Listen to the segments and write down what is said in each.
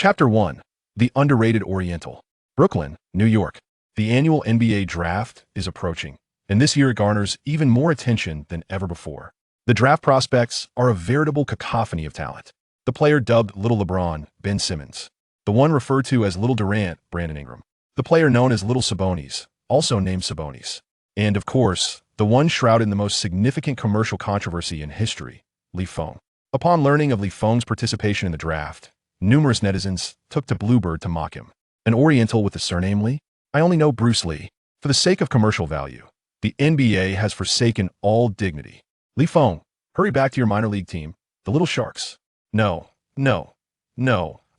Chapter 1. The Underrated Oriental. Brooklyn, New York. The annual NBA Draft is approaching, and this year it garners even more attention than ever before. The draft prospects are a veritable cacophony of talent. The player dubbed Little LeBron, Ben Simmons. The one referred to as Little Durant, Brandon Ingram. The player known as Little Sabonis, also named Sabonis. And, of course, the one shrouded in the most significant commercial controversy in history, Feng. Upon learning of Feng's participation in the draft, numerous netizens took to Bluebird to mock him. An Oriental with the surname Lee? I only know Bruce Lee. For the sake of commercial value, the NBA has forsaken all dignity. Feng, hurry back to your minor league team, the Little Sharks. No.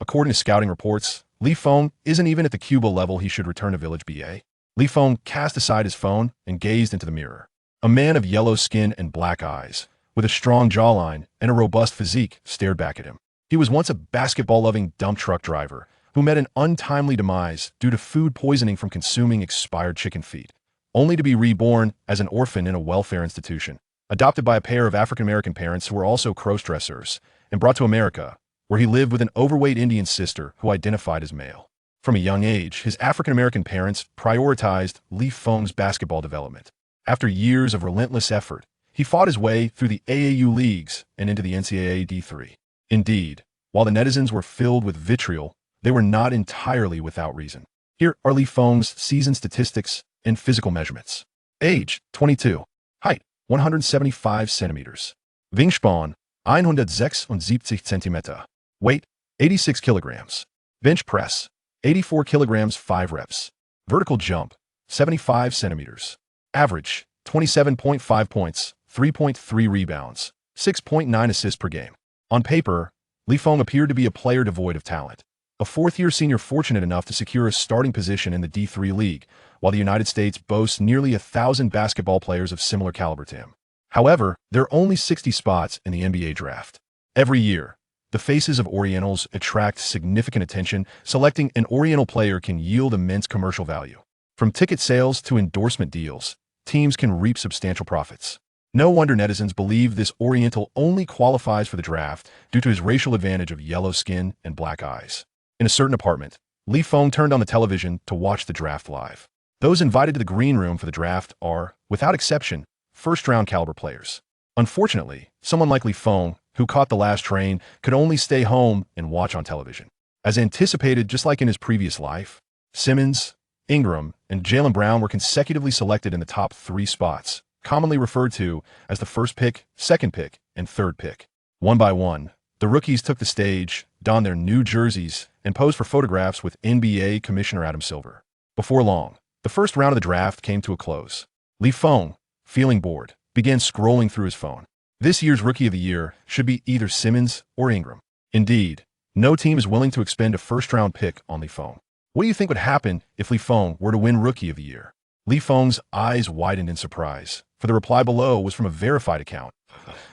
According to scouting reports, Feng isn't even at the Cuba level he should return to Village BA. Feng cast aside his phone and gazed into the mirror. A man of yellow skin and black eyes, with a strong jawline and a robust physique, stared back at him. He was once a basketball-loving dump truck driver who met an untimely demise due to food poisoning from consuming expired chicken feet, only to be reborn as an orphan in a welfare institution, adopted by a pair of African-American parents who were also cross-dressers, and brought to America, where he lived with an overweight Indian sister who identified as male. From a young age, his African-American parents prioritized Feng's basketball development. After years of relentless effort, he fought his way through the AAU leagues and into the NCAA D3. Indeed, while the netizens were filled with vitriol, they were not entirely without reason. Here are Feng's season statistics and physical measurements. Age, 22. Height, 175 centimeters. Wingspan, 176 centimeter. Weight, 86 kilograms. Bench press, 84 kilograms 5 reps. Vertical jump, 75 centimeters. Average, 27.5 points, 3.3 rebounds, 6.9 assists per game. On paper, Feng appeared to be a player devoid of talent. A fourth-year senior fortunate enough to secure a starting position in the D3 league, while the United States boasts nearly 1,000 basketball players of similar caliber to him. However, there are only 60 spots in the NBA draft. Every year, the faces of Orientals attract significant attention. Selecting an Oriental player can yield immense commercial value. From ticket sales to endorsement deals, teams can reap substantial profits. No wonder netizens believe this Oriental only qualifies for the draft due to his racial advantage of yellow skin and black eyes. In a certain apartment, Feng turned on the television to watch the draft live. Those invited to the green room for the draft are, without exception, first-round caliber players. Unfortunately, someone like Feng, who caught the last train, could only stay home and watch on television. As anticipated, just like in his previous life, Simmons, Ingram, and Jaylen Brown were consecutively selected in the top 3 spots, commonly referred to as the first pick, second pick, and third pick. One by one, the rookies took the stage, donned their new jerseys, and posed for photographs with NBA Commissioner Adam Silver. Before long, the first round of the draft came to a close. Feng, feeling bored, began scrolling through his phone. This year's Rookie of the Year should be either Simmons or Ingram. Indeed, no team is willing to expend a first-round pick on Feng. What do you think would happen if Feng were to win Rookie of the Year? Feng's eyes widened in surprise, for the reply below was from a verified account.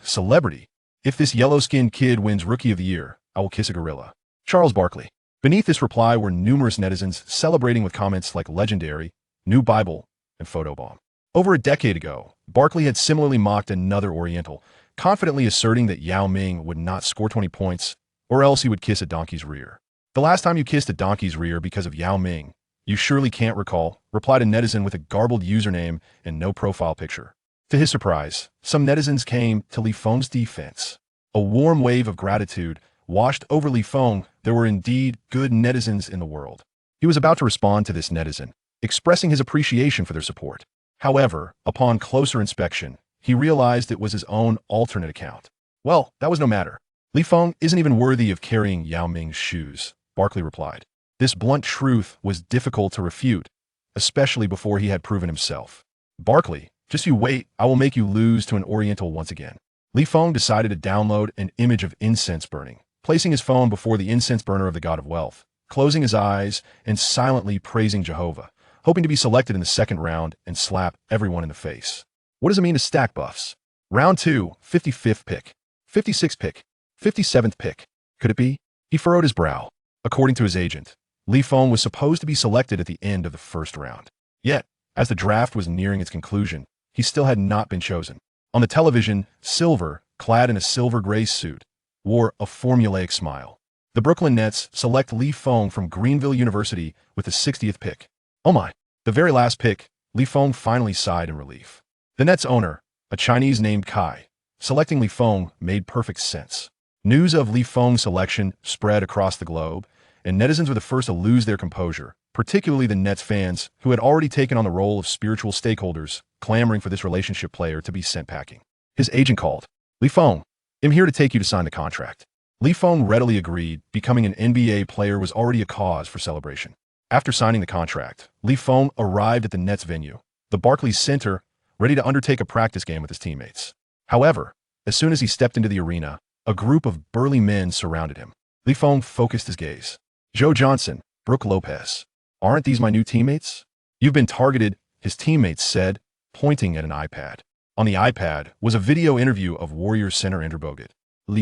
Celebrity. If this yellow-skinned kid wins Rookie of the Year, I will kiss a gorilla. Charles Barkley. Beneath this reply were numerous netizens celebrating with comments like legendary, new Bible, and photobomb. Over a decade ago, Barkley had similarly mocked another Oriental, confidently asserting that Yao Ming would not score 20 points, or else he would kiss a donkey's rear. The last time you kissed a donkey's rear because of Yao Ming, you surely can't recall, replied a netizen with a garbled username and no profile picture. To his surprise, some netizens came to Feng's defense. A warm wave of gratitude washed over Feng. There were indeed good netizens in the world. He was about to respond to this netizen, expressing his appreciation for their support. However, upon closer inspection, he realized it was his own alternate account. Well, that was no matter. Feng isn't even worthy of carrying Yao Ming's shoes, Barkley replied. This blunt truth was difficult to refute, especially before he had proven himself. Barkley, just you wait, I will make you lose to an Oriental once again. Feng decided to download an image of incense burning, placing his phone before the incense burner of the god of wealth, closing his eyes and silently praising Jehovah, hoping to be selected in the second round and slap everyone in the face. What does it mean to stack buffs? Round 2, 55th pick, 56th pick, 57th pick. Could it be? He furrowed his brow. According to his agent, Feng was supposed to be selected at the end of the first round. Yet, as the draft was nearing its conclusion, he still had not been chosen. On the television, Silver, clad in a silver gray suit, wore a formulaic smile. The Brooklyn Nets select Feng from Greenville University with the 60th pick. Oh my. The very last pick, Feng finally sighed in relief. The Nets owner, a Chinese named Kai, selecting Feng made perfect sense. News of Feng's selection spread across the globe, and netizens were the first to lose their composure, particularly the Nets fans who had already taken on the role of spiritual stakeholders, clamoring for this relationship player to be sent packing. His agent called. Feng, I'm here to take you to sign the contract. Feng readily agreed. Becoming an NBA player was already a cause for celebration. After signing the contract, Feng arrived at the Nets venue, the Barclays Center, ready to undertake a practice game with his teammates. However, as soon as he stepped into the arena, a group of burly men surrounded him. Feng focused his gaze. Joe Johnson, Brook Lopez. Aren't these my new teammates? You've been targeted, his teammates said, pointing at an iPad. On the iPad was a video interview of Warriors center Andrew Bogut.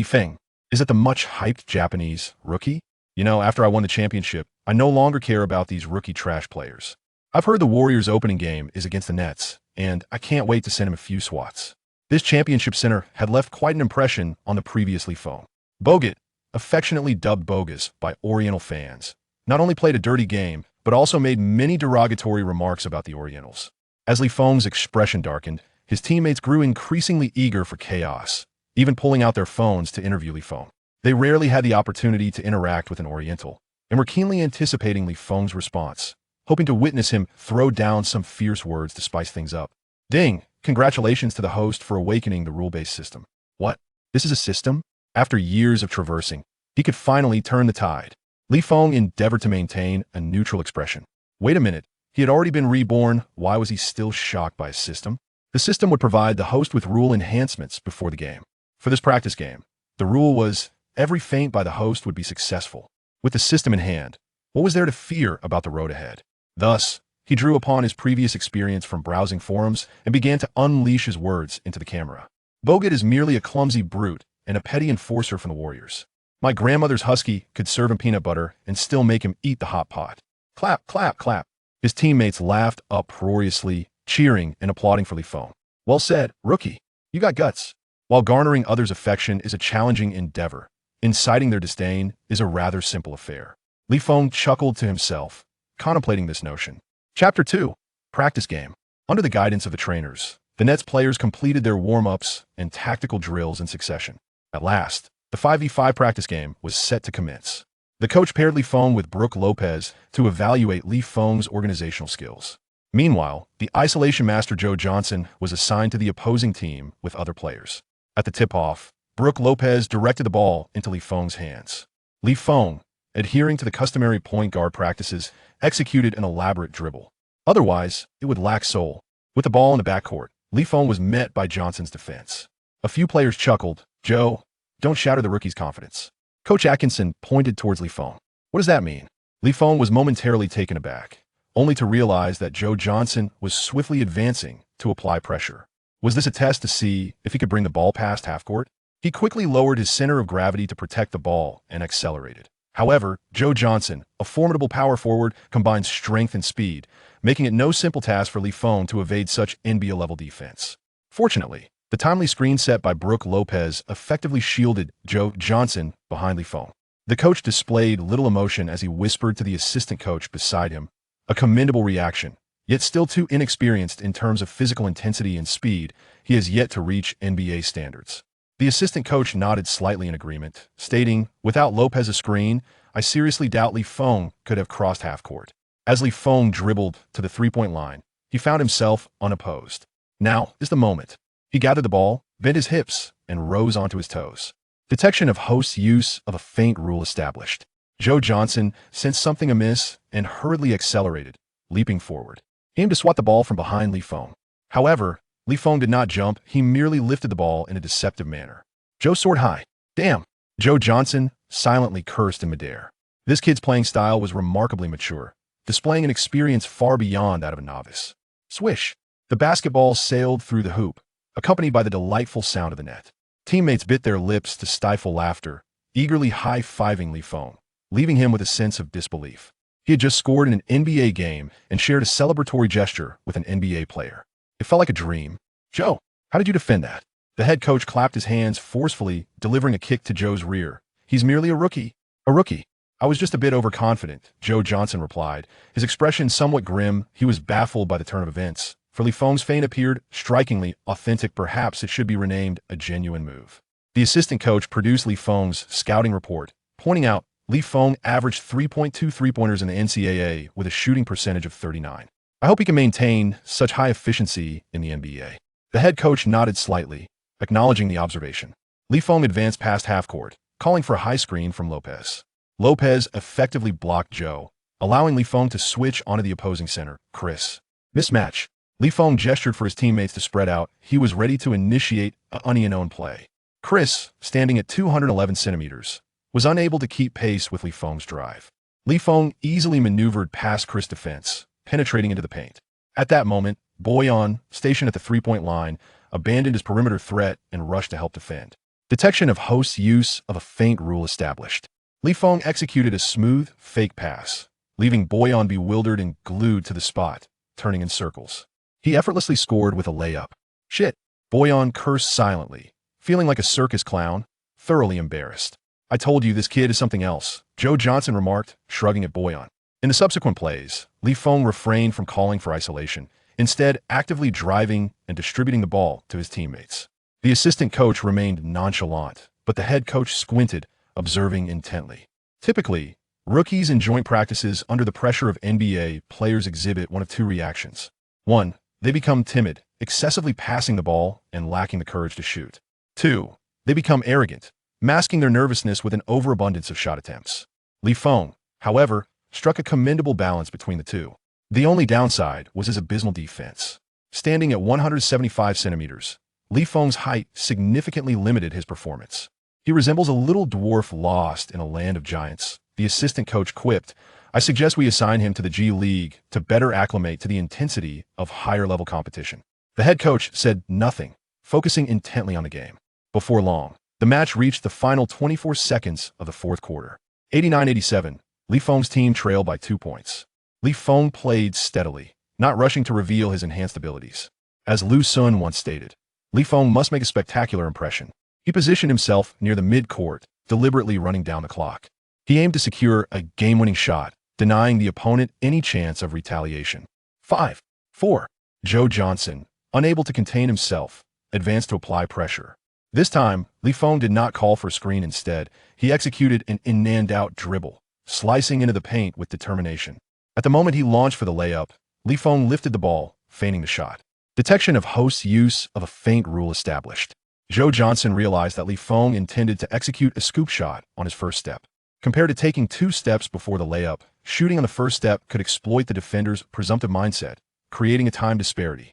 Feng, is it the much-hyped Japanese rookie? You know, after I won the championship, I no longer care about these rookie trash players. I've heard the Warriors' opening game is against the Nets, and I can't wait to send him a few swats. This championship center had left quite an impression on the previous Feng. Bogut, affectionately dubbed Bogus by Oriental fans, not only played a dirty game, but also made many derogatory remarks about the Orientals. As Feng's expression darkened, his teammates grew increasingly eager for chaos, even pulling out their phones to interview Feng. They rarely had the opportunity to interact with an Oriental, and were keenly anticipating Feng's response, hoping to witness him throw down some fierce words to spice things up. Ding! Congratulations to the host for awakening the rule-based system. What? This is a system? After years of traversing, he could finally turn the tide. Feng endeavored to maintain a neutral expression. Wait a minute. He had already been reborn. Why was he still shocked by a system? The system would provide the host with rule enhancements before the game. For this practice game, the rule was every feint by the host would be successful. With the system in hand, what was there to fear about the road ahead? Thus, he drew upon his previous experience from browsing forums and began to unleash his words into the camera. Bogut is merely a clumsy brute and a petty enforcer from the Warriors. My grandmother's husky could serve him peanut butter and still make him eat the hot pot. Clap, clap, clap. His teammates laughed uproariously, cheering and applauding for Feng. Well said, rookie. You got guts. While garnering others' affection is a challenging endeavor, inciting their disdain is a rather simple affair. Feng chuckled to himself, contemplating this notion. Chapter 2. Practice Game. Under the guidance of the trainers, the Nets players completed their warm-ups and tactical drills in succession. At last, the 5v5 practice game was set to commence. The coach paired Feng with Brook Lopez to evaluate Feng's organizational skills. Meanwhile, the isolation master Joe Johnson was assigned to the opposing team with other players. At the tip-off, Brook Lopez directed the ball into Feng's hands. Feng, adhering to the customary point guard practices, executed an elaborate dribble. Otherwise, it would lack soul. With the ball in the backcourt, Feng was met by Johnson's defense. A few players chuckled. Joe, don't shatter the rookie's confidence. Coach Atkinson pointed towards Feng. What does that mean? Feng was momentarily taken aback, only to realize that Joe Johnson was swiftly advancing to apply pressure. Was this a test to see if he could bring the ball past half-court? He quickly lowered his center of gravity to protect the ball and accelerated. However, Joe Johnson, a formidable power forward, combined strength and speed, making it no simple task for Feng to evade such NBA-level defense. Fortunately, the timely screen set by Brook Lopez effectively shielded Joe Johnson behind Feng. The coach displayed little emotion as he whispered to the assistant coach beside him, a commendable reaction, yet still too inexperienced in terms of physical intensity and speed. He has yet to reach NBA standards. The assistant coach nodded slightly in agreement, stating, without Lopez's screen, I seriously doubt Feng could have crossed half-court. As Feng dribbled to the three-point line, he found himself unopposed. Now is the moment. He gathered the ball, bent his hips, and rose onto his toes. Detection of host's use of a feint rule established. Joe Johnson sensed something amiss and hurriedly accelerated, leaping forward. He aimed to swat the ball from behind Feng. However, Feng did not jump. He merely lifted the ball in a deceptive manner. Joe soared high. Damn! Joe Johnson silently cursed in midair. This kid's playing style was remarkably mature, displaying an experience far beyond that of a novice. Swish! The basketball sailed through the hoop, accompanied by the delightful sound of the net. Teammates bit their lips to stifle laughter, eagerly high-fiving Feng, leaving him with a sense of disbelief. He had just scored in an NBA game and shared a celebratory gesture with an NBA player. It felt like a dream. Joe, how did you defend that? The head coach clapped his hands forcefully, delivering a kick to Joe's rear. He's merely a rookie. A rookie. I was just a bit overconfident, Joe Johnson replied, his expression somewhat grim. He was baffled by the turn of events. For Li Feng's feint appeared strikingly authentic. Perhaps it should be renamed a genuine move. The assistant coach produced Li Feng's scouting report, pointing out Li Feng averaged 3.2 three-pointers in the NCAA with a shooting percentage of 39. I hope he can maintain such high efficiency in the NBA. The head coach nodded slightly, acknowledging the observation. Li Feng advanced past half-court, calling for a high screen from Lopez. Lopez effectively blocked Joe, allowing Li Feng to switch onto the opposing center, Chris. Mismatch. Li Feng gestured for his teammates to spread out. He was ready to initiate an unknown play. Chris, standing at 211 centimeters, was unable to keep pace with Li Feng's drive. Li Feng easily maneuvered past Chris' defense, penetrating into the paint. At that moment, Boyan, stationed at the three-point line, abandoned his perimeter threat and rushed to help defend. Detection of host's use of a feint rule established. Li Feng executed a smooth, fake pass, leaving Boyan bewildered and glued to the spot, turning in circles. He effortlessly scored with a layup. Shit. Boyan cursed silently, feeling like a circus clown, thoroughly embarrassed. I told you this kid is something else, Joe Johnson remarked, shrugging at Boyan. In the subsequent plays, Li Feng refrained from calling for isolation, instead actively driving and distributing the ball to his teammates. The assistant coach remained nonchalant, but the head coach squinted, observing intently. Typically, rookies in joint practices under the pressure of NBA players exhibit one of two reactions. 1. They become timid, excessively passing the ball and lacking the courage to shoot. 2. They become arrogant, masking their nervousness with an overabundance of shot attempts. Li Feng, however, struck a commendable balance between the two. The only downside was his abysmal defense. Standing at 175 centimeters, Li Feng's height significantly limited his performance. He resembles a little dwarf lost in a land of giants, the assistant coach quipped. I suggest we assign him to the G League to better acclimate to the intensity of higher-level competition. The head coach said nothing, focusing intently on the game. Before long, the match reached the final 24 seconds of the fourth quarter. 89-87, Li Feng's team trailed by 2 points. Li Feng played steadily, not rushing to reveal his enhanced abilities. As Lu Sun once stated, Li Feng must make a spectacular impression. He positioned himself near the mid-court, deliberately running down the clock. He aimed to secure a game-winning shot, denying the opponent any chance of retaliation. 5-4. Joe Johnson, unable to contain himself, advanced to apply pressure. This time, Li Feng did not call for a screen. Instead, he executed an in-and-out dribble, slicing into the paint with determination. At the moment he launched for the layup, Li Feng lifted the ball, feinting the shot. Detection of host's use of a feint rule established. Joe Johnson realized that Li Feng intended to execute a scoop shot on his first step. Compared to taking 2 steps before the layup, shooting on the first step could exploit the defender's presumptive mindset, creating a time disparity.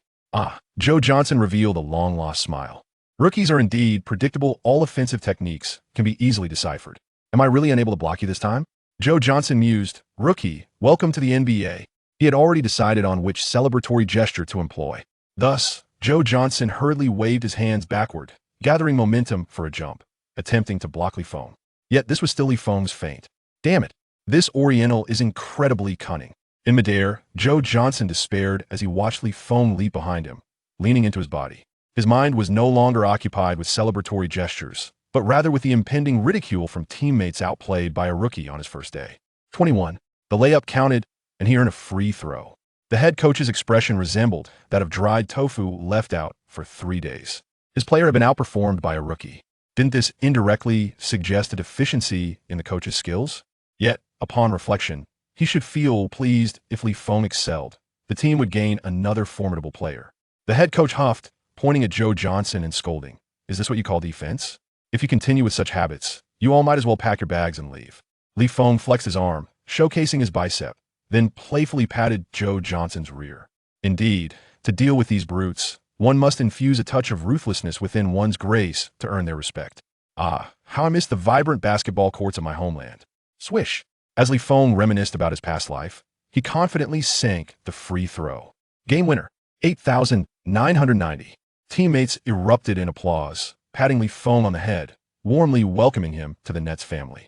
Joe Johnson revealed a long-lost smile. Rookies are indeed predictable. All offensive techniques can be easily deciphered. Am I really unable to block you this time? Joe Johnson mused, Rookie, welcome to the NBA. He had already decided on which celebratory gesture to employ. Thus, Joe Johnson hurriedly waved his hands backward, gathering momentum for a jump, attempting to block Li Feng. Yet this was still Li Feng's feint. Damn it, this Oriental is incredibly cunning. In midair, Joe Johnson despaired as he watched Li Feng leap behind him, leaning into his body. His mind was no longer occupied with celebratory gestures, but rather with the impending ridicule from teammates outplayed by a rookie on his first day. 21. The layup counted, and he earned a free throw. The head coach's expression resembled that of dried tofu left out for 3 days. His player had been outperformed by a rookie. Didn't this indirectly suggest a deficiency in the coach's skills? Yet, upon reflection, he should feel pleased. If Li Feng excelled, the team would gain another formidable player. The head coach huffed, pointing at Joe Johnson and scolding. Is this what you call defense? If you continue with such habits, you all might as well pack your bags and leave. Li Feng flexed his arm, showcasing his bicep, then playfully patted Joe Johnson's rear. Indeed, to deal with these brutes, one must infuse a touch of ruthlessness within one's grace to earn their respect. How I miss the vibrant basketball courts of my homeland. Swish. As Li Feng reminisced about his past life, he confidently sank the free throw. Game winner, 8,990. Teammates erupted in applause, patting Li Feng on the head, warmly welcoming him to the Nets family.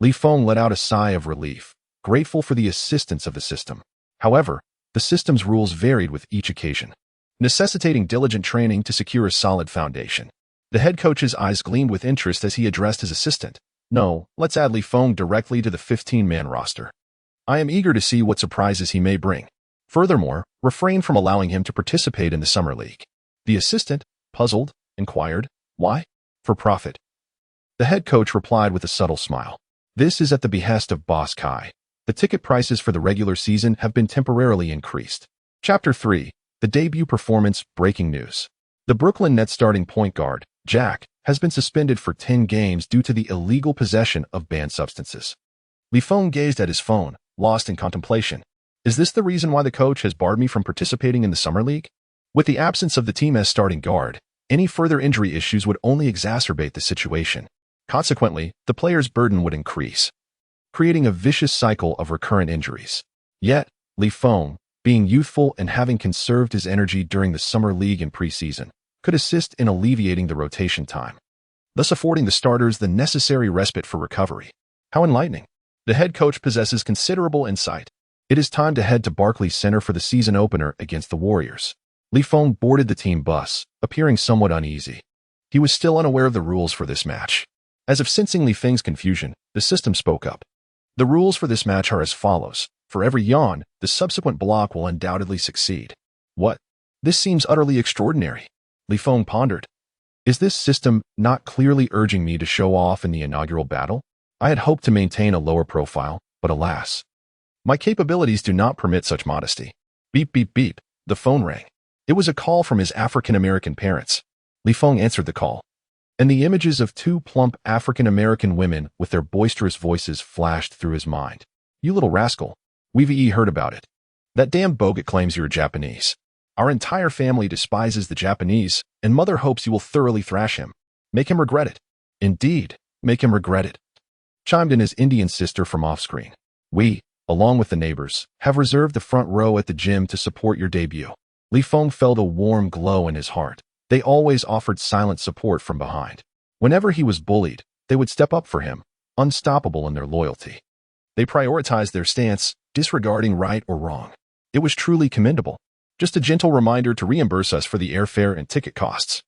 Li Feng let out a sigh of relief, grateful for the assistance of the system. However, the system's rules varied with each occasion, necessitating diligent training to secure a solid foundation. The head coach's eyes gleamed with interest as he addressed his assistant. No, let's add Feng directly to the 15-man roster. I am eager to see what surprises he may bring. Furthermore, refrain from allowing him to participate in the summer league. The assistant, puzzled, inquired, why? For profit. The head coach replied with a subtle smile. This is at the behest of Boss Kai. The ticket prices for the regular season have been temporarily increased. Chapter 3. The debut performance breaking news. The Brooklyn Nets starting point guard, Jack, has been suspended for 10 games due to the illegal possession of banned substances. Feng gazed at his phone, lost in contemplation. Is this the reason why the coach has barred me from participating in the summer league? With the absence of the team as starting guard, any further injury issues would only exacerbate the situation. Consequently, the player's burden would increase, creating a vicious cycle of recurrent injuries. Yet, Feng, being youthful and having conserved his energy during the summer league and preseason, could assist in alleviating the rotation time, thus affording the starters the necessary respite for recovery. How enlightening. The head coach possesses considerable insight. It is time to head to Barclays Center for the season opener against the Warriors. Feng boarded the team bus, appearing somewhat uneasy. He was still unaware of the rules for this match. As if sensing Feng's confusion, the system spoke up. The rules for this match are as follows. For every yawn, the subsequent block will undoubtedly succeed. What? This seems utterly extraordinary. Feng pondered. Is this system not clearly urging me to show off in the inaugural battle? I had hoped to maintain a lower profile, but alas. My capabilities do not permit such modesty. Beep, beep, beep. The phone rang. It was a call from his African-American parents. Feng answered the call, and the images of two plump African-American women with their boisterous voices flashed through his mind. You little rascal. We've heard about it. That damn Bogut claims you're Japanese. Our entire family despises the Japanese, and Mother hopes you will thoroughly thrash him. Make him regret it. Indeed, make him regret it. Chimed in his Indian sister from off-screen. We, along with the neighbors, have reserved the front row at the gym to support your debut. Feng felt a warm glow in his heart. They always offered silent support from behind. Whenever he was bullied, they would step up for him, unstoppable in their loyalty. They prioritized their stance, disregarding right or wrong. It was truly commendable. Just a gentle reminder to reimburse us for the airfare and ticket costs.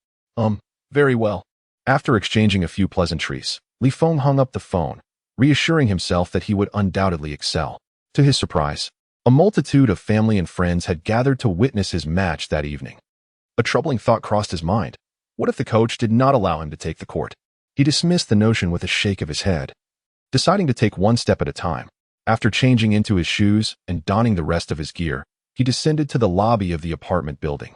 Very well. After exchanging a few pleasantries, Feng hung up the phone, reassuring himself that he would undoubtedly excel. To his surprise, a multitude of family and friends had gathered to witness his match that evening. A troubling thought crossed his mind. What if the coach did not allow him to take the court? He dismissed the notion with a shake of his head, deciding to take one step at a time. After changing into his shoes and donning the rest of his gear, he descended to the lobby of the apartment building,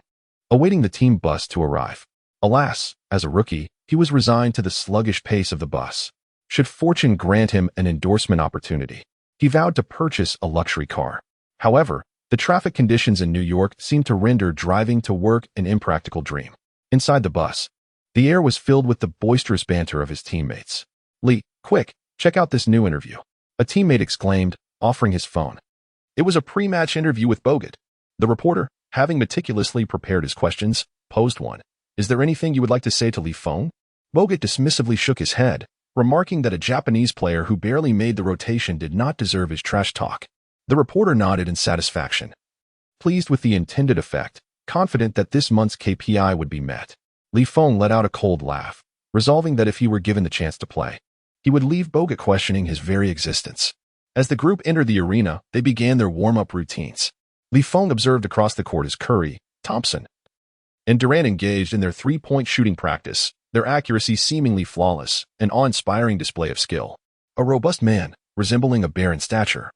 awaiting the team bus to arrive. Alas, as a rookie, he was resigned to the sluggish pace of the bus. Should fortune grant him an endorsement opportunity, he vowed to purchase a luxury car. However, the traffic conditions in New York seemed to render driving to work an impractical dream. Inside the bus, the air was filled with the boisterous banter of his teammates. Lee, quick, check out this new interview. A teammate exclaimed, offering his phone. It was a pre-match interview with Bogut. The reporter, having meticulously prepared his questions, posed one. Is there anything you would like to say to Feng? Bogut dismissively shook his head, remarking that a Japanese player who barely made the rotation did not deserve his trash talk. The reporter nodded in satisfaction, pleased with the intended effect, confident that this month's KPI would be met. Feng let out a cold laugh, resolving that if he were given the chance to play, he would leave Bogut questioning his very existence. As the group entered the arena, they began their warm-up routines. Feng observed across the court as Curry, Thompson, and Durant engaged in their three-point shooting practice, their accuracy seemingly flawless, an awe-inspiring display of skill. A robust man, resembling a bear in stature,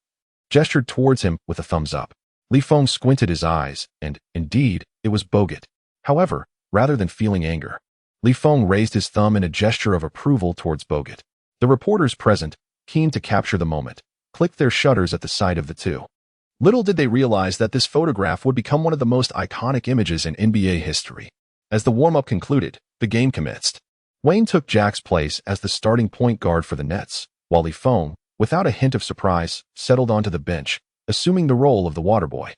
gestured towards him with a thumbs up. Feng squinted his eyes, and, indeed, it was Bogut. However, rather than feeling anger, Feng raised his thumb in a gesture of approval towards Bogut. The reporters present, keen to capture the moment, clicked their shutters at the sight of the two. Little did they realize that this photograph would become one of the most iconic images in NBA history. As the warm-up concluded, the game commenced. Wayne took Jack's place as the starting point guard for the Nets, while Feng, without a hint of surprise, settled onto the bench, assuming the role of the water boy.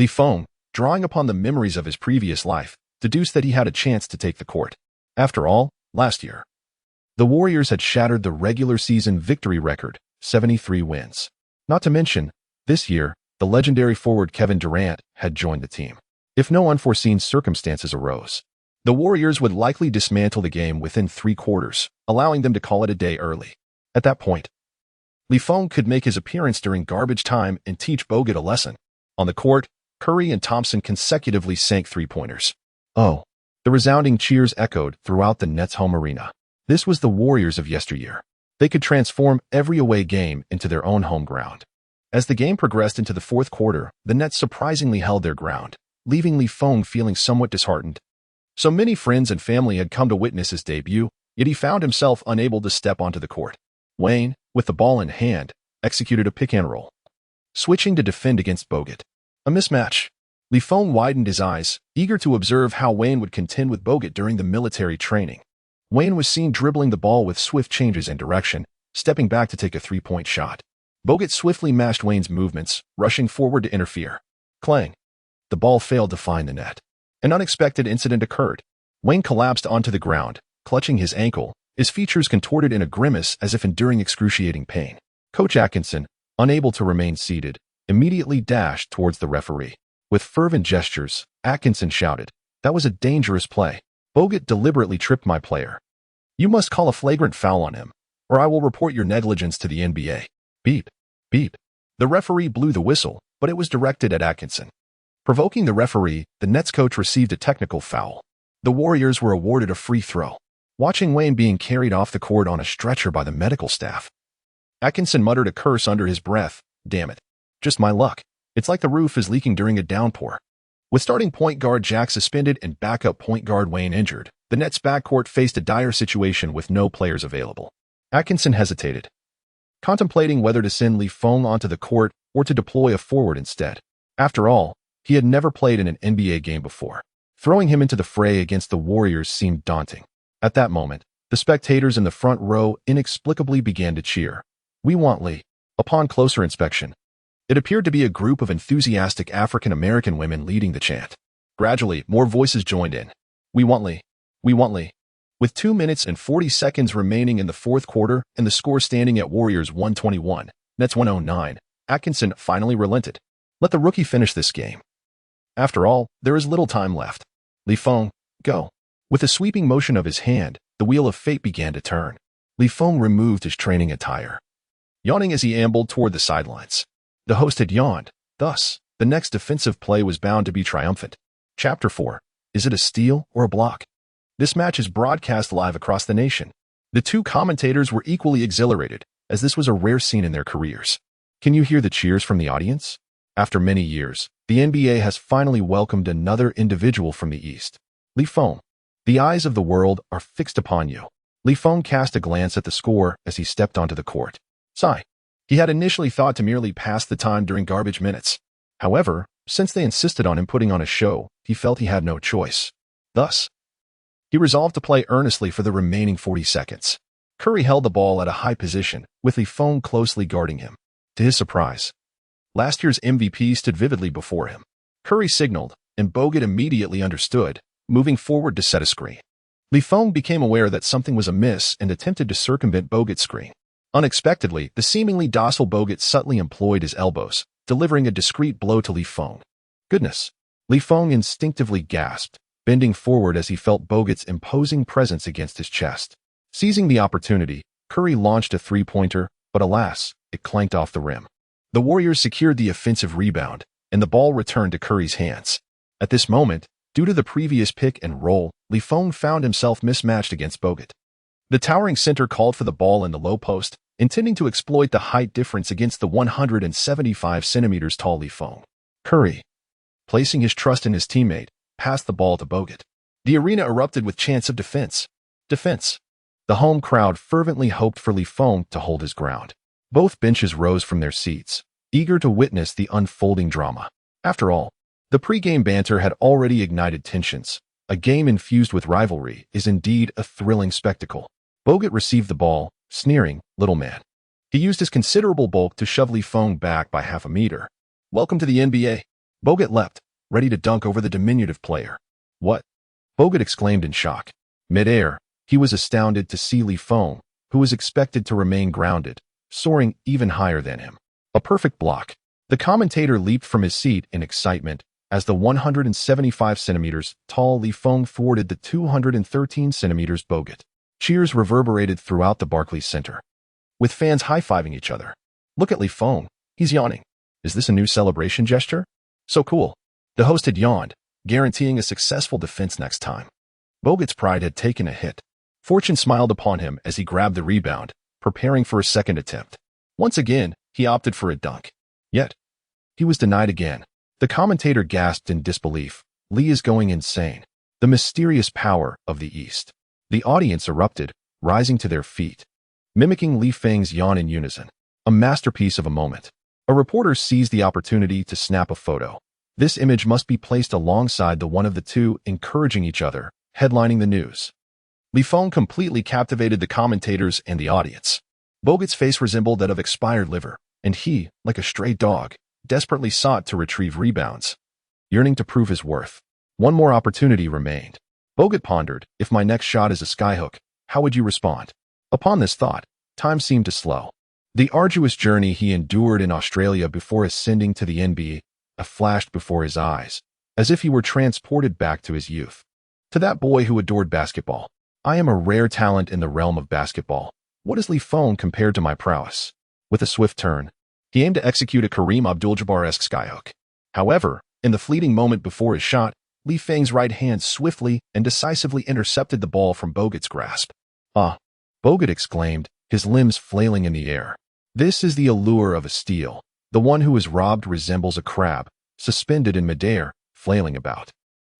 Feng, drawing upon the memories of his previous life, deduced that he had a chance to take the court. After all, last year, the Warriors had shattered the regular season victory record, 73 wins. Not to mention, this year, the legendary forward Kevin Durant had joined the team. If no unforeseen circumstances arose, the Warriors would likely dismantle the game within 3 quarters, allowing them to call it a day early. At that point, Feng could make his appearance during garbage time and teach Bogut a lesson. On the court, Curry and Thompson consecutively sank three-pointers. Oh, the resounding cheers echoed throughout the Nets' home arena. This was the Warriors of yesteryear. They could transform every away game into their own home ground. As the game progressed into the fourth quarter, the Nets surprisingly held their ground, leaving Feng feeling somewhat disheartened. So many friends and family had come to witness his debut, yet he found himself unable to step onto the court. Wayne, with the ball in hand, executed a pick-and-roll, switching to defend against Bogut. A mismatch. Feng widened his eyes, eager to observe how Wayne would contend with Bogut during the military training. Wayne was seen dribbling the ball with swift changes in direction, stepping back to take a three-point shot. Bogut swiftly matched Wayne's movements, rushing forward to interfere. Clang. The ball failed to find the net. An unexpected incident occurred. Wayne collapsed onto the ground, clutching his ankle, his features contorted in a grimace as if enduring excruciating pain. Coach Atkinson, unable to remain seated, immediately dashed towards the referee. With fervent gestures, Atkinson shouted, "That was a dangerous play. Bogut deliberately tripped my player. You must call a flagrant foul on him, or I will report your negligence to the NBA." Beep. Beep. The referee blew the whistle, but it was directed at Atkinson. Provoking the referee, the Nets coach received a technical foul. The Warriors were awarded a free throw. Watching Wayne being carried off the court on a stretcher by the medical staff, Atkinson muttered a curse under his breath. Damn it. Just my luck. It's like the roof is leaking during a downpour. With starting point guard Jack suspended and backup point guard Wayne injured, the Nets' backcourt faced a dire situation with no players available. Atkinson hesitated, contemplating whether to send Feng onto the court or to deploy a forward instead. After all, he had never played in an NBA game before. Throwing him into the fray against the Warriors seemed daunting. At that moment, the spectators in the front row inexplicably began to cheer. "We want Lee." Upon closer inspection, it appeared to be a group of enthusiastic African-American women leading the chant. Gradually, more voices joined in. "We want Lee. We want Lee." With 2 minutes and 40 seconds remaining in the fourth quarter and the score standing at Warriors 121, Nets 109, Atkinson finally relented. Let the rookie finish this game. After all, there is little time left. Feng, go. With a sweeping motion of his hand, the wheel of fate began to turn. Feng removed his training attire, yawning as he ambled toward the sidelines. The host had yawned. Thus, the next defensive play was bound to be triumphant. Chapter 4. Is it a steal or a block? This match is broadcast live across the nation. The two commentators were equally exhilarated, as this was a rare scene in their careers. Can you hear the cheers from the audience? After many years, the NBA has finally welcomed another individual from the East. Feng. The eyes of the world are fixed upon you. Feng cast a glance at the score as he stepped onto the court. Sigh. He had initially thought to merely pass the time during garbage minutes. However, since they insisted on him putting on a show, he felt he had no choice. Thus, he resolved to play earnestly for the remaining 40 seconds. Curry held the ball at a high position, with Feng closely guarding him. To his surprise, last year's MVP stood vividly before him. Curry signaled, and Bogut immediately understood, moving forward to set a screen. Feng became aware that something was amiss and attempted to circumvent Bogut's screen. Unexpectedly, the seemingly docile Bogut subtly employed his elbows, delivering a discreet blow to Feng. Goodness! Feng instinctively gasped, bending forward as he felt Bogut's imposing presence against his chest. Seizing the opportunity, Curry launched a three-pointer, but alas, it clanked off the rim. The Warriors secured the offensive rebound, and the ball returned to Curry's hands. At this moment, due to the previous pick and roll, Feng found himself mismatched against Bogut. The towering center called for the ball in the low post, intending to exploit the height difference against the 175 centimeters tall Feng. Curry, placing his trust in his teammate, passed the ball to Bogut. The arena erupted with chants of defense. Defense. The home crowd fervently hoped for Feng to hold his ground. Both benches rose from their seats, eager to witness the unfolding drama. After all, the pre-game banter had already ignited tensions. A game infused with rivalry is indeed a thrilling spectacle. Bogut received the ball, sneering, "Little man." He used his considerable bulk to shove Feng back by half a meter. "Welcome to the NBA." Bogut leapt, ready to dunk over the diminutive player. "What?" Bogut exclaimed in shock. Mid-air, he was astounded to see Feng, who was expected to remain grounded, soaring even higher than him. A perfect block. The commentator leaped from his seat in excitement as the 175 centimeters tall Feng thwarted the 213 centimeters Bogut. Cheers reverberated throughout the Barclays Center. with fans high-fiving each other. Look at Li Feng. He's yawning. Is this a new celebration gesture? So cool. The host had yawned, guaranteeing a successful defense next time. Bogut's pride had taken a hit. Fortune smiled upon him as he grabbed the rebound, preparing for a second attempt. Once again, he opted for a dunk. Yet, he was denied again. The commentator gasped in disbelief. Li is going insane. The mysterious power of the East. The audience erupted, rising to their feet, mimicking Li Feng's yawn in unison. A masterpiece of a moment. A reporter seized the opportunity to snap a photo. This image must be placed alongside the one of the two encouraging each other, headlining the news. Li Feng completely captivated the commentators and the audience. Bogut's face resembled that of expired liver, and he, like a stray dog, desperately sought to retrieve rebounds, yearning to prove his worth. One more opportunity remained. Bogut pondered, if my next shot is a skyhook, how would you respond? Upon this thought, time seemed to slow. The arduous journey he endured in Australia before ascending to the NBA flashed before his eyes, as if he were transported back to his youth. To that boy who adored basketball. I am a rare talent in the realm of basketball. What is Li Feng compared to my prowess? With a swift turn, he aimed to execute a Kareem Abdul-Jabbar-esque skyhook. However, in the fleeting moment before his shot, Li Feng's right hand swiftly and decisively intercepted the ball from Bogut's grasp. Ah! Bogut exclaimed, his limbs flailing in the air. This is the allure of a steal. The one who is robbed resembles a crab, suspended in midair, flailing about.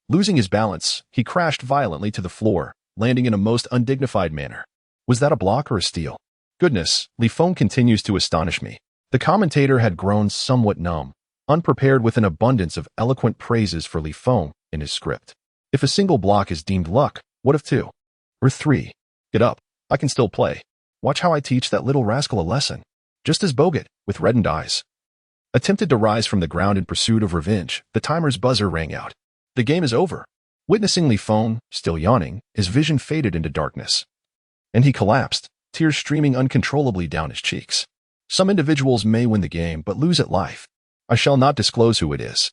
Losing his balance, he crashed violently to the floor, landing in a most undignified manner. Was that a block or a steal? Goodness, Li Feng continues to astonish me. The commentator had grown somewhat numb, unprepared with an abundance of eloquent praises for Li Feng in his script. If a single block is deemed luck, what of 2? Or 3? Get up. I can still play. Watch how I teach that little rascal a lesson. Just as Bogut, with reddened eyes, attempted to rise from the ground in pursuit of revenge, the timer's buzzer rang out. The game is over. Witnessing Li Feng, still yawning, his vision faded into darkness. And he collapsed, tears streaming uncontrollably down his cheeks. Some individuals may win the game but lose at life. I shall not disclose who it is.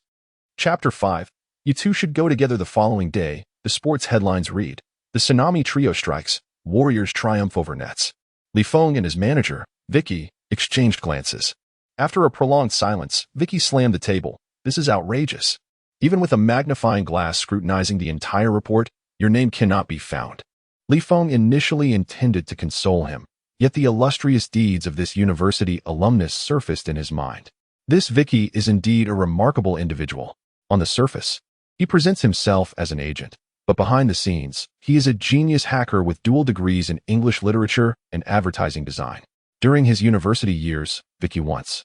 Chapter 5. You two should go together the following day. The sports headlines read, the Tsunami Trio strikes, Warriors triumph over Nets. Li Feng and his manager, Vicky, exchanged glances. After a prolonged silence, Vicky slammed the table. This is outrageous. Even with a magnifying glass scrutinizing the entire report, your name cannot be found. Li Feng initially intended to console him, yet the illustrious deeds of this university alumnus surfaced in his mind. This Vicky is indeed a remarkable individual. On the surface, he presents himself as an agent, but behind the scenes, he is a genius hacker with dual degrees in English literature and advertising design. During his university years, Vicky once,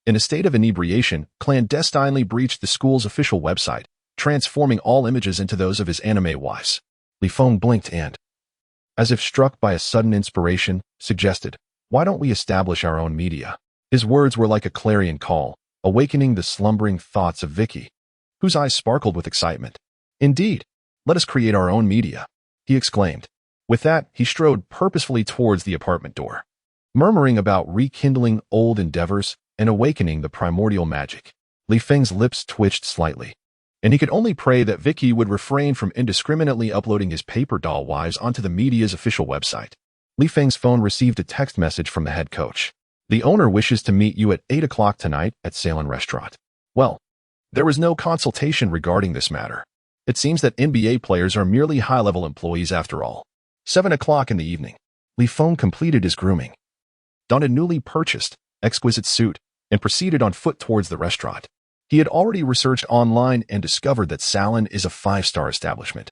in a state of inebriation, clandestinely breached the school's official website, transforming all images into those of his anime wives. Li Feng blinked and, as if struck by a sudden inspiration, suggested, why don't we establish our own media? His words were like a clarion call, awakening the slumbering thoughts of Vicky, whose eyes sparkled with excitement. Indeed, let us create our own media, he exclaimed. With that, he strode purposefully towards the apartment door, murmuring about rekindling old endeavors and awakening the primordial magic. Li Feng's lips twitched slightly, and he could only pray that Vicky would refrain from indiscriminately uploading his paper doll wives onto the media's official website. Li Feng's phone received a text message from the head coach. The owner wishes to meet you at 8 o'clock tonight at Salon Restaurant. Well, there was no consultation regarding this matter. It seems that NBA players are merely high-level employees after all. 7 o'clock in the evening. Li Feng completed his grooming, donned a newly purchased, exquisite suit, and proceeded on foot towards the restaurant. He had already researched online and discovered that Salon is a 5-star establishment,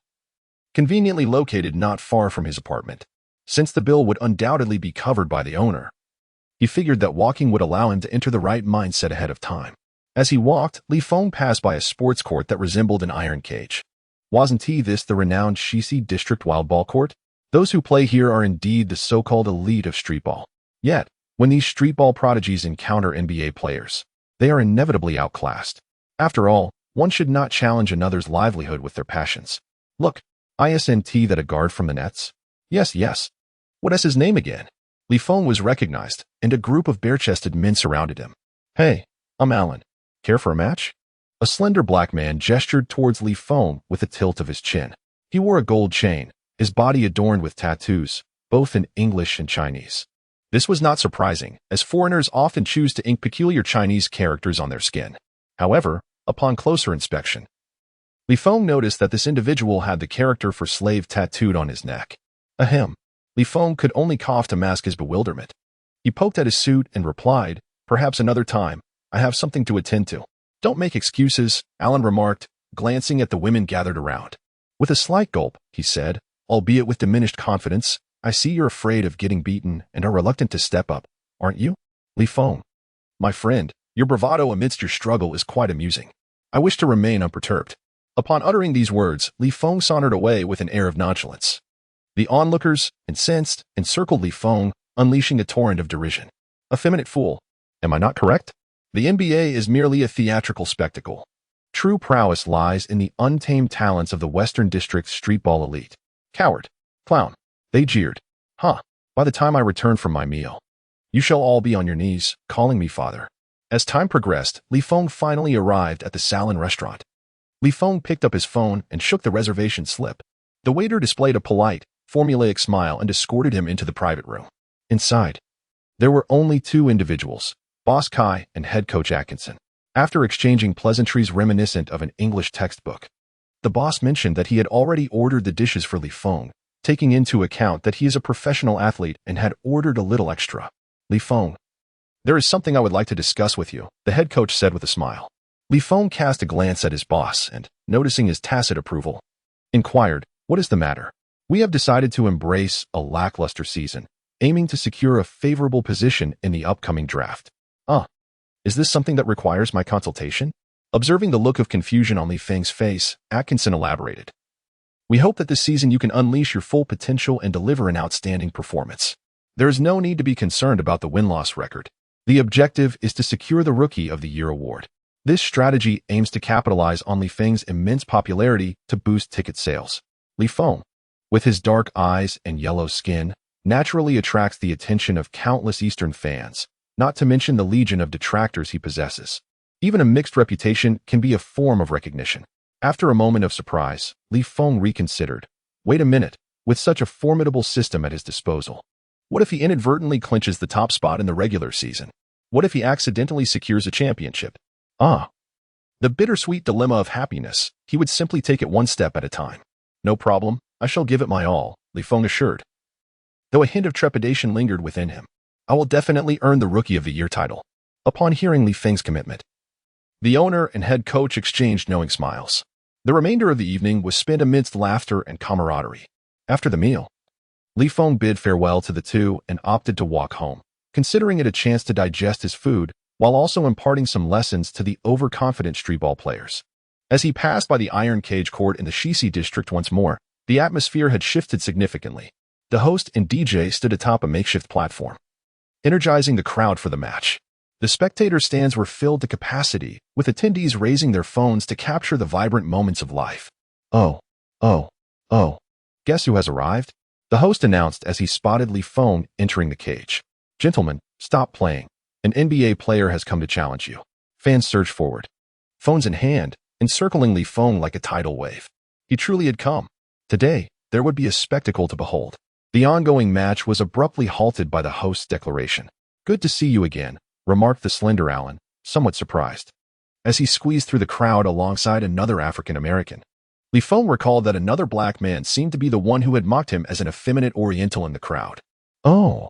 conveniently located not far from his apartment. Since the bill would undoubtedly be covered by the owner, he figured that walking would allow him to enter the right mindset ahead of time. As he walked, Li Feng passed by a sports court that resembled an iron cage. Wasn't this the renowned Shisi District Wild Ball Court? Those who play here are indeed the so-called elite of street ball. Yet, when these street ball prodigies encounter NBA players, they are inevitably outclassed. After all, one should not challenge another's livelihood with their passions. Look, isn't that a guard from the Nets? Yes. What is his name again? Li Feng was recognized, and a group of bare-chested men surrounded him. Hey, I'm Alan. Care for a match? A slender black man gestured towards Li Feng with a tilt of his chin. He wore a gold chain, his body adorned with tattoos, both in English and Chinese. This was not surprising, as foreigners often choose to ink peculiar Chinese characters on their skin. However, upon closer inspection, Li Feng noticed that this individual had the character for slave tattooed on his neck. Ahem. Li Feng could only cough to mask his bewilderment. He poked at his suit and replied, "Perhaps another time. I have something to attend to." "Don't make excuses," Alan remarked, glancing at the women gathered around. With a slight gulp, he said, albeit with diminished confidence, "I see you're afraid of getting beaten and are reluctant to step up, aren't you?" Li Feng. "My friend, your bravado amidst your struggle is quite amusing. I wish to remain unperturbed." Upon uttering these words, Li Feng sauntered away with an air of nonchalance. The onlookers, incensed, encircled Li Feng, unleashing a torrent of derision. "Effeminate fool. Am I not correct? The NBA is merely a theatrical spectacle. True prowess lies in the untamed talents of the Western District's streetball elite. Coward. Clown." They jeered. "Huh. By the time I return from my meal, you shall all be on your knees, calling me father." As time progressed, Li Feng finally arrived at the Salon restaurant. Li Feng picked up his phone and shook the reservation slip. The waiter displayed a polite, formulaic smile and escorted him into the private room. Inside, there were only two individuals, Boss Kai and head coach Atkinson. After exchanging pleasantries reminiscent of an English textbook, the boss mentioned that he had already ordered the dishes for Li Feng, taking into account that he is a professional athlete and had ordered a little extra. "Li Feng, there is something I would like to discuss with you," the head coach said with a smile. Li Feng cast a glance at his boss and, noticing his tacit approval, inquired, "What is the matter?" "We have decided to embrace a lackluster season, aiming to secure a favorable position in the upcoming draft." Is this something that requires my consultation?" Observing the look of confusion on Li Feng's face, Atkinson elaborated. "We hope that this season you can unleash your full potential and deliver an outstanding performance. There is no need to be concerned about the win-loss record. The objective is to secure the Rookie of the Year award. This strategy aims to capitalize on Li Feng's immense popularity to boost ticket sales." Li Feng, with his dark eyes and yellow skin, naturally attracts the attention of countless Eastern fans, not to mention the legion of detractors he possesses. Even a mixed reputation can be a form of recognition. After a moment of surprise, Li Feng reconsidered. Wait a minute, with such a formidable system at his disposal, what if he inadvertently clinches the top spot in the regular season? What if he accidentally secures a championship? The bittersweet dilemma of happiness. He would simply take it one step at a time. "No problem, I shall give it my all," Li Feng assured, though a hint of trepidation lingered within him. "I will definitely earn the Rookie of the Year title." Upon hearing Li Feng's commitment, the owner and head coach exchanged knowing smiles. The remainder of the evening was spent amidst laughter and camaraderie. After the meal, Li Feng bid farewell to the two and opted to walk home, considering it a chance to digest his food while also imparting some lessons to the overconfident streetball players. As he passed by the Iron Cage Court in the Shisi district once more, the atmosphere had shifted significantly. The host and DJ stood atop a makeshift platform, energizing the crowd for the match. The spectator stands were filled to capacity, with attendees raising their phones to capture the vibrant moments of life. Oh. Guess who has arrived?" the host announced as he spotted Li Feng entering the cage. "Gentlemen, stop playing. An NBA player has come to challenge you." Fans surged forward, phones in hand, encircling Li Feng like a tidal wave. He truly had come. Today, there would be a spectacle to behold. The ongoing match was abruptly halted by the host's declaration. "Good to see you again," remarked the slender Alan, somewhat surprised, as he squeezed through the crowd alongside another African-American. Li Feng recalled that another black man seemed to be the one who had mocked him as an effeminate Oriental in the crowd. "Oh,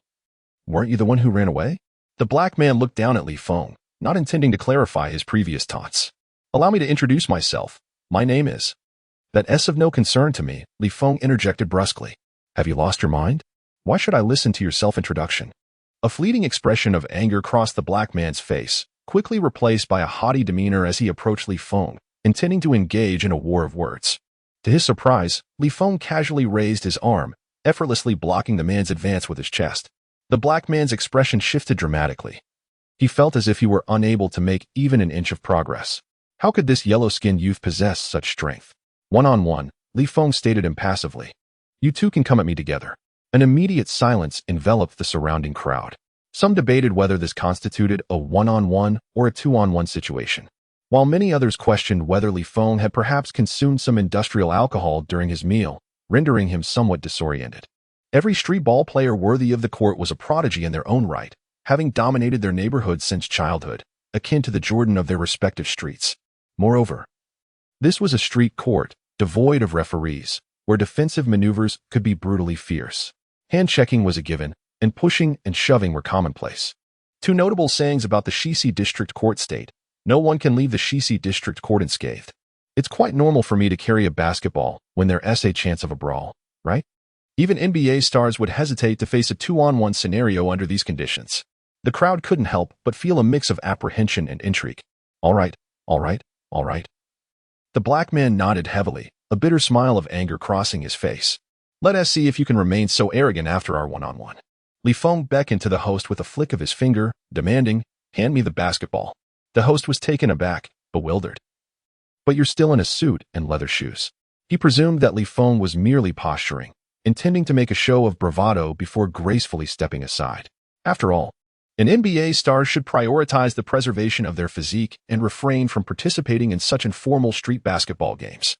weren't you the one who ran away?" The black man looked down at Li Feng, not intending to clarify his previous taunts. "Allow me to introduce myself. My name is—" "That's of no concern to me," Li Feng interjected brusquely. "Have you lost your mind? Why should I listen to your self-introduction?" A fleeting expression of anger crossed the black man's face, quickly replaced by a haughty demeanor as he approached Li Feng, intending to engage in a war of words. To his surprise, Li Feng casually raised his arm, effortlessly blocking the man's advance with his chest. The black man's expression shifted dramatically. He felt as if he were unable to make even an inch of progress. How could this yellow-skinned youth possess such strength? One-on-one, Li Feng stated impassively. "You two can come at me together." An immediate silence enveloped the surrounding crowd. Some debated whether this constituted a one-on-one or a two-on-one situation, while many others questioned whether Li Feng had perhaps consumed some industrial alcohol during his meal, rendering him somewhat disoriented. Every street ball player worthy of the court was a prodigy in their own right, having dominated their neighborhood since childhood, akin to the Jordan of their respective streets. Moreover, this was a street court, devoid of referees, where defensive maneuvers could be brutally fierce. Hand-checking was a given, and pushing and shoving were commonplace. Two notable sayings about the Shisi District Court state: no one can leave the Shisi District Court unscathed. It's quite normal for me to carry a basketball when there's a chance of a brawl, right? Even NBA stars would hesitate to face a 2-on-1 scenario under these conditions. The crowd couldn't help but feel a mix of apprehension and intrigue. All right, all right, all right. The black man nodded heavily, a bitter smile of anger crossing his face. Let us see if you can remain so arrogant after our one-on-one. Feng beckoned to the host with a flick of his finger, demanding, hand me the basketball. The host was taken aback, bewildered. But you're still in a suit and leather shoes. He presumed that Feng was merely posturing, intending to make a show of bravado before gracefully stepping aside. After all, an NBA star should prioritize the preservation of their physique and refrain from participating in such informal street basketball games.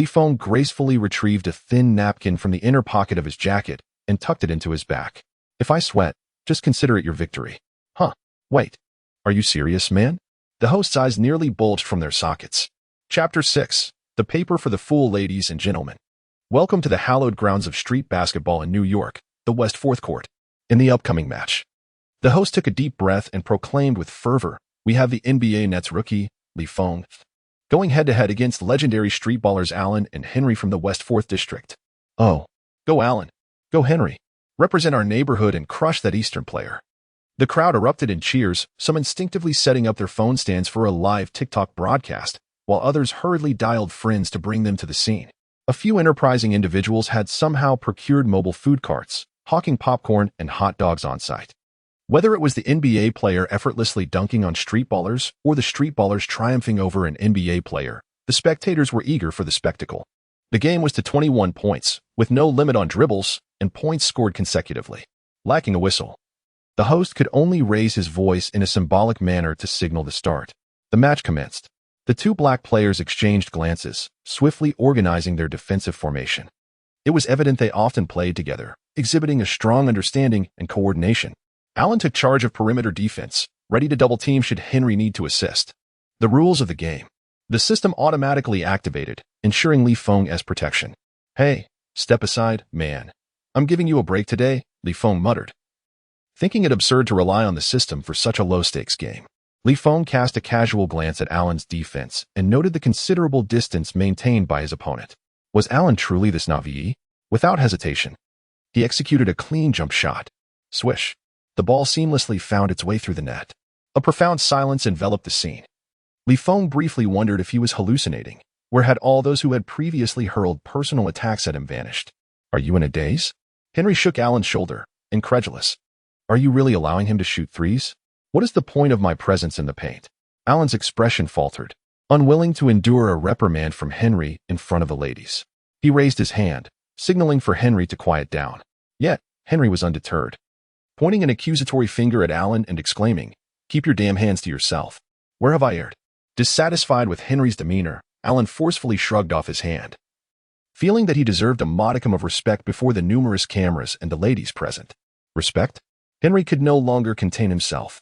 Feng gracefully retrieved a thin napkin from the inner pocket of his jacket and tucked it into his back. If I sweat, just consider it your victory. Huh, wait. Are you serious, man? The host's eyes nearly bulged from their sockets. Chapter 6. The Paper for the Fool. Ladies and gentlemen, welcome to the hallowed grounds of street basketball in New York, the West 4th Court. In the upcoming match, the host took a deep breath and proclaimed with fervor, we have the NBA Nets rookie, Feng, going head-to-head against legendary street ballers Allen and Henry from the West 4th District. Oh, go Allen. Go Henry. Represent our neighborhood and crush that Eastern player. The crowd erupted in cheers, some instinctively setting up their phone stands for a live TikTok broadcast, while others hurriedly dialed friends to bring them to the scene. A few enterprising individuals had somehow procured mobile food carts, hawking popcorn and hot dogs on site. Whether it was the NBA player effortlessly dunking on street ballers or the street ballers triumphing over an NBA player, the spectators were eager for the spectacle. The game was to 21 points, with no limit on dribbles, and points scored consecutively. Lacking a whistle, the host could only raise his voice in a symbolic manner to signal the start. The match commenced. The two black players exchanged glances, swiftly organizing their defensive formation. It was evident they often played together, exhibiting a strong understanding and coordination. Allen took charge of perimeter defense, ready to double-team should Henry need to assist. The rules of the game. The system automatically activated, ensuring Feng as protection. Hey, step aside, man. I'm giving you a break today, Feng muttered, thinking it absurd to rely on the system for such a low-stakes game. Feng cast a casual glance at Allen's defense and noted the considerable distance maintained by his opponent. Was Allen truly this Navi? Without hesitation, he executed a clean jump shot. Swish. The ball seamlessly found its way through the net. A profound silence enveloped the scene. Feng briefly wondered if he was hallucinating. Where had all those who had previously hurled personal attacks at him vanished? Are you in a daze? Henry shook Allen's shoulder, incredulous. Are you really allowing him to shoot threes? What is the point of my presence in the paint? Allen's expression faltered, unwilling to endure a reprimand from Henry in front of the ladies. He raised his hand, signaling for Henry to quiet down. Yet, Henry was undeterred, pointing an accusatory finger at Allen and exclaiming, keep your damn hands to yourself. Where have I erred? Dissatisfied with Henry's demeanor, Allen forcefully shrugged off his hand, feeling that he deserved a modicum of respect before the numerous cameras and the ladies present. Respect? Henry could no longer contain himself.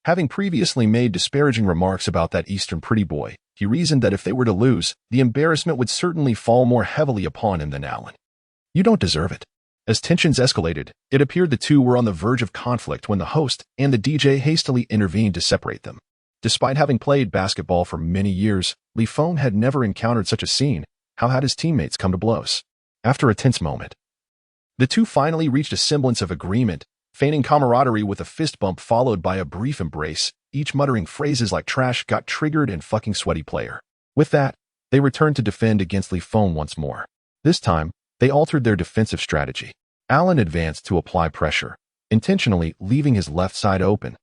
Having previously made disparaging remarks about that Eastern pretty boy, he reasoned that if they were to lose, the embarrassment would certainly fall more heavily upon him than Allen. You don't deserve it. As tensions escalated, it appeared the two were on the verge of conflict when the host and the DJ hastily intervened to separate them. Despite having played basketball for many years, Feng had never encountered such a scene. How had his teammates come to blows? After a tense moment, the two finally reached a semblance of agreement, feigning camaraderie with a fist bump followed by a brief embrace, each muttering phrases like trash got triggered and fucking sweaty player. With that, they returned to defend against Feng once more. This time, they altered their defensive strategy. Allen advanced to apply pressure, intentionally leaving his left side open.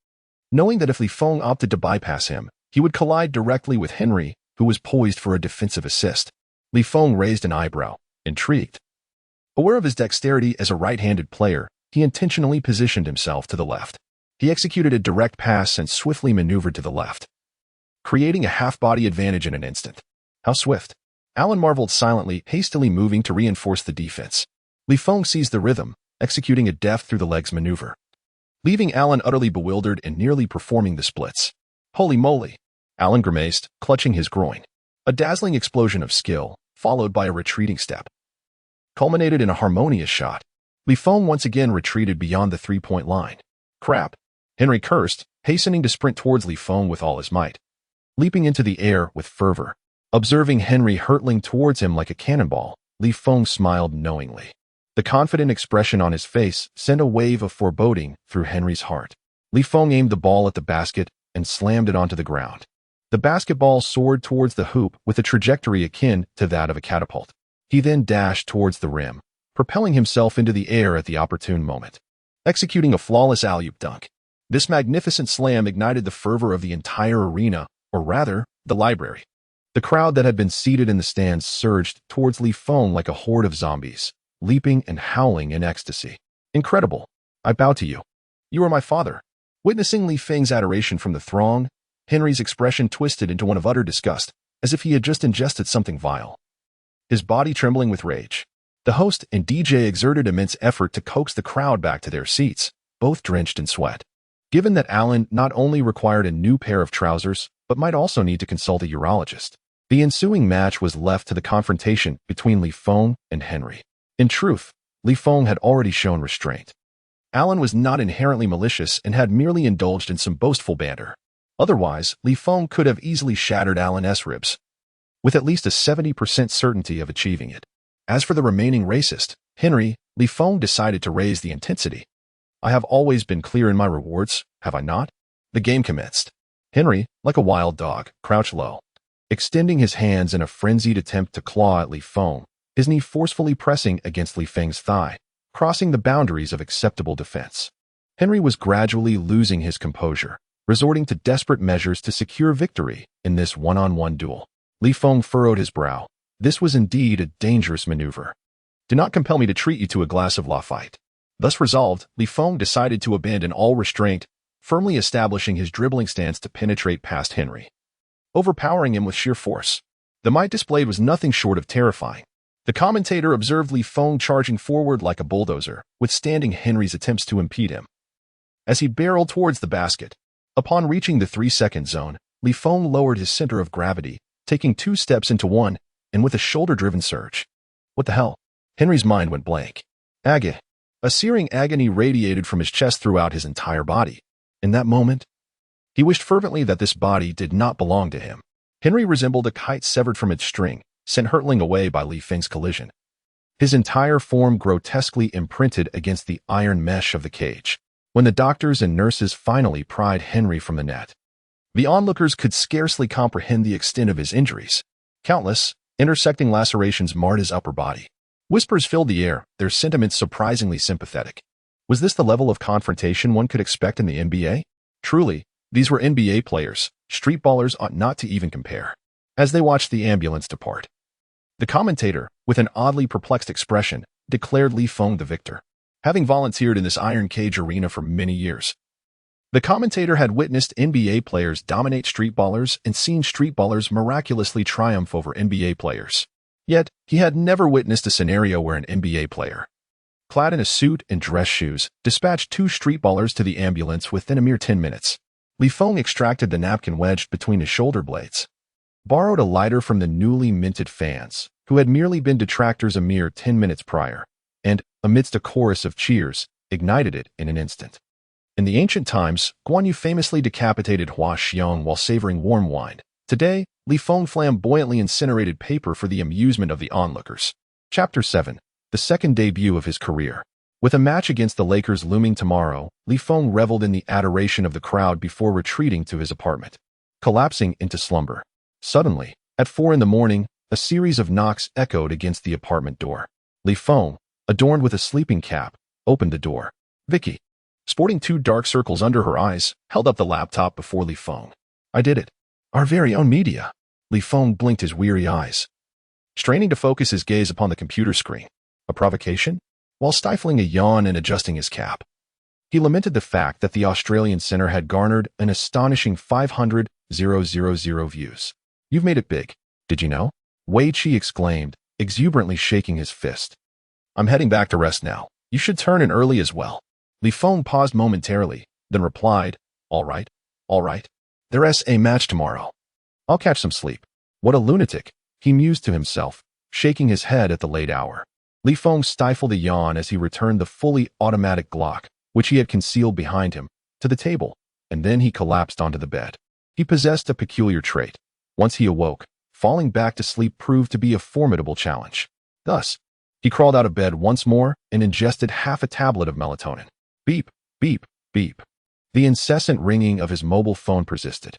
Knowing that if Feng opted to bypass him, he would collide directly with Henry, who was poised for a defensive assist. Feng raised an eyebrow, intrigued. Aware of his dexterity as a right-handed player, he intentionally positioned himself to the left. He executed a direct pass and swiftly maneuvered to the left, creating a half-body advantage in an instant. How swift! Allen marveled silently, hastily moving to reinforce the defense. Feng seized the rhythm, executing a death through the legs maneuver, leaving Alan utterly bewildered and nearly performing the splits. Holy moly! Alan grimaced, clutching his groin. A dazzling explosion of skill, followed by a retreating step, culminated in a harmonious shot. Feng once again retreated beyond the three-point line. Crap! Henry cursed, hastening to sprint towards Feng with all his might. Leaping into the air with fervor. Observing Henry hurtling towards him like a cannonball, Feng smiled knowingly. The confident expression on his face sent a wave of foreboding through Henry's heart. Feng aimed the ball at the basket and slammed it onto the ground. The basketball soared towards the hoop with a trajectory akin to that of a catapult. He then dashed towards the rim, propelling himself into the air at the opportune moment, executing a flawless alley-oop dunk. This magnificent slam ignited the fervor of the entire arena, or rather, the library. The crowd that had been seated in the stands surged towards Feng like a horde of zombies, leaping and howling in ecstasy. Incredible! I bow to you. You are my father. Witnessing Feng's adoration from the throng, Henry's expression twisted into one of utter disgust, as if he had just ingested something vile. His body trembling with rage. The host and DJ exerted immense effort to coax the crowd back to their seats, both drenched in sweat. Given that Alan not only required a new pair of trousers, but might also need to consult a urologist, the ensuing match was left to the confrontation between Feng and Henry. In truth, Feng had already shown restraint. Alan was not inherently malicious and had merely indulged in some boastful banter. Otherwise, Feng could have easily shattered Alan's ribs, with at least a 70% certainty of achieving it. As for the remaining racist, Henry, Feng decided to raise the intensity. I have always been clear in my rewards, have I not? The game commenced. Henry, like a wild dog, crouched low, extending his hands in a frenzied attempt to claw at Feng, his knee forcefully pressing against Feng's thigh, crossing the boundaries of acceptable defense. Henry was gradually losing his composure, resorting to desperate measures to secure victory in this one-on-one duel. Feng furrowed his brow. This was indeed a dangerous maneuver. Do not compel me to treat you to a glass of Lafite. Thus resolved, Feng decided to abandon all restraint, firmly establishing his dribbling stance to penetrate past Henry, overpowering him with sheer force. The might displayed was nothing short of terrifying. The commentator observed Feng charging forward like a bulldozer, withstanding Henry's attempts to impede him. As he barreled towards the basket, upon reaching the 3-second zone, Feng lowered his center of gravity, taking 2 steps into one, and with a shoulder-driven surge. What the hell? Henry's mind went blank. Agony. A searing agony radiated from his chest throughout his entire body. In that moment, he wished fervently that this body did not belong to him. Henry resembled a kite severed from its string, sent hurtling away by Feng's collision. His entire form grotesquely imprinted against the iron mesh of the cage. When the doctors and nurses finally pried Henry from the net, the onlookers could scarcely comprehend the extent of his injuries. Countless, intersecting lacerations marred his upper body. Whispers filled the air, their sentiments surprisingly sympathetic. Was this the level of confrontation one could expect in the NBA? Truly, these were NBA players. Street ballers ought not to even compare. As they watched the ambulance depart, the commentator, with an oddly perplexed expression, declared Feng the victor. Having volunteered in this iron cage arena for many years, the commentator had witnessed NBA players dominate street ballers and seen street ballers miraculously triumph over NBA players. Yet, he had never witnessed a scenario where an NBA player, clad in a suit and dress shoes, dispatched 2 street ballers to the ambulance within a mere 10 minutes. Feng extracted the napkin wedged between his shoulder blades, borrowed a lighter from the newly minted fans, who had merely been detractors a mere 10 minutes prior, and, amidst a chorus of cheers, ignited it in an instant. In the ancient times, Guan Yu famously decapitated Hua Xiong while savoring warm wine. Today, Feng flamboyantly incinerated paper for the amusement of the onlookers. Chapter 7. The second debut of his career. With a match against the Lakers looming tomorrow, Feng reveled in the adoration of the crowd before retreating to his apartment, collapsing into slumber. Suddenly, at 4 in the morning, a series of knocks echoed against the apartment door. Feng, adorned with a sleeping cap, opened the door. Vicky, sporting 2 dark circles under her eyes, held up the laptop before Feng. I did it. Our very own media. Feng blinked his weary eyes, straining to focus his gaze upon the computer screen. A provocation? While stifling a yawn and adjusting his cap, he lamented the fact that the Australian center had garnered an astonishing 500,000 views. You've made it big, did you know? Wei Chi exclaimed, exuberantly shaking his fist. I'm heading back to rest now. You should turn in early as well. Li Feng paused momentarily, then replied, all right. There's a match tomorrow. I'll catch some sleep. What a lunatic, he mused to himself, shaking his head at the late hour. Li Feng stifled a yawn as he returned the fully automatic Glock, which he had concealed behind him, to the table, and then he collapsed onto the bed. He possessed a peculiar trait. Once he awoke, falling back to sleep proved to be a formidable challenge. Thus, he crawled out of bed once more and ingested half a tablet of melatonin. Beep, beep, beep. The incessant ringing of his mobile phone persisted.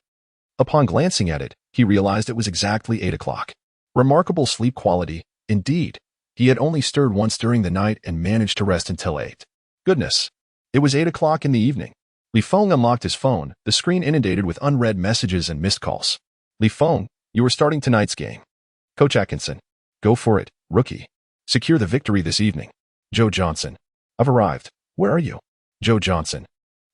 Upon glancing at it, he realized it was exactly 8 o'clock. Remarkable sleep quality, indeed. He had only stirred once during the night and managed to rest until 8. Goodness. It was 8 o'clock in the evening. Li Feng unlocked his phone, the screen inundated with unread messages and missed calls. Li Feng, you are starting tonight's game. Coach Atkinson. Go for it, rookie. Secure the victory this evening. Joe Johnson. I've arrived. Where are you? Joe Johnson.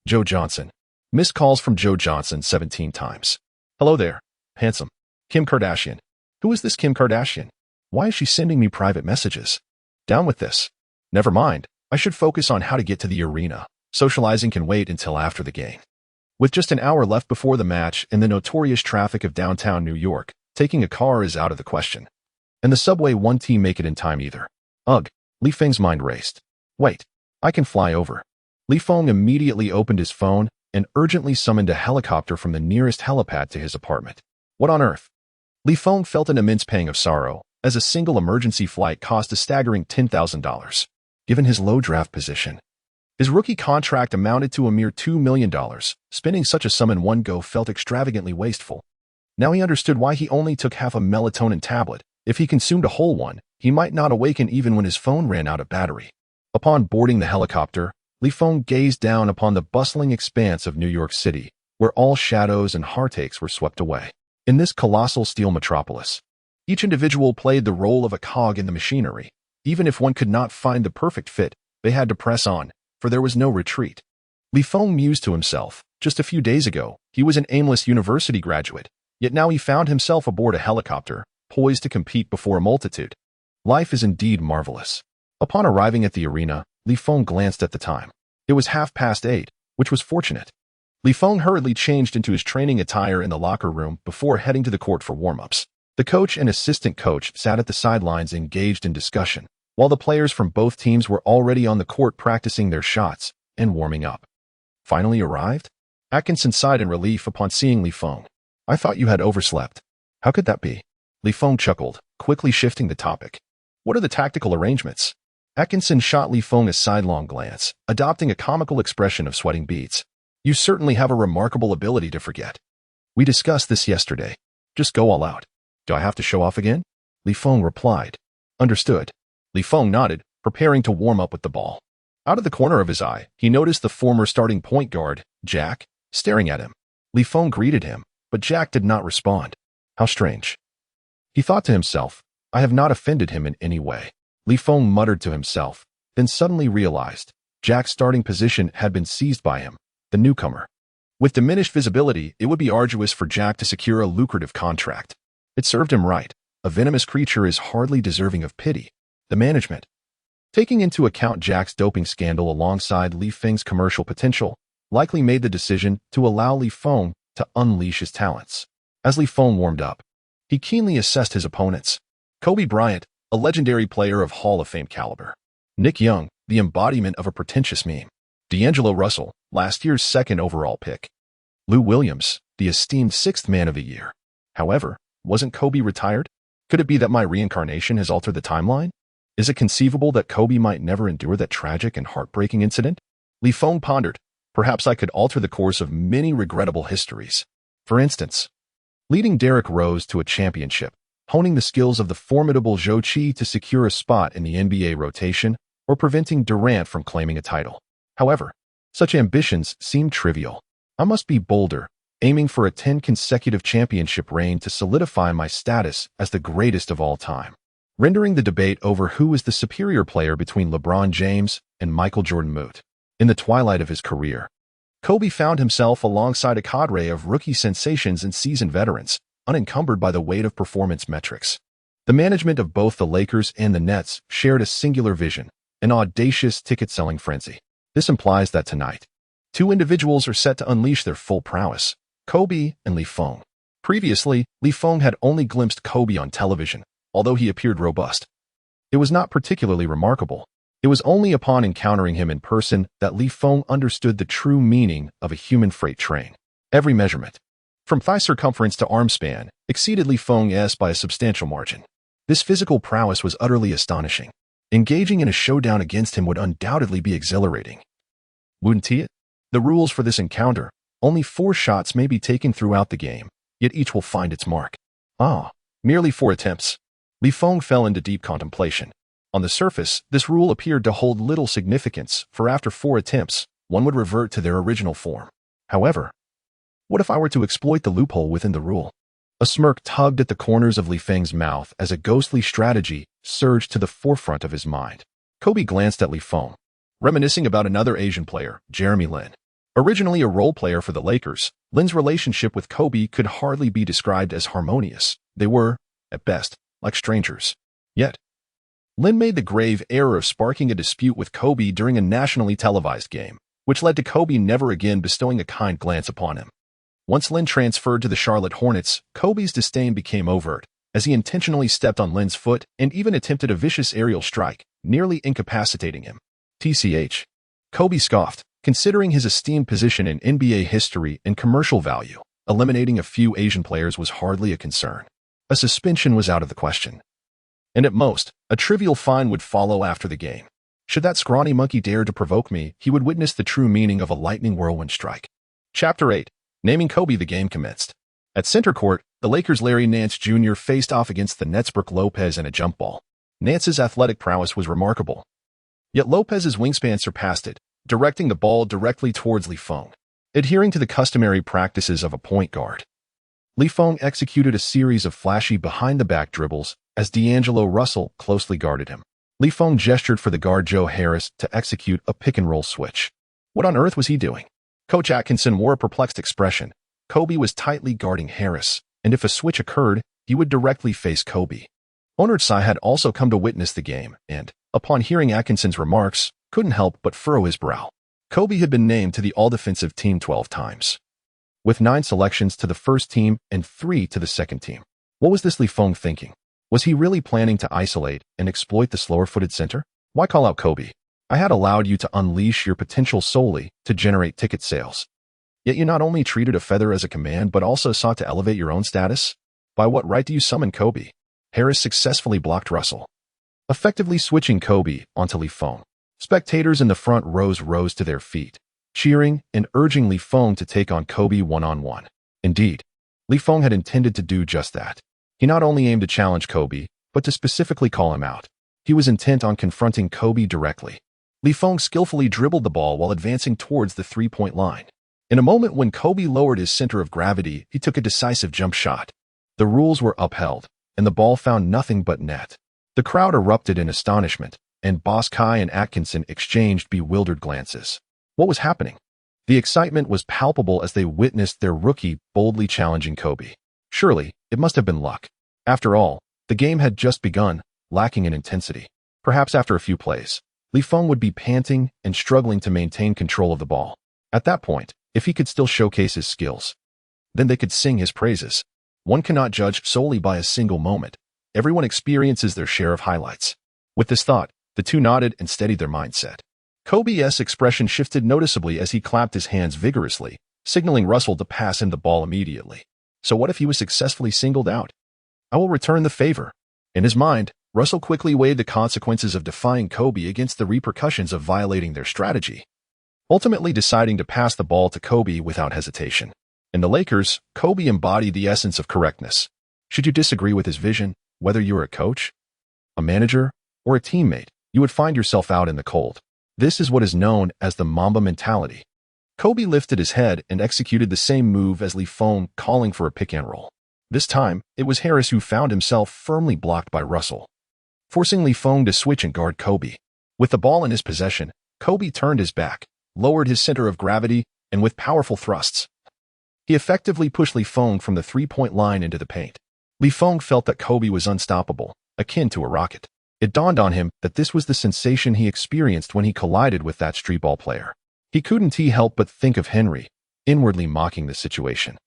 Joe Johnson. Missed calls from Joe Johnson 17 times. Hello there, handsome. Kim Kardashian. Who is this Kim Kardashian? Why is she sending me private messages? Down with this. Never mind. I should focus on how to get to the arena. Socializing can wait until after the game. With just an hour left before the match in the notorious traffic of downtown New York, taking a car is out of the question. And the subway won't team make it in time either. Ugh, Li Feng's mind raced. Wait, I can fly over. Li Feng immediately opened his phone and urgently summoned a helicopter from the nearest helipad to his apartment. What on earth? Li Feng felt an immense pang of sorrow, as a single emergency flight cost a staggering $10,000. Given his low draft position, his rookie contract amounted to a mere $2 million. Spending such a sum in one go felt extravagantly wasteful. Now he understood why he only took half a melatonin tablet. If he consumed a whole one, he might not awaken even when his phone ran out of battery. Upon boarding the helicopter, Li Feng gazed down upon the bustling expanse of New York City, where all shadows and heartaches were swept away. In this colossal steel metropolis, each individual played the role of a cog in the machinery. Even if one could not find the perfect fit, they had to press on, for there was no retreat. Li Feng mused to himself. Just a few days ago, he was an aimless university graduate, yet now he found himself aboard a helicopter, poised to compete before a multitude. Life is indeed marvelous. Upon arriving at the arena, Li Feng glanced at the time. It was 8:30, which was fortunate. Li Feng hurriedly changed into his training attire in the locker room before heading to the court for warm-ups. The coach and assistant coach sat at the sidelines engaged in discussion, while the players from both teams were already on the court practicing their shots and warming up. Finally arrived? Atkinson sighed in relief upon seeing Li Feng. I thought you had overslept. How could that be? Li Feng chuckled, quickly shifting the topic. What are the tactical arrangements? Atkinson shot Li Feng a sidelong glance, adopting a comical expression of sweating beads. You certainly have a remarkable ability to forget. We discussed this yesterday. Just go all out. Do I have to show off again? Li Feng replied. Understood. Li Feng nodded, preparing to warm up with the ball. Out of the corner of his eye, he noticed the former starting point guard, Jack, staring at him. Li Feng greeted him, but Jack did not respond. How strange. He thought to himself, I have not offended him in any way. Li Feng muttered to himself, then suddenly realized Jack's starting position had been seized by him, the newcomer. With diminished visibility, it would be arduous for Jack to secure a lucrative contract. It served him right. A venomous creature is hardly deserving of pity. The management, taking into account Jack's doping scandal alongside Li Feng's commercial potential, likely made the decision to allow Li Feng to unleash his talents. As Li Feng warmed up, he keenly assessed his opponents. Kobe Bryant, a legendary player of Hall of Fame caliber. Nick Young, the embodiment of a pretentious meme. D'Angelo Russell, last year's second overall pick. Lou Williams, the esteemed sixth man of the year. However, wasn't Kobe retired? Could it be that my reincarnation has altered the timeline? Is it conceivable that Kobe might never endure that tragic and heartbreaking incident? Li Feng pondered. Perhaps I could alter the course of many regrettable histories. For instance, leading Derrick Rose to a championship, honing the skills of the formidable Zhou Qi to secure a spot in the NBA rotation, or preventing Durant from claiming a title. However, such ambitions seem trivial. I must be bolder, aiming for a 10 consecutive championship reign to solidify my status as the greatest of all time, rendering the debate over who is the superior player between LeBron James and Michael Jordan moot. In the twilight of his career, Kobe found himself alongside a cadre of rookie sensations and seasoned veterans, unencumbered by the weight of performance metrics. The management of both the Lakers and the Nets shared a singular vision, an audacious ticket-selling frenzy. This implies that tonight, two individuals are set to unleash their full prowess, Kobe and Li Feng. Previously, Li Feng had only glimpsed Kobe on television, although he appeared robust. It was not particularly remarkable. It was only upon encountering him in person that Li Feng understood the true meaning of a human freight train. Every measurement, from thigh circumference to arm span, exceeded Li Feng's by a substantial margin. This physical prowess was utterly astonishing. Engaging in a showdown against him would undoubtedly be exhilarating. Wouldn't it? The rules for this encounter: only 4 shots may be taken throughout the game, yet each will find its mark. Merely 4 attempts. Li Feng fell into deep contemplation. On the surface, this rule appeared to hold little significance, for after 4 attempts, one would revert to their original form. However, what if I were to exploit the loophole within the rule? A smirk tugged at the corners of Li Feng's mouth as a ghostly strategy surged to the forefront of his mind. Kobe glanced at Li Feng, reminiscing about another Asian player, Jeremy Lin. Originally a role player for the Lakers, Lin's relationship with Kobe could hardly be described as harmonious. They were, at best, like strangers. Yet, Lin made the grave error of sparking a dispute with Kobe during a nationally televised game, which led to Kobe never again bestowing a kind glance upon him. Once Lin transferred to the Charlotte Hornets, Kobe's disdain became overt, as he intentionally stepped on Lin's foot and even attempted a vicious aerial strike, nearly incapacitating him. TCH. Kobe scoffed, considering his esteemed position in NBA history and commercial value. Eliminating a few Asian players was hardly a concern. A suspension was out of the question. And at most, a trivial fine would follow after the game. Should that scrawny monkey dare to provoke me, he would witness the true meaning of a lightning whirlwind strike. Chapter 8. Naming Kobe. The game commenced. At center court, the Lakers' Larry Nance Jr. faced off against the Nets' Brook Lopez in a jump ball. Nance's athletic prowess was remarkable. Yet Lopez's wingspan surpassed it, directing the ball directly towards Li Feng. Adhering to the customary practices of a point guard, Li Feng executed a series of flashy behind-the-back dribbles as D'Angelo Russell closely guarded him. Li Feng gestured for the guard Joe Harris to execute a pick-and-roll switch. What on earth was he doing? Coach Atkinson wore a perplexed expression. Kobe was tightly guarding Harris, and if a switch occurred, he would directly face Kobe. Owner Tsai had also come to witness the game, and, upon hearing Atkinson's remarks, couldn't help but furrow his brow. Kobe had been named to the all-defensive team 12 times, with 9 selections to the first team and 3 to the second team. What was this Li Feng thinking? Was he really planning to isolate and exploit the slower-footed center? Why call out Kobe? I had allowed you to unleash your potential solely to generate ticket sales. Yet you not only treated a feather as a command but also sought to elevate your own status? By what right do you summon Kobe? Harris successfully blocked Russell, effectively switching Kobe onto Li Feng. Spectators in the front rows rose to their feet, cheering and urging Li Feng to take on Kobe one-on-one. Indeed, Li Feng had intended to do just that. He not only aimed to challenge Kobe, but to specifically call him out. He was intent on confronting Kobe directly. Li Feng skillfully dribbled the ball while advancing towards the three-point line. In a moment when Kobe lowered his center of gravity, he took a decisive jump shot. The rules were upheld, and the ball found nothing but net. The crowd erupted in astonishment, and Boss Kai and Atkinson exchanged bewildered glances. What was happening? The excitement was palpable as they witnessed their rookie boldly challenging Kobe. Surely, it must have been luck. After all, the game had just begun, lacking in intensity. Perhaps after a few plays, Li Feng would be panting and struggling to maintain control of the ball. At that point, if he could still showcase his skills, then they could sing his praises. One cannot judge solely by a single moment. Everyone experiences their share of highlights. With this thought, the two nodded and steadied their mindset. Kobe's expression shifted noticeably as he clapped his hands vigorously, signaling Russell to pass him the ball immediately. So what if he was successfully singled out? I will return the favor. In his mind, Russell quickly weighed the consequences of defying Kobe against the repercussions of violating their strategy, ultimately deciding to pass the ball to Kobe without hesitation. In the Lakers, Kobe embodied the essence of correctness. Should you disagree with his vision, whether you were a coach, a manager, or a teammate, you would find yourself out in the cold. This is what is known as the Mamba mentality. Kobe lifted his head and executed the same move as Li Feng, calling for a pick-and-roll. This time, it was Harris who found himself firmly blocked by Russell, forcing Li Feng to switch and guard Kobe. With the ball in his possession, Kobe turned his back, lowered his center of gravity, and with powerful thrusts, he effectively pushed Li Feng from the three-point line into the paint. Li Feng felt that Kobe was unstoppable, akin to a rocket. It dawned on him that this was the sensation he experienced when he collided with that streetball player. He couldn't help but think of Henry, inwardly mocking the situation.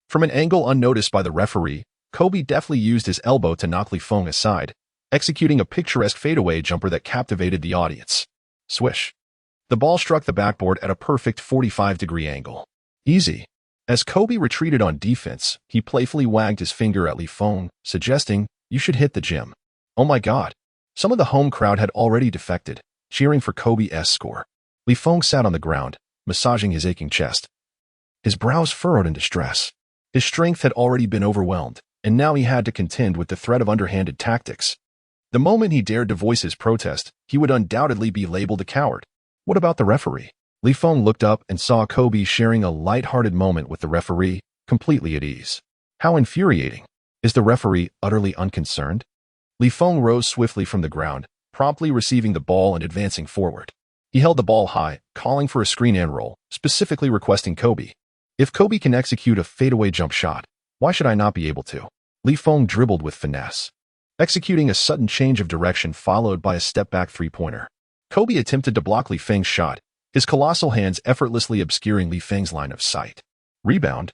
From an angle unnoticed by the referee, Kobe deftly used his elbow to knock Feng aside, executing a picturesque fadeaway jumper that captivated the audience. Swish. The ball struck the backboard at a perfect 45-degree angle. Easy. As Kobe retreated on defense, he playfully wagged his finger at Feng, suggesting, "You should hit the gym." Oh my God. Some of the home crowd had already defected, cheering for Kobe's score. Feng sat on the ground, massaging his aching chest. His brows furrowed in distress. His strength had already been overwhelmed, and now he had to contend with the threat of underhanded tactics. The moment he dared to voice his protest, he would undoubtedly be labeled a coward. What about the referee? Feng looked up and saw Kobe sharing a light-hearted moment with the referee, completely at ease. How infuriating. Is the referee utterly unconcerned? Feng rose swiftly from the ground, promptly receiving the ball and advancing forward. He held the ball high, calling for a screen and roll, specifically requesting Kobe. If Kobe can execute a fadeaway jump shot, why should I not be able to? Feng dribbled with finesse, executing a sudden change of direction followed by a step-back three-pointer. Kobe attempted to block Feng's shot, his colossal hands effortlessly obscuring Feng's line of sight. Rebound.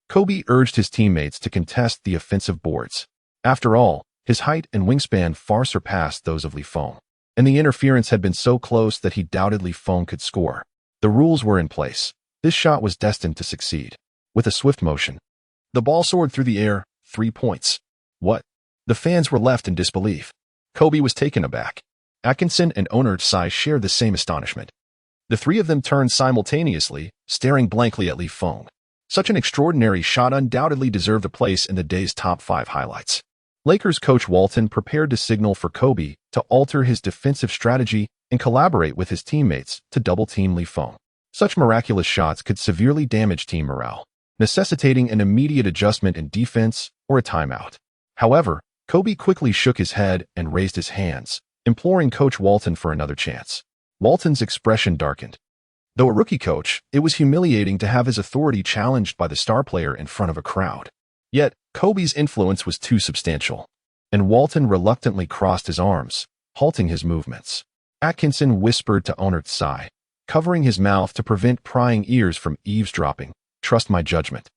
Kobe urged his teammates to contest the offensive boards. After all, his height and wingspan far surpassed those of Feng, and the interference had been so close that he doubted Feng could score. The rules were in place. This shot was destined to succeed. With a swift motion, the ball soared through the air, 3 points. What? The fans were left in disbelief. Kobe was taken aback. Atkinson and owner Tsai shared the same astonishment. The three of them turned simultaneously, staring blankly at Feng. Such an extraordinary shot undoubtedly deserved a place in the day's top 5 highlights. Lakers coach Walton prepared to signal for Kobe to alter his defensive strategy and collaborate with his teammates to double-team Feng. Such miraculous shots could severely damage team morale, necessitating an immediate adjustment in defense or a timeout. However, Kobe quickly shook his head and raised his hands, imploring Coach Walton for another chance. Walton's expression darkened. Though a rookie coach, it was humiliating to have his authority challenged by the star player in front of a crowd. Yet, Kobe's influence was too substantial, and Walton reluctantly crossed his arms, halting his movements. Atkinson whispered to owner Tsai, covering his mouth to prevent prying ears from eavesdropping, "Trust my judgment.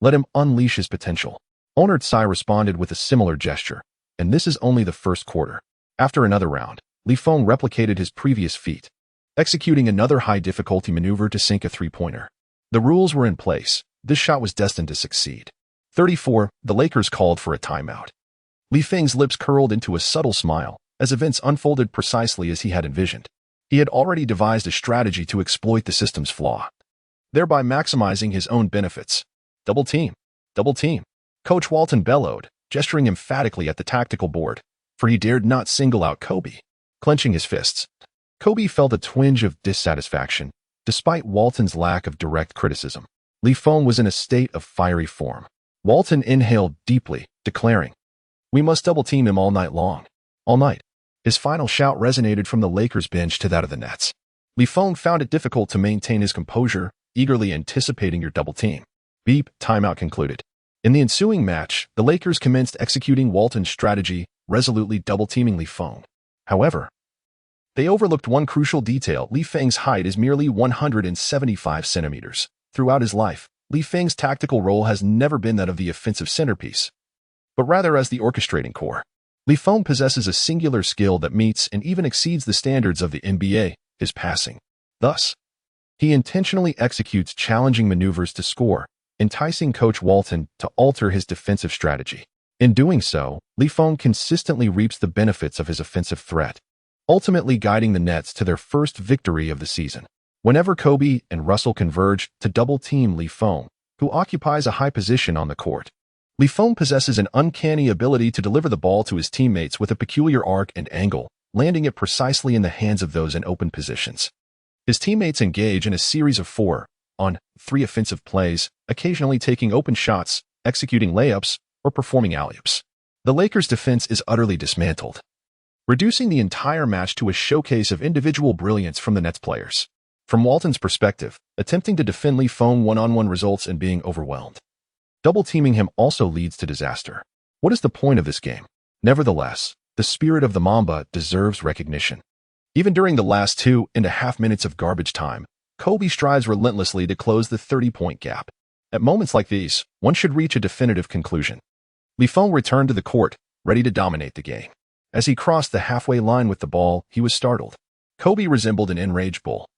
Let him unleash his potential." Owner Tsai responded with a similar gesture, and this is only the first quarter. After another round, Feng replicated his previous feat, executing another high-difficulty maneuver to sink a three-pointer. The rules were in place. This shot was destined to succeed. 34, the Lakers called for a timeout. Feng's lips curled into a subtle smile as events unfolded precisely as he had envisioned. He had already devised a strategy to exploit the system's flaw, thereby maximizing his own benefits. Double team. Coach Walton bellowed, gesturing emphatically at the tactical board, for he dared not single out Kobe. Clenching his fists, Kobe felt a twinge of dissatisfaction, despite Walton's lack of direct criticism. Feng was in a state of fiery form. Walton inhaled deeply, declaring, "We must double-team him all night long. All night." His final shout resonated from the Lakers bench to that of the Nets. Feng found it difficult to maintain his composure, eagerly anticipating your double team. Beep, timeout concluded. In the ensuing match, the Lakers commenced executing Walton's strategy, resolutely double-teaming Feng. However, they overlooked one crucial detail. Feng's height is merely 175 centimeters. Throughout his life, Feng's tactical role has never been that of the offensive centerpiece, but rather as the orchestrating core. Feng possesses a singular skill that meets and even exceeds the standards of the NBA, his passing. Thus, he intentionally executes challenging maneuvers to score, enticing Coach Walton to alter his defensive strategy. In doing so, Feng consistently reaps the benefits of his offensive threat, ultimately guiding the Nets to their first victory of the season. Whenever Kobe and Russell converge to double-team Feng, who occupies a high position on the court, Feng possesses an uncanny ability to deliver the ball to his teammates with a peculiar arc and angle, landing it precisely in the hands of those in open positions. His teammates engage in a series of 4-on-3 offensive plays, occasionally taking open shots, executing layups, or performing alley-oops. The Lakers' defense is utterly dismantled, reducing the entire match to a showcase of individual brilliance from the Nets players. From Walton's perspective, attempting to defend Feng one-on-one results in being overwhelmed. Double-teaming him also leads to disaster. What is the point of this game? Nevertheless, the spirit of the Mamba deserves recognition. Even during the last 2.5 minutes of garbage time, Kobe strives relentlessly to close the 30-point gap. At moments like these, one should reach a definitive conclusion. Feng returned to the court, ready to dominate the game. As he crossed the halfway line with the ball, he was startled. Kobe resembled an enraged bull.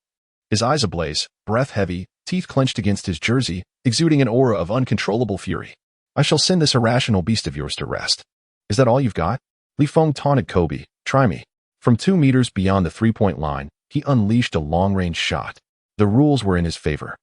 His eyes ablaze, breath heavy, teeth clenched against his jersey, exuding an aura of uncontrollable fury. "I shall send this irrational beast of yours to rest." "Is that all you've got?" Feng taunted Kobe. "Try me." From 2 meters beyond the three-point line, he unleashed a long-range shot. The rules were in his favor.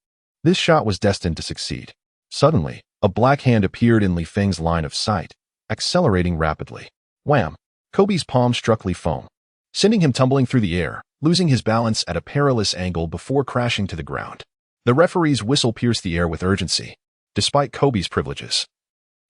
This shot was destined to succeed. Suddenly, a black hand appeared in Feng's line of sight, accelerating rapidly. Wham! Kobe's palm struck Feng, sending him tumbling through the air, losing his balance at a perilous angle before crashing to the ground. The referee's whistle pierced the air with urgency, despite Kobe's privileges.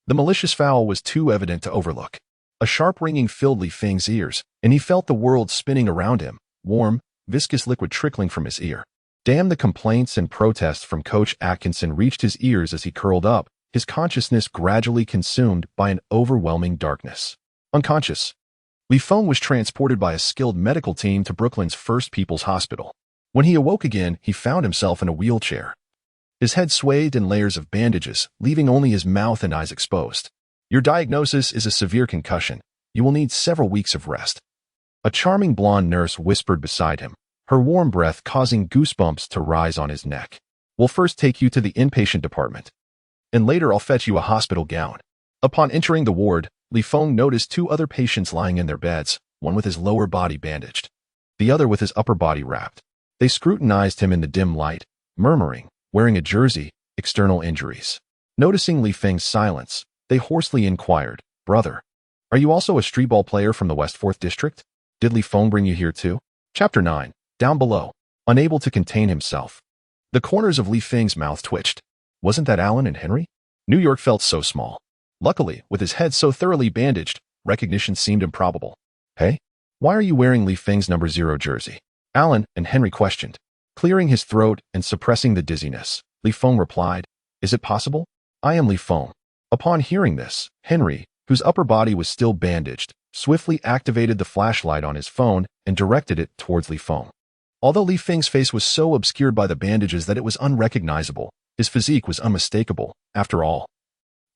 The malicious foul was too evident to overlook. A sharp ringing filled Feng's ears, and he felt the world spinning around him, warm, viscous liquid trickling from his ear. Damn! The complaints and protests from Coach Atkinson reached his ears as he curled up, his consciousness gradually consumed by an overwhelming darkness. Unconscious, Feng was transported by a skilled medical team to Brooklyn's First People's Hospital. When he awoke again, he found himself in a wheelchair. His head swathed in layers of bandages, leaving only his mouth and eyes exposed. "Your diagnosis is a severe concussion. You will need several weeks of rest." A charming blonde nurse whispered beside him, her warm breath causing goosebumps to rise on his neck. "We'll first take you to the inpatient department, and later I'll fetch you a hospital gown." Upon entering the ward, Feng noticed 2 other patients lying in their beds, one with his lower body bandaged, the other with his upper body wrapped. They scrutinized him in the dim light, murmuring, "Wearing a jersey, external injuries." Noticing Feng's silence, they hoarsely inquired, "Brother, are you also a streetball player from the West 4th District? Did Feng bring you here too?" Chapter 9. Down below. Unable to contain himself, the corners of Feng's mouth twitched. Wasn't that Alan and Henry? New York felt so small. Luckily, with his head so thoroughly bandaged, recognition seemed improbable. "Hey, why are you wearing Feng's number 0 jersey?" Alan and Henry questioned. Clearing his throat and suppressing the dizziness, Feng replied, "Is it possible? I am Feng." Upon hearing this, Henry, whose upper body was still bandaged, swiftly activated the flashlight on his phone and directed it towards Feng. Although Feng's face was so obscured by the bandages that it was unrecognizable, his physique was unmistakable, after all.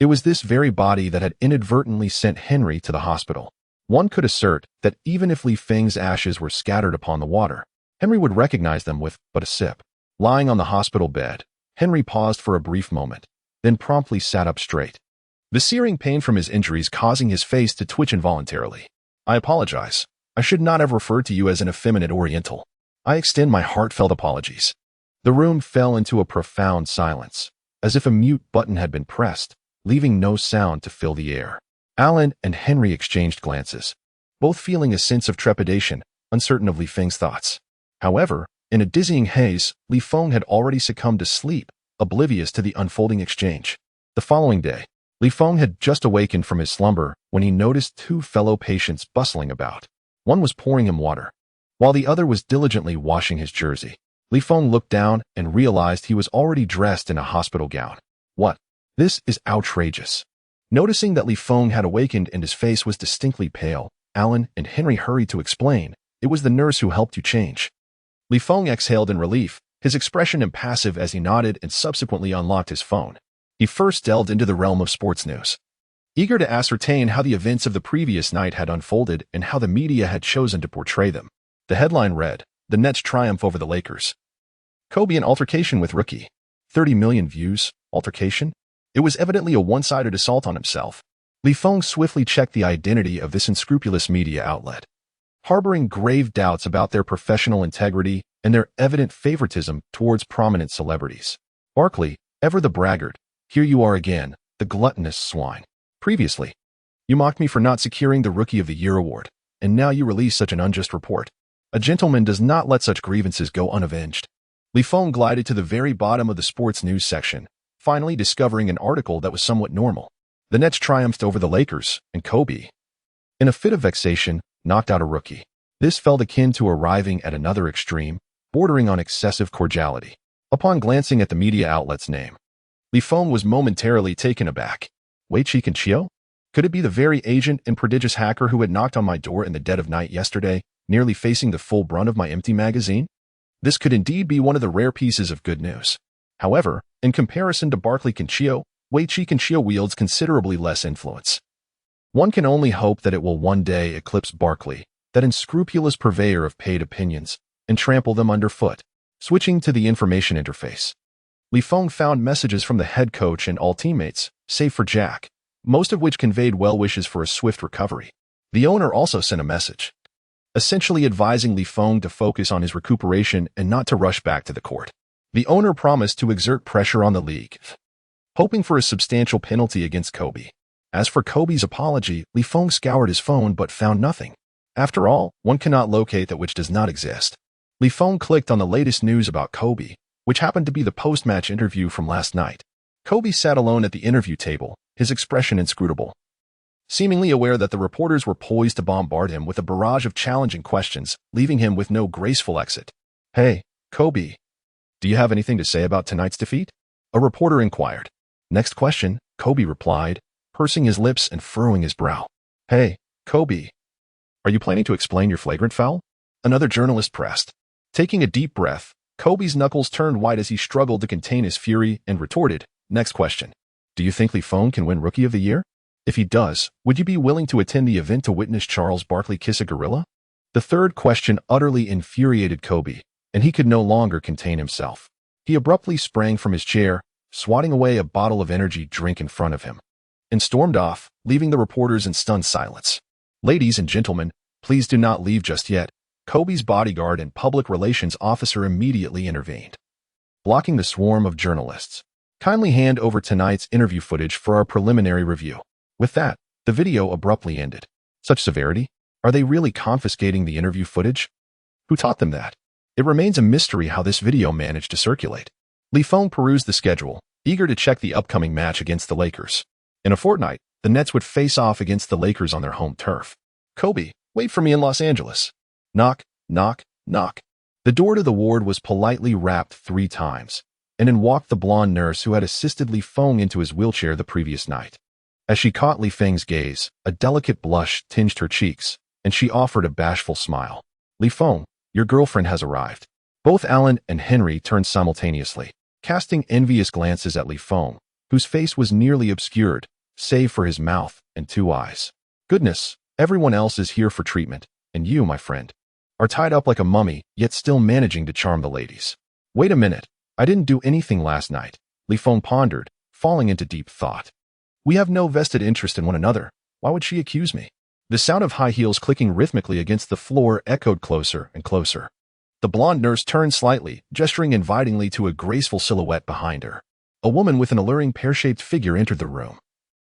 It was this very body that had inadvertently sent Henry to the hospital. One could assert that even if Feng's ashes were scattered upon the water, Henry would recognize them with but a sip. Lying on the hospital bed, Henry paused for a brief moment, then promptly sat up straight, the searing pain from his injuries causing his face to twitch involuntarily. "I apologize. I should not have referred to you as an effeminate Oriental. I extend my heartfelt apologies." The room fell into a profound silence, as if a mute button had been pressed, leaving no sound to fill the air. Alan and Henry exchanged glances, both feeling a sense of trepidation, uncertain of Feng's thoughts. However, in a dizzying haze, Feng had already succumbed to sleep, oblivious to the unfolding exchange. The following day, Feng had just awakened from his slumber when he noticed 2 fellow patients bustling about. One was pouring him water, while the other was diligently washing his jersey. Feng looked down and realized he was already dressed in a hospital gown. "What? This is outrageous." Noticing that Feng had awakened and his face was distinctly pale, Alan and Henry hurried to explain, "It was the nurse who helped you change." Feng exhaled in relief, his expression impassive as he nodded and subsequently unlocked his phone. He first delved into the realm of sports news, eager to ascertain how the events of the previous night had unfolded and how the media had chosen to portray them. The headline read, "The Nets triumph over the Lakers. Kobe in altercation with rookie. 30 million views. Altercation?" It was evidently a one-sided assault on himself. Feng swiftly checked the identity of this unscrupulous media outlet, harboring grave doubts about their professional integrity and their evident favoritism towards prominent celebrities. "Barkley, ever the braggart, here you are again, the gluttonous swine. Previously, you mocked me for not securing the Rookie of the Year award, and now you release such an unjust report. A gentleman does not let such grievances go unavenged." Feng glided to the very bottom of the sports news section, finally discovering an article that was somewhat normal. The Nets triumphed over the Lakers, and Kobe, in a fit of vexation, knocked out a rookie. This felt akin to arriving at another extreme, bordering on excessive cordiality. Upon glancing at the media outlet's name, Feng was momentarily taken aback. Wei Chi and Chio? Could it be the very agent and prodigious hacker who had knocked on my door in the dead of night yesterday, nearly facing the full brunt of my empty magazine? This could indeed be one of the rare pieces of good news. However, in comparison to Barclay Conchio, Wei Chi Conchio wields considerably less influence. One can only hope that it will one day eclipse Barclay, that unscrupulous purveyor of paid opinions, and trample them underfoot. Switching to the information interface. Li Feng found messages from the head coach and all teammates, save for Jack, most of which conveyed well wishes for a swift recovery. The owner also sent a message, essentially advising Li Feng to focus on his recuperation and not to rush back to the court. The owner promised to exert pressure on the league, hoping for a substantial penalty against Kobe. As for Kobe's apology, Li Feng scoured his phone but found nothing. After all, one cannot locate that which does not exist. Li Feng clicked on the latest news about Kobe, which happened to be the post-match interview from last night. Kobe sat alone at the interview table, his expression inscrutable, seemingly aware that the reporters were poised to bombard him with a barrage of challenging questions, leaving him with no graceful exit. "Hey, Kobe, do you have anything to say about tonight's defeat?" a reporter inquired. "Next question," Kobe replied, pursing his lips and furrowing his brow. "Hey, Kobe, are you planning to explain your flagrant foul?" another journalist pressed. Taking a deep breath, Kobe's knuckles turned white as he struggled to contain his fury and retorted, "Next question. Do you think Li Feng can win Rookie of the Year? If he does, would you be willing to attend the event to witness Charles Barkley kiss a gorilla?" The third question utterly infuriated Kobe, and he could no longer contain himself. He abruptly sprang from his chair, swatting away a bottle of energy drink in front of him, and stormed off, leaving the reporters in stunned silence. "Ladies and gentlemen, please do not leave just yet." Kobe's bodyguard and public relations officer immediately intervened, blocking the swarm of journalists. "Kindly hand over tonight's interview footage for our preliminary review." With that, the video abruptly ended. Such severity? Are they really confiscating the interview footage? Who taught them that? It remains a mystery how this video managed to circulate. Li Feng perused the schedule, eager to check the upcoming match against the Lakers. In a fortnight, the Nets would face off against the Lakers on their home turf. "Kobe, wait for me in Los Angeles." Knock, knock, knock. The door to the ward was politely rapped 3 times, and in walked the blonde nurse who had assisted Li Feng into his wheelchair the previous night. As she caught Li Feng's gaze, a delicate blush tinged her cheeks, and she offered a bashful smile. "Li Feng, your girlfriend has arrived." Both Alan and Henry turned simultaneously, casting envious glances at Li Feng, whose face was nearly obscured, save for his mouth and 2 eyes. "Goodness, everyone else is here for treatment, and you, my friend, are tied up like a mummy, yet still managing to charm the ladies." "Wait a minute, I didn't do anything last night," Li Feng pondered, falling into deep thought. "We have no vested interest in one another. Why would she accuse me?" The sound of high heels clicking rhythmically against the floor echoed closer and closer. The blonde nurse turned slightly, gesturing invitingly to a graceful silhouette behind her. A woman with an alluring pear-shaped figure entered the room,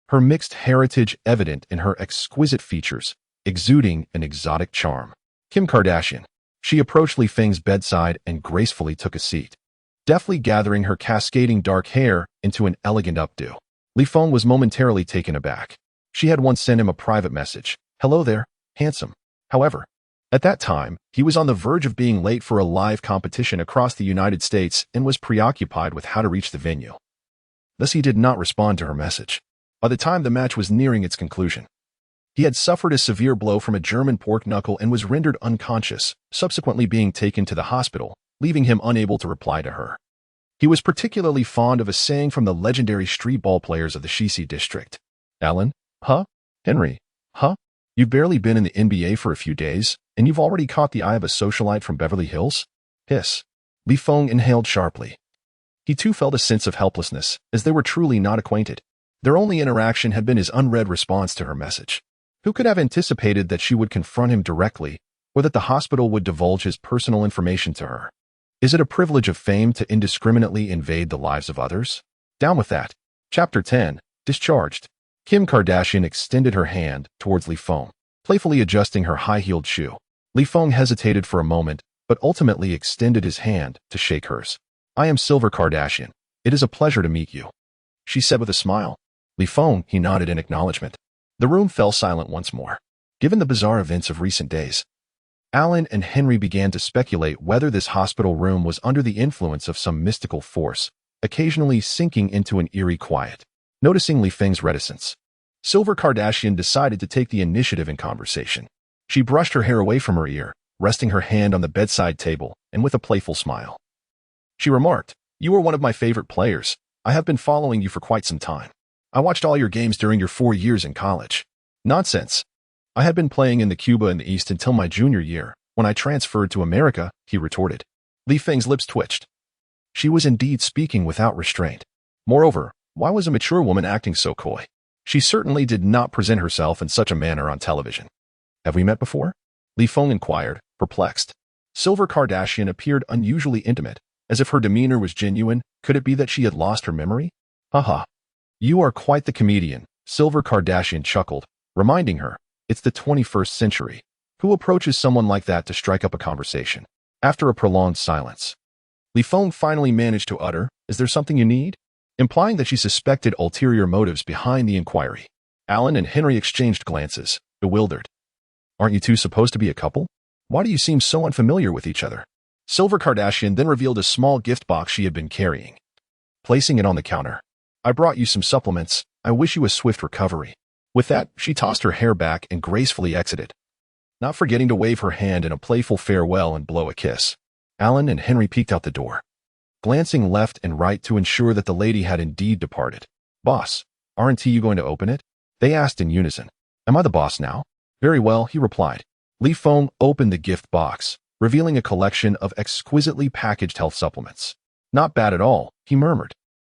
her mixed heritage evident in her exquisite features, exuding an exotic charm. Kim Kardashian. She approached Li Feng's bedside and gracefully took a seat, deftly gathering her cascading dark hair into an elegant updo. Li Feng was momentarily taken aback. She had once sent him a private message, "Hello there, handsome." However, at that time, he was on the verge of being late for a live competition across the United States and was preoccupied with how to reach the venue. Thus he did not respond to her message. By the time the match was nearing its conclusion, he had suffered a severe blow from a German pork knuckle and was rendered unconscious, subsequently being taken to the hospital, leaving him unable to reply to her. He was particularly fond of a saying from the legendary street ball players of the Shisi district. "Alan? Huh? Henry? Huh? You've barely been in the NBA for a few days, and you've already caught the eye of a socialite from Beverly Hills?" Hiss. Li Feng inhaled sharply. He too felt a sense of helplessness, as they were truly not acquainted. Their only interaction had been his unread response to her message. Who could have anticipated that she would confront him directly, or that the hospital would divulge his personal information to her? Is it a privilege of fame to indiscriminately invade the lives of others? Down with that. Chapter 10. Discharged. Kim Kardashian extended her hand towards Li Feng, playfully adjusting her high-heeled shoe. Li Feng hesitated for a moment, but ultimately extended his hand to shake hers. "I am Silver Kardashian. It is a pleasure to meet you," she said with a smile. Li Feng, he nodded in acknowledgement. The room fell silent once more. Given the bizarre events of recent days, Alan and Henry began to speculate whether this hospital room was under the influence of some mystical force, occasionally sinking into an eerie quiet. Noticing Li Feng's reticence, Silver Kardashian decided to take the initiative in conversation. She brushed her hair away from her ear, resting her hand on the bedside table, and with a playful smile. She remarked, "You are one of my favorite players. I have been following you for quite some time. I watched all your games during your 4 years in college." "Nonsense. I had been playing in the Cuba in the East until my junior year, when I transferred to America," he retorted. Li Feng's lips twitched. She was indeed speaking without restraint. Moreover, why was a mature woman acting so coy? She certainly did not present herself in such a manner on television. "Have we met before?" Li Feng inquired, perplexed. Silver Kardashian appeared unusually intimate, as if her demeanor was genuine. Could it be that she had lost her memory? "Haha. You are quite the comedian," Silver Kardashian chuckled, reminding her, "It's the 21st century. Who approaches someone like that to strike up a conversation?" After a prolonged silence, Li Feng finally managed to utter, "Is there something you need?" implying that she suspected ulterior motives behind the inquiry. Alan and Henry exchanged glances, bewildered. "Aren't you two supposed to be a couple? Why do you seem so unfamiliar with each other?" Silver Kardashian then revealed a small gift box she had been carrying, placing it on the counter. "I brought you some supplements. I wish you a swift recovery." With that, she tossed her hair back and gracefully exited, not forgetting to wave her hand in a playful farewell and blow a kiss. Alan and Henry peeked out the door, glancing left and right to ensure that the lady had indeed departed. "Boss, aren't you going to open it?" they asked in unison. "Am I the boss now?" "Very well," he replied. Li Feng opened the gift box, revealing a collection of exquisitely packaged health supplements. "Not bad at all," he murmured.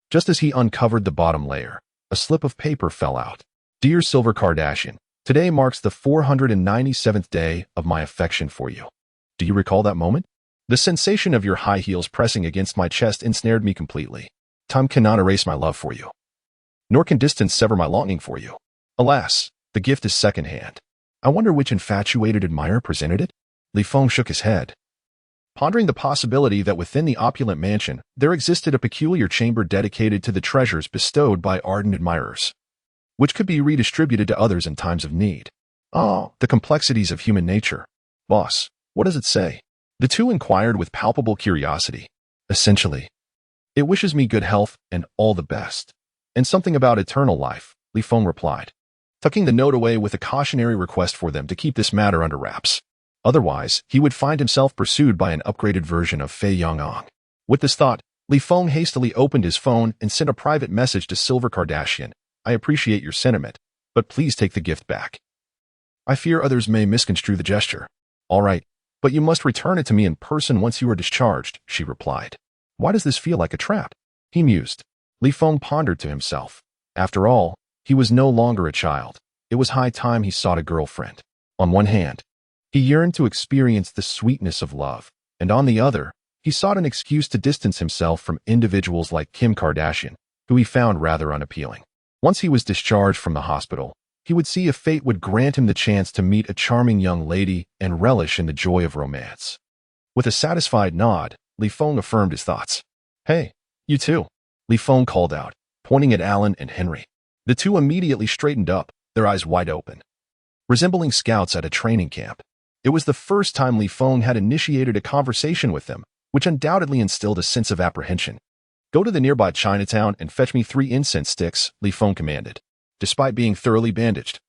Just as he uncovered the bottom layer, a slip of paper fell out. "Dear Silver Kardashian, today marks the 497th day of my affection for you. Do you recall that moment? The sensation of your high heels pressing against my chest ensnared me completely. Time cannot erase my love for you, nor can distance sever my longing for you. Alas, the gift is secondhand. I wonder which infatuated admirer presented it?" Li Feng shook his head, pondering the possibility that within the opulent mansion there existed a peculiar chamber dedicated to the treasures bestowed by ardent admirers, which could be redistributed to others in times of need. Oh, the complexities of human nature. "Boss, what does it say?" The two inquired with palpable curiosity. "Essentially, it wishes me good health and all the best, and something about eternal life," Li Feng replied, tucking the note away with a cautionary request for them to keep this matter under wraps. Otherwise, he would find himself pursued by an upgraded version of Fei Yong'ang. With this thought, Li Feng hastily opened his phone and sent a private message to Silver Kardashian. "I appreciate your sentiment, but please take the gift back. I fear others may misconstrue the gesture." "All right, but you must return it to me in person once you are discharged," she replied. "Why does this feel like a trap?" he mused. Li Feng pondered to himself. After all, he was no longer a child. It was high time he sought a girlfriend. On one hand, he yearned to experience the sweetness of love, and on the other, he sought an excuse to distance himself from individuals like Kim Kardashian, who he found rather unappealing. Once he was discharged from the hospital, he would see if fate would grant him the chance to meet a charming young lady and relish in the joy of romance. With a satisfied nod, Li Feng affirmed his thoughts. "Hey, you too," Li Feng called out, pointing at Alan and Henry. The two immediately straightened up, their eyes wide open, resembling scouts at a training camp. It was the first time Li Feng had initiated a conversation with them, which undoubtedly instilled a sense of apprehension. "Go to the nearby Chinatown and fetch me 3 incense sticks," Li Feng commanded. Despite being thoroughly bandaged,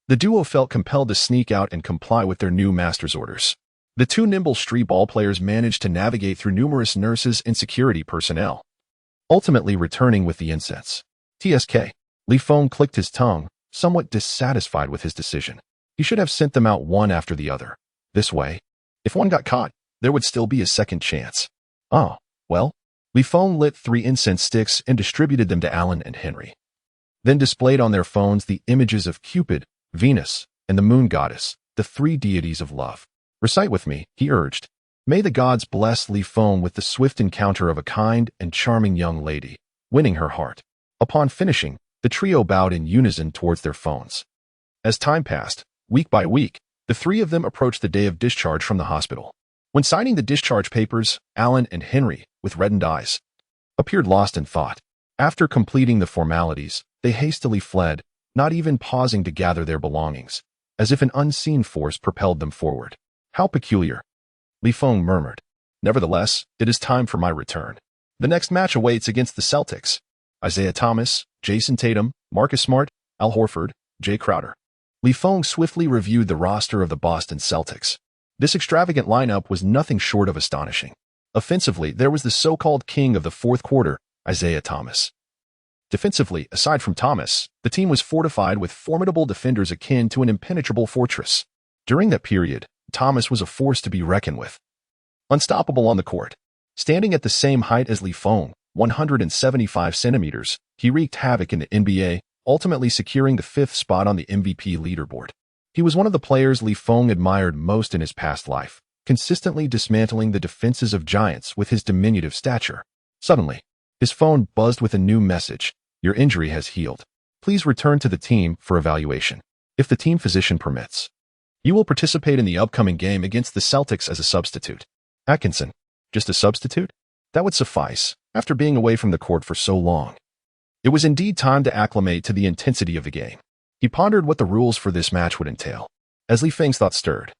the duo felt compelled to sneak out and comply with their new master's orders. The two nimble street ball players managed to navigate through numerous nurses and security personnel, ultimately returning with the incense. "TSK. Li Feng clicked his tongue, somewhat dissatisfied with his decision. He should have sent them out one after the other. This way, if one got caught, there would still be a second chance. "Oh, well." Li Feng lit 3 incense sticks and distributed them to Alan and Henry, then displayed on their phones the images of Cupid, Venus, and the moon goddess, the 3 deities of love. "Recite with me," he urged. May the gods bless Li Feng with the swift encounter of a kind and charming young lady, winning her heart. Upon finishing, the trio bowed in unison towards their phones. As time passed, week by week, the 3 of them approached the day of discharge from the hospital. When signing the discharge papers, Alan and Henry, with reddened eyes, appeared lost in thought. After completing the formalities, they hastily fled, not even pausing to gather their belongings, as if an unseen force propelled them forward. "How peculiar," Li Feng murmured. "Nevertheless, it is time for my return. The next match awaits against the Celtics. Isaiah Thomas, Jason Tatum, Marcus Smart, Al Horford, Jay Crowder. Feng swiftly reviewed the roster of the Boston Celtics. This extravagant lineup was nothing short of astonishing. Offensively, there was the so-called king of the fourth quarter, Isaiah Thomas. Defensively, aside from Thomas, the team was fortified with formidable defenders akin to an impenetrable fortress. During that period, Thomas was a force to be reckoned with. Unstoppable on the court. Standing at the same height as Feng, 175 centimeters, he wreaked havoc in the NBA, ultimately securing the fifth spot on the MVP leaderboard. He was one of the players Feng admired most in his past life, consistently dismantling the defenses of giants with his diminutive stature. Suddenly, his phone buzzed with a new message. Your injury has healed. Please return to the team for evaluation. If the team physician permits, you will participate in the upcoming game against the Celtics as a substitute. Atkinson, just a substitute? That would suffice, after being away from the court for so long. It was indeed time to acclimate to the intensity of the game. He pondered what the rules for this match would entail. As Feng's thoughts stirred,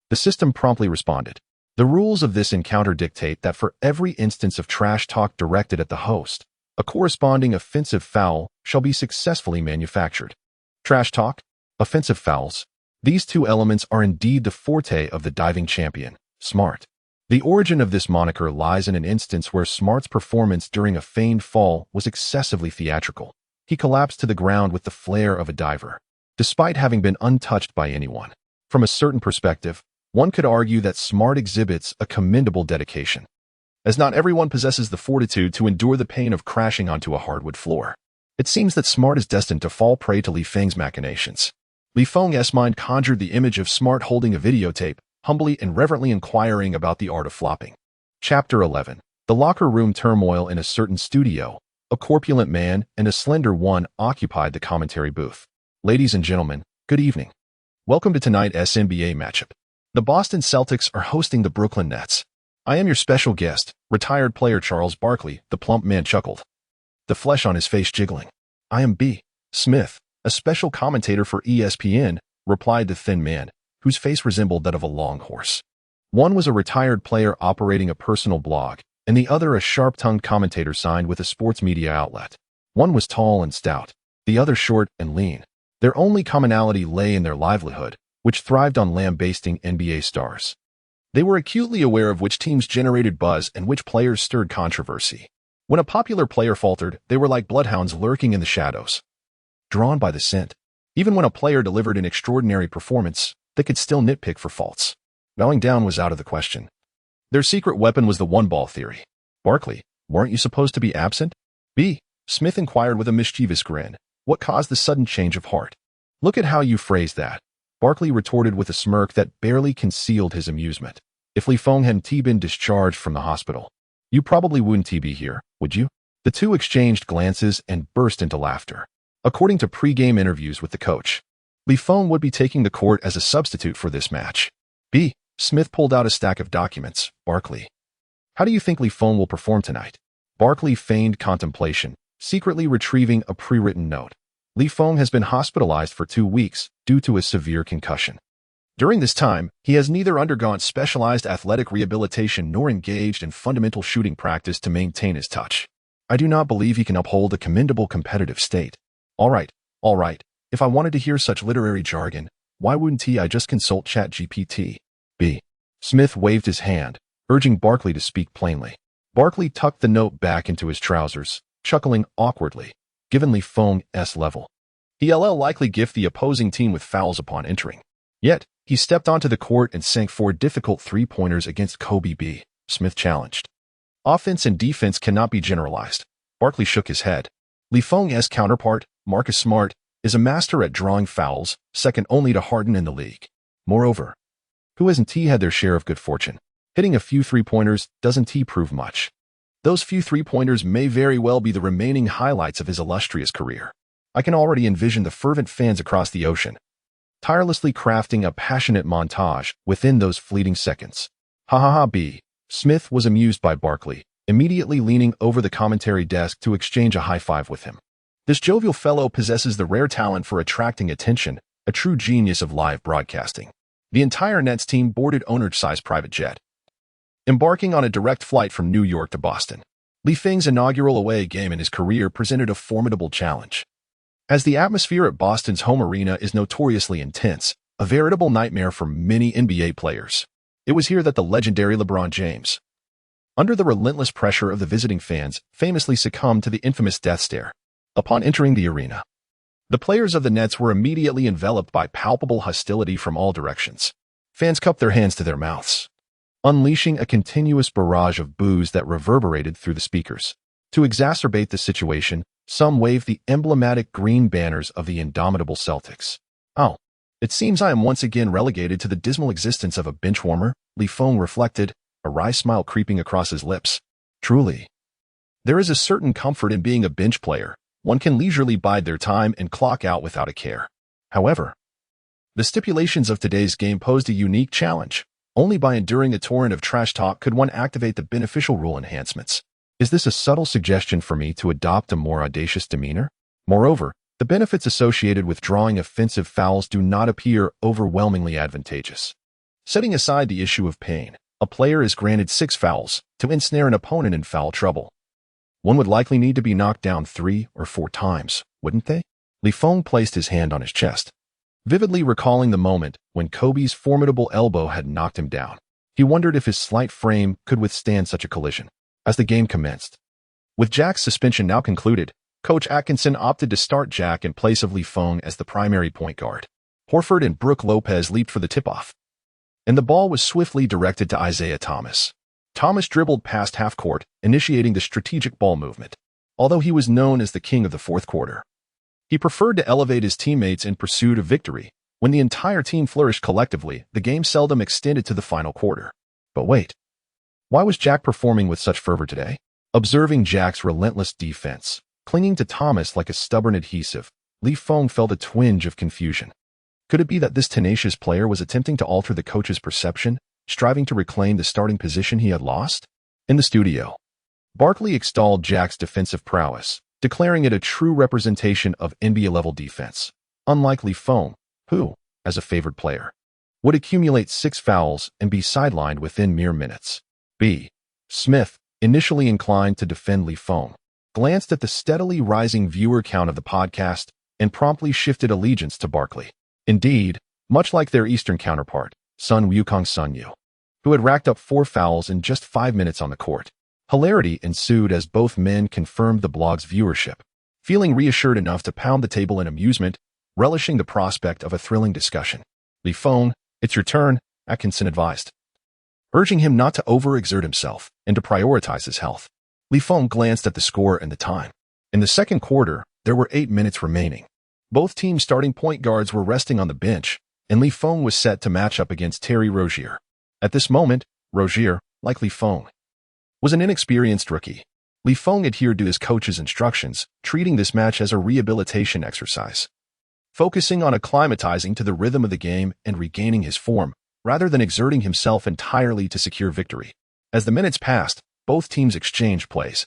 the system promptly responded. The rules of this encounter dictate that for every instance of trash talk directed at the host, a corresponding offensive foul shall be successfully manufactured. Trash talk, offensive fouls. These two elements are indeed the forte of the diving champion, Smart. The origin of this moniker lies in an instance where Smart's performance during a feigned fall was excessively theatrical. He collapsed to the ground with the flair of a diver, despite having been untouched by anyone. From a certain perspective, one could argue that Smart exhibits a commendable dedication, as not everyone possesses the fortitude to endure the pain of crashing onto a hardwood floor. It seems that Smart is destined to fall prey to Feng's machinations. Feng's mind conjured the image of Smart holding a videotape, humbly and reverently inquiring about the art of flopping. Chapter 11. The locker room turmoil in a certain studio. A corpulent man and a slender one occupied the commentary booth. Ladies and gentlemen, good evening. Welcome to tonight's NBA matchup. The Boston Celtics are hosting the Brooklyn Nets. I am your special guest, retired player Charles Barkley, the plump man chuckled, the flesh on his face jiggling. I am B. Smith, a special commentator for ESPN, replied the thin man, whose face resembled that of a long horse. One was a retired player operating a personal blog, and the other a sharp-tongued commentator signed with a sports media outlet. One was tall and stout, the other short and lean. Their only commonality lay in their livelihood, which thrived on lambasting NBA stars. They were acutely aware of which teams generated buzz and which players stirred controversy. When a popular player faltered, they were like bloodhounds lurking in the shadows, drawn by the scent. Even when a player delivered an extraordinary performance, they could still nitpick for faults. Bowing down was out of the question. Their secret weapon was the one-ball theory. Barkley, weren't you supposed to be absent? B. Smith inquired with a mischievous grin. What caused the sudden change of heart? Look at how you phrased that. Barkley retorted with a smirk that barely concealed his amusement. If Feng hadn't been discharged from the hospital, you probably wouldn't be here, would you? The two exchanged glances and burst into laughter. According to pre-game interviews with the coach, Feng would be taking the court as a substitute for this match. B. Smith pulled out a stack of documents. Barkley, how do you think Feng will perform tonight? Barkley feigned contemplation, secretly retrieving a pre-written note. Feng has been hospitalized for 2 weeks due to a severe concussion. During this time, he has neither undergone specialized athletic rehabilitation nor engaged in fundamental shooting practice to maintain his touch. I do not believe he can uphold a commendable competitive state. All right. If I wanted to hear such literary jargon, why wouldn't I just consult ChatGPT? B. Smith waved his hand, urging Barkley to speak plainly. Barkley tucked the note back into his trousers, chuckling awkwardly, given Feng's level. He'll likely gift the opposing team with fouls upon entering. Yet, he stepped onto the court and sank 4 difficult three-pointers against Kobe B. Smith challenged. Offense and defense cannot be generalized. Barkley shook his head. Feng's counterpart, Marcus Smart, is a master at drawing fouls, second only to Harden in the league. Moreover, who hasn't had their share of good fortune? Hitting a few three-pointers doesn't prove much. Those few three-pointers may very well be the remaining highlights of his illustrious career. I can already envision the fervent fans across the ocean, tirelessly crafting a passionate montage within those fleeting seconds. Ha ha ha. B. Smith was amused by Barkley, immediately leaning over the commentary desk to exchange a high-five with him. This jovial fellow possesses the rare talent for attracting attention, a true genius of live broadcasting. The entire Nets team boarded owner-sized private jet, embarking on a direct flight from New York to Boston. Feng's inaugural away game in his career presented a formidable challenge. As the atmosphere at Boston's home arena is notoriously intense, a veritable nightmare for many NBA players. It was here that the legendary LeBron James, under the relentless pressure of the visiting fans, famously succumbed to the infamous death stare. Upon entering the arena, the players of the Nets were immediately enveloped by palpable hostility from all directions. Fans cupped their hands to their mouths, unleashing a continuous barrage of boos that reverberated through the speakers. To exacerbate the situation, some waved the emblematic green banners of the indomitable Celtics. "Oh, it seems I am once again relegated to the dismal existence of a bench warmer," Feng reflected, a wry smile creeping across his lips. Truly, there is a certain comfort in being a bench player. One can leisurely bide their time and clock out without a care. However, the stipulations of today's game posed a unique challenge. Only by enduring a torrent of trash talk could one activate the beneficial rule enhancements. Is this a subtle suggestion for me to adopt a more audacious demeanor? Moreover, the benefits associated with drawing offensive fouls do not appear overwhelmingly advantageous. Setting aside the issue of pain, a player is granted 6 fouls to ensnare an opponent in foul trouble. One would likely need to be knocked down 3 or 4 times, wouldn't they? Feng placed his hand on his chest, vividly recalling the moment when Kobe's formidable elbow had knocked him down. He wondered if his slight frame could withstand such a collision. As the game commenced, with Jack's suspension now concluded, Coach Atkinson opted to start Jack in place of Feng as the primary point guard. Horford and Brook Lopez leaped for the tip-off, and the ball was swiftly directed to Isaiah Thomas. Thomas dribbled past half-court, initiating the strategic ball movement. Although he was known as the king of the fourth quarter, he preferred to elevate his teammates in pursuit of victory. When the entire team flourished collectively, the game seldom extended to the final quarter. But wait, why was Jack performing with such fervor today? Observing Jack's relentless defense, clinging to Thomas like a stubborn adhesive, Feng felt a twinge of confusion. Could it be that this tenacious player was attempting to alter the coach's perception, striving to reclaim the starting position he had lost? In the studio, Barkley extolled Jack's defensive prowess, declaring it a true representation of NBA-level defense. Unlike Feng, who, as a favored player, would accumulate 6 fouls and be sidelined within mere minutes. B. Smith, initially inclined to defend Feng, glanced at the steadily rising viewer count of the podcast and promptly shifted allegiance to Barkley. Indeed, much like their Eastern counterpart, Sun Wukong Sunyu, who had racked up 4 fouls in just 5 minutes on the court. Hilarity ensued as both men confirmed the blog's viewership. Feeling reassured enough to pound the table in amusement, relishing the prospect of a thrilling discussion. Feng, it's your turn, Atkinson advised, urging him not to overexert himself and to prioritize his health. Feng glanced at the score and the time. In the second quarter, there were 8 minutes remaining. Both teams' starting point guards were resting on the bench, and Feng was set to match up against Terry Rozier. At this moment, Rozier, like Feng, was an inexperienced rookie. Feng adhered to his coach's instructions, treating this match as a rehabilitation exercise, focusing on acclimatizing to the rhythm of the game and regaining his form, rather than exerting himself entirely to secure victory. As the minutes passed, both teams exchanged plays.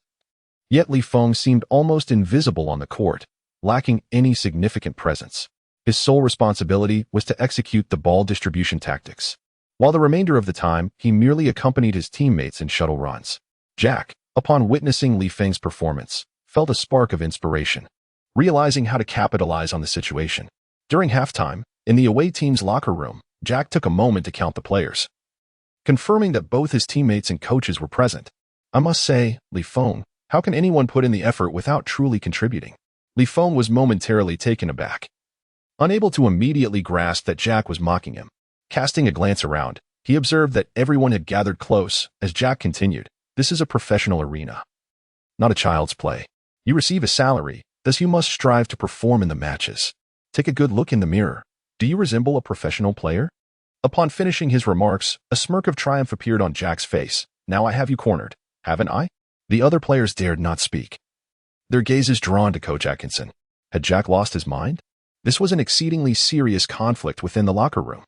Yet Feng seemed almost invisible on the court, lacking any significant presence. His sole responsibility was to execute the ball distribution tactics, while the remainder of the time he merely accompanied his teammates in shuttle runs. Jack, upon witnessing Feng's performance, felt a spark of inspiration, realizing how to capitalize on the situation. During halftime, in the away team's locker room, Jack took a moment to count the players, confirming that both his teammates and coaches were present. I must say, Feng, how can anyone put in the effort without truly contributing? Feng was momentarily taken aback, unable to immediately grasp that Jack was mocking him. Casting a glance around, he observed that everyone had gathered close as Jack continued, "This is a professional arena, not a child's play. You receive a salary, thus you must strive to perform in the matches. Take a good look in the mirror. Do you resemble a professional player?" Upon finishing his remarks, a smirk of triumph appeared on Jack's face. "Now I have you cornered, haven't I?" The other players dared not speak, their gazes drawn to Coach Atkinson. Had Jack lost his mind? This was an exceedingly serious conflict within the locker room.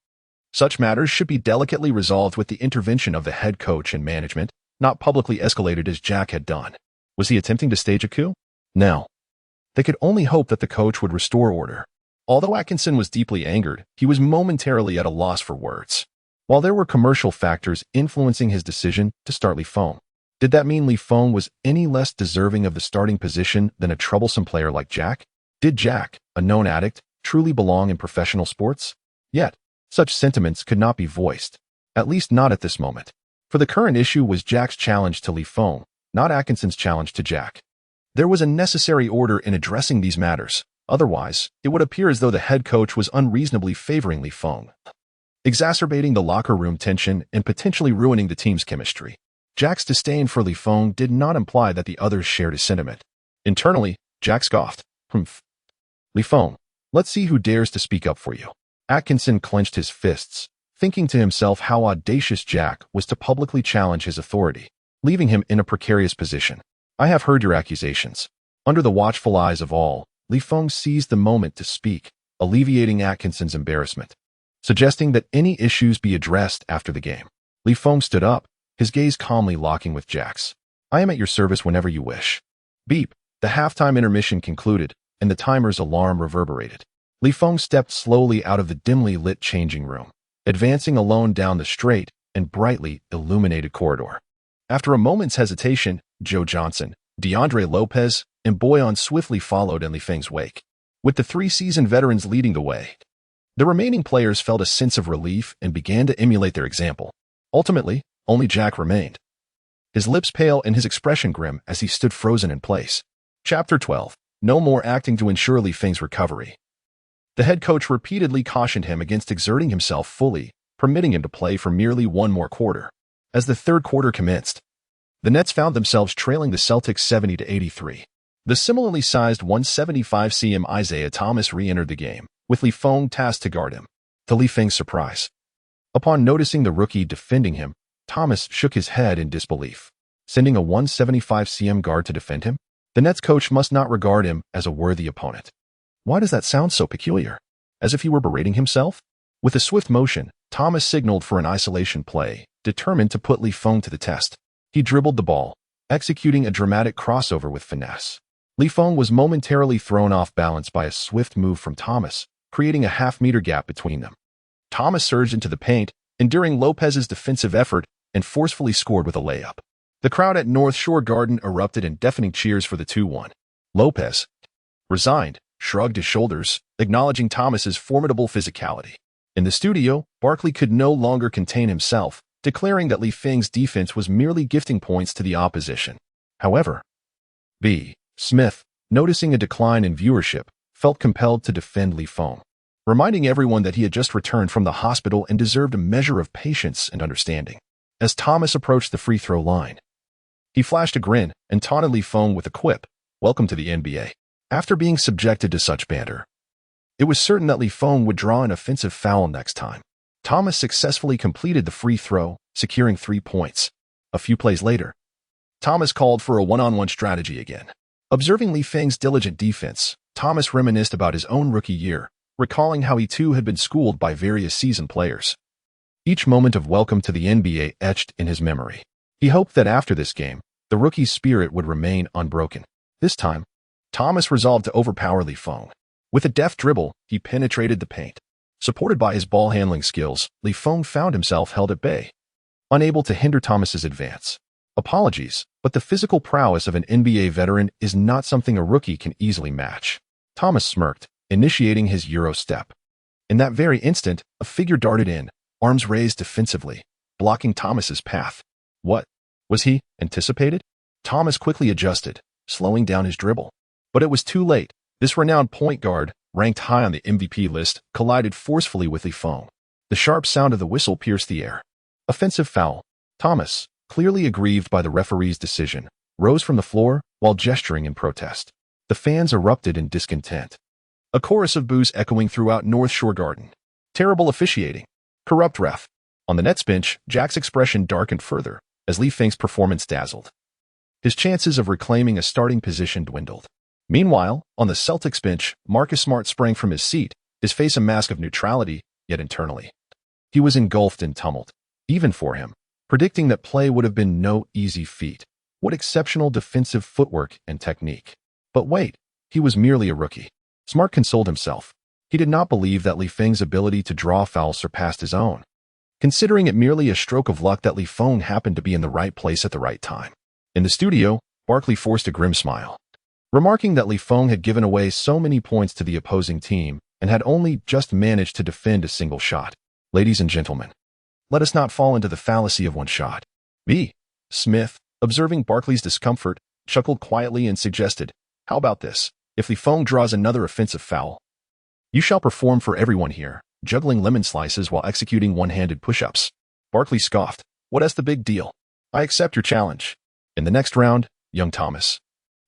Such matters should be delicately resolved with the intervention of the head coach and management, not publicly escalated as Jack had done. Was he attempting to stage a coup? No. They could only hope that the coach would restore order. Although Atkinson was deeply angered, he was momentarily at a loss for words. While there were commercial factors influencing his decision to start Feng, did that mean Feng was any less deserving of the starting position than a troublesome player like Jack? Did Jack, a known addict, truly belong in professional sports? Yet, such sentiments could not be voiced, at least not at this moment. For the current issue was Jack's challenge to Feng, not Atkinson's challenge to Jack. There was a necessary order in addressing these matters, otherwise, it would appear as though the head coach was unreasonably favoring Feng, exacerbating the locker room tension and potentially ruining the team's chemistry. Jack's disdain for Feng did not imply that the others shared his sentiment. Internally, Jack scoffed. Feng, let's see who dares to speak up for you. Atkinson clenched his fists, thinking to himself how audacious Jack was to publicly challenge his authority, leaving him in a precarious position. I have heard your accusations. Under the watchful eyes of all, Feng seized the moment to speak, alleviating Atkinson's embarrassment, suggesting that any issues be addressed after the game. Feng stood up, his gaze calmly locking with Jack's. I am at your service whenever you wish. Beep. The halftime intermission concluded, and the timer's alarm reverberated. Feng stepped slowly out of the dimly lit changing room, advancing alone down the straight and brightly illuminated corridor. After a moment's hesitation, Joe Johnson, DeAndre Lopez, and Boyan swiftly followed in Feng's wake, with the three seasoned veterans leading the way. The remaining players felt a sense of relief and began to emulate their example. Ultimately, only Jack remained, his lips pale and his expression grim as he stood frozen in place. Chapter 12. No more acting to ensure Feng's recovery. The head coach repeatedly cautioned him against exerting himself fully, permitting him to play for merely one more quarter. As the third quarter commenced, the Nets found themselves trailing the Celtics 70-83. The similarly sized 175 cm Isaiah Thomas re-entered the game, with Feng tasked to guard him. To Feng's surprise, upon noticing the rookie defending him, Thomas shook his head in disbelief. Sending a 175 cm guard to defend him? The Nets coach must not regard him as a worthy opponent. Why does that sound so peculiar? As if he were berating himself? With a swift motion, Thomas signaled for an isolation play, determined to put Feng to the test. He dribbled the ball, executing a dramatic crossover with finesse. Feng was momentarily thrown off balance by a swift move from Thomas, creating a half-meter gap between them. Thomas surged into the paint, enduring Lopez's defensive effort, and forcefully scored with a layup. The crowd at North Shore Garden erupted in deafening cheers for the 2-1. Lopez, resigned, shrugged his shoulders, acknowledging Thomas's formidable physicality. In the studio, Barkley could no longer contain himself, declaring that Feng's defense was merely gifting points to the opposition. However, B. Smith, noticing a decline in viewership, felt compelled to defend Feng, reminding everyone that he had just returned from the hospital and deserved a measure of patience and understanding. As Thomas approached the free throw line, he flashed a grin and taunted Feng with a quip, "Welcome to the NBA." After being subjected to such banter, it was certain that Feng would draw an offensive foul next time. Thomas successfully completed the free throw, securing 3 points. A few plays later, Thomas called for a one-on-one strategy again. Observing Feng's diligent defense, Thomas reminisced about his own rookie year, recalling how he too had been schooled by various seasoned players. Each moment of welcome to the NBA etched in his memory. He hoped that after this game, the rookie's spirit would remain unbroken. This time, Thomas resolved to overpower Feng. With a deft dribble, he penetrated the paint. Supported by his ball-handling skills, Feng found himself held at bay, unable to hinder Thomas's advance. Apologies, but the physical prowess of an NBA veteran is not something a rookie can easily match. Thomas smirked, initiating his Euro step. In that very instant, a figure darted in, arms raised defensively, blocking Thomas's path. What? Was he anticipated? Thomas quickly adjusted, slowing down his dribble. But it was too late. This renowned point guard, ranked high on the MVP list, collided forcefully with Feng. The sharp sound of the whistle pierced the air. Offensive foul. Thomas, clearly aggrieved by the referee's decision, rose from the floor while gesturing in protest. The fans erupted in discontent, a chorus of boos echoing throughout North Shore Garden. Terrible officiating. Corrupt ref. On the Nets bench, Jack's expression darkened further as Feng's performance dazzled. His chances of reclaiming a starting position dwindled. Meanwhile, on the Celtics bench, Marcus Smart sprang from his seat, his face a mask of neutrality, yet internally, he was engulfed in tumult. Even for him, predicting that play would have been no easy feat. What exceptional defensive footwork and technique. But wait, he was merely a rookie. Smart consoled himself. He did not believe that Feng's ability to draw fouls surpassed his own, considering it merely a stroke of luck that Feng happened to be in the right place at the right time. In the studio, Barkley forced a grim smile. remarking that Li Feng had given away so many points to the opposing team and had only just managed to defend a single shot. Ladies and gentlemen, let us not fall into the fallacy of one shot. B. Smith, observing Barkley's discomfort, chuckled quietly and suggested, "How about this? If Li Feng draws another offensive foul, you shall perform for everyone here, juggling lemon slices while executing one-handed push-ups." Barkley scoffed, "What's the big deal? I accept your challenge." In the next round, young Thomas,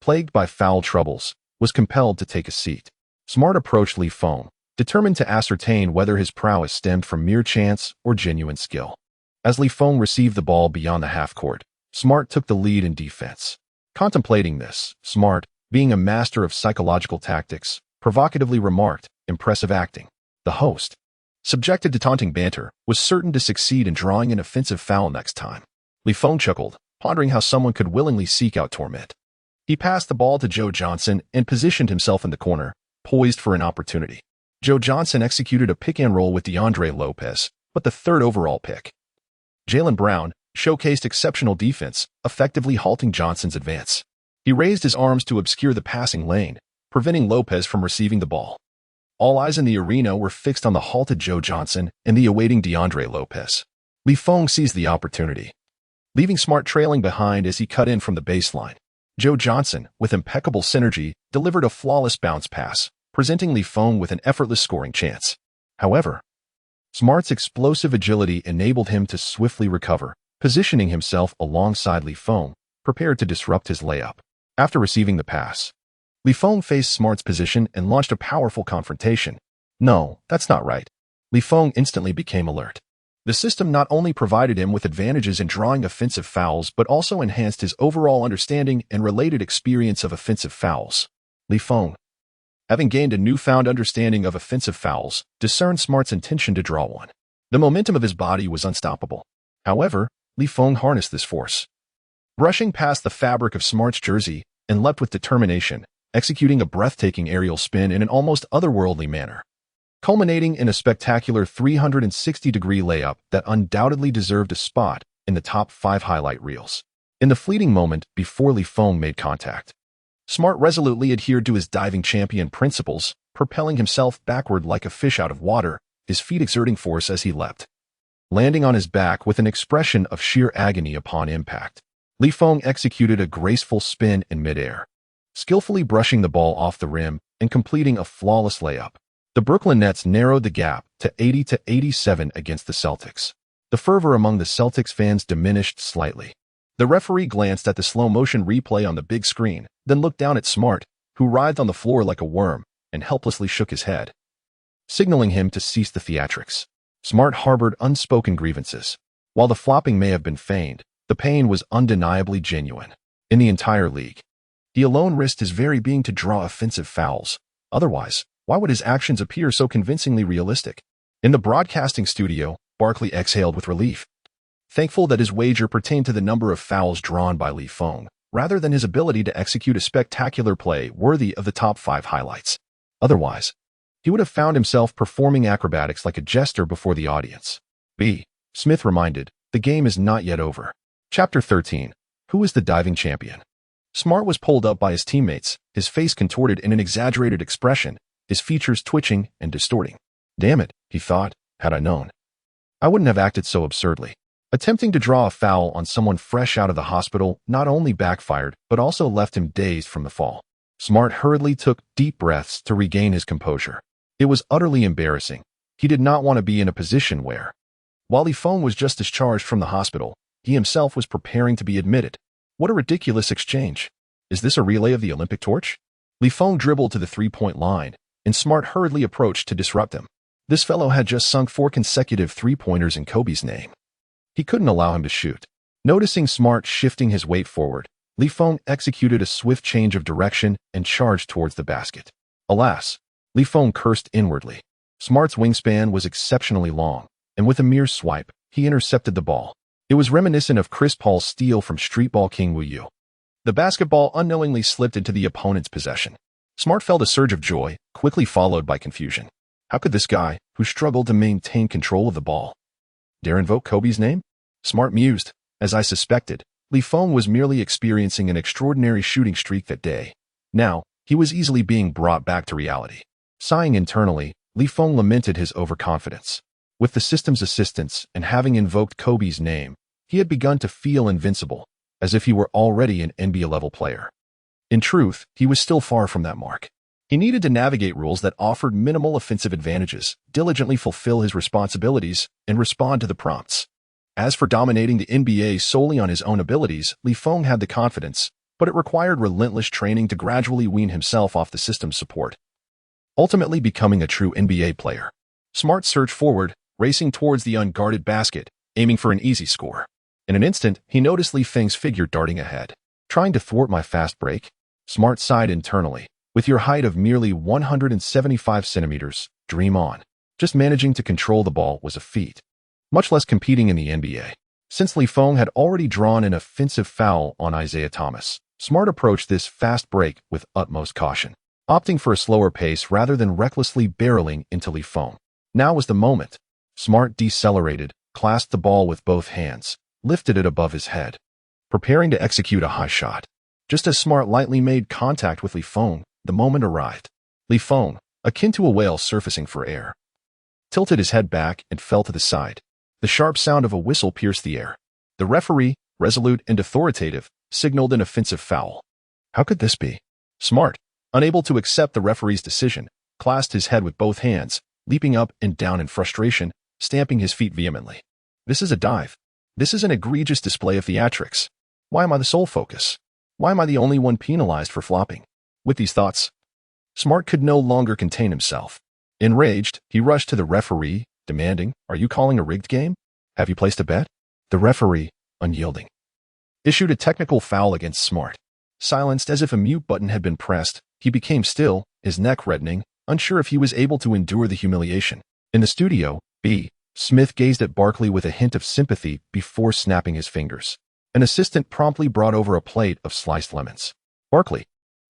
plagued by foul troubles, was compelled to take a seat. Smart approached Li Feng, determined to ascertain whether his prowess stemmed from mere chance or genuine skill. As Li Feng received the ball beyond the half-court, Smart took the lead in defense. Contemplating this, Smart, being a master of psychological tactics, provocatively remarked, "Impressive acting." The host, subjected to taunting banter, was certain to succeed in drawing an offensive foul next time. Li Feng chuckled, pondering how someone could willingly seek out torment. He passed the ball to Joe Johnson and positioned himself in the corner, poised for an opportunity. Joe Johnson executed a pick-and-roll with DeAndre Lopez, but the third overall pick, Jaylen Brown, showcased exceptional defense, effectively halting Johnson's advance. He raised his arms to obscure the passing lane, preventing Lopez from receiving the ball. All eyes in the arena were fixed on the halted Joe Johnson and the awaiting DeAndre Lopez. Li Feng seized the opportunity, leaving Smart trailing behind as he cut in from the baseline. Joe Johnson, with impeccable synergy, delivered a flawless bounce pass, presenting Li Feng with an effortless scoring chance. However, Smart's explosive agility enabled him to swiftly recover, positioning himself alongside Li Feng, prepared to disrupt his layup. After receiving the pass, Li Feng faced Smart's position and launched a powerful confrontation. "No, that's not right." Li Feng instantly became alert. The system not only provided him with advantages in drawing offensive fouls but also enhanced his overall understanding and related experience of offensive fouls. Li Feng, having gained a newfound understanding of offensive fouls, discerned Smart's intention to draw one. The momentum of his body was unstoppable. However, Li Feng harnessed this force, brushing past the fabric of Smart's jersey and leapt with determination, executing a breathtaking aerial spin in an almost otherworldly manner, culminating in a spectacular 360-degree layup that undoubtedly deserved a spot in the top 5 highlight reels. In the fleeting moment before Li Feng made contact, Smart resolutely adhered to his diving champion principles, propelling himself backward like a fish out of water, his feet exerting force as he leapt, landing on his back with an expression of sheer agony upon impact. Li Feng executed a graceful spin in midair, skillfully brushing the ball off the rim and completing a flawless layup. The Brooklyn Nets narrowed the gap to 80-87 against the Celtics. The fervor among the Celtics fans diminished slightly. The referee glanced at the slow-motion replay on the big screen, then looked down at Smart, who writhed on the floor like a worm, and helplessly shook his head, signaling him to cease the theatrics. Smart harbored unspoken grievances. While the flopping may have been feigned, the pain was undeniably genuine. In the entire league, he alone risked his very being to draw offensive fouls. Otherwise, why would his actions appear so convincingly realistic? In the broadcasting studio, Barkley exhaled with relief, thankful that his wager pertained to the number of fouls drawn by Li Feng, rather than his ability to execute a spectacular play worthy of the top 5 highlights. Otherwise, he would have found himself performing acrobatics like a jester before the audience. B. Smith reminded, the game is not yet over. Chapter 13. Who is the diving champion? Smart was pulled up by his teammates, his face contorted in an exaggerated expression, his features twitching and distorting. Damn it, he thought, had I known, I wouldn't have acted so absurdly. Attempting to draw a foul on someone fresh out of the hospital not only backfired, but also left him dazed from the fall. Smart hurriedly took deep breaths to regain his composure. It was utterly embarrassing. He did not want to be in a position where, while Li Feng was just discharged from the hospital, he himself was preparing to be admitted. What a ridiculous exchange. Is this a relay of the Olympic torch? Li Feng dribbled to the three-point line, and Smart hurriedly approached to disrupt him. This fellow had just sunk 4 consecutive three-pointers in Kobe's name. He couldn't allow him to shoot. Noticing Smart shifting his weight forward, Li Feng executed a swift change of direction and charged towards the basket. Alas, Li Feng cursed inwardly. Smart's wingspan was exceptionally long, and with a mere swipe, he intercepted the ball. It was reminiscent of Chris Paul's steal from Streetball King Wu Yu. The basketball unknowingly slipped into the opponent's possession. Smart felt a surge of joy, quickly followed by confusion. How could this guy, who struggled to maintain control of the ball, dare invoke Kobe's name? Smart mused. As I suspected, Li Feng was merely experiencing an extraordinary shooting streak that day. Now, he was easily being brought back to reality. Sighing internally, Feng lamented his overconfidence. With the system's assistance and having invoked Kobe's name, he had begun to feel invincible, as if he were already an NBA-level player. In truth, he was still far from that mark. He needed to navigate rules that offered minimal offensive advantages, diligently fulfill his responsibilities, and respond to the prompts. As for dominating the NBA solely on his own abilities, Feng had the confidence, but it required relentless training to gradually wean himself off the system's support, ultimately becoming a true NBA player. Smart surged forward, racing towards the unguarded basket, aiming for an easy score. In an instant, he noticed Feng's figure darting ahead. Trying to thwart my fast break? Smart sighed internally. With your height of merely 175 centimeters, dream on. Just managing to control the ball was a feat, much less competing in the NBA. Since Feng had already drawn an offensive foul on Isaiah Thomas, Smart approached this fast break with utmost caution, opting for a slower pace rather than recklessly barreling into Feng. Now was the moment. Smart decelerated, clasped the ball with both hands, lifted it above his head, preparing to execute a high shot. Just as Smart lightly made contact with Feng, the moment arrived. Feng, akin to a whale surfacing for air, tilted his head back and fell to the side. The sharp sound of a whistle pierced the air. The referee, resolute and authoritative, signaled an offensive foul. How could this be? Smart, unable to accept the referee's decision, clasped his head with both hands, leaping up and down in frustration, stamping his feet vehemently. This is a dive. This is an egregious display of theatrics. Why am I the sole focus? Why am I the only one penalized for flopping? With these thoughts, Smart could no longer contain himself. Enraged, he rushed to the referee, demanding, "Are you calling a rigged game? Have you placed a bet?" The referee, unyielding, issued a technical foul against Smart. Silenced as if a mute button had been pressed, he became still, his neck reddening, unsure if he was able to endure the humiliation. In the studio, Smith gazed at Barkley with a hint of sympathy before snapping his fingers. An assistant promptly brought over a plate of sliced lemons. Barkley,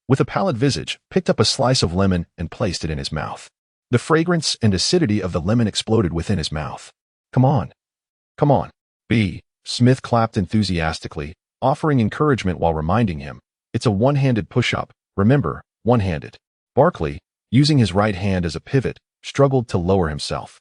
with a pallid visage, picked up a slice of lemon and placed it in his mouth. The fragrance and acidity of the lemon exploded within his mouth. Come on. Come on. Smith clapped enthusiastically, offering encouragement while reminding him, "It's a one-handed push-up. Remember, one-handed." Barkley, using his right hand as a pivot, struggled to lower himself.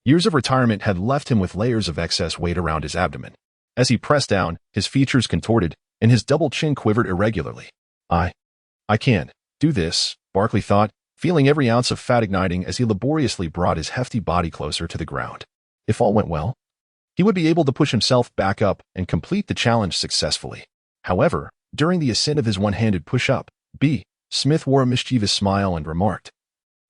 Years of retirement had left him with layers of excess weight around his abdomen. As he pressed down, his features contorted, and his double chin quivered irregularly. I can't do this, Barkley thought, feeling every ounce of fat igniting as he laboriously brought his hefty body closer to the ground. If all went well, he would be able to push himself back up and complete the challenge successfully. However, during the ascent of his one-handed push-up, Smith wore a mischievous smile and remarked,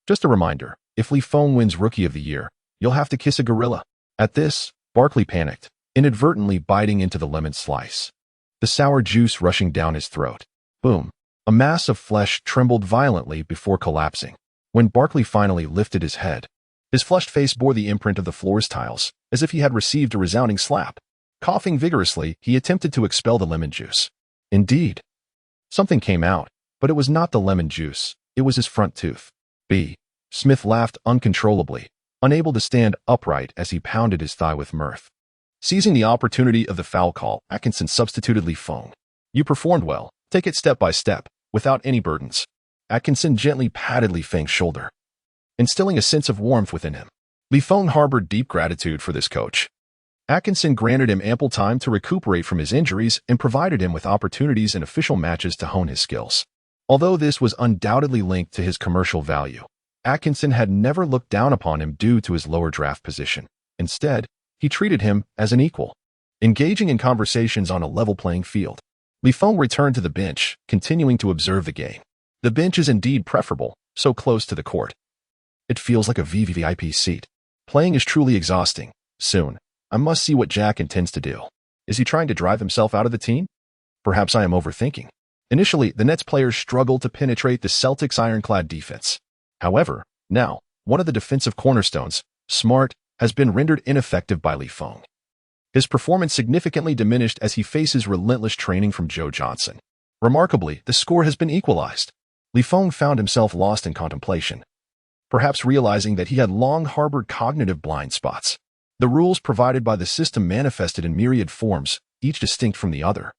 "Just a reminder, if Feng wins Rookie of the Year, you'll have to kiss a gorilla." At this, Barkley panicked, inadvertently biting into the lemon slice, the sour juice rushing down his throat. Boom. A mass of flesh trembled violently before collapsing. When Barkley finally lifted his head, his flushed face bore the imprint of the floor's tiles, as if he had received a resounding slap. Coughing vigorously, he attempted to expel the lemon juice. Indeed, something came out, but it was not the lemon juice, it was his front tooth. Smith laughed uncontrollably, unable to stand upright as he pounded his thigh with mirth. Seizing the opportunity of the foul call, Atkinson substituted Feng. "You performed well. Take it step by step, without any burdens." Atkinson gently patted Feng's shoulder, instilling a sense of warmth within him. Feng harbored deep gratitude for this coach. Atkinson granted him ample time to recuperate from his injuries and provided him with opportunities in official matches to hone his skills. Although this was undoubtedly linked to his commercial value, Atkinson had never looked down upon him due to his lower draft position. Instead, he treated him as an equal, engaging in conversations on a level playing field. Feng returned to the bench, continuing to observe the game. The bench is indeed preferable, so close to the court. It feels like a VVIP seat. Playing is truly exhausting. Soon, I must see what Jack intends to do. Is he trying to drive himself out of the team? Perhaps I am overthinking. Initially, the Nets players struggled to penetrate the Celtics' ironclad defense. However, now, one of the defensive cornerstones, Smart, has been rendered ineffective by Feng. His performance significantly diminished as he faces relentless training from Joe Johnson. Remarkably, the score has been equalized. Feng found himself lost in contemplation, perhaps realizing that he had long harbored cognitive blind spots. The rules provided by the system manifested in myriad forms, each distinct from the other.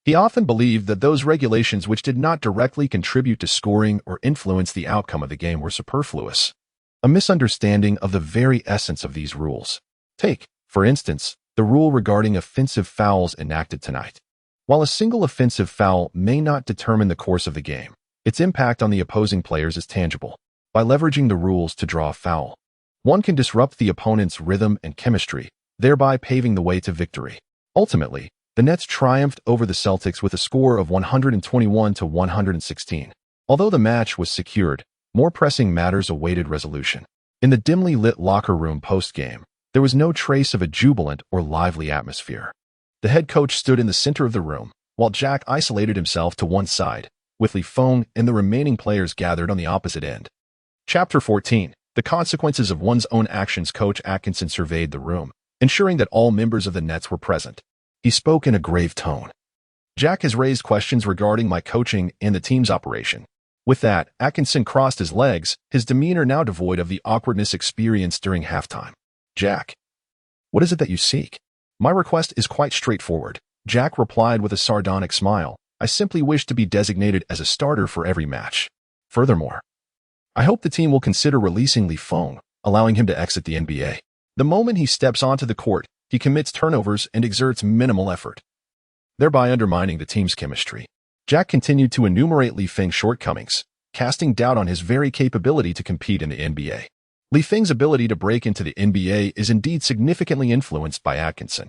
He often believed that those regulations which did not directly contribute to scoring or influence the outcome of the game were superfluous. A misunderstanding of the very essence of these rules. Take, for instance, the rule regarding offensive fouls enacted tonight. While a single offensive foul may not determine the course of the game, its impact on the opposing players is tangible. By leveraging the rules to draw a foul, one can disrupt the opponent's rhythm and chemistry, thereby paving the way to victory. Ultimately, the Nets triumphed over the Celtics with a score of 121-116. Although the match was secured, more pressing matters awaited resolution. In the dimly lit locker room post-game, there was no trace of a jubilant or lively atmosphere. The head coach stood in the center of the room, while Jack isolated himself to one side, with Feng and the remaining players gathered on the opposite end. Chapter 14. The Consequences of One's Own Actions. Coach Atkinson surveyed the room, ensuring that all members of the Nets were present. He spoke in a grave tone. Jack has raised questions regarding my coaching and the team's operation. With that, Atkinson crossed his legs, his demeanor now devoid of the awkwardness experienced during halftime. Jack, what is it that you seek? My request is quite straightforward, Jack replied with a sardonic smile. I simply wish to be designated as a starter for every match. Furthermore, I hope the team will consider releasing Feng, allowing him to exit the NBA. The moment he steps onto the court, he commits turnovers and exerts minimal effort, thereby undermining the team's chemistry. Jack continued to enumerate Feng's shortcomings, casting doubt on his very capability to compete in the NBA. Feng's ability to break into the NBA is indeed significantly influenced by Atkinson.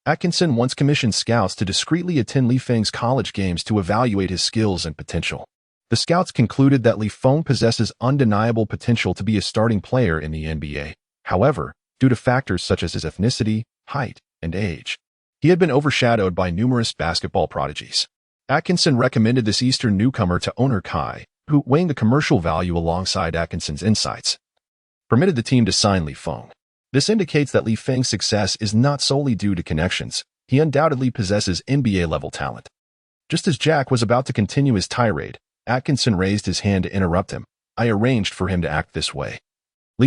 Atkinson once commissioned scouts to discreetly attend Feng's college games to evaluate his skills and potential. The scouts concluded that Feng possesses undeniable potential to be a starting player in the NBA. However, due to factors such as his ethnicity, height, and age, he had been overshadowed by numerous basketball prodigies. Atkinson recommended this Eastern newcomer to owner Kai, who, weighing the commercial value alongside Atkinson's insights, permitted the team to sign Feng. This indicates that Feng's success is not solely due to connections. He undoubtedly possesses NBA-level talent. Just as Jack was about to continue his tirade, Atkinson raised his hand to interrupt him. I arranged for him to act this way.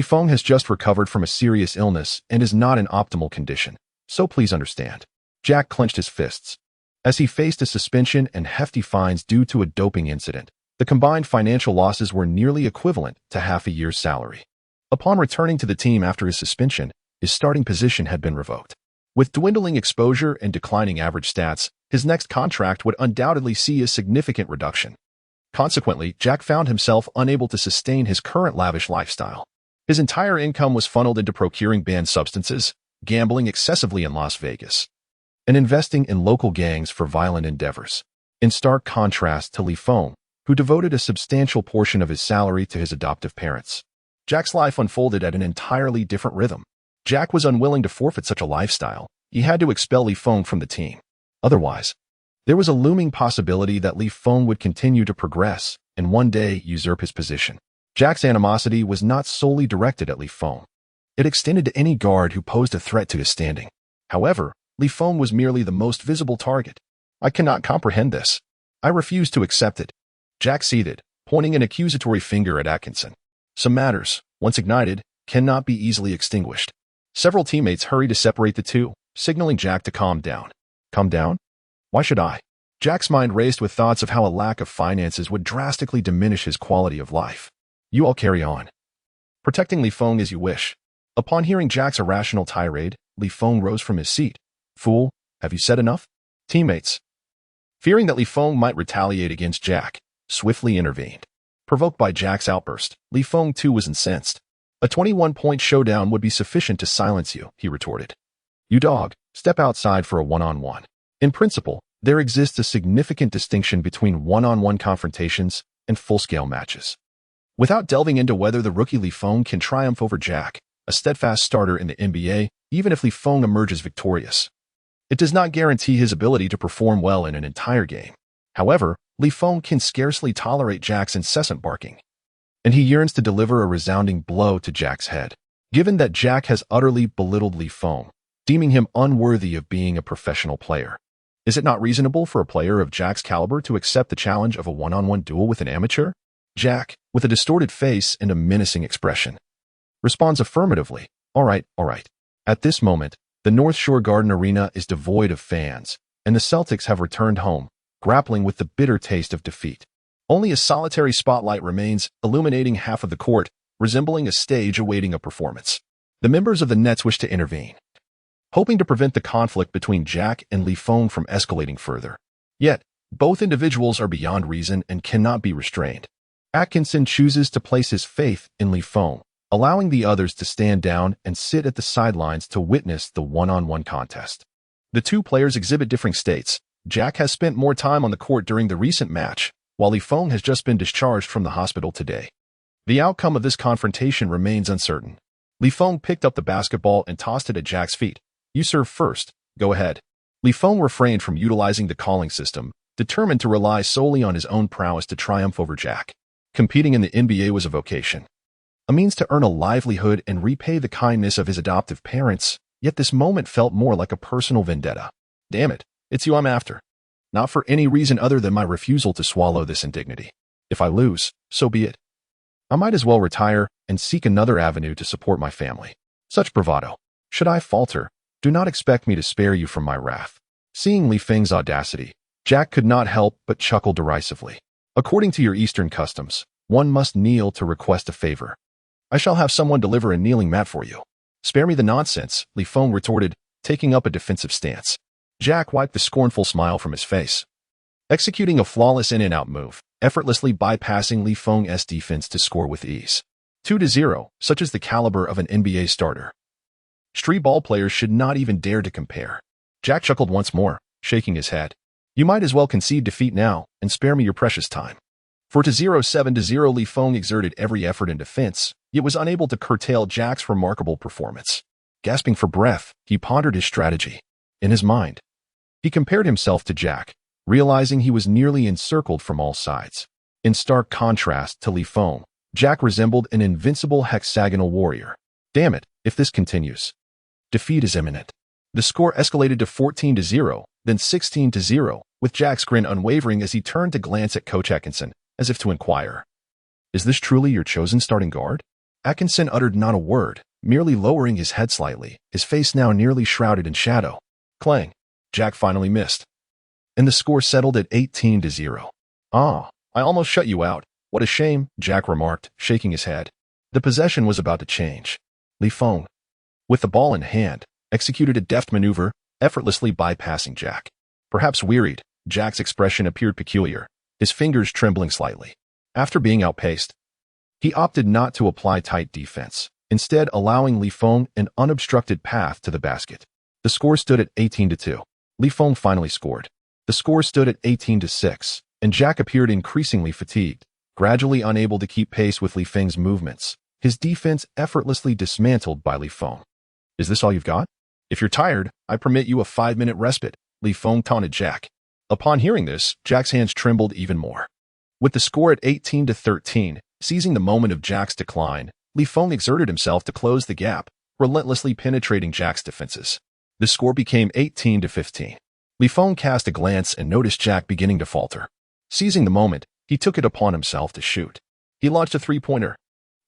Feng has just recovered from a serious illness and is not in optimal condition, so please understand. Jack clenched his fists. As he faced a suspension and hefty fines due to a doping incident, the combined financial losses were nearly equivalent to half a year's salary. Upon returning to the team after his suspension, his starting position had been revoked. With dwindling exposure and declining average stats, his next contract would undoubtedly see a significant reduction. Consequently, Jack found himself unable to sustain his current lavish lifestyle. His entire income was funneled into procuring banned substances, gambling excessively in Las Vegas, and investing in local gangs for violent endeavors. In stark contrast to Feng, who devoted a substantial portion of his salary to his adoptive parents, Jack's life unfolded at an entirely different rhythm. Jack was unwilling to forfeit such a lifestyle. He had to expel Feng from the team. Otherwise, there was a looming possibility that Feng would continue to progress and one day usurp his position. Jack's animosity was not solely directed at Feng. It extended to any guard who posed a threat to his standing. However, Feng was merely the most visible target. I cannot comprehend this. I refuse to accept it. Jack seethed, pointing an accusatory finger at Atkinson. Some matters, once ignited, cannot be easily extinguished. Several teammates hurried to separate the two, signaling Jack to calm down. Calm down? Why should I? Jack's mind raced with thoughts of how a lack of finances would drastically diminish his quality of life. You all carry on, protecting Feng as you wish. Upon hearing Jack's irrational tirade, Feng rose from his seat. Fool, have you said enough? Teammates, fearing that Feng might retaliate against Jack, swiftly intervened. Provoked by Jack's outburst, Feng too was incensed. A 21-point showdown would be sufficient to silence you, he retorted. You dog, step outside for a one-on-one. In principle, there exists a significant distinction between one-on-one confrontations and full-scale matches. Without delving into whether the rookie Feng can triumph over Jack, a steadfast starter in the NBA, even if Feng emerges victorious, it does not guarantee his ability to perform well in an entire game. However, Feng can scarcely tolerate Jack's incessant barking, and he yearns to deliver a resounding blow to Jack's head. Given that Jack has utterly belittled Feng, deeming him unworthy of being a professional player, is it not reasonable for a player of Jack's caliber to accept the challenge of a one-on-one duel with an amateur? Jack, with a distorted face and a menacing expression, responds affirmatively. All right. At this moment, the North Shore Garden Arena is devoid of fans, and the Celtics have returned home, grappling with the bitter taste of defeat. Only a solitary spotlight remains, illuminating half of the court, resembling a stage awaiting a performance. The members of the Nets wish to intervene, hoping to prevent the conflict between Jack and Feng from escalating further. Yet, both individuals are beyond reason and cannot be restrained. Atkinson chooses to place his faith in Feng, allowing the others to stand down and sit at the sidelines to witness the one-on-one contest. The two players exhibit differing states. Jack has spent more time on the court during the recent match, while Feng has just been discharged from the hospital today. The outcome of this confrontation remains uncertain. Feng picked up the basketball and tossed it at Jack's feet. "You serve first. Go ahead." Feng refrained from utilizing the calling system, determined to rely solely on his own prowess to triumph over Jack. Competing in the NBA was a vocation, a means to earn a livelihood and repay the kindness of his adoptive parents, yet this moment felt more like a personal vendetta. "Damn it, it's you I'm after. Not for any reason other than my refusal to swallow this indignity. If I lose, so be it. I might as well retire and seek another avenue to support my family." Such bravado. Should I falter, do not expect me to spare you from my wrath. Seeing Feng's audacity, Jack could not help but chuckle derisively. "According to your Eastern customs, one must kneel to request a favor. I shall have someone deliver a kneeling mat for you." "Spare me the nonsense," Feng retorted, taking up a defensive stance. Jack wiped the scornful smile from his face, executing a flawless in-and-out move, effortlessly bypassing Feng's defense to score with ease. 2-0, such is the caliber of an NBA starter. Street ball players should not even dare to compare. Jack chuckled once more, shaking his head. "You might as well concede defeat now and spare me your precious time." For 7-0, Feng exerted every effort in defense, yet was unable to curtail Jack's remarkable performance. Gasping for breath, he pondered his strategy. In his mind, he compared himself to Jack, realizing he was nearly encircled from all sides. In stark contrast to Feng, Jack resembled an invincible hexagonal warrior. Damn it, if this continues, defeat is imminent. The score escalated to 14-0, then 16-0, with Jack's grin unwavering as he turned to glance at Coach Atkinson, as if to inquire, "Is this truly your chosen starting guard?" Atkinson uttered not a word, merely lowering his head slightly, his face now nearly shrouded in shadow. Clang. Jack finally missed, and the score settled at 18-0. "Ah, I almost shut you out. What a shame," Jack remarked, shaking his head. The possession was about to change. Feng, with the ball in hand, executed a deft maneuver, effortlessly bypassing Jack. Perhaps wearied, Jack's expression appeared peculiar, his fingers trembling slightly. After being outpaced, he opted not to apply tight defense, instead allowing Feng an unobstructed path to the basket. The score stood at 18-2. Feng finally scored. The score stood at 18-6, and Jack appeared increasingly fatigued, gradually unable to keep pace with Feng's movements, his defense effortlessly dismantled by Feng. "Is this all you've got? If you're tired, I permit you a 5-minute respite," Feng taunted Jack. Upon hearing this, Jack's hands trembled even more. With the score at 18-13, seizing the moment of Jack's decline, Feng exerted himself to close the gap, relentlessly penetrating Jack's defenses. The score became 18-15. Feng cast a glance and noticed Jack beginning to falter. Seizing the moment, he took it upon himself to shoot. He launched a three-pointer.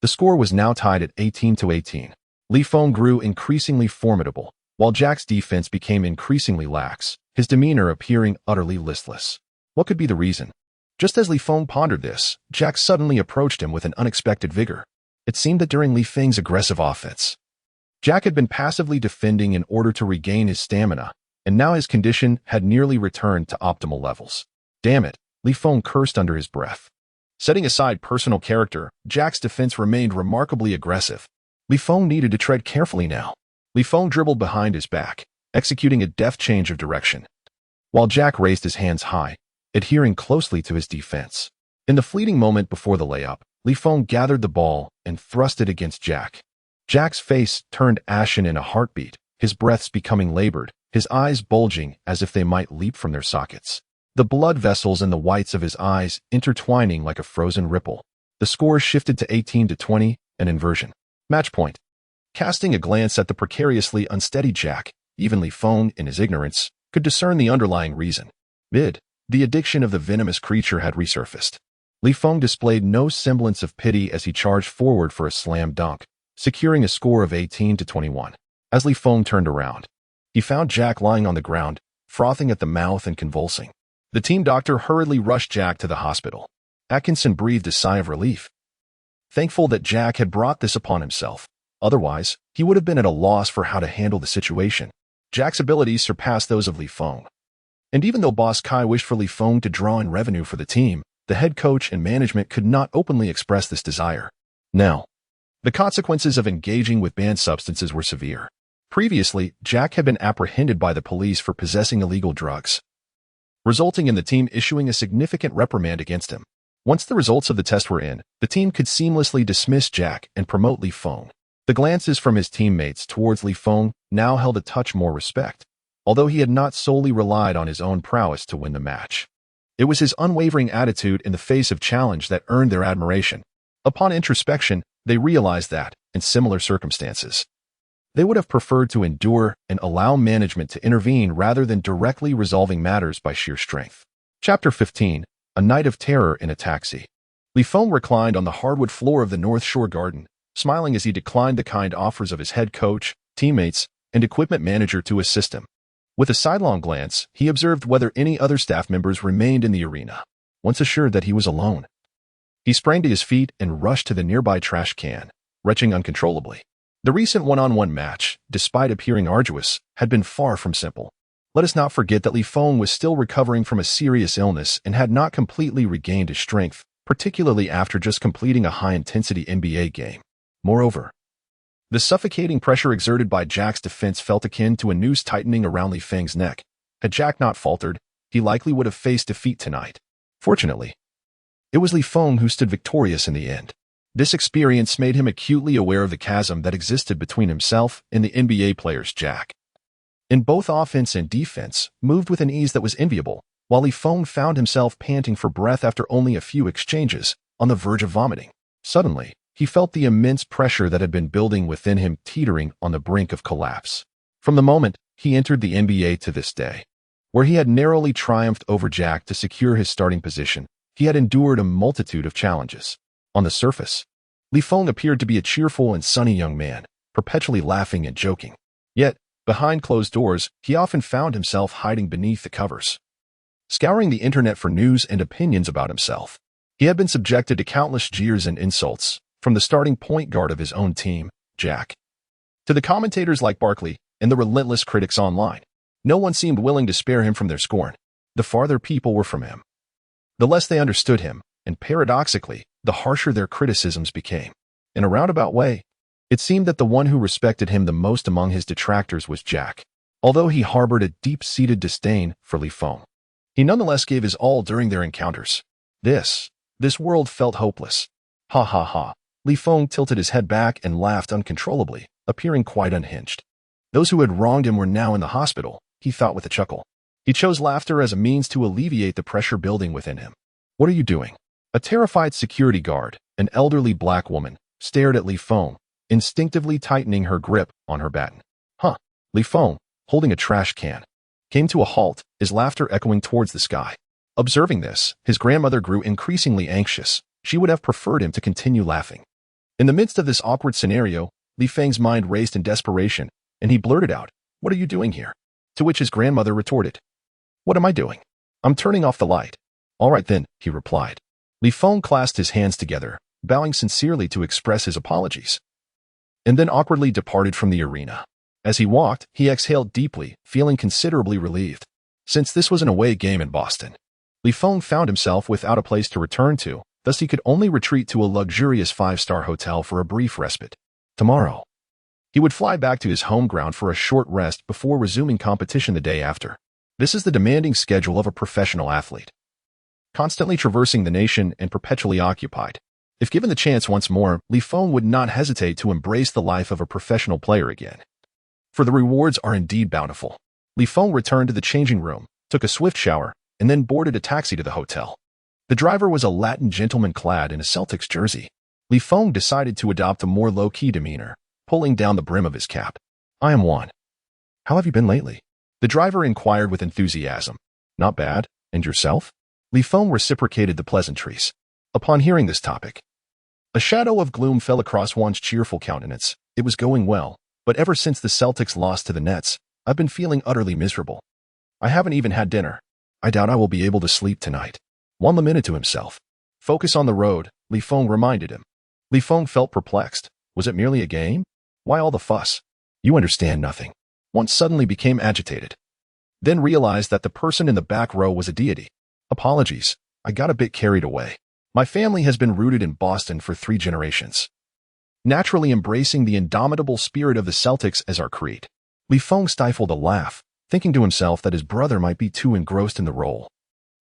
The score was now tied at 18-18. Feng grew increasingly formidable, while Jack's defense became increasingly lax, his demeanor appearing utterly listless. What could be the reason? Just as Feng pondered this, Jack suddenly approached him with an unexpected vigor. It seemed that during Feng's aggressive offense, Jack had been passively defending in order to regain his stamina, and now his condition had nearly returned to optimal levels. "Damn it," Feng cursed under his breath. Setting aside personal character, Jack's defense remained remarkably aggressive. Feng needed to tread carefully now. Feng dribbled behind his back, executing a deft change of direction, while Jack raised his hands high, adhering closely to his defense. In the fleeting moment before the layup, Feng gathered the ball and thrust it against Jack. Jack's face turned ashen in a heartbeat, his breaths becoming labored, his eyes bulging as if they might leap from their sockets. The blood vessels in the whites of his eyes intertwining like a frozen ripple. The score shifted to 18-20, an inversion. Match point. Casting a glance at the precariously unsteady Jack, even Feng, in his ignorance, could discern the underlying reason. The addiction of the venomous creature had resurfaced. Feng displayed no semblance of pity as he charged forward for a slam dunk, securing a score of 18-21. As Feng turned around, he found Jack lying on the ground, frothing at the mouth and convulsing. The team doctor hurriedly rushed Jack to the hospital. Atkinson breathed a sigh of relief, thankful that Jack had brought this upon himself. Otherwise, he would have been at a loss for how to handle the situation. Jack's abilities surpassed those of Li Feng. And even though Boss Kai wished for Li Feng to draw in revenue for the team, the head coach and management could not openly express this desire. Now, the consequences of engaging with banned substances were severe. Previously, Jack had been apprehended by the police for possessing illegal drugs, resulting in the team issuing a significant reprimand against him. Once the results of the test were in, the team could seamlessly dismiss Jack and promote Li Feng. The glances from his teammates towards Li Feng now held a touch more respect, although he had not solely relied on his own prowess to win the match. It was his unwavering attitude in the face of challenge that earned their admiration. Upon introspection, they realized that, in similar circumstances, they would have preferred to endure and allow management to intervene rather than directly resolving matters by sheer strength. Chapter 15. A Night of Terror in a Taxi. Li Feng reclined on the hardwood floor of the North Shore Garden, smiling as he declined the kind offers of his head coach, teammates, and equipment manager to assist him. With a sidelong glance, he observed whether any other staff members remained in the arena. Once assured that he was alone, he sprang to his feet and rushed to the nearby trash can, retching uncontrollably. The recent one-on-one match, despite appearing arduous, had been far from simple. Let us not forget that Li Feng was still recovering from a serious illness and had not completely regained his strength, particularly after just completing a high-intensity NBA game. Moreover, the suffocating pressure exerted by Jack's defense felt akin to a noose tightening around Li Feng's neck. Had Jack not faltered, he likely would have faced defeat tonight. Fortunately, it was Li Feng who stood victorious in the end. This experience made him acutely aware of the chasm that existed between himself and the NBA players Jack. In both offense and defense, moved with an ease that was enviable, while Li Feng found himself panting for breath after only a few exchanges, on the verge of vomiting. Suddenly, he felt the immense pressure that had been building within him teetering on the brink of collapse. From the moment he entered the NBA to this day, where he had narrowly triumphed over Jack to secure his starting position, he had endured a multitude of challenges. On the surface, Li Feng appeared to be a cheerful and sunny young man, perpetually laughing and joking. Yet, behind closed doors, he often found himself hiding beneath the covers, scouring the internet for news and opinions about himself. He had been subjected to countless jeers and insults, from the starting point guard of his own team, Jack, to the commentators like Barkley and the relentless critics online. No one seemed willing to spare him from their scorn. The farther people were from him, the less they understood him, and paradoxically, the harsher their criticisms became. In a roundabout way, it seemed that the one who respected him the most among his detractors was Jack. Although he harbored a deep-seated disdain for Li Feng, he nonetheless gave his all during their encounters. This world felt hopeless. Ha ha ha. Li Feng tilted his head back and laughed uncontrollably, appearing quite unhinged. Those who had wronged him were now in the hospital, he thought with a chuckle. He chose laughter as a means to alleviate the pressure building within him. What are you doing? A terrified security guard, an elderly black woman, stared at Li Feng, instinctively tightening her grip on her baton. Li Feng, holding a trash can, came to a halt, his laughter echoing towards the sky. Observing this, his grandmother grew increasingly anxious. She would have preferred him to continue laughing. In the midst of this awkward scenario, Li Feng's mind raced in desperation, and he blurted out, "What are you doing here?" To which his grandmother retorted, "What am I doing? I'm turning off the light." "All right then," he replied. Li Feng clasped his hands together, bowing sincerely to express his apologies, and then awkwardly departed from the arena. As he walked, he exhaled deeply, feeling considerably relieved. Since this was an away game in Boston, Li Feng found himself without a place to return to. Thus, he could only retreat to a luxurious 5-star hotel for a brief respite. Tomorrow, he would fly back to his home ground for a short rest before resuming competition the day after. This is the demanding schedule of a professional athlete, constantly traversing the nation and perpetually occupied. If given the chance once more, Li Feng would not hesitate to embrace the life of a professional player again. For the rewards are indeed bountiful. Li Feng returned to the changing room, took a swift shower, and then boarded a taxi to the hotel. The driver was a Latin gentleman clad in a Celtics jersey. Li Feng decided to adopt a more low-key demeanor, pulling down the brim of his cap. "I am Juan. How have you been lately?" The driver inquired with enthusiasm. "Not bad. And yourself?" Li Feng reciprocated the pleasantries. Upon hearing this topic, a shadow of gloom fell across Juan's cheerful countenance. It was going well, but ever since the Celtics lost to the Nets, I've been feeling utterly miserable. I haven't even had dinner. I doubt I will be able to sleep tonight. Juan lamented to himself. Focus on the road, Li Feng reminded him. Li Feng felt perplexed. Was it merely a game? Why all the fuss? You understand nothing. Juan suddenly became agitated. Then realized that the person in the back row was a deity. Apologies, I got a bit carried away. My family has been rooted in Boston for 3 generations. Naturally embracing the indomitable spirit of the Celtics as our creed. Li Feng stifled a laugh, thinking to himself that his brother might be too engrossed in the role.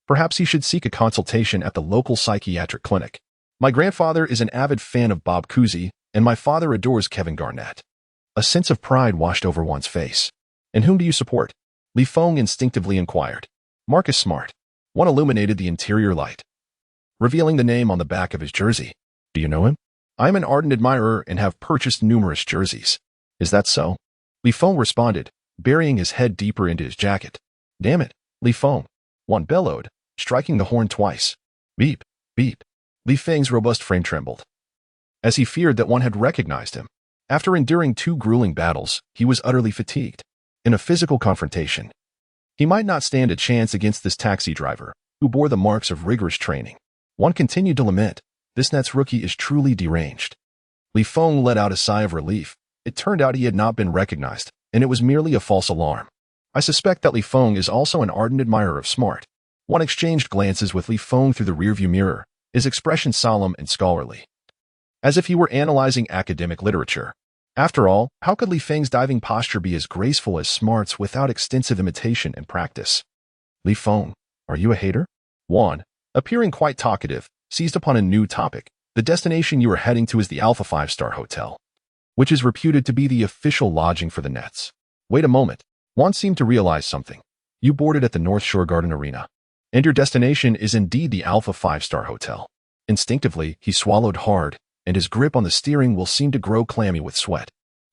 Perhaps he should seek a consultation at the local psychiatric clinic. My grandfather is an avid fan of Bob Cousy, and my father adores Kevin Garnett. A sense of pride washed over Juan's face. And whom do you support? Li Feng instinctively inquired. Marcus Smart. Juan illuminated the interior light, revealing the name on the back of his jersey. Do you know him? I am an ardent admirer and have purchased numerous jerseys. Is that so? Li Feng responded, burying his head deeper into his jacket. Damn it, Li Feng. Juan bellowed, striking the horn twice. Beep, beep. Li Feng's robust frame trembled, as he feared that Juan had recognized him. After enduring 2 grueling battles, he was utterly fatigued. In a physical confrontation, he might not stand a chance against this taxi driver, who bore the marks of rigorous training. Juan continued to lament, this Nets rookie is truly deranged. Li Feng let out a sigh of relief. It turned out he had not been recognized, and it was merely a false alarm. I suspect that Li Feng is also an ardent admirer of Smart. Juan exchanged glances with Li Feng through the rearview mirror, his expression solemn and scholarly, as if he were analyzing academic literature. After all, how could Li Feng's diving posture be as graceful as Smart's without extensive imitation and practice? Li Feng, are you a hater? Juan, appearing quite talkative, seized upon a new topic. The destination you are heading to is the Alpha 5-star Hotel, which is reputed to be the official lodging for the Nets. Wait a moment. Juan seemed to realize something. You boarded at the North Shore Garden Arena, and your destination is indeed the Alpha 5-star Hotel. Instinctively, he swallowed hard, and his grip on the steering wheel seemed to grow clammy with sweat.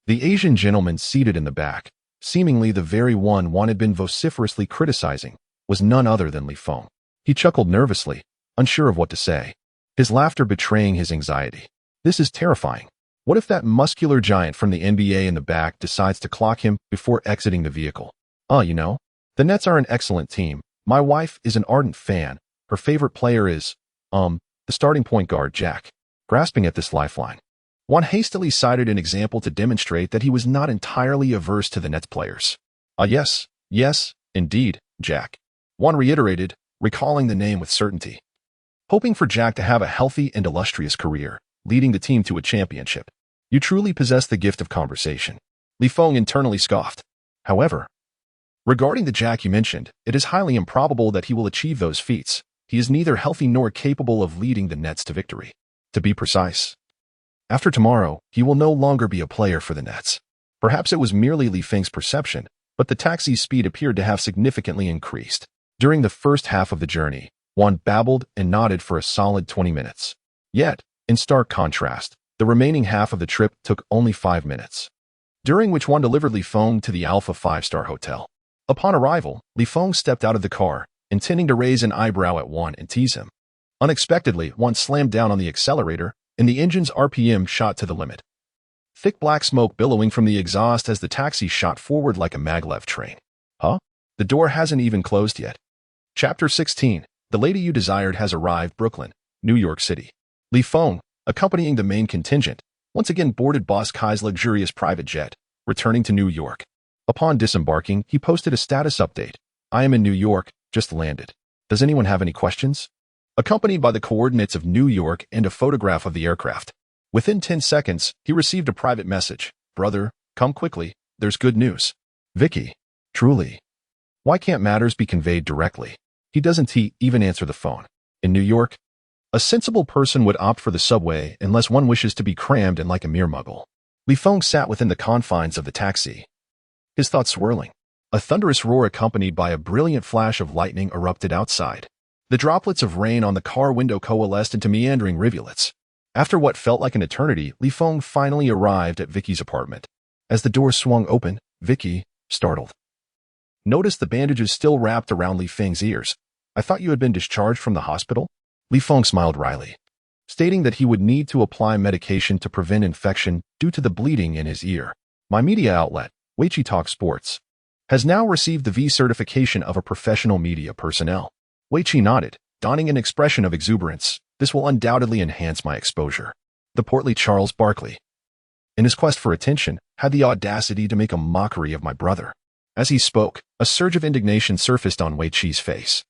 The Asian gentleman seated in the back, seemingly the very one Juan had been vociferously criticizing, was none other than Li Feng. He chuckled nervously, unsure of what to say, his laughter betraying his anxiety. This is terrifying. What if that muscular giant from the NBA in the back decides to clock him before exiting the vehicle? You know, the Nets are an excellent team. My wife is an ardent fan. Her favorite player is, the starting point guard, Jack. Grasping at this lifeline, Juan hastily cited an example to demonstrate that he was not entirely averse to the Nets players. Yes, indeed, Jack. Juan reiterated, recalling the name with certainty, hoping for Jack to have a healthy and illustrious career, leading the team to a championship. You truly possess the gift of conversation. Li Feng internally scoffed. However, regarding the Jack you mentioned, it is highly improbable that he will achieve those feats. He is neither healthy nor capable of leading the Nets to victory. To be precise, after tomorrow, he will no longer be a player for the Nets. Perhaps it was merely Li Feng's perception, but the taxi's speed appeared to have significantly increased. During the first half of the journey, Juan babbled and nodded for a solid 20 minutes. Yet, in stark contrast, the remaining half of the trip took only 5 minutes, during which Juan delivered Li Feng to the Alpha 5-star Hotel. Upon arrival, Li Feng stepped out of the car, intending to raise an eyebrow at Juan and tease him. Unexpectedly, Juan slammed down on the accelerator, and the engine's RPM shot to the limit. Thick black smoke billowing from the exhaust as the taxi shot forward like a maglev train. Huh? The door hasn't even closed yet. Chapter 16. The lady you desired has arrived. Brooklyn, New York City. Li Feng, accompanying the main contingent, once again boarded Boss Kai's luxurious private jet, returning to New York. Upon disembarking, he posted a status update. I am in New York, just landed. Does anyone have any questions? Accompanied by the coordinates of New York and a photograph of the aircraft. Within 10 seconds, he received a private message. Brother, come quickly, there's good news. Vicky, truly. Why can't matters be conveyed directly? He doesn't even answer the phone. In New York, a sensible person would opt for the subway unless one wishes to be crammed in like a mere muggle. Li Feng sat within the confines of the taxi, his thoughts swirling. A thunderous roar accompanied by a brilliant flash of lightning erupted outside. The droplets of rain on the car window coalesced into meandering rivulets. After what felt like an eternity, Li Feng finally arrived at Vicky's apartment. As the door swung open, Vicky, startled, noticed the bandages still wrapped around Li Feng's ears. I thought you had been discharged from the hospital? Li Feng smiled wryly, stating that he would need to apply medication to prevent infection due to the bleeding in his ear. My media outlet, Weiqi Talk Sports, has now received the V certification of a professional media personnel. Wei Qi nodded, donning an expression of exuberance. This will undoubtedly enhance my exposure. The portly Charles Barkley, in his quest for attention, had the audacity to make a mockery of my brother. As he spoke, a surge of indignation surfaced on Wei Qi's face.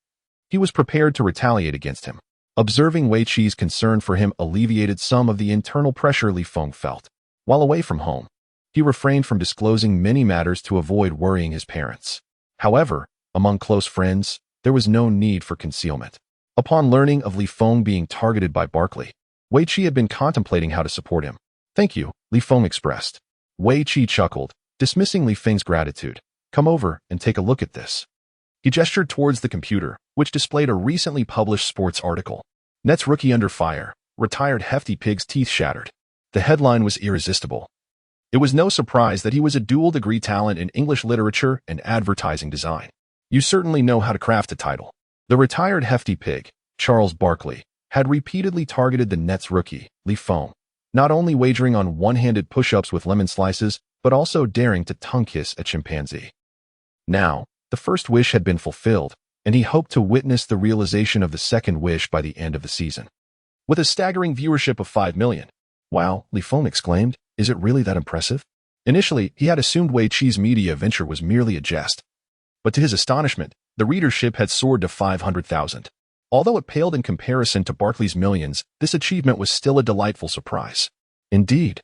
He was prepared to retaliate against him. Observing Wei Qi's concern for him alleviated some of the internal pressure Li Feng felt. While away from home, he refrained from disclosing many matters to avoid worrying his parents. However, among close friends, there was no need for concealment. Upon learning of Li Feng being targeted by Barkley, Wei Qi had been contemplating how to support him. Thank you, Li Feng expressed. Wei Qi chuckled, dismissing Li Feng's gratitude. Come over and take a look at this. He gestured towards the computer, which displayed a recently published sports article. Nets rookie under fire, retired hefty pig's teeth shattered. The headline was irresistible. It was no surprise that he was a dual-degree talent in English literature and advertising design. You certainly know how to craft a title. The retired hefty pig, Charles Barkley, had repeatedly targeted the Nets rookie, Li Feng, not only wagering on one-handed push-ups with lemon slices, but also daring to tongue-kiss a chimpanzee. Now, the first wish had been fulfilled, and he hoped to witness the realization of the second wish by the end of the season. With a staggering viewership of 5 million. Wow, Li Feng exclaimed, is it really that impressive? Initially, he had assumed Wei Qi's media venture was merely a jest. But to his astonishment, the readership had soared to 500,000. Although it paled in comparison to Barkley's millions, this achievement was still a delightful surprise. Indeed.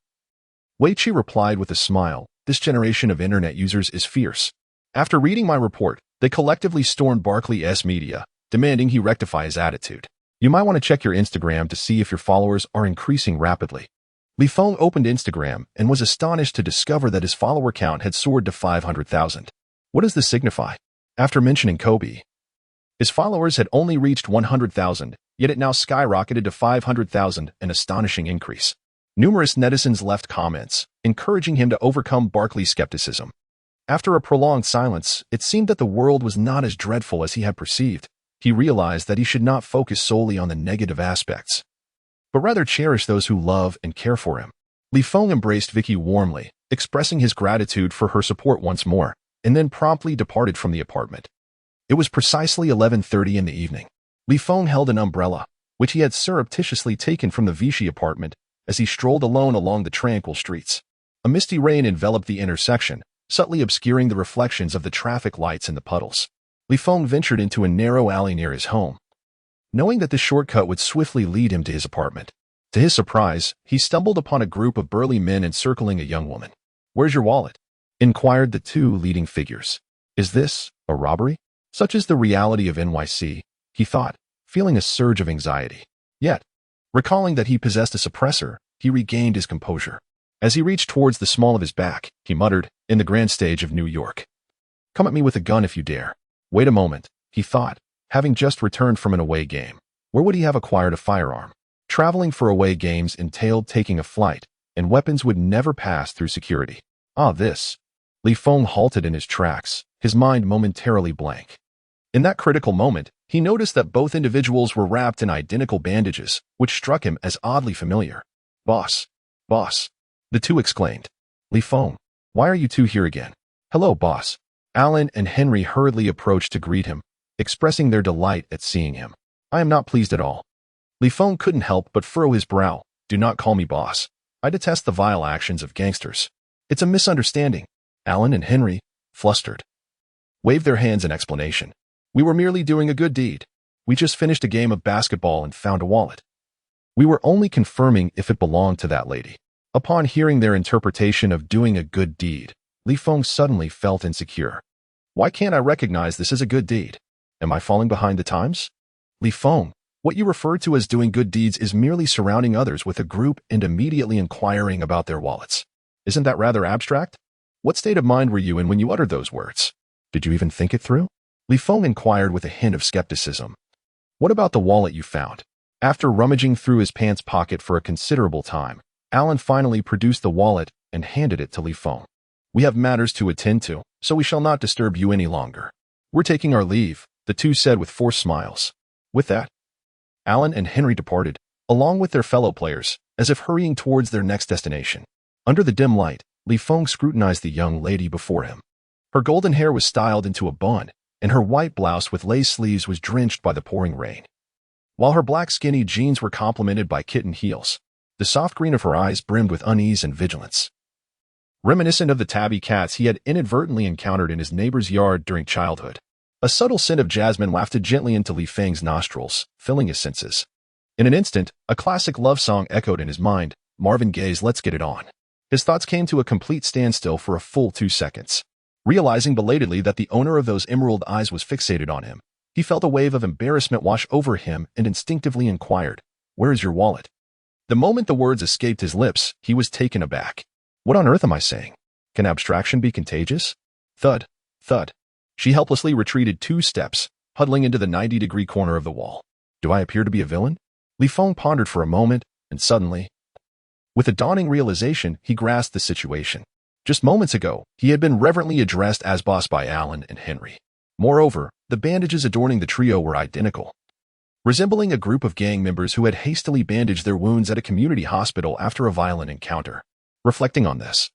Wei Qi replied with a smile, this generation of internet users is fierce. After reading my report, they collectively stormed Barkley's media, demanding he rectify his attitude. You might want to check your Instagram to see if your followers are increasing rapidly. Li Feng opened Instagram and was astonished to discover that his follower count had soared to 500,000. What does this signify? After mentioning Kobe, his followers had only reached 100,000, yet it now skyrocketed to 500,000, an astonishing increase. Numerous netizens left comments, encouraging him to overcome Barkley's skepticism. After a prolonged silence, it seemed that the world was not as dreadful as he had perceived. He realized that he should not focus solely on the negative aspects, but rather cherish those who love and care for him. Li Feng embraced Vicky warmly, expressing his gratitude for her support once more, and then promptly departed from the apartment. It was precisely 11:30 in the evening. Li Feng held an umbrella, which he had surreptitiously taken from the Vichy apartment, as he strolled alone along the tranquil streets. A misty rain enveloped the intersection, subtly obscuring the reflections of the traffic lights and the puddles. Li Feng ventured into a narrow alley near his home, knowing that this shortcut would swiftly lead him to his apartment. To his surprise, he stumbled upon a group of burly men encircling a young woman. "Where's your wallet?" inquired the two leading figures. "Is this a robbery?" Such is the reality of NYC, he thought, feeling a surge of anxiety. Yet, recalling that he possessed a suppressor, he regained his composure. As he reached towards the small of his back, he muttered, in the grand stage of New York, "Come at me with a gun if you dare." Wait a moment, he thought, having just returned from an away game. Where would he have acquired a firearm? Traveling for away games entailed taking a flight, and weapons would never pass through security. This. Li Feng halted in his tracks, his mind momentarily blank. In that critical moment, he noticed that both individuals were wrapped in identical bandages, which struck him as oddly familiar. Boss. The two exclaimed. Li Feng, why are you two here again? Hello, boss. Alan and Henry hurriedly approached to greet him, expressing their delight at seeing him. I am not pleased at all. Li Feng couldn't help but furrow his brow. Do not call me boss. I detest the vile actions of gangsters. It's a misunderstanding. Alan and Henry, flustered, waved their hands in explanation. We were merely doing a good deed. We just finished a game of basketball and found a wallet. We were only confirming if it belonged to that lady. Upon hearing their interpretation of doing a good deed, Li Feng suddenly felt insecure. Why can't I recognize this as a good deed? Am I falling behind the times? Li Feng, what you refer to as doing good deeds is merely surrounding others with a group and immediately inquiring about their wallets. Isn't that rather abstract? What state of mind were you in when you uttered those words? Did you even think it through? Li Feng inquired with a hint of skepticism. What about the wallet you found? After rummaging through his pants pocket for a considerable time, Alan finally produced the wallet and handed it to Li Feng. We have matters to attend to, so we shall not disturb you any longer. We're taking our leave, the two said with forced smiles. With that, Alan and Henry departed, along with their fellow players, as if hurrying towards their next destination. Under the dim light, Li Feng scrutinized the young lady before him. Her golden hair was styled into a bun, and her white blouse with lace sleeves was drenched by the pouring rain. While her black skinny jeans were complemented by kitten heels, the soft green of her eyes brimmed with unease and vigilance. Reminiscent of the tabby cats he had inadvertently encountered in his neighbor's yard during childhood. A subtle scent of jasmine wafted gently into Li Feng's nostrils, filling his senses. In an instant, a classic love song echoed in his mind, Marvin Gaye's Let's Get It On. His thoughts came to a complete standstill for a full 2 seconds. Realizing belatedly that the owner of those emerald eyes was fixated on him, he felt a wave of embarrassment wash over him and instinctively inquired, "Where is your wallet?" The moment the words escaped his lips, he was taken aback. What on earth am I saying? Can abstraction be contagious? Thud, thud. She helplessly retreated 2 steps, huddling into the 90-degree corner of the wall. Do I appear to be a villain? Li Feng pondered for a moment, and suddenly, with a dawning realization, he grasped the situation. Just moments ago, he had been reverently addressed as boss by Alan and Henry. Moreover, the bandages adorning the trio were identical, resembling a group of gang members who had hastily bandaged their wounds at a community hospital after a violent encounter. Reflecting on this,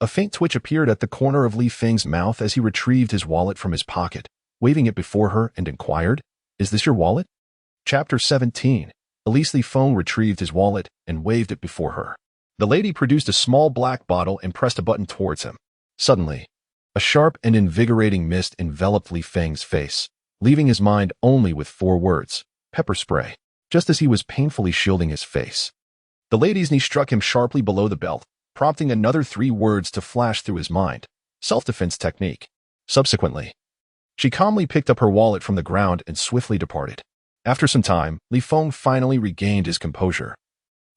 a faint twitch appeared at the corner of Li Feng's mouth as he retrieved his wallet from his pocket, waving it before her and inquired, "Is this your wallet?" Chapter 17. Elise Li Feng retrieved his wallet and waved it before her. The lady produced a small black bottle and pressed a button towards him. Suddenly, a sharp and invigorating mist enveloped Li Feng's face, leaving his mind only with 4 words, pepper spray, just as he was painfully shielding his face. The lady's knee struck him sharply below the belt, prompting another 3 words to flash through his mind, self-defense technique. Subsequently, she calmly picked up her wallet from the ground and swiftly departed. After some time, Li Feng finally regained his composure.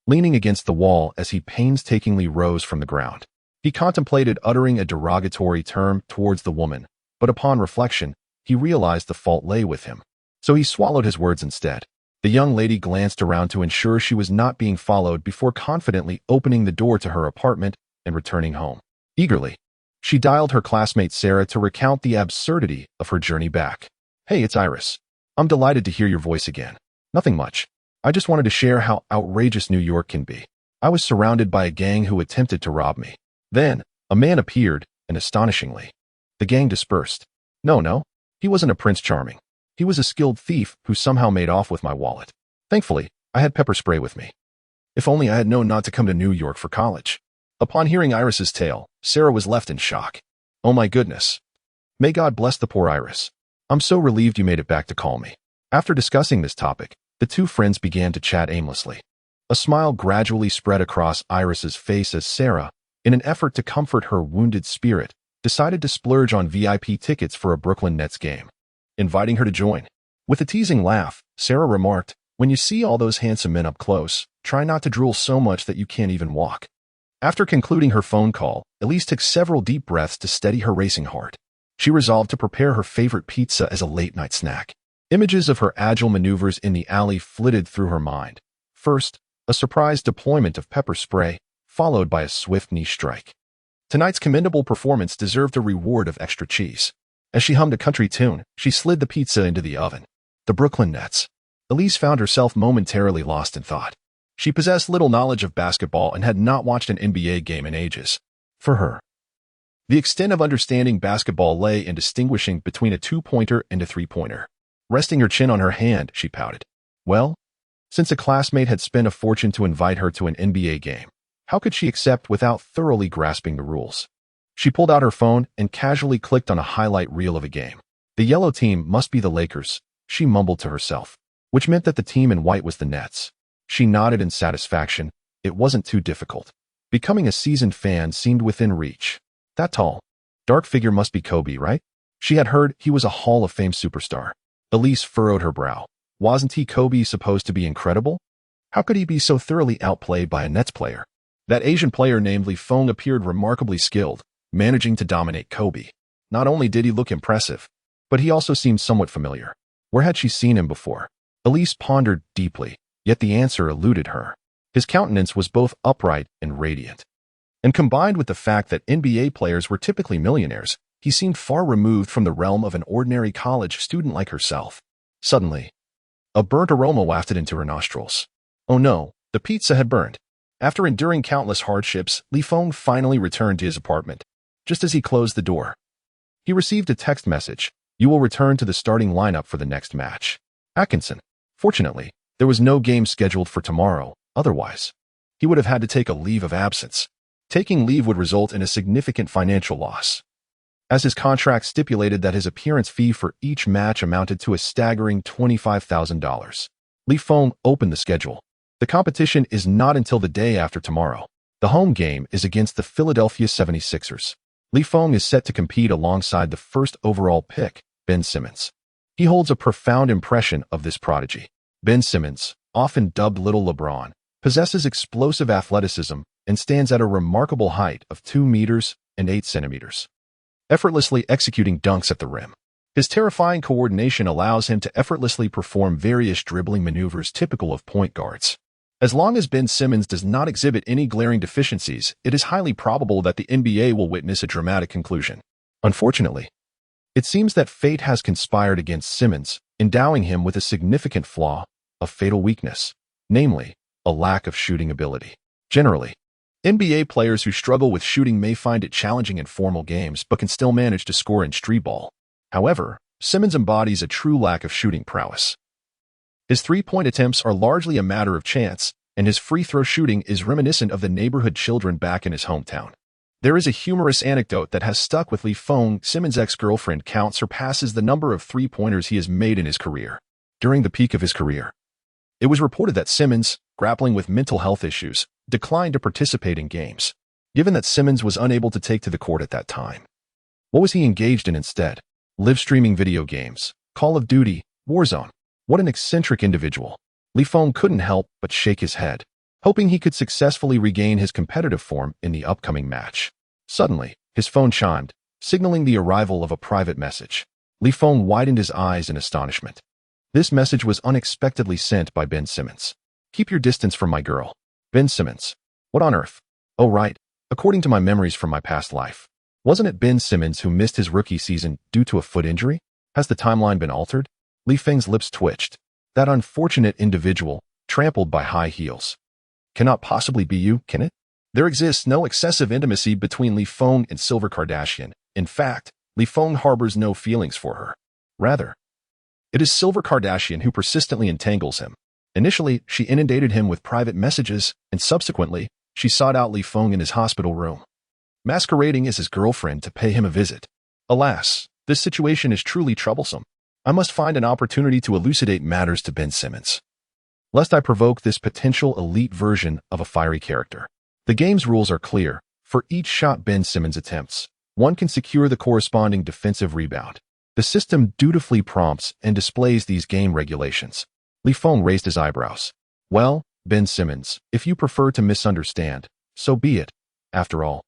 Leaning against the wall as he painstakingly rose from the ground, he contemplated uttering a derogatory term towards the woman, but upon reflection, he realized the fault lay with him. So he swallowed his words instead. The young lady glanced around to ensure she was not being followed before confidently opening the door to her apartment and returning home. Eagerly, she dialed her classmate Sarah to recount the absurdity of her journey back. "Hey, it's Iris. I'm delighted to hear your voice again. Nothing much. I just wanted to share how outrageous New York can be. I was surrounded by a gang who attempted to rob me. Then, a man appeared, and astonishingly, the gang dispersed. No, he wasn't a Prince Charming. He was a skilled thief who somehow made off with my wallet. Thankfully, I had pepper spray with me. If only I had known not to come to New York for college." Upon hearing Iris's tale, Sarah was left in shock. "Oh my goodness. May God bless the poor Iris. I'm so relieved you made it back to call me." After discussing this topic, the 2 friends began to chat aimlessly. A smile gradually spread across Iris's face as Sarah, in an effort to comfort her wounded spirit, decided to splurge on VIP tickets for a Brooklyn Nets game, inviting her to join. With a teasing laugh, Sarah remarked, "When you see all those handsome men up close, try not to drool so much that you can't even walk." After concluding her phone call, Elise took several deep breaths to steady her racing heart. She resolved to prepare her favorite pizza as a late-night snack. Images of her agile maneuvers in the alley flitted through her mind. First, a surprise deployment of pepper spray, followed by a swift knee strike. Tonight's commendable performance deserved a reward of extra cheese. As she hummed a country tune, she slid the pizza into the oven. The Brooklyn Nets. Elise found herself momentarily lost in thought. She possessed little knowledge of basketball and had not watched an NBA game in ages. For her, the extent of understanding basketball lay in distinguishing between a 2-pointer and a 3-pointer. Resting her chin on her hand, she pouted. Well, since a classmate had spent a fortune to invite her to an NBA game, how could she accept without thoroughly grasping the rules? She pulled out her phone and casually clicked on a highlight reel of a game. The yellow team must be the Lakers, she mumbled to herself, which meant that the team in white was the Nets. She nodded in satisfaction. It wasn't too difficult. Becoming a seasoned fan seemed within reach. That tall, dark figure must be Kobe, right? She had heard he was a Hall of Fame superstar. Elise furrowed her brow. Wasn't he Kobe supposed to be incredible? How could he be so thoroughly outplayed by a Nets player? That Asian player named Li Feng appeared remarkably skilled, managing to dominate Kobe. Not only did he look impressive, but he also seemed somewhat familiar. Where had she seen him before? Elise pondered deeply, yet the answer eluded her. His countenance was both upright and radiant. And combined with the fact that NBA players were typically millionaires, he seemed far removed from the realm of an ordinary college student like herself. Suddenly, a burnt aroma wafted into her nostrils. Oh no, the pizza had burned. After enduring countless hardships, Li Feng finally returned to his apartment. Just as he closed the door, He received a text message. You will return to the starting lineup for the next match. Atkinson. Fortunately, there was no game scheduled for tomorrow. Otherwise, he would have had to take a leave of absence. Taking leave would result in a significant financial loss, as his contract stipulated that his appearance fee for each match amounted to a staggering $25,000. Feng opened the schedule. The competition is not until the day after tomorrow. The home game is against the Philadelphia 76ers. Feng is set to compete alongside the first overall pick, Ben Simmons. He holds a profound impression of this prodigy. Ben Simmons, often dubbed Little LeBron, possesses explosive athleticism and stands at a remarkable height of 2 meters and 8 centimeters, effortlessly executing dunks at the rim. His terrifying coordination allows him to effortlessly perform various dribbling maneuvers typical of point guards. As long as Ben Simmons does not exhibit any glaring deficiencies, it is highly probable that the NBA will witness a dramatic conclusion. Unfortunately, it seems that fate has conspired against Simmons, endowing him with a significant flaw, a fatal weakness, namely, a lack of shooting ability. Generally, NBA players who struggle with shooting may find it challenging in formal games but can still manage to score in street ball. However, Simmons embodies a true lack of shooting prowess. His three-point attempts are largely a matter of chance, and his free throw shooting is reminiscent of the neighborhood children back in his hometown. There is a humorous anecdote that has stuck with Feng. Simmons' ex-girlfriend count surpasses the number of three-pointers he has made in his career. During the peak of his career, it was reported that Simmons, grappling with mental health issues, declined to participate in games. Given that Simmons was unable to take to the court at that time, what was he engaged in instead? Live streaming video games, Call of Duty, Warzone. What an eccentric individual. Feng couldn't help but shake his head, hoping he could successfully regain his competitive form in the upcoming match. Suddenly, his phone chimed, signaling the arrival of a private message. Feng widened his eyes in astonishment. This message was unexpectedly sent by Ben Simmons. Keep your distance from my girl. Ben Simmons. What on earth? Oh right, according to my memories from my past life. Wasn't it Ben Simmons who missed his rookie season due to a foot injury? Has the timeline been altered? Feng's lips twitched. That unfortunate individual, trampled by high heels. Cannot possibly be you, can it? There exists no excessive intimacy between Feng and Silver Kardashian. In fact, Feng harbors no feelings for her. Rather, it is Silver Kardashian who persistently entangles him. Initially, she inundated him with private messages, and subsequently, she sought out Feng in his hospital room, masquerading as his girlfriend to pay him a visit. Alas, this situation is truly troublesome. I must find an opportunity to elucidate matters to Ben Simmons, lest I provoke this potential elite version of a fiery character. The game's rules are clear. For each shot Ben Simmons attempts, one can secure the corresponding defensive rebound. The system dutifully prompts and displays these game regulations. Feng raised his eyebrows. Well, Ben Simmons, if you prefer to misunderstand, so be it. After all,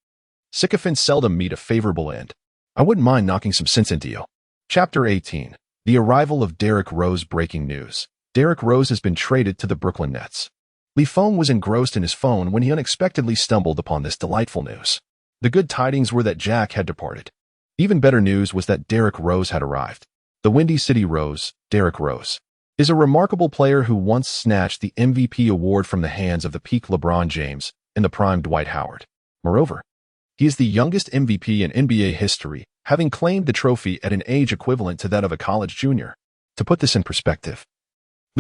sycophants seldom meet a favorable end. I wouldn't mind knocking some sense into you. Chapter 18. The arrival of Derrick Rose. Breaking news. Derrick Rose has been traded to the Brooklyn Nets. Feng was engrossed in his phone when he unexpectedly stumbled upon this delightful news. The good tidings were that Jack had departed. Even better news was that Derrick Rose had arrived. The Windy City Rose, Derrick Rose, is a remarkable player who once snatched the MVP award from the hands of the peak LeBron James and the prime Dwight Howard. Moreover, he is the youngest MVP in NBA history, having claimed the trophy at an age equivalent to that of a college junior. To put this in perspective,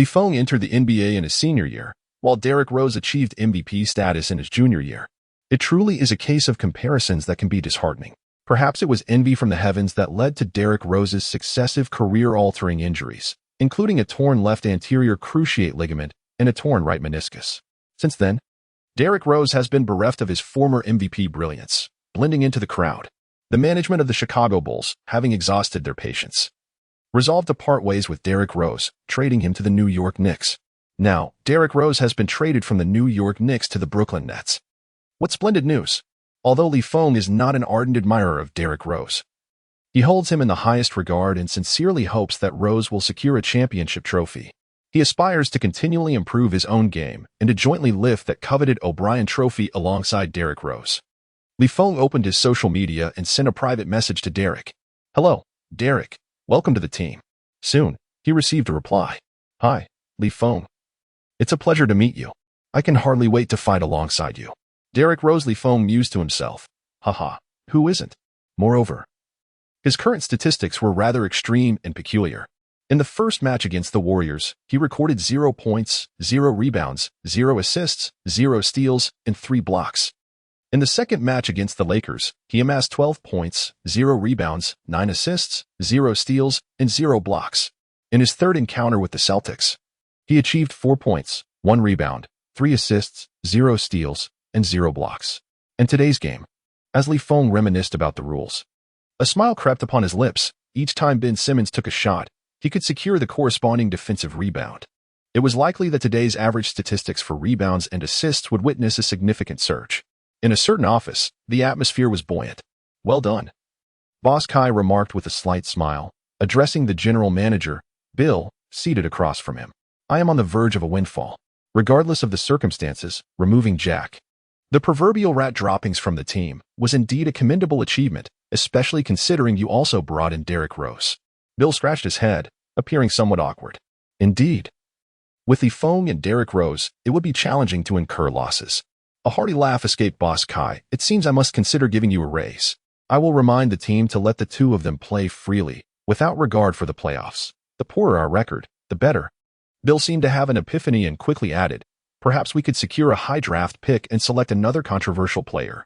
Feng entered the NBA in his senior year, while Derrick Rose achieved MVP status in his junior year. It truly is a case of comparisons that can be disheartening. Perhaps it was envy from the heavens that led to Derrick Rose's successive career-altering injuries, including a torn left anterior cruciate ligament and a torn right meniscus. Since then, Derrick Rose has been bereft of his former MVP brilliance, blending into the crowd. The management of the Chicago Bulls, having exhausted their patience, resolved to part ways with Derrick Rose, trading him to the New York Knicks. Now, Derrick Rose has been traded from the New York Knicks to the Brooklyn Nets. What splendid news! Although Feng is not an ardent admirer of Derrick Rose, he holds him in the highest regard and sincerely hopes that Rose will secure a championship trophy. He aspires to continually improve his own game and to jointly lift that coveted O'Brien trophy alongside Derrick Rose. Feng opened his social media and sent a private message to Derrick. Hello, Derrick. Welcome to the team. Soon, he received a reply. Hi, Feng. It's a pleasure to meet you. I can hardly wait to fight alongside you. Derrick Rose. Feng mused to himself. Haha, who isn't? Moreover, His current statistics were rather extreme and peculiar. In the first match against the Warriors, he recorded 0 points, 0 rebounds, 0 assists, 0 steals, and 3 blocks. In the second match against the Lakers, he amassed 12 points, 0 rebounds, 9 assists, 0 steals, and 0 blocks. In his third encounter with the Celtics, he achieved 4 points, 1 rebound, 3 assists, 0 steals, and 0 blocks. In today's game, as Feng reminisced about the rules, a smile crept upon his lips. Each time Ben Simmons took a shot, he could secure the corresponding defensive rebound. It was likely that today's average statistics for rebounds and assists would witness a significant surge. In a certain office, the atmosphere was buoyant. "Well done," Boss Kai remarked with a slight smile, addressing the general manager, Bill, seated across from him. "I am on the verge of a windfall. Regardless of the circumstances, removing Jack, the proverbial rat droppings from the team, was indeed a commendable achievement, especially considering you also brought in Derrick Rose." Bill scratched his head, appearing somewhat awkward. "Indeed. With Feng and Derrick Rose, it would be challenging to incur losses." A hearty laugh escaped Boss Kai. "It seems I must consider giving you a raise. I will remind the team to let the two of them play freely, without regard for the playoffs. The poorer our record, the better." Bill seemed to have an epiphany and quickly added, "Perhaps we could secure a high draft pick and select another controversial player,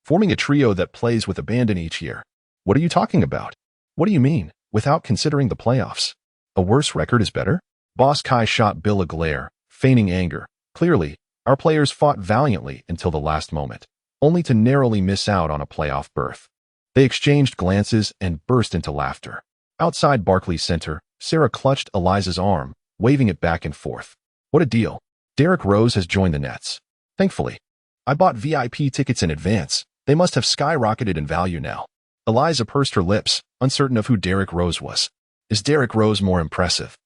forming a trio that plays with abandon each year." "What are you talking about? What do you mean, without considering the playoffs? A worse record is better?" Boss Kai shot Bill a glare, feigning anger. "Clearly, our players fought valiantly until the last moment, only to narrowly miss out on a playoff berth." They exchanged glances and burst into laughter. Outside Barclays Center, Sarah clutched Eliza's arm, waving it back and forth. "What a deal. Derrick Rose has joined the Nets. Thankfully, I bought VIP tickets in advance. They must have skyrocketed in value now." Eliza pursed her lips, uncertain of who Derrick Rose was. Is Derrick Rose more impressive?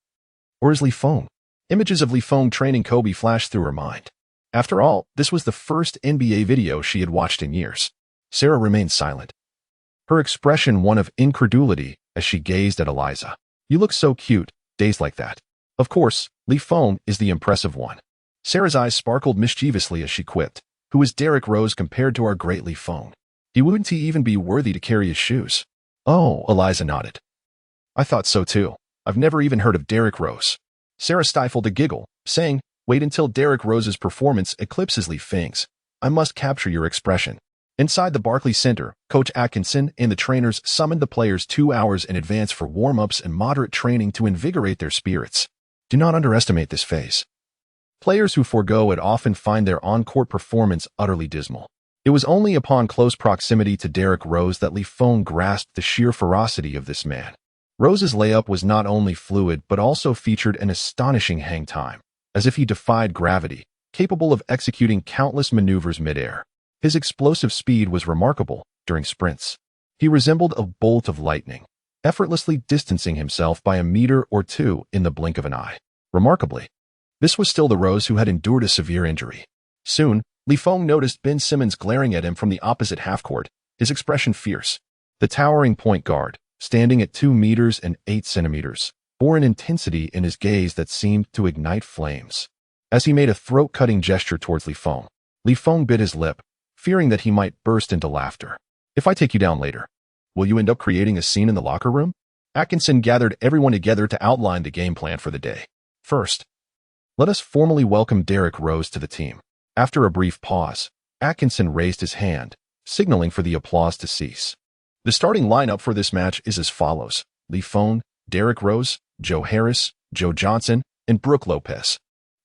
Or is Feng? Images of Feng training Kobe flashed through her mind. After all, this was the first NBA video she had watched in years. Sarah remained silent, her expression one of incredulity as she gazed at Eliza. "You look so cute, days like that." "Of course, Feng is the impressive one." Sarah's eyes sparkled mischievously as she quipped, "Who is Derrick Rose compared to our great Feng? Wouldn't he even be worthy to carry his shoes?" "Oh," Eliza nodded. "I thought so too. I've never even heard of Derrick Rose." Sarah stifled a giggle, saying, "Wait until Derrick Rose's performance eclipses Feng's. I must capture your expression." Inside the Barclays Center, Coach Atkinson and the trainers summoned the players 2 hours in advance for warm-ups and moderate training to invigorate their spirits. Do not underestimate this phase. Players who forego it often find their on-court performance utterly dismal. It was only upon close proximity to Derrick Rose that Feng grasped the sheer ferocity of this man. Rose's layup was not only fluid but also featured an astonishing hang time, as if he defied gravity, capable of executing countless maneuvers midair. His explosive speed was remarkable during sprints. He resembled a bolt of lightning, effortlessly distancing himself by a meter or two in the blink of an eye. Remarkably, this was still the Rose who had endured a severe injury. Soon, Feng noticed Ben Simmons glaring at him from the opposite half-court, his expression fierce. The towering point guard, standing at 2 meters and 8 centimeters, bore an intensity in his gaze that seemed to ignite flames. As he made a throat-cutting gesture towards Feng bit his lip, fearing that he might burst into laughter. "If I take you down later, will you end up creating a scene in the locker room?" Atkinson gathered everyone together to outline the game plan for the day. "First, let us formally welcome Derrick Rose to the team." After a brief pause, Atkinson raised his hand, signaling for the applause to cease. "The starting lineup for this match is as follows: Feng, Derrick Rose, Joe Harris, Joe Johnson, and Brook Lopez.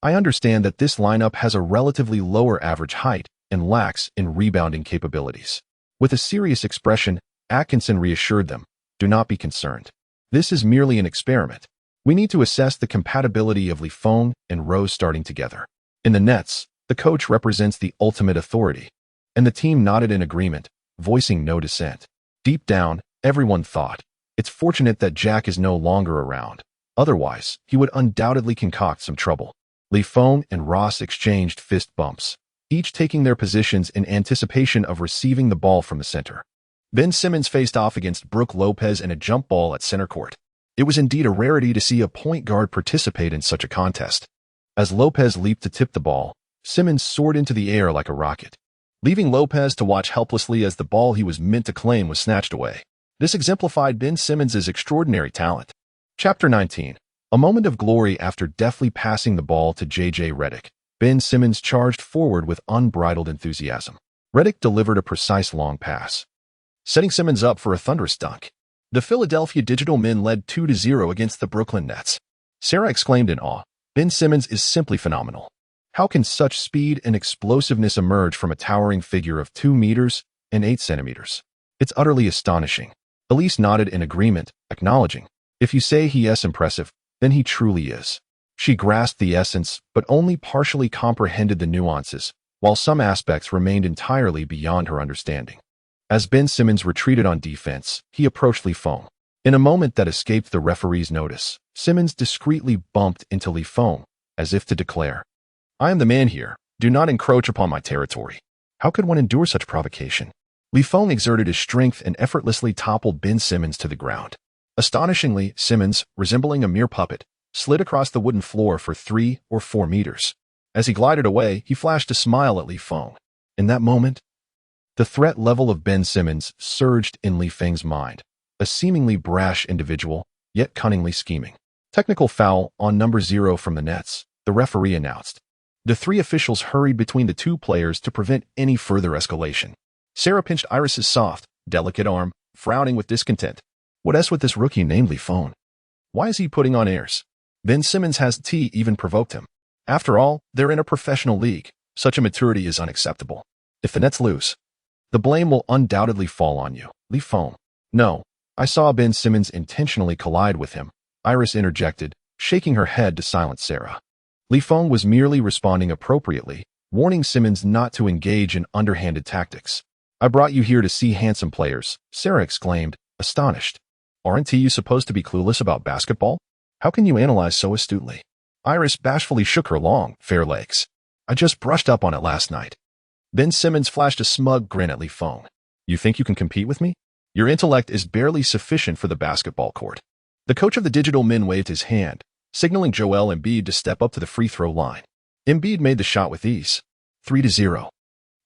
I understand that this lineup has a relatively lower average height and lacks in rebounding capabilities." With a serious expression, Atkinson reassured them, "Do not be concerned. This is merely an experiment. We need to assess the compatibility of Feng and Rose starting together." In the Nets, the coach represents the ultimate authority, and the team nodded in agreement, voicing no dissent. Deep down, everyone thought, it's fortunate that Jack is no longer around. Otherwise, he would undoubtedly concoct some trouble. Feng and Ross exchanged fist bumps, each taking their positions in anticipation of receiving the ball from the center. Ben Simmons faced off against Brook Lopez in a jump ball at center court. It was indeed a rarity to see a point guard participate in such a contest. As Lopez leaped to tip the ball, Simmons soared into the air like a rocket, leaving Lopez to watch helplessly as the ball he was meant to claim was snatched away. This exemplified Ben Simmons' extraordinary talent. Chapter 19. A moment of glory after deftly passing the ball to J.J. Redick. Ben Simmons charged forward with unbridled enthusiasm. Redick delivered a precise long pass, setting Simmons up for a thunderous dunk. The Philadelphia Digital Men led 2-0 against the Brooklyn Nets. Sarah exclaimed in awe, "Ben Simmons is simply phenomenal. How can such speed and explosiveness emerge from a towering figure of 2 meters and 8 centimeters? It's utterly astonishing." Elise nodded in agreement, acknowledging, "If you say he is impressive, then he truly is." She grasped the essence, but only partially comprehended the nuances, while some aspects remained entirely beyond her understanding. As Ben Simmons retreated on defense, he approached Feng. In a moment that escaped the referee's notice, Simmons discreetly bumped into Feng, as if to declare, "I am the man here. Do not encroach upon my territory." How could one endure such provocation? Feng exerted his strength and effortlessly toppled Ben Simmons to the ground. Astonishingly, Simmons, resembling a mere puppet, slid across the wooden floor for 3 or 4 meters. As he glided away, he flashed a smile at Feng. In that moment, the threat level of Ben Simmons surged in Feng's mind. A seemingly brash individual, yet cunningly scheming. Technical foul on number 0 from the Nets, the referee announced. The 3 officials hurried between the 2 players to prevent any further escalation. Sarah pinched Iris's soft, delicate arm, frowning with discontent. What else with this rookie named Feng? Why is he putting on airs? Ben Simmons has even provoked him. After all, they're in a professional league. Such immaturity is unacceptable. If the Nets lose, the blame will undoubtedly fall on you, Feng. No, I saw Ben Simmons intentionally collide with him, Iris interjected, shaking her head to silence Sarah. Feng was merely responding appropriately, warning Simmons not to engage in underhanded tactics. "I brought you here to see handsome players," Sarah exclaimed, astonished. "Aren't you supposed to be clueless about basketball? How can you analyze so astutely?" Iris bashfully shook her long, fair legs. "I just brushed up on it last night." Ben Simmons flashed a smug grin at Feng. "You think you can compete with me? Your intellect is barely sufficient for the basketball court." The coach of the Digital Men waved his hand, signaling Joel Embiid to step up to the free throw line. Embiid made the shot with ease. 3-0.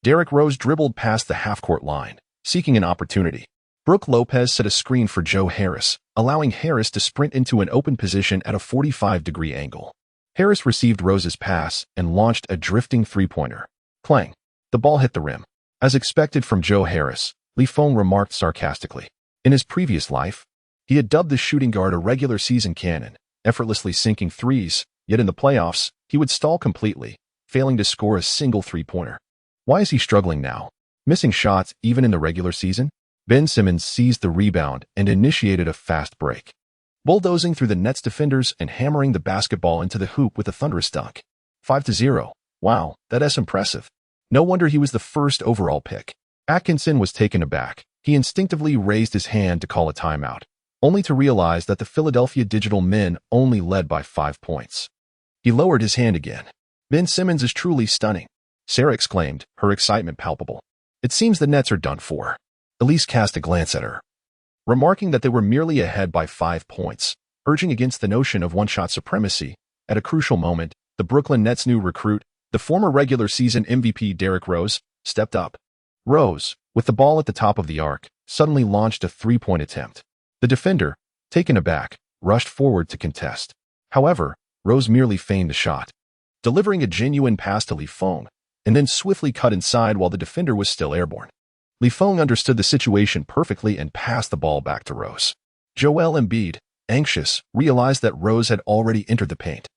Derrick Rose dribbled past the half-court line, seeking an opportunity. Brooke Lopez set a screen for Joe Harris, allowing Harris to sprint into an open position at a 45-degree angle. Harris received Rose's pass and launched a drifting three-pointer. Clang. The ball hit the rim. As expected from Joe Harris, Feng remarked sarcastically. In his previous life, he had dubbed the shooting guard a regular season cannon, effortlessly sinking threes, yet in the playoffs, he would stall completely, failing to score a single three-pointer. Why is he struggling now? Missing shots even in the regular season? Ben Simmons seized the rebound and initiated a fast break, bulldozing through the Nets defenders and hammering the basketball into the hoop with a thunderous dunk. 5-0. Wow, that's impressive. No wonder he was the first overall pick. Atkinson was taken aback. He instinctively raised his hand to call a timeout, only to realize that the Philadelphia Digital Men only led by 5 points. He lowered his hand again. Ben Simmons is truly stunning, Sarah exclaimed, her excitement palpable. It seems the Nets are done for. Elise cast a glance at her, remarking that they were merely ahead by 5 points, urging against the notion of one-shot supremacy. At a crucial moment, the Brooklyn Nets' new recruit, the former regular season MVP Derrick Rose, stepped up. Rose, with the ball at the top of the arc, suddenly launched a three-point attempt. The defender, taken aback, rushed forward to contest. However, Rose merely feigned the shot, delivering a genuine pass to Feng, and then swiftly cut inside while the defender was still airborne. Feng understood the situation perfectly and passed the ball back to Rose. Joel Embiid, anxious, realized that Rose had already entered the paint.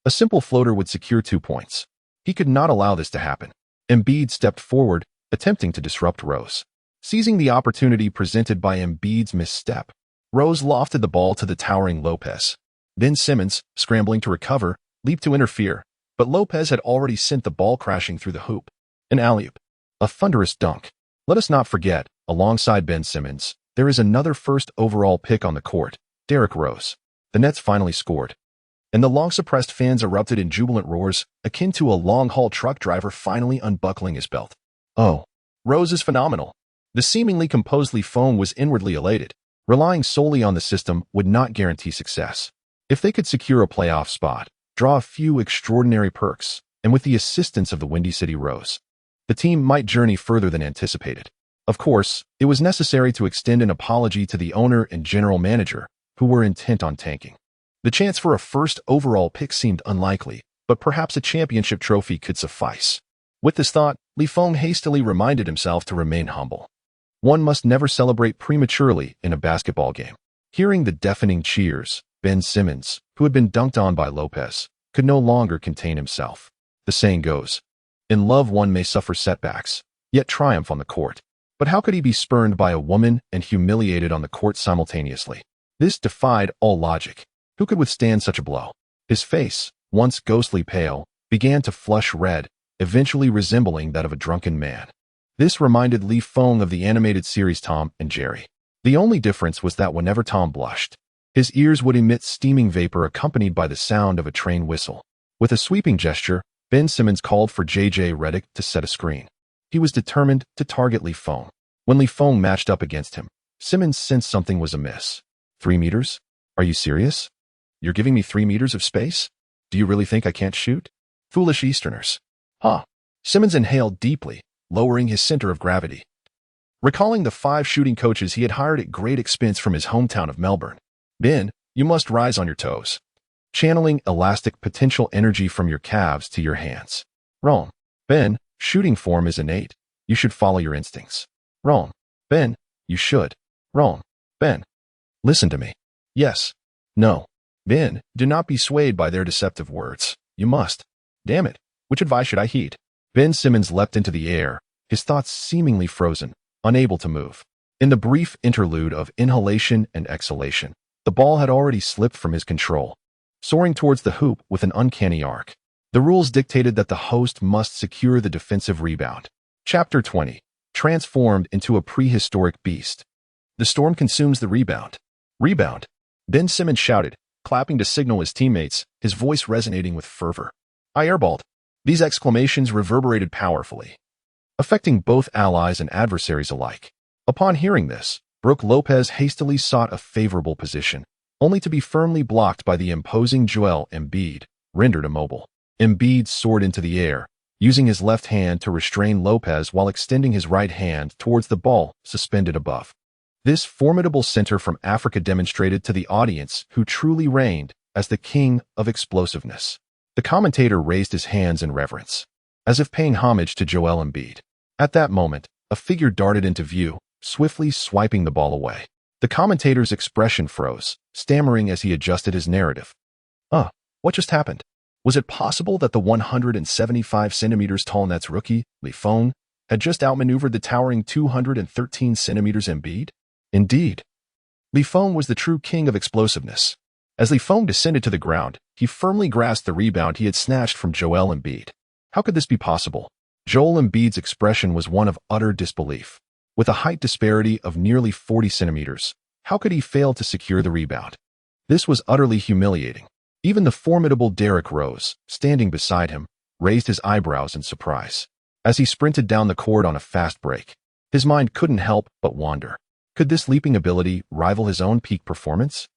A simple floater would secure 2 points. He could not allow this to happen. Embiid stepped forward, attempting to disrupt Rose. Seizing the opportunity presented by Embiid's misstep, Rose lofted the ball to the towering Lopez. Then Simmons, scrambling to recover, leaped to interfere, but Lopez had already sent the ball crashing through the hoop. An alley-oop. A thunderous dunk. Let us not forget, alongside Ben Simmons, there is another first overall pick on the court, Derrick Rose. The Nets finally scored, and the long-suppressed fans erupted in jubilant roars, akin to a long-haul truck driver finally unbuckling his belt. Oh, Rose is phenomenal. The seemingly composed Feng was inwardly elated. Relying solely on the system would not guarantee success. If they could secure a playoff spot, draw a few extraordinary perks, and with the assistance of the Windy City Rose, the team might journey further than anticipated. Of course, it was necessary to extend an apology to the owner and general manager, who were intent on tanking. The chance for a first overall pick seemed unlikely, but perhaps a championship trophy could suffice. With this thought, Feng hastily reminded himself to remain humble. One must never celebrate prematurely in a basketball game. Hearing the deafening cheers, Ben Simmons, who had been dunked on by Lopez, could no longer contain himself. The saying goes, "In love one may suffer setbacks, yet triumph on the court." But how could he be spurned by a woman and humiliated on the court simultaneously? This defied all logic. Who could withstand such a blow? His face, once ghostly pale, began to flush red, eventually resembling that of a drunken man. This reminded Feng of the animated series Tom and Jerry. The only difference was that whenever Tom blushed, his ears would emit steaming vapor accompanied by the sound of a train whistle. With a sweeping gesture, Ben Simmons called for J.J. Redick to set a screen. He was determined to target Feng. When Feng matched up against him, Simmons sensed something was amiss. 3 meters? Are you serious? You're giving me 3 meters of space? Do you really think I can't shoot? Foolish Easterners. Huh. Simmons inhaled deeply, lowering his center of gravity. Recalling the 5 shooting coaches he had hired at great expense from his hometown of Melbourne. Ben, you must rise on your toes. Channeling elastic potential energy from your calves to your hands. Wrong. Ben, shooting form is innate. You should follow your instincts. Wrong. Ben, you should. Wrong. Ben, listen to me. Yes. No. Ben, do not be swayed by their deceptive words. You must. Damn it. Which advice should I heed? Ben Simmons leapt into the air, his thoughts seemingly frozen, unable to move. In the brief interlude of inhalation and exhalation, the ball had already slipped from his control, soaring towards the hoop with an uncanny arc. The rules dictated that the host must secure the defensive rebound. Chapter 20. Transformed into a prehistoric beast. The storm consumes the rebound. Rebound. Ben Simmons shouted, clapping to signal his teammates, his voice resonating with fervor. I airballed. These exclamations reverberated powerfully, affecting both allies and adversaries alike. Upon hearing this, Brook Lopez hastily sought a favorable position, only to be firmly blocked by the imposing Joel Embiid, rendered immobile. Embiid soared into the air, using his left hand to restrain Lopez while extending his right hand towards the ball suspended above. This formidable center from Africa demonstrated to the audience who truly reigned as the king of explosiveness. The commentator raised his hands in reverence, as if paying homage to Joel Embiid. At that moment, a figure darted into view, swiftly swiping the ball away. The commentator's expression froze, stammering as he adjusted his narrative. What just happened? Was it possible that the 175 centimeters tall Nets rookie, Feng, had just outmaneuvered the towering 213 centimeters Embiid? Indeed. Feng was the true king of explosiveness. As Feng descended to the ground, he firmly grasped the rebound he had snatched from Joel Embiid. How could this be possible? Joel Embiid's expression was one of utter disbelief. With a height disparity of nearly 40 centimeters, how could he fail to secure the rebound? This was utterly humiliating. Even the formidable Derrick Rose, standing beside him, raised his eyebrows in surprise. As he sprinted down the court on a fast break, his mind couldn't help but wander. Could this leaping ability rival his own peak performance?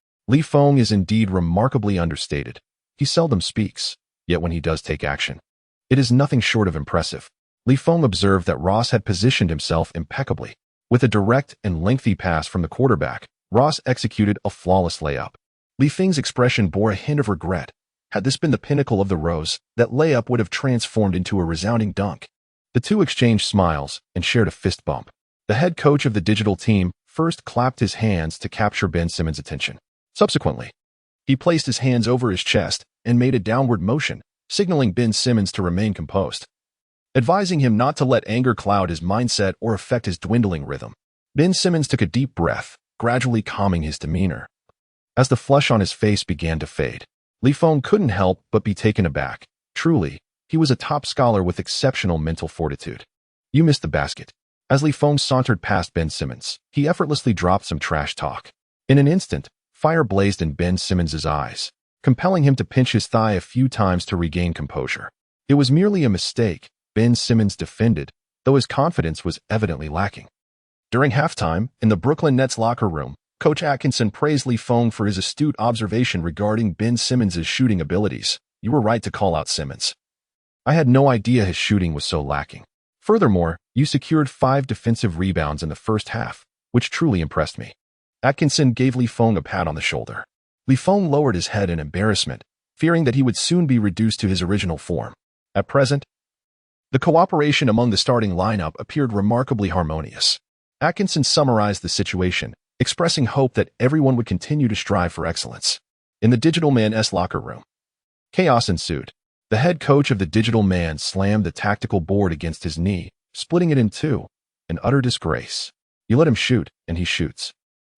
Feng is indeed remarkably understated. He seldom speaks, yet when he does take action, it is nothing short of impressive. Feng observed that Ross had positioned himself impeccably. With a direct and lengthy pass from the quarterback, Ross executed a flawless layup. Feng's expression bore a hint of regret. Had this been the pinnacle of the Rose, that layup would have transformed into a resounding dunk. The two exchanged smiles and shared a fist bump. The head coach of the digital team first clapped his hands to capture Ben Simmons' attention. Subsequently, he placed his hands over his chest and made a downward motion, signaling Ben Simmons to remain composed, advising him not to let anger cloud his mindset or affect his dwindling rhythm. Ben Simmons took a deep breath, gradually calming his demeanor. As the flush on his face began to fade, Feng couldn't help but be taken aback. Truly, he was a top scholar with exceptional mental fortitude. You missed the basket. As Feng sauntered past Ben Simmons, he effortlessly dropped some trash talk. In an instant, fire blazed in Ben Simmons' eyes, compelling him to pinch his thigh a few times to regain composure. It was merely a mistake, Ben Simmons defended, though his confidence was evidently lacking. During halftime, in the Brooklyn Nets locker room, Coach Atkinson praised Feng for his astute observation regarding Ben Simmons' shooting abilities. You were right to call out Simmons. I had no idea his shooting was so lacking. Furthermore, you secured 5 defensive rebounds in the first half, which truly impressed me. Atkinson gave Li Feng a pat on the shoulder. Li Feng lowered his head in embarrassment, fearing that he would soon be reduced to his original form. At present, the cooperation among the starting lineup appeared remarkably harmonious. Atkinson summarized the situation, expressing hope that everyone would continue to strive for excellence. In the Digital Man's locker room, chaos ensued. The head coach of the Digital Man slammed the tactical board against his knee, splitting it in two. An utter disgrace. You let him shoot, and he shoots.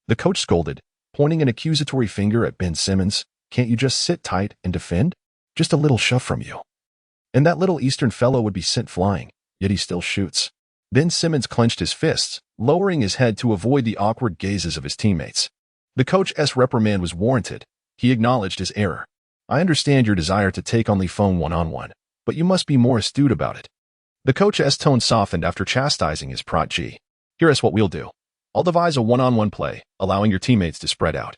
The coach scolded, pointing an accusatory finger at Ben Simmons. Can't you just sit tight and defend? Just a little shove from you, and that little Eastern fellow would be sent flying, yet he still shoots. Ben Simmons clenched his fists, lowering his head to avoid the awkward gazes of his teammates. The coach's reprimand was warranted. He acknowledged his error. I understand your desire to take on Li Feng one-on-one, but you must be more astute about it. The coach's tone softened after chastising his protege. Here's what we'll do. I'll devise a one-on-one play, allowing your teammates to spread out,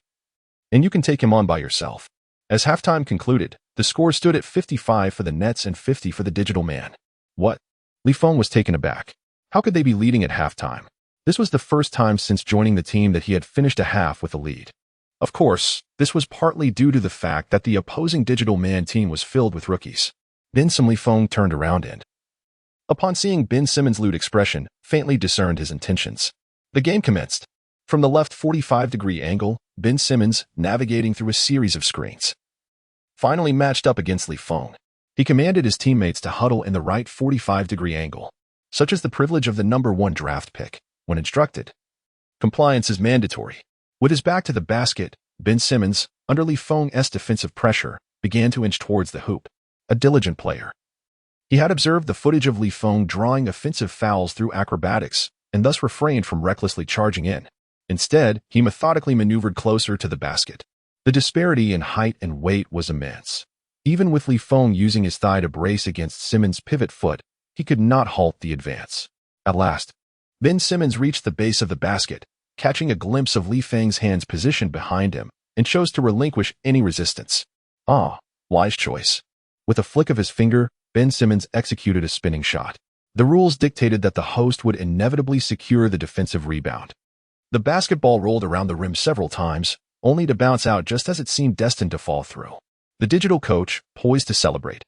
and you can take him on by yourself. As halftime concluded, the score stood at 55 for the Nets and 50 for the Digital Man. What? Li Feng was taken aback. How could they be leading at halftime? This was the first time since joining the team that he had finished a half with a lead. Of course, this was partly due to the fact that the opposing Digital Man team was filled with rookies. Then Li Feng turned around and, upon seeing Ben Simmons' lewd expression, faintly discerned his intentions. The game commenced. From the left 45-degree angle, Ben Simmons, navigating through a series of screens, finally matched up against Li Feng. He commanded his teammates to huddle in the right 45-degree angle, such as the privilege of the number 1 draft pick, when instructed. Compliance is mandatory. With his back to the basket, Ben Simmons, under Li Feng's defensive pressure, began to inch towards the hoop. A diligent player. He had observed the footage of Li Feng drawing offensive fouls through acrobatics, and thus refrained from recklessly charging in. Instead, he methodically maneuvered closer to the basket. The disparity in height and weight was immense. Even with Li Feng using his thigh to brace against Simmons' pivot foot, he could not halt the advance. At last, Ben Simmons reached the base of the basket, catching a glimpse of Li Feng's hands positioned behind him, and chose to relinquish any resistance. Ah, wise choice. With a flick of his finger, Ben Simmons executed a spinning shot. The rules dictated that the host would inevitably secure the defensive rebound. The basketball rolled around the rim several times, only to bounce out just as it seemed destined to fall through. The digital coach, poised to celebrate,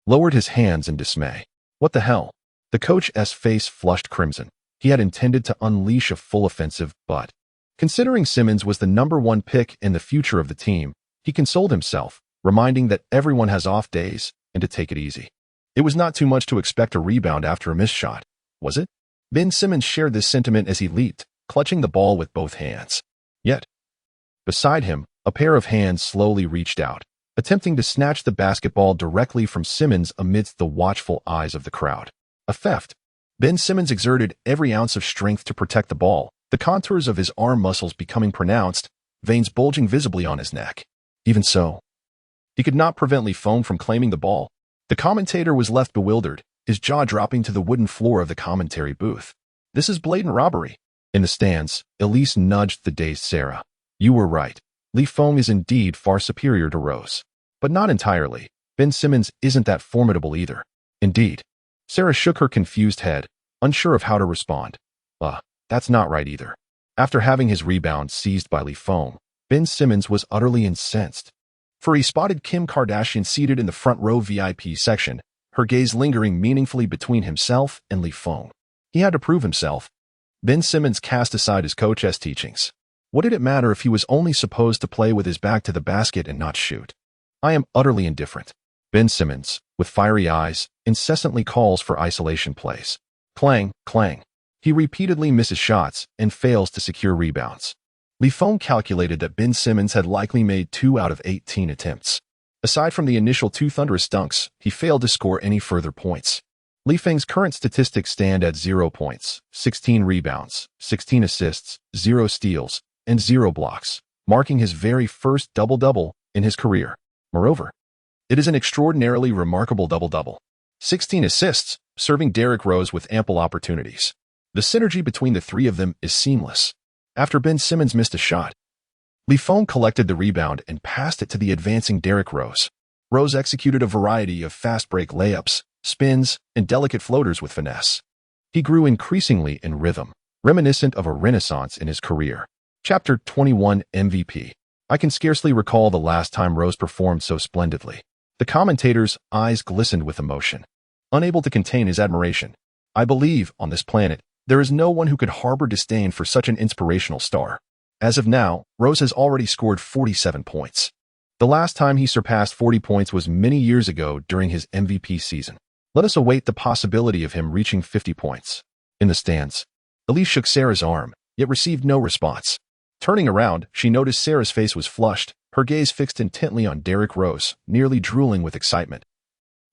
lowered his hands in dismay. What the hell? The coach's face flushed crimson. He had intended to unleash a full offensive, but, considering Simmons was the number 1 pick in the future of the team, he consoled himself, reminding that everyone has off days and to take it easy. It was not too much to expect a rebound after a missed shot, was it? Ben Simmons shared this sentiment as he leaped, clutching the ball with both hands. Yet, beside him, a pair of hands slowly reached out, attempting to snatch the basketball directly from Simmons amidst the watchful eyes of the crowd. A theft. Ben Simmons exerted every ounce of strength to protect the ball, the contours of his arm muscles becoming pronounced, veins bulging visibly on his neck. Even so, he could not prevent Li Feng from claiming the ball. The commentator was left bewildered, his jaw dropping to the wooden floor of the commentary booth. This is blatant robbery. In the stands, Elise nudged the dazed Sarah. You were right. Li Feng is indeed far superior to Rose. But not entirely. Ben Simmons isn't that formidable either. Indeed. Sarah shook her confused head, unsure of how to respond. That's not right either. After having his rebound seized by Li Feng, Ben Simmons was utterly incensed. For he spotted Kim Kardashian seated in the front row VIP section, her gaze lingering meaningfully between himself and Li Feng. He had to prove himself. Ben Simmons cast aside his coach's teachings. What did it matter if he was only supposed to play with his back to the basket and not shoot? I am utterly indifferent. Ben Simmons, with fiery eyes, incessantly calls for isolation plays. Clang, clang. He repeatedly misses shots and fails to secure rebounds. Li Feng calculated that Ben Simmons had likely made 2 out of 18 attempts. Aside from the initial 2 thunderous dunks, he failed to score any further points. Li Feng's current statistics stand at 0 points, 16 rebounds, 16 assists, 0 steals, and 0 blocks, marking his very first double-double in his career. Moreover, it is an extraordinarily remarkable double-double. 16 assists, serving Derrick Rose with ample opportunities. The synergy between the three of them is seamless. After Ben Simmons missed a shot, Li Feng collected the rebound and passed it to the advancing Derrick Rose. Rose executed a variety of fast-break layups, spins, and delicate floaters with finesse. He grew increasingly in rhythm, reminiscent of a renaissance in his career. Chapter 21 MVP. I can scarcely recall the last time Rose performed so splendidly. The commentator's eyes glistened with emotion, unable to contain his admiration. I believe, on this planet, there is no one who could harbor disdain for such an inspirational star. As of now, Rose has already scored 47 points. The last time he surpassed 40 points was many years ago during his MVP season. Let us await the possibility of him reaching 50 points. In the stands, Elise shook Sarah's arm, yet received no response. Turning around, she noticed Sarah's face was flushed, her gaze fixed intently on Derrick Rose, nearly drooling with excitement,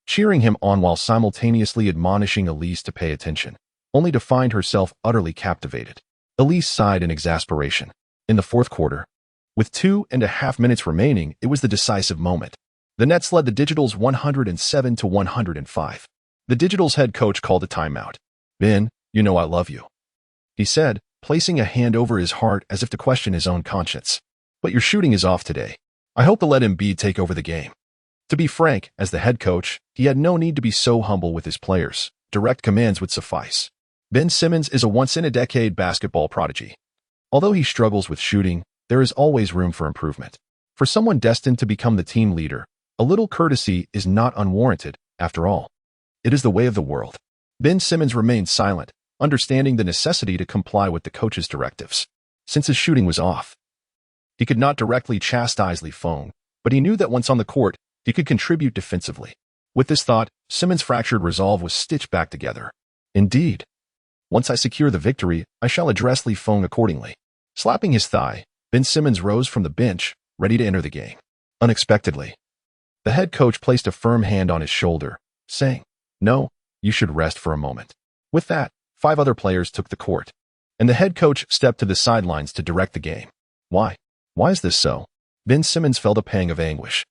cheering him on while simultaneously admonishing Elise to pay attention, only to find herself utterly captivated. Elise sighed in exasperation. In the fourth quarter, with 2.5 minutes remaining, it was the decisive moment. The Nets led the Digitals 107-105. The Digitals head coach called a timeout. "Ben, you know I love you," he said, placing a hand over his heart as if to question his own conscience. "But your shooting is off today. I hope to let Embiid take over the game." To be frank, as the head coach, he had no need to be so humble with his players. Direct commands would suffice. Ben Simmons is a once-in-a-decade basketball prodigy. Although he struggles with shooting, there is always room for improvement. For someone destined to become the team leader, a little courtesy is not unwarranted, after all. It is the way of the world. Ben Simmons remained silent, understanding the necessity to comply with the coach's directives. Since his shooting was off, he could not directly chastise Feng, but he knew that once on the court, he could contribute defensively. With this thought, Simmons' fractured resolve was stitched back together. Indeed, once I secure the victory, I shall address Feng accordingly. Slapping his thigh, Ben Simmons rose from the bench, ready to enter the game. Unexpectedly, the head coach placed a firm hand on his shoulder, saying, "No, you should rest for a moment." With that, 5 other players took the court, and the head coach stepped to the sidelines to direct the game. Why? Why is this so? Ben Simmons felt a pang of anguish,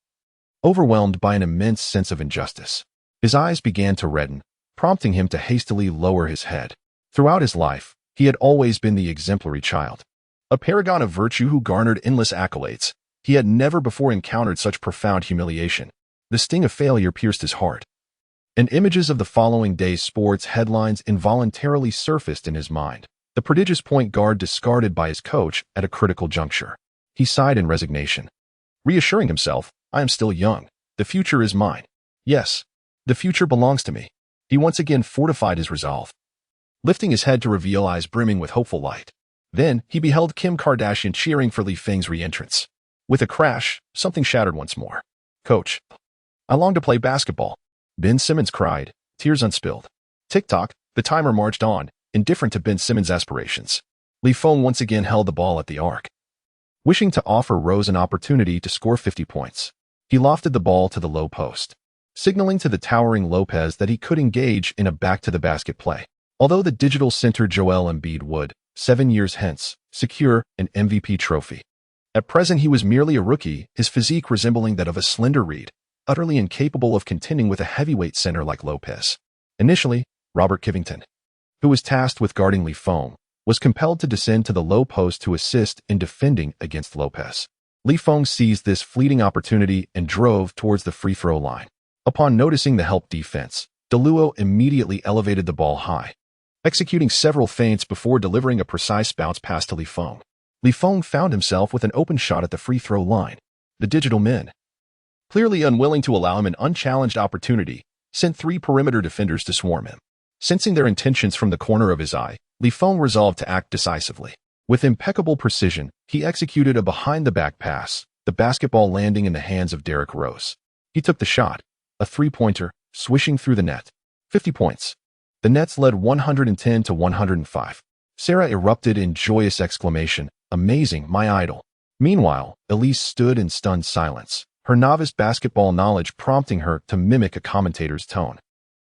overwhelmed by an immense sense of injustice. His eyes began to redden, prompting him to hastily lower his head. Throughout his life, he had always been the exemplary child, a paragon of virtue who garnered endless accolades. He had never before encountered such profound humiliation. The sting of failure pierced his heart, and images of the following day's sports headlines involuntarily surfaced in his mind. The prodigious point guard discarded by his coach at a critical juncture. He sighed in resignation, reassuring himself, "I am still young. The future is mine. Yes, the future belongs to me." He once again fortified his resolve, lifting his head to reveal eyes brimming with hopeful light. Then he beheld Kim Kardashian cheering for Feng's re-entrance. With a crash, something shattered once more. "Coach, I long to play basketball," Ben Simmons cried, tears unspilled. Tick-tock, the timer marched on, indifferent to Ben Simmons' aspirations. Feng once again held the ball at the arc, wishing to offer Rose an opportunity to score 50 points. He lofted the ball to the low post, signaling to the towering Lopez that he could engage in a back-to-the-basket play. Although the digital center Joel Embiid would, 7 years hence, secure an MVP trophy, at present he was merely a rookie, his physique resembling that of a slender reed, utterly incapable of contending with a heavyweight center like Lopez. Initially, Robert Covington, who was tasked with guarding Feng, was compelled to descend to the low post to assist in defending against Lopez. Feng seized this fleeting opportunity and drove towards the free throw line. Upon noticing the help defense, DeLuo immediately elevated the ball high, executing several feints before delivering a precise bounce pass to Feng. Feng found himself with an open shot at the free throw line. The digital men, clearly unwilling to allow him an unchallenged opportunity, sent 3 perimeter defenders to swarm him. Sensing their intentions from the corner of his eye, Feng resolved to act decisively. With impeccable precision, he executed a behind-the-back pass, the basketball landing in the hands of Derrick Rose. He took the shot, a three-pointer, swishing through the net. 50 points. The Nets led 110-105. Sarah erupted in joyous exclamation, "Amazing, my idol." Meanwhile, Elise stood in stunned silence, her novice basketball knowledge prompting her to mimic a commentator's tone.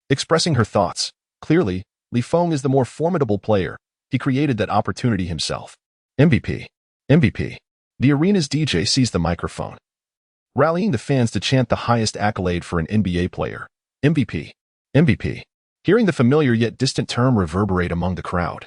Expressing her thoughts, clearly, Feng is the more formidable player. He created that opportunity himself. MVP. MVP. The arena's DJ seized the microphone, rallying the fans to chant the highest accolade for an NBA player. MVP. MVP. Hearing the familiar yet distant term reverberate among the crowd,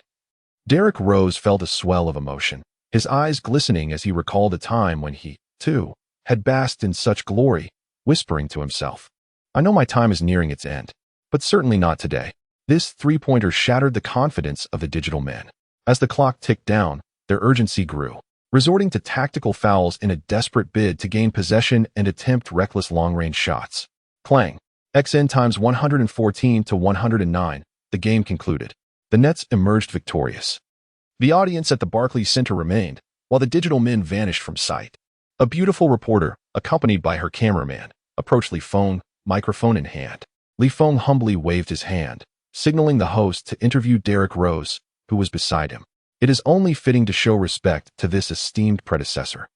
Derrick Rose felt a swell of emotion, his eyes glistening as he recalled a time when he, too, had basked in such glory, whispering to himself, "I know my time is nearing its end, but certainly not today." This three-pointer shattered the confidence of the digital men. As the clock ticked down, their urgency grew, resorting to tactical fouls in a desperate bid to gain possession and attempt reckless long-range shots. Clang. XN times 114 to 109, the game concluded. The Nets emerged victorious. The audience at the Barclays Center remained, while the digital men vanished from sight. A beautiful reporter, accompanied by her cameraman, approached Li Feng, microphone in hand. Li Feng humbly waved his hand, signaling the host to interview Derrick Rose, who was beside him. It is only fitting to show respect to this esteemed predecessor.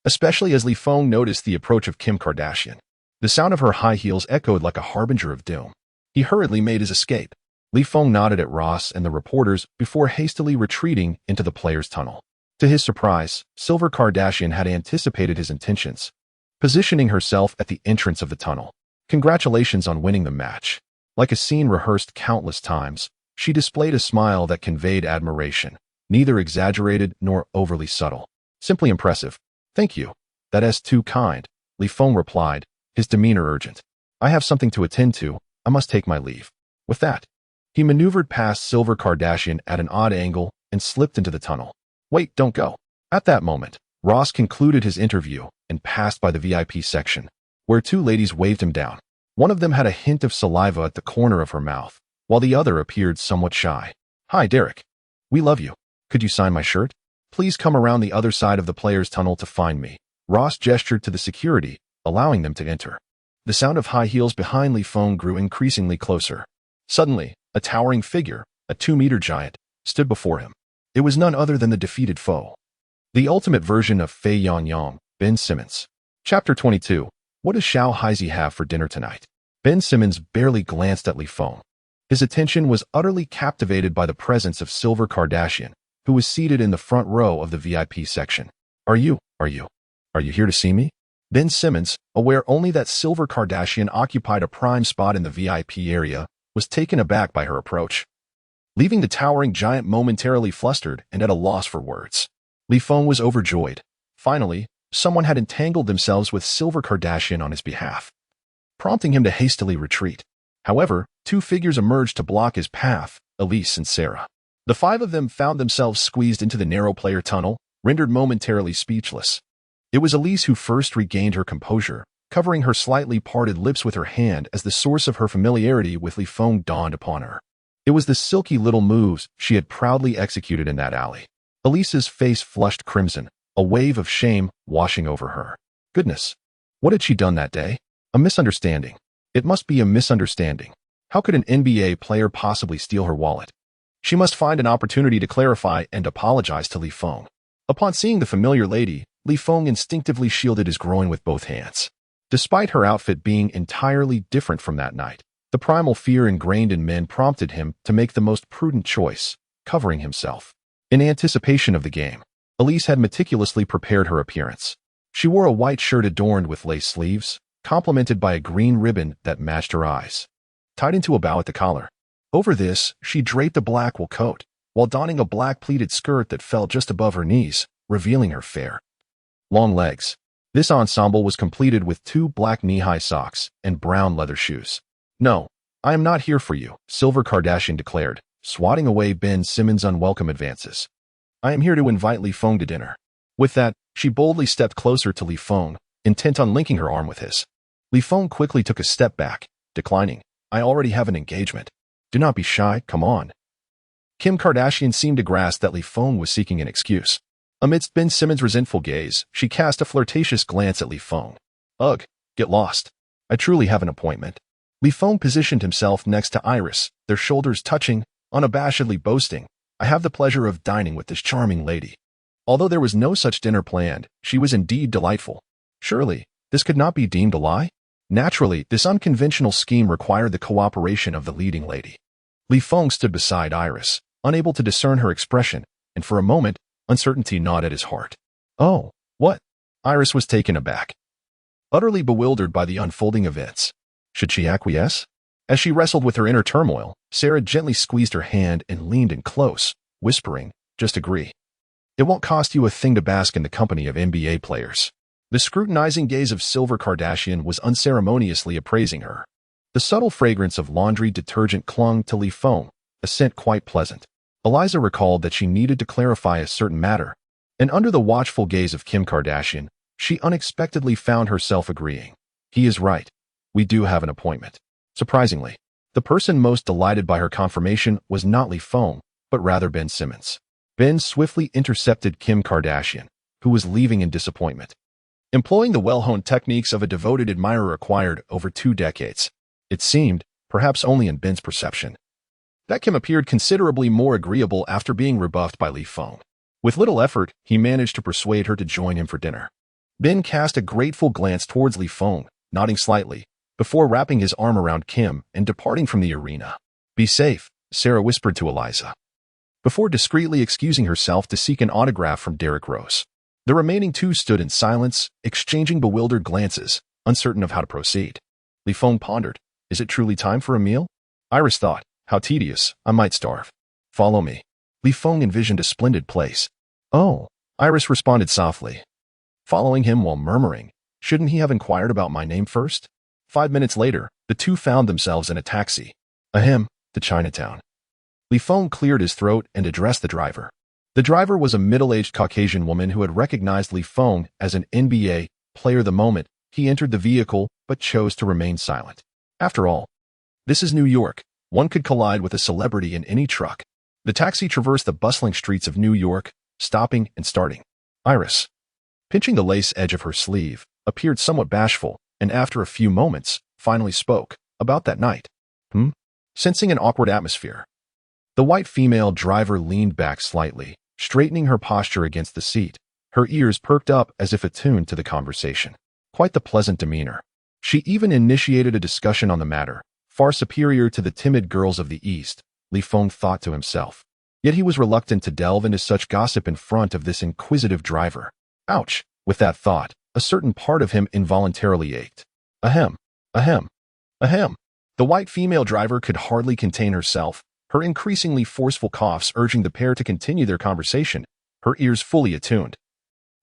Especially as Li Feng noticed the approach of Kim Kardashian. The sound of her high heels echoed like a harbinger of doom. He hurriedly made his escape. Li Feng nodded at Ross and the reporters before hastily retreating into the players' tunnel. To his surprise, Silver Kardashian had anticipated his intentions, positioning herself at the entrance of the tunnel. Congratulations on winning the match. Like a scene rehearsed countless times, she displayed a smile that conveyed admiration, neither exaggerated nor overly subtle. Simply impressive. Thank you. That is too kind, Li Feng replied, his demeanor urgent. I have something to attend to. I must take my leave. With that, he maneuvered past Silver Kardashian at an odd angle and slipped into the tunnel. Wait, don't go. At that moment, Ross concluded his interview and passed by the VIP section, where two ladies waved him down. One of them had a hint of saliva at the corner of her mouth, while the other appeared somewhat shy. Hi, Derrick. We love you. Could you sign my shirt? Please come around the other side of the players' tunnel to find me. Ross gestured to the security, allowing them to enter. The sound of high heels behind Li Feng grew increasingly closer. Suddenly, a towering figure, a 2-meter giant, stood before him. It was none other than the defeated foe. The ultimate version of Fei Yang, Ben Simmons. Chapter 22. What does Xiao Haizi have for dinner tonight? Ben Simmons barely glanced at Li Feng. His attention was utterly captivated by the presence of Silver Kardashian, who was seated in the front row of the VIP section. Are you here to see me? Ben Simmons, aware only that Silver Kardashian occupied a prime spot in the VIP area, was taken aback by her approach, leaving the towering giant momentarily flustered and at a loss for words. Li Feng was overjoyed. Finally, someone had entangled themselves with Silver Kardashian on his behalf, prompting him to hastily retreat. However, two figures emerged to block his path, Elise and Sarah. The five of them found themselves squeezed into the narrow player tunnel, rendered momentarily speechless. It was Elise who first regained her composure, covering her slightly parted lips with her hand as the source of her familiarity with Li Feng dawned upon her. It was the silky little moves she had proudly executed in that alley. Elise's face flushed crimson, a wave of shame washing over her. Goodness, what had she done that day? A misunderstanding. It must be a misunderstanding. How could an NBA player possibly steal her wallet? She must find an opportunity to clarify and apologize to Li Feng. Upon seeing the familiar lady, Li Feng instinctively shielded his groin with both hands. Despite her outfit being entirely different from that night, the primal fear ingrained in men prompted him to make the most prudent choice, covering himself. In anticipation of the game, Elise had meticulously prepared her appearance. She wore a white shirt adorned with lace sleeves, complemented by a green ribbon that matched her eyes, tied into a bow at the collar. Over this, she draped a black wool coat, while donning a black pleated skirt that fell just above her knees, revealing her fair, long legs. This ensemble was completed with 2 black knee-high socks and brown leather shoes. No, I am not here for you, Silver Kardashian declared, swatting away Ben Simmons' unwelcome advances. I am here to invite Li Feng to dinner. With that, she boldly stepped closer to Li Feng, intent on linking her arm with his. Li Feng quickly took a step back, declining. I already have an engagement. Do not be shy, come on. Kim Kardashian seemed to grasp that Li Feng was seeking an excuse. Amidst Ben Simmons' resentful gaze, she cast a flirtatious glance at Li Feng. Ugh, get lost. I truly have an appointment. Li Feng positioned himself next to Iris, their shoulders touching, unabashedly boasting, I have the pleasure of dining with this charming lady. Although there was no such dinner planned, she was indeed delightful. Surely, this could not be deemed a lie? Naturally, this unconventional scheme required the cooperation of the leading lady. Li Feng stood beside Iris, unable to discern her expression, and for a moment, uncertainty gnawed at his heart. Oh, what? Iris was taken aback, utterly bewildered by the unfolding events. Should she acquiesce? As she wrestled with her inner turmoil, Sarah gently squeezed her hand and leaned in close, whispering, just agree. It won't cost you a thing to bask in the company of NBA players. The scrutinizing gaze of Silver Kardashian was unceremoniously appraising her. The subtle fragrance of laundry detergent clung to Li Feng, a scent quite pleasant. Eliza recalled that she needed to clarify a certain matter, and under the watchful gaze of Kim Kardashian, she unexpectedly found herself agreeing. He is right. We do have an appointment. Surprisingly, the person most delighted by her confirmation was not Li Feng, but rather Ben Simmons. Ben swiftly intercepted Kim Kardashian, who was leaving in disappointment. Employing the well-honed techniques of a devoted admirer acquired over 2 decades, it seemed, perhaps only in Ben's perception, that Kim appeared considerably more agreeable after being rebuffed by Li Feng. With little effort, he managed to persuade her to join him for dinner. Ben cast a grateful glance towards Li Feng, nodding slightly, before wrapping his arm around Kim and departing from the arena. Be safe, Sarah whispered to Eliza, before discreetly excusing herself to seek an autograph from Derrick Rose. The remaining 2 stood in silence, exchanging bewildered glances, uncertain of how to proceed. Li Feng pondered, is it truly time for a meal? Iris thought, how tedious, I might starve. Follow me. Li Feng envisioned a splendid place. Oh, Iris responded softly, following him while murmuring, shouldn't he have inquired about my name first? 5 minutes later, the 2 found themselves in a taxi. Ahem, to Chinatown. Li Feng cleared his throat and addressed the driver. The driver was a middle-aged Caucasian woman who had recognized Li Feng as an NBA player the moment he entered the vehicle but chose to remain silent. After all, this is New York. One could collide with a celebrity in any truck. The taxi traversed the bustling streets of New York, stopping and starting. Iris, pinching the lace edge of her sleeve, appeared somewhat bashful, and after a few moments, finally spoke, about that night. Sensing an awkward atmosphere, the white female driver leaned back slightly, straightening her posture against the seat, her ears perked up as if attuned to the conversation. Quite the pleasant demeanor. She even initiated a discussion on the matter, far superior to the timid girls of the East, Li Feng thought to himself. Yet he was reluctant to delve into such gossip in front of this inquisitive driver. Ouch! With that thought, a certain part of him involuntarily ached. Ahem, ahem, ahem. The white female driver could hardly contain herself, her increasingly forceful coughs urging the pair to continue their conversation, her ears fully attuned.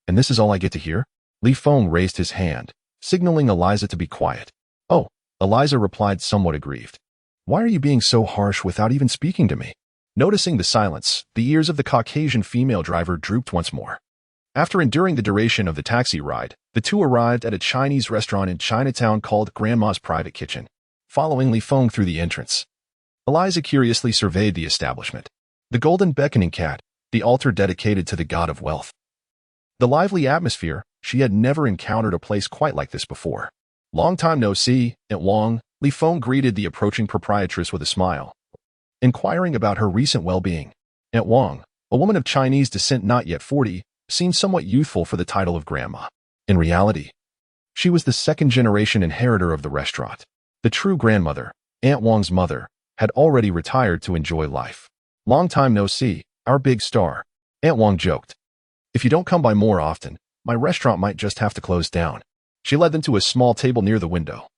And this is all I get to hear? Li Feng raised his hand, signaling Eliza to be quiet. Oh, Eliza replied somewhat aggrieved. Why are you being so harsh without even speaking to me? Noticing the silence, the ears of the Caucasian female driver drooped once more. After enduring the duration of the taxi ride, the 2 arrived at a Chinese restaurant in Chinatown called Grandma's Private Kitchen. Following Li Feng through the entrance, Eliza curiously surveyed the establishment. The golden beckoning cat, the altar dedicated to the god of wealth. The lively atmosphere, she had never encountered a place quite like this before. Long time no see, Aunt Wong, Li Feng greeted the approaching proprietress with a smile, inquiring about her recent well-being. Aunt Wong, a woman of Chinese descent not yet 40, seemed somewhat youthful for the title of grandma. In reality, she was the 2nd-generation inheritor of the restaurant. The true grandmother, Aunt Wong's mother, had already retired to enjoy life. Long time no see, our big star, Aunt Wong joked. If you don't come by more often, my restaurant might just have to close down. She led them to a small table near the window,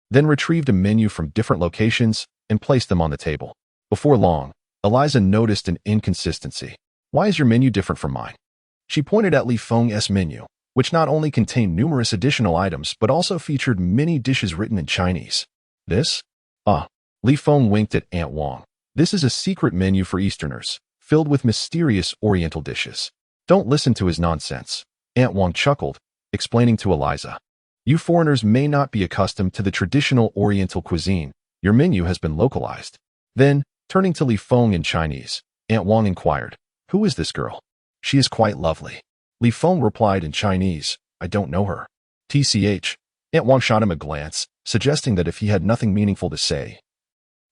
then retrieved a menu from different locations and placed them on the table. Before long, Eliza noticed an inconsistency. Why is your menu different from mine? She pointed at Li Feng's menu, which not only contained numerous additional items but also featured many dishes written in Chinese. This? Li Feng winked at Aunt Wong. This is a secret menu for Easterners, filled with mysterious Oriental dishes. Don't listen to his nonsense. Aunt Wong chuckled, explaining to Eliza. You foreigners may not be accustomed to the traditional Oriental cuisine. Your menu has been localized. Then, turning to Li Feng in Chinese, Aunt Wong inquired, who is this girl? She is quite lovely. Li Feng replied in Chinese, I don't know her. TCH. Aunt Wong shot him a glance, suggesting that if he had nothing meaningful to say,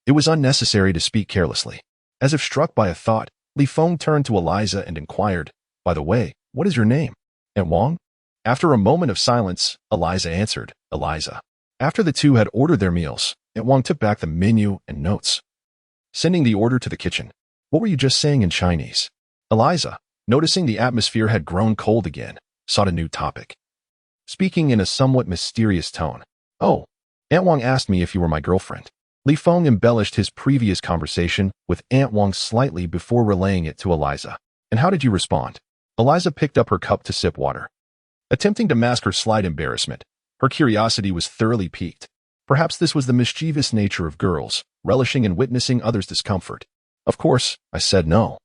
it was unnecessary to speak carelessly. As if struck by a thought, Li Feng turned to Eliza and inquired, by the way, what is your name? Aunt Wong? After a moment of silence, Eliza answered, Eliza. After the 2 had ordered their meals, Aunt Wong took back the menu and notes, sending the order to the kitchen. What were you just saying in Chinese? Eliza, noticing the atmosphere had grown cold again, sought a new topic, speaking in a somewhat mysterious tone. Oh, Aunt Wong asked me if you were my girlfriend. Li Feng embellished his previous conversation with Aunt Wong slightly before relaying it to Eliza. And how did you respond? Eliza picked up her cup to sip water. Attempting to mask her slight embarrassment, her curiosity was thoroughly piqued. Perhaps this was the mischievous nature of girls, relishing in witnessing others' discomfort. Of course, I said no.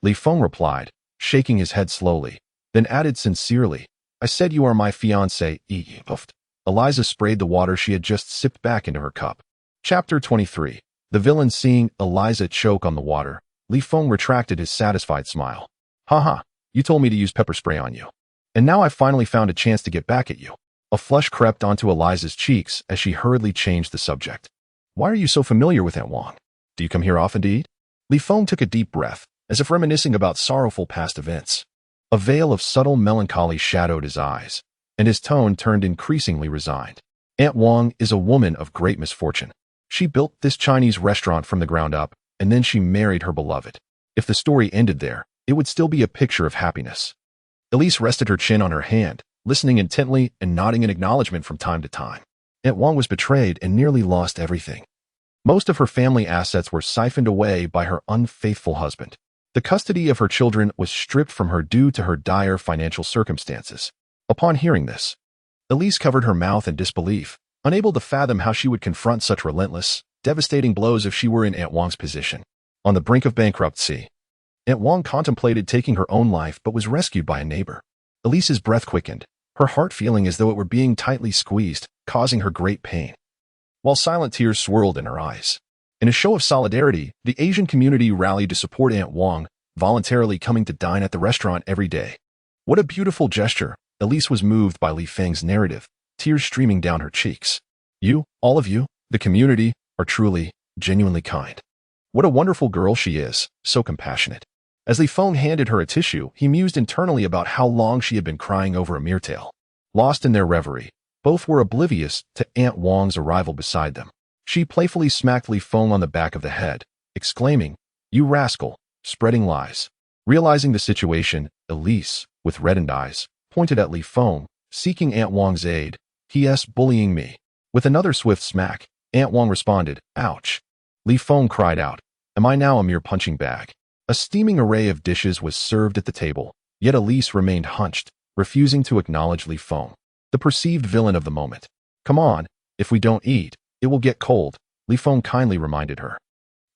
Li Feng replied, shaking his head slowly, then added sincerely, I said you are my fiancé. Eliza sprayed the water she had just sipped back into her cup. Chapter 23. The villain seeing Eliza choke on the water, Li Feng retracted his satisfied smile. Haha, you told me to use pepper spray on you. And now I finally found a chance to get back at you. A flush crept onto Eliza's cheeks as she hurriedly changed the subject. Why are you so familiar with Aunt Wang? Do you come here often to eat? Li Feng took a deep breath, as if reminiscing about sorrowful past events. A veil of subtle melancholy shadowed his eyes, and his tone turned increasingly resigned. Aunt Wang is a woman of great misfortune. She built this Chinese restaurant from the ground up, and then she married her beloved. If the story ended there, it would still be a picture of happiness. Elise rested her chin on her hand, listening intently and nodding in acknowledgement from time to time. Aunt Wang was betrayed and nearly lost everything. Most of her family assets were siphoned away by her unfaithful husband. The custody of her children was stripped from her due to her dire financial circumstances. Upon hearing this, Elise covered her mouth in disbelief, unable to fathom how she would confront such relentless, devastating blows if she were in Aunt Wang's position. On the brink of bankruptcy, Aunt Wang contemplated taking her own life but was rescued by a neighbor. Elise's breath quickened, her heart feeling as though it were being tightly squeezed, causing her great pain, while silent tears swirled in her eyes. In a show of solidarity, the Asian community rallied to support Aunt Wang, voluntarily coming to dine at the restaurant every day. What a beautiful gesture! Elise was moved by Li Feng's narrative, tears streaming down her cheeks. You, all of you, the community, are truly, genuinely kind. What a wonderful girl she is, so compassionate. As Li Feng handed her a tissue, he mused internally about how long she had been crying over a mere tale. Lost in their reverie, both were oblivious to Aunt Wang's arrival beside them. She playfully smacked Li Feng on the back of the head, exclaiming, "You rascal, spreading lies." Realizing the situation, Elise, with reddened eyes, pointed at Li Feng, seeking Aunt Wang's aid. "He.s. bullying me." With another swift smack, Aunt Wang responded, "Ouch." Li Feng cried out, "Am I now a mere punching bag?" A steaming array of dishes was served at the table, yet Elise remained hunched, refusing to acknowledge Li Feng, the perceived villain of the moment. "Come on, if we don't eat, it will get cold," Li Feng kindly reminded her.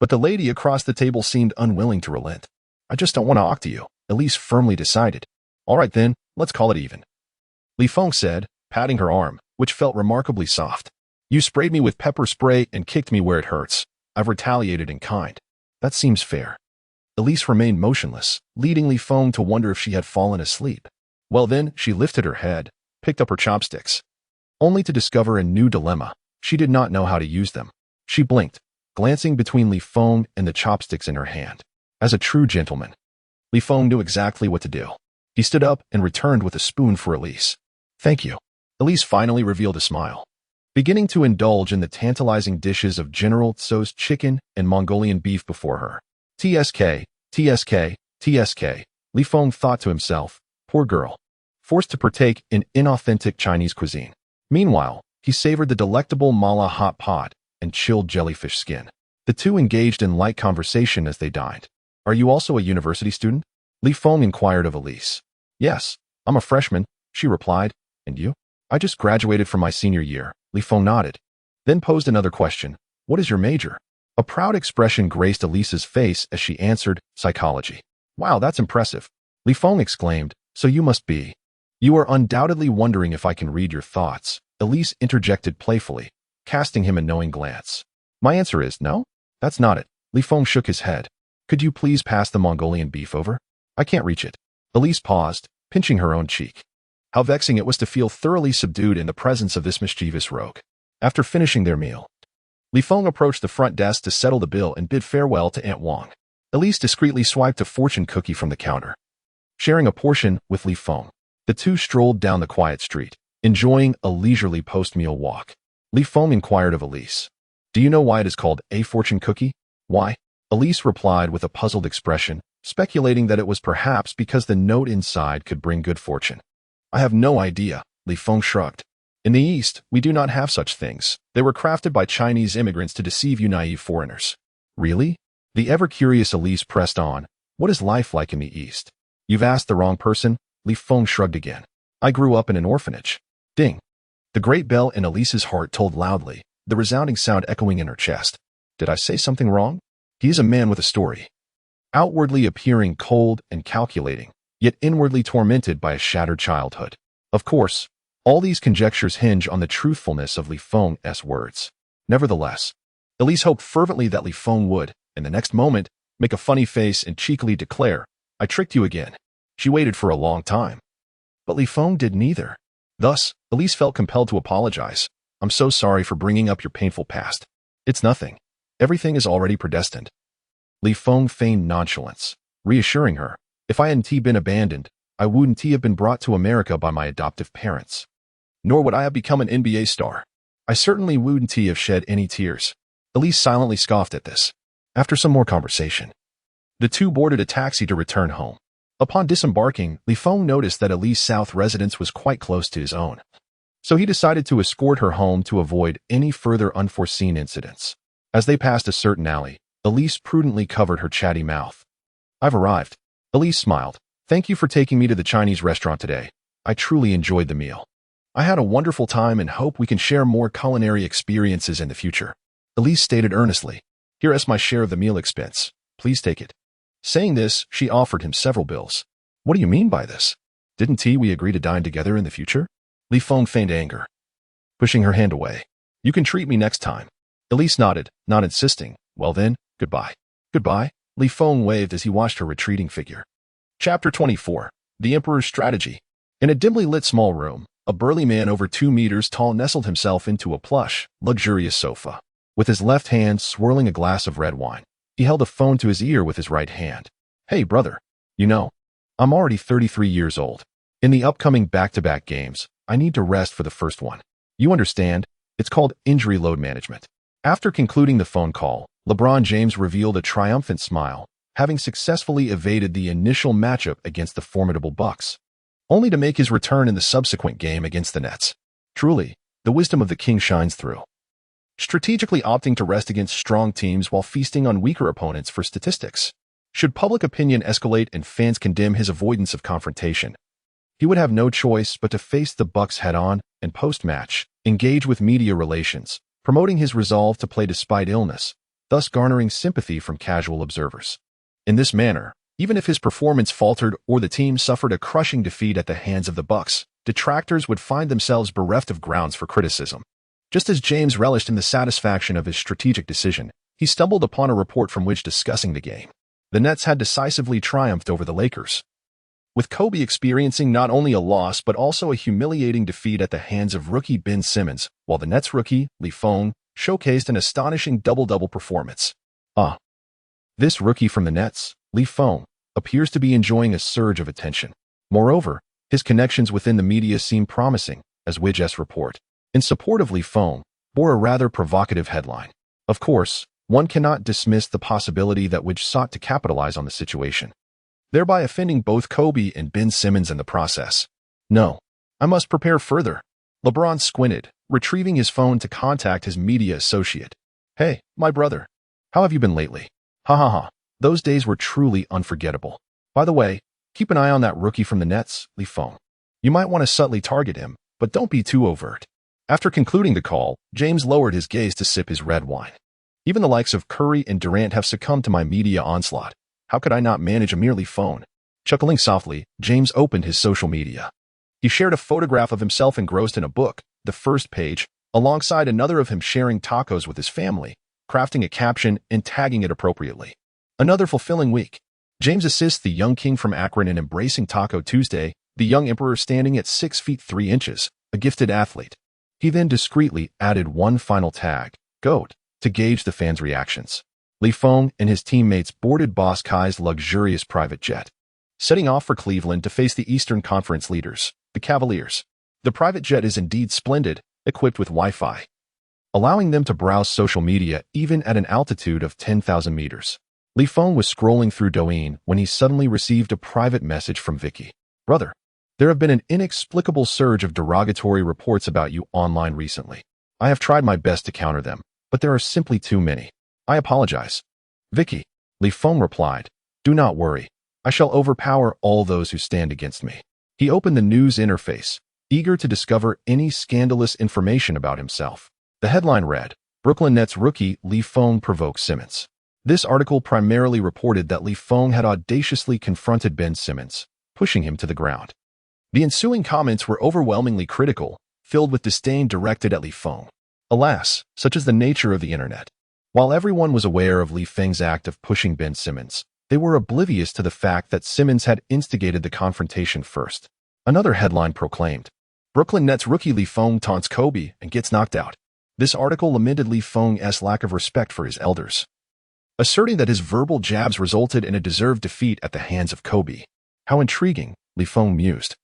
But the lady across the table seemed unwilling to relent. "I just don't want to talk to you," Elise firmly decided. "All right then, let's call it even," Li Feng said, patting her arm, which felt remarkably soft. "You sprayed me with pepper spray and kicked me where it hurts. I've retaliated in kind. That seems fair." Elise remained motionless, leading Li Feng to wonder if she had fallen asleep. Well then, she lifted her head, picked up her chopsticks, only to discover a new dilemma. She did not know how to use them. She blinked, glancing between Li Feng and the chopsticks in her hand. As a true gentleman, Li Feng knew exactly what to do. He stood up and returned with a spoon for Elise. "Thank you." Elise finally revealed a smile, beginning to indulge in the tantalizing dishes of General Tso's chicken and Mongolian beef before her. TSK, TSK, TSK, Li Feng thought to himself, poor girl, forced to partake in inauthentic Chinese cuisine. Meanwhile, he savored the delectable mala hot pot and chilled jellyfish skin. The two engaged in light conversation as they dined. "Are you also a university student?" Li Feng inquired of Elise. "Yes, I'm a freshman," she replied. "And you?" "I just graduated from my senior year," Li Feng nodded, then posed another question. "What is your major?" A proud expression graced Elise's face as she answered, "Psychology." "Wow, that's impressive," Li Feng exclaimed. "So you must be. You are undoubtedly wondering if I can read your thoughts," Elise interjected playfully, casting him a knowing glance. "My answer is no. That's not it." Li Feng shook his head. "Could you please pass the Mongolian beef over? I can't reach it." Elise paused, pinching her own cheek. How vexing it was to feel thoroughly subdued in the presence of this mischievous rogue. After finishing their meal, Li Feng approached the front desk to settle the bill and bid farewell to Aunt Wang. Elise discreetly swiped a fortune cookie from the counter, sharing a portion with Li Feng. The two strolled down the quiet street, enjoying a leisurely post-meal walk. Li Feng inquired of Elise, "Do you know why it is called a fortune cookie?" "Why?" Elise replied with a puzzled expression, speculating that it was perhaps because the note inside could bring good fortune. "I have no idea," Li Feng shrugged. "In the East, we do not have such things. They were crafted by Chinese immigrants to deceive you naive foreigners." "Really?" The ever-curious Elise pressed on. "What is life like in the East?" "You've asked the wrong person," Li Feng shrugged again. "I grew up in an orphanage." Ding! The great bell in Elise's heart tolled loudly, the resounding sound echoing in her chest. Did I say something wrong? He is a man with a story. Outwardly appearing cold and calculating, yet inwardly tormented by a shattered childhood. Of course, all these conjectures hinge on the truthfulness of Li Feng's words. Nevertheless, Elise hoped fervently that Li Feng would, in the next moment, make a funny face and cheekily declare, I tricked you again. She waited for a long time. But Li Feng did neither. Thus, Elise felt compelled to apologize. I'm so sorry for bringing up your painful past. It's nothing. Everything is already predestined. Li Feng feigned nonchalance, reassuring her, if I hadn't been abandoned, I wouldn't have been brought to America by my adoptive parents. Nor would I have become an NBA star. I certainly wouldn't have shed any tears. Elise silently scoffed at this. After some more conversation, the two boarded a taxi to return home. Upon disembarking, Li Feng noticed that Elise's south residence was quite close to his own. So he decided to escort her home to avoid any further unforeseen incidents. As they passed a certain alley, Elise prudently covered her chatty mouth. I've arrived. Elise smiled. Thank you for taking me to the Chinese restaurant today. I truly enjoyed the meal. I had a wonderful time and hope we can share more culinary experiences in the future. Elise stated earnestly. Here is my share of the meal expense. Please take it. Saying this, she offered him several bills. What do you mean by this? Didn't we agree to dine together in the future? Li Feng feigned anger, pushing her hand away. You can treat me next time. Elise nodded, not insisting. Well then, goodbye. Goodbye, Li Feng waved as he watched her retreating figure. Chapter 24. The Emperor's Strategy. In a dimly lit small room, a burly man over 2 meters tall nestled himself into a plush, luxurious sofa. With his left hand swirling a glass of red wine, he held a phone to his ear with his right hand. Hey, brother. You know, I'm already 33 years old. In the upcoming back-to-back games, I need to rest for the first one. You understand? It's called injury load management. After concluding the phone call, LeBron James revealed a triumphant smile, having successfully evaded the initial matchup against the formidable Bucks, only to make his return in the subsequent game against the Nets. Truly, the wisdom of the king shines through. Strategically opting to rest against strong teams while feasting on weaker opponents for statistics. Should public opinion escalate and fans condemn his avoidance of confrontation, he would have no choice but to face the Bucks head-on and post-match, engage with media relations, promoting his resolve to play despite illness, thus garnering sympathy from casual observers. In this manner, even if his performance faltered or the team suffered a crushing defeat at the hands of the Bucks, detractors would find themselves bereft of grounds for criticism. Just as James relished in the satisfaction of his strategic decision, he stumbled upon a report from which discussing the game. The Nets had decisively triumphed over the Lakers, with Kobe experiencing not only a loss but also a humiliating defeat at the hands of rookie Ben Simmons, while the Nets rookie, Li Feng, showcased an astonishing double-double performance. This rookie from the Nets, Li Feng, appears to be enjoying a surge of attention. Moreover, his connections within the media seem promising, as Widget's report, in support of Li Feng, bore a rather provocative headline. Of course, one cannot dismiss the possibility that Widget sought to capitalize on the situation, thereby offending both Kobe and Ben Simmons in the process. No, I must prepare further. LeBron squinted, retrieving his phone to contact his media associate. Hey, my brother. How have you been lately? Ha ha ha. Those days were truly unforgettable. By the way, keep an eye on that rookie from the Nets, Li Feng. You might want to subtly target him, but don't be too overt. After concluding the call, James lowered his gaze to sip his red wine. Even the likes of Curry and Durant have succumbed to my media onslaught. How could I not manage a merely phone? Chuckling softly, James opened his social media. He shared a photograph of himself engrossed in a book, the first page, alongside another of him sharing tacos with his family, crafting a caption and tagging it appropriately. Another fulfilling week. James assists the young king from Akron in embracing Taco Tuesday, the young emperor standing at 6 feet 3 inches, a gifted athlete. He then discreetly added one final tag, GOAT, to gauge the fans' reactions. Li Feng and his teammates boarded Boss Kai's luxurious private jet, setting off for Cleveland to face the Eastern Conference leaders, the Cavaliers. The private jet is indeed splendid, equipped with Wi-Fi, allowing them to browse social media even at an altitude of 10,000 meters. Li Feng was scrolling through Douyin when he suddenly received a private message from Vicky. Brother, there have been an inexplicable surge of derogatory reports about you online recently. I have tried my best to counter them, but there are simply too many. I apologize. Vicky, Li Feng replied, do not worry. I shall overpower all those who stand against me. He opened the news interface, eager to discover any scandalous information about himself. The headline read, Brooklyn Nets rookie Feng provokes Simmons. This article primarily reported that Feng had audaciously confronted Ben Simmons, pushing him to the ground. The ensuing comments were overwhelmingly critical, filled with disdain directed at Feng. Alas, such is the nature of the internet. While everyone was aware of Feng's act of pushing Ben Simmons, they were oblivious to the fact that Simmons had instigated the confrontation first. Another headline proclaimed, Brooklyn Nets rookie Feng taunts Kobe and gets knocked out. This article lamented Feng's lack of respect for his elders, asserting that his verbal jabs resulted in a deserved defeat at the hands of Kobe. How intriguing, Feng mused,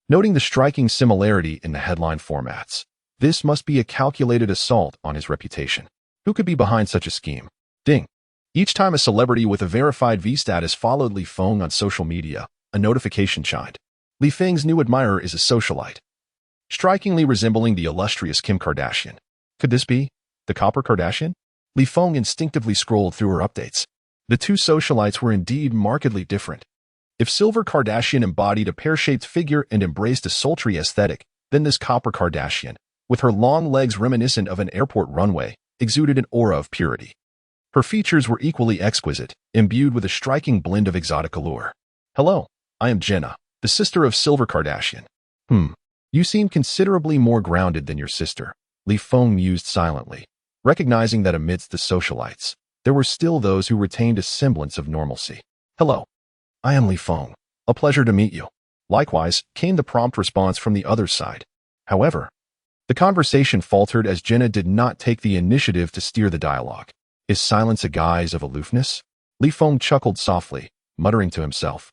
noting the striking similarity in the headline formats. This must be a calculated assault on his reputation. Who could be behind such a scheme? Ding. Each time a celebrity with a verified V status followed Feng on social media, a notification chimed. Feng's new admirer is a socialite, strikingly resembling the illustrious Kim Kardashian. Could this be the Copper Kardashian? Feng instinctively scrolled through her updates. The two socialites were indeed markedly different. If Silver Kardashian embodied a pear-shaped figure and embraced a sultry aesthetic, then this Copper Kardashian, with her long legs reminiscent of an airport runway, exuded an aura of purity. Her features were equally exquisite, imbued with a striking blend of exotic allure. Hello, I am Jenna, the sister of Silver Kardashian. You seem considerably more grounded than your sister, Feng mused silently, recognizing that amidst the socialites, there were still those who retained a semblance of normalcy. Hello, I am Feng. A pleasure to meet you. Likewise, came the prompt response from the other side. However, the conversation faltered as Jenna did not take the initiative to steer the dialogue. Is silence a guise of aloofness? Feng chuckled softly, muttering to himself.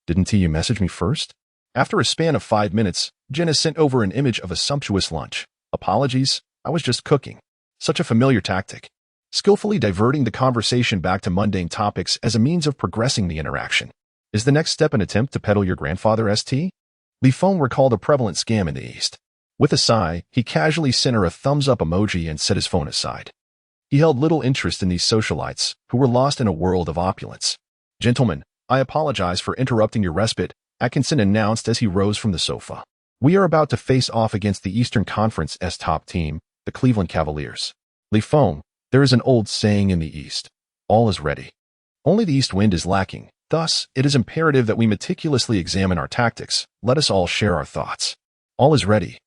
Didn't you message me first? After a span of 5 minutes, Jenna sent over an image of a sumptuous lunch. Apologies, I was just cooking. Such a familiar tactic. Skillfully diverting the conversation back to mundane topics as a means of progressing the interaction. Is the next step an attempt to peddle your grandfather St? Feng recalled a prevalent scam in the East. With a sigh, he casually sent her a thumbs-up emoji and set his phone aside. He held little interest in these socialites, who were lost in a world of opulence. Gentlemen, I apologize for interrupting your respite, Atkinson announced as he rose from the sofa. We are about to face off against the Eastern Conference's top team, the Cleveland Cavaliers. Feng, there is an old saying in the East. All is ready. Only the east wind is lacking. Thus, it is imperative that we meticulously examine our tactics. Let us all share our thoughts. All is ready.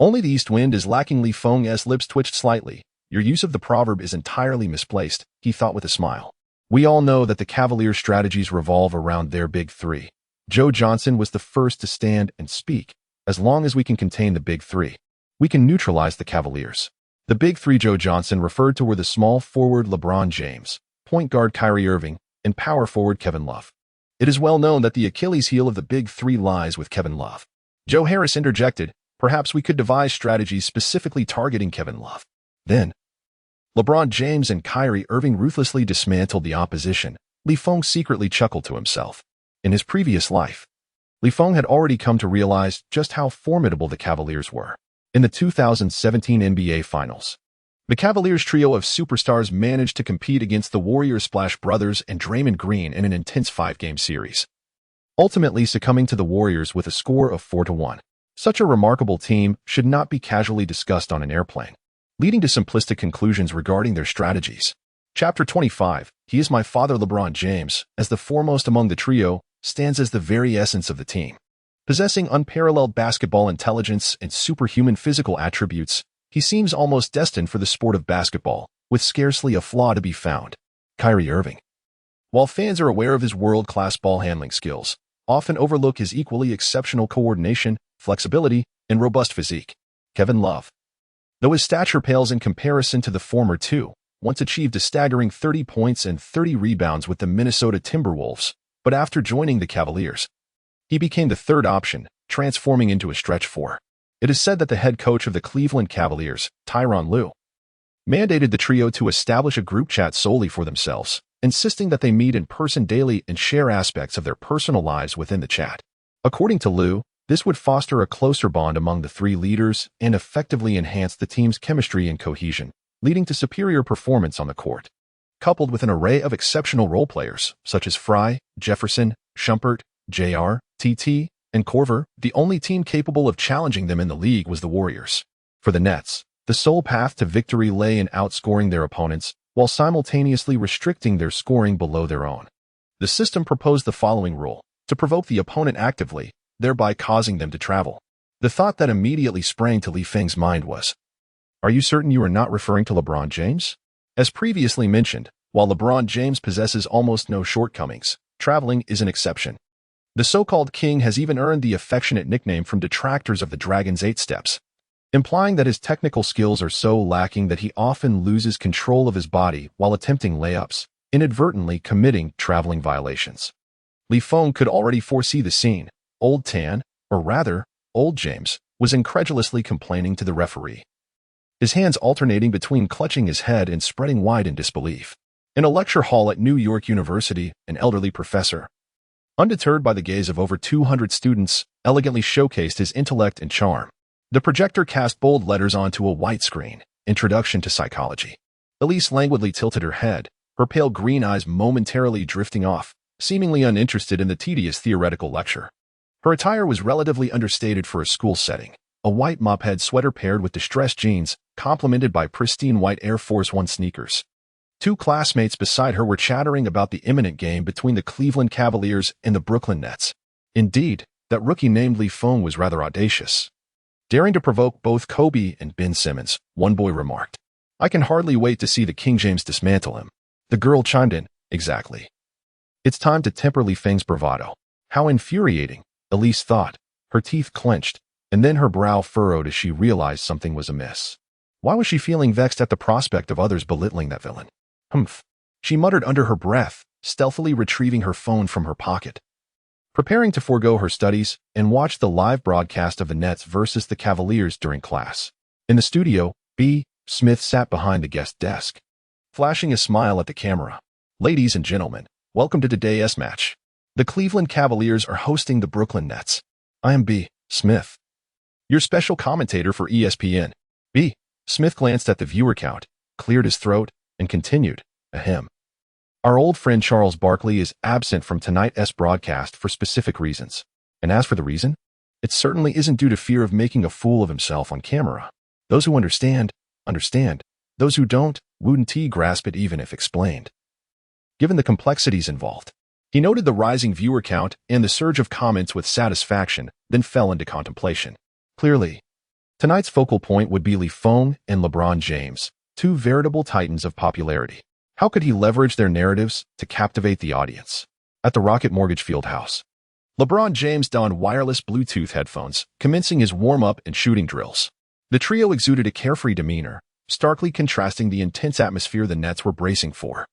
Only the east wind is lacking. Feng's lips twitched slightly. Your use of the proverb is entirely misplaced, he thought with a smile. We all know that the Cavaliers' strategies revolve around their big three. Joe Johnson was the first to stand and speak. As long as we can contain the big three, we can neutralize the Cavaliers. The big three Joe Johnson referred to were the small forward LeBron James, point guard Kyrie Irving, and power forward Kevin Love. It is well known that the Achilles heel of the big three lies with Kevin Love. Joe Harris interjected, perhaps we could devise strategies specifically targeting Kevin Love. Then, LeBron James and Kyrie Irving ruthlessly dismantled the opposition. Feng secretly chuckled to himself. In his previous life, Feng had already come to realize just how formidable the Cavaliers were. In the 2017 NBA Finals, the Cavaliers trio of superstars managed to compete against the Warriors Splash Brothers and Draymond Green in an intense 5-game series, ultimately succumbing to the Warriors with a score of 4-1. Such a remarkable team should not be casually discussed on an airplane, leading to simplistic conclusions regarding their strategies. Chapter 25, He is My Father. LeBron James, as the foremost among the trio, stands as the very essence of the team. Possessing unparalleled basketball intelligence and superhuman physical attributes, he seems almost destined for the sport of basketball, with scarcely a flaw to be found. Kyrie Irving. While fans are aware of his world-class ball-handling skills, often overlook his equally exceptional coordination, flexibility, and robust physique. Kevin Love. Though his stature pales in comparison to the former two, once achieved a staggering 30 points and 30 rebounds with the Minnesota Timberwolves, but after joining the Cavaliers, he became the third option, transforming into a stretch four. It is said that the head coach of the Cleveland Cavaliers, Tyronn Lue, mandated the trio to establish a group chat solely for themselves, insisting that they meet in person daily and share aspects of their personal lives within the chat. According to Lue, this would foster a closer bond among the three leaders and effectively enhance the team's chemistry and cohesion, leading to superior performance on the court. Coupled with an array of exceptional role players, such as Fry, Jefferson, Shumpert, JR, TT, and Korver, the only team capable of challenging them in the league was the Warriors. For the Nets, The sole path to victory lay in outscoring their opponents while simultaneously restricting their scoring below their own. The system proposed the following rule: to provoke the opponent actively, thereby causing them to travel. The thought that immediately sprang to Li Feng's mind was, "Are you certain you are not referring to LeBron James?" As previously mentioned, while LeBron James possesses almost no shortcomings, traveling is an exception. The so-called king has even earned the affectionate nickname from detractors of the Dragon's 8 steps, implying that his technical skills are so lacking that he often loses control of his body while attempting layups, inadvertently committing traveling violations. Li Feng could already foresee the scene. Old Tan, or rather, Old James, was incredulously complaining to the referee, his hands alternating between clutching his head and spreading wide in disbelief. In a lecture hall at New York University, an elderly professor, undeterred by the gaze of over 200 students, elegantly showcased his intellect and charm. The projector cast bold letters onto a white screen, Introduction to Psychology. Elise languidly tilted her head, her pale green eyes momentarily drifting off, seemingly uninterested in the tedious theoretical lecture. Her attire was relatively understated for a school setting, a white mophead sweater paired with distressed jeans, complemented by pristine white Air Force One sneakers. Two classmates beside her were chattering about the imminent game between the Cleveland Cavaliers and the Brooklyn Nets. Indeed, that rookie named Li Feng was rather audacious, daring to provoke both Kobe and Ben Simmons. One boy remarked, "I can hardly wait to see the King James dismantle him." The girl chimed in, "Exactly. It's time to temper Li Feng's bravado." How infuriating, Elise thought, her teeth clenched, and then her brow furrowed as she realized something was amiss. Why was she feeling vexed at the prospect of others belittling that villain? Humph, she muttered under her breath, stealthily retrieving her phone from her pocket. Preparing to forego her studies and watch the live broadcast of the Nets versus the Cavaliers during class. In the studio, B. Smith sat behind the guest desk, flashing a smile at the camera. "Ladies and gentlemen, welcome to today's match. The Cleveland Cavaliers are hosting the Brooklyn Nets. I am B. Smith, your special commentator for ESPN. B. Smith glanced at the viewer count, cleared his throat, and continued, "Ahem. Our old friend Charles Barkley is absent from tonight's broadcast for specific reasons. And as for the reason, it certainly isn't due to fear of making a fool of himself on camera. Those who understand, understand. Those who don't, wouldn't grasp it even if explained." Given the complexities involved, he noted the rising viewer count and the surge of comments with satisfaction, then fell into contemplation. Clearly, tonight's focal point would be Li Feng and LeBron James, two veritable titans of popularity. How could he leverage their narratives to captivate the audience? At the Rocket Mortgage Fieldhouse, LeBron James donned wireless Bluetooth headphones, commencing his warm-up and shooting drills. The trio exuded a carefree demeanor, starkly contrasting the intense atmosphere the Nets were bracing for.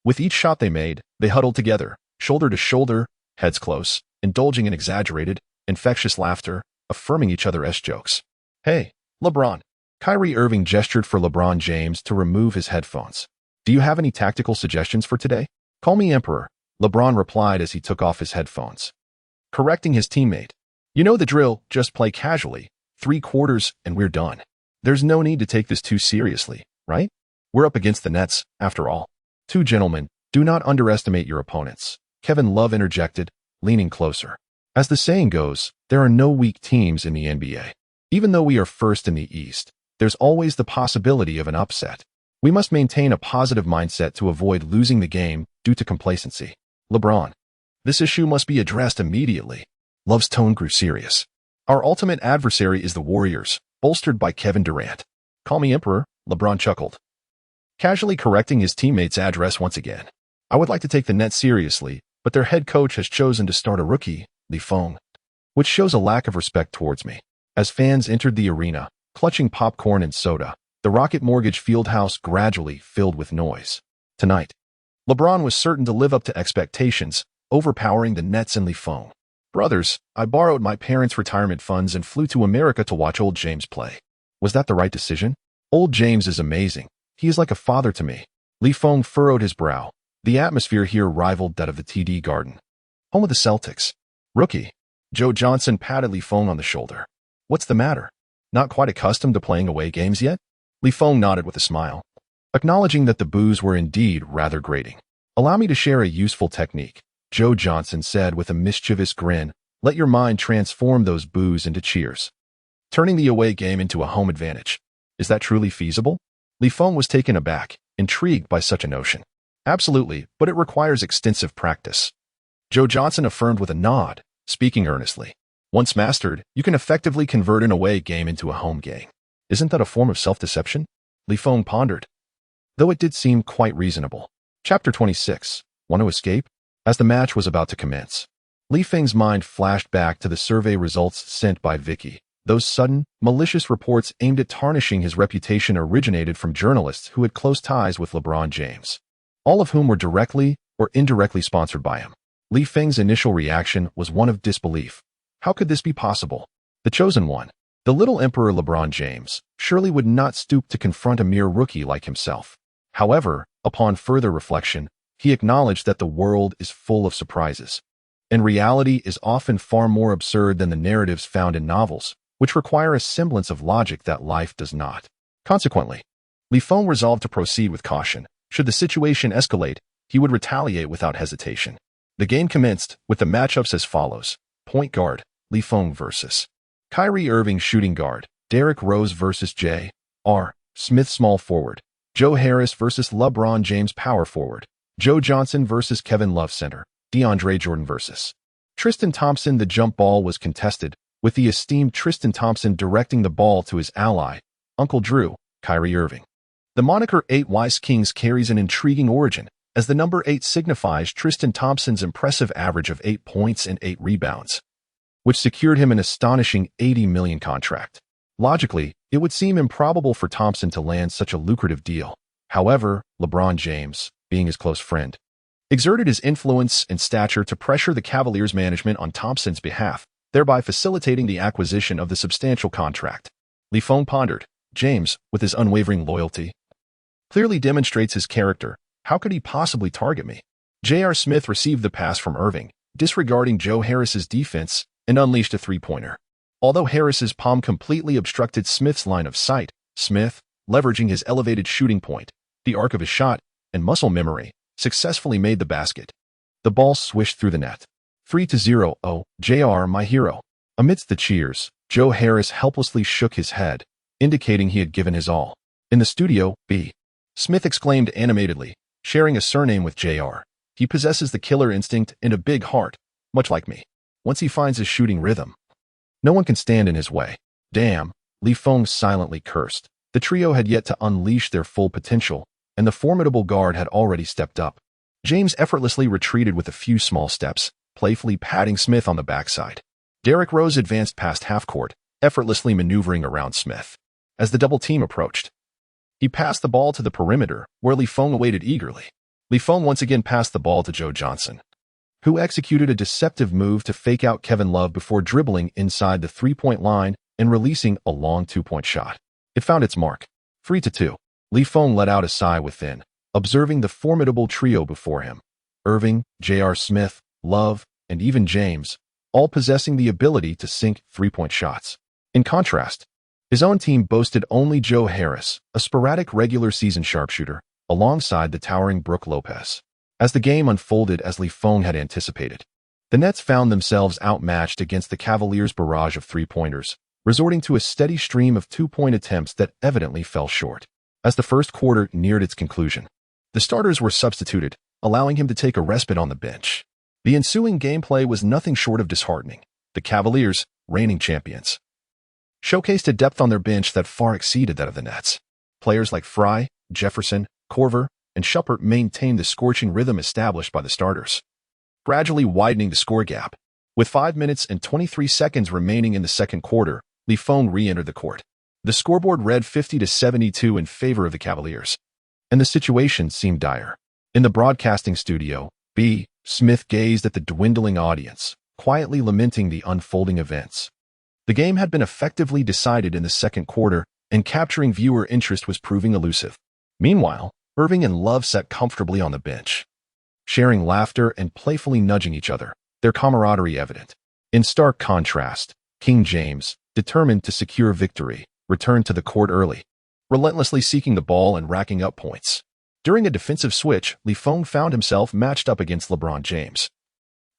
With each shot they made, they huddled together, shoulder to shoulder, heads close, indulging in exaggerated, infectious laughter, affirming each other's jokes. "Hey, LeBron." Kyrie Irving gestured for LeBron James to remove his headphones. "Do you have any tactical suggestions for today?" "Call me Emperor," LeBron replied as he took off his headphones, correcting his teammate. "You know the drill, just play casually. 3 quarters and we're done. There's no need to take this too seriously, right? We're up against the Nets, after all." "Two gentlemen, do not underestimate your opponents," Kevin Love interjected, leaning closer. "As the saying goes, there are no weak teams in the NBA. Even though we are first in the East, there's always the possibility of an upset. We must maintain a positive mindset to avoid losing the game due to complacency." "LeBron, this issue must be addressed immediately." Love's tone grew serious. "Our ultimate adversary is the Warriors, bolstered by Kevin Durant." "Call me Emperor," LeBron chuckled, casually correcting his teammate's address once again. "I would like to take the Nets seriously, but their head coach has chosen to start a rookie, Li Feng, which shows a lack of respect towards me." As fans entered the arena, clutching popcorn and soda, the Rocket Mortgage Fieldhouse gradually filled with noise. Tonight, LeBron was certain to live up to expectations, overpowering the Nets and Li Feng. "Brothers, I borrowed my parents' retirement funds and flew to America to watch old James play. Was that the right decision? Old James is amazing. He is like a father to me." Li Feng furrowed his brow. The atmosphere here rivaled that of the TD Garden, home of the Celtics. "Rookie." Joe Johnson patted Li Feng on the shoulder. "What's the matter? Not quite accustomed to playing away games yet?" Li Feng nodded with a smile, acknowledging that the boos were indeed rather grating. "Allow me to share a useful technique," Joe Johnson said with a mischievous grin. "Let your mind transform those boos into cheers, turning the away game into a home advantage." Is that truly feasible? Li Feng was taken aback, intrigued by such a notion. Absolutely, but it requires extensive practice. Joe Johnson affirmed with a nod, speaking earnestly. Once mastered, you can effectively convert an away game into a home game. Isn't that a form of self-deception? Li Feng pondered, though it did seem quite reasonable. Chapter 26. Want to escape? As the match was about to commence, Li Feng's mind flashed back to the survey results sent by Vicky. Those sudden, malicious reports aimed at tarnishing his reputation originated from journalists who had close ties with LeBron James, all of whom were directly or indirectly sponsored by him. Li Feng's initial reaction was one of disbelief. How could this be possible? The chosen one, the little emperor LeBron James, surely would not stoop to confront a mere rookie like himself. However, upon further reflection, he acknowledged that the world is full of surprises, and reality is often far more absurd than the narratives found in novels, which require a semblance of logic that life does not. Consequently, Li Feng resolved to proceed with caution. Should the situation escalate, he would retaliate without hesitation. The game commenced with the matchups as follows. Point guard, Li Feng versus Kyrie Irving. Shooting guard, Derrick Rose versus J.R. Smith. Small forward, Joe Harris versus LeBron James. Power forward, Joe Johnson versus Kevin Love. Center, DeAndre Jordan versus Tristan Thompson. The jump ball was contested, with the esteemed Tristan Thompson directing the ball to his ally, Uncle Drew, Kyrie Irving. The moniker 8 Wise Kings carries an intriguing origin, as the number 8 signifies Tristan Thompson's impressive average of 8 points and 8 rebounds, which secured him an astonishing $80 million contract. Logically, it would seem improbable for Thompson to land such a lucrative deal. However, LeBron James, being his close friend, exerted his influence and stature to pressure the Cavaliers management on Thompson's behalf, thereby facilitating the acquisition of the substantial contract. Li Feng pondered. James, with his unwavering loyalty, clearly demonstrates his character. How could he possibly target me? J.R. Smith received the pass from Irving, disregarding Joe Harris's defense, and unleashed a three-pointer. Although Harris's palm completely obstructed Smith's line of sight, Smith, leveraging his elevated shooting point, the arc of his shot, and muscle memory, successfully made the basket. The ball swished through the net. 3-0. Oh, J.R. my hero. Amidst the cheers, Joe Harris helplessly shook his head, indicating he had given his all. In the studio, B. Smith exclaimed animatedly, sharing a surname with J.R. He possesses the killer instinct and a big heart, much like me. Once he finds his shooting rhythm, no one can stand in his way. Damn, Li Feng silently cursed. The trio had yet to unleash their full potential, and the formidable guard had already stepped up. James effortlessly retreated with a few small steps, playfully patting Smith on the backside. Derrick Rose advanced past half-court, effortlessly maneuvering around Smith. As the double team approached, he passed the ball to the perimeter, where Li Feng awaited eagerly. Li Feng once again passed the ball to Joe Johnson, who executed a deceptive move to fake out Kevin Love before dribbling inside the three-point line and releasing a long two-point shot. It found its mark. 3-2. Li Feng let out a sigh within, observing the formidable trio before him. Irving, J.R. Smith, Love, and even James, all possessing the ability to sink three-point shots. In contrast, his own team boasted only Joe Harris, a sporadic regular-season sharpshooter, alongside the towering Brook Lopez. As the game unfolded as Li Feng had anticipated, the Nets found themselves outmatched against the Cavaliers' barrage of three-pointers, resorting to a steady stream of two-point attempts that evidently fell short. As the first quarter neared its conclusion, the starters were substituted, allowing him to take a respite on the bench. The ensuing gameplay was nothing short of disheartening. The Cavaliers, reigning champions, showcased a depth on their bench that far exceeded that of the Nets. Players like Fry, Jefferson, Korver, and Shumpert maintained the scorching rhythm established by the starters, gradually widening the score gap. With 5 minutes and 23 seconds remaining in the second quarter, Li Feng re-entered the court. The scoreboard read 50-72 in favor of the Cavaliers, and the situation seemed dire. In the broadcasting studio, B. Smith gazed at the dwindling audience, quietly lamenting the unfolding events. The game had been effectively decided in the second quarter, and capturing viewer interest was proving elusive. Meanwhile, Irving and Love sat comfortably on the bench, sharing laughter and playfully nudging each other, their camaraderie evident. In stark contrast, King James, determined to secure victory, returned to the court early, relentlessly seeking the ball and racking up points. During a defensive switch, Li Feng found himself matched up against LeBron James,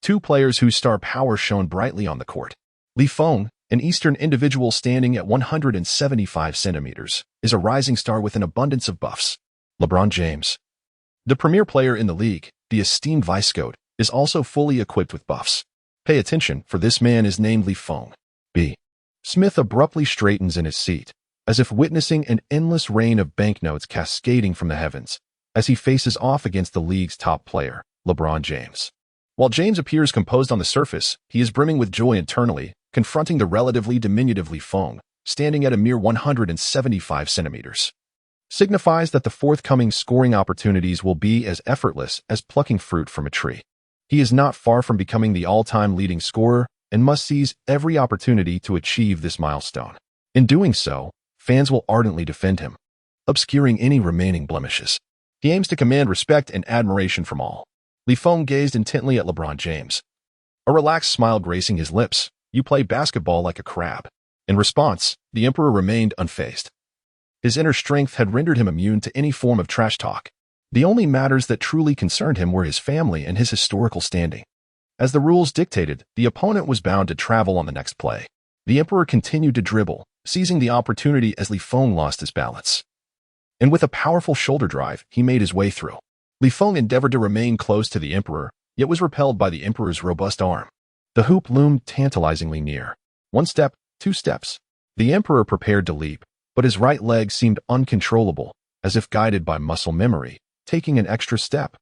two players whose star power shone brightly on the court. Li Feng, An Eastern individual standing at 175 centimeters is a rising star with an abundance of buffs. LeBron James. The premier player in the league, the esteemed vice goat, is also fully equipped with buffs. Pay attention, for this man is named Feng. B. Smith abruptly straightens in his seat, as if witnessing an endless rain of banknotes cascading from the heavens, as he faces off against the league's top player, LeBron James. While James appears composed on the surface, he is brimming with joy internally, confronting the relatively diminutive Feng, standing at a mere 175 centimeters. Signifies that the forthcoming scoring opportunities will be as effortless as plucking fruit from a tree. He is not far from becoming the all-time leading scorer and must seize every opportunity to achieve this milestone. In doing so, fans will ardently defend him, obscuring any remaining blemishes. He aims to command respect and admiration from all. Feng gazed intently at LeBron James, a relaxed smile gracing his lips. "You play basketball like a crab." In response, the Emperor remained unfazed. His inner strength had rendered him immune to any form of trash talk. The only matters that truly concerned him were his family and his historical standing. As the rules dictated, the opponent was bound to travel on the next play. The Emperor continued to dribble, seizing the opportunity as Feng lost his balance. And with a powerful shoulder drive, he made his way through. Feng endeavored to remain close to the Emperor, yet was repelled by the Emperor's robust arm. The hoop loomed tantalizingly near. 1 step, 2 steps. The Emperor prepared to leap, but his right leg seemed uncontrollable, as if guided by muscle memory, taking an extra step.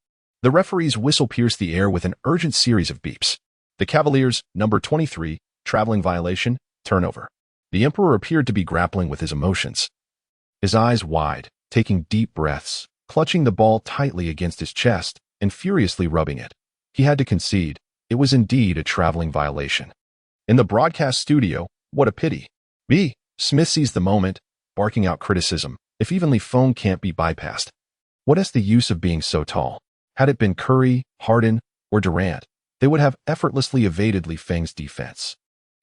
The referee's whistle pierced the air with an urgent series of beeps. The Cavaliers, number 23, traveling violation, turnover. The Emperor appeared to be grappling with his emotions. His eyes wide, taking deep breaths, clutching the ball tightly against his chest, and furiously rubbing it. He had to concede. It was indeed a traveling violation. In the broadcast studio, what a pity. B. Smith seized the moment, barking out criticism. If even Feng can't be bypassed, what is the use of being so tall? Had it been Curry, Harden, or Durant, they would have effortlessly evaded Feng's defense.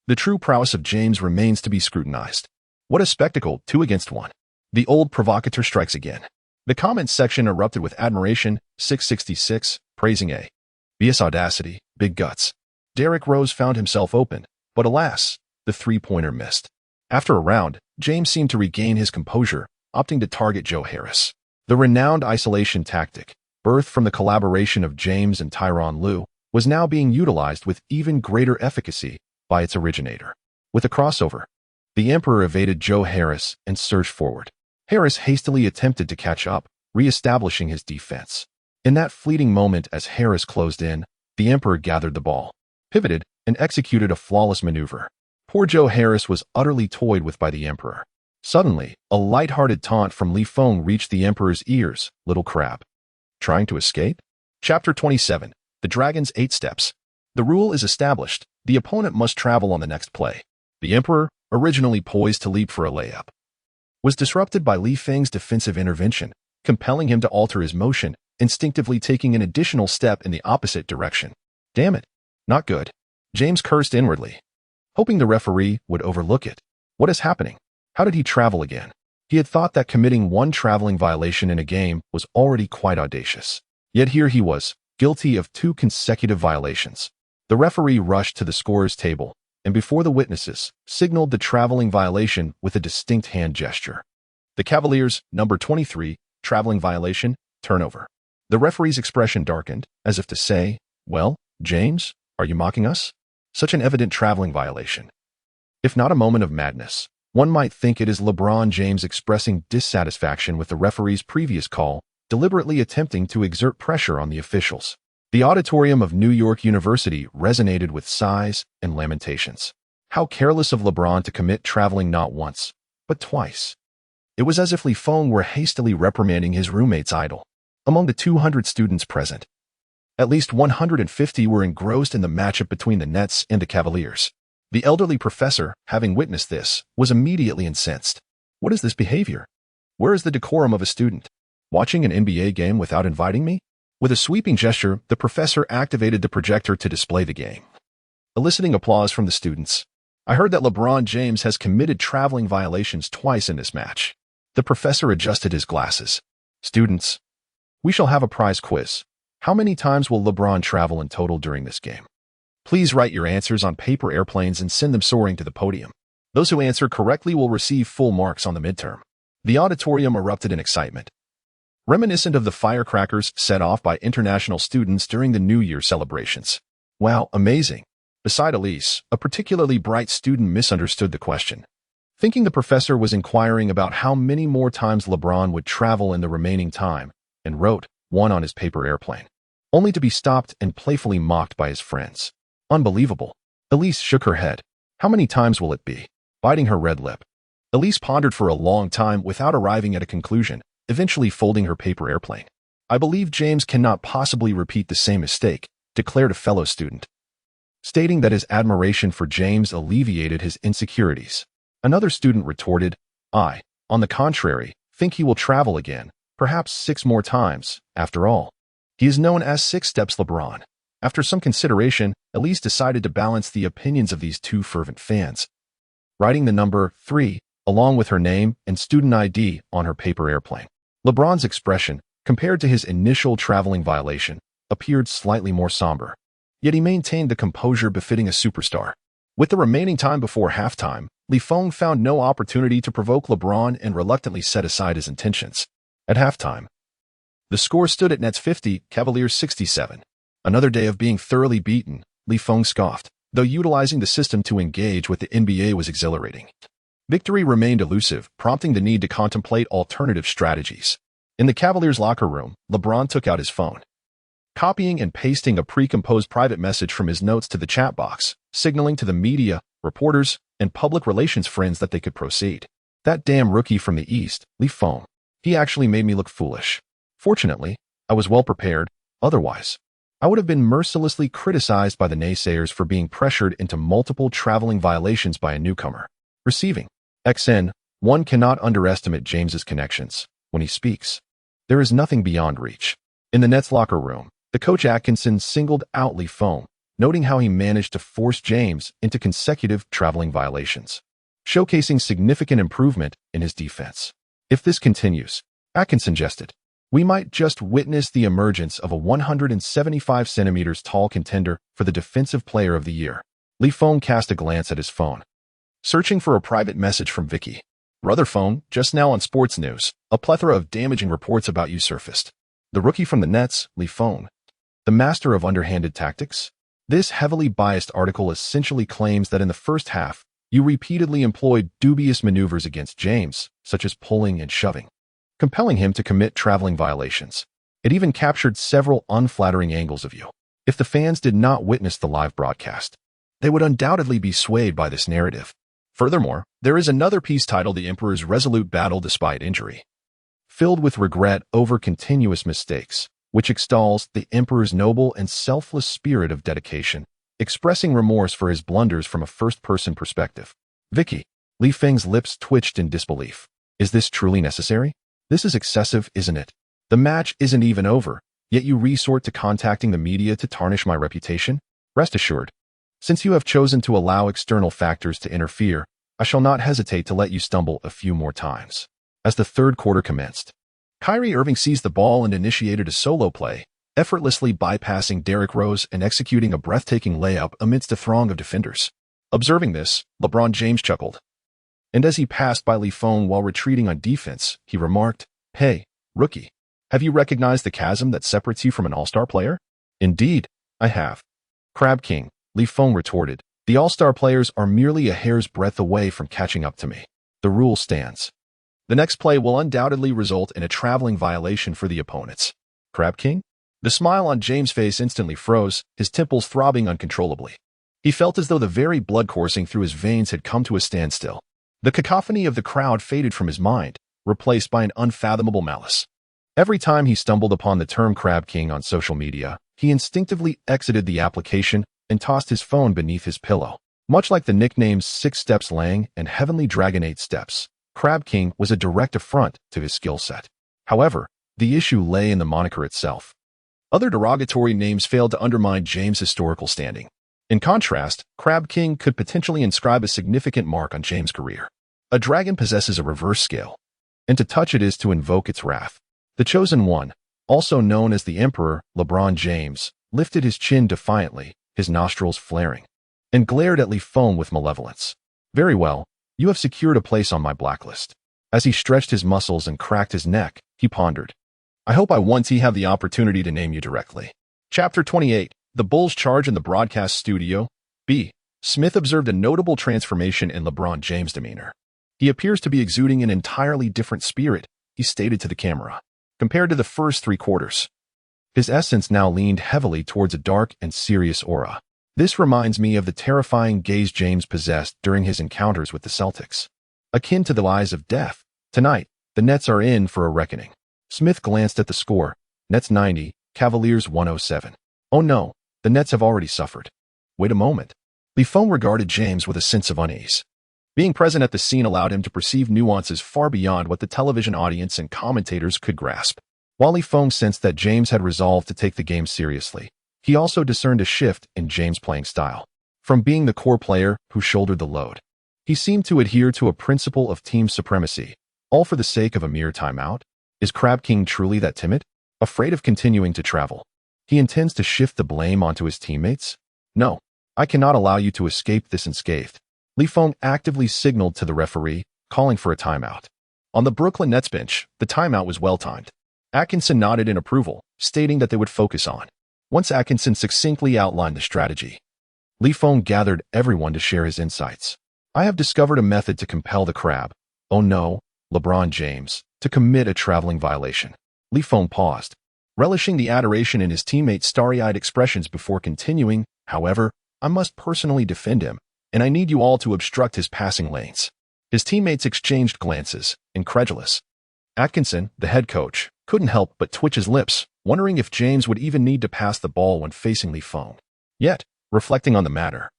The true prowess of James remains to be scrutinized. What a spectacle, 2 against 1. The old provocateur strikes again. The comments section erupted with admiration, 666, praising a BS audacity, big guts. Derrick Rose found himself open, but alas, the three-pointer missed. After a round, James seemed to regain his composure, opting to target Joe Harris. The renowned isolation tactic, birthed from the collaboration of James and Tyronn Lue, was now being utilized with even greater efficacy by its originator. With a crossover, the Emperor evaded Joe Harris and surged forward. Harris hastily attempted to catch up, re-establishing his defense. In that fleeting moment as Harris closed in, the Emperor gathered the ball, pivoted, and executed a flawless maneuver. Poor Joe Harris was utterly toyed with by the Emperor. Suddenly, a light-hearted taunt from Feng reached the Emperor's ears. "Little crab. Trying to escape?" Chapter 27. The Dragon's 8 Steps. The rule is established. The opponent must travel on the next play. The Emperor, originally poised to leap for a layup, was disrupted by Feng's defensive intervention, compelling him to alter his motion, instinctively taking an additional step in the opposite direction. Damn it. Not good. James cursed inwardly, hoping the referee would overlook it. What is happening? How did he travel again? He had thought that committing one traveling violation in a game was already quite audacious. Yet here he was, guilty of 2 consecutive violations. The referee rushed to the scorer's table, and before the witnesses, signaled the traveling violation with a distinct hand gesture. The Cavaliers, number 23, traveling violation, turnover. The referee's expression darkened, as if to say, "Well, James, are you mocking us? Such an evident traveling violation." If not a moment of madness, one might think it is LeBron James expressing dissatisfaction with the referee's previous call, deliberately attempting to exert pressure on the officials. The auditorium of New York University resonated with sighs and lamentations. How careless of LeBron to commit traveling not once, but twice. It was as if Feng were hastily reprimanding his roommate's idol. Among the 200 students present, at least 150 were engrossed in the matchup between the Nets and the Cavaliers. The elderly professor, having witnessed this, was immediately incensed. What is this behavior? Where is the decorum of a student? Watching an NBA game without inviting me? With a sweeping gesture, the professor activated the projector to display the game, eliciting applause from the students. I heard that LeBron James has committed traveling violations twice in this match. The professor adjusted his glasses. Students, we shall have a prize quiz. How many times will LeBron travel in total during this game? Please write your answers on paper airplanes and send them soaring to the podium. Those who answer correctly will receive full marks on the midterm. The auditorium erupted in excitement, reminiscent of the firecrackers set off by international students during the New Year celebrations. Wow, amazing. Beside Elise, a particularly bright student misunderstood the question, thinking the professor was inquiring about how many more times LeBron would travel in the remaining time, and wrote one on his paper airplane, only to be stopped and playfully mocked by his friends. Unbelievable. Elise shook her head. How many times will it be? Biting her red lip. Elise pondered for a long time without arriving at a conclusion, eventually folding her paper airplane. I believe James cannot possibly repeat the same mistake, declared a fellow student, stating that his admiration for James alleviated his insecurities. Another student retorted, I, on the contrary, think he will travel again, perhaps 6 more times, after all. He is known as 6 Steps LeBron. After some consideration, Elise decided to balance the opinions of these two fervent fans, writing the number 3, along with her name and student ID on her paper airplane. LeBron's expression, compared to his initial traveling violation, appeared slightly more somber. Yet he maintained the composure befitting a superstar. With the remaining time before halftime, Feng found no opportunity to provoke LeBron and reluctantly set aside his intentions. At halftime, the score stood at Nets 50, Cavaliers 67. Another day of being thoroughly beaten, Feng scoffed, though utilizing the system to engage with the NBA was exhilarating. Victory remained elusive, prompting the need to contemplate alternative strategies. In the Cavaliers' locker room, LeBron took out his phone, copying and pasting a pre-composed private message from his notes to the chat box, signaling to the media, reporters, and public relations friends that they could proceed. That damn rookie from the East, Feng. He actually made me look foolish. Fortunately, I was well prepared. Otherwise, I would have been mercilessly criticized by the naysayers for being pressured into multiple traveling violations by a newcomer. Receiving. XN, one cannot underestimate James's connections. When he speaks, there is nothing beyond reach. In the Nets locker room, the coach Atkinson singled out Feng, noting how he managed to force James into consecutive traveling violations, showcasing significant improvement in his defense. If this continues, Atkinson suggested, we might just witness the emergence of a 175 centimeters tall contender for the Defensive Player of the Year. Feng cast a glance at his phone, searching for a private message from Vicky. Brother Feng, just now on sports news, a plethora of damaging reports about you surfaced. The rookie from the Nets, Feng, the master of underhanded tactics? This heavily biased article essentially claims that in the first half, you repeatedly employed dubious maneuvers against James, such as pulling and shoving, compelling him to commit traveling violations. It even captured several unflattering angles of you. If the fans did not witness the live broadcast, they would undoubtedly be swayed by this narrative. Furthermore, there is another piece titled The Emperor's Resolute Battle Despite Injury, filled with regret over continuous mistakes, which extols the Emperor's noble and selfless spirit of dedication, expressing remorse for his blunders from a first-person perspective. Vicky. Feng's lips twitched in disbelief. Is this truly necessary? This is excessive, isn't it? The match isn't even over, yet you resort to contacting the media to tarnish my reputation? Rest assured, since you have chosen to allow external factors to interfere, I shall not hesitate to let you stumble a few more times. As the third quarter commenced, Kyrie Irving seized the ball and initiated a solo play, effortlessly bypassing Derrick Rose and executing a breathtaking layup amidst a throng of defenders. Observing this, LeBron James chuckled. And as he passed by Feng while retreating on defense, he remarked, Hey, rookie, have you recognized the chasm that separates you from an all-star player? Indeed, I have. Crab King, Feng retorted, the all-star players are merely a hair's breadth away from catching up to me. The rule stands. The next play will undoubtedly result in a traveling violation for the opponents. Crab King? The smile on James' face instantly froze, his temples throbbing uncontrollably. He felt as though the very blood coursing through his veins had come to a standstill. The cacophony of the crowd faded from his mind, replaced by an unfathomable malice. Every time he stumbled upon the term Crab King on social media, he instinctively exited the application and tossed his phone beneath his pillow. Much like the nicknames 6 Steps Lang and Heavenly Dragon 8 Steps, Crab King was a direct affront to his skill set. However, the issue lay in the moniker itself. Other derogatory names failed to undermine James' historical standing. In contrast, Crab King could potentially inscribe a significant mark on James' career. A dragon possesses a reverse scale, and to touch it is to invoke its wrath. The Chosen One, also known as the Emperor, LeBron James, lifted his chin defiantly, his nostrils flaring, and glared at Feng with malevolence. Very well, You have secured a place on my blacklist. As he stretched his muscles and cracked his neck, he pondered. I hope I once have the opportunity to name you directly. Chapter 28. The Bulls charge in the broadcast studio. B. Smith observed a notable transformation in LeBron James' demeanor. He appears to be exuding an entirely different spirit, he stated to the camera, compared to the first 3 quarters. His essence now leaned heavily towards a dark and serious aura. This reminds me of the terrifying gaze James possessed during his encounters with the Celtics. Akin to the eyes of death, tonight, the Nets are in for a reckoning. Smith glanced at the score. Nets 90, Cavaliers 107. Oh no, the Nets have already suffered. Wait a moment. Feng regarded James with a sense of unease. Being present at the scene allowed him to perceive nuances far beyond what the television audience and commentators could grasp. While Feng sensed that James had resolved to take the game seriously, he also discerned a shift in James' playing style. From being the core player who shouldered the load, he seemed to adhere to a principle of team supremacy, all for the sake of a mere timeout. Is Crab King truly that timid? Afraid of continuing to travel? He intends to shift the blame onto his teammates? No, I cannot allow you to escape this unscathed. Feng actively signaled to the referee, calling for a timeout. On the Brooklyn Nets bench, the timeout was well-timed. Atkinson nodded in approval, stating that they would focus on. Once Atkinson succinctly outlined the strategy, Feng gathered everyone to share his insights. I have discovered a method to compel the crab, oh no, LeBron James, to commit a traveling violation. Feng paused, relishing the adoration in his teammates' starry-eyed expressions before continuing. However, I must personally defend him, and I need you all to obstruct his passing lanes. His teammates exchanged glances, incredulous. Atkinson, the head coach, couldn't help but twitch his lips, wondering if James would even need to pass the ball when facing Feng. Yet, reflecting on the matter,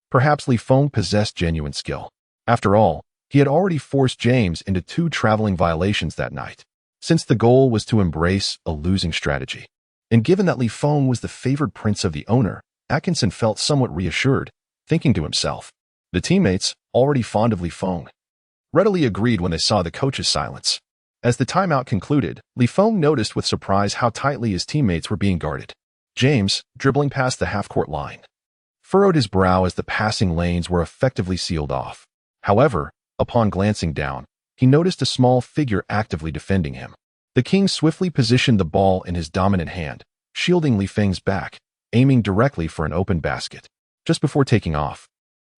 perhaps Feng possessed genuine skill. After all, he had already forced James into 2 traveling violations that night, since the goal was to embrace a losing strategy. And given that Feng was the favored prince of the owner, Atkinson felt somewhat reassured, thinking to himself, the teammates, already fond of Feng, readily agreed when they saw the coach's silence. As the timeout concluded, Feng noticed with surprise how tightly his teammates were being guarded. James, dribbling past the half-court line, furrowed his brow as the passing lanes were effectively sealed off. However, upon glancing down, he noticed a small figure actively defending him. The king swiftly positioned the ball in his dominant hand, shielding Feng's back, aiming directly for an open basket. Just before taking off,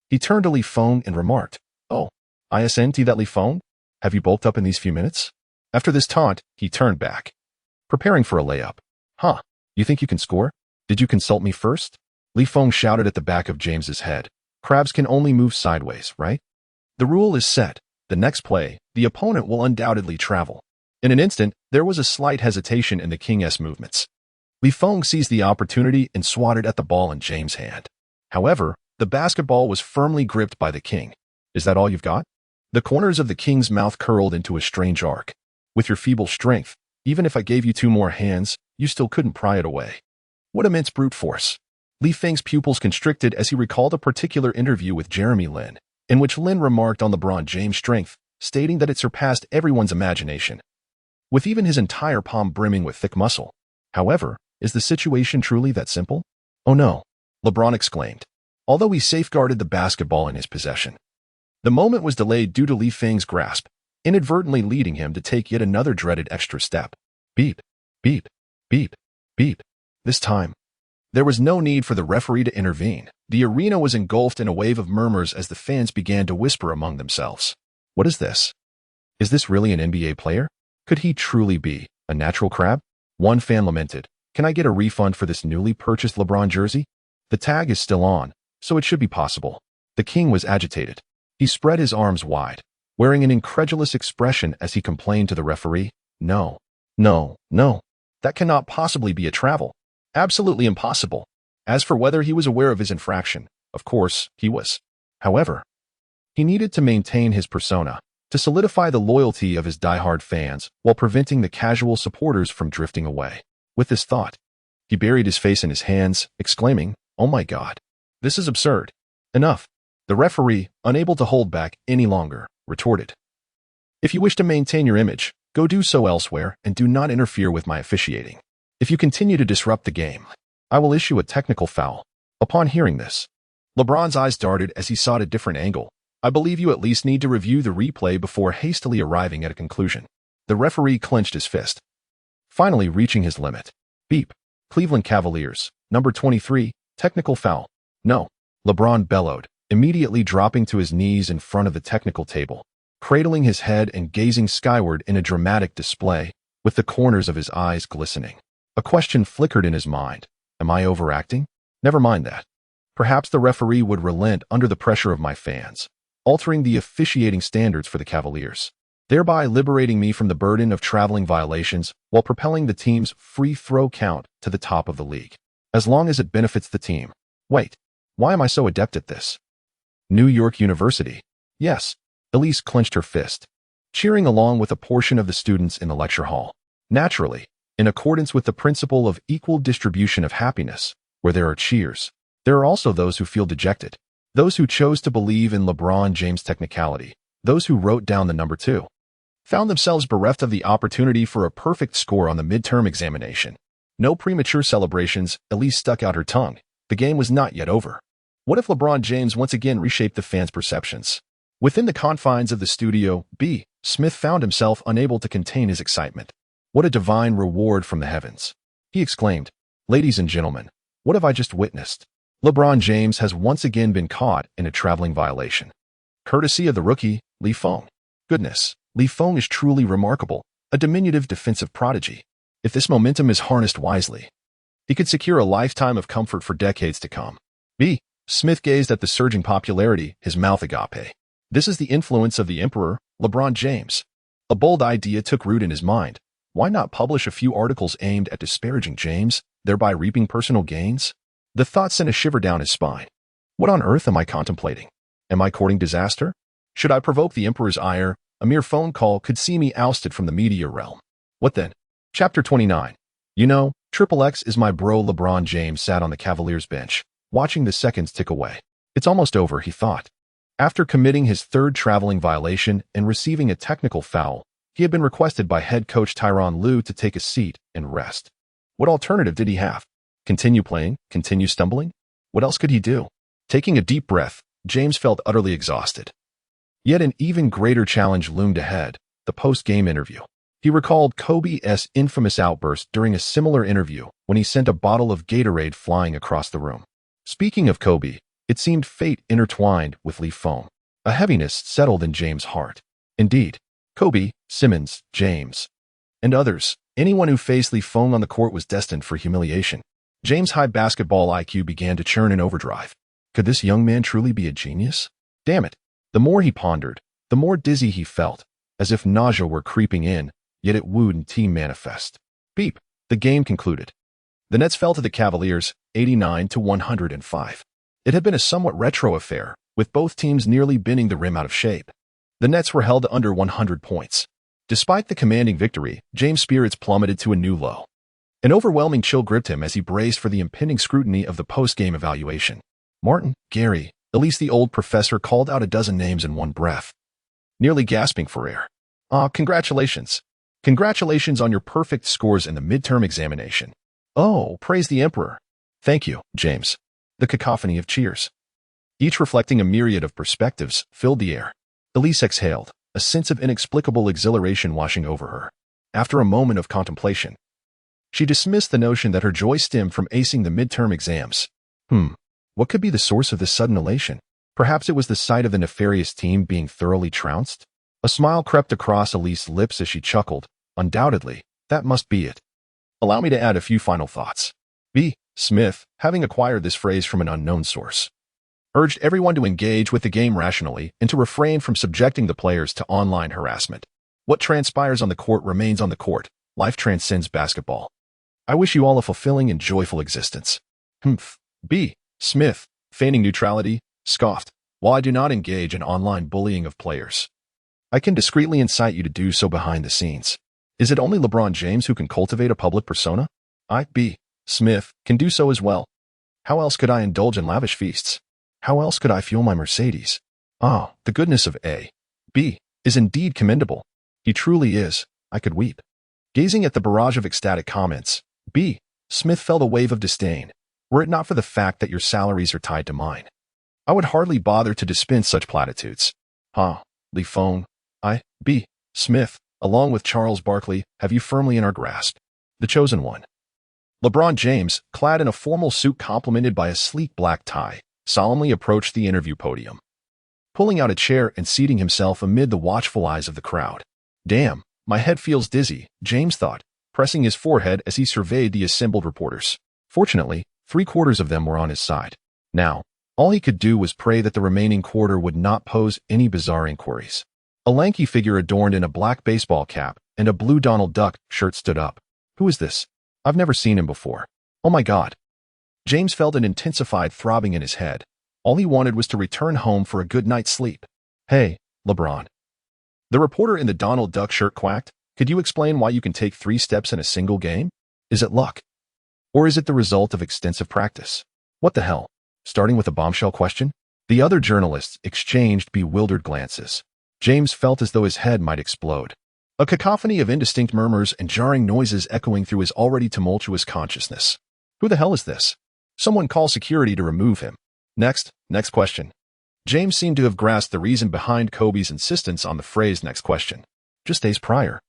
he turned to Feng and remarked, "Oh, isn't that Feng? Have you bulked up in these few minutes?" After this taunt, he turned back, preparing for a layup. Huh, you think you can score? Did you consult me first? Feng shouted at the back of James's head. Crabs can only move sideways, right? The rule is set. The next play, the opponent will undoubtedly travel. In an instant, there was a slight hesitation in the King's movements. Feng seized the opportunity and swatted at the ball in James' hand. However, the basketball was firmly gripped by the king. Is that all you've got? The corners of the king's mouth curled into a strange arc. With your feeble strength, even if I gave you 2 more hands, you still couldn't pry it away. What immense brute force. Feng's pupils constricted as he recalled a particular interview with Jeremy Lin, in which Lin remarked on LeBron James' strength, stating that it surpassed everyone's imagination, with even his entire palm brimming with thick muscle. However, is the situation truly that simple? Oh no, LeBron exclaimed, although he safeguarded the basketball in his possession. The moment was delayed due to Feng's grasp, inadvertently leading him to take yet another dreaded extra step. Beep, beep, beep, beep. This time, there was no need for the referee to intervene. The arena was engulfed in a wave of murmurs as the fans began to whisper among themselves. What is this? Is this really an NBA player? Could he truly be a natural crab? One fan lamented, "Can I get a refund for this newly purchased LeBron jersey? The tag is still on, so it should be possible." The king was agitated. He spread his arms wide, wearing an incredulous expression as he complained to the referee, "No, no, no. That cannot possibly be a travel. Absolutely impossible." As for whether he was aware of his infraction, of course, he was. However, he needed to maintain his persona, to solidify the loyalty of his diehard fans while preventing the casual supporters from drifting away. With this thought, he buried his face in his hands, exclaiming, "Oh my God, this is absurd." Enough. The referee, unable to hold back any longer, retorted, "If you wish to maintain your image, go do so elsewhere and do not interfere with my officiating. If you continue to disrupt the game, I will issue a technical foul." Upon hearing this, LeBron's eyes darted as he sought a different angle, I believe you at least need to review the replay before hastily arriving at a conclusion. The referee clenched his fist, finally reaching his limit. Beep. Cleveland Cavaliers, number 23, technical foul. No. LeBron bellowed, immediately dropping to his knees in front of the technical table, cradling his head and gazing skyward in a dramatic display, with the corners of his eyes glistening. A question flickered in his mind. Am I overacting? Never mind that. Perhaps the referee would relent under the pressure of my fans, altering the officiating standards for the Cavaliers, thereby liberating me from the burden of traveling violations while propelling the team's free throw count to the top of the league. As long as it benefits the team. Wait, why am I so adept at this? New York University. Yes. Elise clenched her fist, cheering along with a portion of the students in the lecture hall. Naturally, in accordance with the principle of equal distribution of happiness, where there are cheers, there are also those who feel dejected, those who chose to believe in LeBron James' technicality, those who wrote down the number 2, found themselves bereft of the opportunity for a perfect score on the midterm examination. No premature celebrations. Elise stuck out her tongue. The game was not yet over. What if LeBron James once again reshaped the fans' perceptions? Within the confines of the studio, B. Smith found himself unable to contain his excitement. What a divine reward from the heavens! He exclaimed. Ladies and gentlemen, what have I just witnessed? LeBron James has once again been caught in a traveling violation. Courtesy of the rookie, Feng. Goodness, Feng is truly remarkable, a diminutive defensive prodigy. If this momentum is harnessed wisely, he could secure a lifetime of comfort for decades to come. B. Smith gazed at the surging popularity, his mouth agape. This is the influence of the emperor, LeBron James. A bold idea took root in his mind. Why not publish a few articles aimed at disparaging James, thereby reaping personal gains? The thought sent a shiver down his spine. What on earth am I contemplating? Am I courting disaster? Should I provoke the emperor's ire? A mere phone call could see me ousted from the media realm. What then? Chapter 29. You know, Triple X is my bro. LeBron James sat on the Cavaliers bench, watching the seconds tick away. It's almost over, he thought. After committing his third traveling violation and receiving a technical foul, he had been requested by head coach Tyronn Lue to take a seat and rest. What alternative did he have? Continue playing? Continue stumbling? What else could he do? Taking a deep breath, James felt utterly exhausted. Yet an even greater challenge loomed ahead, the post-game interview. He recalled Kobe's infamous outburst during a similar interview when he sent a bottle of Gatorade flying across the room. Speaking of Kobe, it seemed fate intertwined with Feng. A heaviness settled in James' heart. Indeed, Kobe, Simmons, James, and others, anyone who faced Feng on the court was destined for humiliation. James' high basketball IQ began to churn in overdrive. Could this young man truly be a genius? Damn it. The more he pondered, the more dizzy he felt, as if nausea were creeping in, yet it wouldn't team manifest. Beep. The game concluded. The Nets fell to the Cavaliers, 89-105. It had been a somewhat retro affair, with both teams nearly bending the rim out of shape. The Nets were held to under 100 points. Despite the commanding victory, James' spirits plummeted to a new low. An overwhelming chill gripped him as he braced for the impending scrutiny of the post-game evaluation. Martin, Gary, Elise the old professor called out a dozen names in one breath, nearly gasping for air. Congratulations. Congratulations on your perfect scores in the midterm examination. Oh, praise the emperor. Thank you, James. The cacophony of cheers, each reflecting a myriad of perspectives, filled the air. Elise exhaled, a sense of inexplicable exhilaration washing over her. After a moment of contemplation, she dismissed the notion that her joy stemmed from acing the midterm exams. What could be the source of this sudden elation? Perhaps it was the sight of the nefarious team being thoroughly trounced? A smile crept across Elise's lips as she chuckled. Undoubtedly, that must be it. Allow me to add a few final thoughts. B. Smith, having acquired this phrase from an unknown source, urged everyone to engage with the game rationally and to refrain from subjecting the players to online harassment. What transpires on the court remains on the court. Life transcends basketball. I wish you all a fulfilling and joyful existence. B. Smith, feigning neutrality, scoffed. While I do not engage in online bullying of players, I can discreetly incite you to do so behind the scenes. Is it only LeBron James who can cultivate a public persona? B. Smith can do so as well. How else could I indulge in lavish feasts? How else could I fuel my Mercedes? The goodness of B. is indeed commendable. He truly is. I could weep. Gazing at the barrage of ecstatic comments, B. Smith felt a wave of disdain. Were it not for the fact that your salaries are tied to mine, I would hardly bother to dispense such platitudes. Huh, Feng, I.B. Smith, along with Charles Barkley, have you firmly in our grasp. The chosen one. LeBron James, clad in a formal suit complemented by a sleek black tie, solemnly approached the interview podium, pulling out a chair and seating himself amid the watchful eyes of the crowd. Damn, my head feels dizzy, James thought, pressing his forehead as he surveyed the assembled reporters. Fortunately, 3/4 of them were on his side. Now, all he could do was pray that the remaining quarter would not pose any bizarre inquiries. A lanky figure adorned in a black baseball cap and a blue Donald Duck shirt stood up. Who is this? I've never seen him before. Oh my God. James felt an intensified throbbing in his head. All he wanted was to return home for a good night's sleep. Hey, LeBron. The reporter in the Donald Duck shirt quacked. Could you explain why you can take 3 steps in a single game? Is it luck? Or is it the result of extensive practice? What the hell? Starting with a bombshell question? The other journalists exchanged bewildered glances. James felt as though his head might explode. A cacophony of indistinct murmurs and jarring noises echoing through his already tumultuous consciousness. Who the hell is this? Someone call security to remove him. Next question. James seemed to have grasped the reason behind Kobe's insistence on the phrase next question. Just days prior,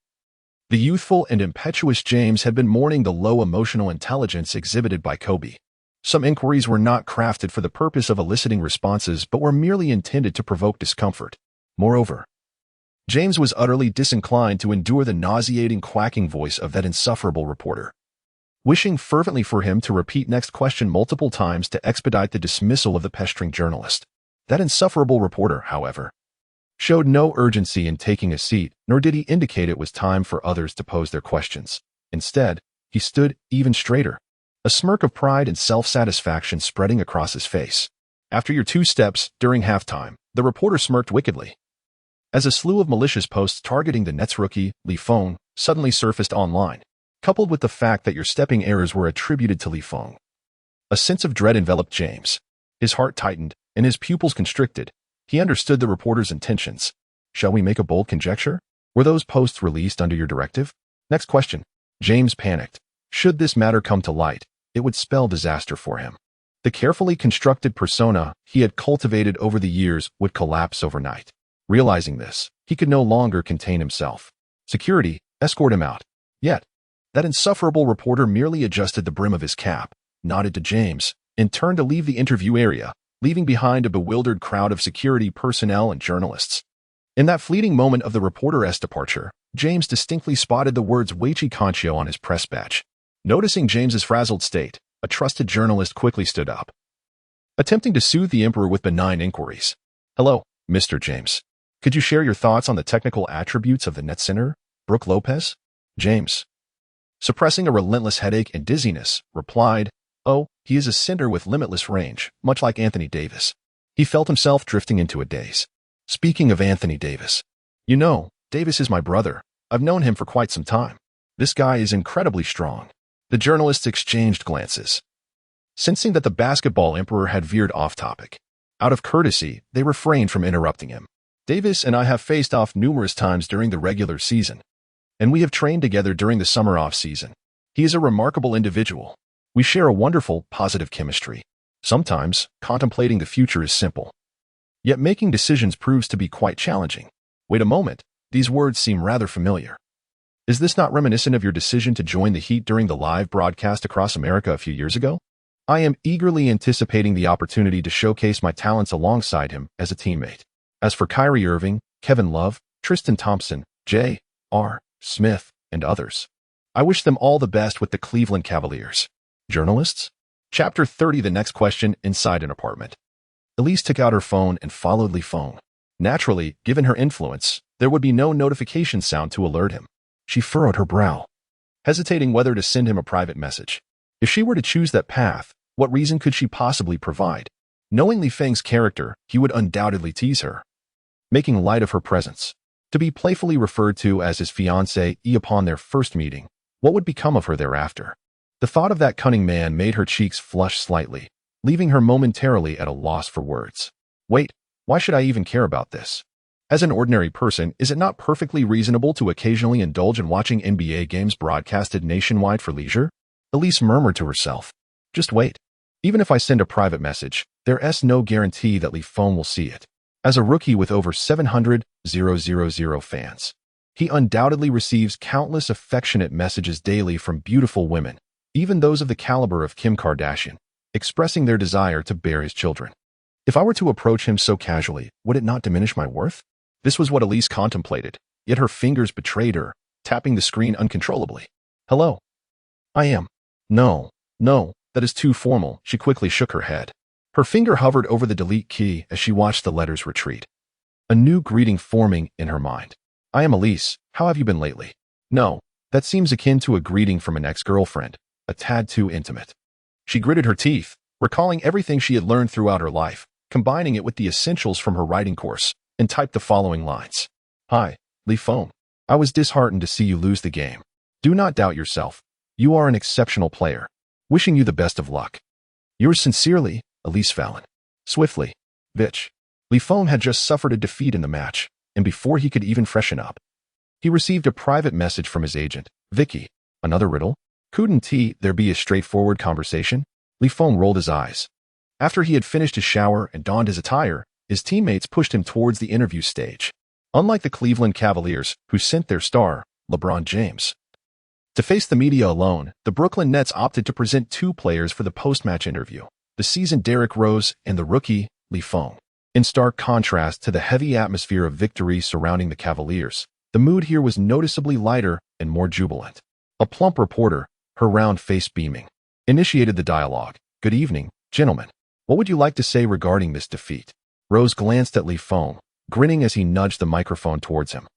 the youthful and impetuous James had been mourning the low emotional intelligence exhibited by Kobe. Some inquiries were not crafted for the purpose of eliciting responses but were merely intended to provoke discomfort. Moreover, James was utterly disinclined to endure the nauseating quacking voice of that insufferable reporter. Wishing fervently for him to repeat next question multiple times to expedite the dismissal of the pestering journalist. That insufferable reporter, however, showed no urgency in taking a seat, nor did he indicate it was time for others to pose their questions. Instead, he stood even straighter, a smirk of pride and self-satisfaction spreading across his face. After your 2 steps, during halftime, the reporter smirked wickedly, as a slew of malicious posts targeting the Nets rookie, Feng, suddenly surfaced online, coupled with the fact that your stepping errors were attributed to Feng. A sense of dread enveloped James. His heart tightened, and his pupils constricted. He understood the reporter's intentions. Shall we make a bold conjecture? Were those posts released under your directive? Next question. James panicked. Should this matter come to light, it would spell disaster for him. The carefully constructed persona he had cultivated over the years would collapse overnight. Realizing this, he could no longer contain himself. Security, escort him out. Yet, that insufferable reporter merely adjusted the brim of his cap, nodded to James, and turned to leave the interview area, leaving behind a bewildered crowd of security personnel and journalists. In that fleeting moment of the reporter's departure, James distinctly spotted the words Weichi Conchio on his press badge. Noticing James's frazzled state, a trusted journalist quickly stood up, attempting to soothe the emperor with benign inquiries. Hello, Mr. James. Could you share your thoughts on the technical attributes of the net center, Brook Lopez? James, suppressing a relentless headache and dizziness, replied, Oh, he is a center with limitless range, much like Anthony Davis. He felt himself drifting into a daze. Speaking of Anthony Davis, you know, Davis is my brother. I've known him for quite some time. This guy is incredibly strong. The journalists exchanged glances, sensing that the basketball emperor had veered off topic. Out of courtesy, they refrained from interrupting him. Davis and I have faced off numerous times during the regular season, and we have trained together during the summer off-season. He is a remarkable individual. We share a wonderful, positive chemistry. Sometimes, contemplating the future is simple. Yet making decisions proves to be quite challenging. Wait a moment, these words seem rather familiar. Is this not reminiscent of your decision to join the Heat during the live broadcast across America a few years ago? I am eagerly anticipating the opportunity to showcase my talents alongside him as a teammate. As for Kyrie Irving, Kevin Love, Tristan Thompson, J.R. Smith, and others, I wish them all the best with the Cleveland Cavaliers. Journalists? Chapter 30. The next question. Inside an apartment. Elise took out her phone and followed Feng. Naturally, given her influence, there would be no notification sound to alert him. She furrowed her brow, hesitating whether to send him a private message. If she were to choose that path, what reason could she possibly provide? Knowing Feng's character, he would undoubtedly tease her, making light of her presence. To be playfully referred to as his fiancée upon their first meeting, what would become of her thereafter? The thought of that cunning man made her cheeks flush slightly, leaving her momentarily at a loss for words. Wait, why should I even care about this? As an ordinary person, is it not perfectly reasonable to occasionally indulge in watching NBA games broadcasted nationwide for leisure? Elise murmured to herself. Just wait. Even if I send a private message, There's no guarantee that Li Feng will see it. As a rookie with over 700,000 fans, he undoubtedly receives countless affectionate messages daily from beautiful women, even those of the caliber of Kim Kardashian, expressing their desire to bear his children. If I were to approach him so casually, would it not diminish my worth? This was what Elise contemplated, yet her fingers betrayed her, tapping the screen uncontrollably. Hello. I am. No, that is too formal. She quickly shook her head. Her finger hovered over the delete key as she watched the letters retreat. A new greeting forming in her mind. I am Elise. How have you been lately? No, that seems akin to a greeting from an ex-girlfriend, a tad too intimate. She gritted her teeth, recalling everything she had learned throughout her life, combining it with the essentials from her writing course, and typed the following lines. Hi, Li Feng. I was disheartened to see you lose the game. Do not doubt yourself. You are an exceptional player. Wishing you the best of luck. Yours sincerely, Elise Fallon. Swiftly. Bitch. Li Feng had just suffered a defeat in the match, and before he could even freshen up, he received a private message from his agent, Vicky. Another riddle? Couldn't there be a straightforward conversation? Li Feng rolled his eyes. After he had finished his shower and donned his attire, his teammates pushed him towards the interview stage. Unlike the Cleveland Cavaliers, who sent their star, LeBron James, to face the media alone, the Brooklyn Nets opted to present two players for the post-match interview, the seasoned Derrick Rose and the rookie, Li Feng. In stark contrast to the heavy atmosphere of victory surrounding the Cavaliers, the mood here was noticeably lighter and more jubilant. A plump reporter, her round face beaming, initiated the dialogue. Good evening, gentlemen. What would you like to say regarding this defeat? Rose glanced at Li Feng, grinning as he nudged the microphone towards him.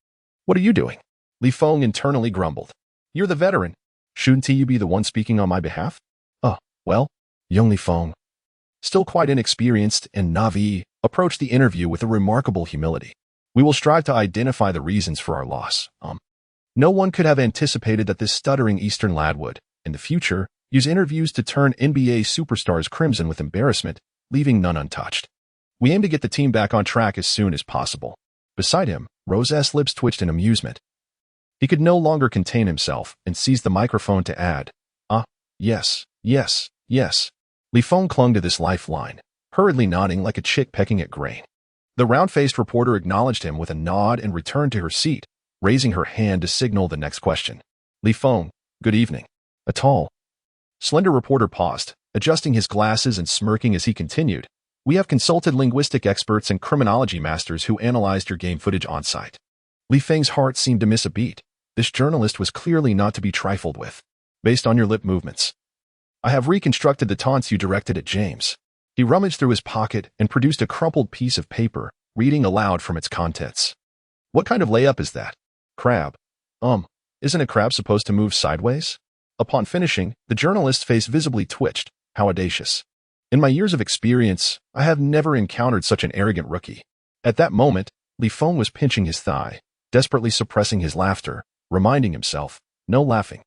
What are you doing? Li Feng internally grumbled. You're the veteran. Shouldn't you be the one speaking on my behalf? Well, young Li Feng, still quite inexperienced and naive, approached the interview with a remarkable humility. We will strive to identify the reasons for our loss. No one could have anticipated that this stuttering Eastern lad would, in the future, use interviews to turn NBA superstars crimson with embarrassment, leaving none untouched. We aim to get the team back on track as soon as possible. Beside him, Rose's lips twitched in amusement. He could no longer contain himself and seized the microphone to add, yes. Li Feng clung to this lifeline, hurriedly nodding like a chick pecking at grain. The round-faced reporter acknowledged him with a nod and returned to her seat, raising her hand to signal the next question. Li Feng, good evening. A tall, slender reporter paused, adjusting his glasses and smirking as he continued. We have consulted linguistic experts and criminology masters who analyzed your game footage on-site. Li Feng's heart seemed to miss a beat. This journalist was clearly not to be trifled with. Based on your lip movements, I have reconstructed the taunts you directed at James. He rummaged through his pocket and produced a crumpled piece of paper, reading aloud from its contents. What kind of layup is that? Crab. Isn't a crab supposed to move sideways? Upon finishing, the journalist's face visibly twitched. How audacious. In my years of experience, I have never encountered such an arrogant rookie. At that moment, Li Feng was pinching his thigh, desperately suppressing his laughter, reminding himself, no laughing.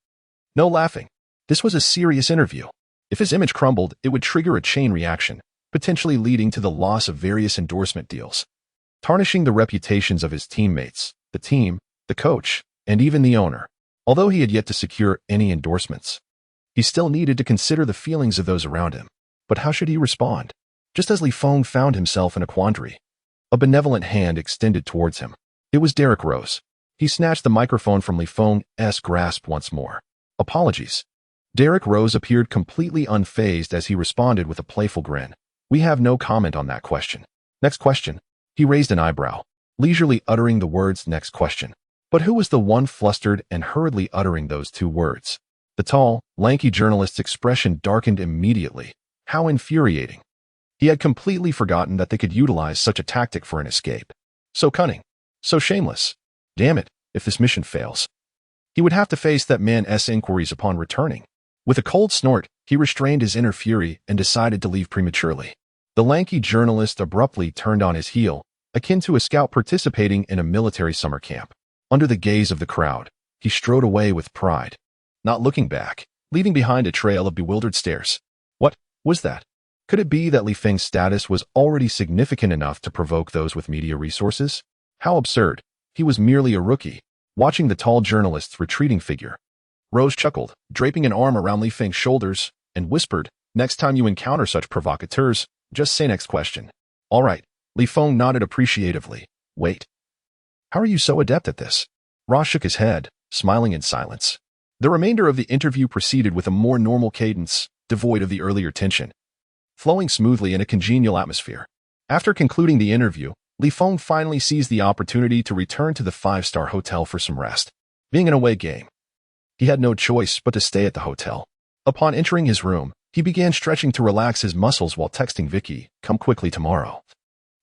No laughing. This was a serious interview. If his image crumbled, it would trigger a chain reaction, potentially leading to the loss of various endorsement deals, tarnishing the reputations of his teammates, the team, the coach, and even the owner. Although he had yet to secure any endorsements, he still needed to consider the feelings of those around him. But how should he respond? Just as Li Feng found himself in a quandary, a benevolent hand extended towards him. It was Derrick Rose. He snatched the microphone from Li Feng's grasp once more. Apologies. Derrick Rose appeared completely unfazed as he responded with a playful grin. We have no comment on that question. Next question. He raised an eyebrow, leisurely uttering the words next question. But who was the one flustered and hurriedly uttering those two words? The tall, lanky journalist's expression darkened immediately. How infuriating. He had completely forgotten that they could utilize such a tactic for an escape. So cunning. So shameless. Damn it, if this mission fails, he would have to face that man's inquiries upon returning. With a cold snort, he restrained his inner fury and decided to leave prematurely. The lanky journalist abruptly turned on his heel, akin to a scout participating in a military summer camp. Under the gaze of the crowd, he strode away with pride, not looking back, leaving behind a trail of bewildered stares. What was that? Could it be that Li Feng's status was already significant enough to provoke those with media resources? How absurd. He was merely a rookie, watching the tall journalist's retreating figure. Rose chuckled, draping an arm around Li Feng's shoulders, and whispered, next time you encounter such provocateurs, Just say next question. All right. Li Feng nodded appreciatively. Wait. How are you so adept at this? Ra shook his head, smiling in silence. The remainder of the interview proceeded with a more normal cadence, devoid of the earlier tension, flowing smoothly in a congenial atmosphere. After concluding the interview, Li Feng finally seized the opportunity to return to the five-star hotel for some rest. Being an away game, he had no choice but to stay at the hotel. Upon entering his room, he began stretching to relax his muscles while texting Vicky, "Come quickly tomorrow.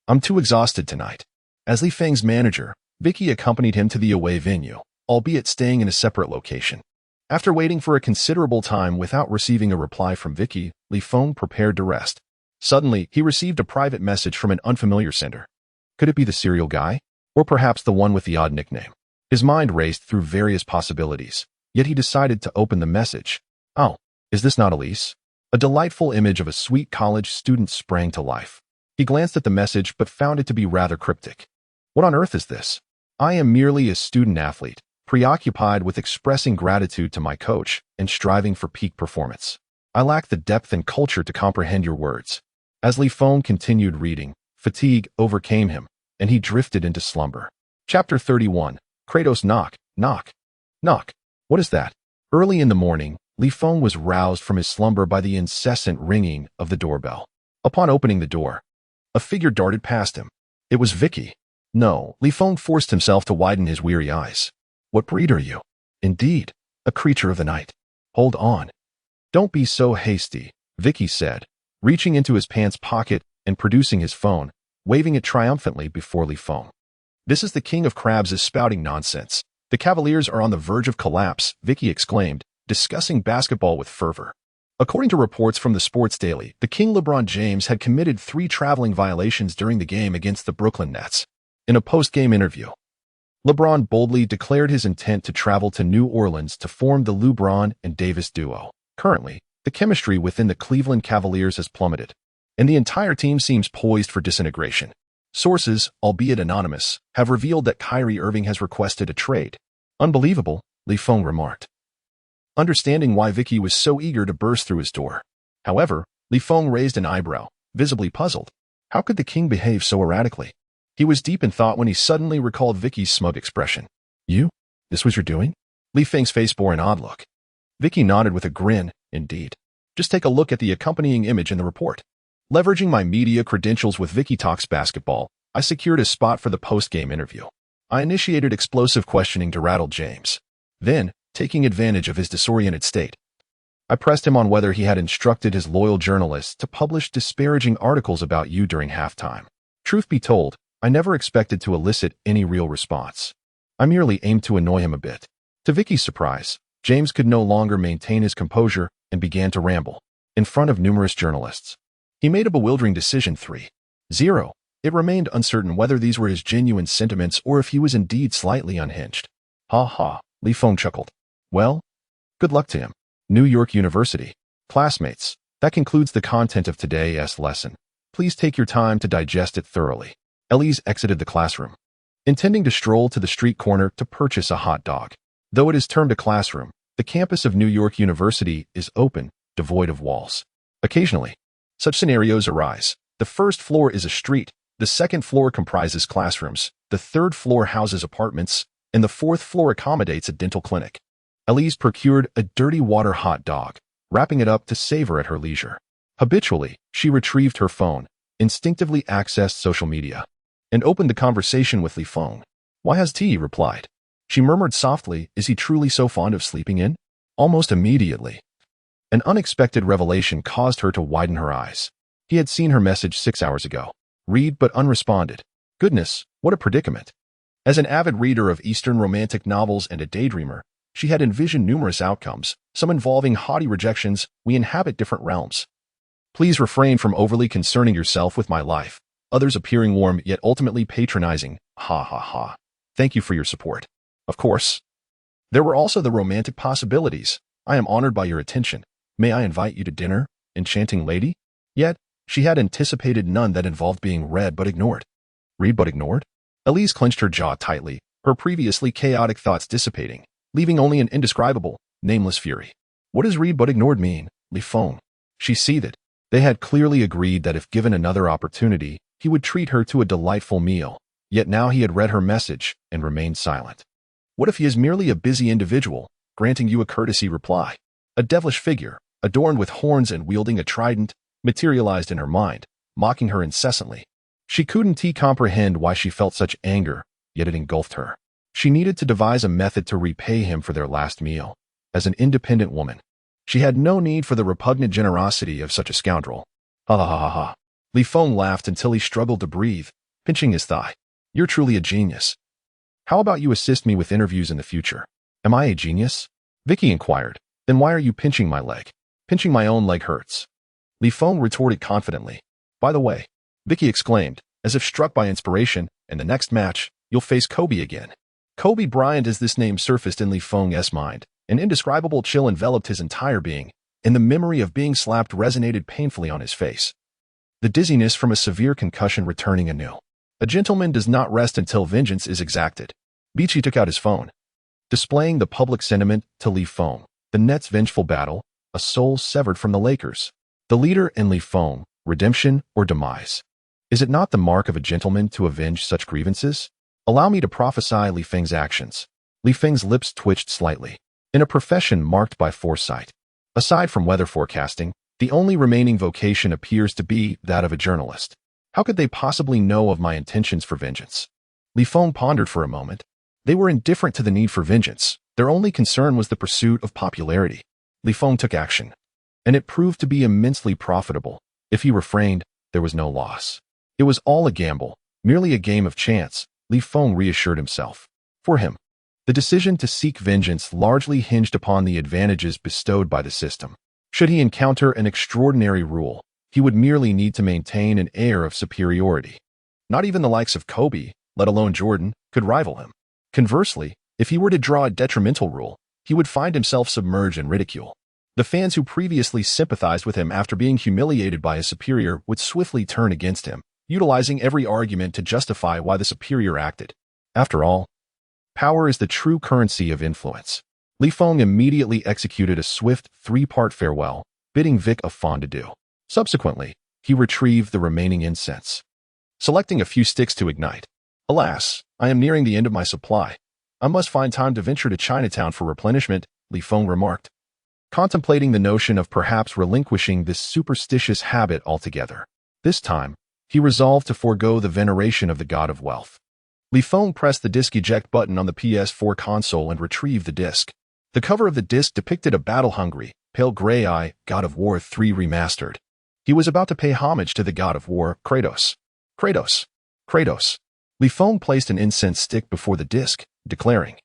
I'm too exhausted tonight." As Li Feng's manager, Vicky accompanied him to the away venue, albeit staying in a separate location. After waiting for a considerable time without receiving a reply from Vicky, Li Feng prepared to rest. Suddenly, he received a private message from an unfamiliar sender. Could it be the serial guy? Or perhaps the one with the odd nickname? His mind raced through various possibilities, yet he decided to open the message. Oh, is this not Elise? A delightful image of a sweet college student sprang to life. He glanced at the message but found it to be rather cryptic. What on earth is this? I am merely a student athlete, preoccupied with expressing gratitude to my coach and striving for peak performance. I lack the depth and culture to comprehend your words. As Li Feng continued reading, fatigue overcame him, and he drifted into slumber. Chapter 31. Kratos knock, knock, knock. What is that? Early in the morning, Li Feng was roused from his slumber by the incessant ringing of the doorbell. Upon opening the door, a figure darted past him. It was Vicky. No, Li Feng forced himself to widen his weary eyes. What breed are you? Indeed, a creature of the night. Hold on. Don't be so hasty, Vicky said, reaching into his pants pocket and producing his phone, waving it triumphantly before Li Feng. This is the king of crabs is spouting nonsense. The Cavaliers are on the verge of collapse, Vicky exclaimed, discussing basketball with fervor. According to reports from the Sports Daily, the King LeBron James had committed 3 traveling violations during the game against the Brooklyn Nets. In a post-game interview, LeBron boldly declared his intent to travel to New Orleans to form the LeBron and Davis duo. Currently, the chemistry within the Cleveland Cavaliers has plummeted, and the entire team seems poised for disintegration. Sources, albeit anonymous, have revealed that Kyrie Irving has requested a trade. Unbelievable, Li Feng remarked, understanding why Vicky was so eager to burst through his door. However, Li Feng raised an eyebrow, visibly puzzled. How could the king behave so erratically? He was deep in thought when he suddenly recalled Vicky's smug expression. You? This was your doing? Li Feng's face bore an odd look. Vicky nodded with a grin. Indeed. Just take a look at the accompanying image in the report. Leveraging my media credentials with Vicky Talks Basketball, I secured a spot for the post-game interview. I initiated explosive questioning to rattle James. Then, taking advantage of his disoriented state, I pressed him on whether he had instructed his loyal journalists to publish disparaging articles about you during halftime. Truth be told, I never expected to elicit any real response. I merely aimed to annoy him a bit. To Vicky's surprise, James could no longer maintain his composure and began to ramble, in front of numerous journalists. He made a bewildering decision 3-0. It remained uncertain whether these were his genuine sentiments or if he was indeed slightly unhinged. Ha ha, Li Feng chuckled. Well, good luck to him. New York University. Classmates, that concludes the content of today's lesson. Please take your time to digest it thoroughly. Elise exited the classroom, intending to stroll to the street corner to purchase a hot dog. Though it is termed a classroom, the campus of New York University is open, devoid of walls. Occasionally, such scenarios arise. The first floor is a street, the second floor comprises classrooms, the third floor houses apartments, and the fourth floor accommodates a dental clinic. Elise procured a dirty water hot dog, wrapping it up to savor at her leisure. Habitually, she retrieved her phone, instinctively accessed social media, and opened the conversation with Li Feng. Why has he replied? She murmured softly, is he truly so fond of sleeping in? Almost immediately, an unexpected revelation caused her to widen her eyes. He had seen her message 6 hours ago. Read but unresponded. Goodness, what a predicament. As an avid reader of Eastern romantic novels and a daydreamer, she had envisioned numerous outcomes, some involving haughty rejections. We inhabit different realms. Please refrain from overly concerning yourself with my life. Others appearing warm yet ultimately patronizing. Ha ha ha. Thank you for your support. Of course. There were also the romantic possibilities. I am honored by your attention. May I invite you to dinner, enchanting lady? Yet, she had anticipated none that involved being read but ignored. Read but ignored? Elise clenched her jaw tightly, her previously chaotic thoughts dissipating, leaving only an indescribable, nameless fury. What does read but ignored mean, Li Feng? She seethed, They had clearly agreed that if given another opportunity, he would treat her to a delightful meal. Yet now he had read her message and remained silent. What if he is merely a busy individual, granting you a courtesy reply? A devilish figure, adorned with horns and wielding a trident, materialized in her mind, mocking her incessantly. She couldn't comprehend why she felt such anger, yet it engulfed her. She needed to devise a method to repay him for their last meal. As an independent woman, she had no need for the repugnant generosity of such a scoundrel. Ha ha ha ha ha. Li Feng laughed until he struggled to breathe, pinching his thigh. You're truly a genius. How about you assist me with interviews in the future? Am I a genius? Vicky inquired. Then why are you pinching my leg? Pinching my own leg hurts. Li Feng retorted confidently. By the way, Vicky exclaimed, as if struck by inspiration, in the next match, you'll face Kobe again. Kobe Bryant, as this name surfaced in Li Feng's mind. An indescribable chill enveloped his entire being, and the memory of being slapped resonated painfully on his face. The dizziness from a severe concussion returning anew. A gentleman does not rest until vengeance is exacted. Beachy took out his phone, displaying the public sentiment to Li Feng. The Nets' vengeful battle, a soul severed from the Lakers. The leader and Li Feng, redemption or demise. Is it not the mark of a gentleman to avenge such grievances? Allow me to prophesy Li Feng's actions. Li Feng's lips twitched slightly. In a profession marked by foresight, aside from weather forecasting, the only remaining vocation appears to be that of a journalist. How could they possibly know of my intentions for vengeance? Li Feng pondered for a moment. They were indifferent to the need for vengeance. Their only concern was the pursuit of popularity. Li Feng took action, and it proved to be immensely profitable. If he refrained, there was no loss. It was all a gamble, merely a game of chance, Li Feng reassured himself. For him, the decision to seek vengeance largely hinged upon the advantages bestowed by the system. Should he encounter an extraordinary rule, he would merely need to maintain an air of superiority. Not even the likes of Kobe, let alone Jordan, could rival him. Conversely, if he were to draw a detrimental rule, he would find himself submerged in ridicule. The fans who previously sympathized with him after being humiliated by his superior would swiftly turn against him, utilizing every argument to justify why the superior acted. After all, power is the true currency of influence. Li Feng immediately executed a swift three-part farewell, bidding Vic a fond adieu. Subsequently, he retrieved the remaining incense, selecting a few sticks to ignite. Alas, I am nearing the end of my supply. I must find time to venture to Chinatown for replenishment, Li Feng remarked, contemplating the notion of perhaps relinquishing this superstitious habit altogether. This time, he resolved to forego the veneration of the god of wealth. Li Feng pressed the disc eject button on the PS4 console and retrieved the disc. The cover of the disc depicted a battle-hungry, pale gray-eye God of War 3 remastered. He was about to pay homage to the God of War, Kratos. Kratos. Kratos. Li Feng placed an incense stick before the disc, declaring,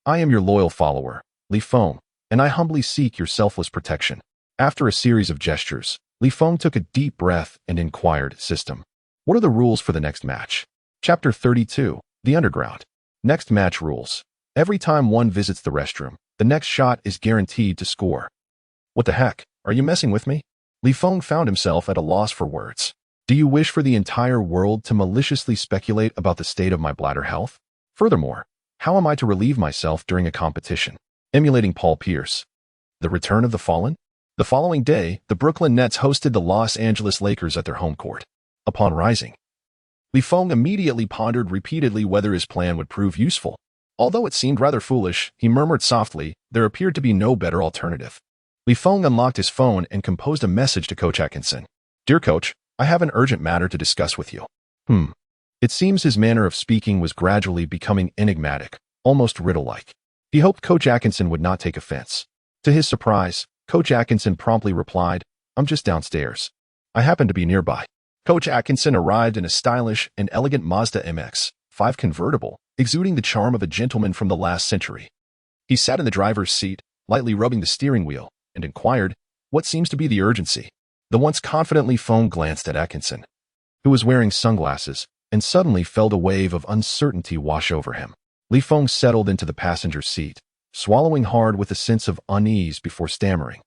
I am your loyal follower, Li Feng, and I humbly seek your selfless protection. After a series of gestures, Li Feng took a deep breath and inquired, System, what are the rules for the next match? Chapter 32, The Underground. Next match rules. Every time one visits the restroom, the next shot is guaranteed to score. What the heck? Are you messing with me? Li Feng found himself at a loss for words. Do you wish for the entire world to maliciously speculate about the state of my bladder health? Furthermore, how am I to relieve myself during a competition? Emulating Paul Pierce. The return of the fallen? The following day, the Brooklyn Nets hosted the Los Angeles Lakers at their home court. Upon rising, Li Feng immediately pondered repeatedly whether his plan would prove useful. Although it seemed rather foolish, he murmured softly, there appeared to be no better alternative. Li Feng unlocked his phone and composed a message to Coach Atkinson. Dear Coach, I have an urgent matter to discuss with you. It seems his manner of speaking was gradually becoming enigmatic, almost riddle-like. He hoped Coach Atkinson would not take offense. To his surprise, Coach Atkinson promptly replied, I'm just downstairs. I happen to be nearby. Coach Atkinson arrived in a stylish and elegant Mazda MX-5 convertible, exuding the charm of a gentleman from the last century. He sat in the driver's seat, lightly rubbing the steering wheel, and inquired, what seems to be the urgency? The once confidently Feng glanced at Atkinson, who was wearing sunglasses, and suddenly felt a wave of uncertainty wash over him. Li Feng settled into the passenger seat, swallowing hard with a sense of unease before stammering.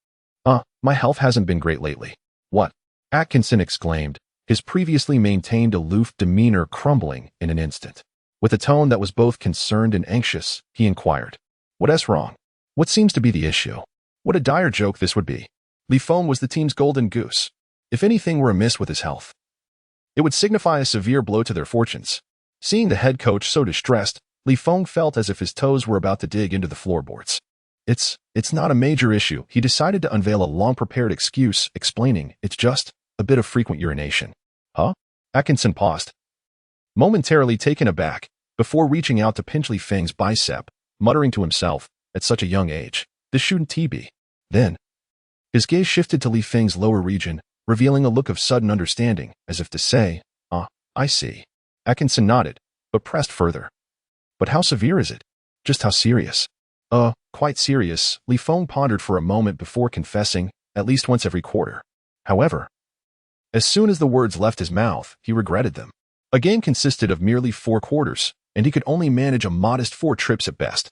My health hasn't been great lately. What? Atkinson exclaimed, his previously maintained aloof demeanor crumbling in an instant. With a tone that was both concerned and anxious, he inquired, what's wrong? What seems to be the issue? What a dire joke this would be. Li Feng was the team's golden goose. if anything were amiss with his health. It would signify a severe blow to their fortunes. Seeing the head coach so distressed, Feng felt as if his toes were about to dig into the floorboards. It's not a major issue. He decided to unveil a long-prepared excuse, explaining, it's just a bit of frequent urination. Huh? Atkinson paused, momentarily taken aback, before reaching out to pinch Feng's bicep, muttering to himself, at such a young age, this shouldn't be. Then, his gaze shifted to Feng's lower region, revealing a look of sudden understanding, as if to say, I see. Atkinson nodded, but pressed further. But how severe is it? Just how serious? Quite serious, Feng pondered for a moment before confessing, at least once every quarter. However, as soon as the words left his mouth, he regretted them. A game consisted of merely 4 quarters, and he could only manage a modest 4 trips at best.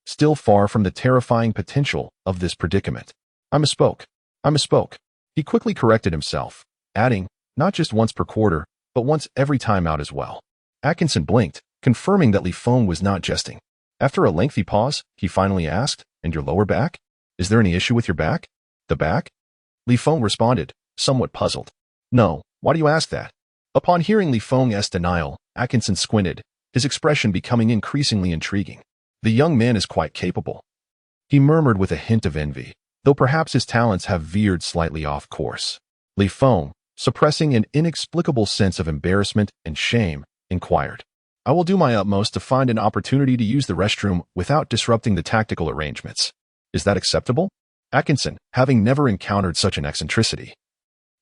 Still far from the terrifying potential of this predicament. I misspoke. He quickly corrected himself, adding, not just once per quarter, but once every time out as well. Atkinson blinked, confirming that Feng was not jesting. After a lengthy pause, he finally asked, and your lower back? Is there any issue with your back? The back? Feng responded, somewhat puzzled. No, why do you ask that? Upon hearing Feng's denial, Atkinson squinted, his expression becoming increasingly intriguing. The young man is quite capable. He murmured with a hint of envy, though perhaps his talents have veered slightly off course. Feng, suppressing an inexplicable sense of embarrassment and shame, inquired. I will do my utmost to find an opportunity to use the restroom without disrupting the tactical arrangements. Is that acceptable? Atkinson, having never encountered such an eccentricity,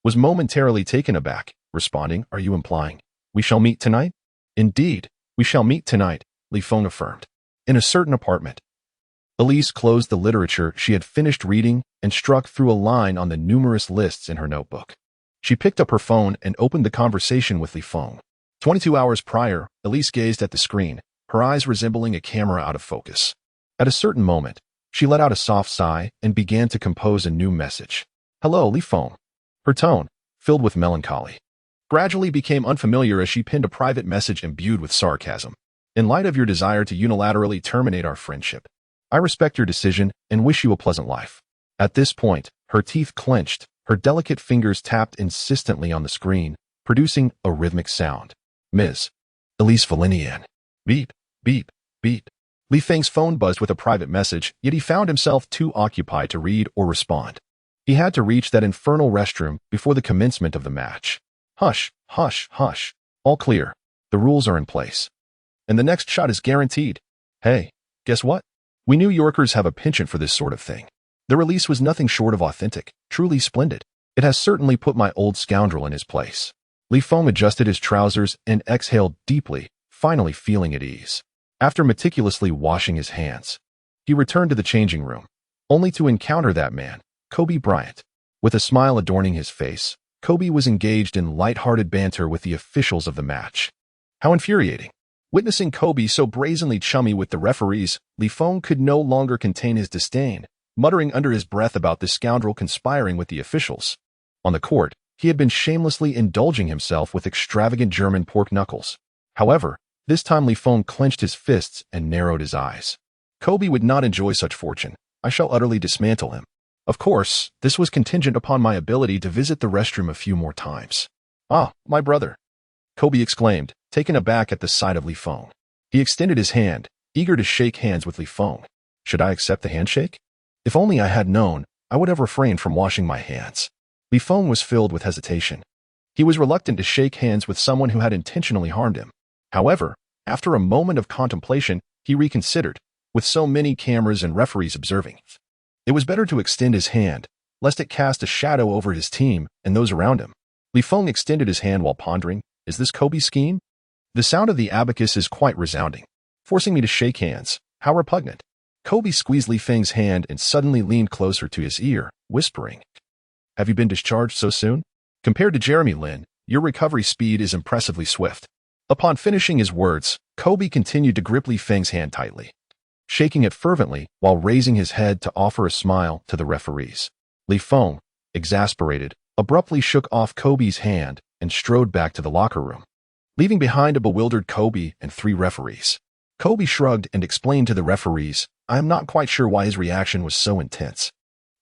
was momentarily taken aback, responding, are you implying we shall meet tonight? Indeed, we shall meet tonight, Feng affirmed. In a certain apartment. Elise closed the literature she had finished reading and struck through a line on the numerous lists in her notebook. She picked up her phone and opened the conversation with Feng. 22 hours prior, Elise gazed at the screen, her eyes resembling a camera out of focus. At a certain moment, she let out a soft sigh and began to compose a new message. Hello, Feng. Her tone, filled with melancholy, gradually became unfamiliar as she penned a private message imbued with sarcasm. In light of your desire to unilaterally terminate our friendship, I respect your decision and wish you a pleasant life. At this point, her teeth clenched, her delicate fingers tapped insistently on the screen, producing a rhythmic sound. Ms. Elise Valinian. Beep, beep, beep. Feng's phone buzzed with a private message, yet he found himself too occupied to read or respond. He had to reach that infernal restroom before the commencement of the match. Hush, hush, hush. All clear. The rules are in place. And the next shot is guaranteed. Hey, guess what? We New Yorkers have a penchant for this sort of thing. The release was nothing short of authentic, truly splendid. It has certainly put my old scoundrel in his place. Feng adjusted his trousers and exhaled deeply, finally feeling at ease. After meticulously washing his hands, he returned to the changing room, only to encounter that man, Kobe Bryant. With a smile adorning his face, Kobe was engaged in light-hearted banter with the officials of the match. How infuriating. Witnessing Kobe so brazenly chummy with the referees, Feng could no longer contain his disdain, muttering under his breath about this scoundrel conspiring with the officials. On the court, he had been shamelessly indulging himself with extravagant German pork knuckles. However, this time Feng clenched his fists and narrowed his eyes. Kobe would not enjoy such fortune. I shall utterly dismantle him. Of course, this was contingent upon my ability to visit the restroom a few more times. Ah, my brother, Kobe exclaimed, taken aback at the sight of Feng. He extended his hand, eager to shake hands with Feng. Should I accept the handshake? If only I had known, I would have refrained from washing my hands. Feng was filled with hesitation. He was reluctant to shake hands with someone who had intentionally harmed him. However, after a moment of contemplation, he reconsidered, with so many cameras and referees observing. It was better to extend his hand, lest it cast a shadow over his team and those around him. Feng extended his hand while pondering, is this Kobe's scheme? The sound of the abacus is quite resounding, forcing me to shake hands. How repugnant. Kobe squeezed Feng's hand and suddenly leaned closer to his ear, whispering, have you been discharged so soon? Compared to Jeremy Lin, your recovery speed is impressively swift. Upon finishing his words, Kobe continued to grip Feng's hand tightly, shaking it fervently while raising his head to offer a smile to the referees. Feng, exasperated, abruptly shook off Kobe's hand and strode back to the locker room, leaving behind a bewildered Kobe and 3 referees. Kobe shrugged and explained to the referees, I am not quite sure why his reaction was so intense.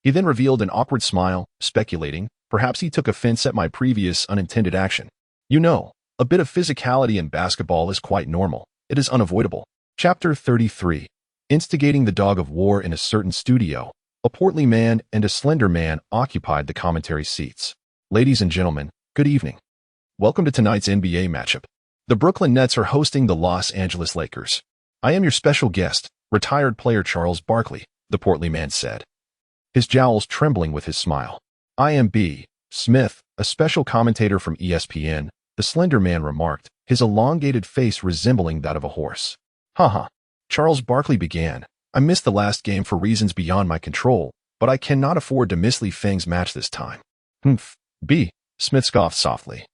He then revealed an awkward smile, speculating, Perhaps he took offense at my previous unintended action. You know, a bit of physicality in basketball is quite normal. It is unavoidable. Chapter 33. Instigating the dog of war in a certain studio. A portly man and a slender man occupied the commentary seats. Ladies and gentlemen, good evening. Welcome to tonight's NBA matchup. The Brooklyn Nets are hosting the Los Angeles Lakers. I am your special guest, retired player Charles Barkley, the portly man said, his jowls trembling with his smile. I am B. Smith, a special commentator from ESPN, the slender man remarked, his elongated face resembling that of a horse. Haha. Charles Barkley began. I missed the last game for reasons beyond my control, but I cannot afford to miss Li Feng's match this time. Humph. B. Smith scoffed softly.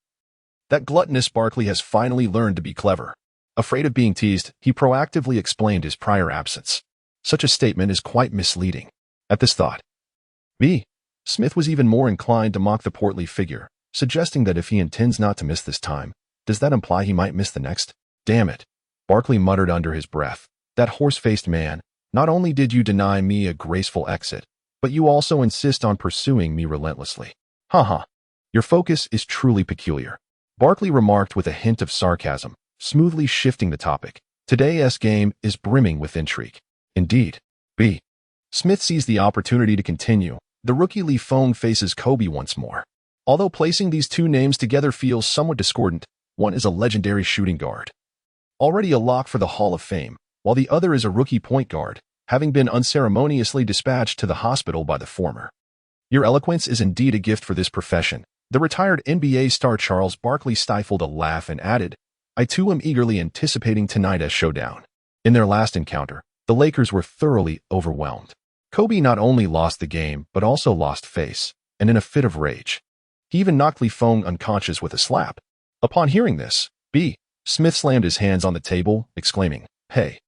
That gluttonous Barkley has finally learned to be clever. Afraid of being teased, he proactively explained his prior absence. Such a statement is quite misleading. At this thought, B. Smith was even more inclined to mock the portly figure, suggesting that if he intends not to miss this time, does that imply he might miss the next? Damn it. Barkley muttered under his breath. That horse-faced man, not only did you deny me a graceful exit, but you also insist on pursuing me relentlessly. Haha. Your focus is truly peculiar. Barkley remarked with a hint of sarcasm, smoothly shifting the topic. Today's game is brimming with intrigue. Indeed. B. Smith seized the opportunity to continue. The rookie Li Feng faces Kobe once more. Although placing these two names together feels somewhat discordant, one is a legendary shooting guard, already a lock for the Hall of Fame, while the other is a rookie point guard, having been unceremoniously dispatched to the hospital by the former. Your eloquence is indeed a gift for this profession. The retired NBA star Charles Barkley stifled a laugh and added, I too am eagerly anticipating tonight's showdown. In their last encounter, the Lakers were thoroughly overwhelmed. Kobe not only lost the game, but also lost face, and in a fit of rage, he even knocked Li Feng unconscious with a slap. Upon hearing this, B. Smith slammed his hands on the table, exclaiming, Hey,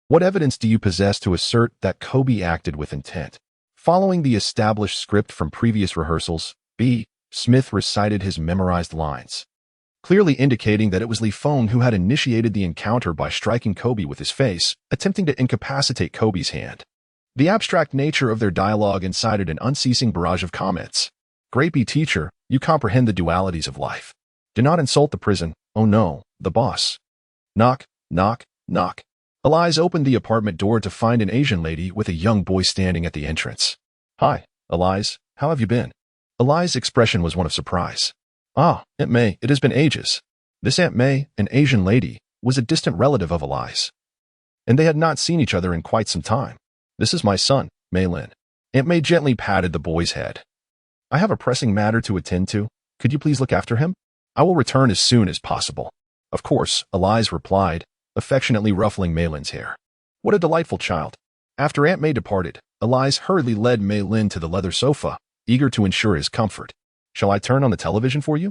what evidence do you possess to assert that Kobe acted with intent? Following the established script from previous rehearsals, B. Smith recited his memorized lines, clearly indicating that it was Li Feng who had initiated the encounter by striking Kobe with his face, attempting to incapacitate Kobe's hand. The abstract nature of their dialogue incited an unceasing barrage of comments. Great B teacher, you comprehend the dualities of life. Do not insult the prison. Oh no, the boss. Knock, knock, knock. Elise opened the apartment door to find an Asian lady with a young boy standing at the entrance. Hi, Elise, how have you been? Elise's expression was one of surprise. Ah, Aunt May, it has been ages. This Aunt May, an Asian lady, was a distant relative of Elise, and they had not seen each other in quite some time. This is my son, Mei Lin. Aunt May gently patted the boy's head. I have a pressing matter to attend to. Could you please look after him? I will return as soon as possible. Of course, Elise replied, affectionately ruffling Mei Lin's hair. What a delightful child. After Aunt May departed, Elise hurriedly led Mei Lin to the leather sofa, eager to ensure his comfort. Shall I turn on the television for you?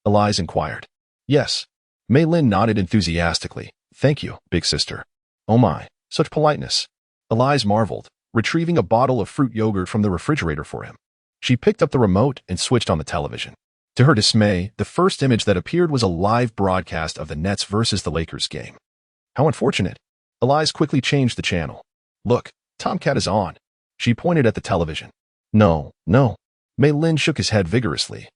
Elise inquired. Yes. Mei Lin nodded enthusiastically. Thank you, big sister. Oh my, such politeness. Elise marveled, retrieving a bottle of fruit yogurt from the refrigerator for him. She picked up the remote and switched on the television. To her dismay, the first image that appeared was a live broadcast of the Nets versus the Lakers game. How unfortunate. Elise quickly changed the channel. Look, Tomcat is on. She pointed at the television. No. Mei Lin shook his head vigorously.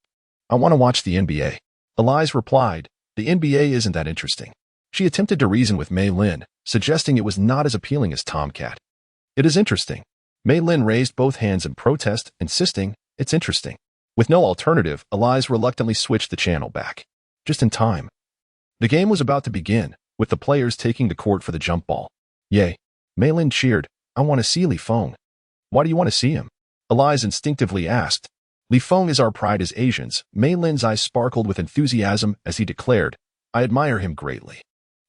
I want to watch the NBA. Elise replied, the NBA isn't that interesting. She attempted to reason with Mei Lin, suggesting it was not as appealing as Tomcat. It is interesting. Mei Lin raised both hands in protest, insisting, it's interesting. With no alternative, Elise reluctantly switched the channel back. Just in time. The game was about to begin, with the players taking the court for the jump ball. Yay. Mei Lin cheered, I want to see Li Feng. Why do you want to see him? Elise instinctively asked. Li Feng is our pride as Asians. Mei Lin's eyes sparkled with enthusiasm as he declared, I admire him greatly.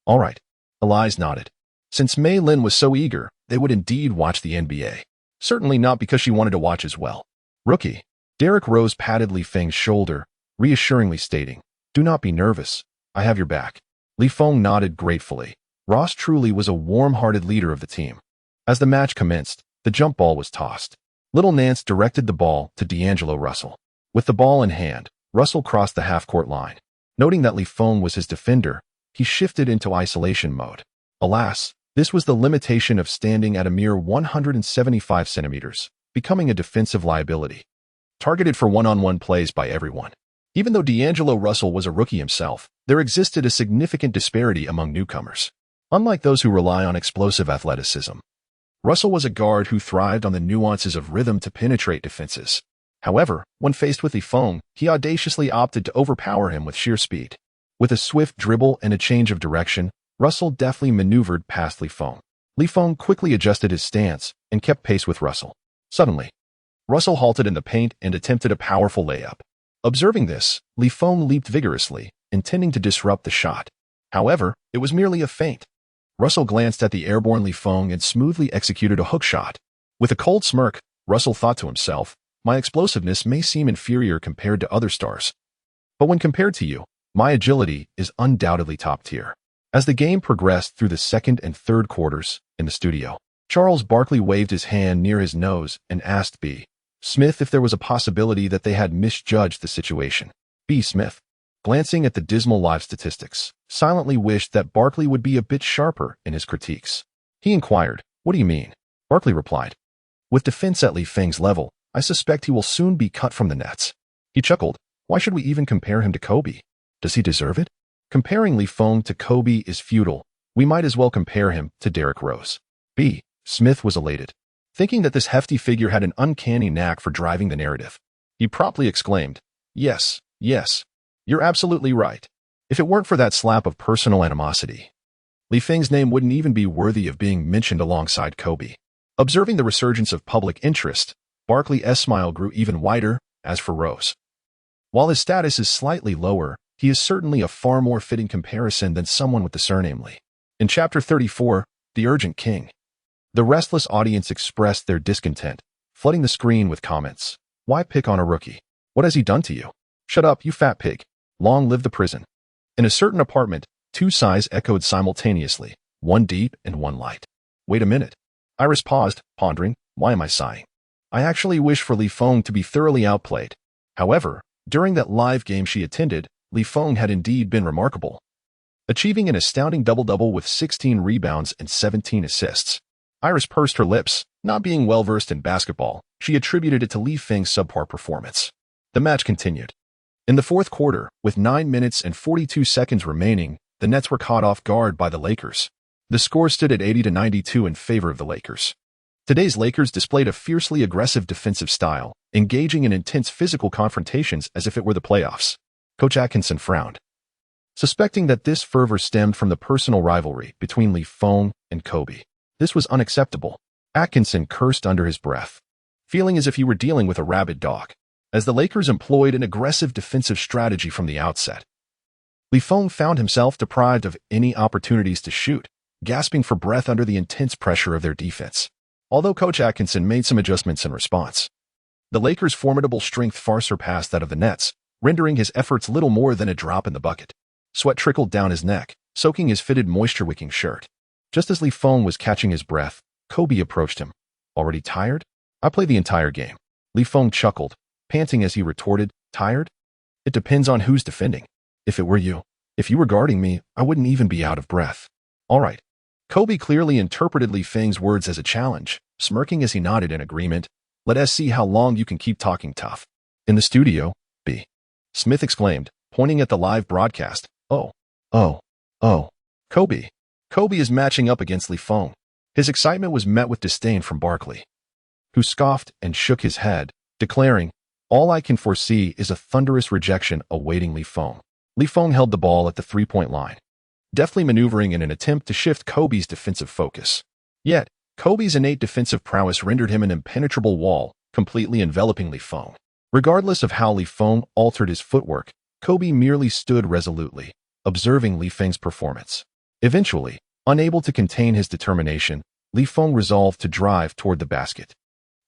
All right. Elise nodded. Since Mei Lin was so eager, they would indeed watch the NBA. Certainly not because she wanted to watch as well. Rookie. Derrick Rose patted Li Feng's shoulder, reassuringly stating, do not be nervous. I have your back. Li Feng nodded gratefully. Ross truly was a warm-hearted leader of the team. As the match commenced, the jump ball was tossed. Little Nance directed the ball to D'Angelo Russell. With the ball in hand, Russell crossed the half-court line. Noting that Li Feng was his defender, he shifted into isolation mode. Alas, this was the limitation of standing at a mere 175 centimeters, becoming a defensive liability. targeted for one-on-one plays by everyone. Even though D'Angelo Russell was a rookie himself, there existed a significant disparity among newcomers. Unlike those who rely on explosive athleticism, Russell was a guard who thrived on the nuances of rhythm to penetrate defenses. However, when faced with Feng, he audaciously opted to overpower him with sheer speed. With a swift dribble and a change of direction, Russell deftly maneuvered past Feng. Feng quickly adjusted his stance and kept pace with Russell. Suddenly, Russell halted in the paint and attempted a powerful layup. Observing this, Feng leaped vigorously, intending to disrupt the shot. However, it was merely a feint. Russell glanced at the airborne Feng and smoothly executed a hook shot. With a cold smirk, Russell thought to himself, "My explosiveness may seem inferior compared to other stars, but when compared to you, my agility is undoubtedly top tier." As the game progressed through the second and third quarters, in the studio, Charles Barkley waved his hand near his nose and asked B. Smith if there was a possibility that they had misjudged the situation. B. Smith, glancing at the dismal live statistics, silently wished that Barkley would be a bit sharper in his critiques. He inquired, "What do you mean?" Barkley replied, "With defense at Feng's level, I suspect he will soon be cut from the nets." He chuckled, "Why should we even compare him to Kobe? Does he deserve it? Comparing Feng to Kobe is futile. We might as well compare him to Derrick Rose." B. Smith was elated, thinking that this hefty figure had an uncanny knack for driving the narrative. He promptly exclaimed, Yes, you're absolutely right. If it weren't for that slap of personal animosity, Feng's name wouldn't even be worthy of being mentioned alongside Kobe." Observing the resurgence of public interest, Barkley's smile grew even wider. As for Rose, while his status is slightly lower, he is certainly a far more fitting comparison than someone with the surname Lee. In Chapter 34, The Urgent King, the restless audience expressed their discontent, flooding the screen with comments. "Why pick on a rookie? What has he done to you? Shut up, you fat pig. Long live the prison." In a certain apartment, two sighs echoed simultaneously, one deep and one light. "Wait a minute." Iris paused, pondering, "Why am I sighing? I actually wish for Feng to be thoroughly outplayed." However, during that live game she attended, Feng had indeed been remarkable, achieving an astounding double-double with 16 rebounds and 17 assists. Iris pursed her lips. Not being well-versed in basketball, she attributed it to Feng's subpar performance. The match continued. In the fourth quarter, with 9 minutes and 42 seconds remaining, the Nets were caught off guard by the Lakers. The score stood at 80-92 in favor of the Lakers. Today's Lakers displayed a fiercely aggressive defensive style, engaging in intense physical confrontations as if it were the playoffs. Coach Atkinson frowned, suspecting that this fervor stemmed from the personal rivalry between Feng and Kobe. This was unacceptable. Atkinson cursed under his breath, feeling as if he were dealing with a rabid dog. As the Lakers employed an aggressive defensive strategy from the outset, Feng found himself deprived of any opportunities to shoot, gasping for breath under the intense pressure of their defense. Although Coach Atkinson made some adjustments in response, the Lakers' formidable strength far surpassed that of the Nets, rendering his efforts little more than a drop in the bucket. Sweat trickled down his neck, soaking his fitted moisture-wicking shirt. Just as Feng was catching his breath, Kobe approached him. "Already tired? I played the entire game." Feng chuckled, panting as he retorted, "Tired? It depends on who's defending. If it were you, if you were guarding me, I wouldn't even be out of breath." "All right." Kobe clearly interpreted Feng's words as a challenge, smirking as he nodded in agreement. "Let us see how long you can keep talking tough." In the studio, B. Smith exclaimed, pointing at the live broadcast, Oh. Kobe is matching up against Feng." His excitement was met with disdain from Barkley, who scoffed and shook his head, declaring, "All I can foresee is a thunderous rejection awaiting Feng." Feng held the ball at the three-point line, deftly maneuvering in an attempt to shift Kobe's defensive focus. Yet, Kobe's innate defensive prowess rendered him an impenetrable wall, completely enveloping Feng. Regardless of how Feng altered his footwork, Kobe merely stood resolutely, observing Feng's performance. Eventually, unable to contain his determination, Feng resolved to drive toward the basket.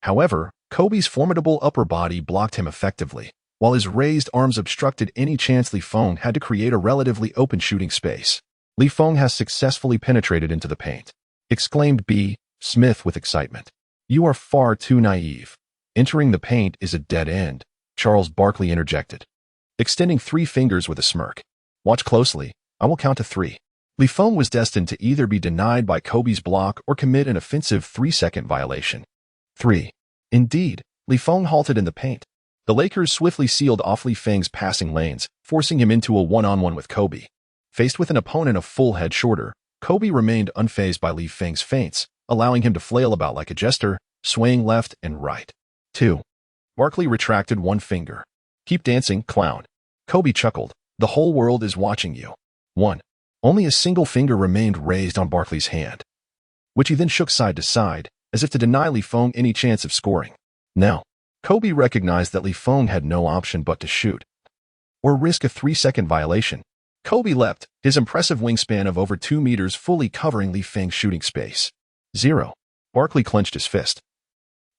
However, Kobe's formidable upper body blocked him effectively, while his raised arms obstructed any chance Feng had to create a relatively open shooting space. Feng has successfully penetrated into the paint, exclaimed B. Smith with excitement. "You are far too naive. Entering the paint is a dead end," Charles Barkley interjected, extending 3 fingers with a smirk. "Watch closely. I will count to 3. Feng was destined to either be denied by Kobe's block or commit an offensive 3-second violation. 3. Indeed, Feng halted in the paint, The Lakers swiftly sealed off Li Feng's passing lanes, forcing him into a one-on-one with Kobe. Faced with an opponent a full head shorter, Kobe remained unfazed by Li Feng's feints, allowing him to flail about like a jester, swaying left and right. 2. Barkley retracted one finger. Keep dancing, clown. Kobe chuckled. The whole world is watching you. 1. Only a single finger remained raised on Barkley's hand, which he then shook side to side, as if to deny Li Feng any chance of scoring. Now, Kobe recognized that Li Feng had no option but to shoot, or risk a 3-second violation. Kobe leapt, his impressive wingspan of over 2 meters fully covering Li Feng's shooting space. 0. Barkley clenched his fist,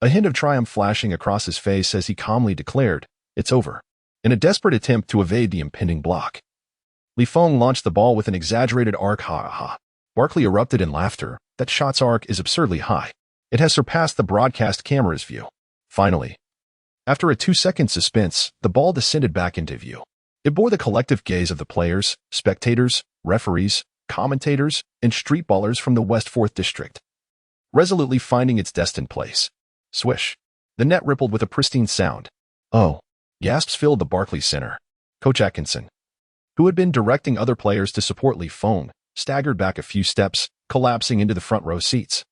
a hint of triumph flashing across his face as he calmly declared, "It's over." In a desperate attempt to evade the impending block, Li Feng launched the ball with an exaggerated arc. Ha ha. Barkley erupted in laughter. That shot's arc is absurdly high. It has surpassed the broadcast camera's view. Finally, after a 2-second suspense, the ball descended back into view. It bore the collective gaze of the players, spectators, referees, commentators, and street ballers from the West 4th District, resolutely finding its destined place. Swish. The net rippled with a pristine sound. Oh. Gasps filled the Barclays Center. Coach Atkinson, who had been directing other players to support Li Feng, staggered back a few steps, collapsing into the front row seats.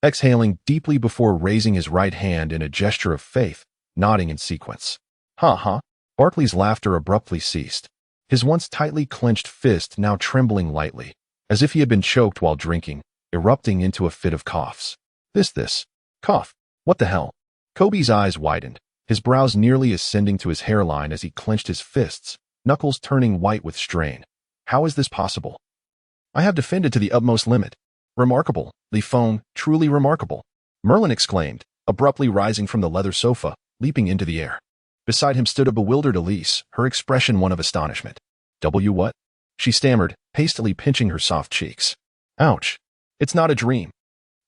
Exhaling deeply before raising his right hand in a gesture of faith, nodding in sequence. Ha. Barkley's laughter abruptly ceased, his once tightly clenched fist now trembling lightly, as if he had been choked while drinking, erupting into a fit of coughs. This. Cough. What the hell? Kobe's eyes widened, his brows nearly ascending to his hairline as he clenched his fists, knuckles turning white with strain. How is this possible? I have defended to the utmost limit. Remarkable, Li Feng, truly remarkable. Merlin exclaimed, abruptly rising from the leather sofa, leaping into the air. Beside him stood a bewildered Elise, her expression one of astonishment. What? She stammered, hastily pinching her soft cheeks. Ouch. It's not a dream.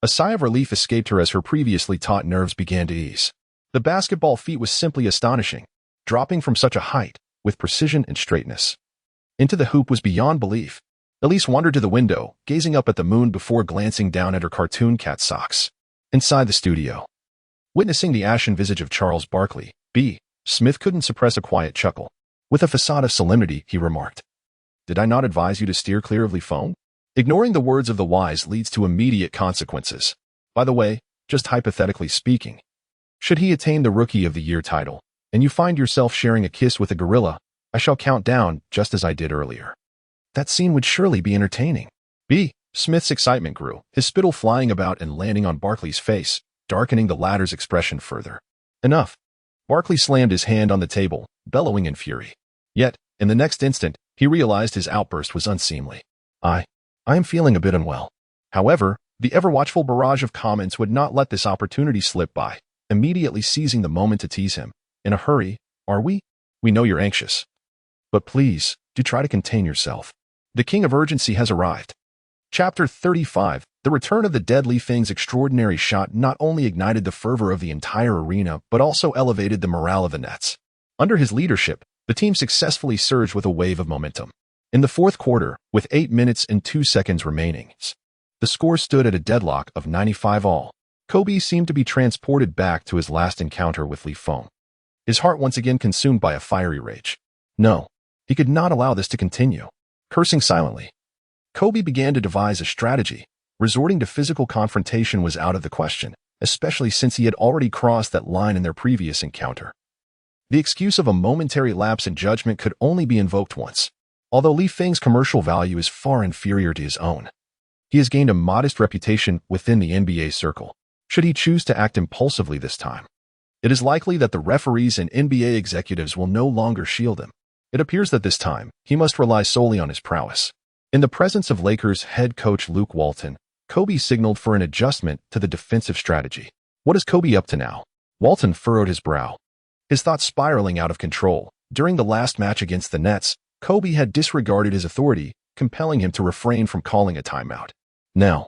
A sigh of relief escaped her as her previously taut nerves began to ease. The basketball feat was simply astonishing, dropping from such a height, with precision and straightness. Into the hoop was beyond belief. Elise wandered to the window, gazing up at the moon before glancing down at her cartoon cat socks. Inside the studio, witnessing the ashen visage of Charles Barkley, B. Smith couldn't suppress a quiet chuckle. With a facade of solemnity, he remarked, "Did I not advise you to steer clear of Li Feng? Ignoring the words of the wise leads to immediate consequences. By the way, just hypothetically speaking, should he attain the Rookie of the Year title, and you find yourself sharing a kiss with a gorilla, I shall count down, just as I did earlier. That scene would surely be entertaining." B. Smith's excitement grew, his spittle flying about and landing on Barkley's face, darkening the latter's expression further. Enough. Barkley slammed his hand on the table, bellowing in fury. Yet, in the next instant, he realized his outburst was unseemly. I am feeling a bit unwell. However, the ever-watchful barrage of comments would not let this opportunity slip by, immediately seizing the moment to tease him. In a hurry, are we? We know you're anxious. But please, do try to contain yourself. The king of urgency has arrived. Chapter 35. The return of the dead Li Feng's extraordinary shot not only ignited the fervor of the entire arena, but also elevated the morale of the Nets. Under his leadership, the team successfully surged with a wave of momentum. In the fourth quarter, with 8 minutes and 2 seconds remaining, the score stood at a deadlock of 95-all. Kobe seemed to be transported back to his last encounter with Li Feng, his heart once again consumed by a fiery rage. No, he could not allow this to continue. Cursing silently, Kobe began to devise a strategy. Resorting to physical confrontation was out of the question, especially since he had already crossed that line in their previous encounter. The excuse of a momentary lapse in judgment could only be invoked once. Although Li Feng's commercial value is far inferior to his own, he has gained a modest reputation within the NBA circle. Should he choose to act impulsively this time, it is likely that the referees and NBA executives will no longer shield him. It appears that this time, he must rely solely on his prowess. In the presence of Lakers head coach Luke Walton, Kobe signaled for an adjustment to the defensive strategy. What is Kobe up to now? Walton furrowed his brow, his thoughts spiraling out of control. During the last match against the Nets, Kobe had disregarded his authority, compelling him to refrain from calling a timeout. Now,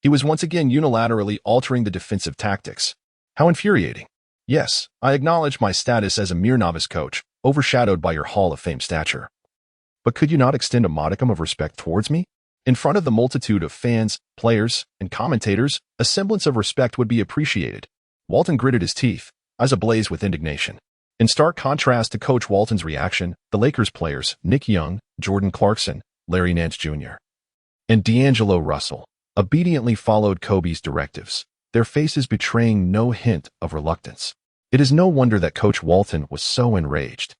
he was once again unilaterally altering the defensive tactics. How infuriating. Yes, I acknowledge my status as a mere novice coach, overshadowed by your Hall of Fame stature. But could you not extend a modicum of respect towards me? In front of the multitude of fans, players, and commentators, a semblance of respect would be appreciated. Walton gritted his teeth, eyes ablaze with indignation. In stark contrast to Coach Walton's reaction, the Lakers players, Nick Young, Jordan Clarkson, Larry Nance Jr., and D'Angelo Russell, obediently followed Kobe's directives, their faces betraying no hint of reluctance. It is no wonder that Coach Walton was so enraged.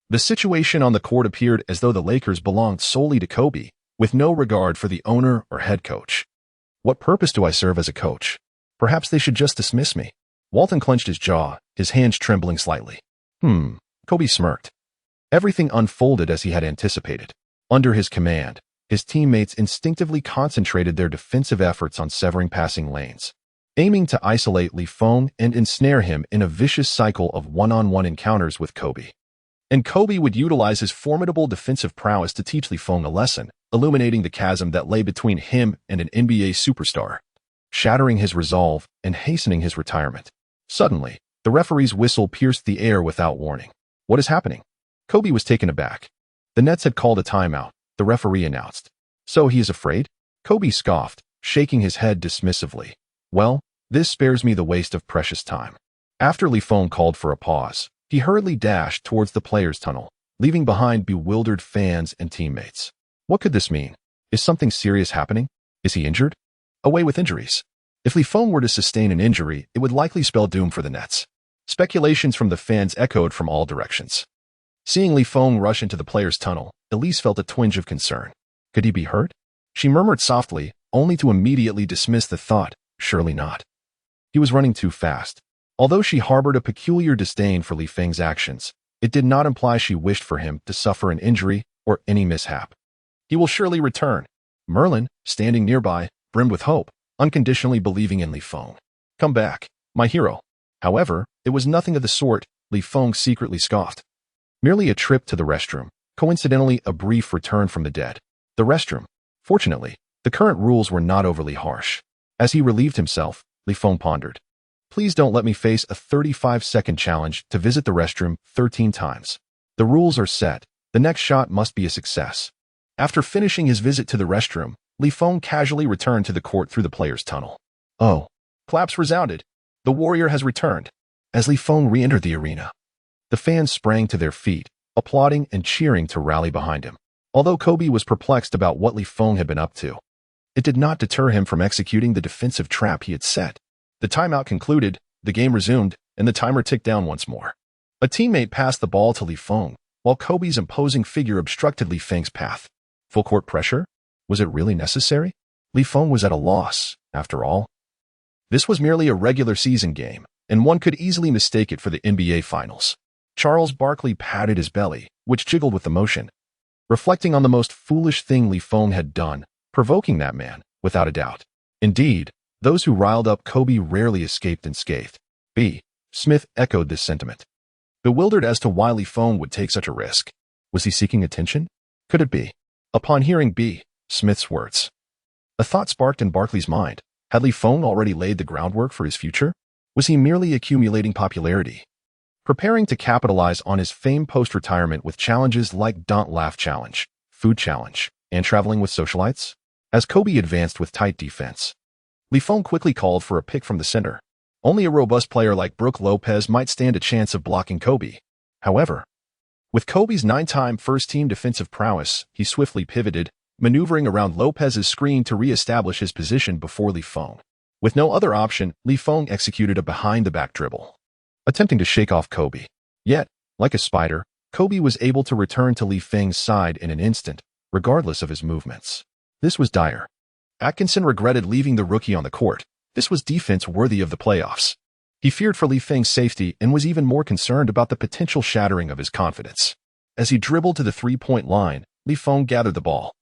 The situation on the court appeared as though the Lakers belonged solely to Kobe, with no regard for the owner or head coach. What purpose do I serve as a coach? Perhaps they should just dismiss me. Walton clenched his jaw, his hands trembling slightly. Kobe smirked. Everything unfolded as he had anticipated. Under his command, his teammates instinctively concentrated their defensive efforts on severing passing lanes, aiming to isolate Feng and ensnare him in a vicious cycle of one-on-one encounters with Kobe. And Kobe would utilize his formidable defensive prowess to teach Feng a lesson, illuminating the chasm that lay between him and an NBA superstar, shattering his resolve and hastening his retirement. Suddenly, the referee's whistle pierced the air without warning. What is happening? Kobe was taken aback. The Nets had called a timeout, the referee announced. So he is afraid? Kobe scoffed, shaking his head dismissively. Well, this spares me the waste of precious time. After Feng called for a pause, he hurriedly dashed towards the players' tunnel, leaving behind bewildered fans and teammates. What could this mean? Is something serious happening? Is he injured? Away with injuries. If Feng were to sustain an injury, it would likely spell doom for the Nets. Speculations from the fans echoed from all directions. Seeing Feng rush into the players' tunnel, Elise felt a twinge of concern. Could he be hurt? She murmured softly, only to immediately dismiss the thought, surely not. He was running too fast. Although she harbored a peculiar disdain for Feng's actions, it did not imply she wished for him to suffer an injury or any mishap. He will surely return. Merlin, standing nearby, brimmed with hope, unconditionally believing in Feng. Come back, my hero. However, it was nothing of the sort, Feng secretly scoffed. Merely a trip to the restroom, coincidentally a brief return from the dead. The restroom. Fortunately, the current rules were not overly harsh. As he relieved himself, Feng pondered. Please don't let me face a 35-second challenge to visit the restroom 13 times. The rules are set. The next shot must be a success. After finishing his visit to the restroom, Feng casually returned to the court through the players' tunnel. Oh. Claps resounded. The warrior has returned. As Feng re-entered the arena, the fans sprang to their feet, applauding and cheering to rally behind him. Although Kobe was perplexed about what Feng had been up to, it did not deter him from executing the defensive trap he had set. The timeout concluded, the game resumed, and the timer ticked down once more. A teammate passed the ball to Feng, while Kobe's imposing figure obstructed Feng's path. Full court pressure? Was it really necessary? Feng was at a loss, after all. This was merely a regular season game, and one could easily mistake it for the NBA Finals. Charles Barkley patted his belly, which jiggled with emotion, reflecting on the most foolish thing Feng had done, provoking that man, without a doubt. Indeed, those who riled up Kobe rarely escaped unscathed. B. Smith echoed this sentiment, bewildered as to why Feng would take such a risk. Was he seeking attention? Could it be? Upon hearing B. Smith's words, a thought sparked in Barkley's mind. Had Feng already laid the groundwork for his future? Was he merely accumulating popularity, preparing to capitalize on his fame post-retirement with challenges like Don't Laugh Challenge, Food Challenge, and traveling with socialites? As Kobe advanced with tight defense, Feng quickly called for a pick from the center. Only a robust player like Brook Lopez might stand a chance of blocking Kobe. However, with Kobe's 9-time first-team defensive prowess, he swiftly pivoted, maneuvering around Lopez's screen to re-establish his position before Feng. With no other option, Feng executed a behind-the-back dribble, attempting to shake off Kobe. Yet, like a spider, Kobe was able to return to Feng's side in an instant, regardless of his movements. This was dire. Atkinson regretted leaving the rookie on the court. This was defense worthy of the playoffs. He feared for Feng's safety and was even more concerned about the potential shattering of his confidence. As he dribbled to the three-point line, Feng gathered the ball,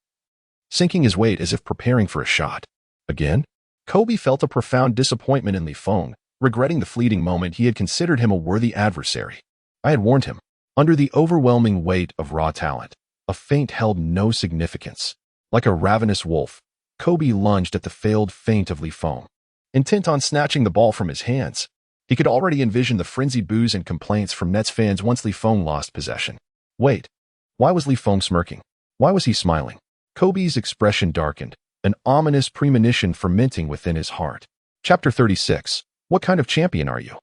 sinking his weight as if preparing for a shot. Again, Kobe felt a profound disappointment in Feng, regretting the fleeting moment he had considered him a worthy adversary. I had warned him. Under the overwhelming weight of raw talent, a feint held no significance. Like a ravenous wolf, Kobe lunged at the failed feint of Feng, intent on snatching the ball from his hands. He could already envision the frenzied boos and complaints from Nets fans once Feng lost possession. Wait, why was Feng smirking? Why was he smiling? Kobe's expression darkened, an ominous premonition fermenting within his heart. Chapter 36. What kind of champion are you?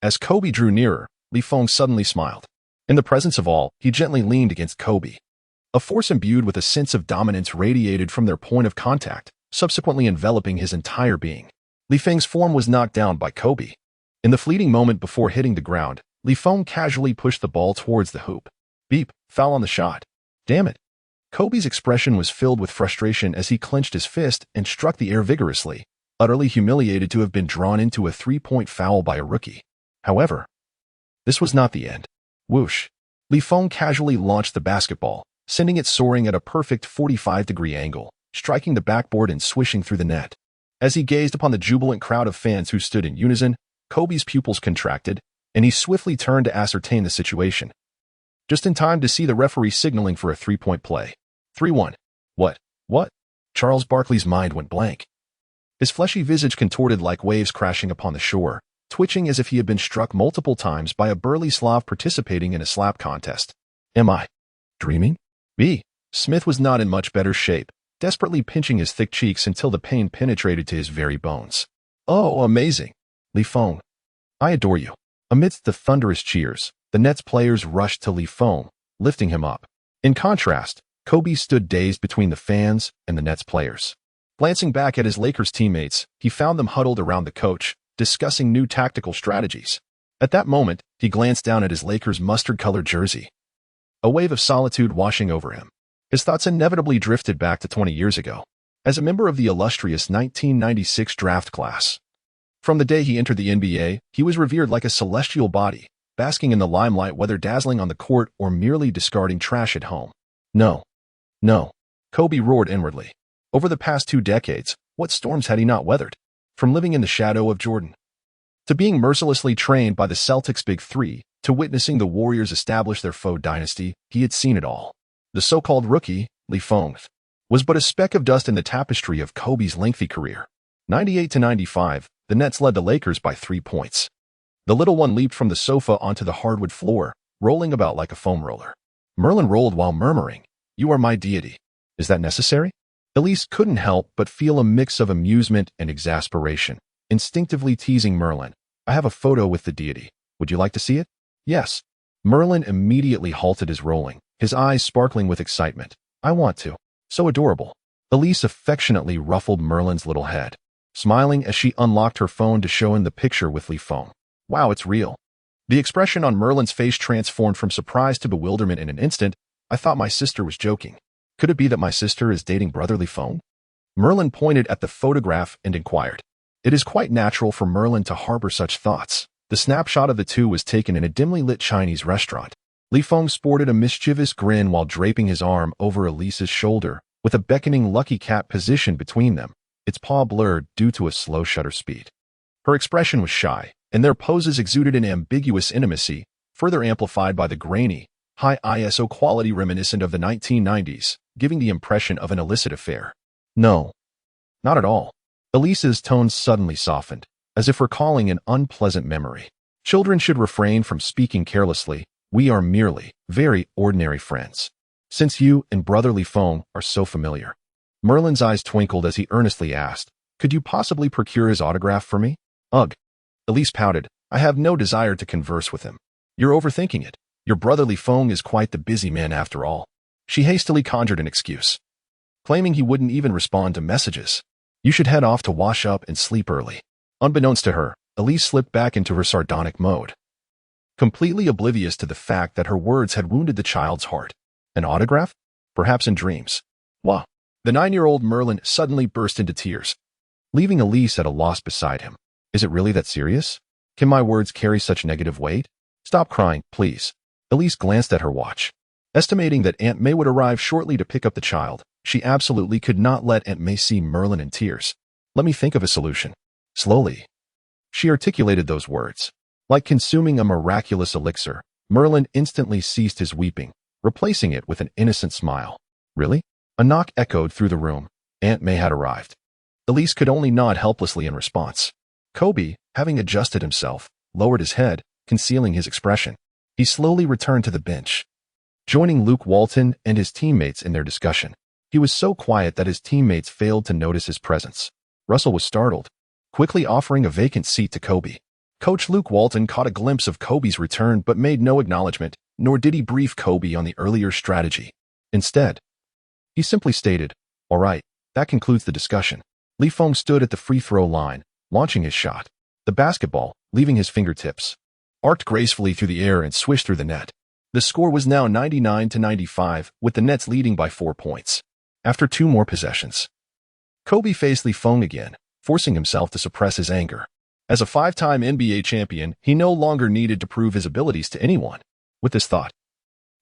As Kobe drew nearer, Li Feng suddenly smiled. In the presence of all, he gently leaned against Kobe. A force imbued with a sense of dominance radiated from their point of contact, subsequently enveloping his entire being. Li Feng's form was knocked down by Kobe. In the fleeting moment before hitting the ground, Li Feng casually pushed the ball towards the hoop. Beep, foul on the shot. Damn it. Kobe's expression was filled with frustration as he clenched his fist and struck the air vigorously, utterly humiliated to have been drawn into a three-point foul by a rookie. However, this was not the end. Whoosh. Li Feng casually launched the basketball, sending it soaring at a perfect 45-degree angle, striking the backboard and swishing through the net. As he gazed upon the jubilant crowd of fans who stood in unison, Kobe's pupils contracted, and he swiftly turned to ascertain the situation. Just in time to see the referee signaling for a three-point play. 3-1. What? Charles Barkley's mind went blank. His fleshy visage contorted like waves crashing upon the shore, twitching as if he had been struck multiple times by a burly Slav participating in a slap contest. Am I dreaming? B. Smith was not in much better shape, desperately pinching his thick cheeks until the pain penetrated to his very bones. Oh, amazing. Li Feng. I adore you. Amidst the thunderous cheers, the Nets players rushed to Li Feng, lifting him up. In contrast, Kobe stood dazed between the fans and the Nets players. Glancing back at his Lakers teammates, he found them huddled around the coach, discussing new tactical strategies. At that moment, he glanced down at his Lakers' mustard-colored jersey. A wave of solitude washing over him. His thoughts inevitably drifted back to 20 years ago, as a member of the illustrious 1996 draft class. From the day he entered the NBA, he was revered like a celestial body, basking in the limelight whether dazzling on the court or merely discarding trash at home. No. Kobe roared inwardly. Over the past 2 decades, what storms had he not weathered? From living in the shadow of Jordan, to being mercilessly trained by the Celtics' Big Three, to witnessing the Warriors establish their faux dynasty, he had seen it all. The so-called rookie, Li Feng, was but a speck of dust in the tapestry of Kobe's lengthy career. 98-95, the Nets led the Lakers by 3 points. The little one leaped from the sofa onto the hardwood floor, rolling about like a foam roller. Merlin rolled while murmuring, "You are my deity. Is that necessary?" Elise couldn't help but feel a mix of amusement and exasperation, instinctively teasing Merlin. "I have a photo with the deity. Would you like to see it?" "Yes." Merlin immediately halted his rolling, his eyes sparkling with excitement. "I want to. So adorable." Elise affectionately ruffled Merlin's little head, smiling as she unlocked her phone to show him the picture with Li Feng. "Wow, it's real." The expression on Merlin's face transformed from surprise to bewilderment in an instant. "I thought my sister was joking. Could it be that my sister is dating brother Li Feng?" Merlin pointed at the photograph and inquired. It is quite natural for Merlin to harbor such thoughts. The snapshot of the two was taken in a dimly lit Chinese restaurant. Li Feng sported a mischievous grin while draping his arm over Elise's shoulder, with a beckoning lucky cat positioned between them, its paw blurred due to a slow shutter speed. Her expression was shy, and their poses exuded an ambiguous intimacy, further amplified by the grainy, high ISO quality reminiscent of the 1990s, giving the impression of an illicit affair. "No, not at all." Elise's tone suddenly softened, as if recalling an unpleasant memory. "Children should refrain from speaking carelessly. We are merely very ordinary friends. Since you and brother Li Feng are so familiar." Merlin's eyes twinkled as he earnestly asked, "Could you possibly procure his autograph for me?" "Ugh." Elise pouted. "I have no desire to converse with him." "You're overthinking it. Your brother Li Feng is quite the busy man after all." She hastily conjured an excuse, claiming he wouldn't even respond to messages. "You should head off to wash up and sleep early." Unbeknownst to her, Elise slipped back into her sardonic mode, completely oblivious to the fact that her words had wounded the child's heart. An autograph? Perhaps in dreams. Wah! The 9-year-old Merlin suddenly burst into tears, leaving Elise at a loss beside him. "Is it really that serious? Can my words carry such negative weight?" "Stop crying, please." Elise glanced at her watch. Estimating that Aunt May would arrive shortly to pick up the child, she absolutely could not let Aunt May see Merlin in tears. "Let me think of a solution." Slowly, she articulated those words. Like consuming a miraculous elixir, Merlin instantly ceased his weeping, replacing it with an innocent smile. "Really?" A knock echoed through the room. Aunt May had arrived. Elise could only nod helplessly in response. Kobe, having adjusted himself, lowered his head, concealing his expression. He slowly returned to the bench, joining Luke Walton and his teammates in their discussion. He was so quiet that his teammates failed to notice his presence. Russell was startled, quickly offering a vacant seat to Kobe. Coach Luke Walton caught a glimpse of Kobe's return but made no acknowledgement, nor did he brief Kobe on the earlier strategy. Instead, he simply stated, "All right, that concludes the discussion." Li Feng stood at the free throw line, launching his shot. The basketball, leaving his fingertips, arced gracefully through the air and swished through the net. The score was now 99-95, with the Nets leading by 4 points. After 2 more possessions, Kobe faced Li Feng again, forcing himself to suppress his anger. As a 5-time NBA champion, he no longer needed to prove his abilities to anyone. With this thought,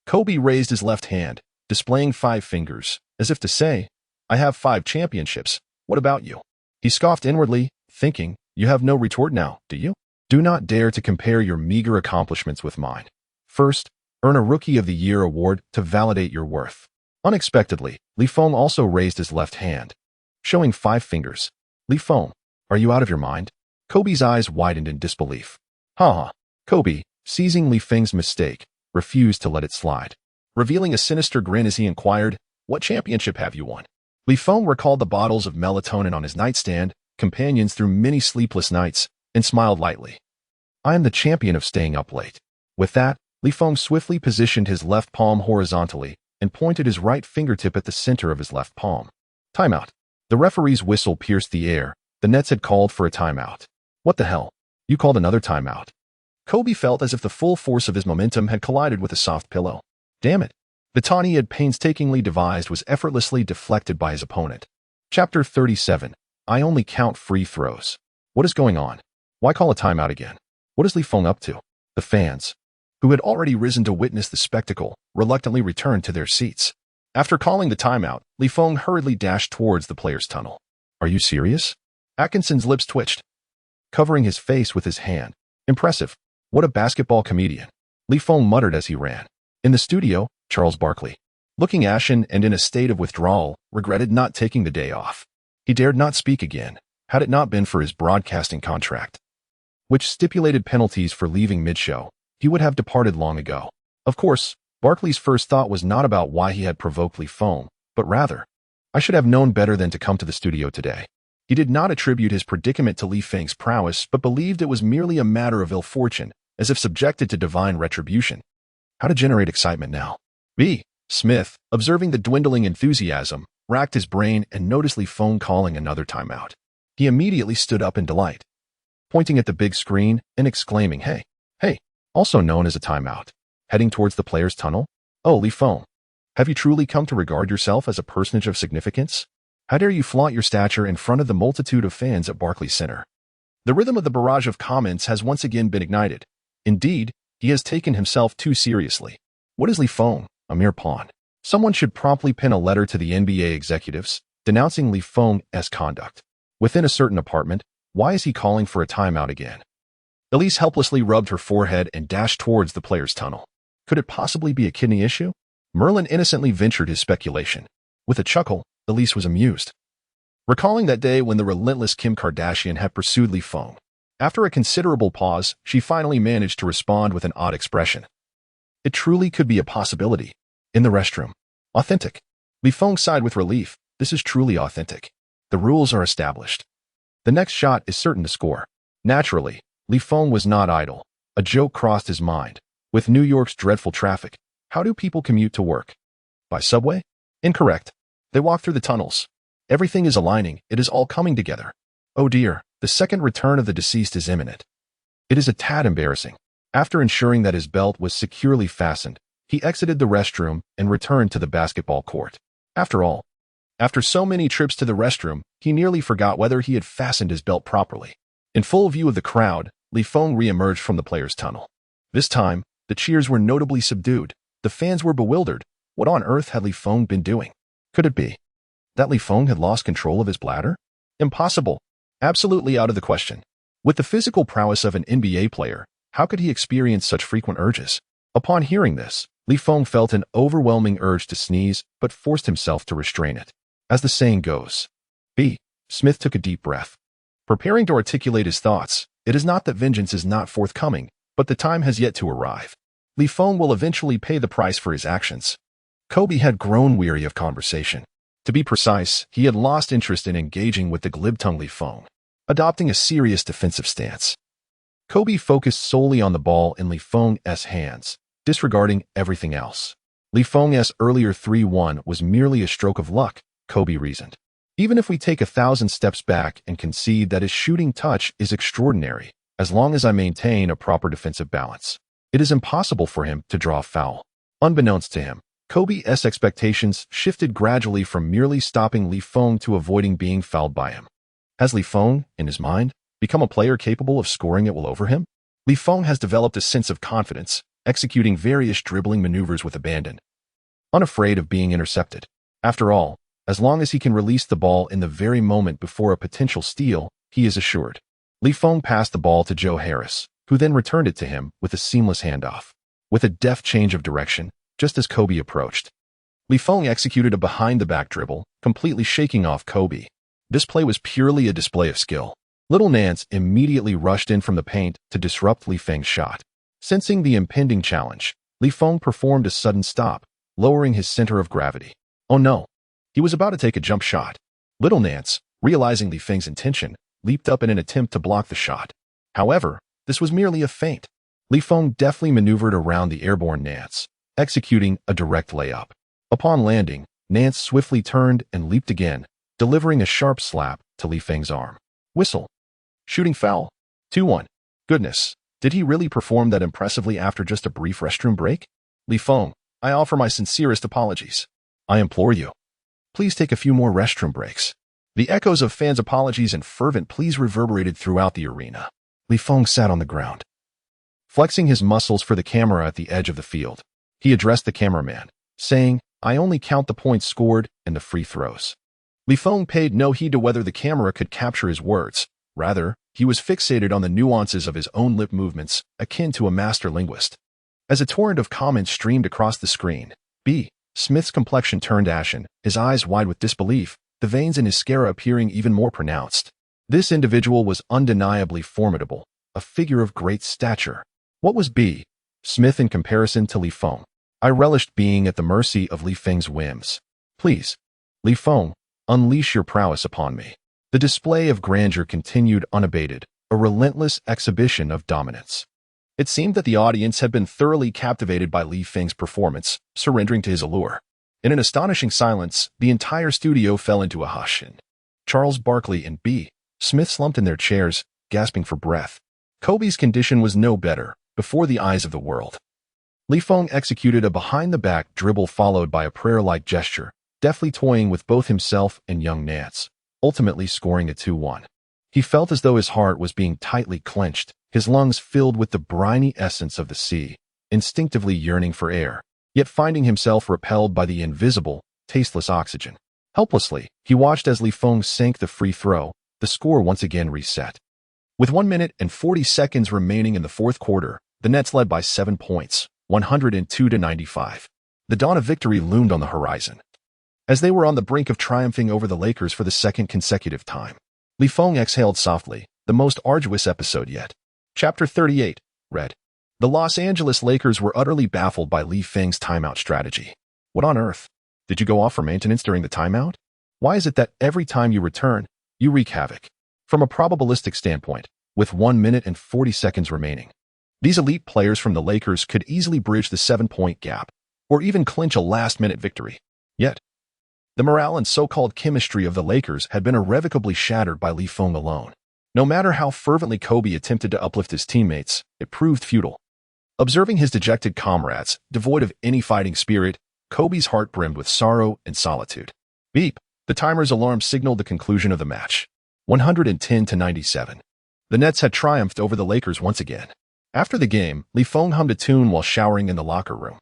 Kobe raised his left hand, displaying 5 fingers, as if to say, "I have 5 championships. What about you?" He scoffed inwardly, thinking, "You have no retort now, do you? Do not dare to compare your meager accomplishments with mine. First, earn a Rookie of the Year award to validate your worth." Unexpectedly, Li Feng also raised his left hand, showing 5 fingers. "Li Feng, are you out of your mind?" Kobe's eyes widened in disbelief. "Ha." Kobe, seizing Li Feng's mistake, refused to let it slide, revealing a sinister grin as he inquired, "What championship have you won?" Li Feng recalled the bottles of melatonin on his nightstand, companions through many sleepless nights, and smiled lightly. "I am the champion of staying up late." With that, Li Feng swiftly positioned his left palm horizontally and pointed his right fingertip at the center of his left palm. Timeout. The referee's whistle pierced the air. The Nets had called for a timeout. "What the hell? You called another timeout?" Kobe felt as if the full force of his momentum had collided with a soft pillow. Damn it. The taunt he had painstakingly devised was effortlessly deflected by his opponent. Chapter 37. I only count free throws. What is going on? Why call a timeout again? What is Li Feng up to? The fans, who had already risen to witness the spectacle, reluctantly returned to their seats. After calling the timeout, Li Feng hurriedly dashed towards the players' tunnel. "Are you serious?" Atkinson's lips twitched, covering his face with his hand. "Impressive. What a basketball comedian," Li Feng muttered as he ran. In the studio, Charles Barkley, looking ashen and in a state of withdrawal, regretted not taking the day off. He dared not speak again, had it not been for his broadcasting contract, which stipulated penalties for leaving mid-show. He would have departed long ago. Of course, Barkley's first thought was not about why he had provoked Li Feng, but rather, "I should have known better than to come to the studio today." He did not attribute his predicament to Li Feng's prowess, but believed it was merely a matter of ill fortune, as if subjected to divine retribution. How to generate excitement now? B. Smith, observing the dwindling enthusiasm, racked his brain and noticed Li Feng calling another timeout. He immediately stood up in delight, pointing at the big screen and exclaiming, "Hey, also known as a timeout," heading towards the players' tunnel. "Oh, Li Feng, have you truly come to regard yourself as a personage of significance? How dare you flaunt your stature in front of the multitude of fans at Barclays Center?" The rhythm of the barrage of comments has once again been ignited. Indeed, he has taken himself too seriously. What is Li Feng? A mere pawn. Someone should promptly pen a letter to the NBA executives, denouncing Li Feng's conduct. Within a certain apartment, why is he calling for a timeout again? Elise helplessly rubbed her forehead and dashed towards the players' tunnel. Could it possibly be a kidney issue? Merlin innocently ventured his speculation. With a chuckle, Elise was amused, recalling that day when the relentless Kim Kardashian had pursued Li Feng. After a considerable pause, she finally managed to respond with an odd expression. It truly could be a possibility. In the restroom. Authentic. Li Feng sighed with relief. This is truly authentic. The rules are established. The next shot is certain to score. Naturally, Li Feng was not idle. A joke crossed his mind. With New York's dreadful traffic, how do people commute to work? By subway? Incorrect. They walk through the tunnels. Everything is aligning. It is all coming together. Oh dear, the second return of the deceased is imminent. It is a tad embarrassing. After ensuring that his belt was securely fastened, he exited the restroom and returned to the basketball court. After all, after so many trips to the restroom, he nearly forgot whether he had fastened his belt properly. In full view of the crowd, Li Feng re-emerged from the players' tunnel. This time, the cheers were notably subdued. The fans were bewildered. What on earth had Li Feng been doing? Could it be that Li Feng had lost control of his bladder? Impossible. Absolutely out of the question. With the physical prowess of an NBA player, how could he experience such frequent urges? Upon hearing this, Li Feng felt an overwhelming urge to sneeze, but forced himself to restrain it. As the saying goes, B. Smith took a deep breath, preparing to articulate his thoughts. It is not that vengeance is not forthcoming, but the time has yet to arrive. Li Feng will eventually pay the price for his actions. Kobe had grown weary of conversation. To be precise, he had lost interest in engaging with the glib-tongued Li Feng, adopting a serious defensive stance. Kobe focused solely on the ball in Li Feng's hands, disregarding everything else. Li Feng's earlier 3-1 was merely a stroke of luck, Kobe reasoned. Even if we take 1,000 steps back and concede that his shooting touch is extraordinary, as long as I maintain a proper defensive balance, it is impossible for him to draw a foul. Unbeknownst to him, Kobe's expectations shifted gradually from merely stopping Li Feng to avoiding being fouled by him. Has Li Feng, in his mind, become a player capable of scoring at will over him? Li Feng has developed a sense of confidence, executing various dribbling maneuvers with abandon, unafraid of being intercepted. After all, as long as he can release the ball in the very moment before a potential steal, he is assured. Li Feng passed the ball to Joe Harris, who then returned it to him with a seamless handoff. With a deft change of direction, just as Kobe approached, Li Feng executed a behind-the-back dribble, completely shaking off Kobe. This play was purely a display of skill. Little Nance immediately rushed in from the paint to disrupt Li Feng's shot. Sensing the impending challenge, Li Feng performed a sudden stop, lowering his center of gravity. Oh no! He was about to take a jump shot. Little Nance, realizing Li Feng's intention, leaped up in an attempt to block the shot. However, this was merely a feint. Li Feng deftly maneuvered around the airborne Nance, executing a direct layup. Upon landing, Nance swiftly turned and leaped again, delivering a sharp slap to Li Feng's arm. Whistle. Shooting foul. 2-1. Goodness, did he really perform that impressively after just a brief restroom break? Li Feng, I offer my sincerest apologies. I implore you. Please take a few more restroom breaks. The echoes of fans' apologies and fervent pleas reverberated throughout the arena. Li Feng sat on the ground, flexing his muscles for the camera at the edge of the field. He addressed the cameraman, saying, I only count the points scored and the free throws. Li Feng paid no heed to whether the camera could capture his words. Rather, he was fixated on the nuances of his own lip movements, akin to a master linguist. As a torrent of comments streamed across the screen, B. Smith's complexion turned ashen, his eyes wide with disbelief, the veins in his sclera appearing even more pronounced. This individual was undeniably formidable, a figure of great stature. What was B. Smith in comparison to Li Feng? I relished being at the mercy of Li Feng's whims. Please, Li Feng, unleash your prowess upon me. The display of grandeur continued unabated, a relentless exhibition of dominance. It seemed that the audience had been thoroughly captivated by Li Feng's performance, surrendering to his allure. In an astonishing silence, the entire studio fell into a hush, and Charles Barkley and B. Smith slumped in their chairs, gasping for breath. Kobe's condition was no better, before the eyes of the world. Li Feng executed a behind-the-back dribble followed by a prayer-like gesture, deftly toying with both himself and young Nance, ultimately scoring a 2-1. He felt as though his heart was being tightly clenched, his lungs filled with the briny essence of the sea, instinctively yearning for air, yet finding himself repelled by the invisible, tasteless oxygen. Helplessly, he watched as Li Feng sank the free throw, the score once again reset. With 1 minute and 40 seconds remaining in the fourth quarter, the Nets led by 7 points, 102-95. The dawn of victory loomed on the horizon. As they were on the brink of triumphing over the Lakers for the second consecutive time, Li Feng exhaled softly, the most arduous episode yet. Chapter 38, read. The Los Angeles Lakers were utterly baffled by Li Feng's timeout strategy. What on earth? Did you go off for maintenance during the timeout? Why is it that every time you return, you wreak havoc? From a probabilistic standpoint, with 1 minute and 40 seconds remaining, these elite players from the Lakers could easily bridge the 7-point gap, or even clinch a last-minute victory. Yet, the morale and so-called chemistry of the Lakers had been irrevocably shattered by Li Feng alone. No matter how fervently Kobe attempted to uplift his teammates, it proved futile. Observing his dejected comrades, devoid of any fighting spirit, Kobe's heart brimmed with sorrow and solitude. Beep! The timer's alarm signaled the conclusion of the match. 110-97. The Nets had triumphed over the Lakers once again. After the game, Li Feng hummed a tune while showering in the locker room.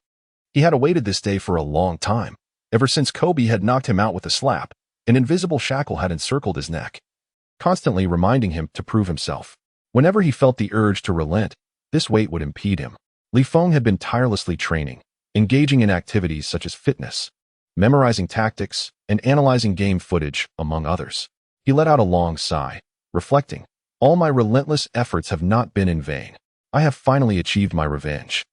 He had awaited this day for a long time. Ever since Kobe had knocked him out with a slap, an invisible shackle had encircled his neck, constantly reminding him to prove himself. Whenever he felt the urge to relent, this weight would impede him. Li Feng had been tirelessly training, engaging in activities such as fitness, memorizing tactics, and analyzing game footage, among others. He let out a long sigh, reflecting, all my relentless efforts have not been in vain. I have finally achieved my revenge.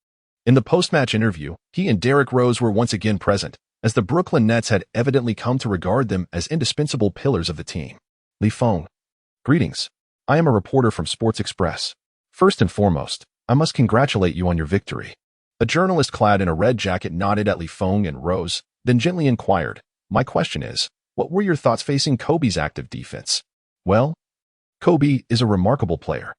In the post-match interview, he and Derrick Rose were once again present, as the Brooklyn Nets had evidently come to regard them as indispensable pillars of the team. Li Feng. Greetings. I am a reporter from Sports Express. First and foremost, I must congratulate you on your victory. A journalist clad in a red jacket nodded at Feng and rose, then gently inquired, my question is, what were your thoughts facing Kobe's active defense? Well, Kobe is a remarkable player.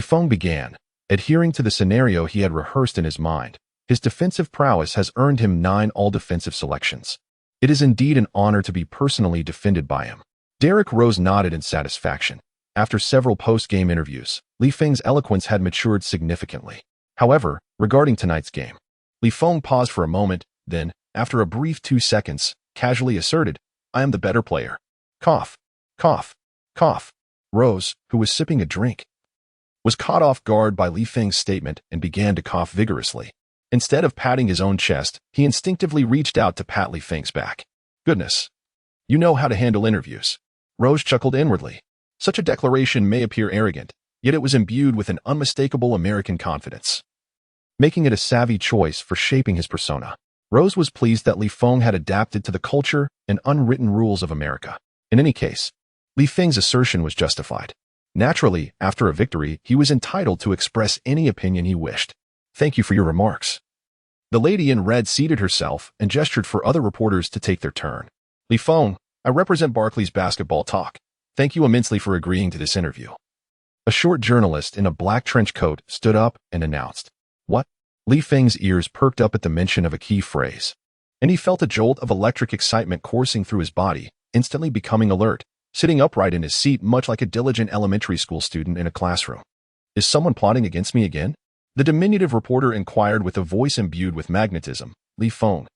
Feng began, adhering to the scenario he had rehearsed in his mind. His defensive prowess has earned him 9 all-defensive selections. It is indeed an honor to be personally defended by him. Derrick Rose nodded in satisfaction. After several post-game interviews, Feng's eloquence had matured significantly. However, regarding tonight's game, Feng paused for a moment, then, after a brief 2 seconds, casually asserted, I am the better player. Cough, cough, cough. Rose, who was sipping a drink, was caught off guard by Feng's statement and began to cough vigorously. Instead of patting his own chest, he instinctively reached out to pat Feng's back. Goodness. You know how to handle interviews. Rose chuckled inwardly. Such a declaration may appear arrogant, yet it was imbued with an unmistakable American confidence, making it a savvy choice for shaping his persona. Rose was pleased that Feng had adapted to the culture and unwritten rules of America. In any case, Feng's assertion was justified. Naturally, after a victory, he was entitled to express any opinion he wished. Thank you for your remarks. The lady in red seated herself and gestured for other reporters to take their turn. Feng, I represent Barclays Basketball Talk. Thank you immensely for agreeing to this interview. A short journalist in a black trench coat stood up and announced. What? Feng's ears perked up at the mention of a key phrase, and he felt a jolt of electric excitement coursing through his body, instantly becoming alert, sitting upright in his seat much like a diligent elementary school student in a classroom. Is someone plotting against me again? The diminutive reporter inquired with a voice imbued with magnetism. Feng,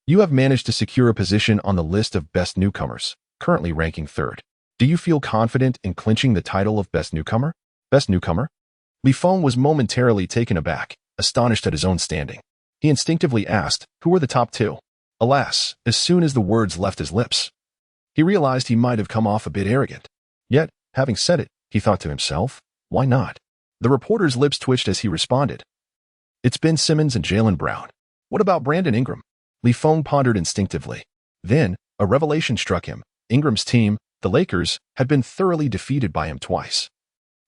you have managed to secure a position on the list of best newcomers, currently ranking 3rd. Do you feel confident in clinching the title of best newcomer? Best newcomer? Feng was momentarily taken aback, astonished at his own standing. He instinctively asked, who were the top 2? Alas, as soon as the words left his lips, he realized he might have come off a bit arrogant. Yet, having said it, he thought to himself, why not? The reporter's lips twitched as he responded. It's Ben Simmons and Jaylen Brown. What about Brandon Ingram? Feng pondered instinctively. Then, a revelation struck him. Ingram's team, the Lakers, had been thoroughly defeated by him twice.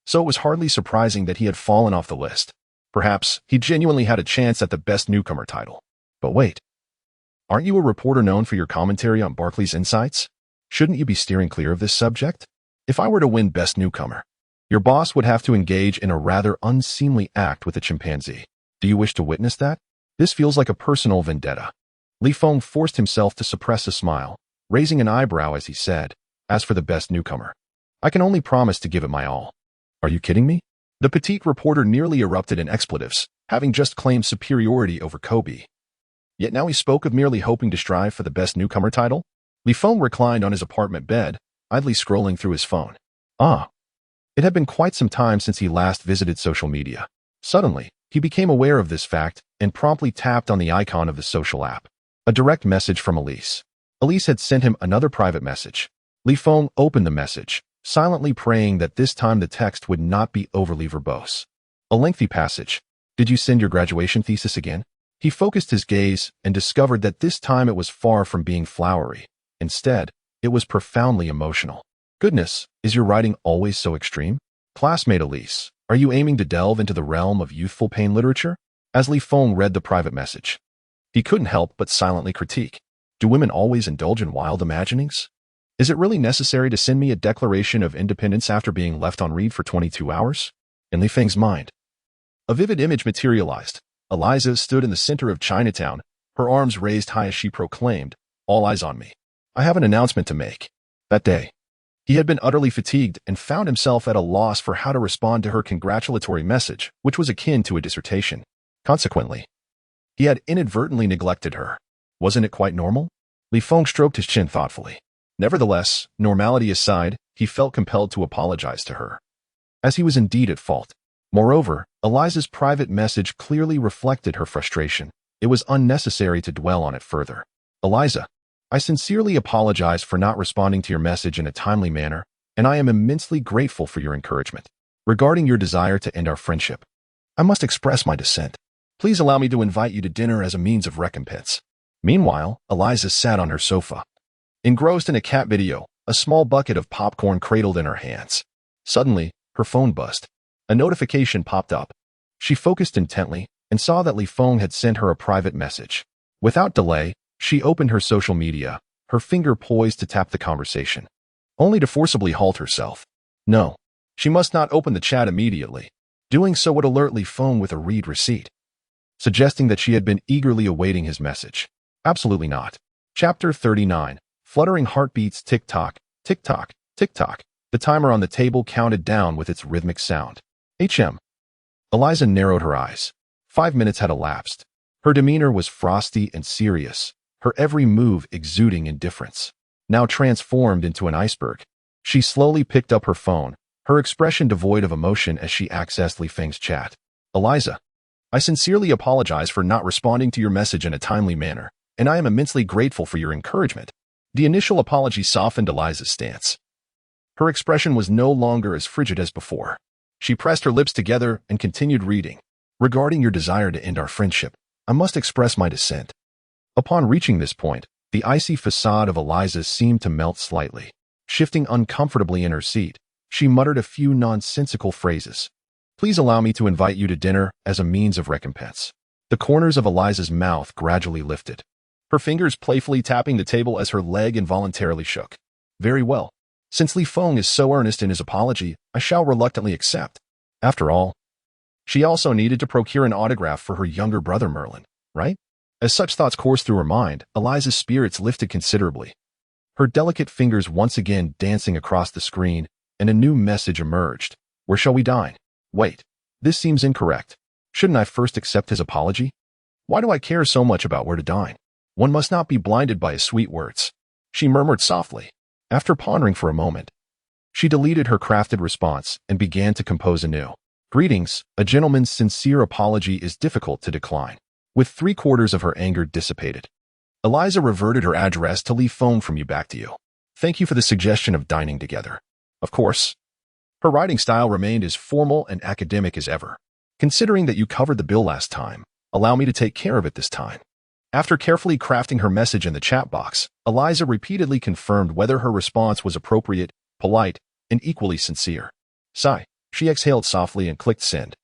So it was hardly surprising that he had fallen off the list. Perhaps he genuinely had a chance at the best newcomer title. But wait. Aren't you a reporter known for your commentary on Barclays Insights? Shouldn't you be steering clear of this subject? If I were to win best newcomer, your boss would have to engage in a rather unseemly act with a chimpanzee. Do you wish to witness that? This feels like a personal vendetta. Feng forced himself to suppress a smile, raising an eyebrow as he said, as for the best newcomer, I can only promise to give it my all. Are you kidding me? The petite reporter nearly erupted in expletives, having just claimed superiority over Kobe. Yet now he spoke of merely hoping to strive for the best newcomer title? Feng reclined on his apartment bed, idly scrolling through his phone. It had been quite some time since he last visited social media. Suddenly, he became aware of this fact and promptly tapped on the icon of the social app. A direct message from Elise. Elise had sent him another private message. Feng opened the message, silently praying that this time the text would not be overly verbose. A lengthy passage. Did you send your graduation thesis again? He focused his gaze and discovered that this time it was far from being flowery. Instead, it was profoundly emotional. Goodness, is your writing always so extreme? Classmate Elise, are you aiming to delve into the realm of youthful pain literature? As Feng read the private message, he couldn't help but silently critique. Do women always indulge in wild imaginings? Is it really necessary to send me a declaration of independence after being left on read for 22 hours? In Feng's mind, a vivid image materialized. Eliza stood in the center of Chinatown, her arms raised high as she proclaimed, all eyes on me. I have an announcement to make. That day, he had been utterly fatigued and found himself at a loss for how to respond to her congratulatory message, which was akin to a dissertation. Consequently, he had inadvertently neglected her. Wasn't it quite normal? Feng stroked his chin thoughtfully. Nevertheless, normality aside, he felt compelled to apologize to her, as he was indeed at fault. Moreover, Eliza's private message clearly reflected her frustration. It was unnecessary to dwell on it further. Eliza, I sincerely apologize for not responding to your message in a timely manner, and I am immensely grateful for your encouragement. Regarding your desire to end our friendship, I must express my dissent. Please allow me to invite you to dinner as a means of recompense. Meanwhile, Eliza sat on her sofa, engrossed in a cat video, a small bucket of popcorn cradled in her hands. Suddenly, her phone buzzed. A notification popped up. She focused intently and saw that Li Feng had sent her a private message. Without delay, she opened her social media, her finger poised to tap the conversation, only to forcibly halt herself. No, she must not open the chat immediately. Doing so would alert Li Feng with a read receipt, suggesting that she had been eagerly awaiting his message. Absolutely not. Chapter 39. Fluttering heartbeats tick-tock, tick-tock, tick-tock. The timer on the table counted down with its rhythmic sound. HM. Eliza narrowed her eyes. 5 minutes had elapsed. Her demeanor was frosty and serious, her every move exuding indifference. Now transformed into an iceberg. She slowly picked up her phone, her expression devoid of emotion as she accessed Li Feng's chat. Eliza, I sincerely apologize for not responding to your message in a timely manner, and I am immensely grateful for your encouragement. The initial apology softened Eliza's stance. Her expression was no longer as frigid as before. She pressed her lips together and continued reading. Regarding your desire to end our friendship, I must express my dissent. Upon reaching this point, the icy facade of Eliza seemed to melt slightly. Shifting uncomfortably in her seat, she muttered a few nonsensical phrases. Please allow me to invite you to dinner as a means of recompense. The corners of Eliza's mouth gradually lifted, her fingers playfully tapping the table as her leg involuntarily shook. Very well. Since Li Feng is so earnest in his apology, I shall reluctantly accept. After all, she also needed to procure an autograph for her younger brother Merlin, right? As such thoughts coursed through her mind, Eliza's spirits lifted considerably. Her delicate fingers once again dancing across the screen, and a new message emerged. Where shall we dine? Wait, this seems incorrect. Shouldn't I first accept his apology? Why do I care so much about where to dine? One must not be blinded by his sweet words, she murmured softly. After pondering for a moment, she deleted her crafted response and began to compose anew. Greetings, a gentleman's sincere apology is difficult to decline. With 3/4 of her anger dissipated, Eliza reverted her address to Li Feng from you back to you. Thank you for the suggestion of dining together. Of course. Her writing style remained as formal and academic as ever. Considering that you covered the bill last time, allow me to take care of it this time. After carefully crafting her message in the chat box, Eliza repeatedly confirmed whether her response was appropriate, polite, and equally sincere. Sigh. She exhaled softly and clicked send.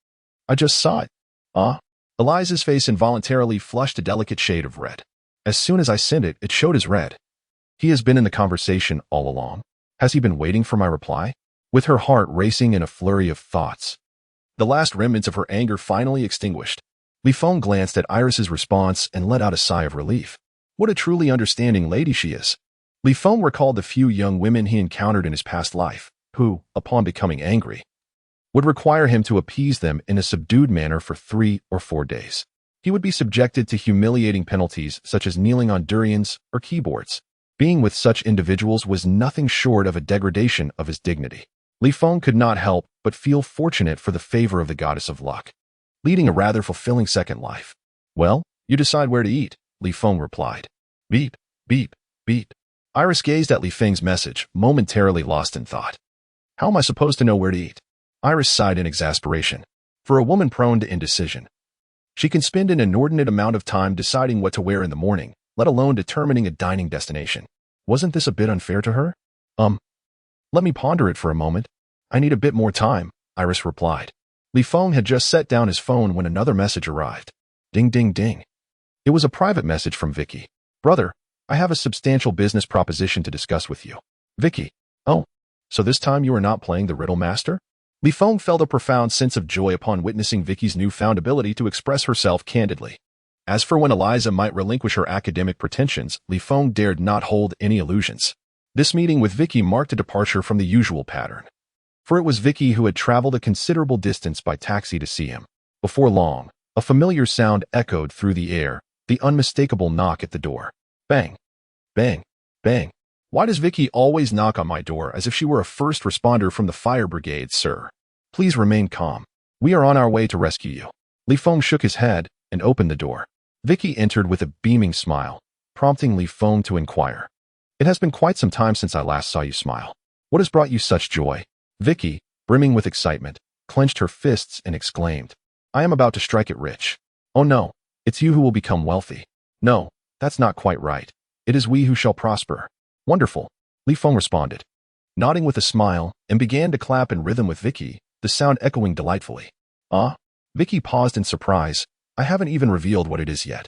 I just saw it. Eliza's face involuntarily flushed a delicate shade of red. As soon as I sent it, it showed as red. He has been in the conversation all along. Has he been waiting for my reply? With her heart racing in a flurry of thoughts, the last remnants of her anger finally extinguished, Li Feng glanced at Iris's response and let out a sigh of relief. What a truly understanding lady she is. Li Feng recalled the few young women he encountered in his past life, who, upon becoming angry, would require him to appease them in a subdued manner for 3 or 4 days. He would be subjected to humiliating penalties such as kneeling on durians or keyboards. Being with such individuals was nothing short of a degradation of his dignity. Li Feng could not help but feel fortunate for the favor of the goddess of luck, leading a rather fulfilling second life. Well, you decide where to eat, Li Feng replied. Beep, beep, beep. Iris gazed at Li Feng's message, momentarily lost in thought. How am I supposed to know where to eat? Iris sighed in exasperation. For a woman prone to indecision, she can spend an inordinate amount of time deciding what to wear in the morning, let alone determining a dining destination. Wasn't this a bit unfair to her? Let me ponder it for a moment. I need a bit more time, Iris replied. Li Feng had just set down his phone when another message arrived. Ding, ding, ding. It was a private message from Vicky. Brother, I have a substantial business proposition to discuss with you. Vicky. Oh, so this time you are not playing the riddle master? Li Feng felt a profound sense of joy upon witnessing Vicky's newfound ability to express herself candidly. As for when Eliza might relinquish her academic pretensions, Li Feng dared not hold any illusions. This meeting with Vicky marked a departure from the usual pattern, for it was Vicky who had traveled a considerable distance by taxi to see him. Before long, a familiar sound echoed through the air, the unmistakable knock at the door. Bang, bang, bang. Why does Vicky always knock on my door as if she were a first responder from the fire brigade, sir? Please remain calm. We are on our way to rescue you. Li Feng shook his head and opened the door. Vicky entered with a beaming smile, prompting Li Feng to inquire. It has been quite some time since I last saw you smile. What has brought you such joy? Vicky, brimming with excitement, clenched her fists and exclaimed, I am about to strike it rich. Oh no, it's you who will become wealthy. No, that's not quite right. It is we who shall prosper. Wonderful, Li Feng responded, nodding with a smile, and began to clap in rhythm with Vicky, the sound echoing delightfully. Ah? Vicky paused in surprise. I haven't even revealed what it is yet.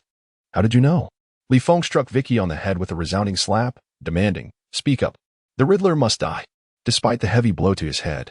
How did you know? Li Feng struck Vicky on the head with a resounding slap, demanding, Speak up. The Riddler must die. Despite the heavy blow to his head,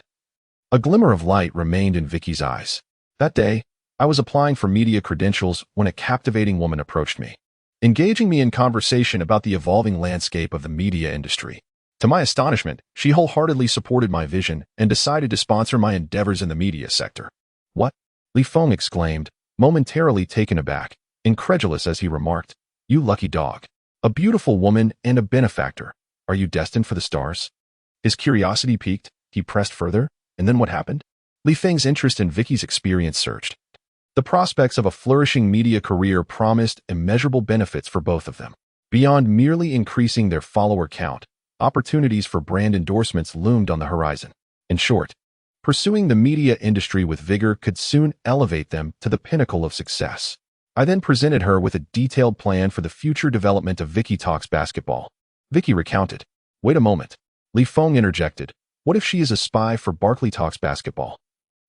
a glimmer of light remained in Vicky's eyes. That day, I was applying for media credentials when a captivating woman approached me, engaging me in conversation about the evolving landscape of the media industry. To my astonishment, she wholeheartedly supported my vision and decided to sponsor my endeavors in the media sector. What? Li Feng exclaimed, momentarily taken aback, incredulous as he remarked, You lucky dog. A beautiful woman and a benefactor. Are you destined for the stars? His curiosity piqued, he pressed further, and then what happened? Li Feng's interest in Vicky's experience surged. The prospects of a flourishing media career promised immeasurable benefits for both of them. Beyond merely increasing their follower count, opportunities for brand endorsements loomed on the horizon. In short, pursuing the media industry with vigor could soon elevate them to the pinnacle of success. I then presented her with a detailed plan for the future development of Vicky Talks basketball. Vicky recounted. Wait a moment. Li Feng interjected. What if she is a spy for Barkley Talks basketball?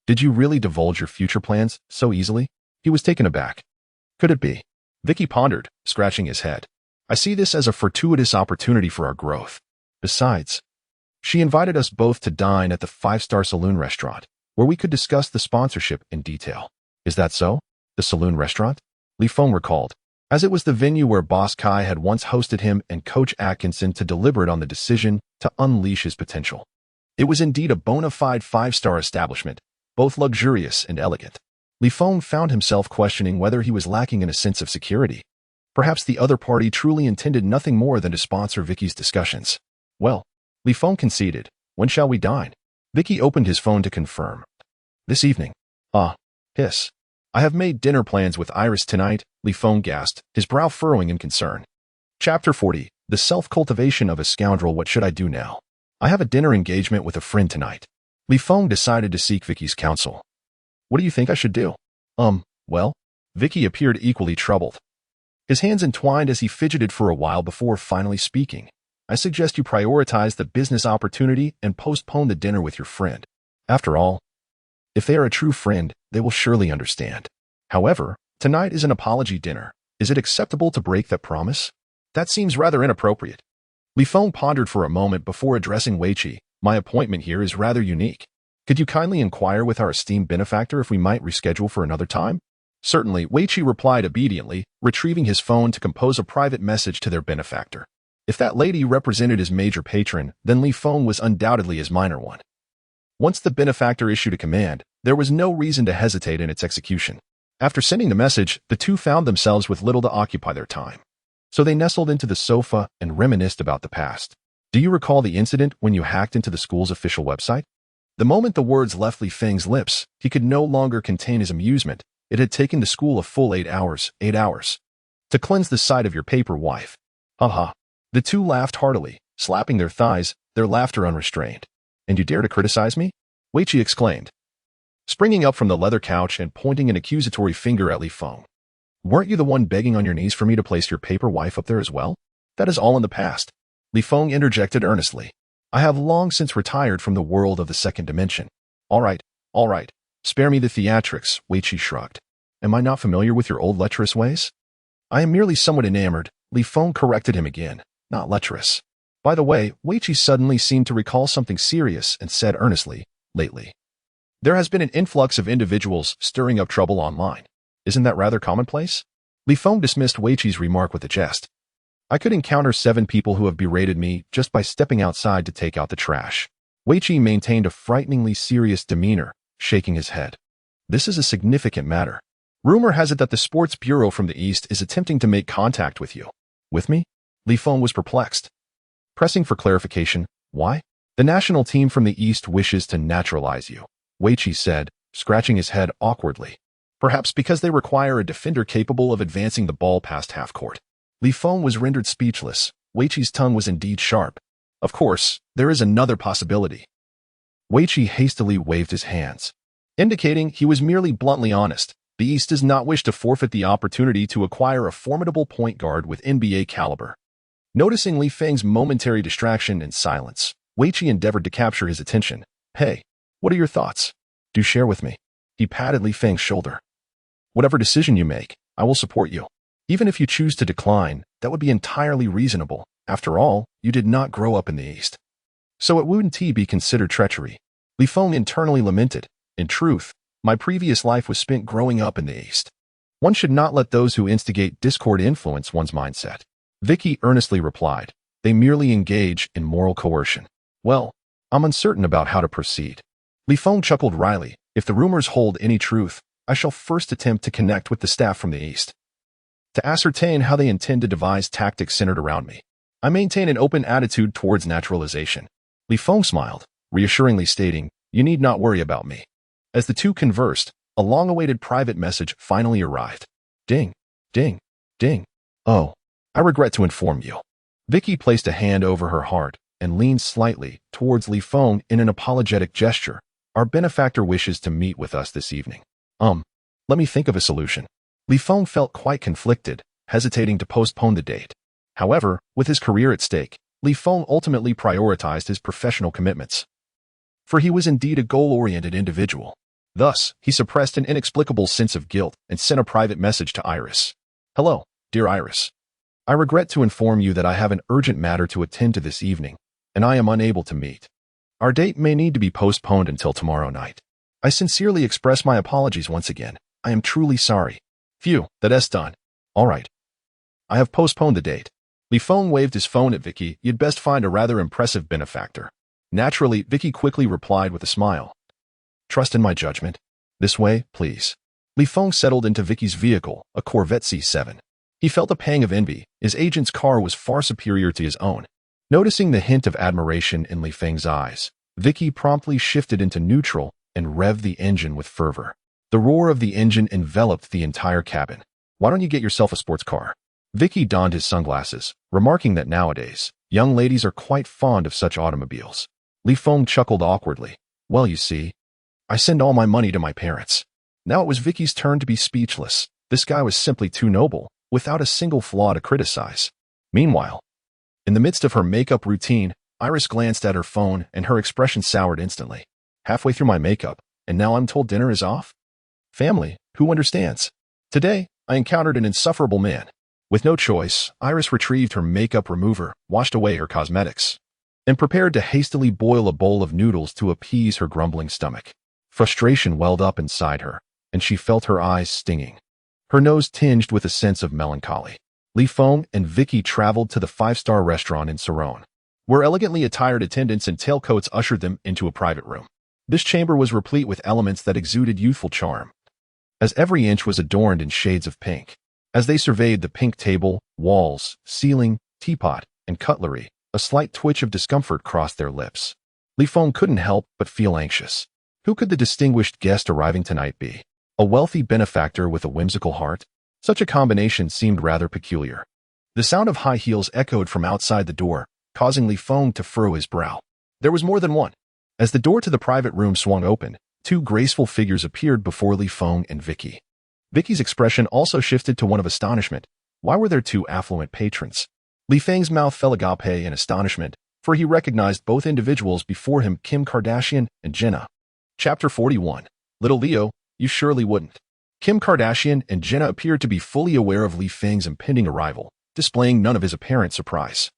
Did you really divulge your future plans so easily? He was taken aback. Could it be? Vicky pondered, scratching his head. I see this as a fortuitous opportunity for our growth. Besides, she invited us both to dine at the 5-star saloon restaurant, where we could discuss the sponsorship in detail. Is that so? The saloon restaurant? Li Feng recalled, as it was the venue where Boss Kai had once hosted him and Coach Atkinson to deliberate on the decision to unleash his potential. It was indeed a bona fide 5-star establishment, both luxurious and elegant. Li Feng found himself questioning whether he was lacking in a sense of security. Perhaps the other party truly intended nothing more than to sponsor Vicky's discussions. Well, Li Feng conceded. When shall we dine? Vicky opened his phone to confirm. This evening. Hiss. I have made dinner plans with Iris tonight, Li Feng gasped, his brow furrowing in concern. Chapter 40. The Self-Cultivation of a Scoundrel. What should I do now? I have a dinner engagement with a friend tonight. Li Feng decided to seek Vicky's counsel. What do you think I should do? Well, Vicky appeared equally troubled. His hands entwined as he fidgeted for a while before finally speaking. I suggest you prioritize the business opportunity and postpone the dinner with your friend. After all, if they are a true friend, they will surely understand. However, tonight is an apology dinner. Is it acceptable to break that promise? That seems rather inappropriate. Li Feng pondered for a moment before addressing Weiqi. My appointment here is rather unique. Could you kindly inquire with our esteemed benefactor if we might reschedule for another time? Certainly, Weiqi replied obediently, retrieving his phone to compose a private message to their benefactor. If that lady represented his major patron, then Li Feng was undoubtedly his minor one. Once the benefactor issued a command, there was no reason to hesitate in its execution. After sending the message, the two found themselves with little to occupy their time. So they nestled into the sofa and reminisced about the past. Do you recall the incident when you hacked into the school's official website? The moment the words left Li Feng's lips, he could no longer contain his amusement. It had taken the school a full 8 hours, to cleanse the sight of your paper wife. Ha. The two laughed heartily, slapping their thighs, their laughter unrestrained. And you dare to criticize me? Weiqi exclaimed, springing up from the leather couch and pointing an accusatory finger at Li Feng. Weren't you the one begging on your knees for me to place your paper wife up there as well? That is all in the past. Li Feng interjected earnestly. I have long since retired from the world of the second dimension. All right. Spare me the theatrics, Weiqi shrugged. Am I not familiar with your old lecherous ways? I am merely somewhat enamored, Li Feng corrected him again, not lecherous. By the way, Weiqi suddenly seemed to recall something serious and said earnestly, lately, there has been an influx of individuals stirring up trouble online. Isn't that rather commonplace? Li Feng dismissed Weiqi's remark with a jest. I could encounter 7 people who have berated me just by stepping outside to take out the trash. Weiqi maintained a frighteningly serious demeanor, shaking his head. This is a significant matter. Rumor has it that the sports bureau from the East is attempting to make contact with you. With me? Li Feng was perplexed. Pressing for clarification, why? The national team from the East wishes to naturalize you, Weiqi said, scratching his head awkwardly. Perhaps because they require a defender capable of advancing the ball past half court. Li Feng was rendered speechless. Weiqi's tongue was indeed sharp. Of course, there is another possibility. Weiqi hastily waved his hands, indicating he was merely bluntly honest. The East does not wish to forfeit the opportunity to acquire a formidable point guard with NBA caliber. Noticing Li Feng's momentary distraction and silence, Weiqi endeavored to capture his attention. Hey, what are your thoughts? Do share with me. He patted Li Feng's shoulder. Whatever decision you make, I will support you. Even if you choose to decline, that would be entirely reasonable. After all, you did not grow up in the East. So it wouldn't be considered treachery. Li Feng internally lamented. In truth, my previous life was spent growing up in the East. One should not let those who instigate discord influence one's mindset. Vicky earnestly replied. They merely engage in moral coercion. Well, I'm uncertain about how to proceed. Li Feng chuckled wryly. If the rumors hold any truth, I shall first attempt to connect with the staff from the East to ascertain how they intend to devise tactics centered around me. I maintain an open attitude towards naturalization. Li Feng smiled, reassuringly stating, you need not worry about me. As the two conversed, a long-awaited private message finally arrived. Ding, ding, ding. Oh, I regret to inform you. Vicky placed a hand over her heart and leaned slightly towards Li Feng in an apologetic gesture. Our benefactor wishes to meet with us this evening. Let me think of a solution. Li Feng felt quite conflicted, hesitating to postpone the date. However, with his career at stake, Li Feng ultimately prioritized his professional commitments. For he was indeed a goal-oriented individual. Thus, he suppressed an inexplicable sense of guilt and sent a private message to Iris. Hello, dear Iris. I regret to inform you that I have an urgent matter to attend to this evening, and I am unable to meet. Our date may need to be postponed until tomorrow night. I sincerely express my apologies once again. I am truly sorry. Phew, that's done. All right. I have postponed the date. Li Feng waved his phone at Vicky. You'd best find a rather impressive benefactor. Naturally, Vicky quickly replied with a smile. Trust in my judgment. This way, please. Li Feng settled into Vicky's vehicle, a Corvette C7. He felt a pang of envy. His agent's car was far superior to his own. Noticing the hint of admiration in Li Feng's eyes, Vicky promptly shifted into neutral and revved the engine with fervor. The roar of the engine enveloped the entire cabin. Why don't you get yourself a sports car? Vicky donned his sunglasses, remarking that nowadays, young ladies are quite fond of such automobiles. Li Feng chuckled awkwardly. Well, you see, I send all my money to my parents. Now it was Vicky's turn to be speechless. This guy was simply too noble, without a single flaw to criticize. Meanwhile, in the midst of her makeup routine, Iris glanced at her phone and her expression soured instantly. Halfway through my makeup, and now I'm told dinner is off? Family, who understands? Today, I encountered an insufferable man. With no choice, Iris retrieved her makeup remover, washed away her cosmetics, and prepared to hastily boil a bowl of noodles to appease her grumbling stomach. Frustration welled up inside her, and she felt her eyes stinging. Her nose tinged with a sense of melancholy. Li Feng and Vicky traveled to the five-star restaurant in Saron, where elegantly attired attendants in tailcoats ushered them into a private room. This chamber was replete with elements that exuded youthful charm, as every inch was adorned in shades of pink. As they surveyed the pink table, walls, ceiling, teapot, and cutlery, a slight twitch of discomfort crossed their lips. Li Feng couldn't help but feel anxious. Who could the distinguished guest arriving tonight be? A wealthy benefactor with a whimsical heart? Such a combination seemed rather peculiar. The sound of high heels echoed from outside the door, causing Li Feng to furrow his brow. There was more than one. As the door to the private room swung open, two graceful figures appeared before Li Feng and Vicky. Vicky's expression also shifted to one of astonishment. Why were there two affluent patrons? Li Feng's mouth fell agape in astonishment, for he recognized both individuals before him, Kim Kardashian and Jenna. Chapter 41. Little Leo, you surely wouldn't. Kim Kardashian and Jenna appeared to be fully aware of Li Feng's impending arrival, displaying none of his apparent surprise.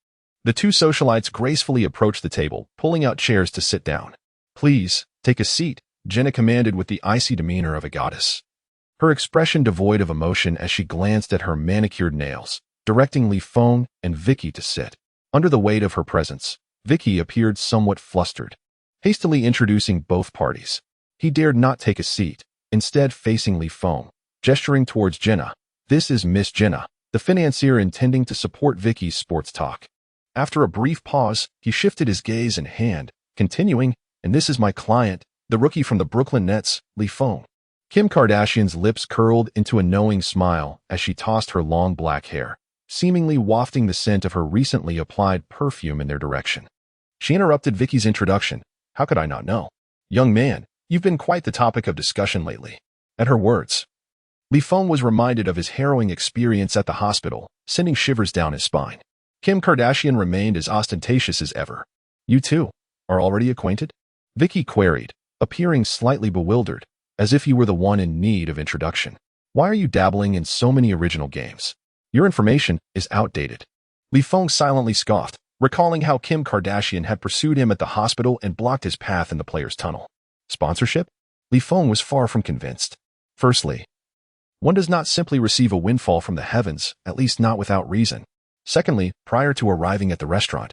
The two socialites gracefully approached the table, pulling out chairs to sit down. Please, take a seat, Jenna commanded with the icy demeanor of a goddess. Her expression devoid of emotion as she glanced at her manicured nails, directing Li Feng and Vicky to sit. Under the weight of her presence, Vicky appeared somewhat flustered. Hastily introducing both parties, he dared not take a seat, instead facing Li Feng, gesturing towards Jenna. This is Miss Jenna, the financier intending to support Vicky's sports talk. After a brief pause, he shifted his gaze and hand, continuing, and this is my client, the rookie from the Brooklyn Nets, Li Feng. Kim Kardashian's lips curled into a knowing smile as she tossed her long black hair, seemingly wafting the scent of her recently applied perfume in their direction. She interrupted Vicky's introduction. How could I not know? Young man, you've been quite the topic of discussion lately. At her words, Li Feng was reminded of his harrowing experience at the hospital, sending shivers down his spine. Kim Kardashian remained as ostentatious as ever. You two are already acquainted? Vicky queried, appearing slightly bewildered, as if you were the one in need of introduction. Why are you dabbling in so many original games? Your information is outdated. Li Feng silently scoffed, recalling how Kim Kardashian had pursued him at the hospital and blocked his path in the player's tunnel. Sponsorship? Li Feng was far from convinced. Firstly, one does not simply receive a windfall from the heavens, at least not without reason. Secondly, prior to arriving at the restaurant,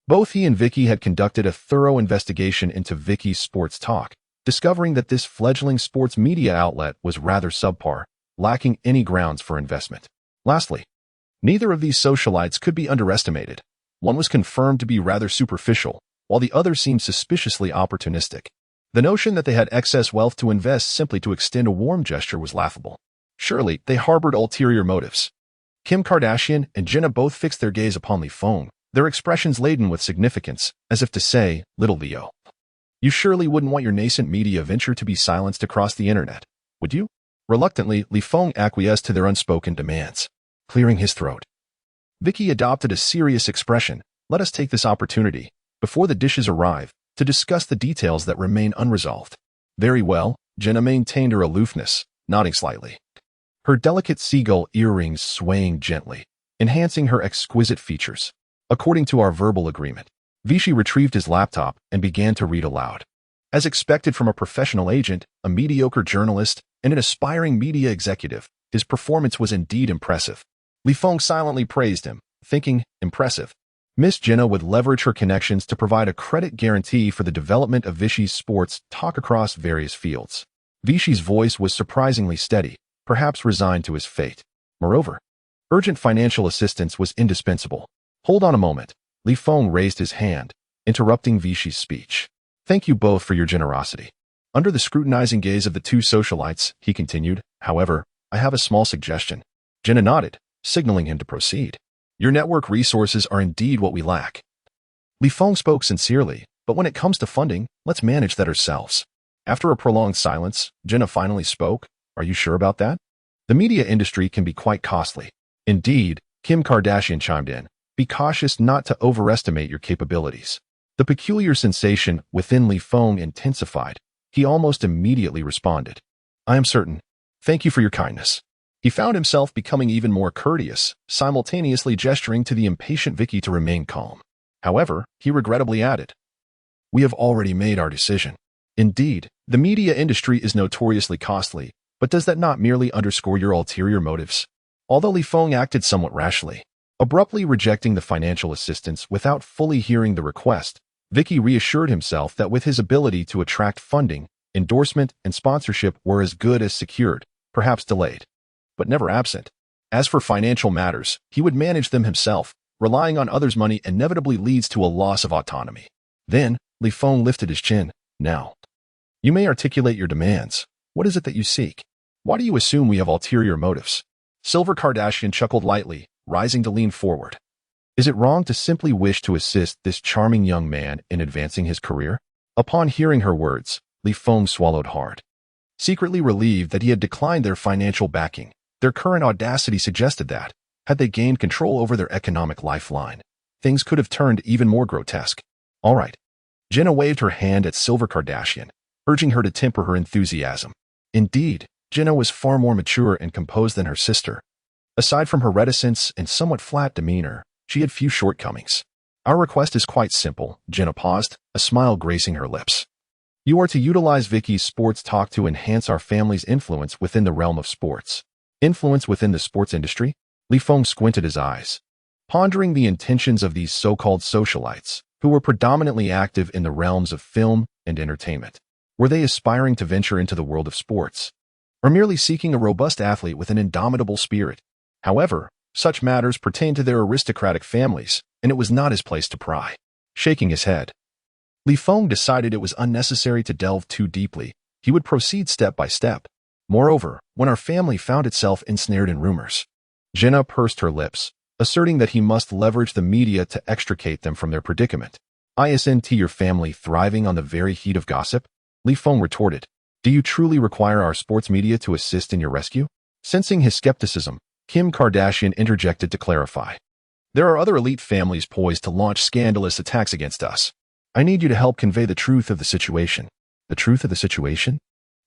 both he and Vicky had conducted a thorough investigation into Vicky's sports talk, discovering that this fledgling sports media outlet was rather subpar, lacking any grounds for investment. Lastly, neither of these socialites could be underestimated. One was confirmed to be rather superficial, while the other seemed suspiciously opportunistic. The notion that they had excess wealth to invest simply to extend a warm gesture was laughable. Surely, they harbored ulterior motives. Kim Kardashian and Jenna both fixed their gaze upon Li Feng, their expressions laden with significance, as if to say, "Little Leo, you surely wouldn't want your nascent media venture to be silenced across the internet, would you?" Reluctantly, Li Feng acquiesced to their unspoken demands, clearing his throat. Vicky adopted a serious expression. "Let us take this opportunity, before the dishes arrive, to discuss the details that remain unresolved." "Very well," Jenna maintained her aloofness, nodding slightly, her delicate seagull earrings swaying gently, enhancing her exquisite features. "According to our verbal agreement." Vichy retrieved his laptop and began to read aloud. As expected from a professional agent, a mediocre journalist, and an aspiring media executive, his performance was indeed impressive. Li Feng silently praised him, thinking, impressive. Miss Jenna would leverage her connections to provide a credit guarantee for the development of Vichy's sports talk across various fields. Vichy's voice was surprisingly steady, perhaps resigned to his fate. Moreover, urgent financial assistance was indispensable. "Hold on a moment." Li Feng raised his hand, interrupting Vichy's speech. "Thank you both for your generosity." Under the scrutinizing gaze of the two socialites, he continued, "However, I have a small suggestion." Jenna nodded, signaling him to proceed. "Your network resources are indeed what we lack." Li Feng spoke sincerely, "But when it comes to funding, let's manage that ourselves." After a prolonged silence, Jenna finally spoke, "Are you sure about that? The media industry can be quite costly." "Indeed," Kim Kardashian chimed in, "be cautious not to overestimate your capabilities." The peculiar sensation within Li Feng intensified. He almost immediately responded, "I am certain. Thank you for your kindness." He found himself becoming even more courteous, simultaneously gesturing to the impatient Vicky to remain calm. However, he regrettably added, "We have already made our decision." Indeed, the media industry is notoriously costly, but does that not merely underscore your ulterior motives? Although Li Feng acted somewhat rashly, abruptly rejecting the financial assistance without fully hearing the request, Vicky reassured himself that with his ability to attract funding, endorsement, and sponsorship were as good as secured, perhaps delayed, but never absent. As for financial matters, he would manage them himself. Relying on others' money inevitably leads to a loss of autonomy. Then, Li Feng lifted his chin. "Now, you may articulate your demands. What is it that you seek? Why do you assume we have ulterior motives?" Silver Kardashian chuckled lightly, rising to lean forward. "Is it wrong to simply wish to assist this charming young man in advancing his career?" Upon hearing her words, Li Feng swallowed hard. Secretly relieved that he had declined their financial backing, their current audacity suggested that, had they gained control over their economic lifeline, things could have turned even more grotesque. "All right." Jenna waved her hand at Silver Kardashian, urging her to temper her enthusiasm. Indeed, Jenna was far more mature and composed than her sister. Aside from her reticence and somewhat flat demeanor, she had few shortcomings. "Our request is quite simple." Jenna paused, a smile gracing her lips. "You are to utilize Vicky's sports talk to enhance our family's influence within the realm of sports." Influence within the sports industry? Li Feng squinted his eyes, pondering the intentions of these so-called socialites, who were predominantly active in the realms of film and entertainment. Were they aspiring to venture into the world of sports, or merely seeking a robust athlete with an indomitable spirit? However, such matters pertained to their aristocratic families, and it was not his place to pry. Shaking his head, Li Feng decided it was unnecessary to delve too deeply. He would proceed step by step. Moreover, when our family found itself ensnared in rumors, Jenna pursed her lips, asserting that he must leverage the media to extricate them from their predicament. "Isn't your family thriving on the very heat of gossip?" Li Feng retorted. "Do you truly require our sports media to assist in your rescue?" Sensing his skepticism, Kim Kardashian interjected to clarify. "There are other elite families poised to launch scandalous attacks against us. I need you to help convey the truth of the situation." The truth of the situation?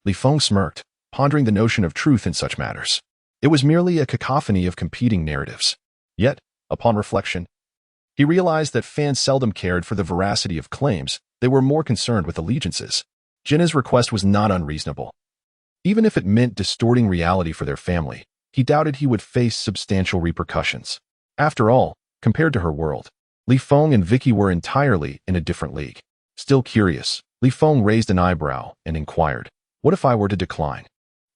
Li Feng smirked, pondering the notion of truth in such matters. It was merely a cacophony of competing narratives. Yet, upon reflection, he realized that fans seldom cared for the veracity of claims. They were more concerned with allegiances. Jinna's request was not unreasonable. Even if it meant distorting reality for their family, he doubted he would face substantial repercussions. After all, compared to her world, Li Feng and Vicky were entirely in a different league. Still curious, Li Feng raised an eyebrow and inquired, "What if I were to decline?"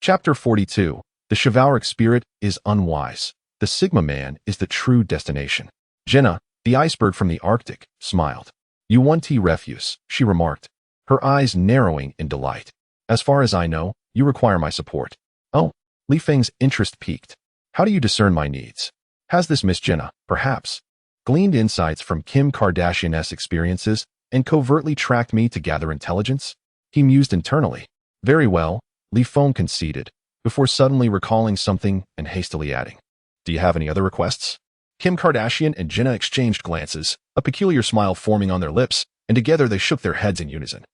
Chapter 42. The chivalric spirit is unwise. The Sigma man is the true destination. Jinna, the iceberg from the Arctic, smiled. "You want tea refuse," she remarked, her eyes narrowing in delight. "As far as I know, you require my support." "Oh." Li Feng's interest piqued. "How do you discern my needs? Has this Miss Jinna, perhaps, gleaned insights from Kim Kardashian's experiences and covertly tracked me to gather intelligence?" He mused internally. "Very well," Li Feng conceded, before suddenly recalling something and hastily adding, "Do you have any other requests?" Kim Kardashian and Jinna exchanged glances, a peculiar smile forming on their lips, and together they shook their heads in unison,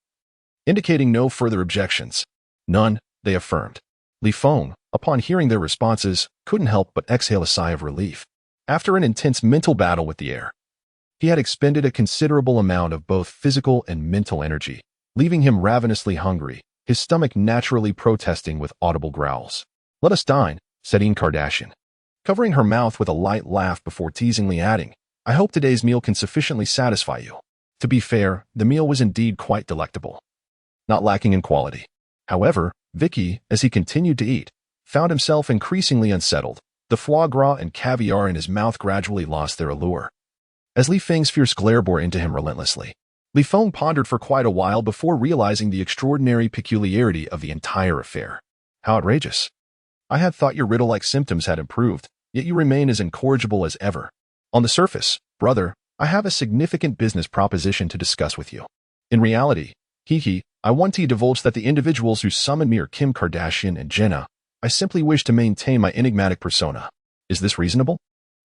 indicating no further objections. "None," they affirmed. Li Feng, upon hearing their responses, couldn't help but exhale a sigh of relief. After an intense mental battle with the air, he had expended a considerable amount of both physical and mental energy, leaving him ravenously hungry, his stomach naturally protesting with audible growls. "Let us dine," said Kardashian, covering her mouth with a light laugh before teasingly adding, "I hope today's meal can sufficiently satisfy you." To be fair, the meal was indeed quite delectable, not lacking in quality. However, Vicky, as he continued to eat, found himself increasingly unsettled. The foie gras and caviar in his mouth gradually lost their allure, as Li Feng's fierce glare bore into him relentlessly. Li Feng pondered for quite a while before realizing the extraordinary peculiarity of the entire affair. "How outrageous. I had thought your riddle-like symptoms had improved, yet you remain as incorrigible as ever. On the surface, brother, I have a significant business proposition to discuss with you. In reality, I want to divulge that the individuals who summoned me are Kim Kardashian and Jinna. I simply wish to maintain my enigmatic persona. Is this reasonable?"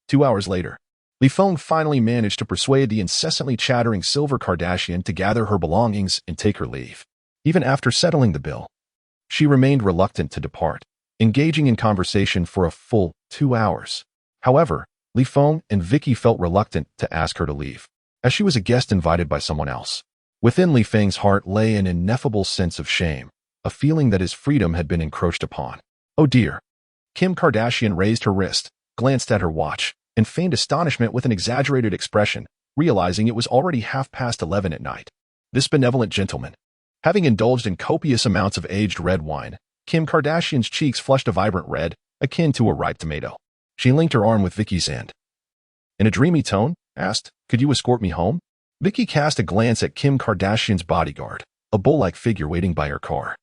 2 hours later, Li Feng finally managed to persuade the incessantly chattering Silver Kardashian to gather her belongings and take her leave. Even after settling the bill, she remained reluctant to depart, engaging in conversation for a full 2 hours. However, Li Feng and Vicky felt reluctant to ask her to leave, as she was a guest invited by someone else. Within Li Feng's heart lay an ineffable sense of shame, a feeling that his freedom had been encroached upon. "Oh dear." Kim Kardashian raised her wrist, glanced at her watch, and feigned astonishment with an exaggerated expression, realizing it was already 11:30 at night. This benevolent gentleman, having indulged in copious amounts of aged red wine, Kim Kardashian's cheeks flushed a vibrant red, akin to a ripe tomato. She linked her arm with Vicky's hand. In a dreamy tone, asked, "Could you escort me home?" Vicky cast a glance at Kim Kardashian's bodyguard, a bull-like figure waiting by her car.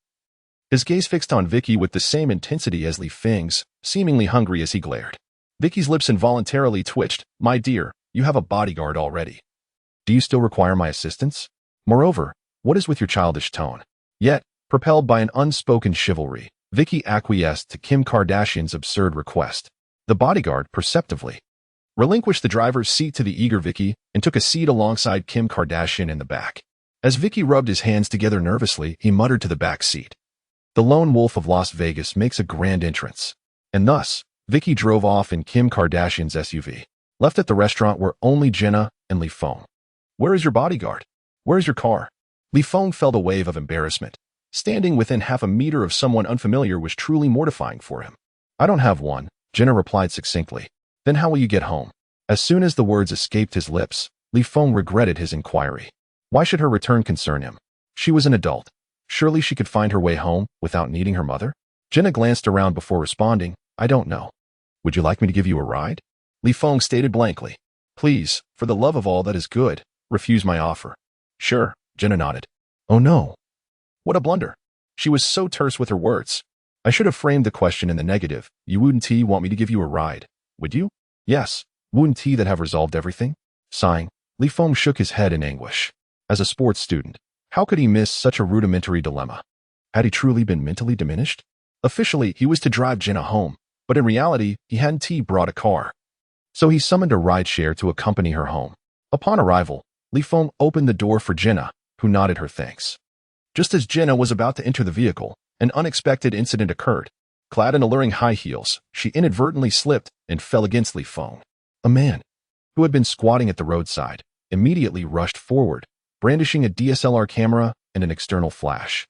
His gaze fixed on Vicky with the same intensity as Li Feng's, seemingly hungry as he glared. Vicky's lips involuntarily twitched. "My dear, you have a bodyguard already. Do you still require my assistance? Moreover, what is with your childish tone?" Yet, propelled by an unspoken chivalry, Vicky acquiesced to Kim Kardashian's absurd request. The bodyguard, perceptively, relinquished the driver's seat to the eager Vicky and took a seat alongside Kim Kardashian in the back. As Vicky rubbed his hands together nervously, he muttered to the back seat, "The lone wolf of Las Vegas makes a grand entrance." And thus, Vicky drove off in Kim Kardashian's SUV, left at the restaurant where only Jinna and Li Feng. "Where is your bodyguard? Where is your car?" Li Feng felt a wave of embarrassment. Standing within half a meter of someone unfamiliar was truly mortifying for him. "I don't have one," Jinna replied succinctly. "Then how will you get home?" As soon as the words escaped his lips, Li Feng regretted his inquiry. Why should her return concern him? She was an adult. Surely she could find her way home without needing her mother? Jinna glanced around before responding, "I don't know. Would you like me to give you a ride?" Li Feng stated blankly, "Please, for the love of all that is good, refuse my offer." "Sure," Jinna nodded. Oh no. What a blunder. She was so terse with her words. I should have framed the question in the negative. "You wouldn't want me to give you a ride, would you?" "Yes. Wouldn't that have resolved everything?" Sighing, Li Feng shook his head in anguish. As a sports student, how could he miss such a rudimentary dilemma? Had he truly been mentally diminished? Officially, he was to drive Jinna home, but in reality, he hadn't brought a car. So he summoned a rideshare to accompany her home. Upon arrival, Li Feng opened the door for Jinna, who nodded her thanks. Just as Jenna was about to enter the vehicle, an unexpected incident occurred. Clad in alluring high heels, she inadvertently slipped and fell against Feng. A man, who had been squatting at the roadside, immediately rushed forward, brandishing a DSLR camera and an external flash,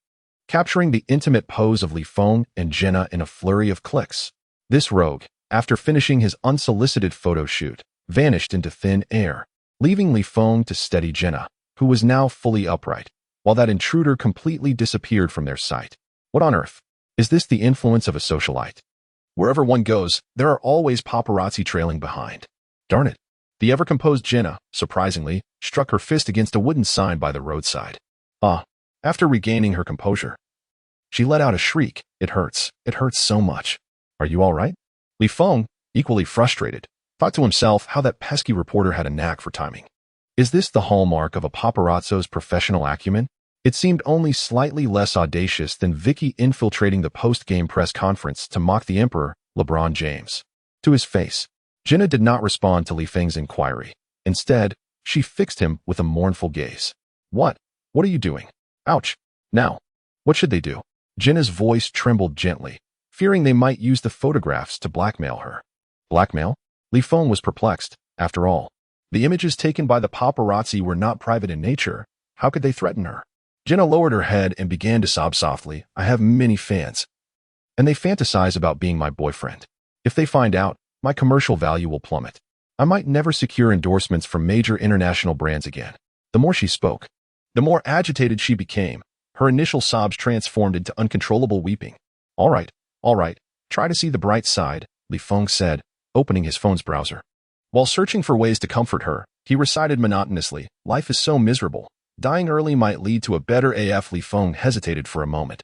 capturing the intimate pose of Feng and Jenna in a flurry of clicks. This rogue, after finishing his unsolicited photo shoot, vanished into thin air, leaving Feng to steady Jenna, who was now fully upright, while that intruder completely disappeared from their sight. What on earth? Is this the influence of a socialite? Wherever one goes, there are always paparazzi trailing behind. Darn it. The ever-composed Jenna, surprisingly, struck her fist against a wooden sign by the roadside. After regaining her composure, she let out a shriek. It hurts so much. Are you all right? Feng, equally frustrated, thought to himself how that pesky reporter had a knack for timing. Is this the hallmark of a paparazzo's professional acumen? It seemed only slightly less audacious than Vicky infiltrating the post-game press conference to mock the Emperor, LeBron James. To his face, Jenna did not respond to Feng's inquiry. Instead, she fixed him with a mournful gaze. What are you doing? Ouch. Now, what should they do? Jenna's voice trembled gently, fearing they might use the photographs to blackmail her. Blackmail? Feng was perplexed. After all, the images taken by the paparazzi were not private in nature. How could they threaten her? Jenna lowered her head and began to sob softly. I have many fans, and they fantasize about being my boyfriend. If they find out, my commercial value will plummet. I might never secure endorsements from major international brands again. The more she spoke, the more agitated she became. Her initial sobs transformed into uncontrollable weeping. All right. Try to see the bright side, Feng said, opening his phone's browser. While searching for ways to comfort her, he recited monotonously, life is so miserable. Dying early might lead to a better AF. Feng hesitated for a moment,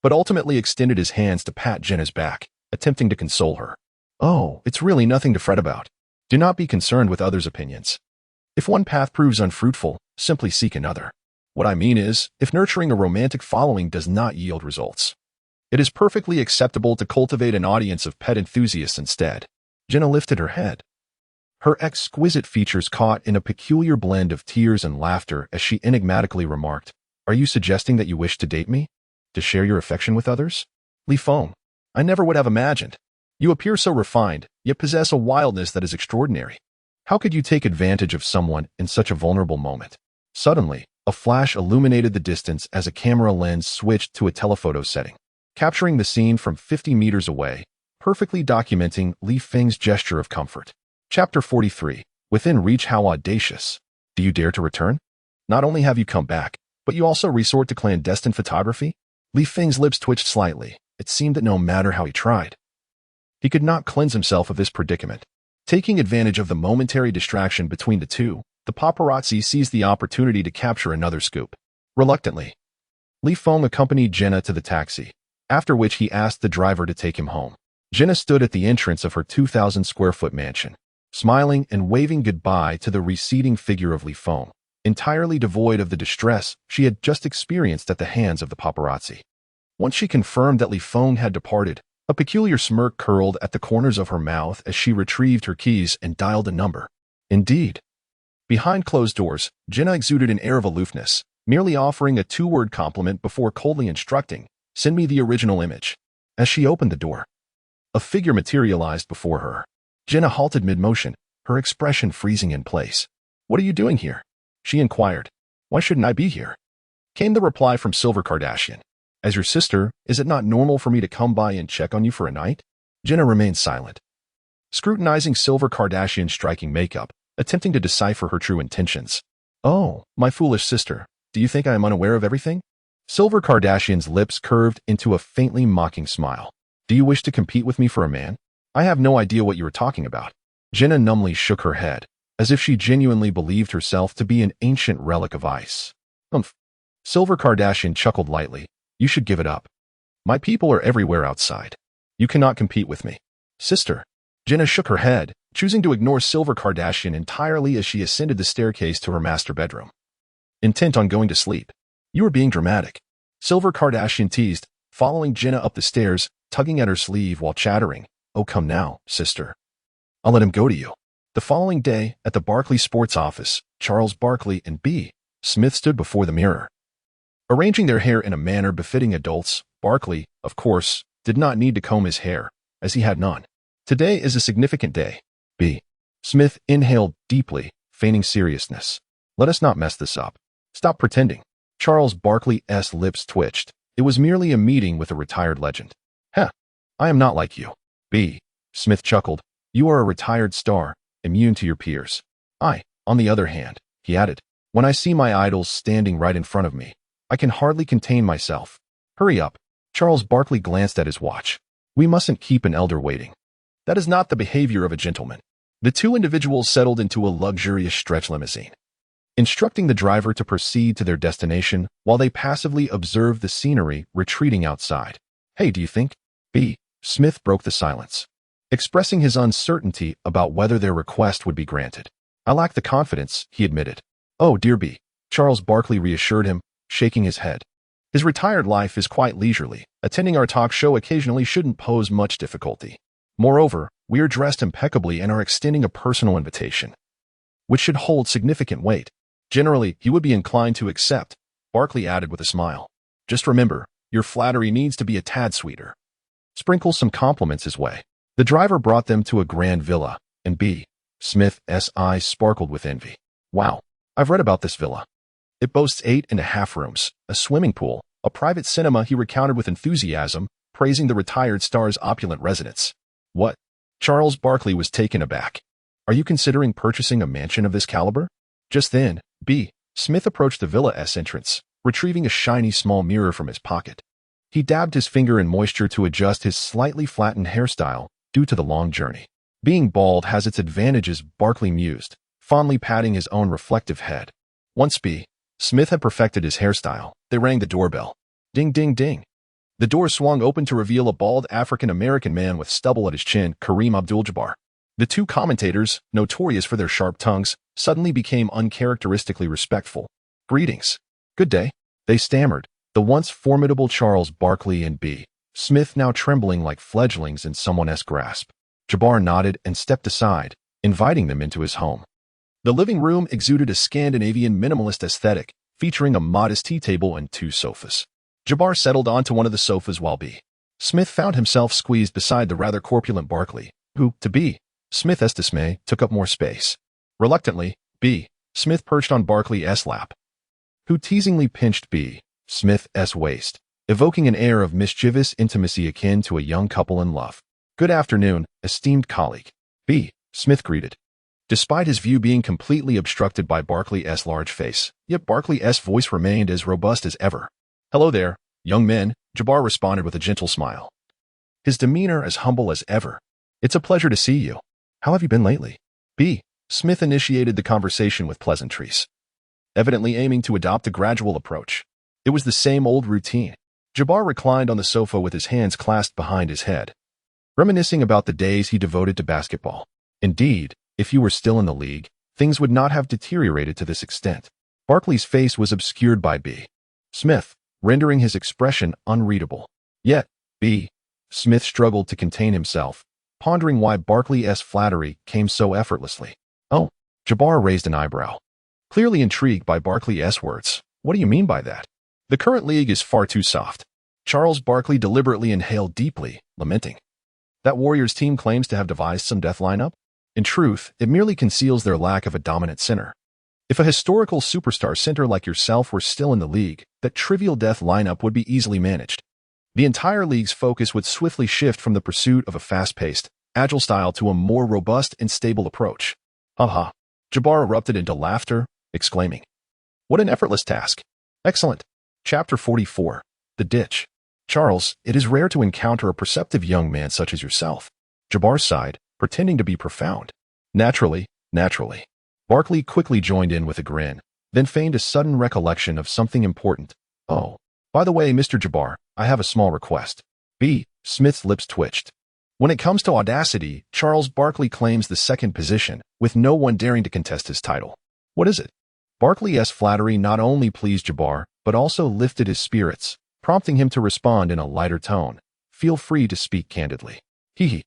but ultimately extended his hands to pat Jenna's back, attempting to console her. Oh, it's really nothing to fret about. Do not be concerned with others' opinions. If one path proves unfruitful, simply seek another. What I mean is, if nurturing a romantic following does not yield results, it is perfectly acceptable to cultivate an audience of pet enthusiasts instead. Jenna lifted her head, her exquisite features caught in a peculiar blend of tears and laughter as she enigmatically remarked, Are you suggesting that you wish to date me? To share your affection with others? Feng, I never would have imagined. You appear so refined, yet possess a wildness that is extraordinary. How could you take advantage of someone in such a vulnerable moment? Suddenly, a flash illuminated the distance as a camera lens switched to a telephoto setting, capturing the scene from 50 meters away, perfectly documenting Feng's gesture of comfort. Chapter 43. Within reach. How audacious. Do you dare to return? Not only have you come back, but you also resort to clandestine photography? Feng's lips twitched slightly. It seemed that no matter how he tried, he could not cleanse himself of this predicament. Taking advantage of the momentary distraction between the two, the paparazzi seized the opportunity to capture another scoop. Reluctantly, Feng accompanied Jenna to the taxi, after which he asked the driver to take him home. Jenna stood at the entrance of her 2,000-square-foot mansion, smiling and waving goodbye to the receding figure of Feng, entirely devoid of the distress she had just experienced at the hands of the paparazzi. Once she confirmed that Feng had departed, a peculiar smirk curled at the corners of her mouth as she retrieved her keys and dialed a number. Indeed, behind closed doors, Jenna exuded an air of aloofness, merely offering a two-word compliment before coldly instructing, Send me the original image. As she opened the door, a figure materialized before her. Jenna halted mid-motion, her expression freezing in place. What are you doing here? She inquired. Why shouldn't I be here? Came the reply from Silver Kardashian. As your sister, is it not normal for me to come by and check on you for a night? Jenna remained silent, scrutinizing Silver Kardashian's striking makeup, attempting to decipher her true intentions. Oh, my foolish sister, do you think I am unaware of everything? Silver Kardashian's lips curved into a faintly mocking smile. Do you wish to compete with me for a man? I have no idea what you are talking about. Jenna numbly shook her head, as if she genuinely believed herself to be an ancient relic of ice. Silver Kardashian chuckled lightly. You should give it up. My people are everywhere outside. You cannot compete with me. Sister. Jenna shook her head, choosing to ignore Silver Kardashian entirely as she ascended the staircase to her master bedroom, intent on going to sleep. You are being dramatic. Silver Kardashian teased, following Jenna up the stairs, tugging at her sleeve while chattering. Oh, come now, sister. I'll let him go to you. The following day, at the Barkley sports office, Charles Barkley and B. Smith stood before the mirror, Arranging their hair in a manner befitting adults, Barkley, of course, did not need to comb his hair, as he had none. Today is a significant day. B. Smith inhaled deeply, feigning seriousness. Let us not mess this up. Stop pretending. Charles Barkley's lips twitched. It was merely a meeting with a retired legend. Heh, I am not like you. B. Smith chuckled. You are a retired star, immune to your peers. I, on the other hand, he added, when I see my idols standing right in front of me, I can hardly contain myself. Hurry up. Charles Barkley glanced at his watch. We mustn't keep an elder waiting. That is not the behavior of a gentleman. The two individuals settled into a luxurious stretch limousine, instructing the driver to proceed to their destination while they passively observed the scenery retreating outside. Hey, do you think? B. Smith broke the silence, expressing his uncertainty about whether their request would be granted. I lack the confidence, he admitted. Oh, dear B. Charles Barkley reassured him, shaking his head. His retired life is quite leisurely. Attending our talk show occasionally shouldn't pose much difficulty. Moreover, we are dressed impeccably and are extending a personal invitation, which should hold significant weight. Generally, he would be inclined to accept, Barkley added with a smile. Just remember, your flattery needs to be a tad sweeter. Sprinkle some compliments his way. The driver brought them to a grand villa, and B. Smith's eyes sparkled with envy. Wow, I've read about this villa. It boasts 8.5 rooms, a swimming pool, a private cinema. He recounted with enthusiasm, praising the retired star's opulent residence. What? Charles Barkley was taken aback. Are you considering purchasing a mansion of this caliber? Just then, B. Smith approached the villa's entrance, retrieving a shiny small mirror from his pocket. He dabbed his finger in moisture to adjust his slightly flattened hairstyle due to the long journey. Being bald has its advantages, Barkley mused, fondly patting his own reflective head. Once B. Smith had perfected his hairstyle, they rang the doorbell. Ding, ding, ding. The door swung open to reveal a bald African-American man with stubble at his chin, Kareem Abdul-Jabbar. The two commentators, notorious for their sharp tongues, suddenly became uncharacteristically respectful. Greetings. Good day. They stammered, the once formidable Charles Barkley and B. Smith now trembling like fledglings in someone's grasp. Jabbar nodded and stepped aside, inviting them into his home. The living room exuded a Scandinavian minimalist aesthetic, featuring a modest tea table and 2 sofas. Jabbar settled onto one of the sofas while B. Smith found himself squeezed beside the rather corpulent Barkley, who, to B. Smith's dismay, took up more space. Reluctantly, B. Smith perched on Barkley's lap, who teasingly pinched B. Smith's waist, evoking an air of mischievous intimacy akin to a young couple in love. Good afternoon, esteemed colleague. B. Smith greeted, despite his view being completely obstructed by Barkley's large face, yet Barkley's voice remained as robust as ever. Hello there, young men, Jabbar responded with a gentle smile, his demeanor as humble as ever. It's a pleasure to see you. How have you been lately? B. Smith initiated the conversation with pleasantries, evidently aiming to adopt a gradual approach. It was the same old routine. Jabbar reclined on the sofa with his hands clasped behind his head, reminiscing about the days he devoted to basketball. Indeed, if you were still in the league, things would not have deteriorated to this extent. Barkley's face was obscured by B. Smith, rendering his expression unreadable. Yet, B. Smith struggled to contain himself, pondering why Barkley's flattery came so effortlessly. Oh, Jabbar raised an eyebrow, clearly intrigued by Barkley's words. What do you mean by that? The current league is far too soft. Charles Barkley deliberately inhaled deeply, lamenting. That Warriors team claims to have devised some death lineup? In truth, it merely conceals their lack of a dominant center. If a historical superstar center like yourself were still in the league, that trivial death lineup would be easily managed. The entire league's focus would swiftly shift from the pursuit of a fast-paced, agile style to a more robust and stable approach. Ha. Jabbar erupted into laughter, exclaiming, what an effortless task. Excellent. Chapter 44. The Ditch. Charles, it is rare to encounter a perceptive young man such as yourself. Jabbar sighed, pretending to be profound. Naturally. Barkley quickly joined in with a grin, then feigned a sudden recollection of something important. Oh, by the way, Mr. Jabbar, I have a small request. B. Smith's lips twitched. When it comes to audacity, Charles Barkley claims the second position, with no one daring to contest his title. What is it? Barkley's flattery not only pleased Jabbar, but also lifted his spirits, prompting him to respond in a lighter tone. Feel free to speak candidly. Hee.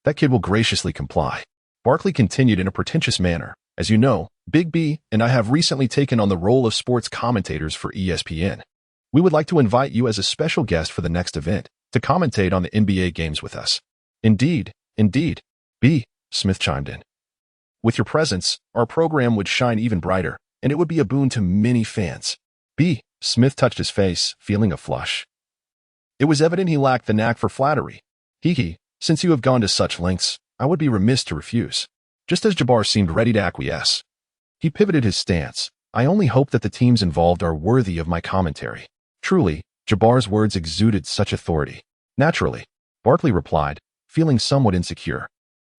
That kid will graciously comply. Barkley continued in a pretentious manner. As you know, Big B and I have recently taken on the role of sports commentators for ESPN. We would like to invite you as a special guest for the next event to commentate on the NBA games with us. Indeed, indeed, B. Smith chimed in. With your presence, our program would shine even brighter, and it would be a boon to many fans. B. Smith touched his face, feeling a flush. It was evident he lacked the knack for flattery. Hee, since you have gone to such lengths, I would be remiss to refuse. Just as Jabbar seemed ready to acquiesce, he pivoted his stance. I only hope that the teams involved are worthy of my commentary. Truly, Jabbar's words exuded such authority. Naturally, Barkley replied, feeling somewhat insecure.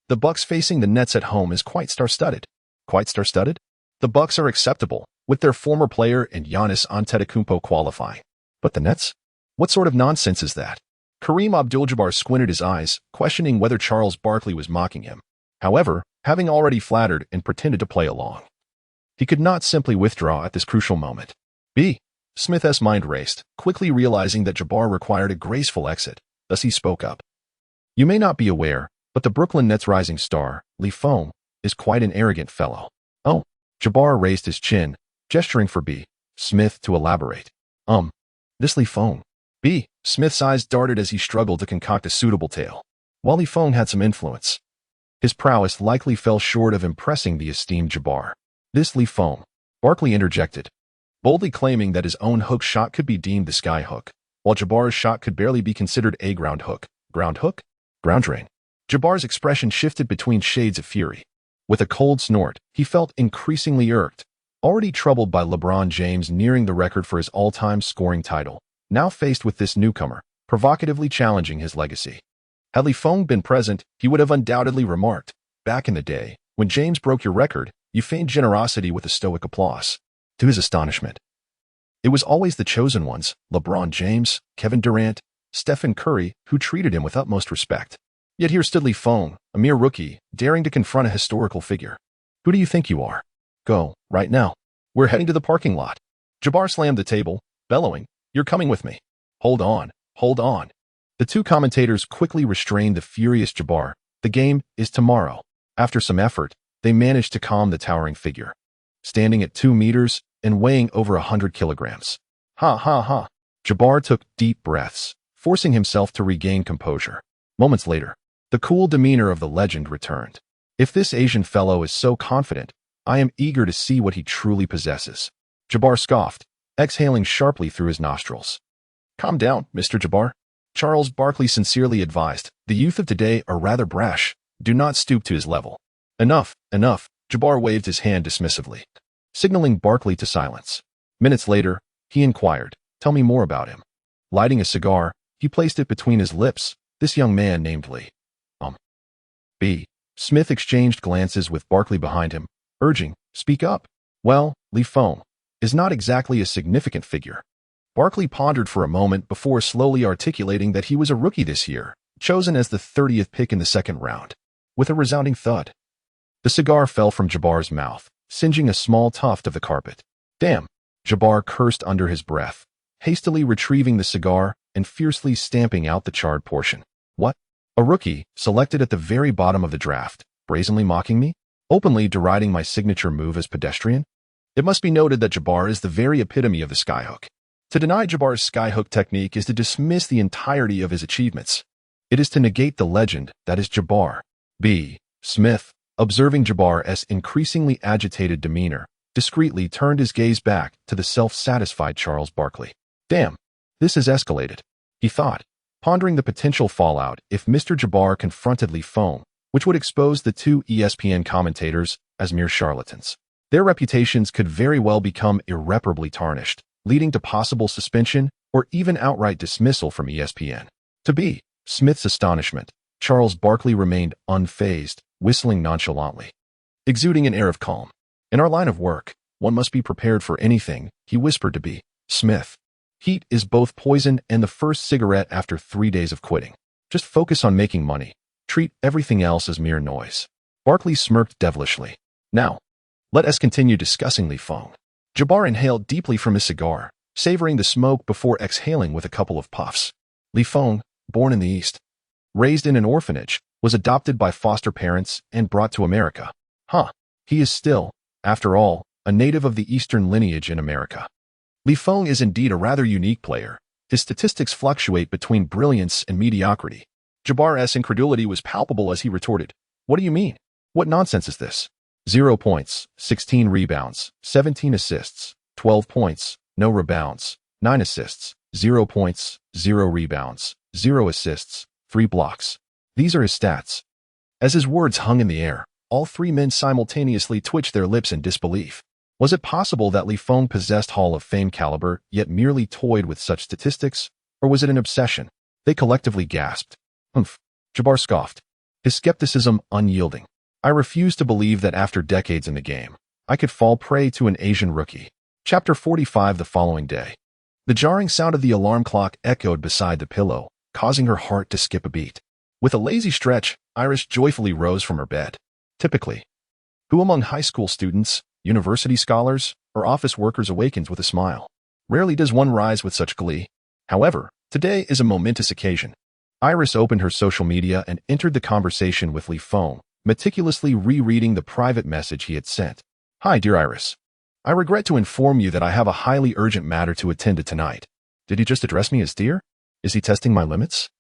The Bucks facing the Nets at home is quite star-studded. Quite star-studded? The Bucks are acceptable, with their former player and Giannis Antetokounmpo qualifying. But the Nets? What sort of nonsense is that? Kareem Abdul-Jabbar squinted his eyes, questioning whether Charles Barkley was mocking him. However, having already flattered and pretended to play along, he could not simply withdraw at this crucial moment. B. Smith's mind raced, quickly realizing that Jabbar required a graceful exit. Thus he spoke up. You may not be aware, but the Brooklyn Nets rising star, Feng, is quite an arrogant fellow. Oh. Jabbar raised his chin, gesturing for B. Smith to elaborate. This Feng. B. Smith's eyes darted as he struggled to concoct a suitable tale. While Feng had some influence, his prowess likely fell short of impressing the esteemed Jabbar. This Feng, Barkley interjected, boldly claiming that his own hook shot could be deemed the sky hook, while Jabbar's shot could barely be considered a ground hook. Ground hook? Ground drain. Jabbar's expression shifted between shades of fury. With a cold snort, he felt increasingly irked, already troubled by LeBron James nearing the record for his all-time scoring title, now faced with this newcomer, provocatively challenging his legacy. Had Feng been present, he would have undoubtedly remarked, back in the day, when James broke your record, you feigned generosity with a stoic applause. To his astonishment, it was always the chosen ones, LeBron James, Kevin Durant, Stephen Curry, who treated him with utmost respect. Yet here stood Feng, a mere rookie, daring to confront a historical figure. Who do you think you are? Go, right now. We're heading to the parking lot. Jabbar slammed the table, bellowing, You're coming with me. Hold on, hold on. The two commentators quickly restrained the furious Jabbar. The game is tomorrow. After some effort, they managed to calm the towering figure, standing at 2 meters and weighing over 100 kilograms. Ha ha ha. Jabbar took deep breaths, forcing himself to regain composure. Moments later, the cool demeanor of the legend returned. If this Asian fellow is so confident, I am eager to see what he truly possesses. Jabbar scoffed, exhaling sharply through his nostrils. Calm down, Mr. Jabbar. Charles Barkley sincerely advised. The youth of today are rather brash. Do not stoop to his level. Enough, enough. Jabbar waved his hand dismissively, signaling Barkley to silence. Minutes later, he inquired, Tell me more about him. Lighting a cigar, he placed it between his lips. This young man named Lee. B. Smith exchanged glances with Barkley behind him, urging, Speak up. Well, Feng is not exactly a significant figure. Barkley pondered for a moment before slowly articulating that he was a rookie this year, chosen as the 30th pick in the second round. With a resounding thud, the cigar fell from Jabbar's mouth, singeing a small tuft of the carpet. Damn! Jabbar cursed under his breath, hastily retrieving the cigar and fiercely stamping out the charred portion. What? A rookie, selected at the very bottom of the draft, brazenly mocking me? Openly deriding my signature move as pedestrian? It must be noted that Jabbar is the very epitome of the skyhook. To deny Jabbar's skyhook technique is to dismiss the entirety of his achievements. It is to negate the legend that is Jabbar. B. Smith, observing Jabbar's increasingly agitated demeanor, discreetly turned his gaze back to the self-satisfied Charles Barkley. Damn, this has escalated, he thought, pondering the potential fallout if Mr. Jabbar confronted Feng, which would expose the two ESPN commentators as mere charlatans. Their reputations could very well become irreparably tarnished, leading to possible suspension or even outright dismissal from ESPN. To B. Smith's astonishment, Charles Barkley remained unfazed, whistling nonchalantly, exuding an air of calm. In our line of work, one must be prepared for anything, he whispered to B. Smith. Heat is both poison and the first cigarette after 3 days of quitting. Just focus on making money. Treat everything else as mere noise. Barkley smirked devilishly. Now, let us continue discussing Feng. Jabbar inhaled deeply from his cigar, savoring the smoke before exhaling with a couple of puffs. Feng, born in the East, raised in an orphanage, was adopted by foster parents and brought to America. He is still, after all, a native of the Eastern lineage in America. Li Feng is indeed a rather unique player. His statistics fluctuate between brilliance and mediocrity. Jabbar's incredulity was palpable as he retorted, "What do you mean? What nonsense is this? 0 points, 16 rebounds, 17 assists, 12 points, no rebounds, 9 assists, 0 points, 0 rebounds, 0 assists, 3 blocks." These are his stats. As his words hung in the air, all three men simultaneously twitched their lips in disbelief. Was it possible that Li Feng possessed Hall of Fame caliber, yet merely toyed with such statistics? Or was it an obsession? They collectively gasped. "Humph," Jabbar scoffed, his skepticism unyielding. "I refuse to believe that after decades in the game, I could fall prey to an Asian rookie." Chapter 45 the following day. The jarring sound of the alarm clock echoed beside the pillow, causing her heart to skip a beat. With a lazy stretch, Iris joyfully rose from her bed. Typically, who among high school students, university scholars, or office workers awakens with a smile? Rarely does one rise with such glee. However, today is a momentous occasion. Iris opened her social media and entered the conversation with Li Feng, meticulously rereading the private message he had sent. "Hi, dear Iris. I regret to inform you that I have a highly urgent matter to attend to tonight." Did he just address me as dear? Is he testing my limits?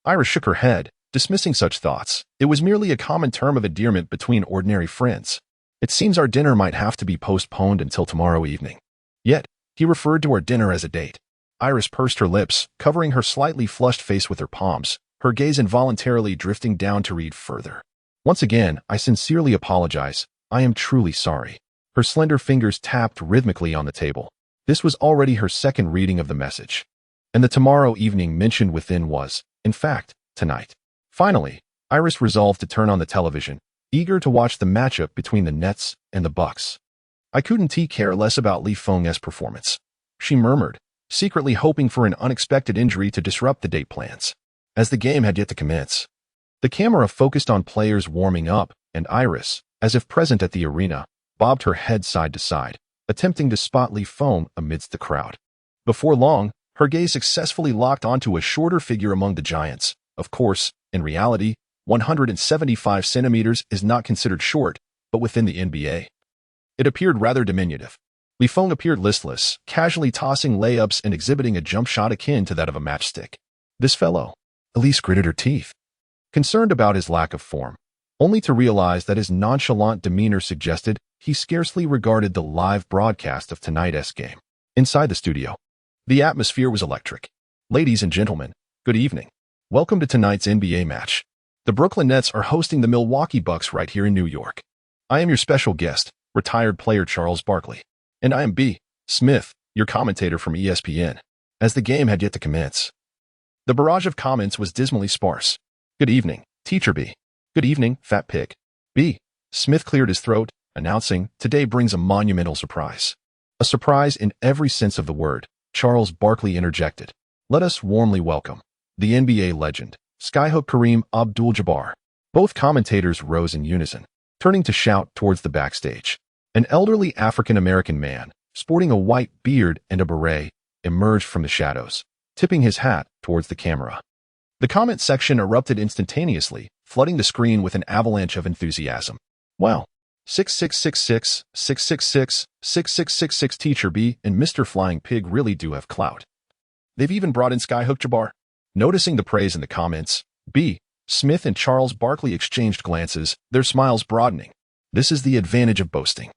Iris shook her head, dismissing such thoughts. It was merely a common term of endearment between ordinary friends. "It seems our dinner might have to be postponed until tomorrow evening." Yet, he referred to our dinner as a date. Iris pursed her lips, covering her slightly flushed face with her palms, her gaze involuntarily drifting down to read further. "Once again, I sincerely apologize. I am truly sorry." Her slender fingers tapped rhythmically on the table. This was already her second reading of the message. And the tomorrow evening mentioned within was, in fact, tonight. Finally, Iris resolved to turn on the television, eager to watch the matchup between the Nets and the Bucks. "I couldn't care less about Li Feng's performance," she murmured, secretly hoping for an unexpected injury to disrupt the date plans. As the game had yet to commence, the camera focused on players warming up, and Iris, as if present at the arena, bobbed her head side to side, attempting to spot Li Feng amidst the crowd. Before long, her gaze successfully locked onto a shorter figure among the giants. Of course, in reality, 175 centimeters is not considered short, but within the NBA, it appeared rather diminutive. Li Feng appeared listless, casually tossing layups and exhibiting a jump shot akin to that of a matchstick. This fellow, Elise gritted her teeth, concerned about his lack of form, only to realize that his nonchalant demeanor suggested he scarcely regarded the live broadcast of tonight's game. Inside the studio, the atmosphere was electric. "Ladies and gentlemen, good evening. Welcome to tonight's NBA match. The Brooklyn Nets are hosting the Milwaukee Bucks right here in New York. I am your special guest, retired player Charles Barkley. And I am B. Smith, your commentator from ESPN." As the game had yet to commence, the barrage of comments was dismally sparse. "Good evening, Teacher B. Good evening, Fat Pig." B. Smith cleared his throat, announcing, "Today brings a monumental surprise." A surprise in every sense of the word. Charles Barkley interjected, "Let us warmly welcome the NBA legend, Skyhook Kareem Abdul-Jabbar." Both commentators rose in unison, turning to shout towards the backstage. An elderly African-American man, sporting a white beard and a beret, emerged from the shadows, tipping his hat towards the camera. The comment section erupted instantaneously, flooding the screen with an avalanche of enthusiasm. "Wow. 6666, 666, 6666 Teacher B and Mr. Flying Pig really do have clout. They've even brought in Skyhook Jabbar." Noticing the praise in the comments, B. Smith and Charles Barkley exchanged glances, their smiles broadening. This is the advantage of boasting.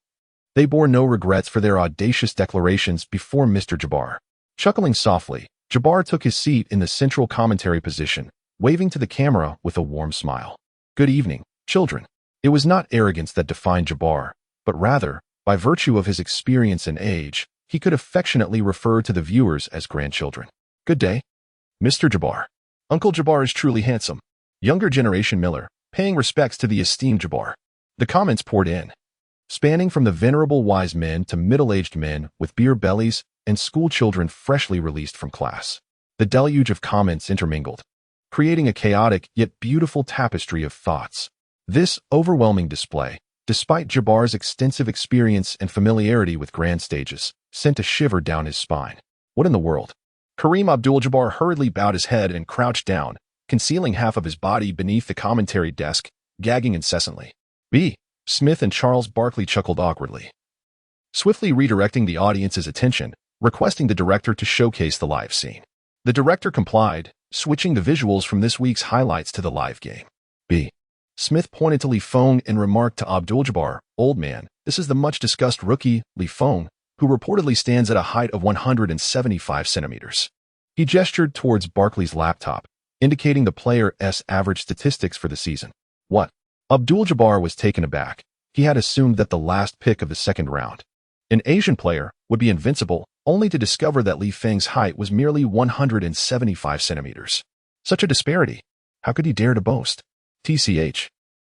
They bore no regrets for their audacious declarations before Mr. Jabbar. Chuckling softly, Jabbar took his seat in the central commentary position, waving to the camera with a warm smile. "Good evening, children." It was not arrogance that defined Jabbar, but rather, by virtue of his experience and age, he could affectionately refer to the viewers as grandchildren. "Good day, Mr. Jabbar. Uncle Jabbar is truly handsome." Younger generation Miller, paying respects to the esteemed Jabbar. The comments poured in, spanning from the venerable wise men to middle-aged men with beer bellies and school children freshly released from class. The deluge of comments intermingled, creating a chaotic yet beautiful tapestry of thoughts. This overwhelming display, despite Jabbar's extensive experience and familiarity with grand stages, sent a shiver down his spine. What in the world? Kareem Abdul-Jabbar hurriedly bowed his head and crouched down, concealing half of his body beneath the commentary desk, gagging incessantly. B. Smith and Charles Barkley chuckled awkwardly. Swiftly redirecting the audience's attention, requesting the director to showcase the live scene. The director complied, switching the visuals from this week's highlights to the live game. B. Smith pointed to Li Feng and remarked to Abdul-Jabbar, "Old man, this is the much-discussed rookie, Li Feng, who reportedly stands at a height of 175 centimeters. He gestured towards Barkley's laptop, indicating the player's average statistics for the season. What? Abdul-Jabbar was taken aback. He had assumed that the last pick of the second round, an Asian player, would be invincible, only to discover that Li Feng's height was merely 175 centimeters. Such a disparity. How could he dare to boast? TCH.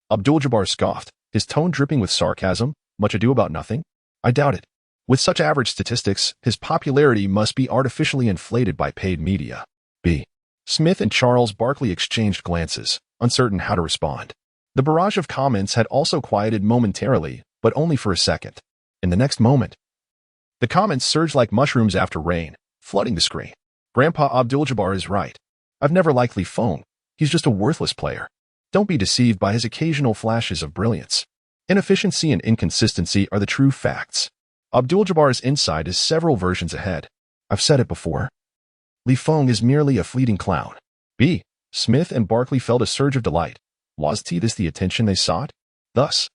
Abdul-Jabbar scoffed, his tone dripping with sarcasm. Much ado about nothing? I doubt it. With such average statistics, his popularity must be artificially inflated by paid media. B. Smith and Charles Barkley exchanged glances, uncertain how to respond. The barrage of comments had also quieted momentarily, but only for a second. In the next moment, the comments surged like mushrooms after rain, flooding the screen. Grandpa Abdul-Jabbar is right. I've never liked Li Feng. He's just a worthless player. Don't be deceived by his occasional flashes of brilliance. Inefficiency and inconsistency are the true facts. Abdul-Jabbar's insight is several versions ahead. I've said it before. Li Feng is merely a fleeting clown. B. Smith and Barkley felt a surge of delight. Was this the attention they sought? Thus,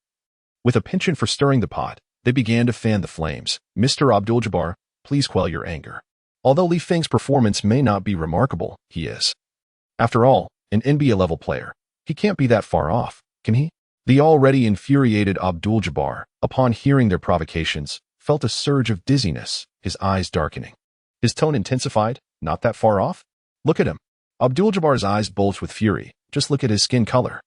with a penchant for stirring the pot, they began to fan the flames. Mr. Abdul-Jabbar, please quell your anger. Although Li Feng's performance may not be remarkable, he is, after all, an NBA-level player. He can't be that far off, can he? The already infuriated Abdul-Jabbar, upon hearing their provocations, felt a surge of dizziness, his eyes darkening. His tone intensified. Not that far off? Look at him. Abdul-Jabbar's eyes bulged with fury. Just look at his skin color.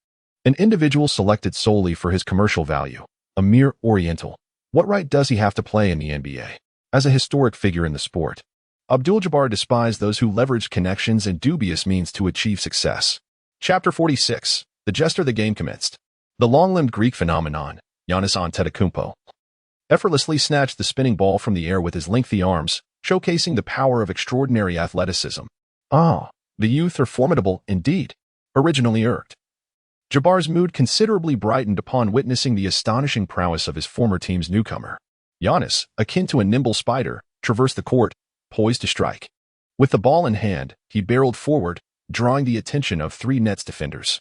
An individual selected solely for his commercial value. A mere Oriental. What right does he have to play in the NBA? As a historic figure in the sport, Abdul-Jabbar despised those who leveraged connections and dubious means to achieve success. Chapter 46. The Jester. The game commenced. The long-limbed Greek phenomenon, Giannis Antetokounmpo, effortlessly snatched the spinning ball from the air with his lengthy arms, showcasing the power of extraordinary athleticism. Ah, the youth are formidable indeed. Originally irked, Jabbar's mood considerably brightened upon witnessing the astonishing prowess of his former team's newcomer. Giannis, akin to a nimble spider, traversed the court, poised to strike. With the ball in hand, he barreled forward, drawing the attention of three Nets defenders.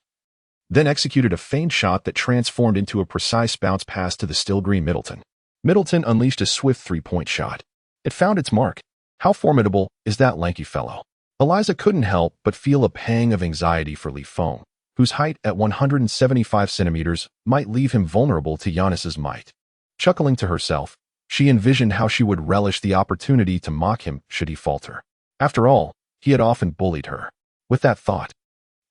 Then executed a feint shot that transformed into a precise bounce pass to the still green Middleton. Middleton unleashed a swift three-point shot. It found its mark. How formidable is that lanky fellow? Eliza couldn't help but feel a pang of anxiety for Li Feng, whose height at 175 centimeters might leave him vulnerable to Giannis's might. Chuckling to herself, she envisioned how she would relish the opportunity to mock him should he falter. After all, he had often bullied her. With that thought,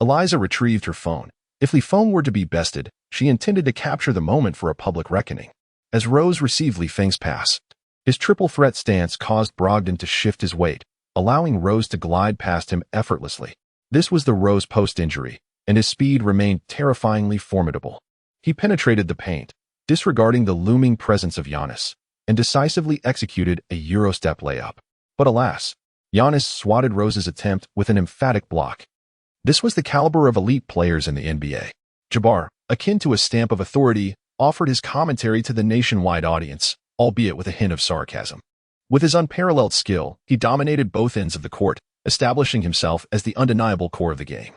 Eliza retrieved her phone. If Li Feng were to be bested, she intended to capture the moment for a public reckoning. As Rose received Li Feng's pass, his triple threat stance caused Brogdon to shift his weight, allowing Rose to glide past him effortlessly. This was the Rose post-injury, and his speed remained terrifyingly formidable. He penetrated the paint, disregarding the looming presence of Giannis, and decisively executed a Eurostep layup. But alas, Giannis swatted Rose's attempt with an emphatic block. This was the caliber of elite players in the NBA. Jabbar, akin to a stamp of authority, offered his commentary to the nationwide audience, albeit with a hint of sarcasm. With his unparalleled skill, he dominated both ends of the court, establishing himself as the undeniable core of the game.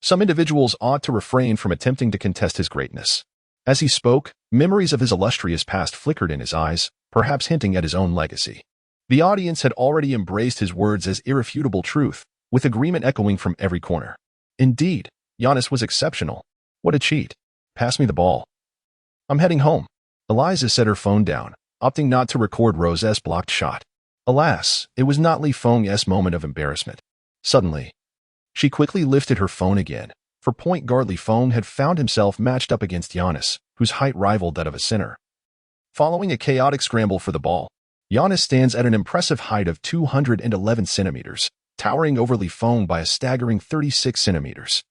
Some individuals ought to refrain from attempting to contest his greatness. As he spoke, memories of his illustrious past flickered in his eyes, perhaps hinting at his own legacy. The audience had already embraced his words as irrefutable truth, with agreement echoing from every corner. Indeed, Giannis was exceptional. What a cheat. Pass me the ball. I'm heading home. Eliza set her phone down, opting not to record Rose's blocked shot. Alas, it was not Li Feng's moment of embarrassment. Suddenly, she quickly lifted her phone again, for point guard Li Feng had found himself matched up against Giannis, whose height rivaled that of a center. Following a chaotic scramble for the ball, Giannis stands at an impressive height of 211 centimeters, towering over Li Feng by a staggering 36 centimeters.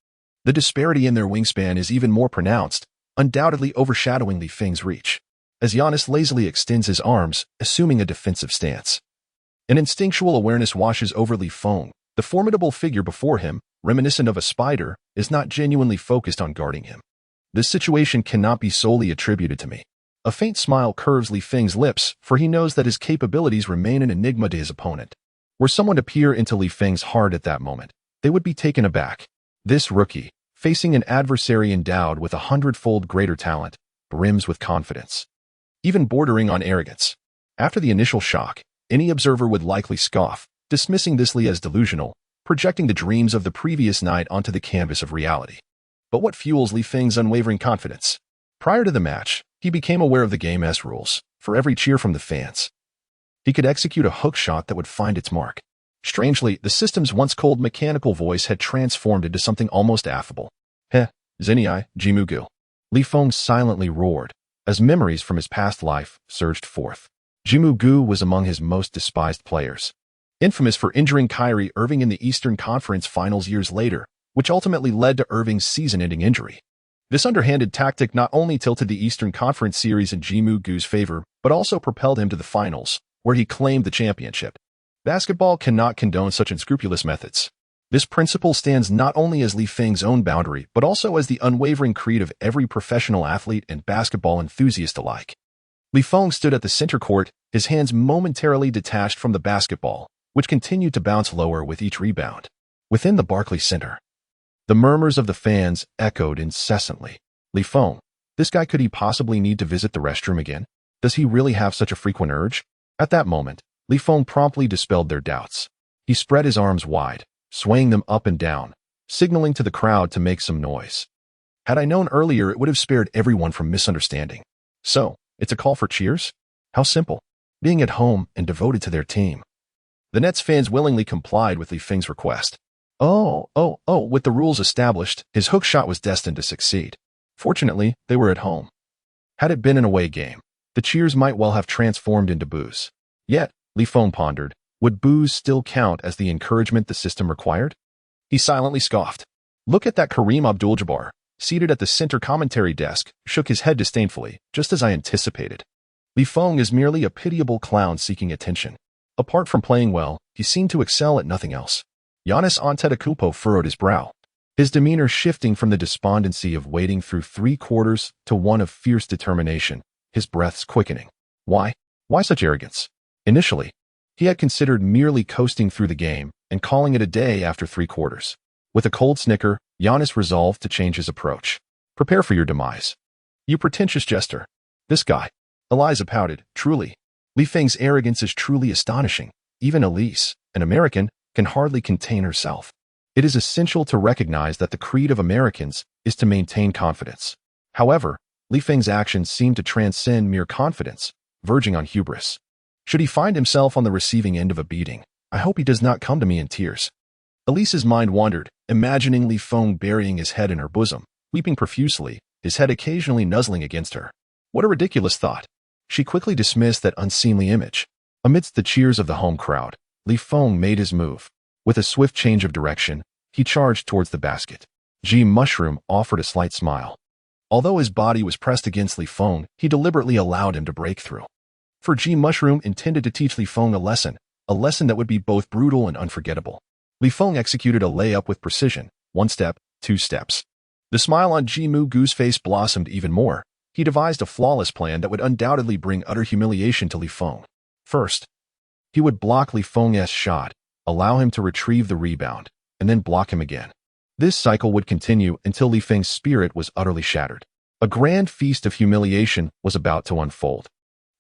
The disparity in their wingspan is even more pronounced, undoubtedly overshadowing Li Feng's reach, as Giannis lazily extends his arms, assuming a defensive stance. An instinctual awareness washes over Li Feng. The formidable figure before him, reminiscent of a spider, is not genuinely focused on guarding him. This situation cannot be solely attributed to me. A faint smile curves Li Feng's lips, for he knows that his capabilities remain an enigma to his opponent. Were someone to peer into Li Feng's heart at that moment, they would be taken aback. This rookie, facing an adversary endowed with 100-fold greater talent, brims with confidence, even bordering on arrogance. After the initial shock, any observer would likely scoff, dismissing this Li as delusional, projecting the dreams of the previous night onto the canvas of reality. But what fuels Li Feng's unwavering confidence? Prior to the match, he became aware of the game's rules. For every cheer from the fans, he could execute a hook shot that would find its mark. Strangely, the system's once cold mechanical voice had transformed into something almost affable. Heh, Ziniai, Jimugu. Li Feng silently roared, as memories from his past life surged forth. Jimugu was among his most despised players, infamous for injuring Kyrie Irving in the Eastern Conference Finals years later, which ultimately led to Irving's season-ending injury. This underhanded tactic not only tilted the Eastern Conference series in Jimugu's favor, but also propelled him to the finals, where he claimed the championship. Basketball cannot condone such unscrupulous methods. This principle stands not only as Li Feng's own boundary, but also as the unwavering creed of every professional athlete and basketball enthusiast alike. Li Feng stood at the center court, his hands momentarily detached from the basketball, which continued to bounce lower with each rebound. Within the Barclays Center, the murmurs of the fans echoed incessantly. Li Feng, this guy, could he possibly need to visit the restroom again? Does he really have such a frequent urge? At that moment, Li Feng promptly dispelled their doubts. He spread his arms wide, swaying them up and down, signaling to the crowd to make some noise. Had I known earlier, it would have spared everyone from misunderstanding. So, it's a call for cheers? How simple. Being at home and devoted to their team. The Nets fans willingly complied with Li Feng's request. With the rules established, his hook shot was destined to succeed. Fortunately, they were at home. Had it been an away game, the cheers might well have transformed into boos. Yet, Li Feng pondered, would boos still count as the encouragement the system required? He silently scoffed. Look at that. Kareem Abdul-Jabbar, seated at the center commentary desk, shook his head disdainfully, just as I anticipated. Li Feng is merely a pitiable clown seeking attention. Apart from playing well, he seemed to excel at nothing else. Giannis Antetokounmpo furrowed his brow, his demeanor shifting from the despondency of wading through 3 quarters to one of fierce determination, his breaths quickening. Why? Why such arrogance? Initially, he had considered merely coasting through the game and calling it a day after 3 quarters. With a cold snicker, Giannis resolved to change his approach. Prepare for your demise. You pretentious jester. This guy. Eliza pouted. Truly. Li Feng's arrogance is truly astonishing. Even Elise, an American, can hardly contain herself. It is essential to recognize that the creed of Americans is to maintain confidence. However, Li Feng's actions seem to transcend mere confidence, verging on hubris. Should he find himself on the receiving end of a beating, I hope he does not come to me in tears. Elise's mind wandered, imagining Li Feng burying his head in her bosom, weeping profusely, his head occasionally nuzzling against her. What a ridiculous thought. She quickly dismissed that unseemly image. Amidst the cheers of the home crowd, Li Feng made his move. With a swift change of direction, he charged towards the basket. G Mushroom offered a slight smile. Although his body was pressed against Li Feng, he deliberately allowed him to break through. For G Mushroom intended to teach Li Feng a lesson that would be both brutal and unforgettable. Li Feng executed a layup with precision, 1 step, 2 steps. The smile on Ji Mugu's face blossomed even more. He devised a flawless plan that would undoubtedly bring utter humiliation to Li Feng. First, he would block Li Feng's shot, allow him to retrieve the rebound, and then block him again. This cycle would continue until Li Feng's spirit was utterly shattered. A grand feast of humiliation was about to unfold.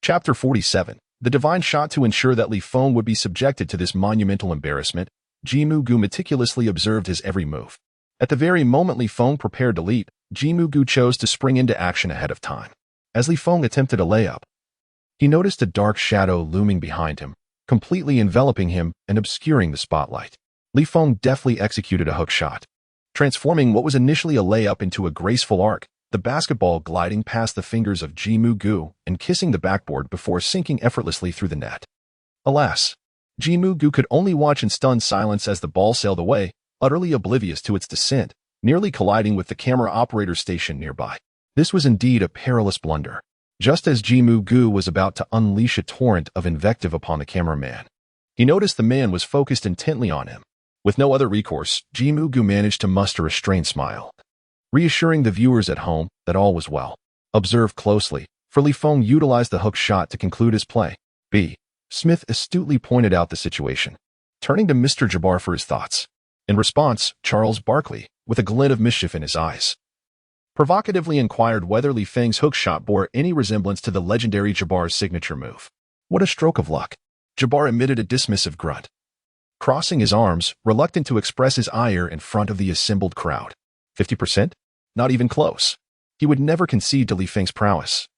Chapter 47. The divine shot. To ensure that Li Feng would be subjected to this monumental embarrassment, Ji Mugu meticulously observed his every move. At the very moment Li Feng prepared to leap, Ji Mugu chose to spring into action ahead of time. As Li Feng attempted a layup, he noticed a dark shadow looming behind him, completely enveloping him and obscuring the spotlight. Li Feng deftly executed a hook shot, transforming what was initially a layup into a graceful arc, the basketball gliding past the fingers of Ji Mugu and kissing the backboard before sinking effortlessly through the net. Alas, Ji Mugu could only watch in stunned silence as the ball sailed away, utterly oblivious to its descent, nearly colliding with the camera operator station nearby. This was indeed a perilous blunder. Just as Ji Mugu was about to unleash a torrent of invective upon the cameraman, he noticed the man was focused intently on him. With no other recourse, Ji Mugu managed to muster a strained smile, reassuring the viewers at home that all was well. Observe closely, for Li Feng utilized the hook shot to conclude his play. B. Smith astutely pointed out the situation, turning to Mr. Jabbar for his thoughts. In response, Charles Barkley, with a glint of mischief in his eyes, provocatively inquired whether Li Feng's hook shot bore any resemblance to the legendary Jabbar's signature move. What a stroke of luck. Jabbar emitted a dismissive grunt, crossing his arms, reluctant to express his ire in front of the assembled crowd. 50%? Not even close. He would never concede to Li Feng's prowess,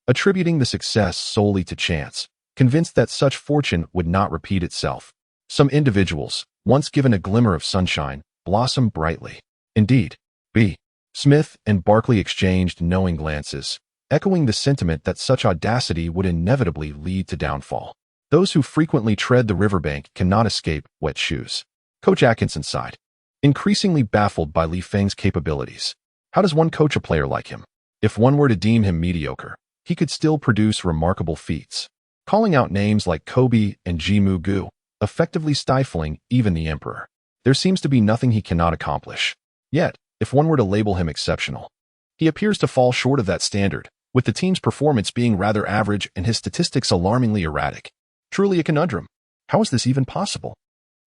attributing the success solely to chance, convinced that such fortune would not repeat itself. Some individuals, once given a glimmer of sunshine, blossom brightly. Indeed, B. Smith and Barkley exchanged knowing glances, echoing the sentiment that such audacity would inevitably lead to downfall. Those who frequently tread the riverbank cannot escape wet shoes. Coach Atkinson sighed, increasingly baffled by Li Feng's capabilities. How does one coach a player like him? If one were to deem him mediocre, he could still produce remarkable feats, calling out names like Kobe and Jimu Gu, effectively stifling even the emperor. There seems to be nothing he cannot accomplish. Yet, if one were to label him exceptional, he appears to fall short of that standard, with the team's performance being rather average and his statistics alarmingly erratic. Truly a conundrum. How is this even possible?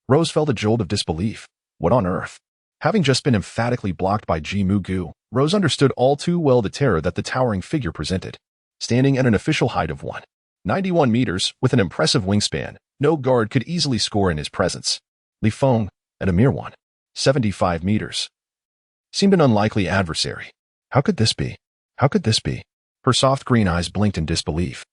Rose felt a jolt of disbelief. What on earth? Having just been emphatically blocked by Jimu Gu, Rose understood all too well the terror that the towering figure presented. Standing at an official height of 191 meters, with an impressive wingspan, no guard could easily score in his presence. Li Feng, at a mere 175 meters, seemed an unlikely adversary. How could this be? How could this be? Her soft green eyes blinked in disbelief,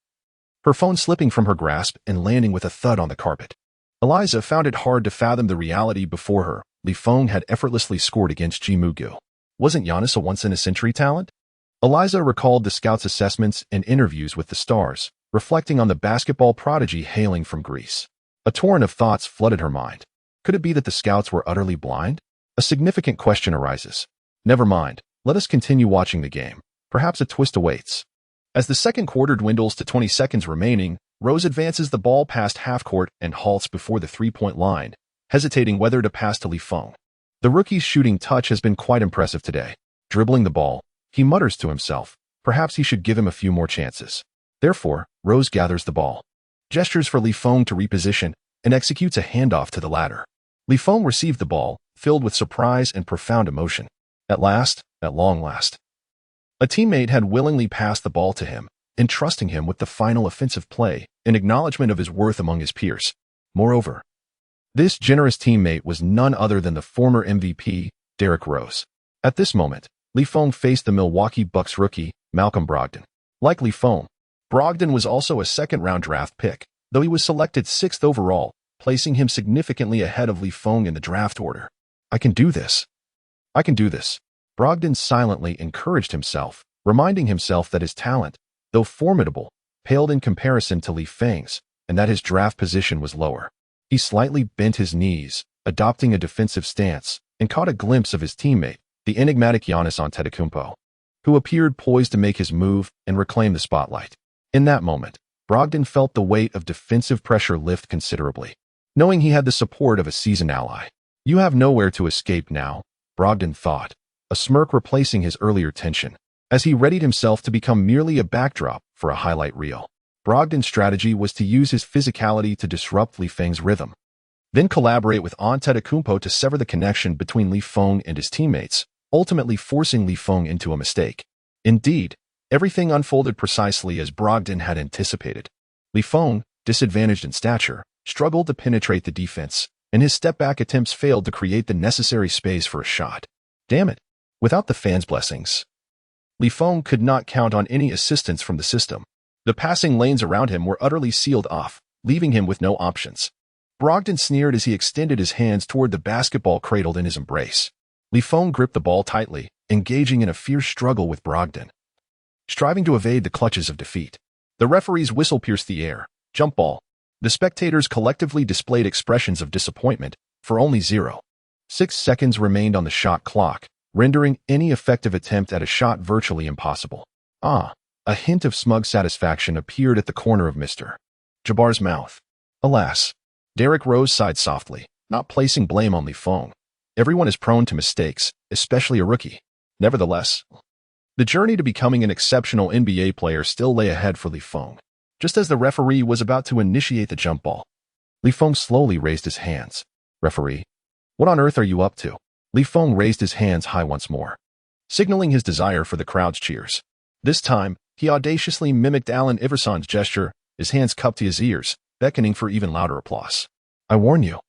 her phone slipping from her grasp and landing with a thud on the carpet. Eliza found it hard to fathom the reality before her. Li Feng had effortlessly scored against Jimu Gu. Wasn't Giannis a once-in-a-century talent? Eliza recalled the scouts' assessments and interviews with the stars, reflecting on the basketball prodigy hailing from Greece. A torrent of thoughts flooded her mind. Could it be that the scouts were utterly blind? A significant question arises. Never mind, let us continue watching the game. Perhaps a twist awaits. As the second quarter dwindles to 20 seconds remaining, Rose advances the ball past half-court and halts before the three-point line, hesitating whether to pass to Li Feng. The rookie's shooting touch has been quite impressive today. Dribbling the ball, he mutters to himself, perhaps he should give him a few more chances. Therefore, Rose gathers the ball, gestures for Li Feng to reposition, and executes a handoff to the latter. Li Feng received the ball, filled with surprise and profound emotion. At long last, a teammate had willingly passed the ball to him, entrusting him with the final offensive play in acknowledgement of his worth among his peers. Moreover, this generous teammate was none other than the former MVP, Derrick Rose. At this moment, Li Feng faced the Milwaukee Bucks rookie, Malcolm Brogdon. Like Li Feng, Brogdon was also a second-round draft pick, though he was selected 6th overall, placing him significantly ahead of Li Feng in the draft order. I can do this. I can do this. Brogdon silently encouraged himself, reminding himself that his talent, though formidable, paled in comparison to Li Feng's, and that his draft position was lower. He slightly bent his knees, adopting a defensive stance, and caught a glimpse of his teammate, the enigmatic Giannis Antetokounmpo, who appeared poised to make his move and reclaim the spotlight. In that moment, Brogdon felt the weight of defensive pressure lift considerably, knowing he had the support of a seasoned ally. You have nowhere to escape now, Brogdon thought, a smirk replacing his earlier tension, as he readied himself to become merely a backdrop for a highlight reel. Brogdon's strategy was to use his physicality to disrupt Li Feng's rhythm, then collaborate with Antetokounmpo to sever the connection between Li Feng and his teammates, ultimately forcing Li Feng into a mistake. Indeed, everything unfolded precisely as Brogdon had anticipated. Li Feng, disadvantaged in stature, struggled to penetrate the defense, and his step-back attempts failed to create the necessary space for a shot. Damn it. Without the fans' blessings, Li Feng could not count on any assistance from the system. The passing lanes around him were utterly sealed off, leaving him with no options. Brogdon sneered as he extended his hands toward the basketball cradled in his embrace. Li Feng gripped the ball tightly, engaging in a fierce struggle with Brogdon, striving to evade the clutches of defeat. The referee's whistle pierced the air. Jump ball. The spectators collectively displayed expressions of disappointment, for only 0.6 seconds remained on the shot clock, rendering any effective attempt at a shot virtually impossible. A hint of smug satisfaction appeared at the corner of Mr. Jabbar's mouth. Alas, Derrick Rose sighed softly, not placing blame on Li Feng. Everyone is prone to mistakes, especially a rookie. Nevertheless, The journey to becoming an exceptional NBA player still lay ahead for Li Feng. Just as the referee was about to initiate the jump ball, Li Feng slowly raised his hands. "Referee, what on earth are you up to?" Li Feng raised his hands high once more, signaling his desire for the crowd's cheers. This time, he audaciously mimicked Allen Iverson's gesture, his hands cupped to his ears, beckoning for even louder applause. "I warn you,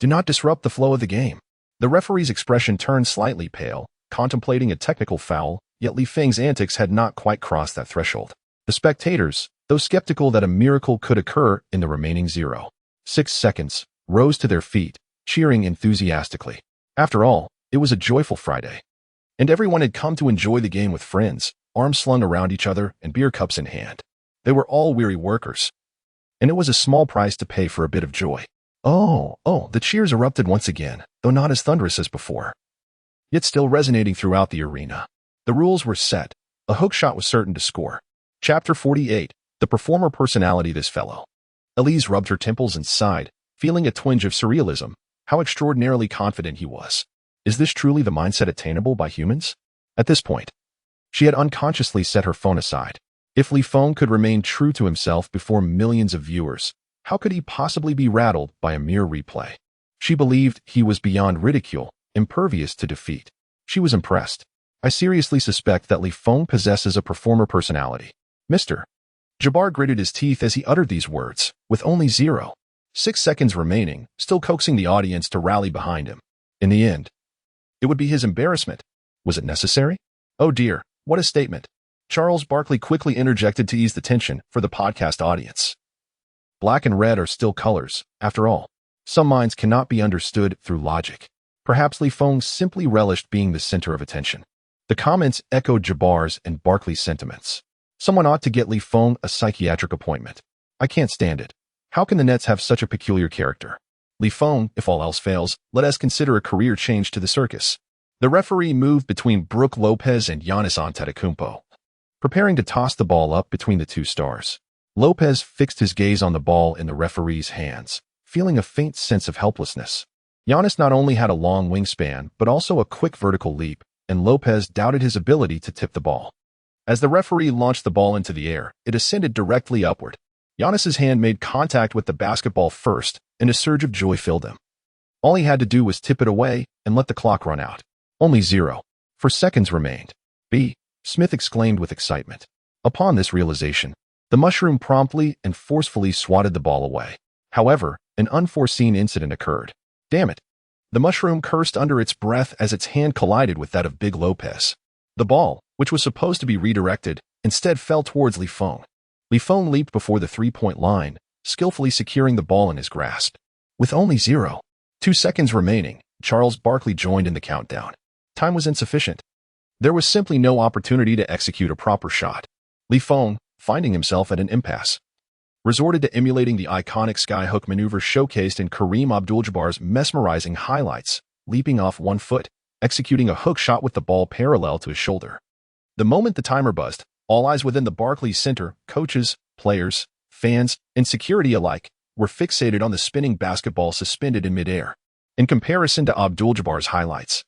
do not disrupt the flow of the game." The referee's expression turned slightly pale, contemplating a technical foul, yet Li Feng's antics had not quite crossed that threshold. The spectators, though skeptical that a miracle could occur in the remaining 0.6 seconds, rose to their feet, cheering enthusiastically. After all, it was a joyful Friday, and everyone had come to enjoy the game with friends, arms slung around each other and beer cups in hand. They were all weary workers, and it was a small price to pay for a bit of joy. Oh, the cheers erupted once again, though not as thunderous as before, yet still resonating throughout the arena. The rules were set. A hook shot was certain to score. Chapter 48, The Performer Personality. This fellow. Elise rubbed her temples and sighed, feeling a twinge of surrealism. How extraordinarily confident he was. Is this truly the mindset attainable by humans? At this point, she had unconsciously set her phone aside. If Li Feng could remain true to himself before millions of viewers, how could he possibly be rattled by a mere replay? She believed he was beyond ridicule, impervious to defeat. She was impressed. "I seriously suspect that Li Feng possesses a performer personality." Mr. Jabbar gritted his teeth as he uttered these words, with only 0.6 seconds remaining, still coaxing the audience to rally behind him. In the end, it would be his embarrassment. Was it necessary? Oh dear, what a statement. Charles Barkley quickly interjected to ease the tension for the podcast audience. Black and red are still colors, after all. Some minds cannot be understood through logic. Perhaps Li Feng simply relished being the center of attention. The comments echoed Jabbar's and Barkley's sentiments. Someone ought to get Li Feng a psychiatric appointment. I can't stand it. How can the Nets have such a peculiar character? Li Feng, if all else fails, let us consider a career change to the circus. The referee moved between Brook Lopez and Giannis Antetokounmpo, preparing to toss the ball up between the two stars. Lopez fixed his gaze on the ball in the referee's hands, feeling a faint sense of helplessness. Giannis not only had a long wingspan, but also a quick vertical leap, and Lopez doubted his ability to tip the ball. As the referee launched the ball into the air, it ascended directly upward. Giannis's hand made contact with the basketball first, and a surge of joy filled him. All he had to do was tip it away and let the clock run out. Only 0.4 seconds remained. B. Smith exclaimed with excitement. Upon this realization, the mushroom promptly and forcefully swatted the ball away. However, an unforeseen incident occurred. Damn it. The mushroom cursed under its breath as its hand collided with that of Big Lopez. The ball, which was supposed to be redirected, instead fell towards Li Feng. Li Feng leaped before the three-point line, skillfully securing the ball in his grasp. With only 0.2 seconds remaining, Charles Barkley joined in the countdown. Time was insufficient. There was simply no opportunity to execute a proper shot. Li Feng, finding himself at an impasse, resorted to emulating the iconic skyhook maneuver showcased in Kareem Abdul-Jabbar's mesmerizing highlights, leaping off one foot, executing a hook shot with the ball parallel to his shoulder. The moment the timer buzzed, all eyes within the Barclays Center, coaches, players, fans, and security alike, were fixated on the spinning basketball suspended in midair. In comparison to Abdul-Jabbar's highlights,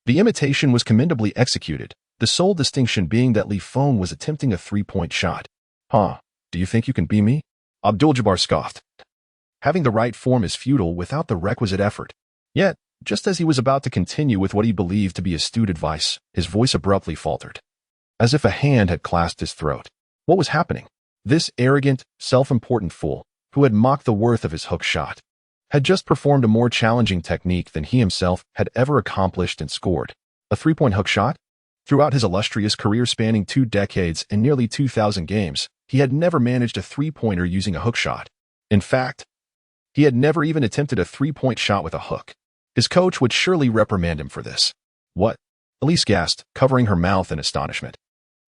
the imitation was commendably executed, the sole distinction being that Li Feng was attempting a three-point shot. "Huh, do you think you can be me?" Abdul-Jabbar scoffed. Having the right form is futile without the requisite effort. Yet, just as he was about to continue with what he believed to be astute advice, his voice abruptly faltered, as if a hand had clasped his throat. What was happening? This arrogant, self-important fool, who had mocked the worth of his hook shot, had just performed a more challenging technique than he himself had ever accomplished and scored. A three-point hook shot? Throughout his illustrious career spanning 2 decades and nearly 2,000 games, he had never managed a three-pointer using a hook shot. In fact, he had never even attempted a three-point shot with a hook. His coach would surely reprimand him for this. What? Elise gasped, covering her mouth in astonishment.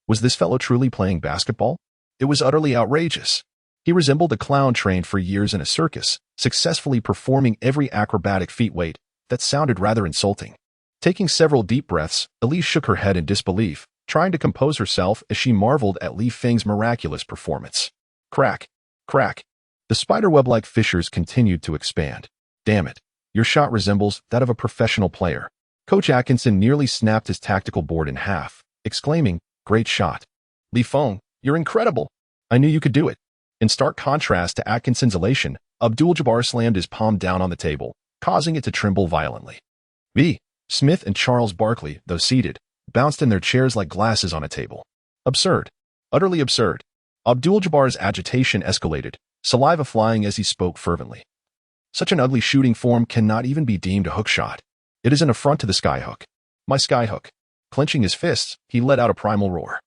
Was this fellow truly playing basketball? It was utterly outrageous. He resembled a clown trained for years in a circus, successfully performing every acrobatic feat. Wait, that sounded rather insulting. Taking several deep breaths, Elise shook her head in disbelief, trying to compose herself as she marveled at Li Feng's miraculous performance. Crack, crack. The spiderweb-like fissures continued to expand. Damn it, your shot resembles that of a professional player. Coach Atkinson nearly snapped his tactical board in half, exclaiming, "Great shot. Li Feng, you're incredible. I knew you could do it." In stark contrast to Atkinson's elation, Abdul-Jabbar slammed his palm down on the table, causing it to tremble violently. B. Smith and Charles Barkley, though seated, bounced in their chairs like glasses on a table. Absurd. Utterly absurd. Abdul-Jabbar's agitation escalated, saliva flying as he spoke fervently. Such an ugly shooting form cannot even be deemed a hook shot. It is an affront to the skyhook. My skyhook. Clenching his fists, he let out a primal roar.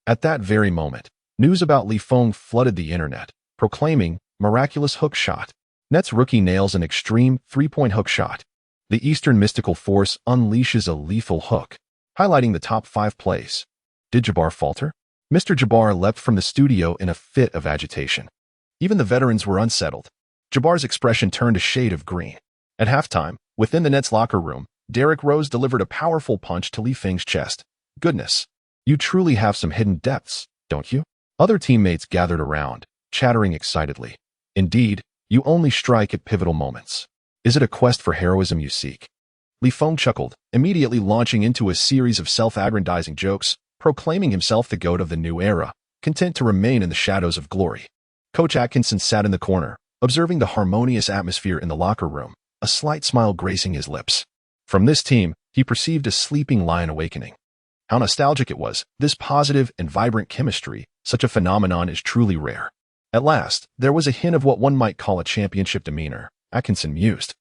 At that very moment, news about Li Feng flooded the internet, proclaiming, "Miraculous hook shot. Nets rookie nails an extreme three-point hook shot. The Eastern mystical force unleashes a lethal hook," highlighting the top 5 plays. Did Jabbar falter? Mr. Jabbar leapt from the studio in a fit of agitation. Even the veterans were unsettled. Jabbar's expression turned a shade of green. At halftime, within the Nets locker room, Derrick Rose delivered a powerful punch to Li Feng's chest. "Goodness, you truly have some hidden depths, don't you?" Other teammates gathered around, chattering excitedly. "Indeed, you only strike at pivotal moments. Is it a quest for heroism you seek?" Li Feng chuckled, immediately launching into a series of self-aggrandizing jokes, proclaiming himself the GOAT of the new era, content to remain in the shadows of glory. Coach Atkinson sat in the corner, observing the harmonious atmosphere in the locker room, a slight smile gracing his lips. From this team, he perceived a sleeping lion awakening. How nostalgic it was, this positive and vibrant chemistry. Such a phenomenon is truly rare. At last, there was a hint of what one might call a championship demeanor, Atkinson mused.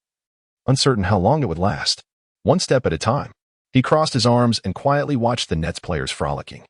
Uncertain how long it would last. One step at a time. He crossed his arms and quietly watched the Nets players frolicking,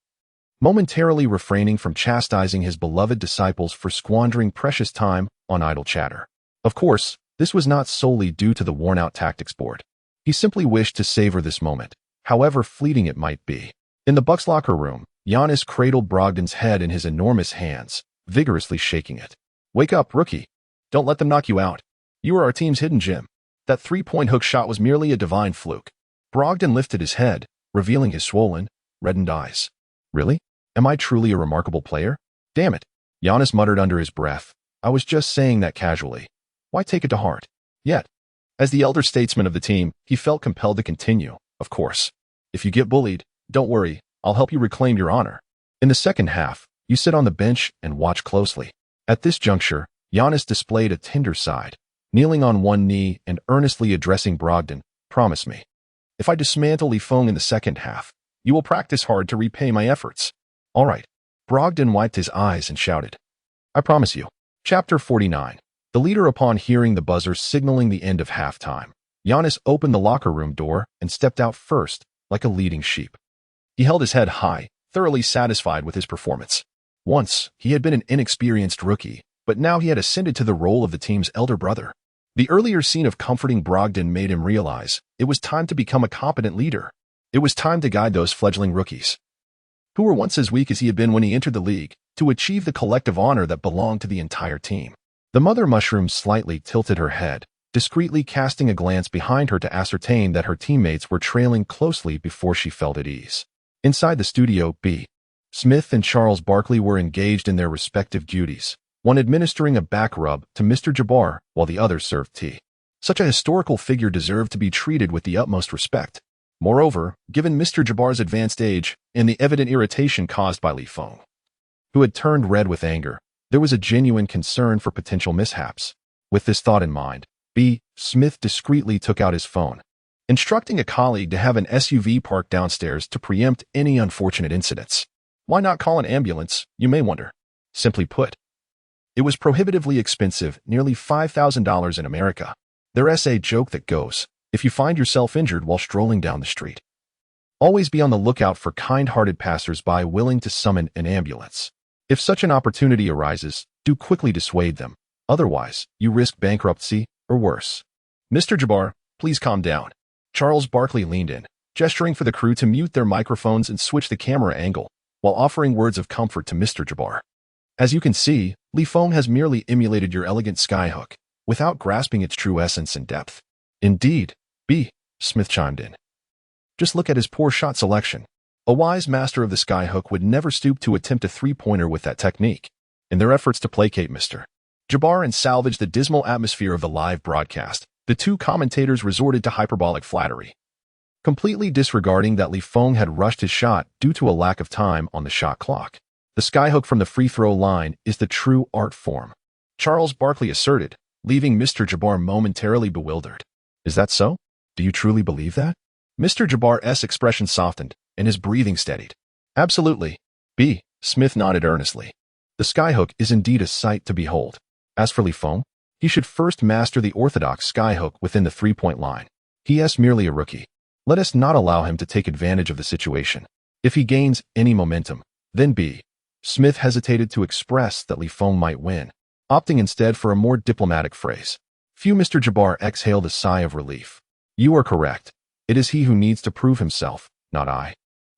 momentarily refraining from chastising his beloved disciples for squandering precious time on idle chatter. Of course, this was not solely due to the worn-out tactics board. He simply wished to savor this moment, however fleeting it might be. In the Bucks locker room, Giannis cradled Brogdon's head in his enormous hands, vigorously shaking it. "Wake up, rookie. Don't let them knock you out. You are our team's hidden gem. That three-point hook shot was merely a divine fluke." Brogdon lifted his head, revealing his swollen, reddened eyes. "Really? Am I truly a remarkable player? Damn it." Giannis muttered under his breath. "I was just saying that casually. Why take it to heart?" Yet, as the elder statesman of the team, he felt compelled to continue. "Of course. If you get bullied, don't worry, I'll help you reclaim your honor. In the second half, you sit on the bench and watch closely." At this juncture, Giannis displayed a tender side, kneeling on one knee and earnestly addressing Brogdon. "Promise me. If I dismantle Li Feng in the second half, you will practice hard to repay my efforts." "All right." Brogdon wiped his eyes and shouted, "I promise you." Chapter 49. The leader. Upon hearing the buzzer signaling the end of halftime, Giannis opened the locker room door and stepped out first, like a leading sheep. He held his head high, thoroughly satisfied with his performance. Once, he had been an inexperienced rookie, but now he had ascended to the role of the team's elder brother. The earlier scene of comforting Brogdon made him realize it was time to become a competent leader. It was time to guide those fledgling rookies, who were once as weak as he had been when he entered the league, to achieve the collective honor that belonged to the entire team. The mother mushroom slightly tilted her head, discreetly casting a glance behind her to ascertain that her teammates were trailing closely before she felt at ease. Inside the studio, B. Smith and Charles Barkley were engaged in their respective duties, one administering a back rub to Mr. Jabbar while the other served tea. Such a historical figure deserved to be treated with the utmost respect. Moreover, given Mr. Jabbar's advanced age and the evident irritation caused by Li Feng, who had turned red with anger, there was a genuine concern for potential mishaps. With this thought in mind, B. Smith discreetly took out his phone, instructing a colleague to have an SUV parked downstairs to preempt any unfortunate incidents. Why not call an ambulance, you may wonder. Simply put, it was prohibitively expensive, nearly $5,000 in America. There's a joke that goes, if you find yourself injured while strolling down the street, always be on the lookout for kind-hearted passers-by willing to summon an ambulance. If such an opportunity arises, do quickly dissuade them. Otherwise, you risk bankruptcy or worse. "Mr. Jabbar, please calm down." Charles Barkley leaned in, gesturing for the crew to mute their microphones and switch the camera angle, while offering words of comfort to Mr. Jabbar. "As you can see, Li Feng has merely emulated your elegant skyhook, without grasping its true essence and depth." "Indeed," B. Smith chimed in. "Just look at his poor shot selection. A wise master of the skyhook would never stoop to attempt a three-pointer with that technique." In their efforts to placate Mr. Jabbar and salvage the dismal atmosphere of the live broadcast, the two commentators resorted to hyperbolic flattery. completely disregarding that Li Feng had rushed his shot due to a lack of time on the shot clock. The skyhook from the free throw line is the true art form, Charles Barkley asserted, leaving Mr. Jabbar momentarily bewildered. Is that so? Do you truly believe that? Mr. Jabbar's expression softened, and his breathing steadied. Absolutely. B. Smith nodded earnestly. The skyhook is indeed a sight to behold. As for Li Feng, he should first master the orthodox skyhook within the three-point line. He is merely a rookie. Let us not allow him to take advantage of the situation. If he gains any momentum, then B. Smith hesitated to express that Li Feng might win, opting instead for a more diplomatic phrase. Mr. Jabbar exhaled a sigh of relief. You are correct. It is he who needs to prove himself, not I.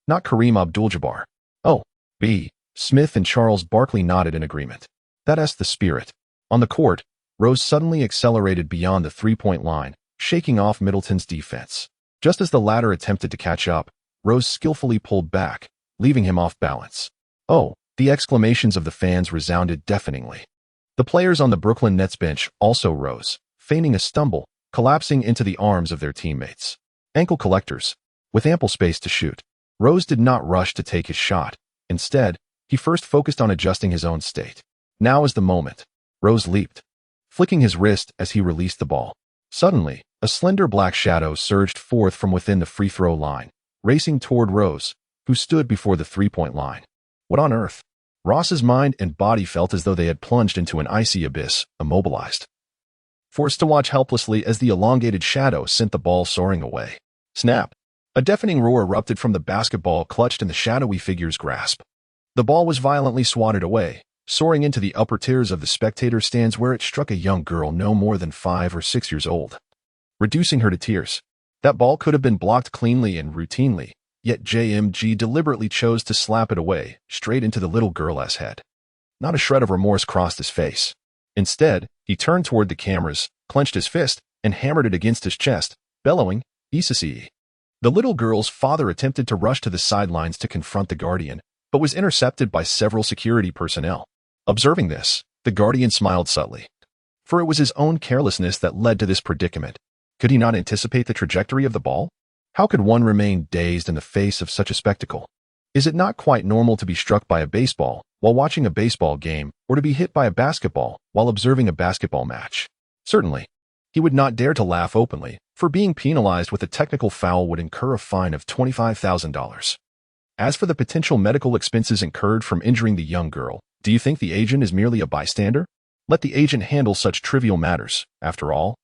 Not Kareem Abdul-Jabbar. Oh, B. Smith and Charles Barkley nodded in agreement. That's the spirit. On the court, Rose suddenly accelerated beyond the three-point line, shaking off Middleton's defense. Just as the latter attempted to catch up, Rose skillfully pulled back, leaving him off balance. Oh, the exclamations of the fans resounded deafeningly. The players on the Brooklyn Nets bench also rose, feigning a stumble, collapsing into the arms of their teammates. Ankle collectors. With ample space to shoot, Rose did not rush to take his shot. Instead, he first focused on adjusting his own state. Now is the moment. Rose leaped, flicking his wrist as he released the ball. Suddenly, a slender black shadow surged forth from within the free throw line, racing toward Rose, who stood before the three-point line. What on earth? Ross's mind and body felt as though they had plunged into an icy abyss, immobilized. Forced to watch helplessly as the elongated shadow sent the ball soaring away. Snap! A deafening roar erupted from the basketball clutched in the shadowy figure's grasp. The ball was violently swatted away, soaring into the upper tiers of the spectator stands where it struck a young girl no more than 5 or 6 years old, reducing her to tears. That ball could have been blocked cleanly and routinely, yet JMG deliberately chose to slap it away, straight into the little girl's head. Not a shred of remorse crossed his face. Instead, he turned toward the cameras, clenched his fist, and hammered it against his chest, bellowing, "Isasi." The little girl's father attempted to rush to the sidelines to confront the guardian, but was intercepted by several security personnel. Observing this, the guardian smiled subtly. For it was his own carelessness that led to this predicament. Could he not anticipate the trajectory of the ball? How could one remain dazed in the face of such a spectacle? Is it not quite normal to be struck by a baseball while watching a baseball game, or to be hit by a basketball while observing a basketball match? Certainly, he would not dare to laugh openly, for being penalized with a technical foul would incur a fine of $25,000. As for the potential medical expenses incurred from injuring the young girl, do you think the agent is merely a bystander? Let the agent handle such trivial matters. After all,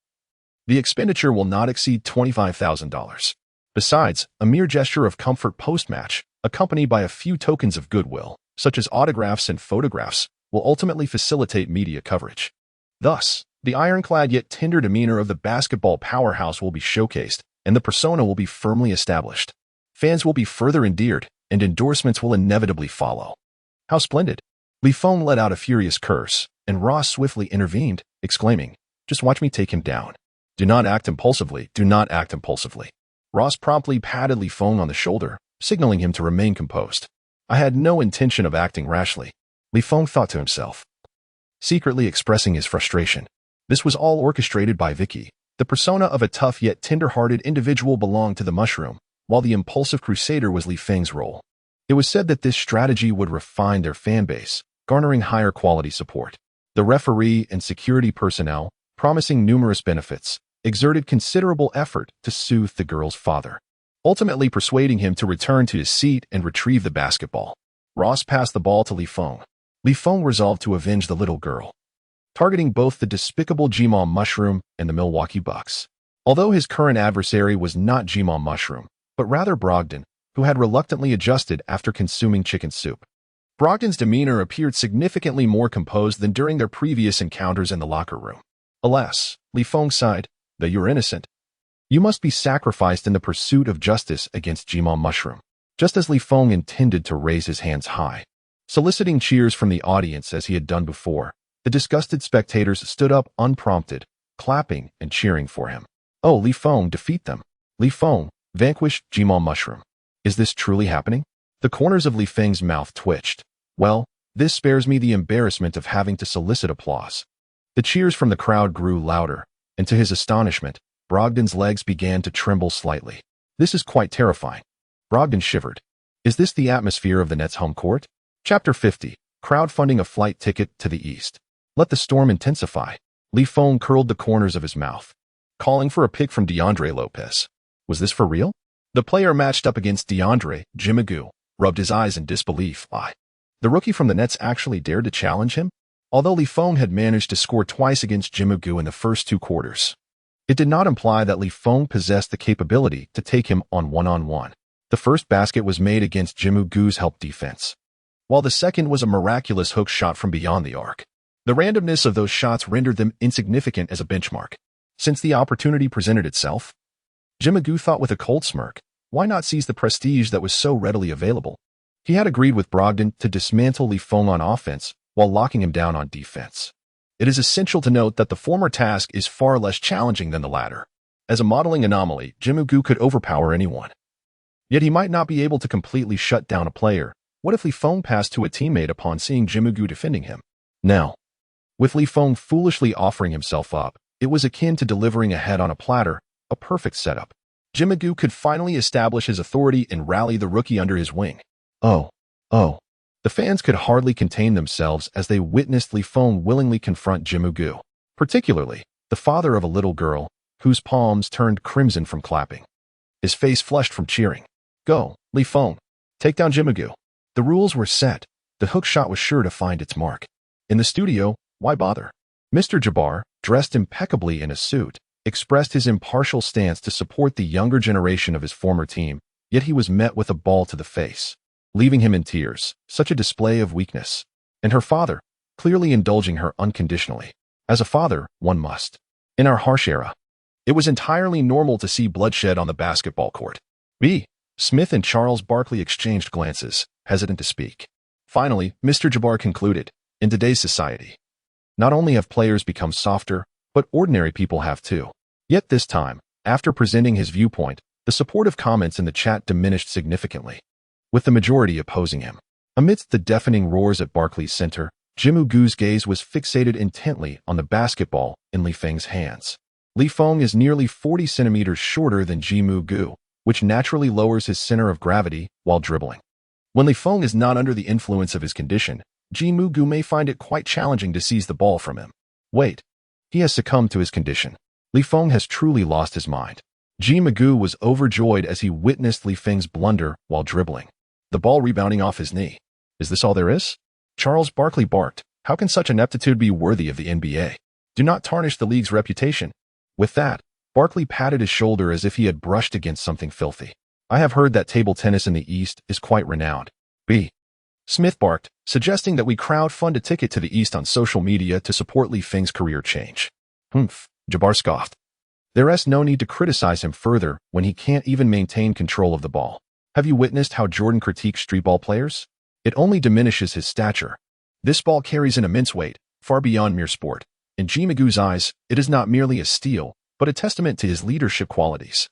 the expenditure will not exceed $25,000. Besides, a mere gesture of comfort post-match, accompanied by a few tokens of goodwill, such as autographs and photographs, will ultimately facilitate media coverage. Thus, the ironclad yet tender demeanor of the basketball powerhouse will be showcased, and the persona will be firmly established. Fans will be further endeared, and endorsements will inevitably follow. How splendid! Li Feng let out a furious curse, and Ross swiftly intervened, exclaiming, "Just watch me take him down. Do not act impulsively, do not act impulsively." Ross promptly patted Li Feng on the shoulder, signaling him to remain composed. I had no intention of acting rashly, Li Feng thought to himself, secretly expressing his frustration. This was all orchestrated by Vicky. The persona of a tough yet tender-hearted individual belonged to the Mushroom, while the impulsive crusader was Li Feng's role. It was said that this strategy would refine their fanbase, garnering higher quality support. The referee and security personnel, promising numerous benefits, exerted considerable effort to soothe the girl's father, ultimately persuading him to return to his seat and retrieve the basketball. Ross passed the ball to Li Feng. Li Feng resolved to avenge the little girl, targeting both the despicable Gmom Mushroom and the Milwaukee Bucks. Although his current adversary was not Gmom Mushroom, but rather Brogdon, who had reluctantly adjusted after consuming chicken soup. Brogdon's demeanor appeared significantly more composed than during their previous encounters in the locker room. Alas, Li Feng sighed, that you're innocent. You must be sacrificed in the pursuit of justice against Gmom Mushroom. Just as Li Feng intended to raise his hands high, soliciting cheers from the audience as he had done before, the disgusted spectators stood up unprompted, clapping and cheering for him. Oh, Li Feng, defeat them. Li Feng, vanquish Gmom Mushroom. Is this truly happening? The corners of Li Feng's mouth twitched. Well, this spares me the embarrassment of having to solicit applause. The cheers from the crowd grew louder, and to his astonishment, Brogdon's legs began to tremble slightly. This is quite terrifying. Brogdon shivered. Is this the atmosphere of the Nets' home court? Chapter 50. Crowdfunding a flight ticket to the East. Let the storm intensify. Feng curled the corners of his mouth, calling for a pick from DeAndre Lopez. Was this for real? The player matched up against DeAndre, Jim Magoo, rubbed his eyes in disbelief. The rookie from the Nets actually dared to challenge him? Although Feng had managed to score twice against Jim Magoo in the first 2 quarters, it did not imply that Feng possessed the capability to take him on one-on-one. The first basket was made against Jim Magoo's help defense, while the second was a miraculous hook shot from beyond the arc. The randomness of those shots rendered them insignificant as a benchmark. Since the opportunity presented itself, Jim Magoo thought with a cold smirk, why not seize the prestige that was so readily available? He had agreed with Brogdon to dismantle Feng on offense while locking him down on defense. It is essential to note that the former task is far less challenging than the latter. As a modeling anomaly, Jim Magoo could overpower anyone. Yet he might not be able to completely shut down a player. What if Feng passed to a teammate upon seeing Jim Magoo defending him? Now, with Feng foolishly offering himself up, it was akin to delivering a head on a platter, a perfect setup. Jim Magoo could finally establish his authority and rally the rookie under his wing. Oh. The fans could hardly contain themselves as they witnessed Feng willingly confront Jim Magoo, particularly the father of a little girl whose palms turned crimson from clapping. His face flushed from cheering. Go, Feng. Take down Jim Magoo. The rules were set. The hook shot was sure to find its mark. In the studio, why bother? Mr. Jabbar, dressed impeccably in a suit, expressed his impartial stance to support the younger generation of his former team, yet he was met with a ball to the face, leaving him in tears. Such a display of weakness. And her father, clearly indulging her unconditionally. As a father, one must. In our harsh era, it was entirely normal to see bloodshed on the basketball court. Smith and Charles Barkley exchanged glances, hesitant to speak. Finally, Mr. Jabbar concluded, in today's society, not only have players become softer, but ordinary people have too. Yet this time, after presenting his viewpoint, the supportive comments in the chat diminished significantly, with the majority opposing him. Amidst the deafening roars at Barkley's center, Jim Magoo's gaze was fixated intently on the basketball in Feng's hands. Feng is nearly 40 centimeters shorter than Jim Magoo, which naturally lowers his center of gravity while dribbling. When Feng is not under the influence of his condition, Jim Magoo may find it quite challenging to seize the ball from him. Wait, he has succumbed to his condition. Feng has truly lost his mind. Jim Magoo was overjoyed as he witnessed Feng's blunder while dribbling, the ball rebounding off his knee. Is this all there is? Charles Barkley barked. How can such ineptitude be worthy of the NBA? Do not tarnish the league's reputation. With that, Barkley patted his shoulder as if he had brushed against something filthy. I have heard that table tennis in the East is quite renowned. Smith barked, suggesting that we crowdfund a ticket to the East on social media to support Feng's career change. Jabbar scoffed. There's no need to criticize him further when he can't even maintain control of the ball. Have you witnessed how Jordan critiques streetball players? It only diminishes his stature. This ball carries an immense weight, far beyond mere sport. In Jim Magoo's eyes, it is not merely a steal, but a testament to his leadership qualities.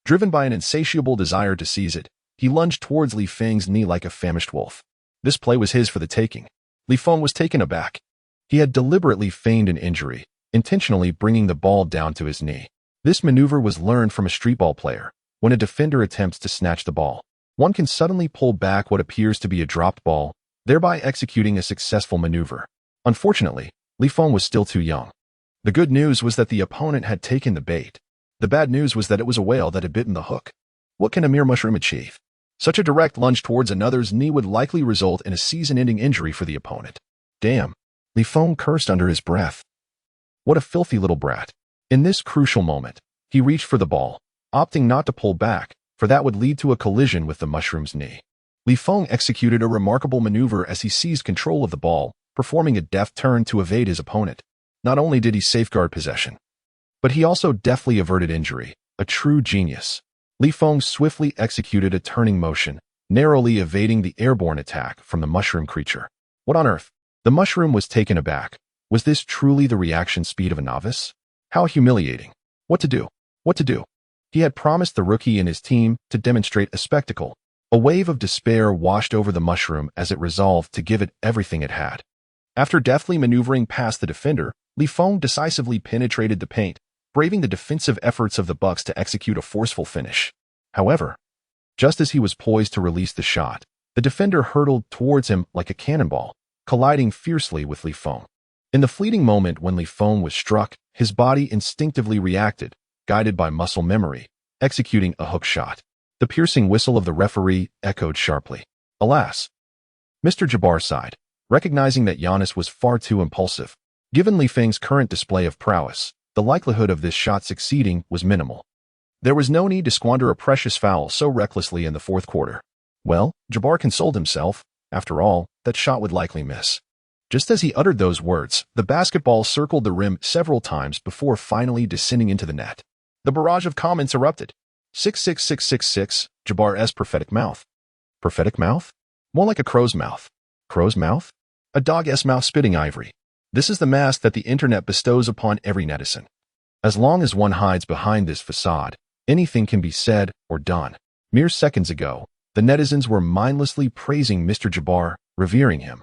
Driven by an insatiable desire to seize it, he lunged towards Feng's knee like a famished wolf. This play was his for the taking. Feng was taken aback. He had deliberately feigned an injury, intentionally bringing the ball down to his knee. This maneuver was learned from a streetball player. When a defender attempts to snatch the ball, one can suddenly pull back what appears to be a dropped ball, thereby executing a successful maneuver. Unfortunately, Feng was still too young. The good news was that the opponent had taken the bait. The bad news was that it was a whale that had bitten the hook. What can a mere mushroom achieve? Such a direct lunge towards another's knee would likely result in a season-ending injury for the opponent. Damn. Feng cursed under his breath. What a filthy little brat. In this crucial moment, he reached for the ball, opting not to pull back, for that would lead to a collision with the mushroom's knee. Feng executed a remarkable maneuver as he seized control of the ball, performing a deft turn to evade his opponent. Not only did he safeguard possession, but he also deftly averted injury, a true genius. Feng swiftly executed a turning motion, narrowly evading the airborne attack from the mushroom creature. What on earth? The mushroom was taken aback. Was this truly the reaction speed of a novice? How humiliating. What to do? What to do? He had promised the rookie and his team to demonstrate a spectacle. A wave of despair washed over the mushroom as it resolved to give it everything it had. After deftly maneuvering past the defender, Feng decisively penetrated the paint, braving the defensive efforts of the Bucks to execute a forceful finish. However, just as he was poised to release the shot, the defender hurtled towards him like a cannonball, colliding fiercely with Li Feng. In the fleeting moment when Li Feng was struck, his body instinctively reacted, guided by muscle memory, executing a hook shot. The piercing whistle of the referee echoed sharply. Alas! Mr. Jabbar sighed, recognizing that Giannis was far too impulsive. Given Li Feng's current display of prowess, the likelihood of this shot succeeding was minimal. There was no need to squander a precious foul so recklessly in the fourth quarter. Well, Jabbar consoled himself. After all, that shot would likely miss. Just as he uttered those words, the basketball circled the rim several times before finally descending into the net. The barrage of comments erupted. 66666, Jabbar's prophetic mouth. Prophetic mouth? More like a crow's mouth. Crow's mouth? A dog's mouth spitting ivory. This is the mask that the internet bestows upon every netizen. As long as one hides behind this facade, anything can be said or done. Mere seconds ago, the netizens were mindlessly praising Mr. Jabbar, revering him.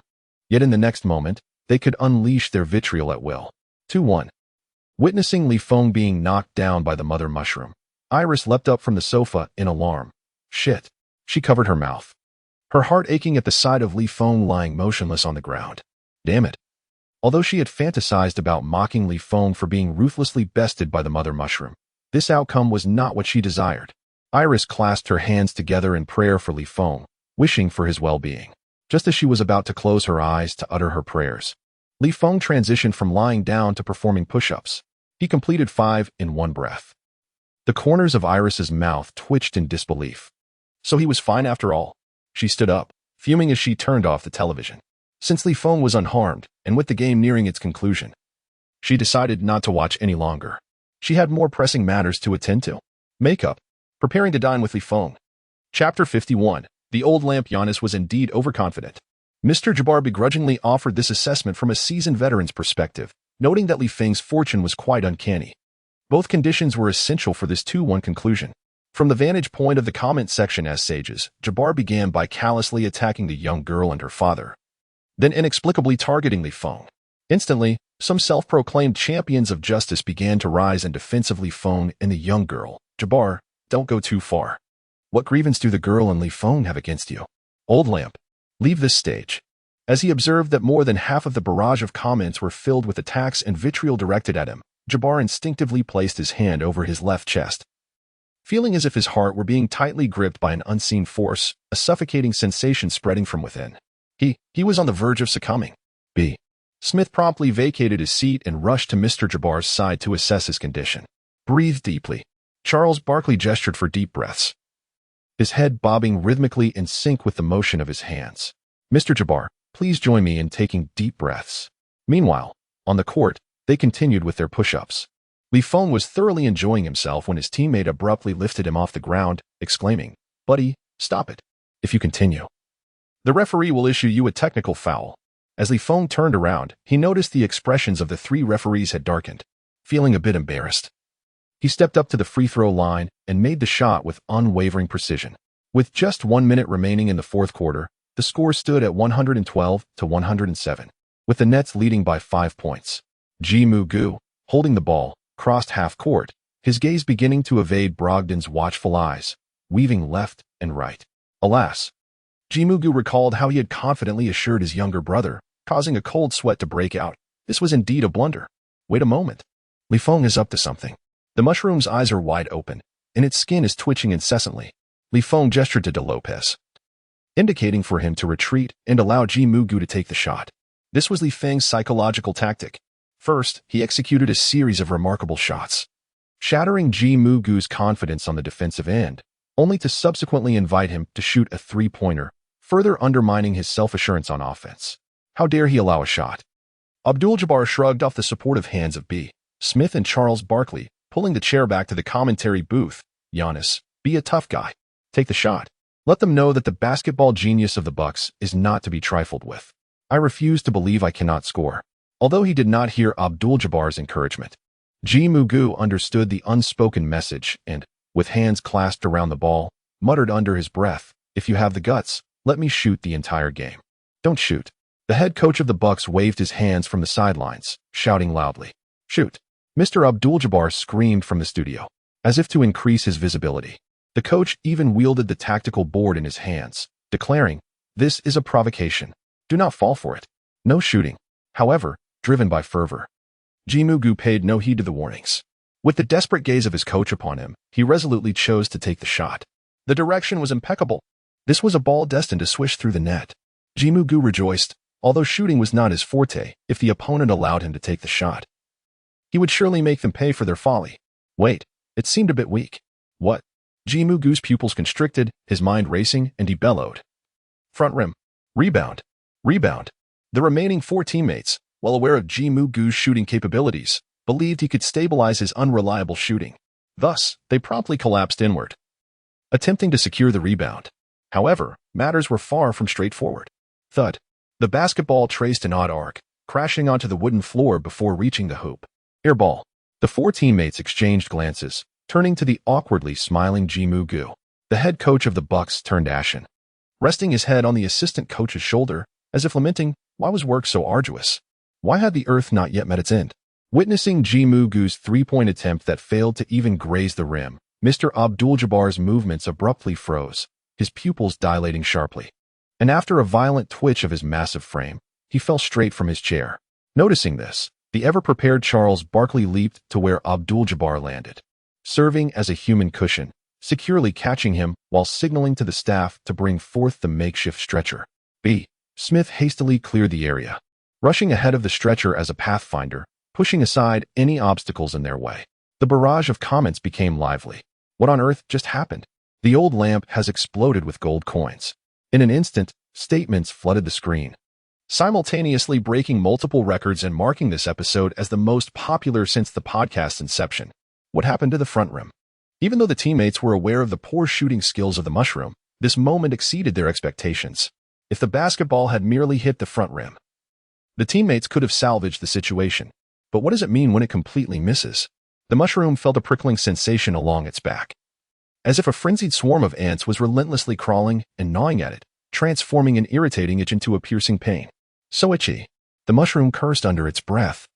Yet in the next moment, they could unleash their vitriol at will. 2-1. Witnessing Li Feng being knocked down by the mother mushroom, Iris leapt up from the sofa in alarm. Shit. She covered her mouth, her heart aching at the sight of Li Feng lying motionless on the ground. Damn it. Although she had fantasized about mocking Li Feng for being ruthlessly bested by the mother mushroom, this outcome was not what she desired. Iris clasped her hands together in prayer for Li Feng, wishing for his well-being. Just as she was about to close her eyes to utter her prayers, Li Feng transitioned from lying down to performing push-ups. He completed 5 in one breath. The corners of Iris's mouth twitched in disbelief. So he was fine after all. She stood up, fuming as she turned off the television. Since Li Feng was unharmed, and with the game nearing its conclusion, she decided not to watch any longer. She had more pressing matters to attend to. Makeup. Preparing to dine with Li Feng. Chapter 51. The old lamp. Giannis was indeed overconfident. Mr. Jabbar begrudgingly offered this assessment from a seasoned veteran's perspective, noting that Li Feng's fortune was quite uncanny. Both conditions were essential for this 2-1 conclusion. From the vantage point of the comment section as sages, Jabbar began by callously attacking the young girl and her father, then inexplicably targeting Li Feng. Instantly, some self-proclaimed champions of justice began to rise in defense of Li Feng and the young girl. Jabbar, don't go too far. What grievance do the girl and Li Feng have against you? Old lamp, leave this stage. As he observed that more than half of the barrage of comments were filled with attacks and vitriol directed at him, Jabbar instinctively placed his hand over his left chest. Feeling as if his heart were being tightly gripped by an unseen force, a suffocating sensation spreading from within. He was on the verge of succumbing. B. Smith promptly vacated his seat and rushed to Mr. Jabbar's side to assess his condition. Breathe deeply. Charles Barkley gestured for deep breaths, his head bobbing rhythmically in sync with the motion of his hands. Mr. Jabbar, please join me in taking deep breaths. Meanwhile, on the court, they continued with their push-ups. Li Feng was thoroughly enjoying himself when his teammate abruptly lifted him off the ground, exclaiming, "Buddy, stop it. If you continue, the referee will issue you a technical foul." As Li Feng turned around, he noticed the expressions of the 3 referees had darkened. Feeling a bit embarrassed, he stepped up to the free throw line and made the shot with unwavering precision. With just 1 minute remaining in the fourth quarter, the score stood at 112-107, with the Nets leading by 5 points. Bogut, holding the ball, crossed half court, his gaze beginning to evade Brogdon's watchful eyes, weaving left and right. Alas, Bogut recalled how he had confidently assured his younger brother, causing a cold sweat to break out. This was indeed a blunder. Wait a moment. Li Feng is up to something. The mushroom's eyes are wide open, and its skin is twitching incessantly. Li Feng gestured to De Lopez, indicating for him to retreat and allow Bogut to take the shot. This was Li Feng's psychological tactic. First, he executed a series of remarkable shots, shattering Bogut's confidence on the defensive end, only to subsequently invite him to shoot a 3-pointer, further undermining his self-assurance on offense. How dare he allow a shot? Abdul-Jabbar shrugged off the supportive hands of B. Smith and Charles Barkley, pulling the chair back to the commentary booth. Giannis, be a tough guy. Take the shot. Let them know that the basketball genius of the Bucks is not to be trifled with. I refuse to believe I cannot score. Although he did not hear Abdul-Jabbar's encouragement, Bogut understood the unspoken message and, with hands clasped around the ball, muttered under his breath, "If you have the guts, let me shoot the entire game." Don't shoot. The head coach of the Bucks waved his hands from the sidelines, shouting loudly, "Shoot." Mr. Abdul-Jabbar screamed from the studio, as if to increase his visibility. The coach even wielded the tactical board in his hands, declaring, "This is a provocation. Do not fall for it." No shooting. However, driven by fervor, Jimugu paid no heed to the warnings. With the desperate gaze of his coach upon him, he resolutely chose to take the shot. The direction was impeccable. This was a ball destined to swish through the net. Jimugu rejoiced, although shooting was not his forte. If the opponent allowed him to take the shot, he would surely make them pay for their folly. Wait, it seemed a bit weak. What? Jimugu's pupils constricted, his mind racing, and he bellowed. Front rim. Rebound. Rebound. The remaining 4 teammates, well aware of Jimugu's shooting capabilities, believed he could stabilize his unreliable shooting. Thus, they promptly collapsed inward, attempting to secure the rebound. However, matters were far from straightforward. Thud. The basketball traced an odd arc, crashing onto the wooden floor before reaching the hoop. Air ball. The 4 teammates exchanged glances, turning to the awkwardly smiling Jimugu. The head coach of the Bucks turned ashen, resting his head on the assistant coach's shoulder, as if lamenting, why was work so arduous? Why had the earth not yet met its end? Witnessing Jimugu's 3-point attempt that failed to even graze the rim, Mr. Abdul-Jabbar's movements abruptly froze, his pupils dilating sharply. And after a violent twitch of his massive frame, he fell straight from his chair. Noticing this, the ever-prepared Charles Barkley leaped to where Abdul-Jabbar landed, serving as a human cushion, securely catching him while signaling to the staff to bring forth the makeshift stretcher. B. Smith hastily cleared the area, rushing ahead of the stretcher as a pathfinder, pushing aside any obstacles in their way. The barrage of comments became lively. What on earth just happened? The old lamp has exploded with gold coins. In an instant, statements flooded the screen, simultaneously breaking multiple records and marking this episode as the most popular since the podcast's inception. What happened to the front rim? Even though the teammates were aware of the poor shooting skills of the mushroom, this moment exceeded their expectations. If the basketball had merely hit the front rim, the teammates could have salvaged the situation. But what does it mean when it completely misses? The mushroom felt a prickling sensation along its back, as if a frenzied swarm of ants was relentlessly crawling and gnawing at it, transforming an irritating itch into a piercing pain. So itchy, the mushroom cursed under its breath,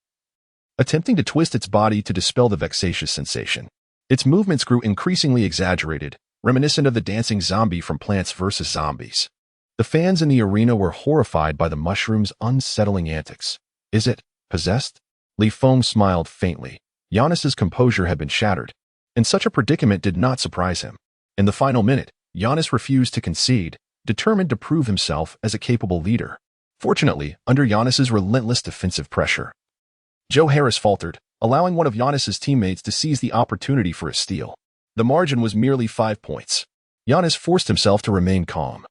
attempting to twist its body to dispel the vexatious sensation. Its movements grew increasingly exaggerated, reminiscent of the dancing zombie from Plants vs. Zombies. The fans in the arena were horrified by the mushroom's unsettling antics. Is it possessed? Feng smiled faintly. Giannis's composure had been shattered, and such a predicament did not surprise him. In the final minute, Giannis refused to concede, determined to prove himself as a capable leader. Fortunately, under Giannis's relentless defensive pressure, Joe Harris faltered, allowing one of Giannis's teammates to seize the opportunity for a steal. The margin was merely 5 points. Giannis forced himself to remain calm,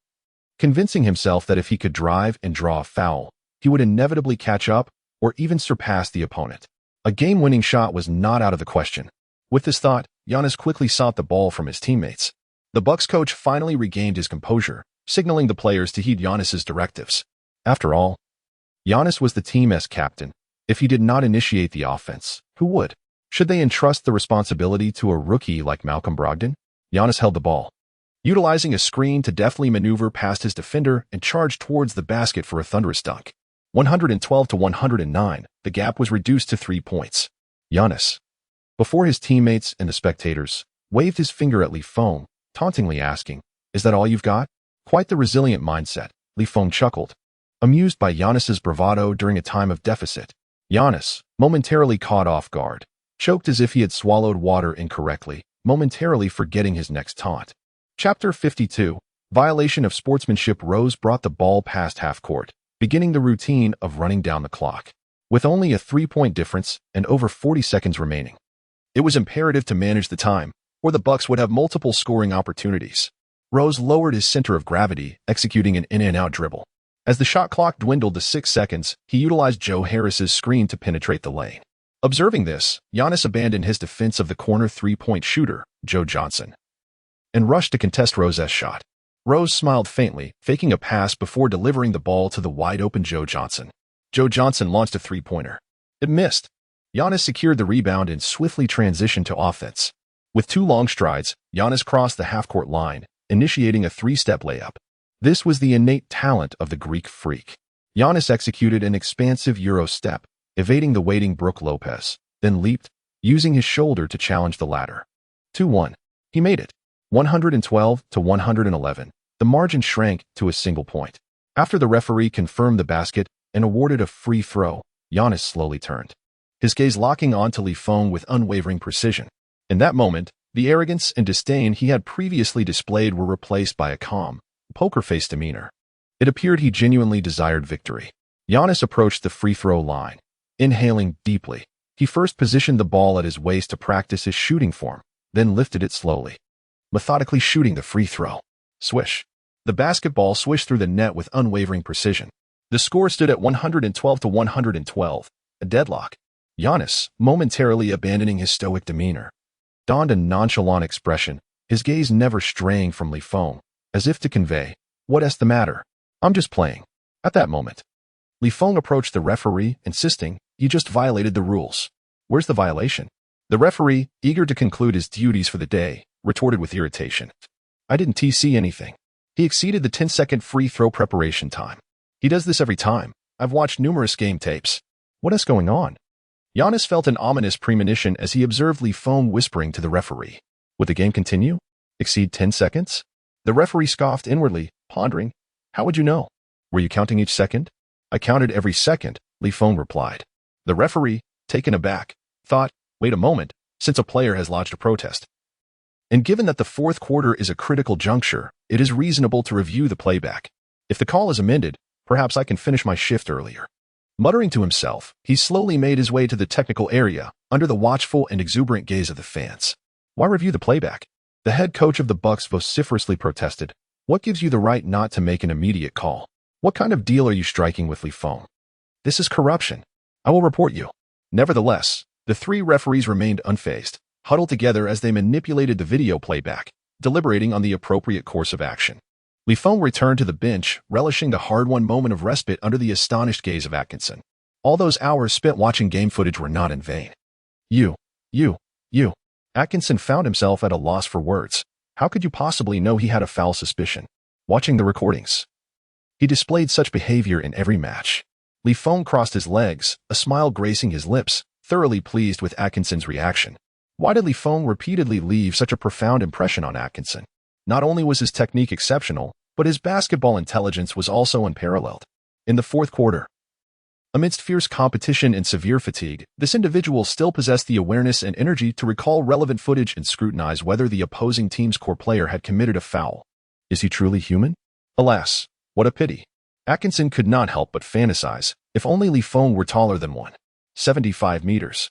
convincing himself that if he could drive and draw a foul, he would inevitably catch up or even surpass the opponent. A game-winning shot was not out of the question. With this thought, Giannis quickly sought the ball from his teammates. The Bucks coach finally regained his composure, signaling the players to heed Giannis's directives. After all, Giannis was the team's captain. If he did not initiate the offense, who would? Should they entrust the responsibility to a rookie like Malcolm Brogdon? Giannis held the ball, utilizing a screen to deftly maneuver past his defender and charge towards the basket for a thunderous dunk. 112 to 109, the gap was reduced to 3 points. Giannis, before his teammates and the spectators, waved his finger at Feng, tauntingly asking, "Is that all you've got?" Quite the resilient mindset, Feng chuckled, amused by Giannis's bravado during a time of deficit. Giannis, momentarily caught off guard, choked as if he had swallowed water incorrectly, momentarily forgetting his next taunt. Chapter 52, Violation of Sportsmanship. Rose brought the ball past half-court, beginning the routine of running down the clock. With only a 3-point difference and over 40 seconds remaining, it was imperative to manage the time, or the Bucks would have multiple scoring opportunities. Rose lowered his center of gravity, executing an in-and-out dribble. As the shot clock dwindled to 6 seconds, he utilized Joe Harris's screen to penetrate the lane. Observing this, Giannis abandoned his defense of the corner 3-point shooter, Joe Johnson, and rushed to contest Rose's shot. Rose smiled faintly, faking a pass before delivering the ball to the wide-open Joe Johnson. Joe Johnson launched a 3-pointer. It missed. Giannis secured the rebound and swiftly transitioned to offense. With 2 long strides, Giannis crossed the half-court line, initiating a 3-step layup. This was the innate talent of the Greek freak. Giannis executed an expansive Euro step, evading the waiting Brook Lopez, then leaped, using his shoulder to challenge the latter. 2-1. He made it. 112 to 111. The margin shrank to a single point. After the referee confirmed the basket and awarded a free throw, Giannis slowly turned, his gaze locking onto Feng with unwavering precision. In that moment, the arrogance and disdain he had previously displayed were replaced by a calm, poker-faced demeanor. It appeared he genuinely desired victory. Giannis approached the free throw line. Inhaling deeply, he first positioned the ball at his waist to practice his shooting form, then lifted it slowly, methodically shooting the free throw. Swish. The basketball swished through the net with unwavering precision. The score stood at 112 to 112, a deadlock. Giannis, momentarily abandoning his stoic demeanor, donned a nonchalant expression, his gaze never straying from Feng, as if to convey, "What's the matter? I'm just playing." At that moment, Feng approached the referee, insisting, "You just violated the rules." "Where's the violation?" The referee, eager to conclude his duties for the day, retorted with irritation. "I didn't see anything. He exceeded the 10-second free throw preparation time. He does this every time. I've watched numerous game tapes." "What is going on?" Giannis felt an ominous premonition as he observed Feng whispering to the referee. Would the game continue? Exceed 10 seconds? The referee scoffed inwardly, pondering, "How would you know? Were you counting each second?" "I counted every second," Feng replied. The referee, taken aback, thought, "Wait a moment, since a player has lodged a protest. And given that the fourth quarter is a critical juncture, it is reasonable to review the playback. If the call is amended, perhaps I can finish my shift earlier." Muttering to himself, he slowly made his way to the technical area, under the watchful and exuberant gaze of the fans. "Why review the playback?" The head coach of the Bucks vociferously protested. "What gives you the right not to make an immediate call? What kind of deal are you striking with Feng? This is corruption. I will report you." Nevertheless, the three referees remained unfazed, huddled together as they manipulated the video playback, deliberating on the appropriate course of action. Feng returned to the bench, relishing the hard-won moment of respite under the astonished gaze of Atkinson. All those hours spent watching game footage were not in vain. You. Atkinson found himself at a loss for words. How could you possibly know he had a foul suspicion? Watching the recordings, he displayed such behavior in every match. Feng crossed his legs, a smile gracing his lips, thoroughly pleased with Atkinson's reaction. Why did Feng repeatedly leave such a profound impression on Atkinson? Not only was his technique exceptional, but his basketball intelligence was also unparalleled. In the fourth quarter, amidst fierce competition and severe fatigue, this individual still possessed the awareness and energy to recall relevant footage and scrutinize whether the opposing team's core player had committed a foul. Is he truly human? Alas, what a pity. Atkinson could not help but fantasize, if only Feng were taller than 175 meters.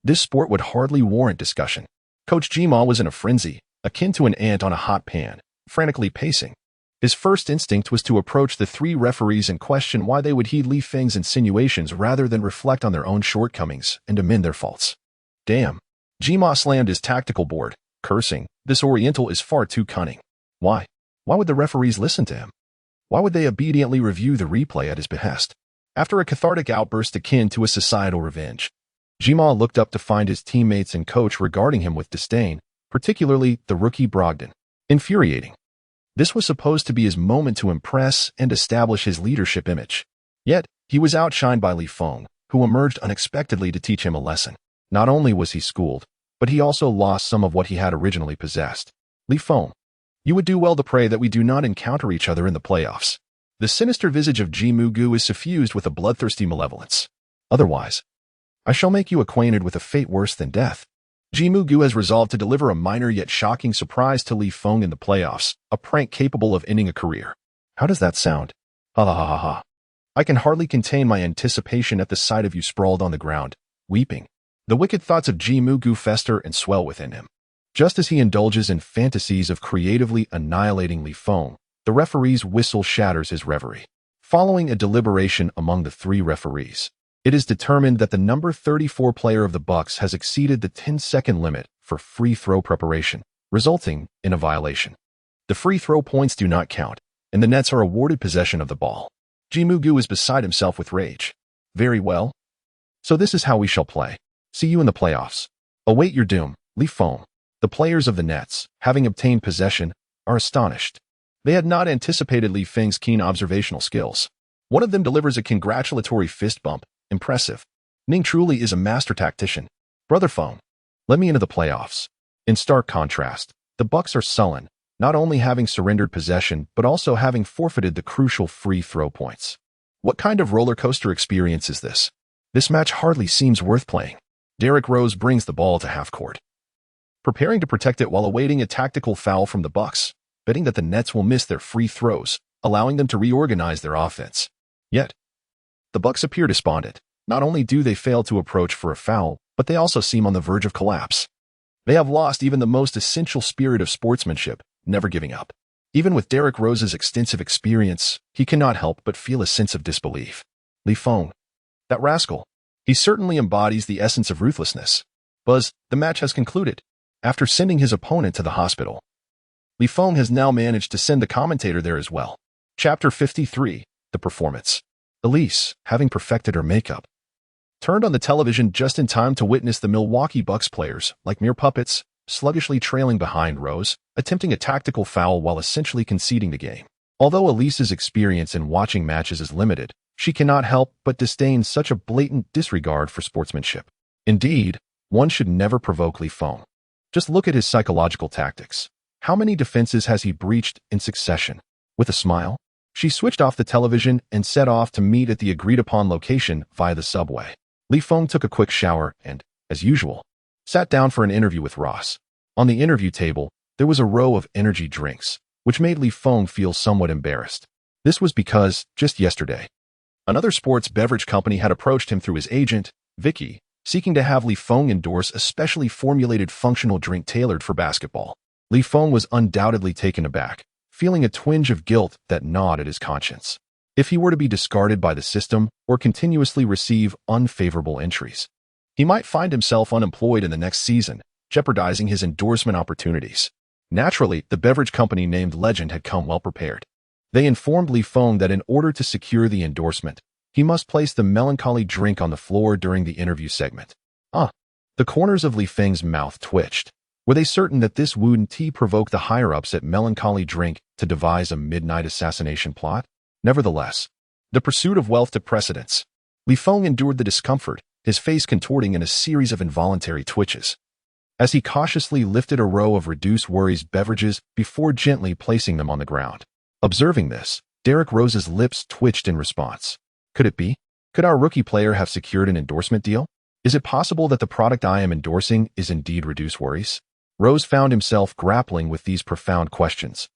This sport would hardly warrant discussion. Coach Jima was in a frenzy, akin to an ant on a hot pan, frantically pacing. His first instinct was to approach the three referees and question why they would heed Feng's insinuations rather than reflect on their own shortcomings and amend their faults. Damn. Jima slammed his tactical board, cursing, "This Oriental is far too cunning. Why? Why would the referees listen to him? Why would they obediently review the replay at his behest?" After a cathartic outburst akin to a societal revenge, Jima looked up to find his teammates and coach regarding him with disdain, particularly the rookie Brogdon. Infuriating. This was supposed to be his moment to impress and establish his leadership image. Yet, he was outshined by Feng, who emerged unexpectedly to teach him a lesson. Not only was he schooled, but he also lost some of what he had originally possessed. Feng, you would do well to pray that we do not encounter each other in the playoffs. The sinister visage of Bogut is suffused with a bloodthirsty malevolence. Otherwise, I shall make you acquainted with a fate worse than death. Bogut has resolved to deliver a minor yet shocking surprise to Feng in the playoffs, a prank capable of ending a career. How does that sound? Ha ha ha ha ha. I can hardly contain my anticipation at the sight of you sprawled on the ground, weeping. The wicked thoughts of Bogut fester and swell within him. Just as he indulges in fantasies of creatively annihilating Feng, the referee's whistle shatters his reverie. Following a deliberation among the three referees, it is determined that the number 34 player of the Bucks has exceeded the 10-second limit for free throw preparation, resulting in a violation. The free throw points do not count, and the Nets are awarded possession of the ball. Bogut is beside himself with rage. Very well. So this is how we shall play. See you in the playoffs. Await your doom, Feng. The players of the Nets, having obtained possession, are astonished. They had not anticipated Feng's keen observational skills. One of them delivers a congratulatory fist bump. Impressive. Ning truly is a master tactician. Brother Feng, let me into the playoffs. In stark contrast, The Bucks are sullen, not only having surrendered possession, but also having forfeited the crucial free throw points. What kind of roller coaster experience is this? This match hardly seems worth playing. Derrick Rose brings the ball to half court, preparing to protect it while awaiting a tactical foul from the Bucks, betting that the Nets will miss their free throws, allowing them to reorganize their offense. Yet, the Bucks appear despondent. Not only do they fail to approach for a foul, but they also seem on the verge of collapse. They have lost even the most essential spirit of sportsmanship, never giving up. Even with Derrick Rose's extensive experience, he cannot help but feel a sense of disbelief. Feng, that rascal. He certainly embodies the essence of ruthlessness. Buzz, the match has concluded. After sending his opponent to the hospital, Feng has now managed to send the commentator there as well. Chapter 53, The Performance. Elise, having perfected her makeup, turned on the television just in time to witness the Milwaukee Bucks players, like mere puppets, sluggishly trailing behind Rose, attempting a tactical foul while essentially conceding the game. Although Elise's experience in watching matches is limited, she cannot help but disdain such a blatant disregard for sportsmanship. Indeed, one should never provoke Feng. Just look at his psychological tactics. How many defenses has he breached in succession? With a smile, she switched off the television and set off to meet at the agreed-upon location via the subway. Feng took a quick shower and, as usual, sat down for an interview with Ross. On the interview table, there was a row of energy drinks, which made Feng feel somewhat embarrassed. This was because, just yesterday, another sports beverage company had approached him through his agent, Vicky, seeking to have Feng endorse a specially formulated functional drink tailored for basketball. Feng was undoubtedly taken aback, feeling a twinge of guilt that gnawed at his conscience. If he were to be discarded by the system or continuously receive unfavorable entries, he might find himself unemployed in the next season, jeopardizing his endorsement opportunities. Naturally, the beverage company named Legend had come well prepared. They informed Feng that in order to secure the endorsement, he must place the melancholy drink on the floor during the interview segment. The corners of Feng's mouth twitched. Were they certain that this wooden tea provoked the higher-ups at Melancholy Drink to devise a midnight assassination plot? Nevertheless, the pursuit of wealth took precedence. Feng endured the discomfort, his face contorting in a series of involuntary twitches, as he cautiously lifted a row of reduced worries beverages before gently placing them on the ground. Observing this, Derrick Rose's lips twitched in response. Could it be? Could our rookie player have secured an endorsement deal? Is it possible that the product I am endorsing is indeed reduced worries? Rose found himself grappling with these profound questions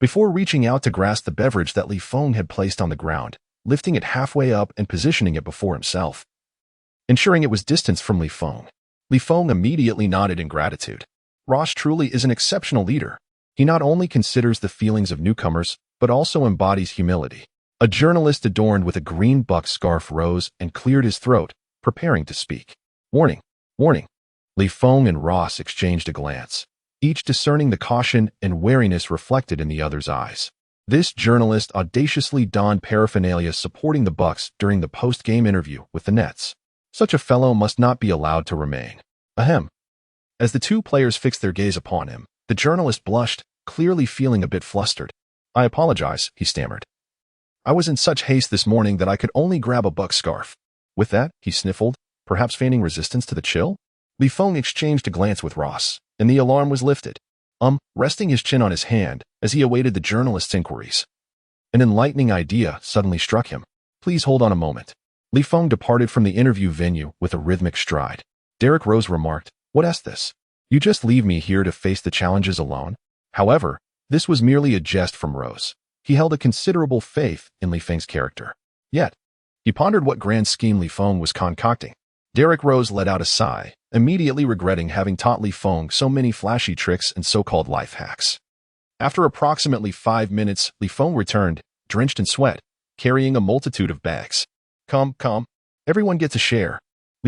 before reaching out to grasp the beverage that Feng had placed on the ground, lifting it halfway up and positioning it before himself, ensuring it was distanced from Feng. Feng immediately nodded in gratitude. Ross truly is an exceptional leader. He not only considers the feelings of newcomers, but also embodies humility. A journalist adorned with a green buck scarf rose and cleared his throat, preparing to speak. Warning, warning. Feng and Ross exchanged a glance, each discerning the caution and wariness reflected in the other's eyes. This journalist audaciously donned paraphernalia supporting the Bucks during the post-game interview with the Nets. Such a fellow must not be allowed to remain. Ahem. As the two players fixed their gaze upon him, the journalist blushed, clearly feeling a bit flustered. I apologize, he stammered. I was in such haste this morning that I could only grab a buck scarf. With that, he sniffled, perhaps feigning resistance to the chill. Feng exchanged a glance with Ross, and the alarm was lifted, resting his chin on his hand as he awaited the journalist's inquiries. An enlightening idea suddenly struck him. Please hold on a moment. Feng departed from the interview venue with a rhythmic stride. Derrick Rose remarked, What is this? You just leave me here to face the challenges alone? However, this was merely a jest from Rose. He held a considerable faith in Feng's character. Yet, he pondered what grand scheme Feng was concocting. Derrick Rose let out a sigh, immediately regretting having taught Feng so many flashy tricks and so-called life hacks. After approximately 5 minutes, Feng returned, drenched in sweat, carrying a multitude of bags. Come, everyone gets a share.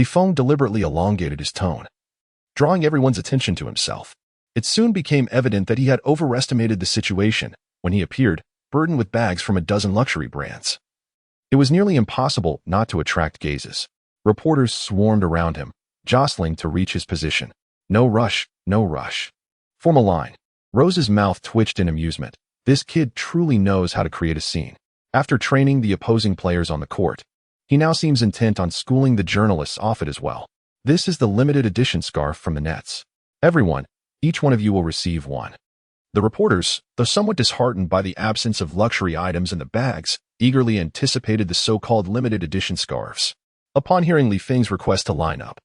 Feng deliberately elongated his tone, drawing everyone's attention to himself. It soon became evident that he had overestimated the situation when he appeared, burdened with bags from a dozen luxury brands. It was nearly impossible not to attract gazes. Reporters swarmed around him, jostling to reach his position. No rush, no rush. Form a line. Rose's mouth twitched in amusement. This kid truly knows how to create a scene. After training the opposing players on the court, he now seems intent on schooling the journalists off it as well. This is the limited edition scarf from the Nets. Everyone, Each one of you will receive one. The reporters, though somewhat disheartened by the absence of luxury items in the bags, eagerly anticipated the so-called limited edition scarves. Upon hearing Li Feng's request to line up,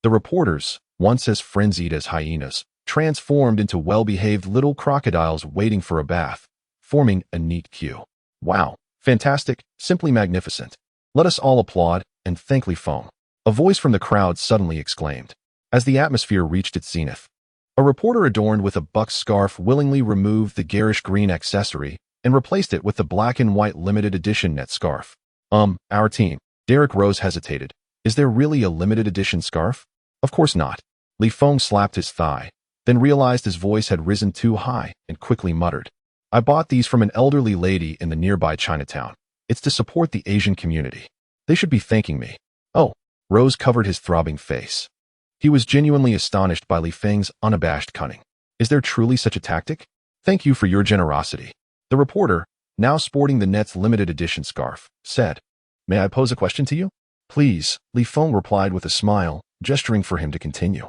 the reporters, once as frenzied as hyenas, transformed into well-behaved little crocodiles waiting for a bath, forming a neat queue. Wow, fantastic, simply magnificent. Let us all applaud and thank Li Feng. A voice from the crowd suddenly exclaimed. As the atmosphere reached its zenith, a reporter adorned with a buck scarf willingly removed the garish green accessory and replaced it with the black and white limited edition net scarf. Our team. Derek Rose hesitated. Is there really a limited edition scarf? Of course not. Li Feng slapped his thigh, then realized his voice had risen too high and quickly muttered. I bought these from an elderly lady in the nearby Chinatown. It's to support the Asian community. They should be thanking me. Oh, Rose covered his throbbing face. He was genuinely astonished by Li Feng's unabashed cunning. Is there truly such a tactic? Thank you for your generosity. The reporter, now sporting the Nets limited edition scarf, said. May I pose a question to you? Please, Li Feng replied with a smile, gesturing for him to continue.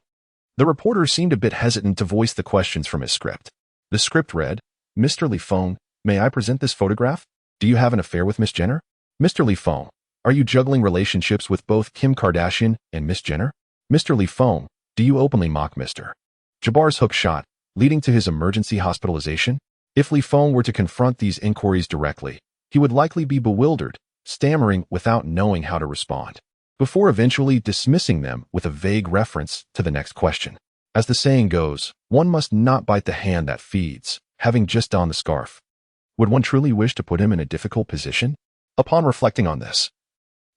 The reporter seemed a bit hesitant to voice the questions from his script. The script read, Mr. Li Feng, may I present this photograph? Do you have an affair with Miss Jenner? Mr. Li Feng, are you juggling relationships with both Kim Kardashian and Miss Jenner? Mr. Li Feng, do you openly mock Mr. Jabbar's hook shot, leading to his emergency hospitalization? If Li Feng were to confront these inquiries directly, he would likely be bewildered, stammering without knowing how to respond, before eventually dismissing them with a vague reference to the next question. As the saying goes, one must not bite the hand that feeds, having just donned the scarf. Would one truly wish to put him in a difficult position? Upon reflecting on this,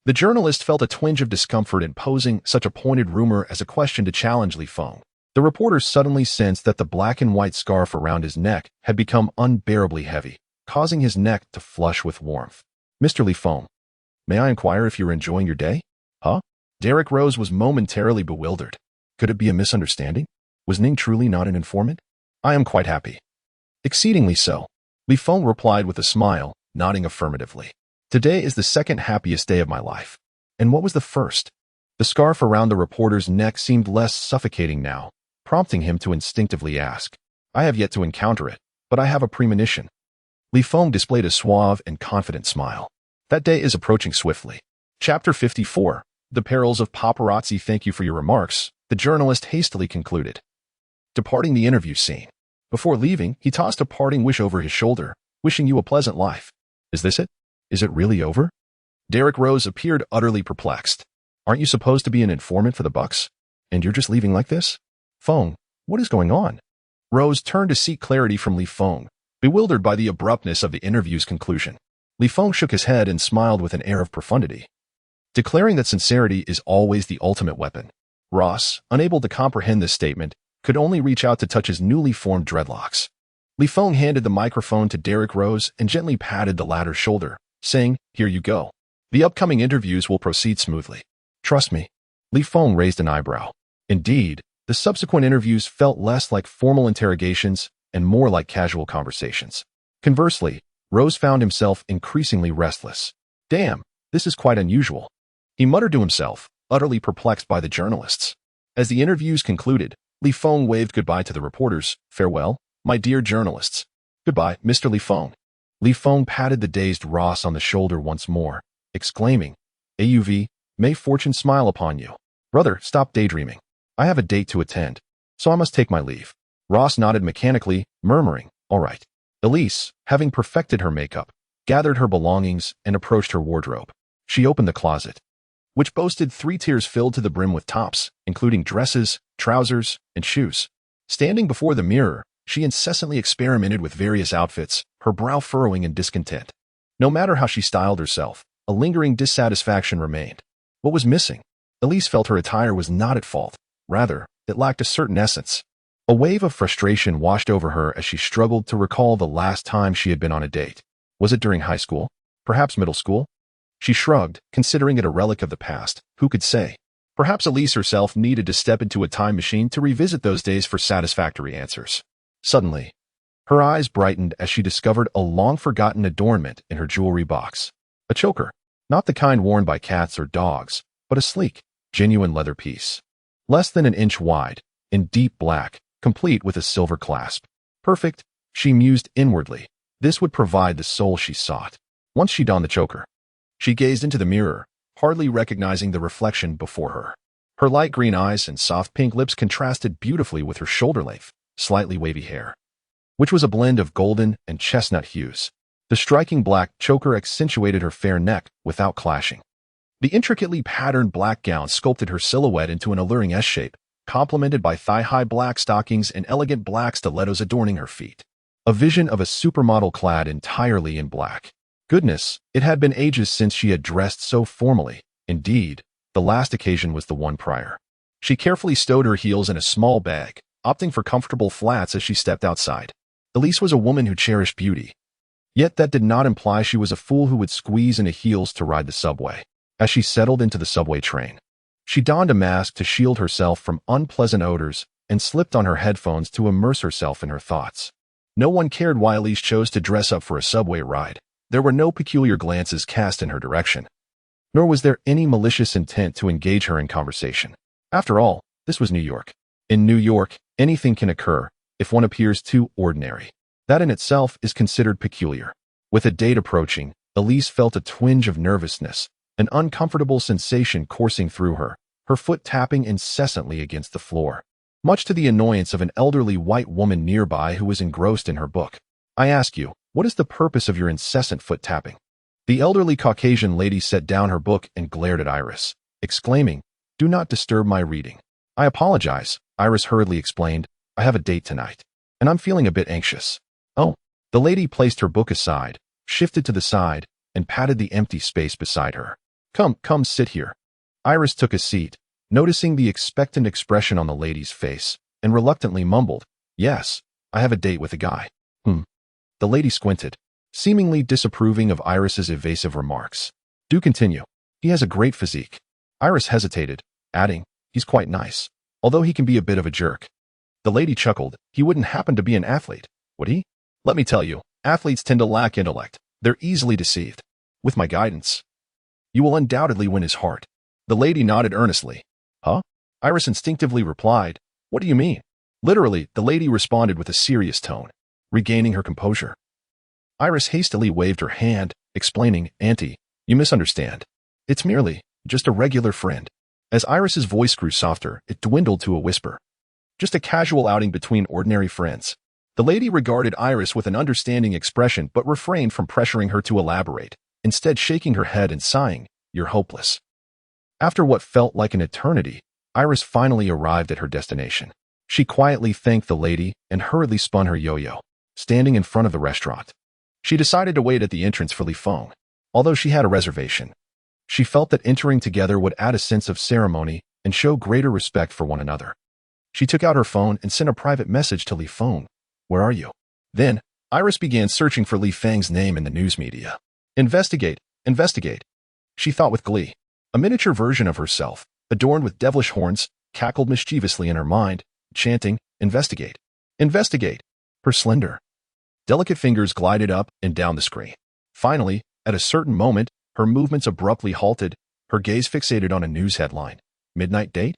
the journalist felt a twinge of discomfort in posing such a pointed rumor as a question to challenge Li Feng. The reporter suddenly sensed that the black and white scarf around his neck had become unbearably heavy, causing his neck to flush with warmth. Mr. Li Feng, may I inquire if you're enjoying your day? Huh? Derek Rose was momentarily bewildered. Could it be a misunderstanding? Was Ning truly not an informant? I am quite happy. Exceedingly so. Li Feng replied with a smile, nodding affirmatively. Today is the second happiest day of my life. And what was the first? The scarf around the reporter's neck seemed less suffocating now, prompting him to instinctively ask. I have yet to encounter it, but I have a premonition. Li Feng displayed a suave and confident smile. That day is approaching swiftly. Chapter 54. The Perils of Paparazzi. Thank you for your remarks, the journalist hastily concluded, departing the interview scene. Before leaving, he tossed a parting wish over his shoulder, wishing you a pleasant life. Is this it? Is it really over? Derek Rose appeared utterly perplexed. Aren't you supposed to be an informant for the Bucks? And you're just leaving like this? Feng, what is going on? Rose turned to seek clarity from Li Feng, bewildered by the abruptness of the interview's conclusion. Li Feng shook his head and smiled with an air of profundity, declaring that sincerity is always the ultimate weapon. Ross, unable to comprehend this statement, could only reach out to touch his newly formed dreadlocks. Li Feng handed the microphone to Derek Rose and gently patted the latter's shoulder, saying, Here you go. The upcoming interviews will proceed smoothly. Trust me. Li Feng raised an eyebrow. Indeed, the subsequent interviews felt less like formal interrogations and more like casual conversations. Conversely, Rose found himself increasingly restless. Damn, this is quite unusual. He muttered to himself, utterly perplexed by the journalists. As the interviews concluded, Li Feng waved goodbye to the reporters. Farewell, my dear journalists. Goodbye, Mr. Li Feng. Li Feng patted the dazed Ross on the shoulder once more, exclaiming, AUV, may fortune smile upon you. Brother, stop daydreaming. I have a date to attend, so I must take my leave. Ross nodded mechanically, murmuring, All right. Elise, having perfected her makeup, gathered her belongings and approached her wardrobe. She opened the closet, which boasted 3 tiers filled to the brim with tops, including dresses, trousers, and shoes. Standing before the mirror, she incessantly experimented with various outfits, her brow furrowing in discontent. No matter how she styled herself, a lingering dissatisfaction remained. What was missing? Elise felt her attire was not at fault. Rather, it lacked a certain essence. A wave of frustration washed over her as she struggled to recall the last time she had been on a date. Was it during high school? Perhaps middle school? She shrugged, considering it a relic of the past. Who could say? Perhaps Elise herself needed to step into a time machine to revisit those days for satisfactory answers. Suddenly, her eyes brightened as she discovered a long-forgotten adornment in her jewelry box. A choker, not the kind worn by cats or dogs, but a sleek, genuine leather piece. Less than an inch wide, in deep black, complete with a silver clasp. Perfect, she mused inwardly. This would provide the soul she sought. Once she donned the choker, she gazed into the mirror, hardly recognizing the reflection before her. Her light green eyes and soft pink lips contrasted beautifully with her shoulder-length, slightly wavy hair, which was a blend of golden and chestnut hues. The striking black choker accentuated her fair neck without clashing. The intricately patterned black gown sculpted her silhouette into an alluring S-shape, complemented by thigh-high black stockings and elegant black stilettos adorning her feet. A vision of a supermodel clad entirely in black. Goodness, it had been ages since she had dressed so formally. Indeed, the last occasion was the one prior. She carefully stowed her heels in a small bag, opting for comfortable flats as she stepped outside. Elise was a woman who cherished beauty. Yet that did not imply she was a fool who would squeeze into heels to ride the subway. As she settled into the subway train, she donned a mask to shield herself from unpleasant odors and slipped on her headphones to immerse herself in her thoughts. No one cared why Elise chose to dress up for a subway ride. There were no peculiar glances cast in her direction, nor was there any malicious intent to engage her in conversation. After all, this was New York. In New York, anything can occur if one appears too ordinary. That in itself is considered peculiar. With a date approaching, Elise felt a twinge of nervousness, an uncomfortable sensation coursing through her, her foot tapping incessantly against the floor, much to the annoyance of an elderly white woman nearby who was engrossed in her book. I ask you, what is the purpose of your incessant foot tapping? The elderly Caucasian lady set down her book and glared at Iris, exclaiming, "Do not disturb my reading." "I apologize," Iris hurriedly explained. "I have a date tonight, and I'm feeling a bit anxious." "Oh." The lady placed her book aside, shifted to the side, and patted the empty space beside her. Come, sit here." Iris took a seat, noticing the expectant expression on the lady's face, and reluctantly mumbled, "Yes, I have a date with a guy." The lady squinted, seemingly disapproving of Iris's evasive remarks. "Do continue. He has a great physique." Iris hesitated, adding, "He's quite nice, although he can be a bit of a jerk." The lady chuckled. "He wouldn't happen to be an athlete, would he?" "Let me tell you, athletes tend to lack intellect. They're easily deceived. With my guidance, you will undoubtedly win his heart." The lady nodded earnestly. "Huh?" Iris instinctively replied, "What do you mean?" Literally, the lady responded with a serious tone, regaining her composure. Iris hastily waved her hand, explaining, "Auntie, you misunderstand. It's merely just a regular friend." As Iris's voice grew softer, it dwindled to a whisper. "Just a casual outing between ordinary friends." The lady regarded Iris with an understanding expression but refrained from pressuring her to elaborate, instead shaking her head and sighing, "You're hopeless." After what felt like an eternity, Iris finally arrived at her destination. She quietly thanked the lady and hurriedly spun her yo-yo, standing in front of the restaurant. She decided to wait at the entrance for Feng. Although she had a reservation, she felt that entering together would add a sense of ceremony and show greater respect for one another. She took out her phone and sent a private message to Feng. "Where are you?" Then, Iris began searching for Feng's name in the news media. Investigate, she thought with glee. A miniature version of herself, adorned with devilish horns, cackled mischievously in her mind, chanting, "Investigate, investigate." Her slender, delicate fingers glided up and down the screen. Finally, at a certain moment, her movements abruptly halted, her gaze fixated on a news headline. "Midnight date?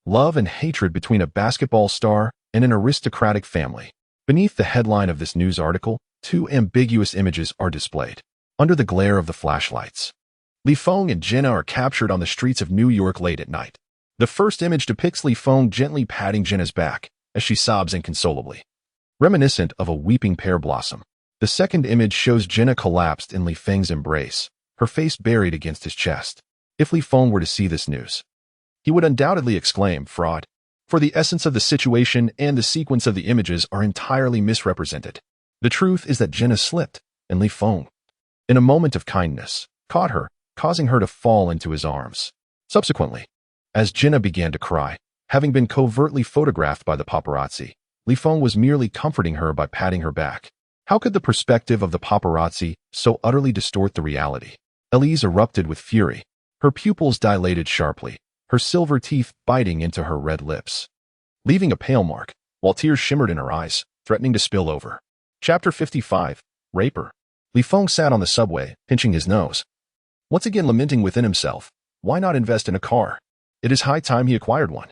Love and hatred between a basketball star and an aristocratic family." Beneath the headline of this news article, two ambiguous images are displayed. Under the glare of the flashlights, Feng and Jenna are captured on the streets of New York late at night. The first image depicts Feng gently patting Jenna's back as she sobs inconsolably, reminiscent of a weeping pear blossom. The second image shows Jenna collapsed in Feng's embrace, her face buried against his chest. If Feng were to see this news, he would undoubtedly exclaim, "Fraud," for the essence of the situation and the sequence of the images are entirely misrepresented. The truth is that Jenna slipped, and Feng, in a moment of kindness, caught her, causing her to fall into his arms. Subsequently, as Jenna began to cry, having been covertly photographed by the paparazzi, Feng was merely comforting her by patting her back. How could the perspective of the paparazzi so utterly distort the reality? Elise erupted with fury, her pupils dilated sharply, her silver teeth biting into her red lips, leaving a pale mark, while tears shimmered in her eyes, threatening to spill over. Chapter 55. Raper. Feng sat on the subway, pinching his nose, once again lamenting within himself, why not invest in a car? It is high time he acquired one.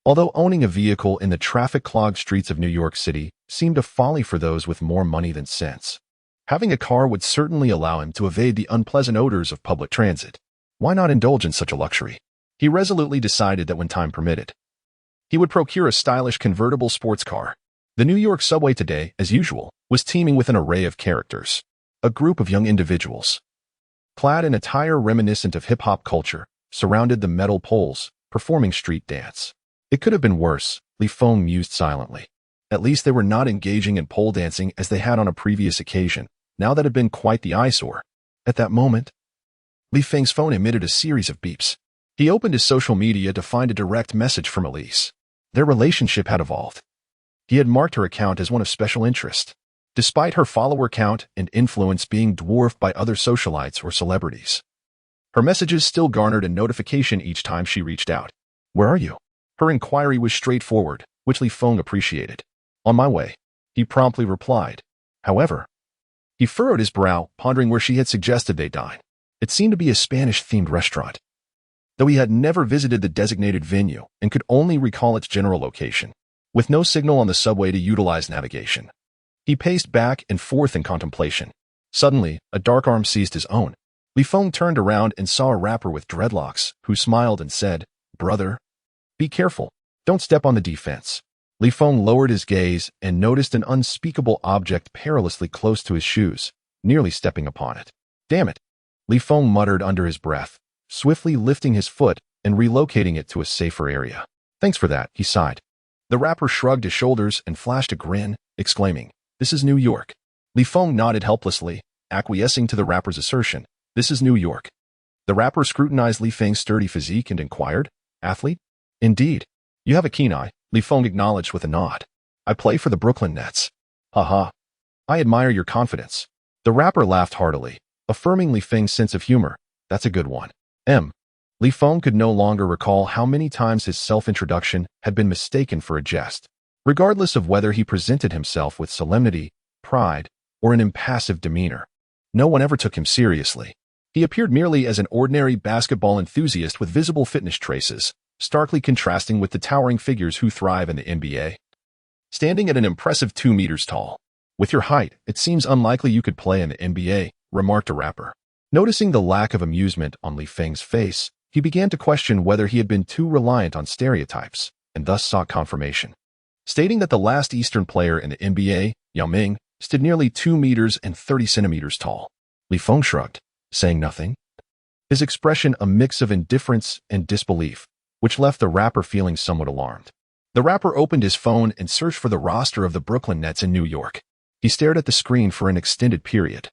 Although owning a vehicle in the traffic-clogged streets of New York City seemed a folly for those with more money than sense, having a car would certainly allow him to evade the unpleasant odors of public transit. Why not indulge in such a luxury? He resolutely decided that when time permitted, he would procure a stylish convertible sports car. The New York subway today, as usual, was teeming with an array of characters. A group of young individuals, clad in attire reminiscent of hip-hop culture, surrounded the metal poles, performing street dance. It could have been worse, Feng mused silently. At least they were not engaging in pole dancing as they had on a previous occasion. Now that had been quite the eyesore. At that moment, Feng's phone emitted a series of beeps. He opened his social media to find a direct message from Elise. Their relationship had evolved. He had marked her account as one of special interest, despite her follower count and influence being dwarfed by other socialites or celebrities. Her messages still garnered a notification each time she reached out. "Where are you?" Her inquiry was straightforward, which Feng appreciated. "On my way," he promptly replied. However, he furrowed his brow, pondering where she had suggested they dine. It seemed to be a Spanish-themed restaurant, though he had never visited the designated venue and could only recall its general location. With no signal on the subway to utilize navigation, he paced back and forth in contemplation. Suddenly, a dark arm seized his own. Feng turned around and saw a rapper with dreadlocks, who smiled and said, "Brother, be careful. Don't step on the defense." Feng lowered his gaze and noticed an unspeakable object perilously close to his shoes, nearly stepping upon it. "Damn it," Feng muttered under his breath, swiftly lifting his foot and relocating it to a safer area. "Thanks for that," he sighed. The rapper shrugged his shoulders and flashed a grin, exclaiming, "This is New York." Feng nodded helplessly, acquiescing to the rapper's assertion. "This is New York." The rapper scrutinized Feng's sturdy physique and inquired, "Athlete?" "Indeed. You have a keen eye," Feng acknowledged with a nod. "I play for the Brooklyn Nets." "Haha. I admire your confidence." The rapper laughed heartily, affirming Feng's sense of humor. "That's a good one." Feng could no longer recall how many times his self-introduction had been mistaken for a jest. Regardless of whether he presented himself with solemnity, pride, or an impassive demeanor, no one ever took him seriously. He appeared merely as an ordinary basketball enthusiast with visible fitness traces, starkly contrasting with the towering figures who thrive in the NBA. Standing at an impressive 2 meters tall. "With your height, it seems unlikely you could play in the NBA," remarked a rapper. Noticing the lack of amusement on Feng's face, he began to question whether he had been too reliant on stereotypes, and thus sought confirmation. Stating that the last Eastern player in the NBA, Yao Ming, stood nearly 2 meters and 30 centimeters tall. Feng shrugged, saying nothing. His expression a mix of indifference and disbelief, which left the rapper feeling somewhat alarmed. The rapper opened his phone and searched for the roster of the Brooklyn Nets in New York. He stared at the screen for an extended period,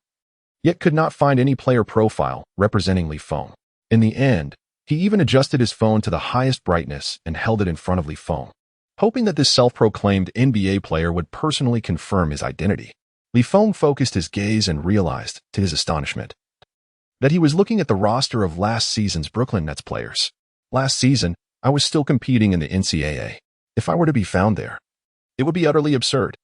yet could not find any player profile representing Feng. In the end, he even adjusted his phone to the highest brightness and held it in front of Feng, hoping that this self-proclaimed NBA player would personally confirm his identity. Feng focused his gaze and realized, to his astonishment, that he was looking at the roster of last season's Brooklyn Nets players. "Last season, I was still competing in the NCAA. If I were to be found there, it would be utterly absurd."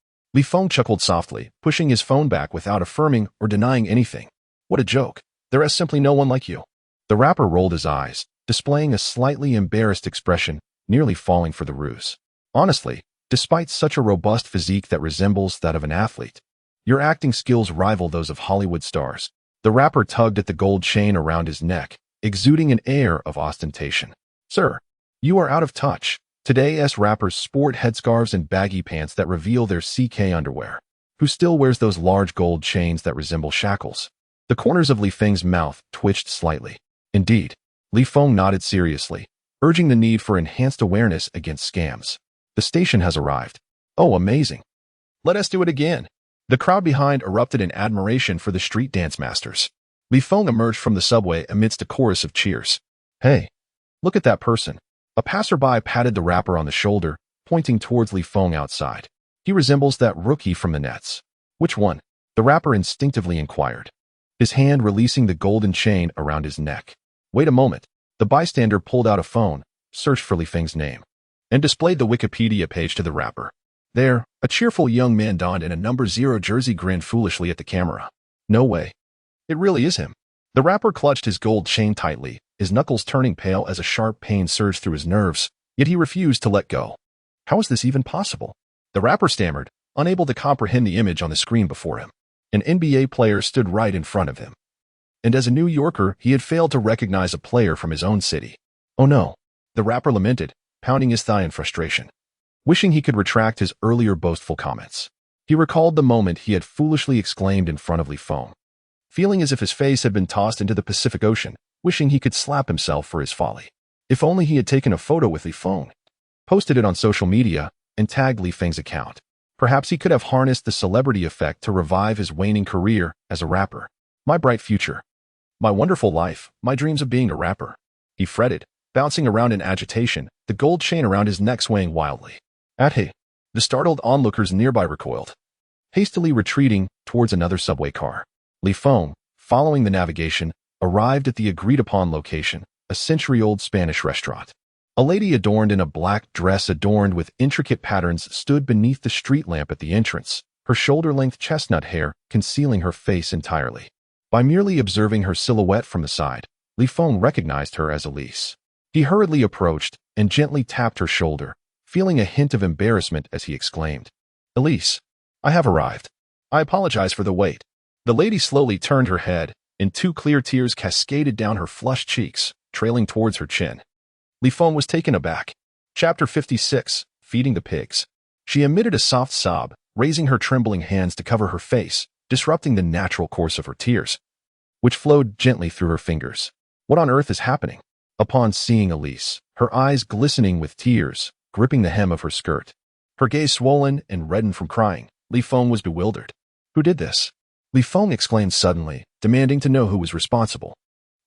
Feng chuckled softly, pushing his phone back without affirming or denying anything. "What a joke. There is simply no one like you." The rapper rolled his eyes, displaying a slightly embarrassed expression, nearly falling for the ruse. "Honestly, despite such a robust physique that resembles that of an athlete, your acting skills rival those of Hollywood stars." The rapper tugged at the gold chain around his neck, exuding an air of ostentation. "Sir, you are out of touch." Today's rappers sport headscarves and baggy pants that reveal their CK underwear. Who still wears those large gold chains that resemble shackles? The corners of Feng's mouth twitched slightly. Indeed, Feng nodded seriously, urging the need for enhanced awareness against scams. "The station has arrived." "Oh, amazing. Let us do it again." The crowd behind erupted in admiration for the street dance masters. Feng emerged from the subway amidst a chorus of cheers. "Hey, look at that person." A passerby patted the rapper on the shoulder, pointing towards Feng outside. "He resembles that rookie from the Nets." "Which one?" the rapper instinctively inquired, his hand releasing the golden chain around his neck. "Wait a moment." The bystander pulled out a phone, searched for Feng's name, and displayed the Wikipedia page to the rapper. There, a cheerful young man donned in a number 0 jersey grinned foolishly at the camera. "No way. It really is him." The rapper clutched his gold chain tightly, his knuckles turning pale as a sharp pain surged through his nerves. yet he refused to let go. How is this even possible? The rapper stammered, unable to comprehend the image on the screen before him. An NBA player stood right in front of him. And as a New Yorker, he had failed to recognize a player from his own city. Oh no, the rapper lamented, pounding his thigh in frustration, wishing he could retract his earlier boastful comments. He recalled the moment he had foolishly exclaimed in front of Feng, feeling as if his face had been tossed into the Pacific Ocean, wishing he could slap himself for his folly. If only he had taken a photo with Feng, posted it on social media, and tagged Feng's account. Perhaps he could have harnessed the celebrity effect to revive his waning career as a rapper. My bright future. My wonderful life, my dreams of being a rapper. He fretted, bouncing around in agitation, the gold chain around his neck swaying wildly. Hey! The startled onlookers nearby recoiled, hastily retreating towards another subway car. Feng, following the navigation, arrived at the agreed-upon location, a century-old Spanish restaurant. A lady adorned in a black dress adorned with intricate patterns stood beneath the street lamp at the entrance, her shoulder-length chestnut hair concealing her face entirely. By merely observing her silhouette from the side, Feng recognized her as Elise. He hurriedly approached and gently tapped her shoulder, feeling a hint of embarrassment as he exclaimed, "Elise, I have arrived. I apologize for the wait." The lady slowly turned her head, and two clear tears cascaded down her flushed cheeks, trailing towards her chin. Feng was taken aback. Chapter 56, Feeding the Pigs. She emitted a soft sob, raising her trembling hands to cover her face, disrupting the natural course of her tears, which flowed gently through her fingers. What on earth is happening? Upon seeing Elise, her eyes glistening with tears, gripping the hem of her skirt, her gaze swollen and reddened from crying, Feng was bewildered. Who did this? Feng exclaimed suddenly, demanding to know who was responsible.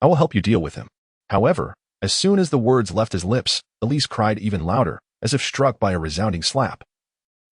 I will help you deal with him. However, as soon as the words left his lips, Elise cried even louder, as if struck by a resounding slap,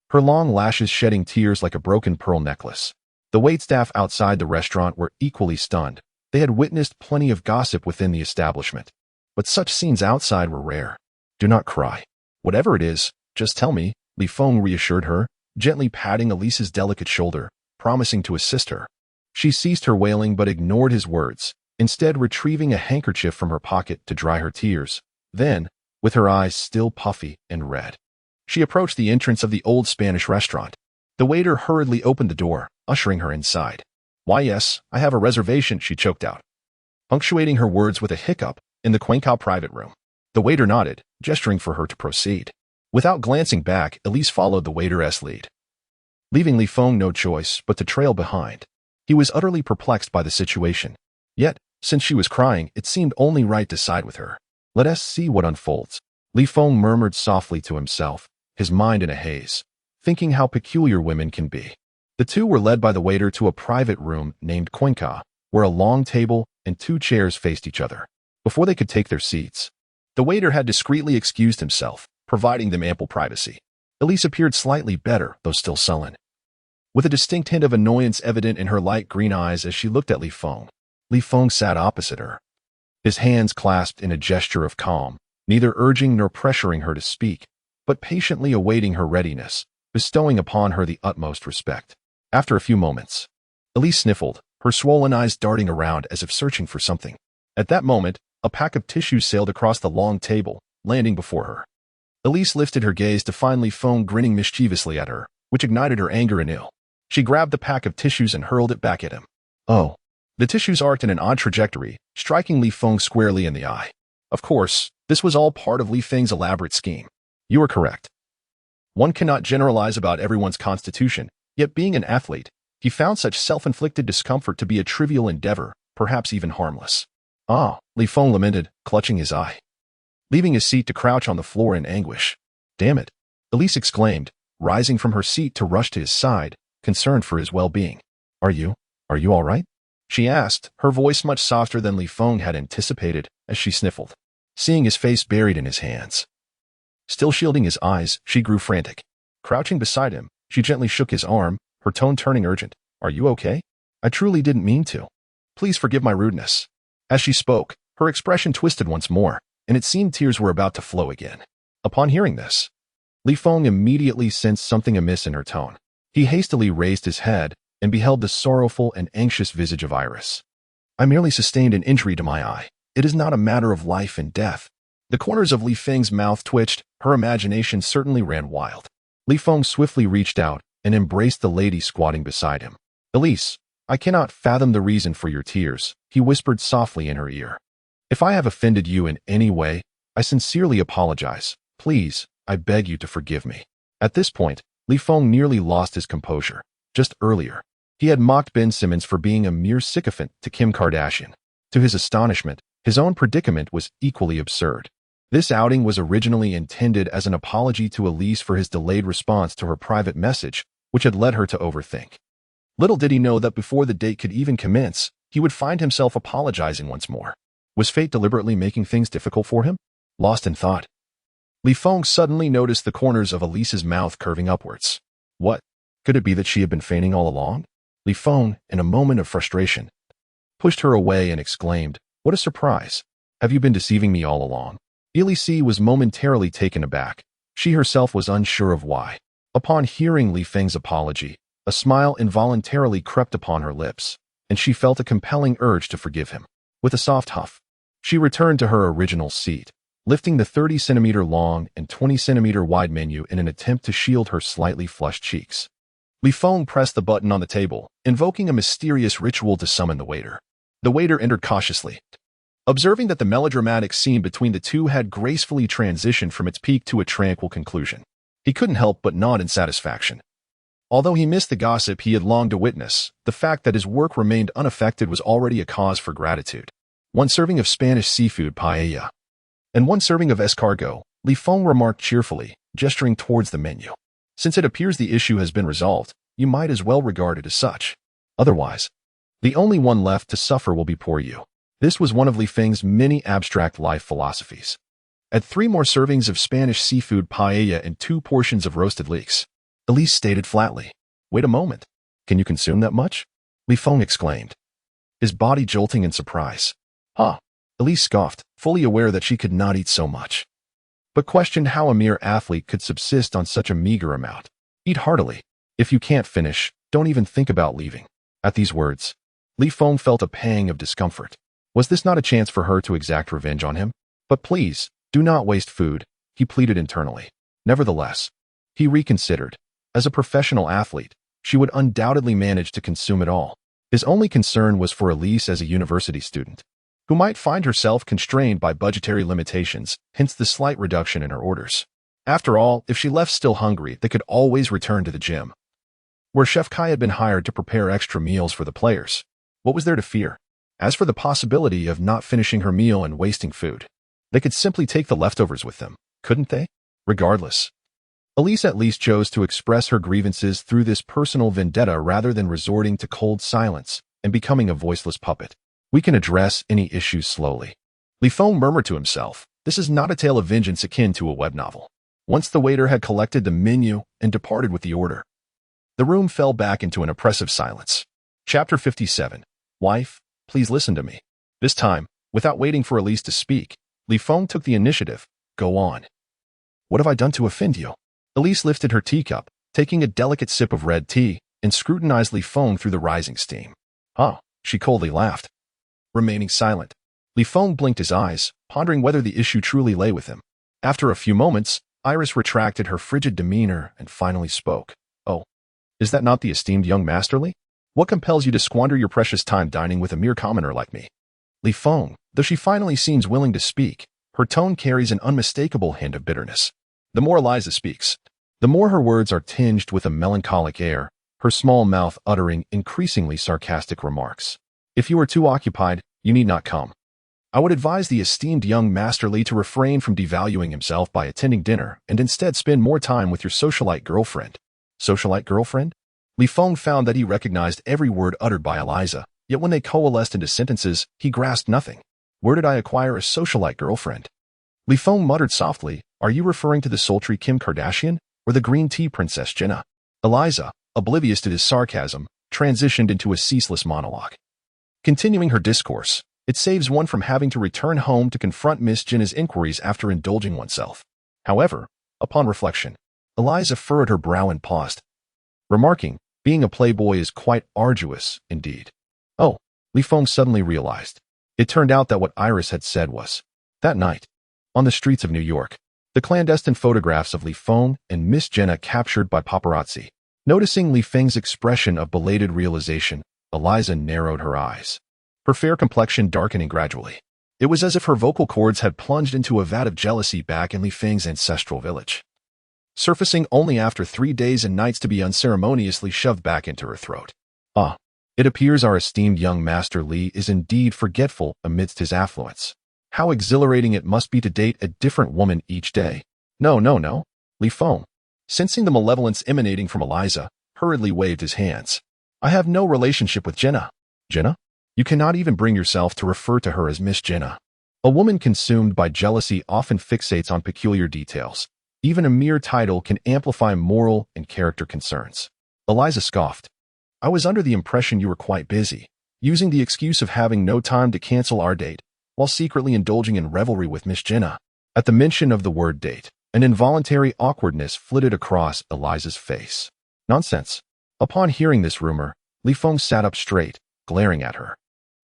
her long lashes shedding tears like a broken pearl necklace. The waitstaff outside the restaurant were equally stunned. They had witnessed plenty of gossip within the establishment, but such scenes outside were rare. Do not cry. Whatever it is, just tell me, Feng reassured her, gently patting Elise's delicate shoulder, promising to assist her. She ceased her wailing but ignored his words, instead retrieving a handkerchief from her pocket to dry her tears. Then, with her eyes still puffy and red, she approached the entrance of the old Spanish restaurant. The waiter hurriedly opened the door, ushering her inside. Why yes, I have a reservation, she choked out, punctuating her words with a hiccup, in the Cuenca private room. The waiter nodded, gesturing for her to proceed. Without glancing back, Elise followed the waiter's lead, leaving Feng no choice but to trail behind. He was utterly perplexed by the situation. Yet, since she was crying, it seemed only right to side with her. Let us see what unfolds. Feng murmured softly to himself, his mind in a haze, thinking how peculiar women can be. The two were led by the waiter to a private room named Cuenca, where a long table and two chairs faced each other. Before they could take their seats, the waiter had discreetly excused himself, providing them ample privacy. Elise appeared slightly better, though still sullen, with a distinct hint of annoyance evident in her light green eyes as she looked at Feng. Feng sat opposite her, his hands clasped in a gesture of calm, neither urging nor pressuring her to speak, but patiently awaiting her readiness, bestowing upon her the utmost respect. After a few moments, Elise sniffled, her swollen eyes darting around as if searching for something. At that moment, a pack of tissues sailed across the long table, landing before her. Elise lifted her gaze to find Feng grinning mischievously at her, which ignited her anger and ill. She grabbed the pack of tissues and hurled it back at him. Oh! The tissues arced in an odd trajectory, striking Feng squarely in the eye. Of course, this was all part of Feng's elaborate scheme. You are correct. One cannot generalize about everyone's constitution, yet being an athlete, he found such self-inflicted discomfort to be a trivial endeavor, perhaps even harmless. Ah, Feng lamented, clutching his eye, leaving his seat to crouch on the floor in anguish. Damn it! Elise exclaimed, rising from her seat to rush to his side, concerned for his well-being. Are you all right? She asked, her voice much softer than Feng had anticipated, as she sniffled, seeing his face buried in his hands. Still shielding his eyes, she grew frantic. Crouching beside him, she gently shook his arm, her tone turning urgent. Are you okay? I truly didn't mean to. Please forgive my rudeness. As she spoke, her expression twisted once more, and it seemed tears were about to flow again. Upon hearing this, Feng immediately sensed something amiss in her tone. He hastily raised his head and beheld the sorrowful and anxious visage of Iris. I merely sustained an injury to my eye. It is not a matter of life and death. The corners of Feng's mouth twitched, Her imagination certainly ran wild. Li Feng swiftly reached out and embraced the lady squatting beside him. "Elise, I cannot fathom the reason for your tears," he whispered softly in her ear. "If I have offended you in any way, I sincerely apologize. Please, I beg you to forgive me." At this point, Li Feng nearly lost his composure. Just earlier, he had mocked Ben Simmons for being a mere sycophant to Kim Kardashian. To his astonishment, his own predicament was equally absurd. This outing was originally intended as an apology to Elise for his delayed response to her private message, which had led her to overthink. Little did he know that before the date could even commence, he would find himself apologizing once more. Was fate deliberately making things difficult for him? Lost in thought, Li Feng suddenly noticed the corners of Elise's mouth curving upwards. What? Could it be that she had been feigning all along? Li Feng, in a moment of frustration, pushed her away and exclaimed, "What a surprise! Have you been deceiving me all along?" Elise was momentarily taken aback. She herself was unsure of why. Upon hearing Li Feng's apology, a smile involuntarily crept upon her lips, and she felt a compelling urge to forgive him. With a soft huff, she returned to her original seat, lifting the 30-centimeter long and 20-centimeter wide menu in an attempt to shield her slightly flushed cheeks. Li Feng pressed the button on the table, invoking a mysterious ritual to summon the waiter. The waiter entered cautiously. Observing that the melodramatic scene between the two had gracefully transitioned from its peak to a tranquil conclusion, he couldn't help but nod in satisfaction. Although he missed the gossip he had longed to witness, the fact that his work remained unaffected was already a cause for gratitude. One serving of Spanish seafood paella and one serving of escargot, Li Feng remarked cheerfully, gesturing towards the menu. Since it appears the issue has been resolved, you might as well regard it as such. Otherwise, the only one left to suffer will be poor you. This was one of Li Feng's many abstract life philosophies. At 3 more servings of Spanish seafood paella and 2 portions of roasted leeks, Elise stated flatly, "Wait a moment. Can you consume that much?" Li Feng exclaimed, his body jolting in surprise. "Huh." Elise scoffed, fully aware that she could not eat so much, but questioned how a mere athlete could subsist on such a meager amount. "Eat heartily. If you can't finish, don't even think about leaving." At these words, Li Feng felt a pang of discomfort. Was this not a chance for her to exact revenge on him? "But please, do not waste food," he pleaded internally. Nevertheless, he reconsidered. As a professional athlete, she would undoubtedly manage to consume it all. His only concern was for Elise as a university student, who might find herself constrained by budgetary limitations, hence the slight reduction in her orders. After all, if she left still hungry, they could always return to the gym, where Chef Kai had been hired to prepare extra meals for the players. What was there to fear? As for the possibility of not finishing her meal and wasting food, they could simply take the leftovers with them, couldn't they? Regardless, Elise at least chose to express her grievances through this personal vendetta rather than resorting to cold silence and becoming a voiceless puppet. "We can address any issues slowly." Li Feng murmured to himself, "This is not a tale of vengeance akin to a web novel." Once the waiter had collected the menu and departed with the order, the room fell back into an oppressive silence. Chapter 57. Wife, please listen to me. This time, without waiting for Elise to speak, Li Feng took the initiative. "Go on. What have I done to offend you?" Elise lifted her teacup, taking a delicate sip of red tea, and scrutinized Li Feng through the rising steam. "Oh," she coldly laughed. Remaining silent, Li Feng blinked his eyes, pondering whether the issue truly lay with him. After a few moments, Iris retracted her frigid demeanor and finally spoke. "Oh, is that not the esteemed young masterly? What compels you to squander your precious time dining with a mere commoner like me?" Li Feng, though she finally seems willing to speak, her tone carries an unmistakable hint of bitterness. The more Eliza speaks, the more her words are tinged with a melancholic air, her small mouth uttering increasingly sarcastic remarks. "If you are too occupied, you need not come. I would advise the esteemed young masterly to refrain from devaluing himself by attending dinner and instead spend more time with your socialite girlfriend." Socialite girlfriend? Li Feng found that he recognized every word uttered by Eliza, yet when they coalesced into sentences, he grasped nothing. "Where did I acquire a socialite girlfriend?" Li Feng muttered softly, "Are you referring to the sultry Kim Kardashian or the green tea princess Jenna?" Eliza, oblivious to his sarcasm, transitioned into a ceaseless monologue. Continuing her discourse, it saves one from having to return home to confront Miss Jenna's inquiries after indulging oneself. However, upon reflection, Eliza furrowed her brow and paused, remarking, "Being a playboy is quite arduous indeed." Oh, Li Feng suddenly realized. It turned out that what Iris had said was, that night, on the streets of New York, the The clandestine photographs of Li Feng and Miss Jenna captured by paparazzi. Noticing Li Feng's expression of belated realization, Eliza narrowed her eyes, her fair complexion darkening gradually. It was as if her vocal cords had plunged into a vat of jealousy back in Li Feng's ancestral village, surfacing only after 3 days and nights to be unceremoniously shoved back into her throat. Ah, it appears our esteemed young Master Li is indeed forgetful amidst his affluence. How exhilarating it must be to date a different woman each day. No. Li Feng, sensing the malevolence emanating from Eliza, hurriedly waved his hands. I have no relationship with Jenna. Jenna? You cannot even bring yourself to refer to her as Miss Jenna. A woman consumed by jealousy often fixates on peculiar details. Even a mere title can amplify moral and character concerns. Eliza scoffed. I was under the impression you were quite busy, using the excuse of having no time to cancel our date, while secretly indulging in revelry with Miss Jenna. At the mention of the word date, an involuntary awkwardness flitted across Eliza's face. Nonsense. Upon hearing this rumor, Li Feng sat up straight, glaring at her.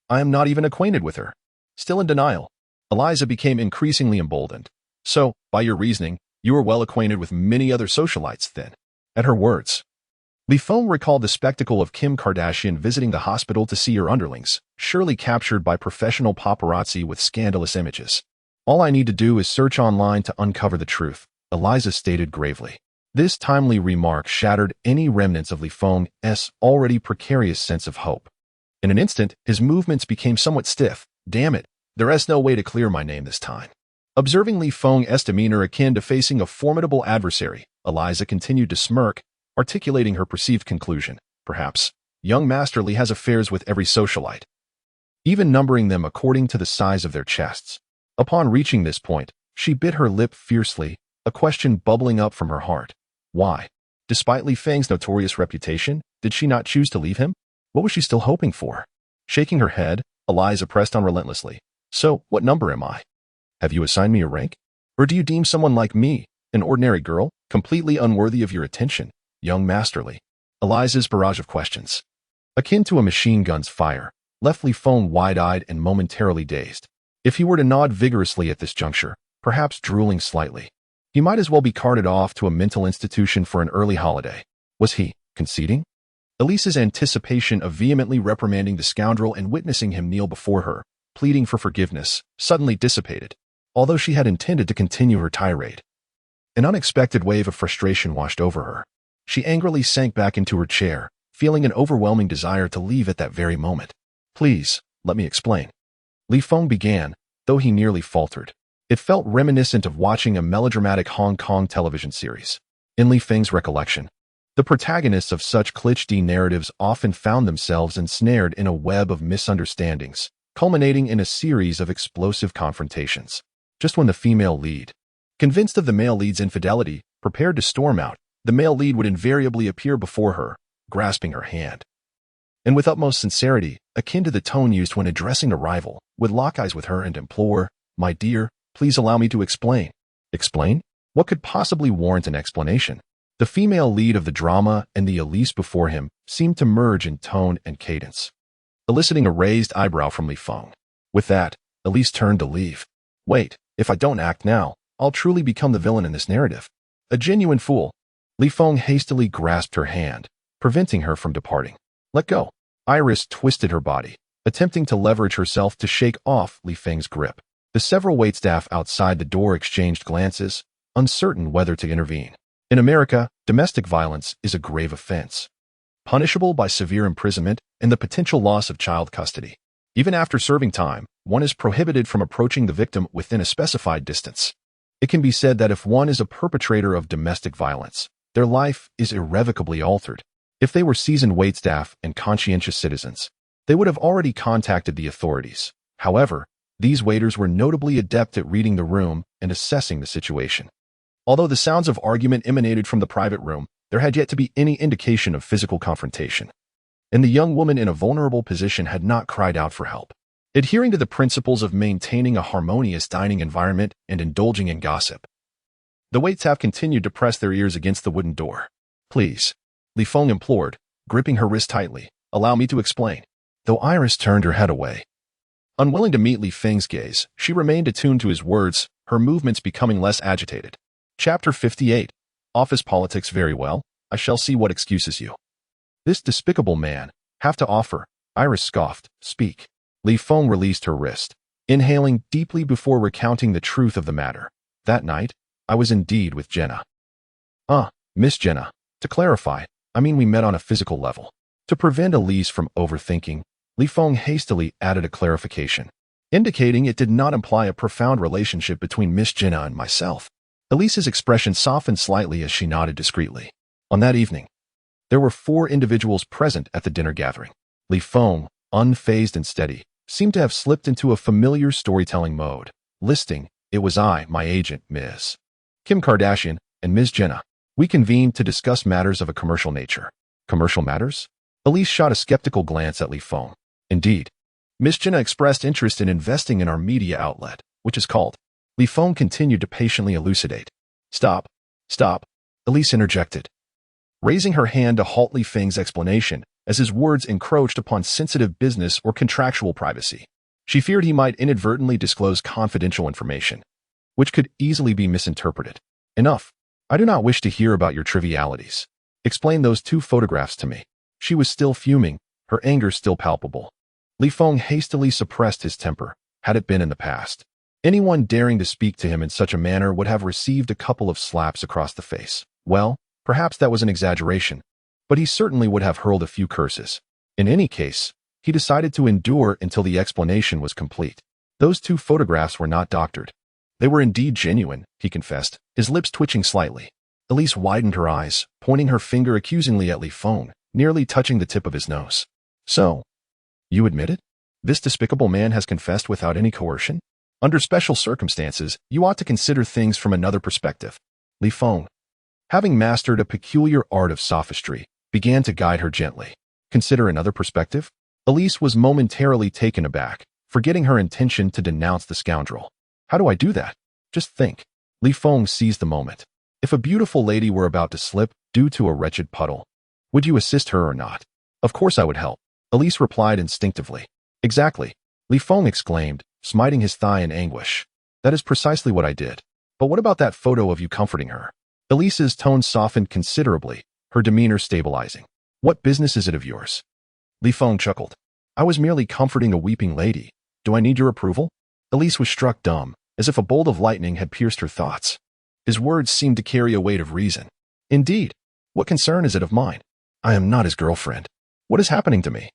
I am not even acquainted with her. Still in denial, Eliza became increasingly emboldened. So, by your reasoning, you are well acquainted with many other socialites, then. At her words, Li Feng recalled the spectacle of Kim Kardashian visiting the hospital to see her underlings, surely captured by professional paparazzi with scandalous images. All I need to do is search online to uncover the truth, Eliza stated gravely. This timely remark shattered any remnants of Li Feng's already precarious sense of hope. In an instant, his movements became somewhat stiff. Damn it, there is no way to clear my name this time. Observing Li Feng's demeanor akin to facing a formidable adversary, Eliza continued to smirk, articulating her perceived conclusion. Perhaps, young Master Li has affairs with every socialite, even numbering them according to the size of their chests. Upon reaching this point, she bit her lip fiercely, a question bubbling up from her heart. Why? Despite Li Feng's notorious reputation, did she not choose to leave him? What was she still hoping for? Shaking her head, Eliza pressed on relentlessly. So, what number am I? Have you assigned me a rank? Or do you deem someone like me, an ordinary girl, completely unworthy of your attention, young Master Li? Eliza's barrage of questions, akin to a machine gun's fire, left Li Feng wide-eyed and momentarily dazed. If he were to nod vigorously at this juncture, perhaps drooling slightly, he might as well be carted off to a mental institution for an early holiday. Was he conceding? Elisa's anticipation of vehemently reprimanding the scoundrel and witnessing him kneel before her, pleading for forgiveness, suddenly dissipated, although she had intended to continue her tirade. An unexpected wave of frustration washed over her. She angrily sank back into her chair, feeling an overwhelming desire to leave at that very moment. Please, let me explain. Li Feng began, though he nearly faltered. It felt reminiscent of watching a melodramatic Hong Kong television series. In Li Feng's recollection, the protagonists of such cliché narratives often found themselves ensnared in a web of misunderstandings, culminating in a series of explosive confrontations. Just when the female lead, convinced of the male lead's infidelity, prepared to storm out, the male lead would invariably appear before her, grasping her hand, and with utmost sincerity, akin to the tone used when addressing a rival, would lock eyes with her and implore, "My dear, please allow me to explain." Explain? What could possibly warrant an explanation? The female lead of the drama and the Elise before him seemed to merge in tone and cadence, eliciting a raised eyebrow from Li Feng. With that, Elise turned to leave. Wait, if I don't act now, I'll truly become the villain in this narrative. A genuine fool. Li Feng hastily grasped her hand, preventing her from departing. Let go. Iris twisted her body, attempting to leverage herself to shake off Li Feng's grip. The several waitstaff outside the door exchanged glances, uncertain whether to intervene. In America, domestic violence is a grave offense, punishable by severe imprisonment and the potential loss of child custody. Even after serving time, one is prohibited from approaching the victim within a specified distance. It can be said that if one is a perpetrator of domestic violence, their life is irrevocably altered. If they were seasoned waitstaff and conscientious citizens, they would have already contacted the authorities. However, these waiters were notably adept at reading the room and assessing the situation. Although the sounds of argument emanated from the private room, there had yet to be any indication of physical confrontation, and the young woman in a vulnerable position had not cried out for help. Adhering to the principles of maintaining a harmonious dining environment and indulging in gossip, the waitstaff continued to press their ears against the wooden door. Please, Li Feng implored, gripping her wrist tightly, allow me to explain. Though Iris turned her head away, unwilling to meet Li Feng's gaze, she remained attuned to his words, her movements becoming less agitated. Chapter 58. Office politics. Very well. I shall see what excuses you. This despicable man have to offer. Iris scoffed. Speak. Li Feng released her wrist, inhaling deeply before recounting the truth of the matter. That night, I was indeed with Jenna. Miss Jenna. To clarify, I mean we met on a physical level. To prevent Elise from overthinking, Li Feng hastily added a clarification, indicating it did not imply a profound relationship between Miss Jenna and myself. Elise's expression softened slightly as she nodded discreetly. On that evening, there were 4 individuals present at the dinner gathering. Li Feng, unfazed and steady, seemed to have slipped into a familiar storytelling mode, listing, "It was I, my agent, Ms. Kim Kardashian, and Ms. Jenna. We convened to discuss matters of a commercial nature." Commercial matters? Elise shot a skeptical glance at Li Feng. Indeed. Ms. Jenna expressed interest in investing in our media outlet, which is called. Li Feng continued to patiently elucidate. Stop. Elise interjected, raising her hand to halt Li Feng's explanation as his words encroached upon sensitive business or contractual privacy. She feared he might inadvertently disclose confidential information, which could easily be misinterpreted. Enough. I do not wish to hear about your trivialities. Explain those 2 photographs to me. She was still fuming, her anger still palpable. Li Feng hastily suppressed his temper, had it been in the past. Anyone daring to speak to him in such a manner would have received a couple of slaps across the face. Well, perhaps that was an exaggeration, but he certainly would have hurled a few curses. In any case, he decided to endure until the explanation was complete. Those 2 photographs were not doctored. They were indeed genuine, he confessed, his lips twitching slightly. Elise widened her eyes, pointing her finger accusingly at Li Feng, nearly touching the tip of his nose. So, you admit it? This despicable man has confessed without any coercion? Under special circumstances, you ought to consider things from another perspective. Li Feng, having mastered a peculiar art of sophistry, began to guide her gently. Consider another perspective? Elise was momentarily taken aback, forgetting her intention to denounce the scoundrel. How do I do that? Just think. Li Feng seized the moment. If a beautiful lady were about to slip due to a wretched puddle, would you assist her or not? Of course I would help. Elise replied instinctively. Exactly. Li Feng exclaimed, smiting his thigh in anguish. That is precisely what I did. But what about that photo of you comforting her? Elise's tone softened considerably, her demeanor stabilizing. What business is it of yours? Li Feng chuckled. I was merely comforting a weeping lady. Do I need your approval? Elise was struck dumb, as if a bolt of lightning had pierced her thoughts. His words seemed to carry a weight of reason. Indeed, what concern is it of mine? I am not his girlfriend. What is happening to me?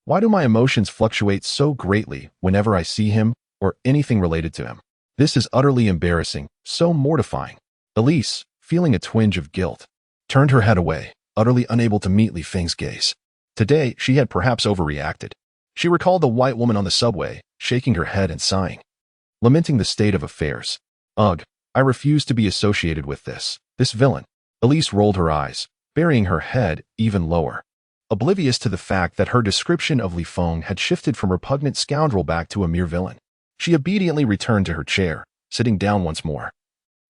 Why do my emotions fluctuate so greatly whenever I see him or anything related to him? This is utterly embarrassing, so mortifying. Elise, feeling a twinge of guilt, turned her head away, utterly unable to meet Li Feng's gaze. Today, she had perhaps overreacted. She recalled the white woman on the subway, shaking her head and sighing, lamenting the state of affairs. Ugh, I refuse to be associated with this villain. Elise rolled her eyes, burying her head even lower, oblivious to the fact that her description of Li Feng had shifted from repugnant scoundrel back to a mere villain. She obediently returned to her chair, sitting down once more,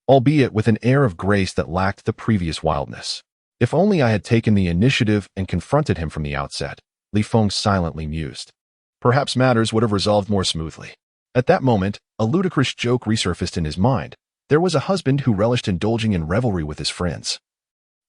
albeit with an air of grace that lacked the previous wildness. If only I had taken the initiative and confronted him from the outset, Li Feng silently mused. Perhaps matters would have resolved more smoothly. At that moment, a ludicrous joke resurfaced in his mind. There was a husband who relished indulging in revelry with his friends,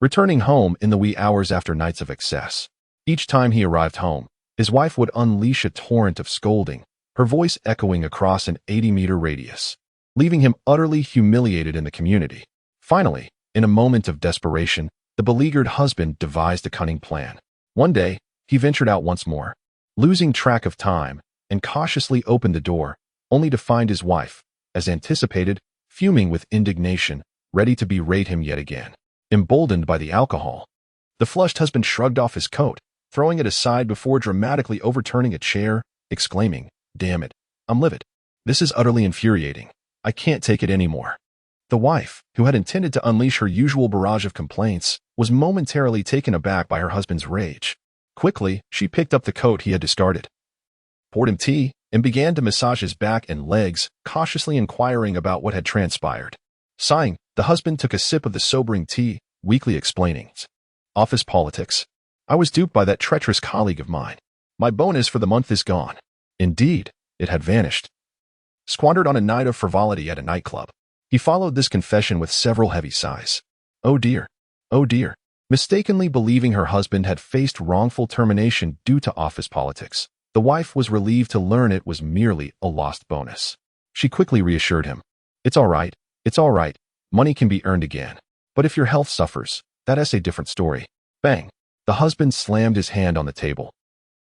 returning home in the wee hours after nights of excess. Each time he arrived home, his wife would unleash a torrent of scolding, her voice echoing across an 80-meter radius, leaving him utterly humiliated in the community. Finally, in a moment of desperation, the beleaguered husband devised a cunning plan. One day, he ventured out once more, losing track of time, and cautiously opened the door, only to find his wife, as anticipated, fuming with indignation, ready to berate him yet again. Emboldened by the alcohol, the flushed husband shrugged off his coat, throwing it aside before dramatically overturning a chair, exclaiming, "Damn it, I'm livid. This is utterly infuriating. I can't take it anymore." The wife, who had intended to unleash her usual barrage of complaints, was momentarily taken aback by her husband's rage. Quickly, she picked up the coat he had discarded, poured him tea, and began to massage his back and legs, cautiously inquiring about what had transpired. Sighing, the husband took a sip of the sobering tea, weakly explaining, "Office politics. I was duped by that treacherous colleague of mine. My bonus for the month is gone." Indeed, it had vanished, squandered on a night of frivolity at a nightclub. He followed this confession with several heavy sighs. Oh dear. Oh dear. Mistakenly believing her husband had faced wrongful termination due to office politics, the wife was relieved to learn it was merely a lost bonus. She quickly reassured him. It's all right. It's all right. Money can be earned again. But if your health suffers, that's a different story. Bang. The husband slammed his hand on the table,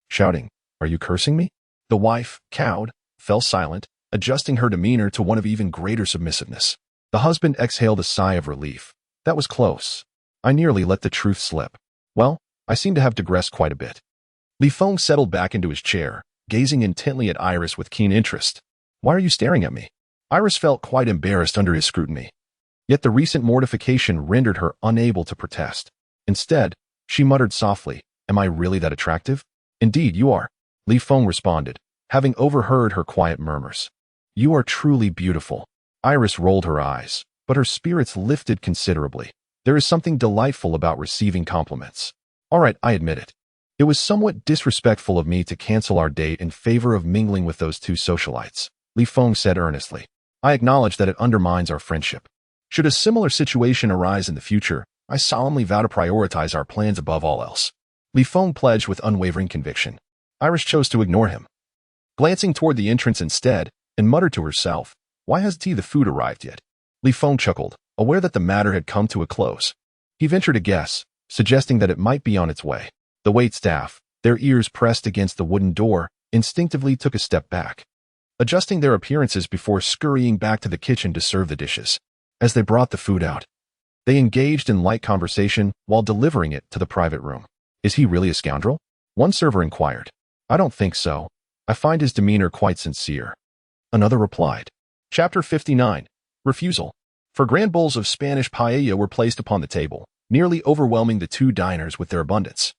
shouting, Are you cursing me? The wife, cowed, fell silent, adjusting her demeanor to one of even greater submissiveness. The husband exhaled a sigh of relief. That was close. I nearly let the truth slip. Well, I seem to have digressed quite a bit. Feng settled back into his chair, gazing intently at Iris with keen interest. Why are you staring at me? Iris felt quite embarrassed under his scrutiny. Yet the recent mortification rendered her unable to protest. Instead, she muttered softly, Am I really that attractive? Indeed, you are. Feng responded, having overheard her quiet murmurs. You are truly beautiful. Iris rolled her eyes, but her spirits lifted considerably. There is something delightful about receiving compliments. All right, I admit it. It was somewhat disrespectful of me to cancel our date in favor of mingling with those two socialites, Feng said earnestly. I acknowledge that it undermines our friendship. Should a similar situation arise in the future, I solemnly vow to prioritize our plans above all else. Feng pledged with unwavering conviction. Iris chose to ignore him, glancing toward the entrance instead, and muttered to herself, Why hasn't the food arrived yet? Feng chuckled, aware that the matter had come to a close. He ventured a guess, suggesting that it might be on its way. The waitstaff, their ears pressed against the wooden door, instinctively took a step back, adjusting their appearances before scurrying back to the kitchen to serve the dishes. As they brought the food out, they engaged in light conversation while delivering it to the private room. Is he really a scoundrel? One server inquired. I don't think so. I find his demeanor quite sincere. Another replied. Chapter 59. Refusal. For grand bowls of Spanish paella were placed upon the table, nearly overwhelming the two diners with their abundance.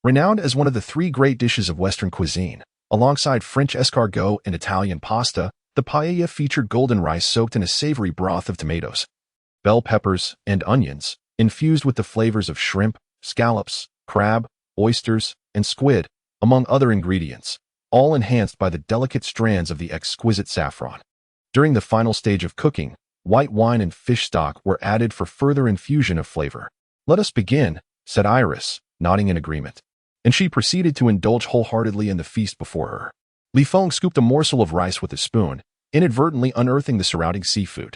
Renowned as one of the three great dishes of Western cuisine, alongside French escargot and Italian pasta, the paella featured golden rice soaked in a savory broth of tomatoes, bell peppers, and onions, infused with the flavors of shrimp, scallops, crab, oysters, and squid, among other ingredients, all enhanced by the delicate strands of the exquisite saffron. During the final stage of cooking, white wine and fish stock were added for further infusion of flavor. Let us begin, said Iris, nodding in agreement. And she proceeded to indulge wholeheartedly in the feast before her. Feng scooped a morsel of rice with a spoon, inadvertently unearthing the surrounding seafood.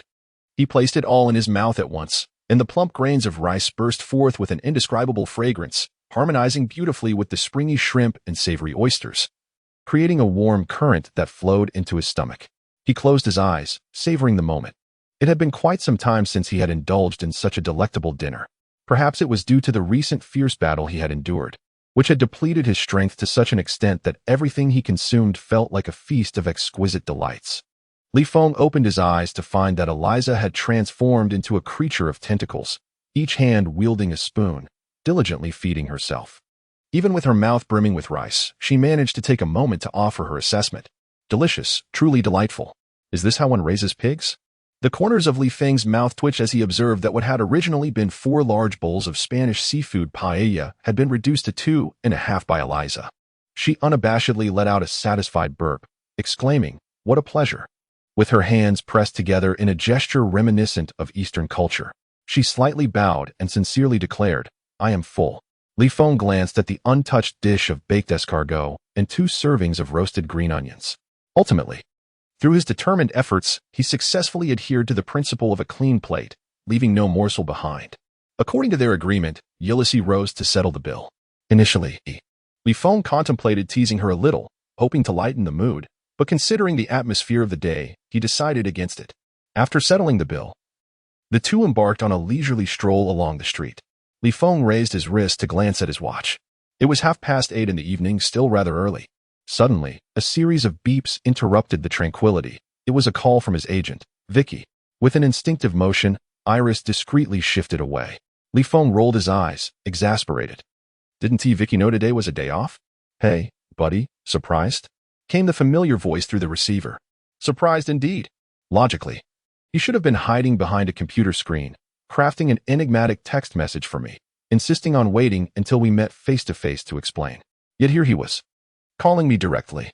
He placed it all in his mouth at once, and the plump grains of rice burst forth with an indescribable fragrance, harmonizing beautifully with the springy shrimp and savory oysters, creating a warm current that flowed into his stomach. He closed his eyes, savoring the moment. It had been quite some time since he had indulged in such a delectable dinner. Perhaps it was due to the recent fierce battle he had endured, which had depleted his strength to such an extent that everything he consumed felt like a feast of exquisite delights. Feng opened his eyes to find that Eliza had transformed into a creature of tentacles, each hand wielding a spoon, diligently feeding herself. Even with her mouth brimming with rice, she managed to take a moment to offer her assessment. Delicious, truly delightful. Is this how one raises pigs? The corners of Feng's mouth twitched as he observed that what had originally been 4 large bowls of Spanish seafood paella had been reduced to 2.5 by Eliza. She unabashedly let out a satisfied burp, exclaiming, What a pleasure! With her hands pressed together in a gesture reminiscent of Eastern culture, she slightly bowed and sincerely declared, I am full. Feng glanced at the untouched dish of baked escargot and 2 servings of roasted green onions. Ultimately, through his determined efforts, he successfully adhered to the principle of a clean plate, leaving no morsel behind. According to their agreement, Ulysses rose to settle the bill. Initially, Feng contemplated teasing her a little, hoping to lighten the mood, but considering the atmosphere of the day, he decided against it. After settling the bill, the two embarked on a leisurely stroll along the street. Feng raised his wrist to glance at his watch. It was 8:30 in the evening, still rather early. Suddenly, a series of beeps interrupted the tranquility. It was a call from his agent, Vicky. With an instinctive motion, Iris discreetly shifted away. Feng rolled his eyes, exasperated. Didn't Vicky know today was a day off? Hey, buddy, surprised? Came the familiar voice through the receiver. Surprised indeed. Logically, he should have been hiding behind a computer screen, crafting an enigmatic text message for me, insisting on waiting until we met face-to-face to explain. Yet here he was, calling me directly.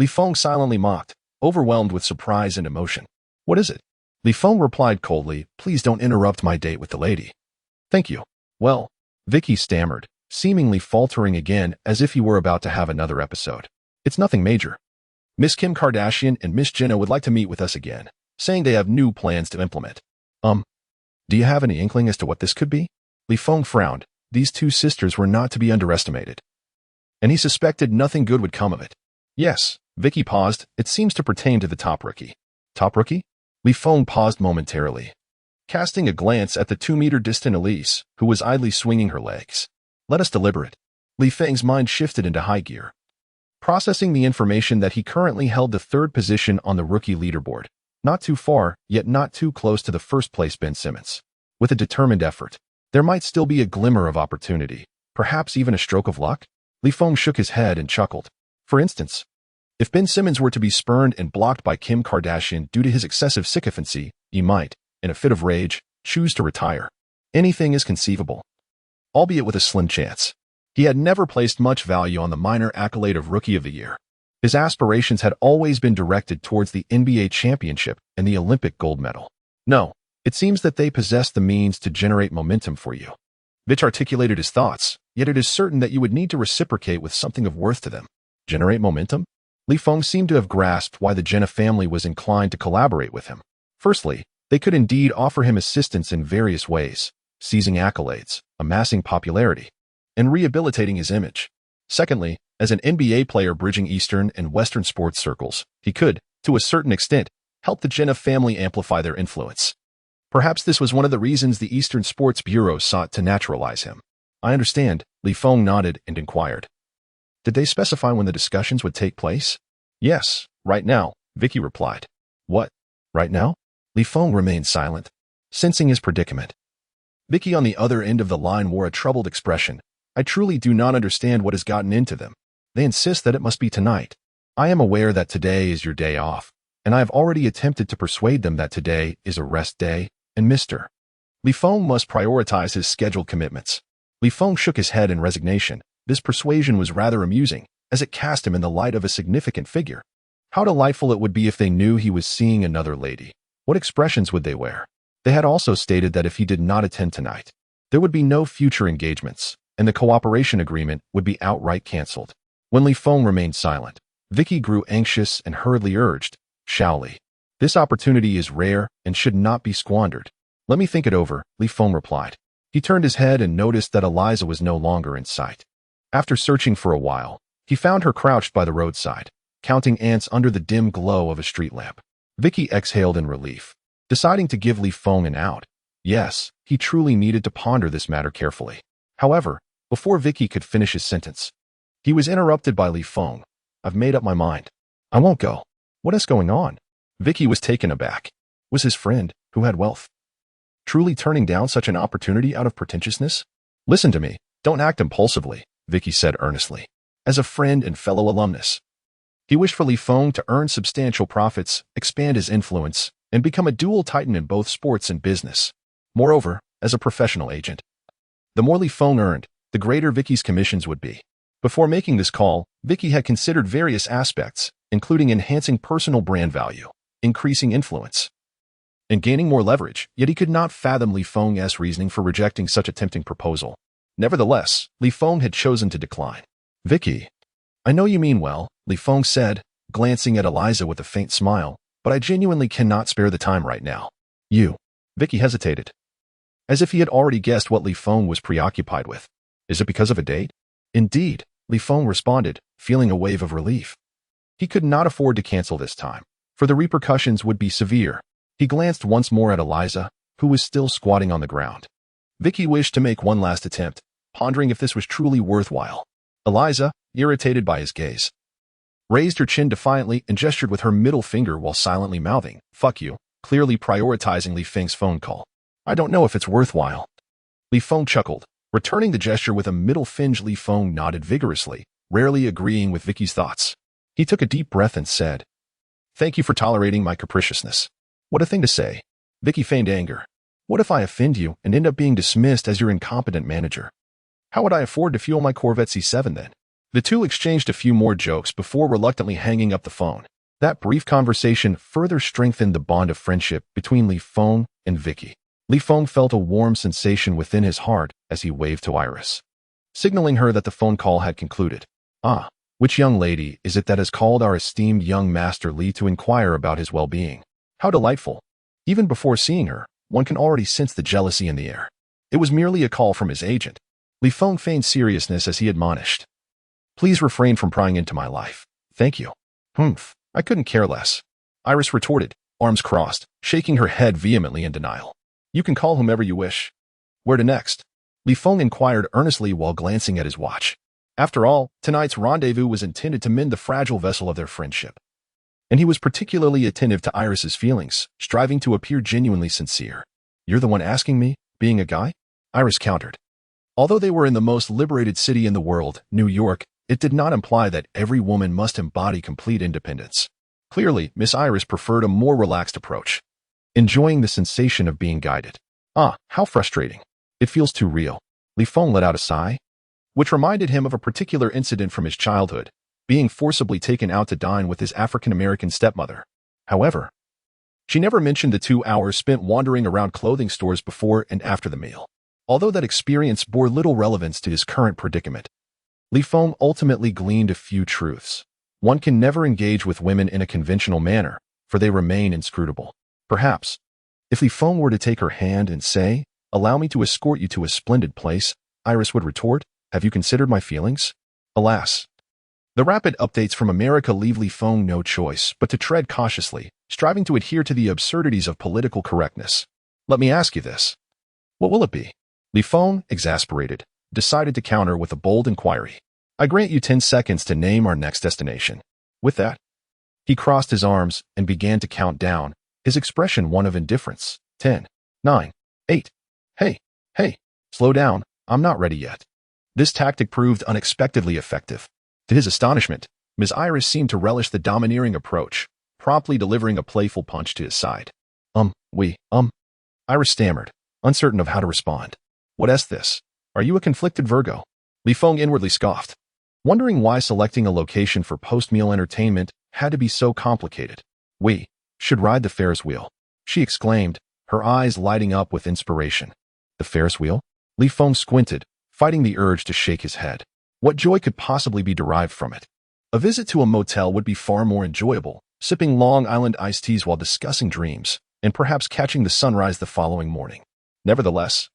Feng silently mocked, overwhelmed with surprise and emotion. What is it? Li Feng replied coldly, "Please don't interrupt my date with the lady." "Thank you." "Well," Vicky stammered, seemingly faltering again as if he were about to have another episode. "It's nothing major. Miss Kim Kardashian and Miss Jenna would like to meet with us again, saying they have new plans to implement." Do you have any inkling as to what this could be?" Li Feng frowned. These two sisters were not to be underestimated, and he suspected nothing good would come of it. "Yes." Vicky paused. "It seems to pertain to the top rookie." "Top rookie?" Li Feng paused momentarily, casting a glance at the 2-meter distant Elise, who was idly swinging her legs. "Let us deliberate." Li Feng's mind shifted into high gear, processing the information that he currently held the 3rd position on the rookie leaderboard. Not too far, yet not too close to the first-place Ben Simmons. With a determined effort, there might still be a glimmer of opportunity, perhaps even a stroke of luck. Li Feng shook his head and chuckled. For instance, if Ben Simmons were to be spurned and blocked by Kim Kardashian due to his excessive sycophancy, he might, in a fit of rage, choose to retire. Anything is conceivable, albeit with a slim chance. He had never placed much value on the minor accolade of Rookie of the Year. His aspirations had always been directed towards the NBA championship and the Olympic gold medal. "No, it seems that they possess the means to generate momentum for you." Vitch articulated his thoughts, "Yet it is certain that you would need to reciprocate with something of worth to them." Generate momentum? Li Feng seemed to have grasped why the Jenna family was inclined to collaborate with him. Firstly, they could indeed offer him assistance in various ways, seizing accolades, amassing popularity, and rehabilitating his image. Secondly, as an NBA player bridging Eastern and Western sports circles, he could, to a certain extent, help the Jenna family amplify their influence. Perhaps this was one of the reasons the Eastern Sports Bureau sought to naturalize him. "I understand," Li Feng nodded and inquired. "Did they specify when the discussions would take place?" "Yes, right now," Vicky replied. "What? Right now?" Li Feng remained silent, sensing his predicament. Vicky on the other end of the line wore a troubled expression. "I truly do not understand what has gotten into them. They insist that it must be tonight. I am aware that today is your day off, and I have already attempted to persuade them that today is a rest day, and Mr. Li Feng must prioritize his scheduled commitments." Li Feng shook his head in resignation. This persuasion was rather amusing, as it cast him in the light of a significant figure. How delightful it would be if they knew he was seeing another lady. What expressions would they wear? They had also stated that if he did not attend tonight, there would be no future engagements, and the cooperation agreement would be outright cancelled. When Li Feng remained silent, Vicky grew anxious and hurriedly urged, "Shall we? This opportunity is rare and should not be squandered." "Let me think it over," Li Feng replied. He turned his head and noticed that Eliza was no longer in sight. After searching for a while, he found her crouched by the roadside, counting ants under the dim glow of a street lamp. Vicky exhaled in relief, deciding to give Li Feng an out. Yes, he truly needed to ponder this matter carefully. However, before Vicky could finish his sentence, he was interrupted by Li Feng. "I've made up my mind. I won't go." "What is going on?" Vicky was taken aback. Was his friend, who had wealth, truly turning down such an opportunity out of pretentiousness? "Listen to me. Don't act impulsively," Vicky said earnestly. As a friend and fellow alumnus, he wished for Li Feng to earn substantial profits, expand his influence, and become a dual titan in both sports and business. Moreover, as a professional agent, the more Li Feng earned, the greater Vicky's commissions would be. Before making this call, Vicky had considered various aspects, including enhancing personal brand value, increasing influence, and gaining more leverage, yet he could not fathom Li Feng's reasoning for rejecting such a tempting proposal. Nevertheless, Li Feng had chosen to decline. "Vicky, I know you mean well," Li Feng said, glancing at Eliza with a faint smile, "but I genuinely cannot spare the time right now." "You?" Vicky hesitated, as if he had already guessed what Li Feng was preoccupied with. "Is it because of a date?" "Indeed," Li Feng responded, feeling a wave of relief. He could not afford to cancel this time, for the repercussions would be severe. He glanced once more at Eliza, who was still squatting on the ground. Vicky wished to make one last attempt, pondering if this was truly worthwhile. Eliza, irritated by his gaze, raised her chin defiantly and gestured with her middle finger while silently mouthing, "Fuck you," clearly prioritizing Li Feng's phone call. "I don't know if it's worthwhile." Li Feng chuckled, returning the gesture with a middle finger. Li Feng nodded vigorously, rarely agreeing with Vicky's thoughts. He took a deep breath and said, "Thank you for tolerating my capriciousness." "What a thing to say." Vicky feigned anger. "What if I offend you and end up being dismissed as your incompetent manager? How would I afford to fuel my Corvette C7 then?" The two exchanged a few more jokes before reluctantly hanging up the phone. That brief conversation further strengthened the bond of friendship between Li Feng and Vicky. Li Feng felt a warm sensation within his heart as he waved to Iris, signaling her that the phone call had concluded. Ah, which young lady is it that has called our esteemed young master Li to inquire about his well-being? How delightful. Even before seeing her, one can already sense the jealousy in the air. It was merely a call from his agent. Li Feng feigned seriousness as he admonished. Please refrain from prying into my life. Thank you. Humph, I couldn't care less. Iris retorted, arms crossed, shaking her head vehemently in denial. You can call whomever you wish. Where to next? Li Feng inquired earnestly while glancing at his watch. After all, tonight's rendezvous was intended to mend the fragile vessel of their friendship. And he was particularly attentive to Iris's feelings, striving to appear genuinely sincere. You're the one asking me, being a guy? Iris countered. Although they were in the most liberated city in the world, New York, it did not imply that every woman must embody complete independence. Clearly, Miss Iris preferred a more relaxed approach, enjoying the sensation of being guided. Ah, how frustrating. It feels too real. Li Feng let out a sigh, which reminded him of a particular incident from his childhood, being forcibly taken out to dine with his African-American stepmother. However, she never mentioned the 2 hours spent wandering around clothing stores before and after the meal. Although that experience bore little relevance to his current predicament, Li Feng ultimately gleaned a few truths. One can never engage with women in a conventional manner, for they remain inscrutable. Perhaps, if Li Feng were to take her hand and say, "Allow me to escort you to a splendid place," Iris would retort, "Have you considered my feelings?" Alas, the rapid updates from America leave Li Feng no choice but to tread cautiously, striving to adhere to the absurdities of political correctness. Let me ask you this. What will it be? Li Feng, exasperated, decided to counter with a bold inquiry. I grant you 10 seconds to name our next destination. With that, he crossed his arms and began to count down, his expression one of indifference. 10, 9, 8. Hey, slow down, I'm not ready yet. This tactic proved unexpectedly effective. To his astonishment, Ms. Iris seemed to relish the domineering approach, promptly delivering a playful punch to his side. Iris stammered, uncertain of how to respond. What's this? Are you a conflicted Virgo? Li Feng inwardly scoffed, wondering why selecting a location for post-meal entertainment had to be so complicated. We should ride the Ferris wheel, she exclaimed, her eyes lighting up with inspiration. The Ferris wheel? Li Feng squinted, fighting the urge to shake his head. What joy could possibly be derived from it? A visit to a motel would be far more enjoyable, sipping Long Island iced teas while discussing dreams, and perhaps catching the sunrise the following morning. Nevertheless,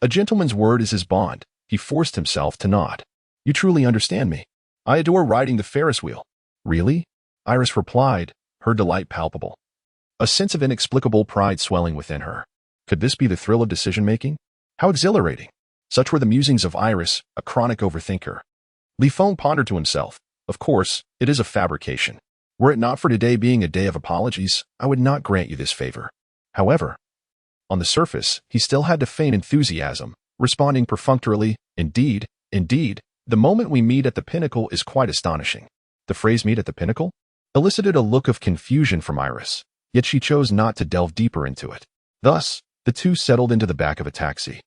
a gentleman's word is his bond. He forced himself to nod. You truly understand me. I adore riding the Ferris wheel. Really? Iris replied, her delight palpable. A sense of inexplicable pride swelling within her. Could this be the thrill of decision-making? How exhilarating. Such were the musings of Iris, a chronic overthinker. Li Feng pondered to himself. Of course, it is a fabrication. Were it not for today being a day of apologies, I would not grant you this favor. However, on the surface, he still had to feign enthusiasm, responding perfunctorily, Indeed, the moment we meet at the pinnacle is quite astonishing. The phrase meet at the pinnacle elicited a look of confusion from Iris, yet she chose not to delve deeper into it. Thus, the two settled into the back of a taxi,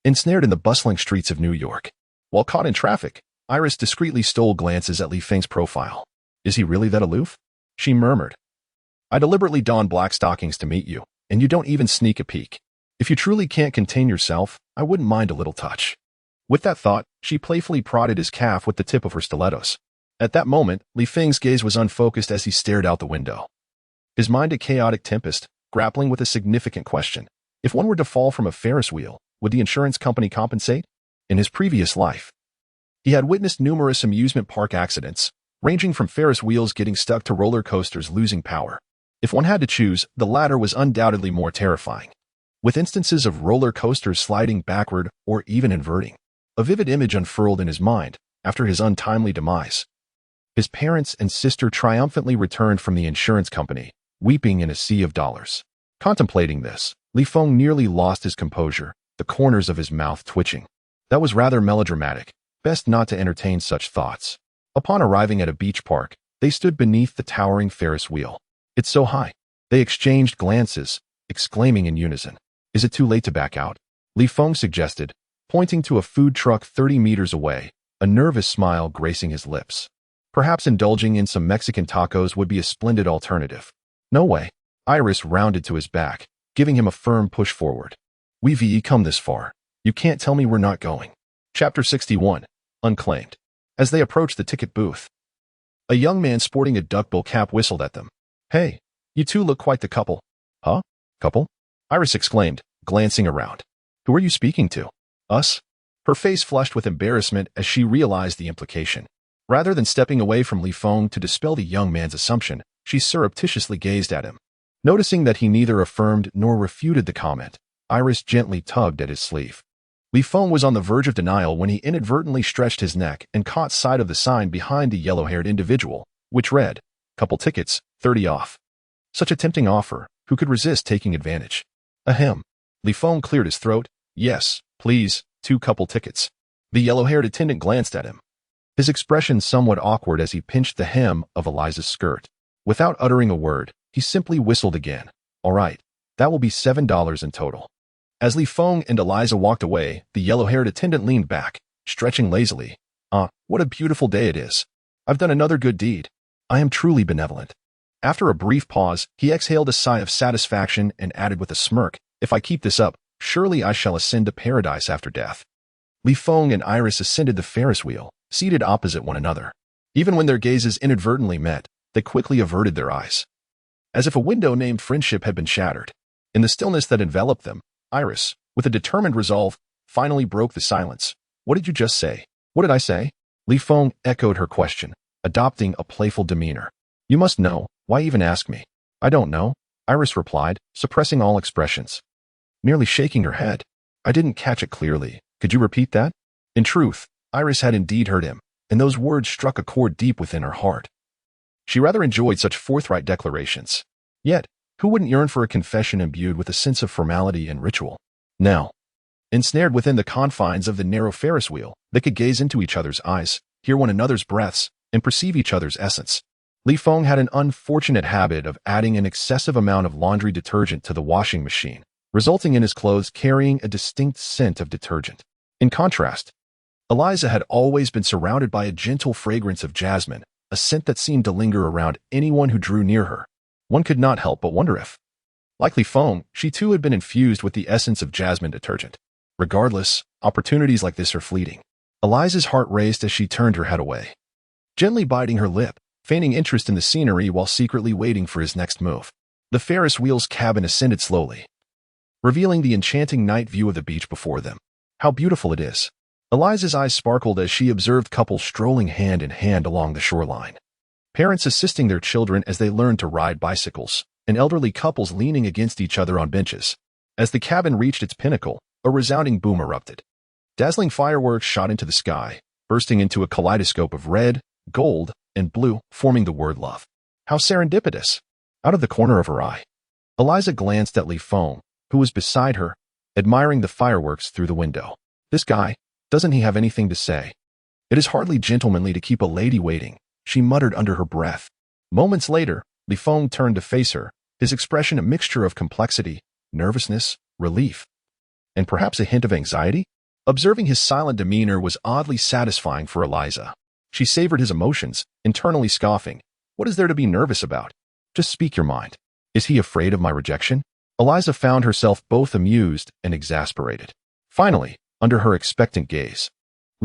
ensnared in the bustling streets of New York. While caught in traffic, Iris discreetly stole glances at Li Feng's profile. Is he really that aloof? She murmured. I deliberately donned black stockings to meet you, and you don't even sneak a peek. If you truly can't contain yourself, I wouldn't mind a little touch. With that thought, she playfully prodded his calf with the tip of her stilettos. At that moment, Li Feng's gaze was unfocused as he stared out the window, his mind a chaotic tempest, grappling with a significant question. If one were to fall from a Ferris wheel, would the insurance company compensate? In his previous life, he had witnessed numerous amusement park accidents, ranging from Ferris wheels getting stuck to roller coasters losing power. If one had to choose, the latter was undoubtedly more terrifying, with instances of roller coasters sliding backward or even inverting. A vivid image unfurled in his mind after his untimely demise. His parents and sister triumphantly returned from the insurance company, weeping in a sea of dollars. Contemplating this, Li Feng nearly lost his composure, the corners of his mouth twitching. That was rather melodramatic. Best not to entertain such thoughts. Upon arriving at a beach park, they stood beneath the towering Ferris wheel. It's so high. They exchanged glances, exclaiming in unison. Is it too late to back out? Li Feng suggested, pointing to a food truck 30 meters away, a nervous smile gracing his lips. Perhaps indulging in some Mexican tacos would be a splendid alternative. No way. Iris rounded to his back, giving him a firm push forward. We've come this far. You can't tell me we're not going. Chapter 61. Unclaimed. As they approached the ticket booth, a young man sporting a duckbill cap whistled at them. Hey, you two look quite the couple. Huh? Couple? Iris exclaimed, glancing around. Who are you speaking to? Us? Her face flushed with embarrassment as she realized the implication. Rather than stepping away from Feng to dispel the young man's assumption, she surreptitiously gazed at him. Noticing that he neither affirmed nor refuted the comment, Iris gently tugged at his sleeve. Feng was on the verge of denial when he inadvertently stretched his neck and caught sight of the sign behind the yellow-haired individual, which read, Couple tickets, 30 off. Such a tempting offer, who could resist taking advantage? Ahem. Feng cleared his throat. Yes, please, 2 couple tickets. The yellow-haired attendant glanced at him, his expression somewhat awkward as he pinched the hem of Eliza's skirt. Without uttering a word, he simply whistled again. All right, that will be $7 in total. As Feng and Eliza walked away, the yellow-haired attendant leaned back, stretching lazily. What a beautiful day it is. I've done another good deed. I am truly benevolent. After a brief pause, he exhaled a sigh of satisfaction and added with a smirk, If I keep this up, surely I shall ascend to paradise after death. Feng and Iris ascended the Ferris wheel, seated opposite one another. Even when their gazes inadvertently met, they quickly averted their eyes, as if a window named friendship had been shattered. In the stillness that enveloped them, Iris, with a determined resolve, finally broke the silence. What did you just say? What did I say? Feng echoed her question, adopting a playful demeanor. You must know. Why even ask me? I don't know, Iris replied, suppressing all expressions. Merely shaking her head. I didn't catch it clearly. Could you repeat that? In truth, Iris had indeed heard him, and those words struck a chord deep within her heart. She rather enjoyed such forthright declarations. Yet, who wouldn't yearn for a confession imbued with a sense of formality and ritual? Now, ensnared within the confines of the narrow Ferris wheel, they could gaze into each other's eyes, hear one another's breaths, and perceive each other's essence. Feng had an unfortunate habit of adding an excessive amount of laundry detergent to the washing machine, resulting in his clothes carrying a distinct scent of detergent. In contrast, Eliza had always been surrounded by a gentle fragrance of jasmine, a scent that seemed to linger around anyone who drew near her. One could not help but wonder if, like Feng, she too had been infused with the essence of jasmine detergent. Regardless, opportunities like this are fleeting. Eliza's heart raced as she turned her head away, gently biting her lip, feigning interest in the scenery while secretly waiting for his next move. The Ferris wheel's cabin ascended slowly, revealing the enchanting night view of the beach before them. How beautiful it is. Eliza's eyes sparkled as she observed couples strolling hand in hand along the shoreline. Parents assisting their children as they learned to ride bicycles, and elderly couples leaning against each other on benches. As the cabin reached its pinnacle, a resounding boom erupted. Dazzling fireworks shot into the sky, bursting into a kaleidoscope of red, gold, and blue, forming the word love. How serendipitous! Out of the corner of her eye, Eliza glanced at Feng, who was beside her, admiring the fireworks through the window. This guy, doesn't he have anything to say? It is hardly gentlemanly to keep a lady waiting, she muttered under her breath. Moments later, Feng turned to face her, his expression a mixture of complexity, nervousness, relief, and perhaps a hint of anxiety. Observing his silent demeanor was oddly satisfying for Eliza. She savored his emotions, internally scoffing. What is there to be nervous about? Just speak your mind. Is he afraid of my rejection? Eliza found herself both amused and exasperated. Finally, under her expectant gaze,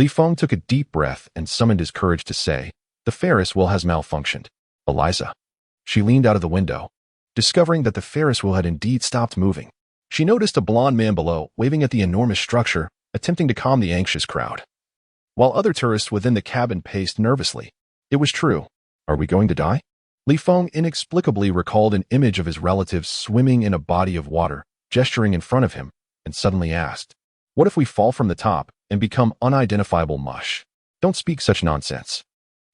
Feng took a deep breath and summoned his courage to say, The Ferris wheel has malfunctioned. Eliza. She leaned out of the window, discovering that the Ferris wheel had indeed stopped moving. She noticed a blond man below, waving at the enormous structure, attempting to calm the anxious crowd, while other tourists within the cabin paced nervously. It was true. Are we going to die? Feng inexplicably recalled an image of his relatives swimming in a body of water, gesturing in front of him, and suddenly asked, What if we fall from the top and become unidentifiable mush? Don't speak such nonsense.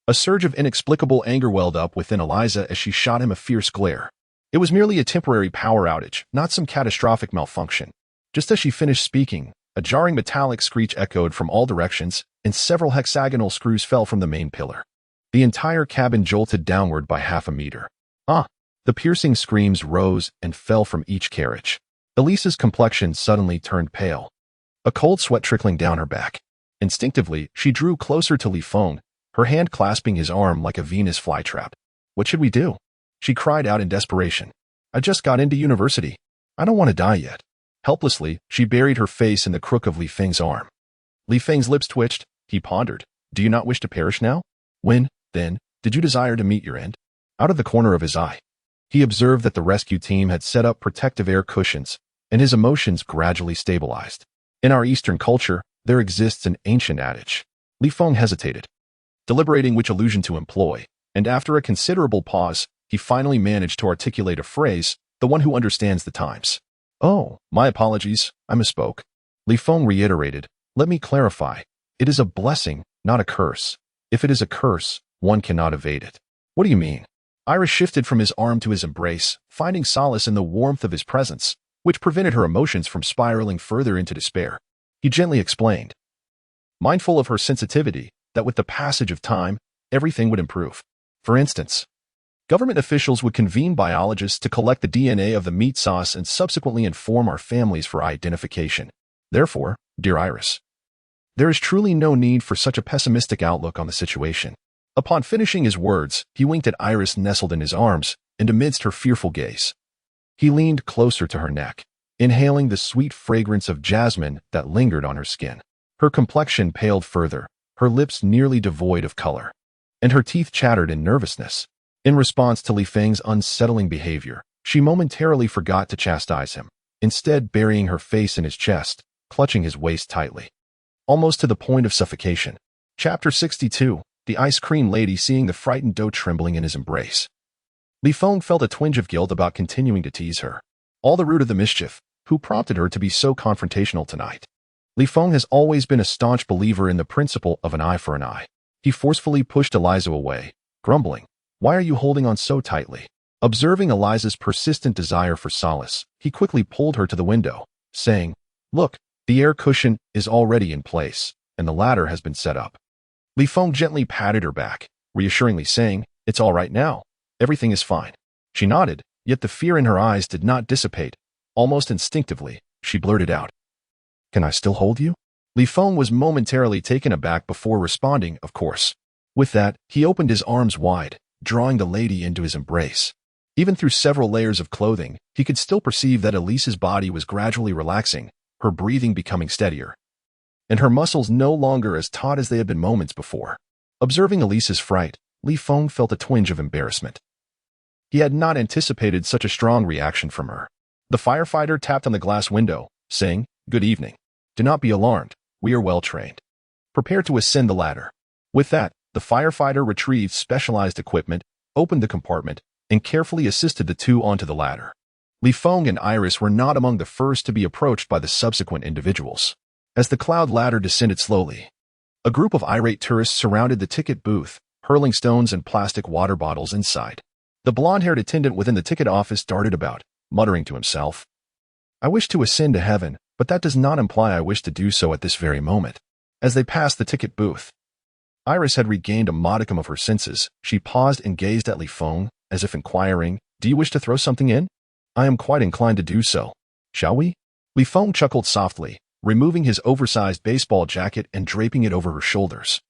A surge of inexplicable anger welled up within Eliza as she shot him a fierce glare. It was merely a temporary power outage, not some catastrophic malfunction. Just as she finished speaking, a jarring metallic screech echoed from all directions, and several hexagonal screws fell from the main pillar. The entire cabin jolted downward by half a meter. The piercing screams rose and fell from each carriage. Elisa's complexion suddenly turned pale, a cold sweat trickling down her back. Instinctively, she drew closer to Feng, her hand clasping his arm like a Venus flytrap. "What should we do?" she cried out in desperation. "I just got into university. I don't want to die yet." Helplessly, she buried her face in the crook of Li Feng's arm. Li Feng's lips twitched. He pondered. "Do you not wish to perish now? When, then, did you desire to meet your end?" Out of the corner of his eye, he observed that the rescue team had set up protective air cushions, and his emotions gradually stabilized. In our Eastern culture, there exists an ancient adage. Li Feng hesitated, deliberating which allusion to employ, and after a considerable pause, he finally managed to articulate a phrase, "the one who understands the times." "Oh, my apologies, I misspoke." Li Feng reiterated, "Let me clarify. It is a blessing, not a curse. If it is a curse, one cannot evade it." "What do you mean?" Iris shifted from his arm to his embrace, finding solace in the warmth of his presence, which prevented her emotions from spiraling further into despair. He gently explained, mindful of her sensitivity, that with the passage of time, everything would improve. For instance, government officials would convene biologists to collect the DNA of the meat sauce and subsequently inform our families for identification. Therefore, dear Iris, there is truly no need for such a pessimistic outlook on the situation. Upon finishing his words, he winked at Iris nestled in his arms, and amidst her fearful gaze, he leaned closer to her neck, inhaling the sweet fragrance of jasmine that lingered on her skin. Her complexion paled further, her lips nearly devoid of color, and her teeth chattered in nervousness. In response to Li Feng's unsettling behavior, she momentarily forgot to chastise him, instead burying her face in his chest, clutching his waist tightly, almost to the point of suffocation. Chapter 62. The ice cream lady seeing the frightened doe trembling in his embrace. Li Feng felt a twinge of guilt about continuing to tease her. All the root of the mischief, who prompted her to be so confrontational tonight? Li Feng has always been a staunch believer in the principle of an eye for an eye. He forcefully pushed Eliza away, grumbling, "Why are you holding on so tightly?" Observing Eliza's persistent desire for solace, he quickly pulled her to the window, saying, "Look, the air cushion is already in place, and the ladder has been set up." Li Feng gently patted her back, reassuringly saying, "It's all right now. Everything is fine." She nodded, yet the fear in her eyes did not dissipate. Almost instinctively, she blurted out, "Can I still hold you?" Li Feng was momentarily taken aback before responding, "Of course." With that, he opened his arms wide, drawing the lady into his embrace. Even through several layers of clothing, he could still perceive that Elisa's body was gradually relaxing, her breathing becoming steadier, and her muscles no longer as taut as they had been moments before. Observing Elisa's fright, Li Feng felt a twinge of embarrassment. He had not anticipated such a strong reaction from her. The firefighter tapped on the glass window, saying, "Good evening. Do not be alarmed. We are well trained. Prepare to ascend the ladder." With that, the firefighter retrieved specialized equipment, opened the compartment, and carefully assisted the two onto the ladder. Li Feng and Iris were not among the first to be approached by the subsequent individuals. As the cloud ladder descended slowly, a group of irate tourists surrounded the ticket booth, hurling stones and plastic water bottles inside. The blonde-haired attendant within the ticket office darted about, muttering to himself, "I wish to ascend to heaven, but that does not imply I wish to do so at this very moment." As they passed the ticket booth, Iris had regained a modicum of her senses. She paused and gazed at Li Feng, as if inquiring, "Do you wish to throw something in?" "I am quite inclined to do so. Shall we?" Li Feng chuckled softly, removing his oversized baseball jacket and draping it over her shoulders,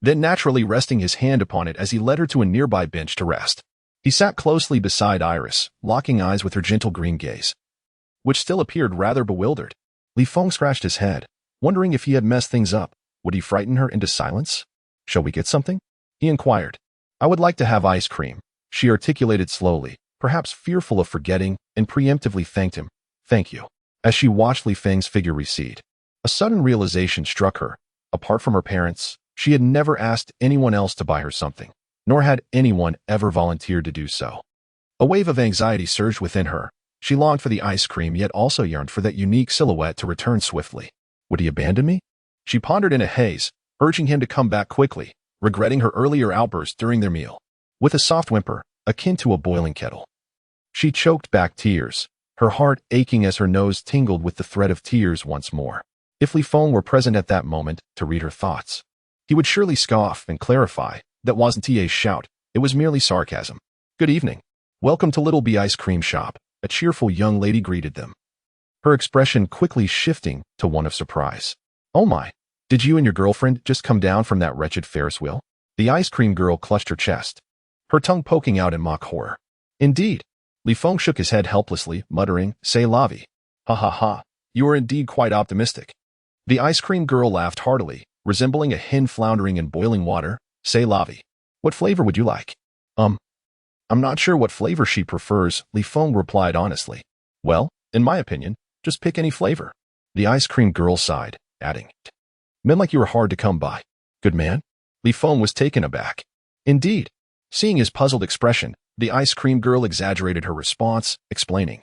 then naturally resting his hand upon it as he led her to a nearby bench to rest. He sat closely beside Iris, locking eyes with her gentle green gaze, which still appeared rather bewildered. Li Feng scratched his head, wondering if he had messed things up. Would he frighten her into silence? "Shall we get something?" he inquired. "I would like to have ice cream," she articulated slowly, perhaps fearful of forgetting, and preemptively thanked him. "Thank you." As she watched Li Feng's figure recede, a sudden realization struck her. Apart from her parents, she had never asked anyone else to buy her something, nor had anyone ever volunteered to do so. A wave of anxiety surged within her. She longed for the ice cream, yet also yearned for that unique silhouette to return swiftly. Would he abandon me? She pondered in a haze, urging him to come back quickly, regretting her earlier outburst during their meal. With a soft whimper, akin to a boiling kettle, she choked back tears, her heart aching as her nose tingled with the threat of tears once more. If Li Feng were present at that moment to read her thoughts, he would surely scoff and clarify, "That wasn't a shout, it was merely sarcasm." "Good evening. Welcome to Little Bee Ice Cream Shop," a cheerful young lady greeted them, her expression quickly shifting to one of surprise. "Oh my, did you and your girlfriend just come down from that wretched Ferris wheel?" The ice cream girl clutched her chest, her tongue poking out in mock horror. Indeed. Li Feng shook his head helplessly, muttering, "C'est la vie. Ha ha ha. You are indeed quite optimistic." The ice cream girl laughed heartily, resembling a hen floundering in boiling water. "C'est la vie. What flavor would you like?" I'm not sure what flavor she prefers," Li Feng replied honestly. "Well, in my opinion, just pick any flavor." The ice cream girl sighed, adding, "Men like you are hard to come by." "Good man?" Li Feng was taken aback. Indeed. Seeing his puzzled expression, the ice cream girl exaggerated her response, explaining,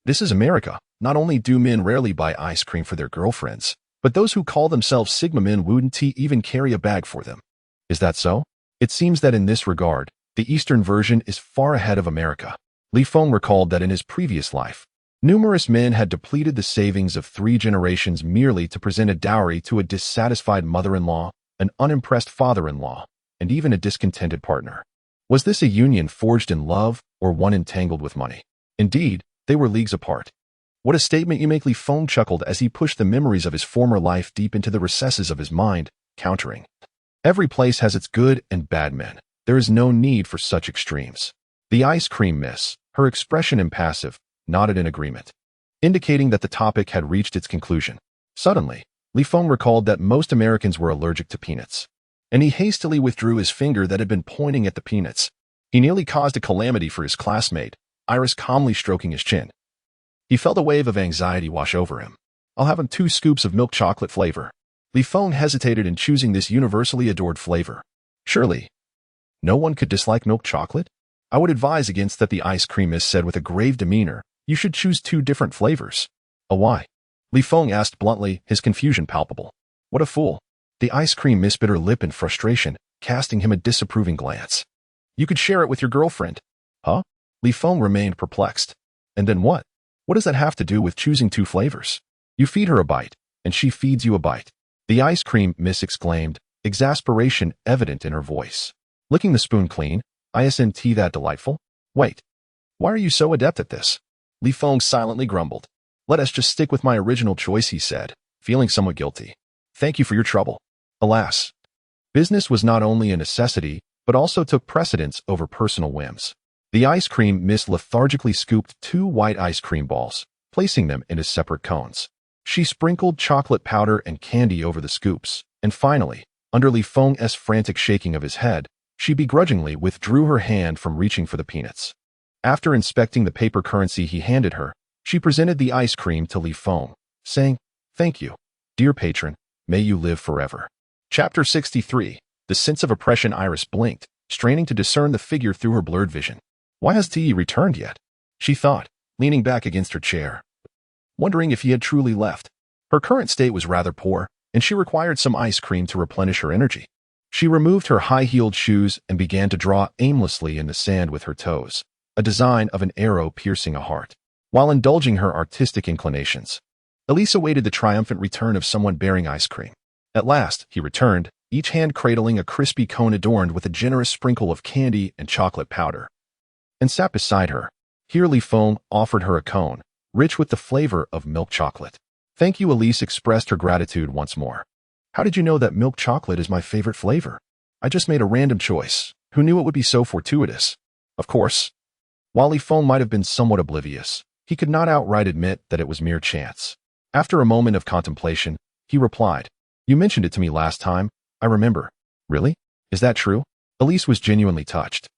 "This is America. Not only do men rarely buy ice cream for their girlfriends, but those who call themselves Sigma men wouldn't even carry a bag for them." "Is that so?" It seems that in this regard, the Eastern version is far ahead of America. Li Feng recalled that in his previous life, numerous men had depleted the savings of 3 generations merely to present a dowry to a dissatisfied mother-in-law, an unimpressed father-in-law, and even a discontented partner. Was this a union forged in love or one entangled with money? Indeed, they were leagues apart. "What a statement you make," Li Feng chuckled as he pushed the memories of his former life deep into the recesses of his mind, countering, "Every place has its good and bad men. There is no need for such extremes." The ice cream miss, her expression impassive, nodded in agreement, indicating that the topic had reached its conclusion. Suddenly, Li Feng recalled that most Americans were allergic to peanuts, and he hastily withdrew his finger that had been pointing at the peanuts. He nearly caused a calamity for his classmate, Iris calmly stroking his chin. He felt a wave of anxiety wash over him. "I'll have 2 scoops of milk chocolate flavor." Li Feng hesitated in choosing this universally adored flavor. Surely, no one could dislike milk chocolate? "I would advise against that," the ice cream miss said with a grave demeanor. "You should choose 2 different flavors." "Why?" Li Feng asked bluntly, his confusion palpable. "What a fool." The ice cream miss bit her lip in frustration, casting him a disapproving glance. "You could share it with your girlfriend." "Huh?" Li Feng remained perplexed. "And then what? What does that have to do with choosing 2 flavors? You feed her a bite, and she feeds you a bite." The ice cream miss exclaimed, exasperation evident in her voice. "Licking the spoon clean? Isn't that delightful? Wait. Why are you so adept at this?" Li Feng silently grumbled. "Let us just stick with my original choice," he said, feeling somewhat guilty. "Thank you for your trouble." Alas, business was not only a necessity, but also took precedence over personal whims. The ice cream miss lethargically scooped 2 white ice cream balls, placing them into separate cones. She sprinkled chocolate powder and candy over the scoops, and finally, under Li Feng's frantic shaking of his head, she begrudgingly withdrew her hand from reaching for the peanuts. After inspecting the paper currency he handed her, she presented the ice cream to Li Feng, saying, "Thank you, dear patron, may you live forever." Chapter 63. The sense of oppression. Iris blinked, straining to discern the figure through her blurred vision. Why has he returned yet? She thought, leaning back against her chair, wondering if he had truly left. Her current state was rather poor, and she required some ice cream to replenish her energy. She removed her high-heeled shoes and began to draw aimlessly in the sand with her toes, a design of an arrow piercing a heart. While indulging her artistic inclinations, Elise awaited the triumphant return of someone bearing ice cream. At last, he returned, each hand cradling a crispy cone adorned with a generous sprinkle of candy and chocolate powder, and sat beside her. Here Li Feng offered her a cone, rich with the flavor of milk chocolate. "Thank you." Elise expressed her gratitude once more. "How did you know that milk chocolate is my favorite flavor?" "I just made a random choice. Who knew it would be so fortuitous?" Of course. While Li Feng might have been somewhat oblivious, he could not outright admit that it was mere chance. After a moment of contemplation, he replied, "You mentioned it to me last time, I remember." "Really? Is that true?" Elise was genuinely touched.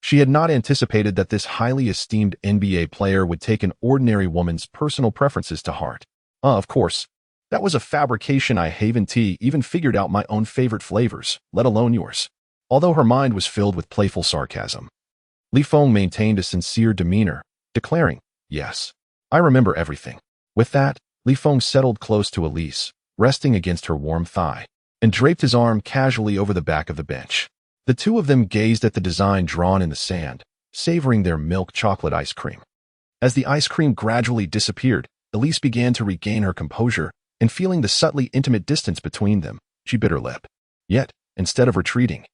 She had not anticipated that this highly esteemed NBA player would take an ordinary woman's personal preferences to heart. Of course. That was a fabrication. I haven't even figured out my own favorite flavors, let alone yours." Although her mind was filled with playful sarcasm, Li Feng maintained a sincere demeanor, declaring, "Yes, I remember everything." With that, Li Feng settled close to Elise, resting against her warm thigh, and draped his arm casually over the back of the bench. The two of them gazed at the design drawn in the sand, savoring their milk chocolate ice cream. As the ice cream gradually disappeared, Elise began to regain her composure, and feeling the subtly intimate distance between them, she bit her lip. Yet, instead of retreating,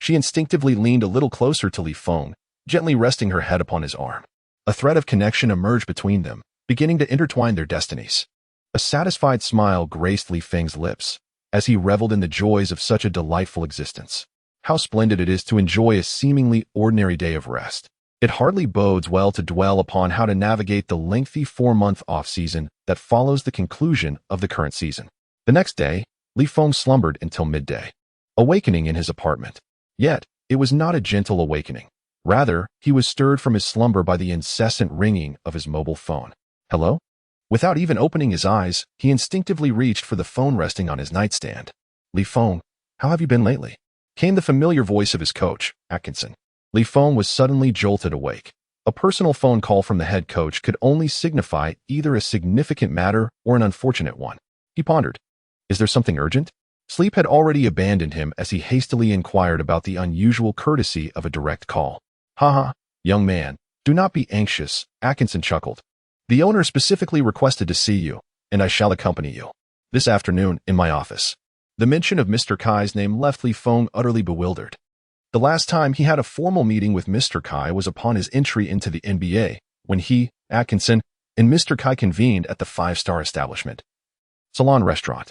she instinctively leaned a little closer to Li Feng, gently resting her head upon his arm. A thread of connection emerged between them, beginning to intertwine their destinies. A satisfied smile graced Li Feng's lips, as he reveled in the joys of such a delightful existence. How splendid it is to enjoy a seemingly ordinary day of rest. It hardly bodes well to dwell upon how to navigate the lengthy 4-month off-season that follows the conclusion of the current season. The next day, Feng slumbered until midday, awakening in his apartment. Yet, it was not a gentle awakening. Rather, he was stirred from his slumber by the incessant ringing of his mobile phone. Hello? Without even opening his eyes, he instinctively reached for the phone resting on his nightstand. Feng, how have you been lately? Came the familiar voice of his coach, Atkinson. Feng was suddenly jolted awake. A personal phone call from the head coach could only signify either a significant matter or an unfortunate one. He pondered. Is there something urgent? Sleep had already abandoned him as he hastily inquired about the unusual courtesy of a direct call. Haha, young man, do not be anxious, Atkinson chuckled. The owner specifically requested to see you, and I shall accompany you. This afternoon, in my office. The mention of Mr. Kai's name left Feng utterly bewildered. The last time he had a formal meeting with Mr. Kai was upon his entry into the NBA, when he, Atkinson, and Mr. Kai convened at the 5-star establishment. Salon Restaurant.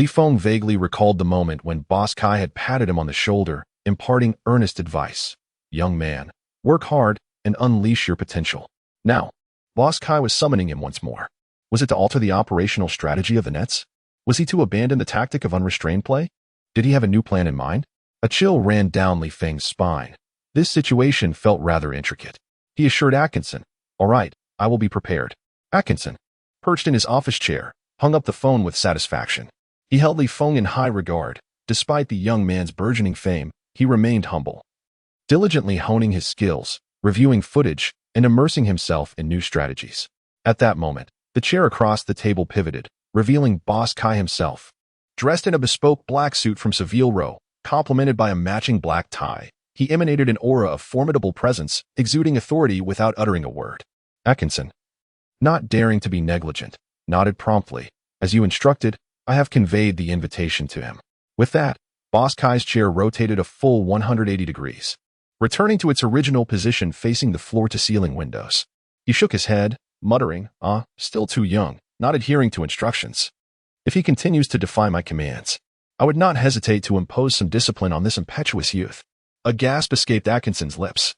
Feng vaguely recalled the moment when Boss Kai had patted him on the shoulder, imparting earnest advice. Young man, work hard and unleash your potential. Now, Boss Kai was summoning him once more. Was it to alter the operational strategy of the Nets? Was he to abandon the tactic of unrestrained play? Did he have a new plan in mind? A chill ran down Feng's spine. This situation felt rather intricate. He assured Atkinson, all right, I will be prepared. Atkinson, perched in his office chair, hung up the phone with satisfaction. He held Feng in high regard. Despite the young man's burgeoning fame, he remained humble. Diligently honing his skills, reviewing footage, and immersing himself in new strategies. At that moment, the chair across the table pivoted, revealing Boss Kai himself. Dressed in a bespoke black suit from Seville Row, complemented by a matching black tie, he emanated an aura of formidable presence, exuding authority without uttering a word. Atkinson, not daring to be negligent, nodded promptly. As you instructed, I have conveyed the invitation to him. With that, Boss Kai's chair rotated a full 180 degrees, returning to its original position facing the floor-to-ceiling windows. He shook his head, muttering, still too young, not adhering to instructions. If he continues to defy my commands, I would not hesitate to impose some discipline on this impetuous youth. A gasp escaped Atkinson's lips,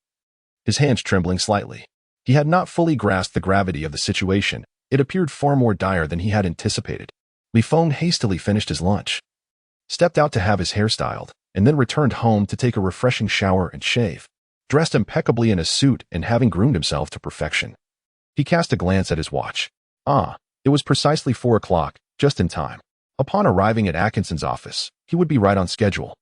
his hands trembling slightly. He had not fully grasped the gravity of the situation. It appeared far more dire than he had anticipated. Feng hastily finished his lunch, stepped out to have his hair styled, and then returned home to take a refreshing shower and shave. Dressed impeccably in a suit and having groomed himself to perfection, he cast a glance at his watch. It was precisely 4 o'clock, just in time. Upon arriving at Atkinson's office, he would be right on schedule.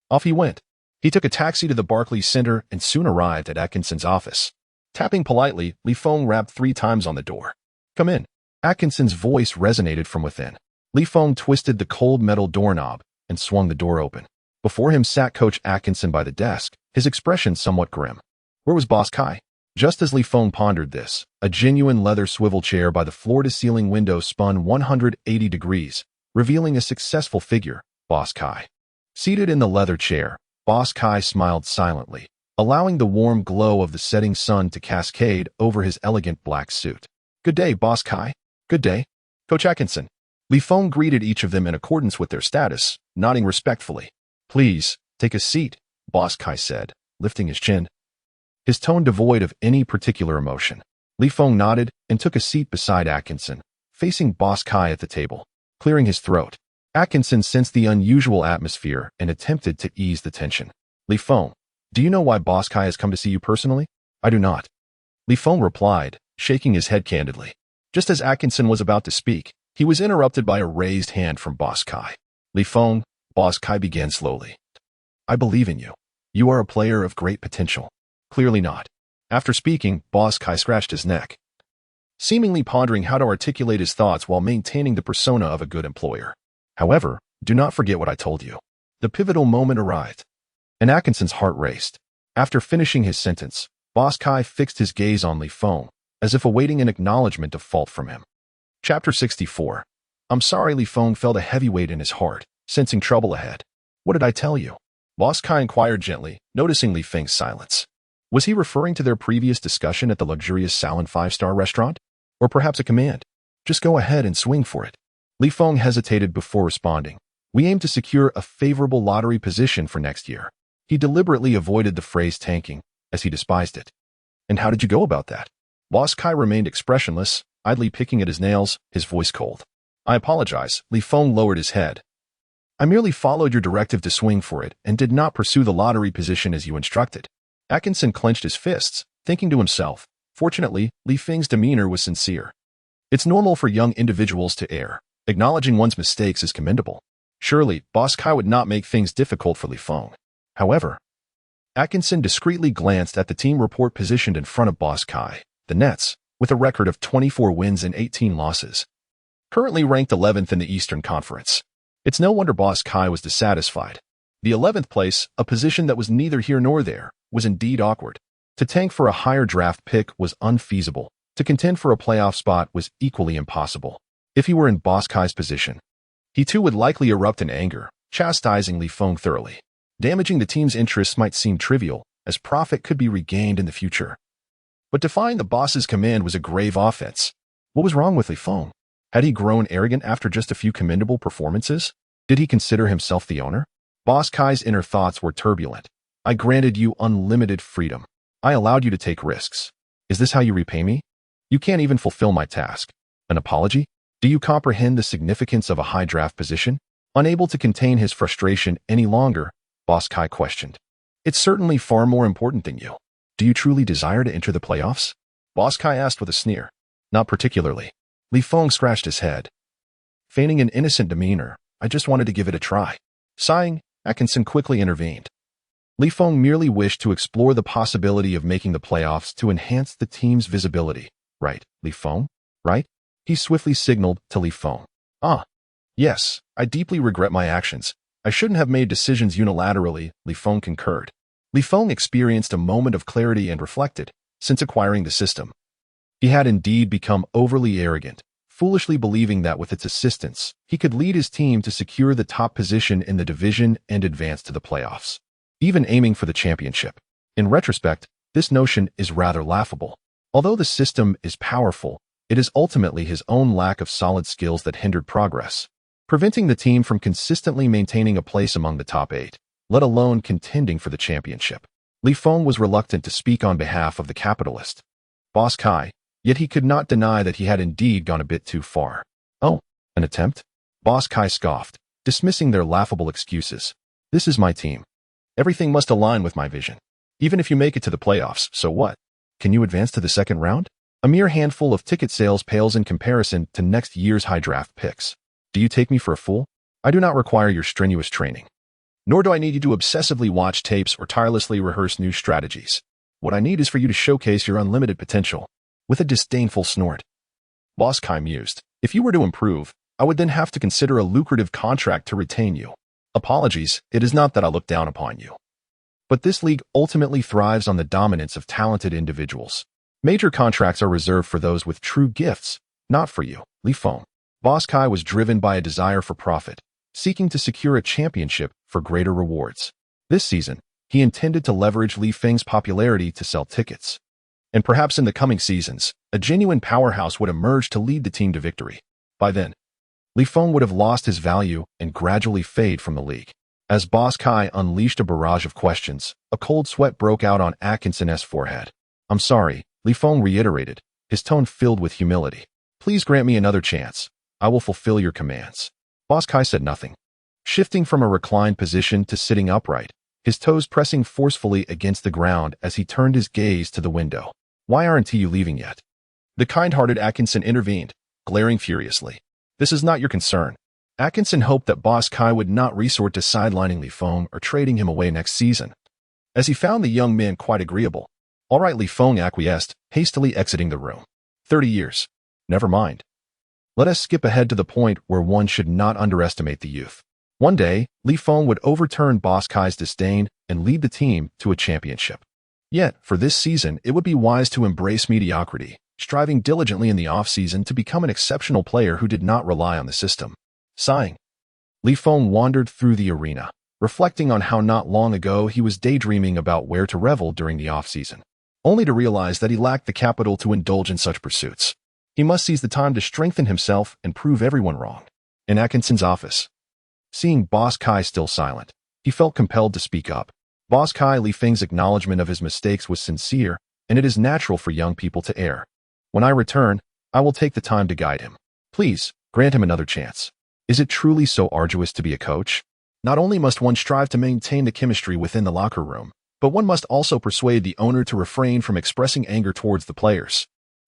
Off he went. He took a taxi to the Barclays Center and soon arrived at Atkinson's office. Tapping politely, Feng rapped 3 times on the door. Come in. Atkinson's voice resonated from within. Feng twisted the cold metal doorknob and swung the door open. Before him sat Coach Atkinson by the desk, his expression somewhat grim. Where was Boss Kai? Just as Feng pondered this, a genuine leather swivel chair by the floor-to-ceiling window spun 180 degrees, revealing a successful figure, Boss Kai. Seated in the leather chair, Boss Kai smiled silently, allowing the warm glow of the setting sun to cascade over his elegant black suit. Good day, Boss Kai. Good day. Coach Atkinson. Feng greeted each of them in accordance with their status, nodding respectfully. Please, take a seat, Boss Kai said, lifting his chin, his tone devoid of any particular emotion. Feng nodded and took a seat beside Atkinson, facing Boss Kai at the table, clearing his throat. Atkinson sensed the unusual atmosphere and attempted to ease the tension. Feng, do you know why Boss Kai has come to see you personally? I do not. Feng replied, shaking his head candidly. Just as Atkinson was about to speak, he was interrupted by a raised hand from Boss Kai. Feng, Boss Kai began slowly. I believe in you. You are a player of great potential. Clearly not. After speaking, Boss Kai scratched his neck, seemingly pondering how to articulate his thoughts while maintaining the persona of a good employer. However, do not forget what I told you. The pivotal moment arrived, and Atkinson's heart raced. After finishing his sentence, Boss Kai fixed his gaze on Feng, as if awaiting an acknowledgement of fault from him. Chapter 64. I'm sorry. Feng felt a heavy weight in his heart, sensing trouble ahead. What did I tell you? Boss Kai inquired gently, noticing Feng's silence. Was he referring to their previous discussion at the luxurious Salon 5-star restaurant? Or perhaps a command? Just go ahead and swing for it. Feng hesitated before responding. We aim to secure a favorable lottery position for next year. He deliberately avoided the phrase tanking, as he despised it. And how did you go about that? Boss Kai remained expressionless, idly picking at his nails, his voice cold. I apologize. Li Feng lowered his head. I merely followed your directive to swing for it and did not pursue the lottery position as you instructed. Atkinson clenched his fists, thinking to himself. Fortunately, Li Feng's demeanor was sincere. It's normal for young individuals to err. Acknowledging one's mistakes is commendable. Surely, Boss Kai would not make things difficult for Li Feng. However, Atkinson discreetly glanced at the team report positioned in front of Boss Kai, the Nets, with a record of 24 wins and 18 losses. Currently ranked 11th in the Eastern Conference. It's no wonder Boss Kai was dissatisfied. The 11th place, a position that was neither here nor there, was indeed awkward. To tank for a higher draft pick was unfeasible. To contend for a playoff spot was equally impossible. If he were in Boss Kai's position, he too would likely erupt in anger, chastising Li Feng thoroughly. Damaging the team's interests might seem trivial, as profit could be regained in the future. But defying the boss's command was a grave offense. What was wrong with Li Feng? Had he grown arrogant after just a few commendable performances? Did he consider himself the owner? Boss Kai's inner thoughts were turbulent. I granted you unlimited freedom. I allowed you to take risks. Is this how you repay me? You can't even fulfill my task. An apology? Do you comprehend the significance of a high draft position? Unable to contain his frustration any longer, Boss Kai questioned. It's certainly far more important than you. Do you truly desire to enter the playoffs? Boss Kai asked with a sneer. Not particularly. Li Feng scratched his head. Feigning an innocent demeanor, I just wanted to give it a try. Sighing, Atkinson quickly intervened. Li Feng merely wished to explore the possibility of making the playoffs to enhance the team's visibility. Right, Li Feng? Right? He swiftly signaled to Li Feng. Yes, I deeply regret my actions. I shouldn't have made decisions unilaterally, Li Feng concurred. Li Feng experienced a moment of clarity and reflected, since acquiring the system. He had indeed become overly arrogant, foolishly believing that with its assistance, he could lead his team to secure the top position in the division and advance to the playoffs, even aiming for the championship. In retrospect, this notion is rather laughable. Although the system is powerful, it is ultimately his own lack of solid skills that hindered progress, preventing the team from consistently maintaining a place among the top 8, let alone contending for the championship. Li Feng was reluctant to speak on behalf of the capitalist, Boss Kai, yet he could not deny that he had indeed gone a bit too far. Oh, an attempt? Boss Kai scoffed, dismissing their laughable excuses. This is my team. Everything must align with my vision. Even if you make it to the playoffs, so what? Can you advance to the second round? A mere handful of ticket sales pales in comparison to next year's high draft picks. Do you take me for a fool? I do not require your strenuous training. Nor do I need you to obsessively watch tapes or tirelessly rehearse new strategies. What I need is for you to showcase your unlimited potential. With a disdainful snort, Boss Kai mused. If you were to improve, I would then have to consider a lucrative contract to retain you. Apologies, it is not that I look down upon you. But this league ultimately thrives on the dominance of talented individuals. Major contracts are reserved for those with true gifts, not for you, Li Feng. Boss Kai was driven by a desire for profit, seeking to secure a championship for greater rewards. This season, he intended to leverage Li Feng's popularity to sell tickets. And perhaps in the coming seasons, a genuine powerhouse would emerge to lead the team to victory. By then, Li Feng would have lost his value and gradually fade from the league. As Boss Kai unleashed a barrage of questions, a cold sweat broke out on Atkinson's forehead. I'm sorry, Li Feng reiterated, his tone filled with humility. Please grant me another chance. I will fulfill your commands. Boss Kai said nothing. Shifting from a reclined position to sitting upright, his toes pressing forcefully against the ground as he turned his gaze to the window. Why aren't you leaving yet? The kind-hearted Atkinson intervened, glaring furiously. This is not your concern. Atkinson hoped that Boss Kai would not resort to sidelining Li Feng or trading him away next season, as he found the young man quite agreeable. All right, Li Feng acquiesced, hastily exiting the room. 30 years. Never mind. Let us skip ahead to the point where one should not underestimate the youth. One day, Li Feng would overturn Boss Kai's disdain and lead the team to a championship. Yet, for this season, it would be wise to embrace mediocrity, striving diligently in the off-season to become an exceptional player who did not rely on the system. Sighing, Li Feng wandered through the arena, reflecting on how not long ago he was daydreaming about where to revel during the off-season, only to realize that he lacked the capital to indulge in such pursuits. He must seize the time to strengthen himself and prove everyone wrong. In Atkinson's office, seeing Boss Kai still silent, he felt compelled to speak up. Boss Li Feng's acknowledgement of his mistakes was sincere, and it is natural for young people to err. When I return, I will take the time to guide him. Please, grant him another chance. Is it truly so arduous to be a coach? Not only must one strive to maintain the chemistry within the locker room, but one must also persuade the owner to refrain from expressing anger towards the players.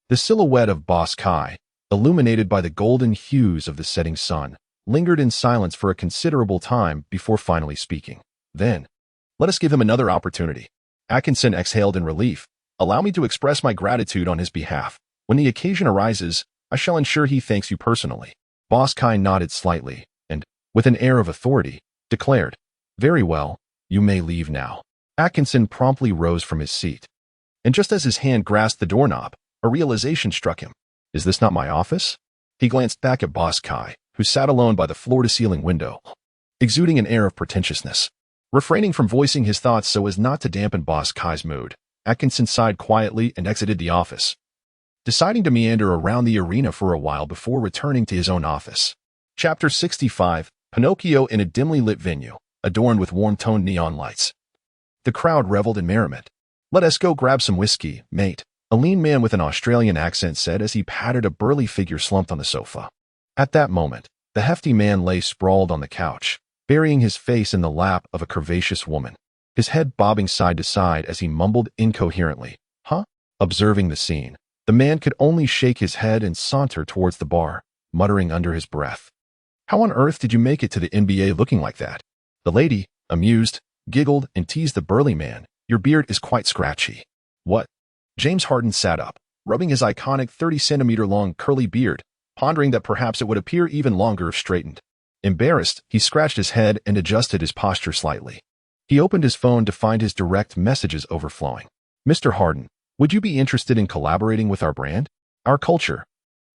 The silhouette of Boss Kai, illuminated by the golden hues of the setting sun, lingered in silence for a considerable time before finally speaking. Then, let us give him another opportunity. Atkinson exhaled in relief. Allow me to express my gratitude on his behalf. When the occasion arises, I shall ensure he thanks you personally. Boss Kai nodded slightly, and, with an air of authority, declared, "Very well, you may leave now." Atkinson promptly rose from his seat. And just as his hand grasped the doorknob, a realization struck him. Is this not my office? He glanced back at Boss Kai, who sat alone by the floor-to-ceiling window, exuding an air of pretentiousness. Refraining from voicing his thoughts so as not to dampen Boss Kai's mood, Atkinson sighed quietly and exited the office, deciding to meander around the arena for a while before returning to his own office. Chapter 65, Pinocchio in a dimly lit venue, adorned with warm-toned neon lights. The crowd reveled in merriment. "Let us go grab some whiskey, mate," a lean man with an Australian accent said as he patted a burly figure slumped on the sofa. At that moment, the hefty man lay sprawled on the couch, burying his face in the lap of a curvaceous woman, his head bobbing side to side as he mumbled incoherently, "Huh?" Observing the scene, the man could only shake his head and saunter towards the bar, muttering under his breath, "How on earth did you make it to the NBA looking like that?" The lady, amused, giggled and teased the burly man, "Your beard is quite scratchy." "What?" James Harden sat up, rubbing his iconic 30-centimeter-long curly beard, pondering that perhaps it would appear even longer if straightened. Embarrassed, he scratched his head and adjusted his posture slightly. He opened his phone to find his direct messages overflowing. "Mr. Harden, would you be interested in collaborating with our brand? Our culture?"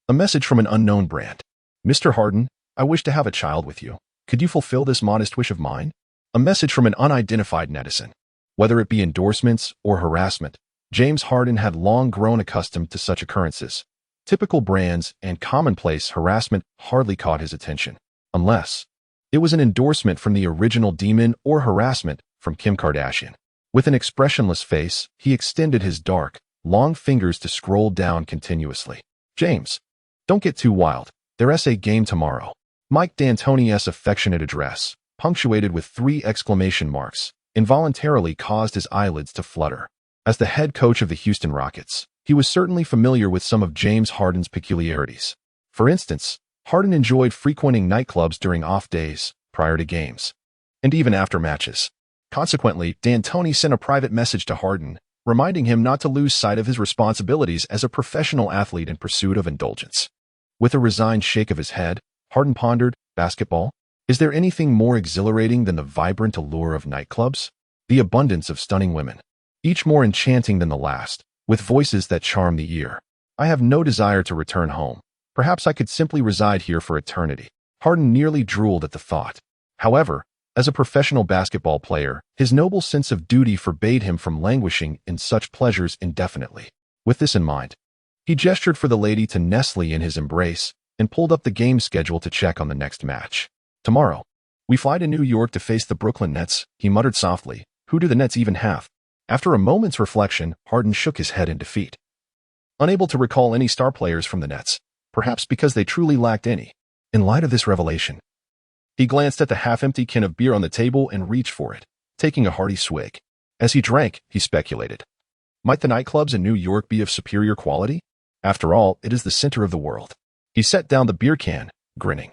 A message from an unknown brand. "Mr. Harden, I wish to have a child with you. Could you fulfill this modest wish of mine?" A message from an unidentified netizen. Whether it be endorsements or harassment, James Harden had long grown accustomed to such occurrences. Typical brands and commonplace harassment hardly caught his attention, unless it was an endorsement from the original demon or harassment from Kim Kardashian. With an expressionless face, he extended his dark, long fingers to scroll down continuously. "James, don't get too wild. There's a game tomorrow." Mike D'Antoni's affectionate address, punctuated with 3 exclamation marks, involuntarily caused his eyelids to flutter. As the head coach of the Houston Rockets, he was certainly familiar with some of James Harden's peculiarities. For instance, Harden enjoyed frequenting nightclubs during off days, prior to games, and even after matches. Consequently, D'Antoni sent a private message to Harden, reminding him not to lose sight of his responsibilities as a professional athlete in pursuit of indulgence. With a resigned shake of his head, Harden pondered, "Basketball? Is there anything more exhilarating than the vibrant allure of nightclubs? The abundance of stunning women, each more enchanting than the last, with voices that charm the ear. I have no desire to return home. Perhaps I could simply reside here for eternity." Harden nearly drooled at the thought. However, as a professional basketball player, his noble sense of duty forbade him from languishing in such pleasures indefinitely. With this in mind, he gestured for the lady to nestle in his embrace and pulled up the game schedule to check on the next match. "Tomorrow, we fly to New York to face the Brooklyn Nets," he muttered softly. "Who do the Nets even have?" After a moment's reflection, Harden shook his head in defeat, unable to recall any star players from the Nets, perhaps because they truly lacked any. In light of this revelation, he glanced at the half-empty can of beer on the table and reached for it, taking a hearty swig. As he drank, he speculated, might the nightclubs in New York be of superior quality? After all, it is the center of the world. He set down the beer can, grinning.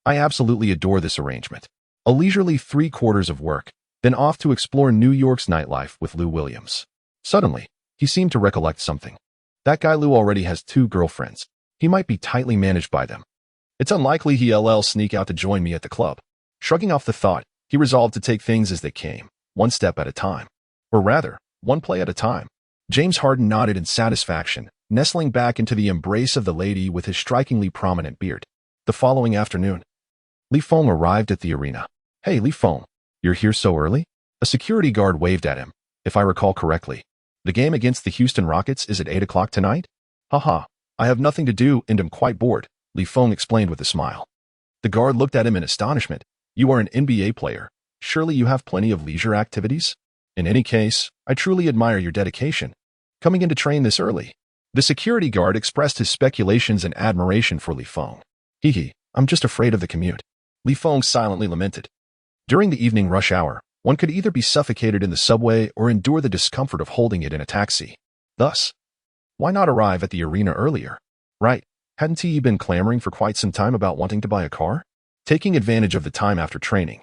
"I absolutely adore this arrangement." A leisurely 3/4 of work, then off to explore New York's nightlife with Lou Williams. Suddenly, he seemed to recollect something. That guy Lou already has 2 girlfriends. He might be tightly managed by them. It's unlikely he'll sneak out to join me at the club. Shrugging off the thought, he resolved to take things as they came, one step at a time. Or rather, one play at a time. James Harden nodded in satisfaction, nestling back into the embrace of the lady with his strikingly prominent beard. The following afternoon, Feng arrived at the arena. "Hey, Feng, you're here so early?" A security guard waved at him. "If I recall correctly, the game against the Houston Rockets is at 8 o'clock tonight?" "Haha, I have nothing to do and am quite bored," Feng explained with a smile. The guard looked at him in astonishment. "You are an NBA player. Surely you have plenty of leisure activities?" In any case, I truly admire your dedication. Coming in to train this early. The security guard expressed his speculations and admiration for Li Feng. Hee, I'm just afraid of the commute. Li Feng silently lamented. During the evening rush hour, one could either be suffocated in the subway or endure the discomfort of holding it in a taxi. Thus, why not arrive at the arena earlier? Right, hadn't he been clamoring for quite some time about wanting to buy a car? Taking advantage of the time after training,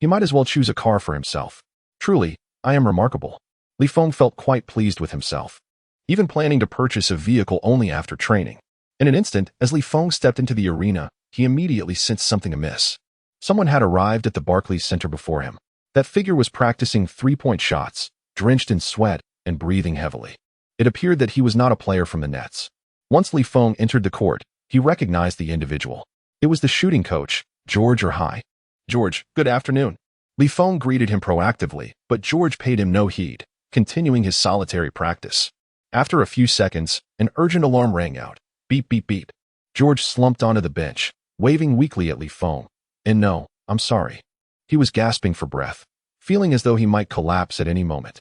he might as well choose a car for himself. Truly, I am remarkable. Li Feng felt quite pleased with himself, even planning to purchase a vehicle only after training. In an instant, as Li Feng stepped into the arena, he immediately sensed something amiss. Someone had arrived at the Barclays Center before him. That figure was practicing three-point shots, drenched in sweat and breathing heavily. It appeared that he was not a player from the Nets. Once Li Feng entered the court, he recognized the individual. It was the shooting coach, George Hi. George, good afternoon. Li Feng greeted him proactively, but George paid him no heed, continuing his solitary practice. After a few seconds, an urgent alarm rang out. Beep, beep, beep. George slumped onto the bench, waving weakly at Li Feng. And no, I'm sorry. He was gasping for breath, feeling as though he might collapse at any moment.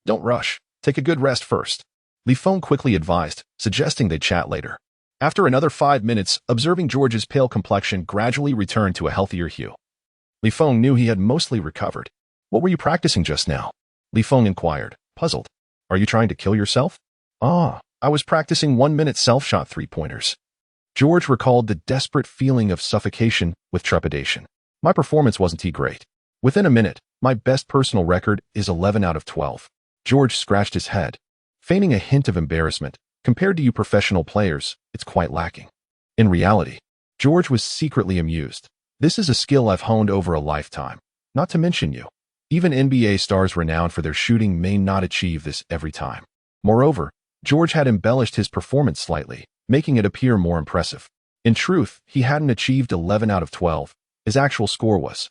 Don't rush. Take a good rest first. Li Feng quickly advised, suggesting they chat later. After another 5 minutes, observing George's pale complexion gradually returned to a healthier hue. Li Feng knew he had mostly recovered. What were you practicing just now? Li Feng inquired, puzzled. Are you trying to kill yourself? I was practicing 1-minute self-shot three-pointers. George recalled the desperate feeling of suffocation with trepidation. My performance wasn't too great. Within a minute, my best personal record is 11 out of 12. George scratched his head, feigning a hint of embarrassment. Compared to you professional players, it's quite lacking. In reality, George was secretly amused. This is a skill I've honed over a lifetime. Not to mention you. Even NBA stars renowned for their shooting may not achieve this every time. Moreover, George had embellished his performance slightly, making it appear more impressive. In truth, he hadn't achieved 11 out of 12. His actual score was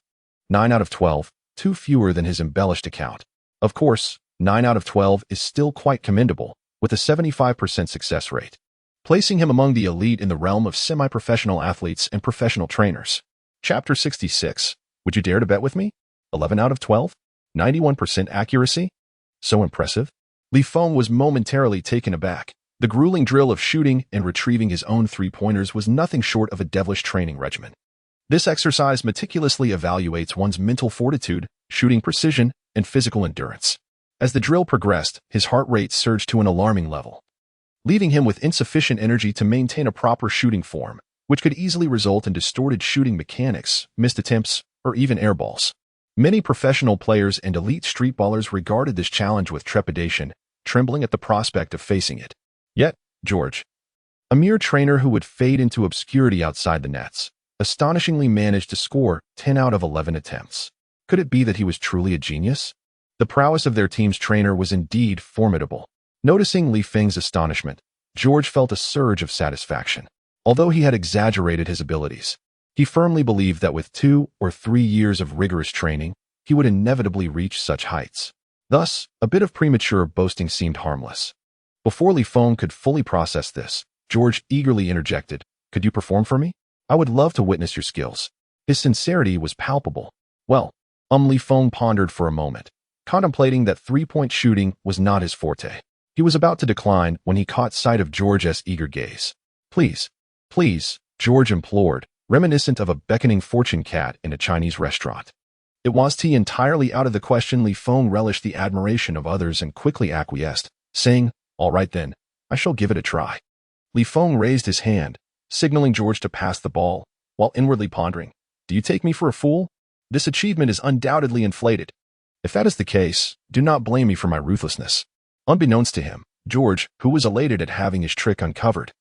9 out of 12, 2 fewer than his embellished account. Of course, 9 out of 12 is still quite commendable, with a 75% success rate, placing him among the elite in the realm of semi-professional athletes and professional trainers. Chapter 66. Would you dare to bet with me? 11 out of 12? 91% accuracy? So impressive? Li Feng was momentarily taken aback. The grueling drill of shooting and retrieving his own three-pointers was nothing short of a devilish training regimen. This exercise meticulously evaluates one's mental fortitude, shooting precision, and physical endurance. As the drill progressed, his heart rate surged to an alarming level, leaving him with insufficient energy to maintain a proper shooting form, which could easily result in distorted shooting mechanics, missed attempts, or even airballs. Many professional players and elite street ballers regarded this challenge with trepidation, trembling at the prospect of facing it. Yet, George, a mere trainer who would fade into obscurity outside the nets, astonishingly managed to score 10 out of 11 attempts. Could it be that he was truly a genius? The prowess of their team's trainer was indeed formidable. Noticing Li Feng's astonishment, George felt a surge of satisfaction. Although he had exaggerated his abilities, he firmly believed that with 2 or 3 years of rigorous training, he would inevitably reach such heights. Thus, a bit of premature boasting seemed harmless. Before Li Feng could fully process this, George eagerly interjected, "Could you perform for me? I would love to witness your skills." His sincerity was palpable. Well, Li Feng pondered for a moment, contemplating that three-point shooting was not his forte. He was about to decline when he caught sight of George's eager gaze. Please, please, George implored, reminiscent of a beckoning fortune cat in a Chinese restaurant. It was entirely out of the question. Li Feng relished the admiration of others and quickly acquiesced, saying, "All right then, I shall give it a try." Li Feng raised his hand, signaling George to pass the ball, while inwardly pondering, "Do you take me for a fool? This achievement is undoubtedly inflated. If that is the case, do not blame me for my ruthlessness." Unbeknownst to him, George, who was elated at having his trick uncovered,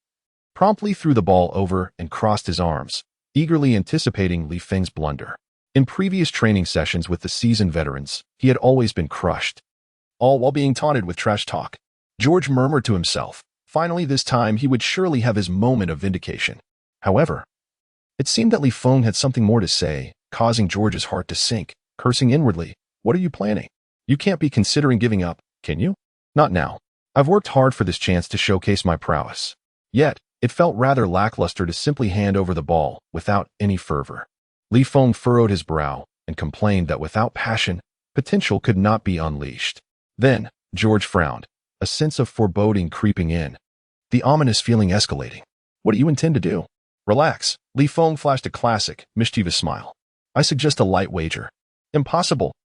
promptly threw the ball over and crossed his arms, eagerly anticipating Li Feng's blunder. In previous training sessions with the seasoned veterans, he had always been crushed, all while being taunted with trash talk. George murmured to himself, finally this time he would surely have his moment of vindication. However, it seemed that Li Feng had something more to say, causing George's heart to sink, cursing inwardly, "What are you planning? You can't be considering giving up, can you? Not now. I've worked hard for this chance to showcase my prowess." Yet, it felt rather lackluster to simply hand over the ball without any fervor. Li Feng furrowed his brow and complained that without passion, Potential could not be unleashed. Then, George frowned, a sense of foreboding creeping in. The ominous feeling escalating. What do you intend to do? Relax. Feng flashed a classic, mischievous smile. I suggest a light wager. Impossible.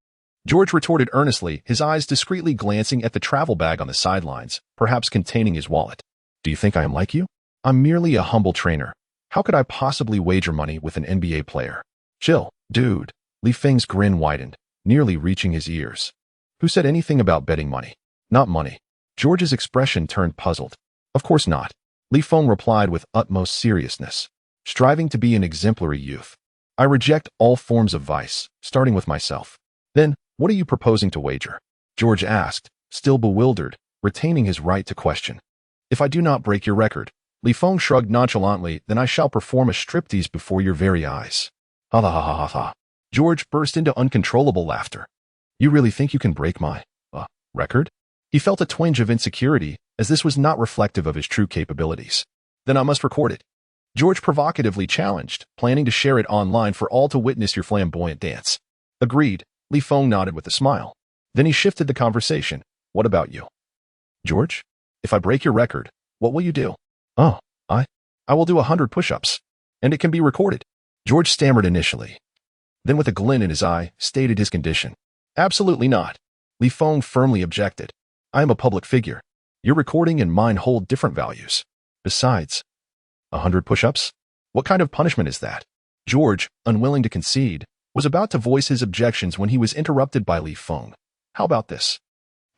George retorted earnestly, his eyes discreetly glancing at the travel bag on the sidelines, perhaps containing his wallet. Do you think I am like you? I'm merely a humble trainer. How could I possibly wager money with an NBA player? Chill, dude. Feng's grin widened, nearly reaching his ears. Who said anything about betting money? Not money. George's expression turned puzzled. Of course not. Feng replied with utmost seriousness, striving to be an exemplary youth. I reject all forms of vice, starting with myself. Then, what are you proposing to wager? George asked, still bewildered, retaining his right to question. If I do not break your record, Feng shrugged nonchalantly, then I shall perform a striptease before your very eyes. Ha ha ha ha ha. George burst into uncontrollable laughter. You really think you can break my, record? He felt a twinge of insecurity, as this was not reflective of his true capabilities. Then I must record it. George provocatively challenged, planning to share it online for all to witness your flamboyant dance. Agreed. Feng nodded with a smile. Then he shifted the conversation. What about you? George? If I break your record, what will you do? Oh, I will do 100 push-ups. And it can be recorded. George stammered initially. Then with a glint in his eye, stated his condition. Absolutely not. Feng firmly objected. I am a public figure. Your recording and mine hold different values. Besides, 100 push-ups? What kind of punishment is that? George, unwilling to concede, was about to voice his objections when he was interrupted by Feng. How about this?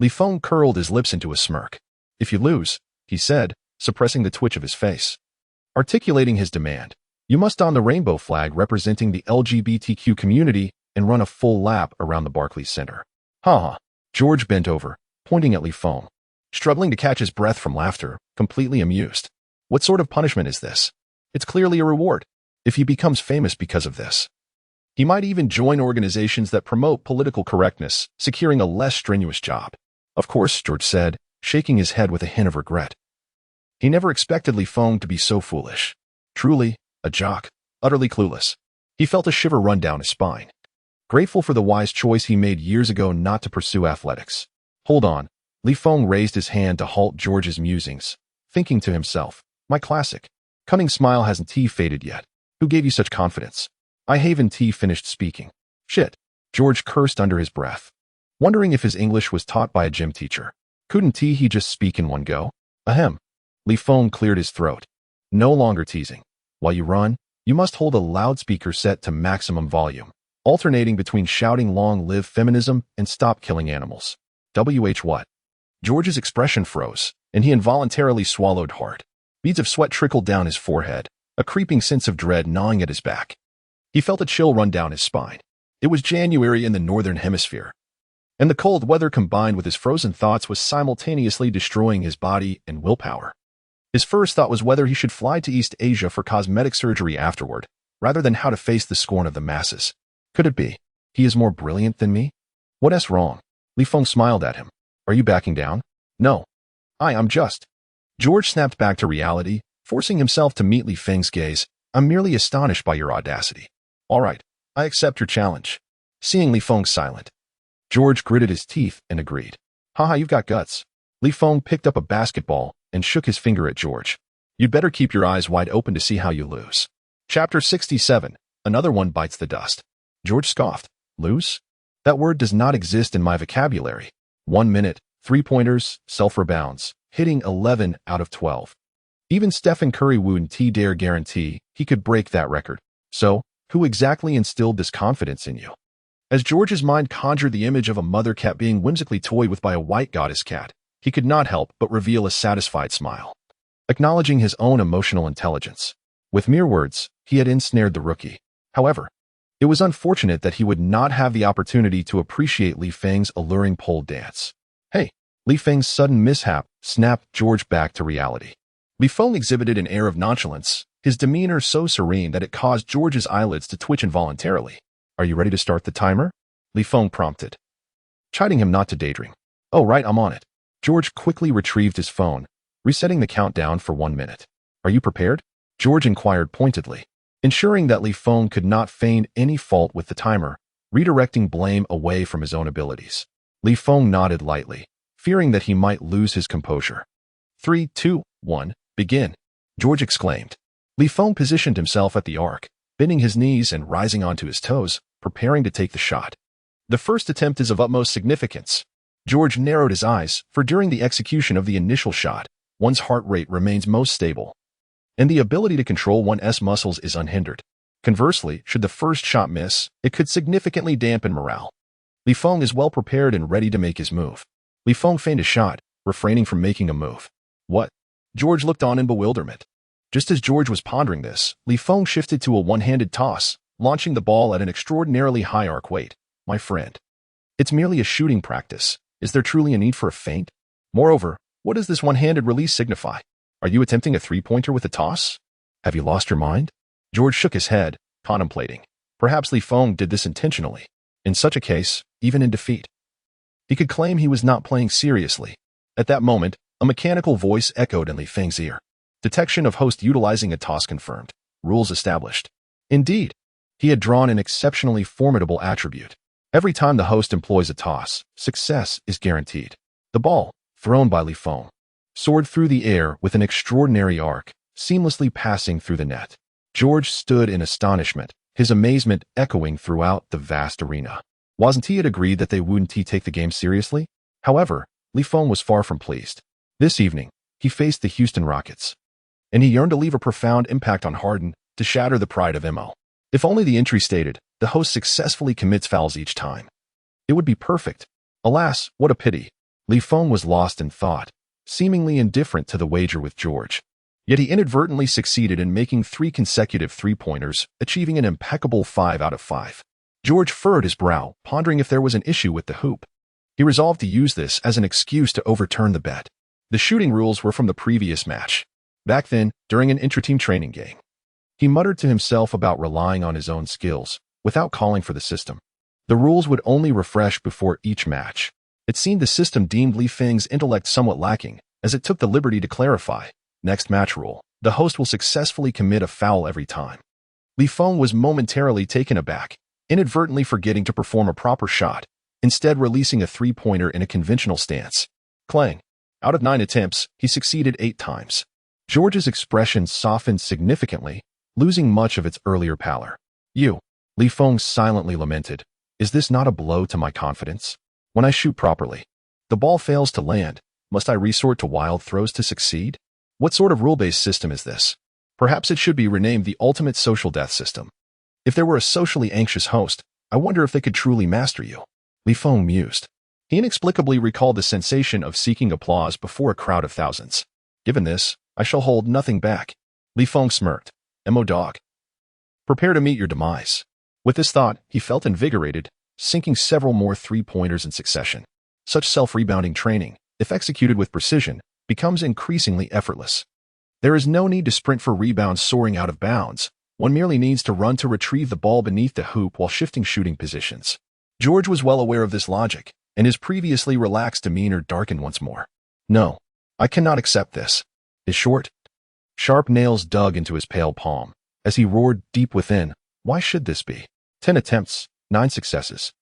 Feng curled his lips into a smirk. If you lose, he said, suppressing the twitch of his face. Articulating his demand, you must don the rainbow flag representing the LGBTQ community and run a full lap around the Barclays Center. Ha. George bent over, pointing at Feng, struggling to catch his breath from laughter, completely amused. What sort of punishment is this? It's clearly a reward. If he becomes famous because of this, he might even join organizations that promote political correctness, securing a less strenuous job. Of course, George said, shaking his head with a hint of regret. He never expected Feng to be so foolish. Truly, a jock, utterly clueless. He felt a shiver run down his spine. Grateful for the wise choice he made years ago not to pursue athletics. Hold on. Feng raised his hand to halt George's musings, thinking to himself, my classic. Cunning smile hasn't faded yet. Who gave you such confidence? I haven't finished speaking. Shit. George cursed under his breath, wondering if his English was taught by a gym teacher. Couldn't he just speak in one go? Ahem. Feng cleared his throat. No longer teasing. While you run, you must hold a loudspeaker set to maximum volume, alternating between shouting long live feminism and stop killing animals. What? George's expression froze, and he involuntarily swallowed hard. Beads of sweat trickled down his forehead, a creeping sense of dread gnawing at his back. He felt a chill run down his spine. It was January in the Northern Hemisphere, and the cold weather combined with his frozen thoughts was simultaneously destroying his body and willpower. His first thought was whether he should fly to East Asia for cosmetic surgery afterward, rather than how to face the scorn of the masses. Could it be? He is more brilliant than me? What's wrong? Feng smiled at him. Are you backing down? No. I'm just. George snapped back to reality, forcing himself to meet Feng's gaze. I'm merely astonished by your audacity. All right, I accept your challenge. Seeing Feng silent, George gritted his teeth and agreed. Haha, you've got guts. Feng picked up a basketball and shook his finger at George. You'd better keep your eyes wide open to see how you lose. Chapter 67. Another one bites the dust. George scoffed. Lose? That word does not exist in my vocabulary. 1 minute, 3-pointers, self-rebounds, hitting 11 out of 12. Even Stephen Curry wouldn't dare guarantee he could break that record. So, who exactly instilled this confidence in you? As George's mind conjured the image of a mother cat being whimsically toyed with by a white goddess cat, he could not help but reveal a satisfied smile, acknowledging his own emotional intelligence. With mere words, he had ensnared the rookie. However, it was unfortunate that he would not have the opportunity to appreciate Feng's alluring pole dance. Hey, Feng's sudden mishap snapped George back to reality. Feng exhibited an air of nonchalance, his demeanor so serene that it caused George's eyelids to twitch involuntarily. Are you ready to start the timer? Feng prompted, chiding him not to daydream. Oh right, I'm on it. George quickly retrieved his phone, resetting the countdown for 1 minute. Are you prepared? George inquired pointedly, ensuring that Feng could not feign any fault with the timer. redirecting blame away from his own abilities. Li Feng nodded lightly, fearing that he might lose his composure. 3, 2, 1, begin, George exclaimed. Li Feng positioned himself at the arc, bending his knees and rising onto his toes, preparing to take the shot. The first attempt is of utmost significance. George narrowed his eyes, for during the execution of the initial shot, one's heart rate remains most stable, and the ability to control one's muscles is unhindered. Conversely, should the first shot miss, it could significantly dampen morale. Li Feng is well prepared and ready to make his move. Li Feng feigned a shot, refraining from making a move. What? George looked on in bewilderment. Just as George was pondering this, Li Feng shifted to a one-handed toss, launching the ball at an extraordinarily high arc weight. My friend, it's merely a shooting practice. Is there truly a need for a feint? Moreover, what does this one-handed release signify? Are you attempting a three-pointer with a toss? Have you lost your mind? George shook his head, contemplating. Perhaps Li Feng did this intentionally. In such a case, even in defeat, he could claim he was not playing seriously. At that moment, a mechanical voice echoed in Li Feng's ear. Detection of host utilizing a toss confirmed. Rules established. Indeed, he had drawn an exceptionally formidable attribute. Every time the host employs a toss, success is guaranteed. The ball, thrown by Li Feng, soared through the air with an extraordinary arc, seamlessly passing through the net. George stood in astonishment, his amazement echoing throughout the vast arena. Wasn't he agreed that they wouldn't take the game seriously? However, Li Feng was far from pleased. This evening, he faced the Houston Rockets, and he yearned to leave a profound impact on Harden, to shatter the pride of MO. If only the entry stated, the host successfully commits fouls each time, it would be perfect. Alas, what a pity. Li Feng was lost in thought, seemingly indifferent to the wager with George. Yet he inadvertently succeeded in making 3 consecutive three-pointers, achieving an impeccable 5 out of 5. George furrowed his brow, pondering if there was an issue with the hoop. He resolved to use this as an excuse to overturn the bet. The shooting rules were from the previous match. Back then, during an intra-team training game, he muttered to himself about relying on his own skills, without calling for the system. The rules would only refresh before each match. It seemed the system deemed Li Feng's intellect somewhat lacking, as it took the liberty to clarify. Next match rule, the host will successfully commit a foul every time. Li Feng was momentarily taken aback, inadvertently forgetting to perform a proper shot, instead releasing a three-pointer in a conventional stance. Clang. Out of 9 attempts, he succeeded 8 times. George's expression softened significantly, losing much of its earlier pallor. Li Feng silently lamented. Is this not a blow to my confidence? When I shoot properly, the ball fails to land. Must I resort to wild throws to succeed? What sort of rule-based system is this? Perhaps it should be renamed the ultimate social death system. If there were a socially anxious host, I wonder if they could truly master you. Li Feng mused. He inexplicably recalled the sensation of seeking applause before a crowd of thousands. Given this, I shall hold nothing back. Li Feng smirked. Mo dog. Prepare to meet your demise. With this thought, he felt invigorated, sinking several more three-pointers in succession. Such self-rebounding training, if executed with precision, becomes increasingly effortless. There is no need to sprint for rebounds soaring out of bounds. One merely needs to run to retrieve the ball beneath the hoop while shifting shooting positions. George was well aware of this logic, and his previously relaxed demeanor darkened once more. No, I cannot accept this. His short, sharp nails dug into his pale palm, as he roared deep within. Why should this be? 10 attempts, 9 successes.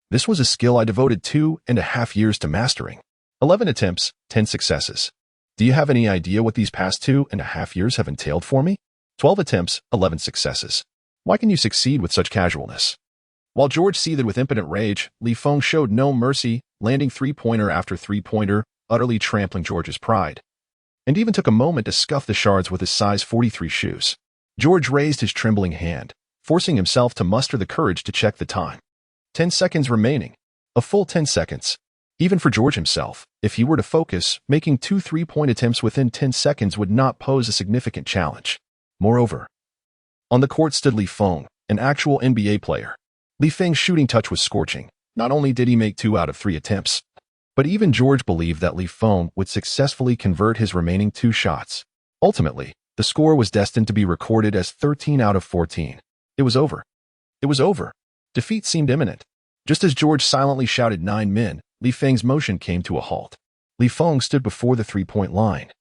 This was a skill I devoted 2.5 years to mastering. 11 attempts, 10 successes. Do you have any idea what these past 2.5 years have entailed for me? 12 attempts, 11 successes. Why can you succeed with such casualness? While George seethed with impotent rage, Li Feng showed no mercy, landing three-pointer after three-pointer, utterly trampling George's pride, and even took a moment to scuff the shards with his size 43 shoes. George raised his trembling hand, forcing himself to muster the courage to check the time. 10 seconds remaining. A full 10 seconds. Even for George himself, if he were to focus, making 2 three-point attempts within 10 seconds would not pose a significant challenge. Moreover, on the court stood Li Feng, an actual NBA player. Li Feng's shooting touch was scorching. Not only did he make 2 out of 3 attempts, but even George believed that Li Feng would successfully convert his remaining 2 shots. Ultimately, the score was destined to be recorded as 13 out of 14. It was over. It was over. Defeat seemed imminent. Just as George silently shouted 9 men, Li Feng's motion came to a halt. Li Feng stood before the three-point line,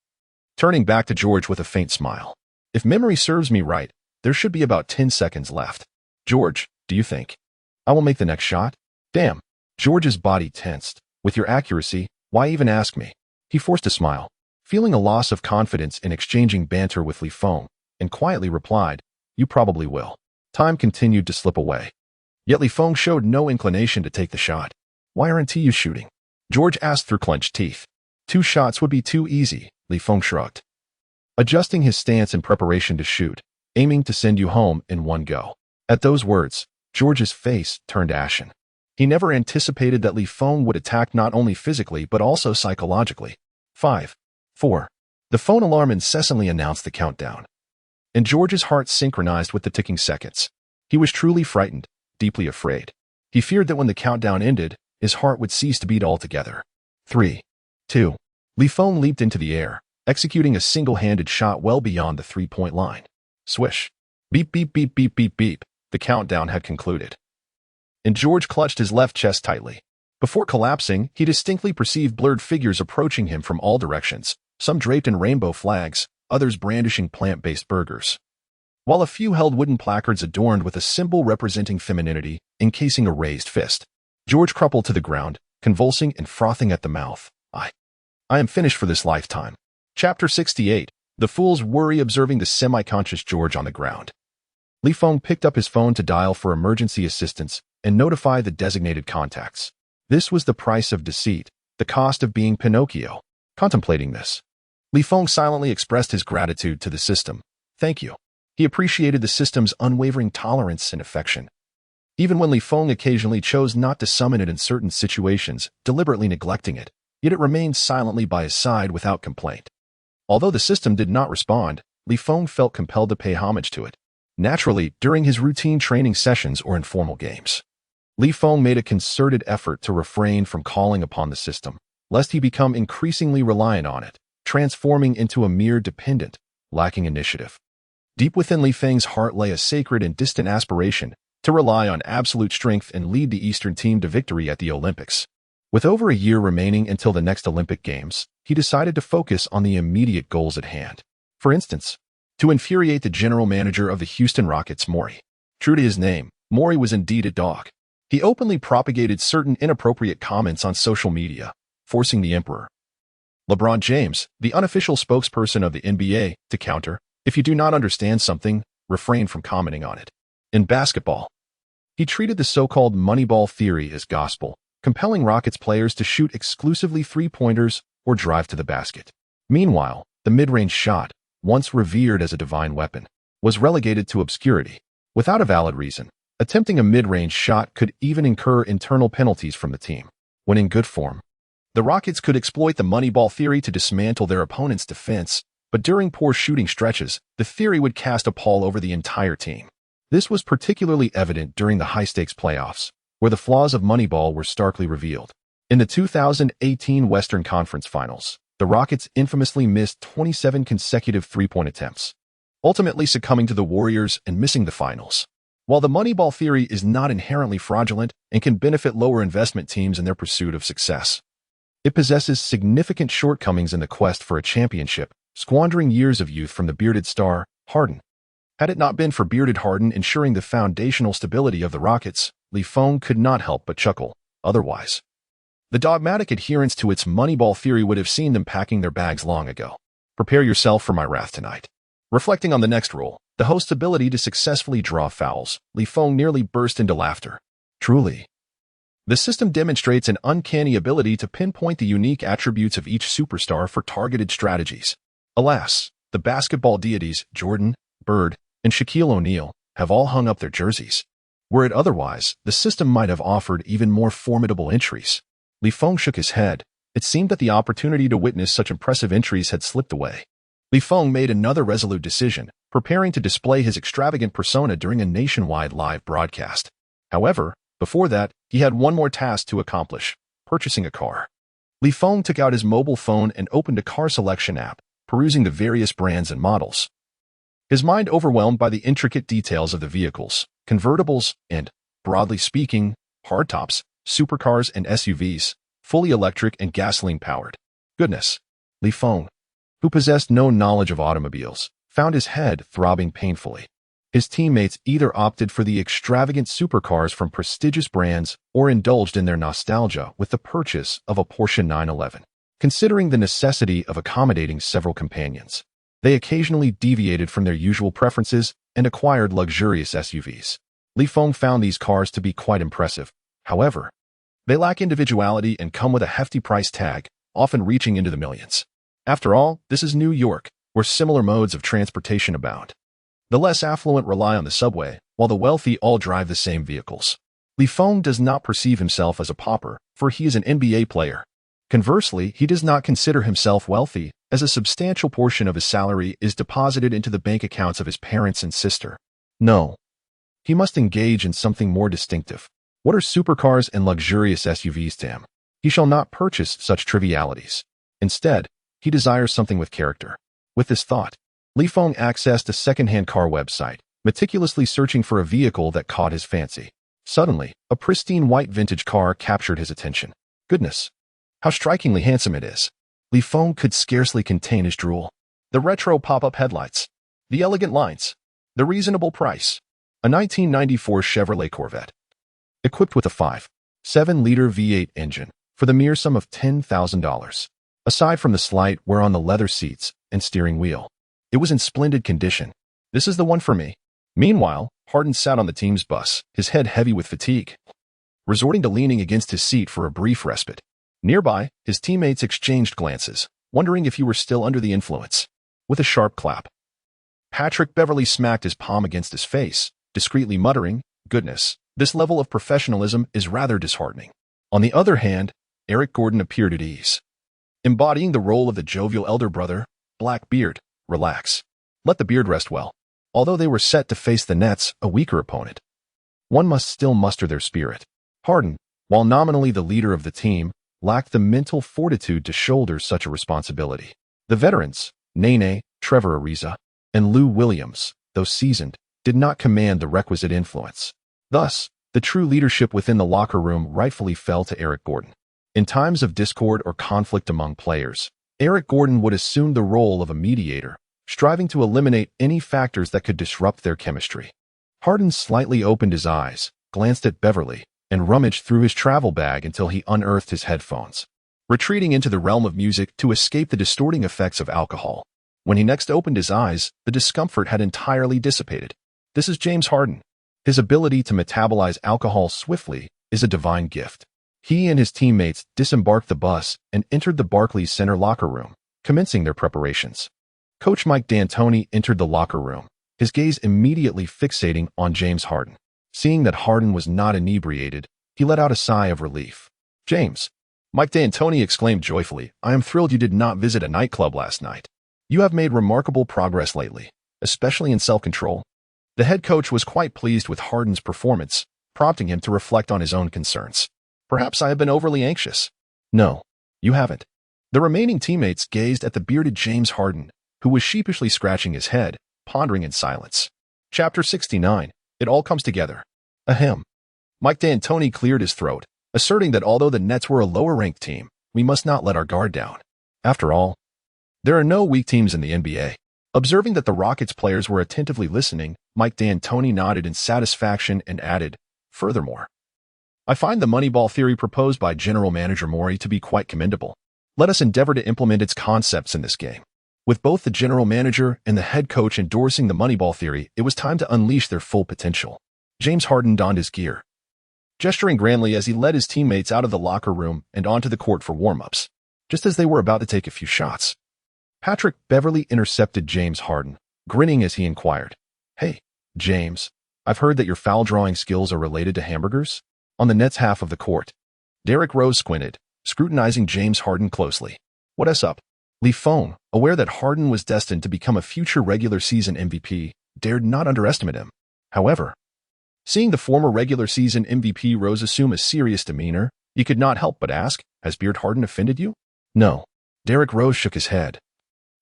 turning back to George with a faint smile. If memory serves me right, there should be about 10 seconds left. George, do you think I will make the next shot. Damn. George's body tensed. With your accuracy, why even ask me? He forced a smile, feeling a loss of confidence in exchanging banter with Feng, and quietly replied, you probably will. Time continued to slip away. Yet Feng showed no inclination to take the shot. Why aren't you shooting? George asked through clenched teeth. 2 shots would be too easy, Feng shrugged, adjusting his stance in preparation to shoot, aiming to send you home in one go. At those words, George's face turned ashen. He never anticipated that Feng would attack not only physically but also psychologically. 5, 4. The phone alarm incessantly announced the countdown, and George's heart synchronized with the ticking seconds. He was truly frightened, deeply afraid. He feared that when the countdown ended, his heart would cease to beat altogether. 3, 2. Feng leaped into the air, executing a single-handed shot well beyond the 3-point line. Swish. Beep, beep, beep, beep, beep, beep. The countdown had concluded, and George clutched his left chest tightly. Before collapsing, he distinctly perceived blurred figures approaching him from all directions, some draped in rainbow flags, others brandishing plant-based burgers, while a few held wooden placards adorned with a symbol representing femininity, encasing a raised fist. George crumpled to the ground, convulsing and frothing at the mouth. I am finished for this lifetime. Chapter 68. The Fool's Worry. Observing the semi-conscious George on the ground, Feng picked up his phone to dial for emergency assistance and notify the designated contacts. This was the price of deceit, the cost of being Pinocchio. Contemplating this, Feng silently expressed his gratitude to the system. Thank you. He appreciated the system's unwavering tolerance and affection. Even when Feng occasionally chose not to summon it in certain situations, deliberately neglecting it, yet it remained silently by his side without complaint. Although the system did not respond, Feng felt compelled to pay homage to it. Naturally, during his routine training sessions or informal games, Feng made a concerted effort to refrain from calling upon the system, lest he become increasingly reliant on it, transforming into a mere dependent, lacking initiative. Deep within Feng's heart lay a sacred and distant aspiration to rely on absolute strength and lead the Eastern team to victory at the Olympics. With over a year remaining until the next Olympic Games, he decided to focus on the immediate goals at hand. For instance, to infuriate the general manager of the Houston Rockets, Morey. True to his name, Morey was indeed a dog. He openly propagated certain inappropriate comments on social media, forcing the Emperor, LeBron James, the unofficial spokesperson of the NBA, to counter, if you do not understand something, refrain from commenting on it. In basketball, he treated the so-called Moneyball theory as gospel, compelling Rockets players to shoot exclusively three-pointers or drive to the basket. Meanwhile, the mid-range shot, once revered as a divine weapon, was relegated to obscurity. Without a valid reason, attempting a mid-range shot could even incur internal penalties from the team. When in good form, the Rockets could exploit the Moneyball theory to dismantle their opponent's defense, but during poor shooting stretches, the theory would cast a pall over the entire team. This was particularly evident during the high-stakes playoffs, where the flaws of Moneyball were starkly revealed. In the 2018 Western Conference Finals, the Rockets infamously missed 27 consecutive three-point attempts, ultimately succumbing to the Warriors and missing the finals. While the Moneyball theory is not inherently fraudulent and can benefit lower investment teams in their pursuit of success, it possesses significant shortcomings in the quest for a championship, squandering years of youth from the bearded star, Harden. Had it not been for bearded Harden ensuring the foundational stability of the Rockets, Feng could not help but chuckle. Otherwise, the dogmatic adherence to its Moneyball theory would have seen them packing their bags long ago. Prepare yourself for my wrath tonight. Reflecting on the next rule, the host's ability to successfully draw fouls, Feng nearly burst into laughter. Truly, the system demonstrates an uncanny ability to pinpoint the unique attributes of each superstar for targeted strategies. Alas, the basketball deities, Jordan, Bird, and Shaquille O'Neal, have all hung up their jerseys. Were it otherwise, the system might have offered even more formidable entries. Feng shook his head. It seemed that the opportunity to witness such impressive entries had slipped away. Feng made another resolute decision, preparing to display his extravagant persona during a nationwide live broadcast. However, before that, he had one more task to accomplish: purchasing a car. Feng took out his mobile phone and opened a car selection app, perusing the various brands and models. His mind overwhelmed by the intricate details of the vehicles, convertibles, and, broadly speaking, hardtops, supercars and SUVs, fully electric and gasoline-powered. Goodness. Feng, who possessed no knowledge of automobiles, found his head throbbing painfully. His teammates either opted for the extravagant supercars from prestigious brands or indulged in their nostalgia with the purchase of a Porsche 911. Considering the necessity of accommodating several companions, they occasionally deviated from their usual preferences and acquired luxurious SUVs. Feng found these cars to be quite impressive. However, they lack individuality and come with a hefty price tag, often reaching into the millions. After all, this is New York, where similar modes of transportation abound. The less affluent rely on the subway, while the wealthy all drive the same vehicles. Feng does not perceive himself as a pauper, for he is an NBA player. Conversely, he does not consider himself wealthy, as a substantial portion of his salary is deposited into the bank accounts of his parents and sister. No. He must engage in something more distinctive. What are supercars and luxurious SUVs to him? He shall not purchase such trivialities. Instead, he desires something with character. With this thought, Feng accessed a second-hand car website, meticulously searching for a vehicle that caught his fancy. Suddenly, a pristine white vintage car captured his attention. Goodness, how strikingly handsome it is. Feng could scarcely contain his drool. The retro pop-up headlights, the elegant lines, the reasonable price. A 1994 Chevrolet Corvette, equipped with a 5.7-liter V8 engine, for the mere sum of $10,000. Aside from the slight wear on the leather seats and steering wheel, it was in splendid condition. This is the one for me. Meanwhile, Harden sat on the team's bus, his head heavy with fatigue, resorting to leaning against his seat for a brief respite. Nearby, his teammates exchanged glances, wondering if he were still under the influence. With a sharp clap, Patrick Beverley smacked his palm against his face, discreetly muttering, "Goodness, this level of professionalism is rather disheartening." On the other hand, Eric Gordon appeared at ease, embodying the role of the jovial elder brother. "Black beard, relax. Let the beard rest well." Although they were set to face the Nets, a weaker opponent, one must still muster their spirit. Harden, while nominally the leader of the team, lacked the mental fortitude to shoulder such a responsibility. The veterans, Nene, Trevor Ariza, and Lou Williams, though seasoned, did not command the requisite influence. Thus, the true leadership within the locker room rightfully fell to Eric Gordon. In times of discord or conflict among players, Eric Gordon would assume the role of a mediator, striving to eliminate any factors that could disrupt their chemistry. Harden slightly opened his eyes, glanced at Beverley, and rummaged through his travel bag until he unearthed his headphones, retreating into the realm of music to escape the distorting effects of alcohol. When he next opened his eyes, the discomfort had entirely dissipated. This is James Harden. His ability to metabolize alcohol swiftly is a divine gift. He and his teammates disembarked the bus and entered the Barclays Center locker room, commencing their preparations. Coach Mike D'Antoni entered the locker room, his gaze immediately fixating on James Harden. Seeing that Harden was not inebriated, he let out a sigh of relief. "James," Mike D'Antoni exclaimed joyfully, "I am thrilled you did not visit a nightclub last night. You have made remarkable progress lately, especially in self-control." The head coach was quite pleased with Harden's performance, prompting him to reflect on his own concerns. "Perhaps I have been overly anxious." "No, you haven't." The remaining teammates gazed at the bearded James Harden, who was sheepishly scratching his head, pondering in silence. Chapter 69. It all comes together. Ahem. Mike D'Antoni cleared his throat, asserting that although the Nets were a lower-ranked team, we must not let our guard down. After all, there are no weak teams in the NBA. Observing that the Rockets players were attentively listening, Mike D'Antoni nodded in satisfaction and added, "Furthermore, I find the Moneyball theory proposed by General Manager Morey to be quite commendable. Let us endeavor to implement its concepts in this game." With both the general manager and the head coach endorsing the Moneyball theory, it was time to unleash their full potential. James Harden donned his gear, gesturing grandly as he led his teammates out of the locker room and onto the court for warm-ups. Just as they were about to take a few shots, Patrick Beverley intercepted James Harden, grinning as he inquired, "Hey, James, I've heard that your foul drawing skills are related to hamburgers?" On the Nets half of the court, Derrick Rose squinted, scrutinizing James Harden closely. "What's up?" Feng, aware that Harden was destined to become a future regular season MVP, dared not underestimate him. However, seeing the former regular season MVP Rose assume a serious demeanor, he could not help but ask, "Has Beard Harden offended you?" "No." Derrick Rose shook his head.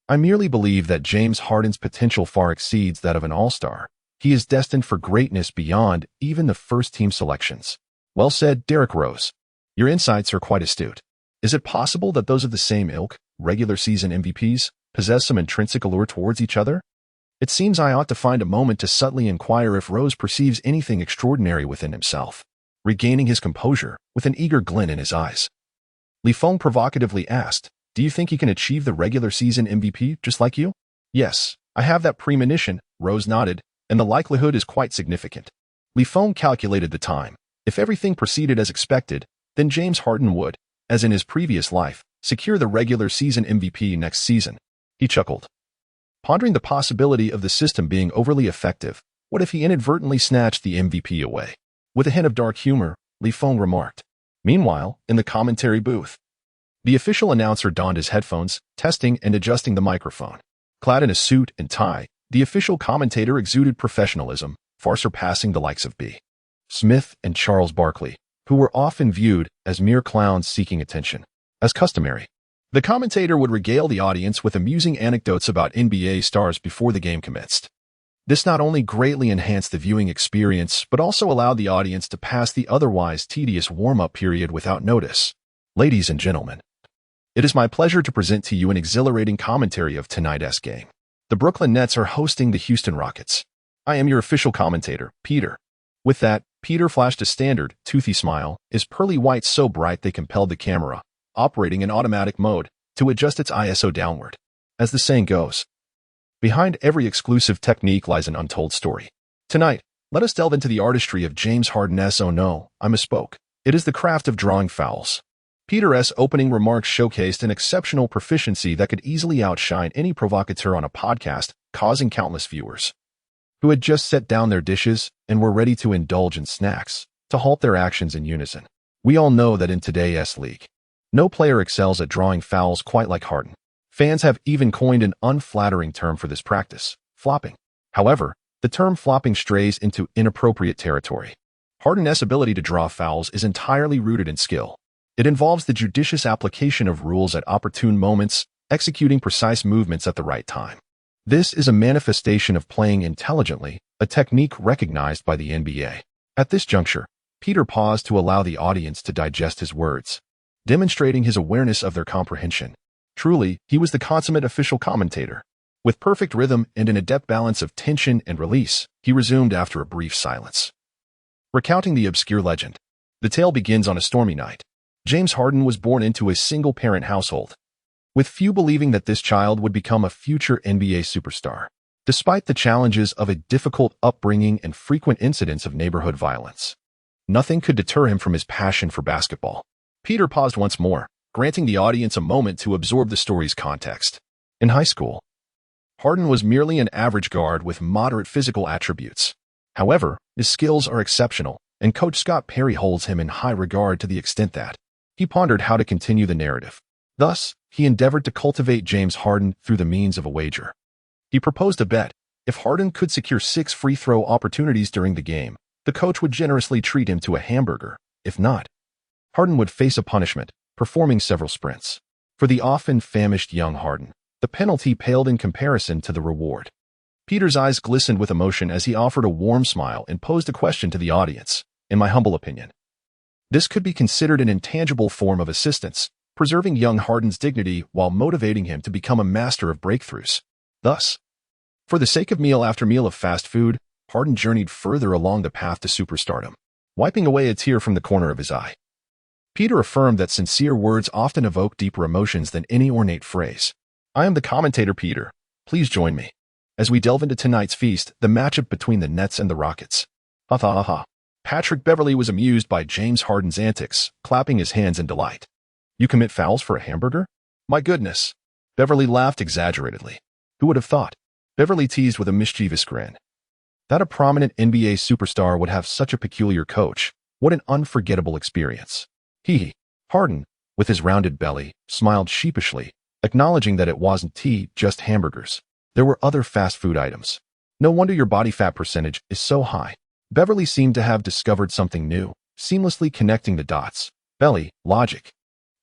"I merely believe that James Harden's potential far exceeds that of an all-star. He is destined for greatness beyond even the first-team selections." "Well said, Derrick Rose. Your insights are quite astute. Is it possible that those of the same ilk, regular season MVPs, possess some intrinsic allure towards each other?" It seems I ought to find a moment to subtly inquire if Rose perceives anything extraordinary within himself. Regaining his composure, with an eager glint in his eyes, Feng provocatively asked, "Do you think he can achieve the regular season MVP just like you?" "Yes, I have that premonition," Rose nodded, "and the likelihood is quite significant." Feng calculated the time. If everything proceeded as expected, then James Harden would, as in his previous life, secure the regular season MVP next season. He chuckled, pondering the possibility of the system being overly effective. What if he inadvertently snatched the MVP away? With a hint of dark humor, Feng remarked. Meanwhile, in the commentary booth, the official announcer donned his headphones, testing and adjusting the microphone. Clad in a suit and tie, the official commentator exuded professionalism, far surpassing the likes of B. Smith and Charles Barkley, who were often viewed as mere clowns seeking attention. As customary, the commentator would regale the audience with amusing anecdotes about NBA stars before the game commenced. This not only greatly enhanced the viewing experience, but also allowed the audience to pass the otherwise tedious warm-up period without notice. Ladies and gentlemen, it is my pleasure to present to you an exhilarating commentary of tonight's game. The Brooklyn Nets are hosting the Houston Rockets. I am your official commentator, Peter. With that, Peter flashed a standard, toothy smile, his pearly whites so bright they compelled the camera, operating in automatic mode, to adjust its ISO downward. As the saying goes, behind every exclusive technique lies an untold story. Tonight, let us delve into the artistry of James Harden's "Oh no, I misspoke." It is the craft of drawing fouls. Peter's opening remarks showcased an exceptional proficiency that could easily outshine any provocateur on a podcast, causing countless viewers who had just set down their dishes and were ready to indulge in snacks to halt their actions in unison. We all know that in today's league, no player excels at drawing fouls quite like Harden. Fans have even coined an unflattering term for this practice, flopping. However, the term flopping strays into inappropriate territory. Harden's ability to draw fouls is entirely rooted in skill. It involves the judicious application of rules at opportune moments, executing precise movements at the right time. This is a manifestation of playing intelligently, a technique recognized by the NBA. At this juncture, Peter paused to allow the audience to digest his words, demonstrating his awareness of their comprehension. Truly, he was the consummate official commentator. With perfect rhythm and an adept balance of tension and release, he resumed after a brief silence, recounting the obscure legend. The tale begins on a stormy night. James Harden was born into a single-parent household, with few believing that this child would become a future NBA superstar. Despite the challenges of a difficult upbringing and frequent incidents of neighborhood violence, nothing could deter him from his passion for basketball. Peter paused once more, granting the audience a moment to absorb the story's context. In high school, Harden was merely an average guard with moderate physical attributes. However, his skills are exceptional, and Coach Scott Perry holds him in high regard to the extent that he pondered how to continue the narrative. Thus, he endeavored to cultivate James Harden through the means of a wager. He proposed a bet. If Harden could secure 6 free throw opportunities during the game, the coach would generously treat him to a hamburger. If not, Harden would face a punishment, performing several sprints. For the often famished young Harden, the penalty paled in comparison to the reward. Peter's eyes glistened with emotion as he offered a warm smile and posed a question to the audience. In my humble opinion, this could be considered an intangible form of assistance, preserving young Harden's dignity while motivating him to become a master of breakthroughs. Thus, for the sake of meal after meal of fast food, Harden journeyed further along the path to superstardom, wiping away a tear from the corner of his eye. Peter affirmed that sincere words often evoke deeper emotions than any ornate phrase. I am the commentator, Peter. Please join me as we delve into tonight's feast, the matchup between the Nets and the Rockets. Ha ha ha ha. Patrick Beverley was amused by James Harden's antics, clapping his hands in delight. You commit fouls for a hamburger? My goodness. Beverley laughed exaggeratedly. Who would have thought? Beverley teased with a mischievous grin. That a prominent NBA superstar would have such a peculiar coach. What an unforgettable experience. He, Harden, with his rounded belly, smiled sheepishly, acknowledging that it wasn't just hamburgers. There were other fast food items. No wonder your body fat percentage is so high. Beverly seemed to have discovered something new, seamlessly connecting the dots. Belly, logic,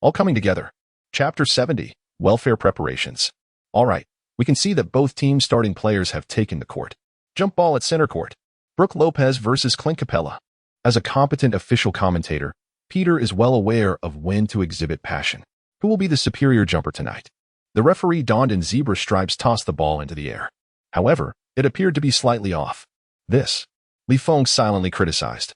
all coming together. Chapter 70, Welfare Preparations. All right, we can see that both teams' starting players have taken the court. Jump ball at center court. Brooke Lopez versus Clint Capella. As a competent official commentator, Peter is well aware of when to exhibit passion. Who will be the superior jumper tonight? The referee donned in zebra stripes tossed the ball into the air. However, It appeared to be slightly off. This, Li Feng silently criticized.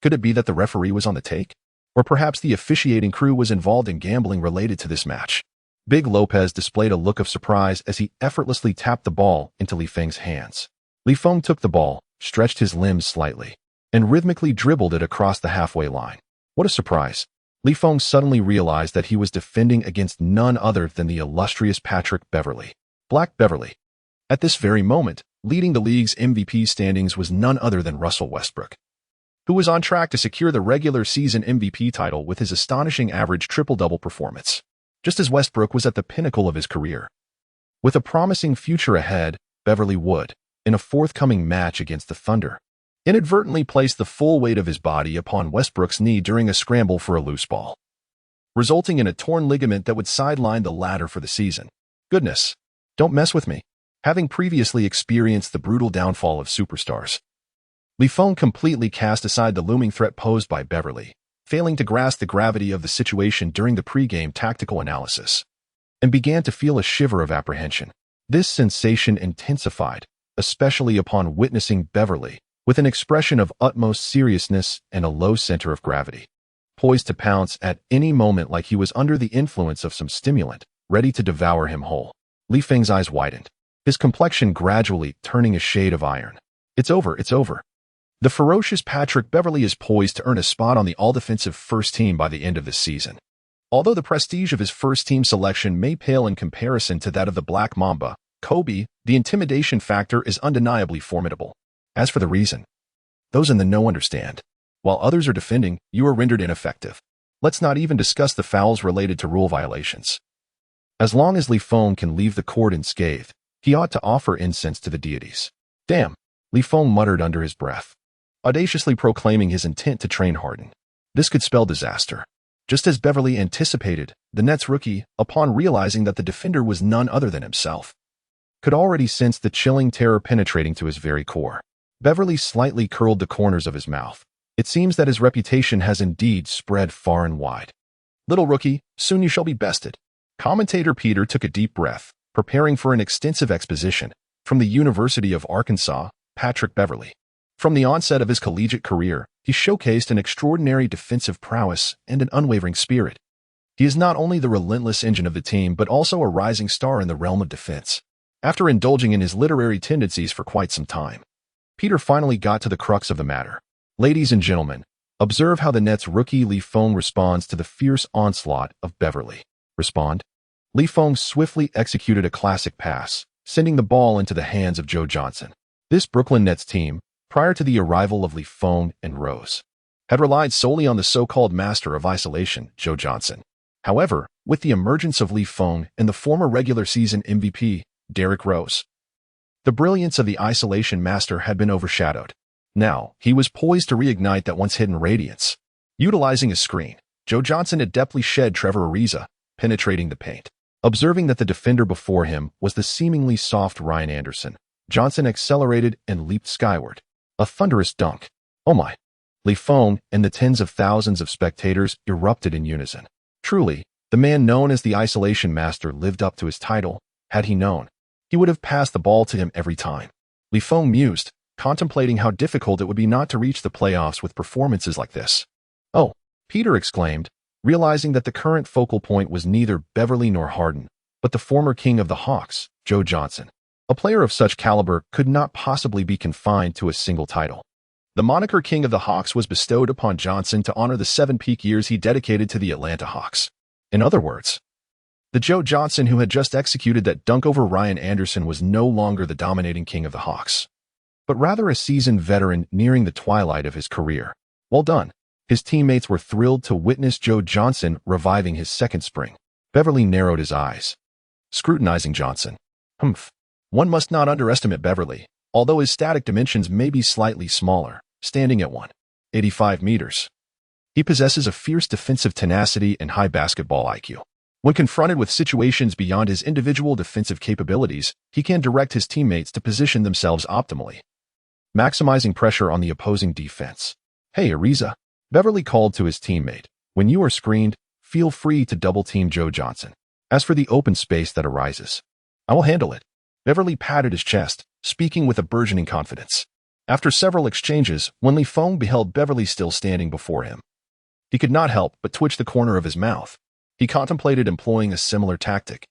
Could it be that the referee was on the take? Or perhaps the officiating crew was involved in gambling related to this match? Big Lopez displayed a look of surprise as he effortlessly tapped the ball into Li Feng's hands. Li Feng took the ball, stretched his limbs slightly, and rhythmically dribbled it across the halfway line. What a surprise! Li Feng suddenly realized that he was defending against none other than the illustrious Patrick Beverley. Black Beverley. At this very moment, leading the league's MVP standings was none other than Russell Westbrook, who was on track to secure the regular season MVP title with his astonishing average triple-double performance, just as Westbrook was at the pinnacle of his career. With a promising future ahead, Beverley would, in a forthcoming match against the Thunder, inadvertently place the full weight of his body upon Westbrook's knee during a scramble for a loose ball, resulting in a torn ligament that would sideline the latter for the season. Goodness, don't mess with me. Having previously experienced the brutal downfall of superstars, Li Feng completely cast aside the looming threat posed by Beverley, failing to grasp the gravity of the situation during the pre-game tactical analysis, and began to feel a shiver of apprehension. This sensation intensified, especially upon witnessing Beverley, with an expression of utmost seriousness and a low center of gravity, poised to pounce at any moment like he was under the influence of some stimulant, ready to devour him whole. Li Feng's eyes widened, his complexion gradually turning a shade of iron. It's over, it's over. The ferocious Patrick Beverley is poised to earn a spot on the all-defensive first team by the end of this season. Although the prestige of his first-team selection may pale in comparison to that of the Black Mamba, Kobe, the intimidation factor is undeniably formidable. As for the reason, those in the know understand. While others are defending, you are rendered ineffective. Let's not even discuss the fouls related to rule violations. As long as Li Feng can leave the court unscathed, he ought to offer incense to the deities. Damn, Li Feng muttered under his breath, audaciously proclaiming his intent to train Harden. This could spell disaster. Just as Beverley anticipated, the Nets rookie, upon realizing that the defender was none other than himself, could already sense the chilling terror penetrating to his very core. Beverley slightly curled the corners of his mouth. It seems that his reputation has indeed spread far and wide. Little rookie, soon you shall be bested. Commentator Peter took a deep breath, preparing for an extensive exposition. From the University of Arkansas, Patrick Beverley. From the onset of his collegiate career, he showcased an extraordinary defensive prowess and an unwavering spirit. He is not only the relentless engine of the team but also a rising star in the realm of defense. After indulging in his literary tendencies for quite some time, Peter finally got to the crux of the matter. Ladies and gentlemen, observe how the Nets rookie Li Feng responds to the fierce onslaught of Beverley. Respond? Li Feng swiftly executed a classic pass, sending the ball into the hands of Joe Johnson. This Brooklyn Nets team, prior to the arrival of Li Feng and Rose, had relied solely on the so-called master of isolation, Joe Johnson. However, with the emergence of Li Feng and the former regular season MVP, Derrick Rose, the brilliance of the isolation master had been overshadowed. Now, he was poised to reignite that once hidden radiance. Utilizing a screen, Joe Johnson adeptly shed Trevor Ariza, penetrating the paint. Observing that the defender before him was the seemingly soft Ryan Anderson, Johnson accelerated and leaped skyward. A thunderous dunk. Oh my! Li Feng and the tens of thousands of spectators erupted in unison. Truly, the man known as the isolation master lived up to his title. Had he known, he would have passed the ball to him every time. Li Feng mused, contemplating how difficult it would be not to reach the playoffs with performances like this. Oh, Peter exclaimed, realizing that the current focal point was neither Beverley nor Harden, but the former king of the Hawks, Joe Johnson. A player of such caliber could not possibly be confined to a single title. The moniker King of the Hawks was bestowed upon Johnson to honor the 7 peak years he dedicated to the Atlanta Hawks. In other words, the Joe Johnson who had just executed that dunk over Ryan Anderson was no longer the dominating king of the Hawks, but rather a seasoned veteran nearing the twilight of his career. Well done. His teammates were thrilled to witness Joe Johnson reviving his second spring. Beverley narrowed his eyes, scrutinizing Johnson. One must not underestimate Beverley, although his static dimensions may be slightly smaller, standing at 185 meters. He possesses a fierce defensive tenacity and high basketball IQ. When confronted with situations beyond his individual defensive capabilities, he can direct his teammates to position themselves optimally, maximizing pressure on the opposing defense. Hey, Ariza, Beverley called to his teammate. When you are screened, feel free to double-team Joe Johnson. As for the open space that arises, I will handle it. Beverley patted his chest, speaking with a burgeoning confidence. After several exchanges, when Li Feng beheld Beverly still standing before him, he could not help but twitch the corner of his mouth. He contemplated employing a similar tactic,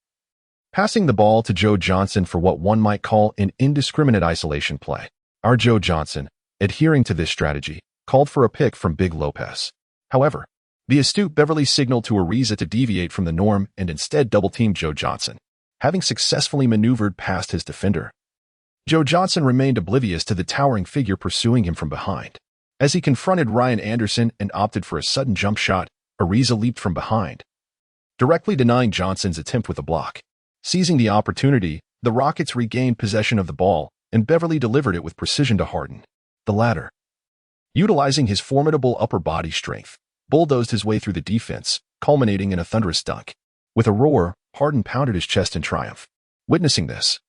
passing the ball to Joe Johnson for what one might call an indiscriminate isolation play. Our Joe Johnson, adhering to this strategy, called for a pick from Big Lopez. However, the astute Beverly signaled to Ariza to deviate from the norm and instead double-teamed Joe Johnson. Having successfully maneuvered past his defender, Joe Johnson remained oblivious to the towering figure pursuing him from behind. As he confronted Ryan Anderson and opted for a sudden jump shot, Ariza leaped from behind, directly denying Johnson's attempt with a block. Seizing the opportunity, the Rockets regained possession of the ball, and Beverly delivered it with precision to Harden. The latter, utilizing his formidable upper body strength, bulldozed his way through the defense, culminating in a thunderous dunk. With a roar, Harden pounded his chest in triumph. Witnessing this,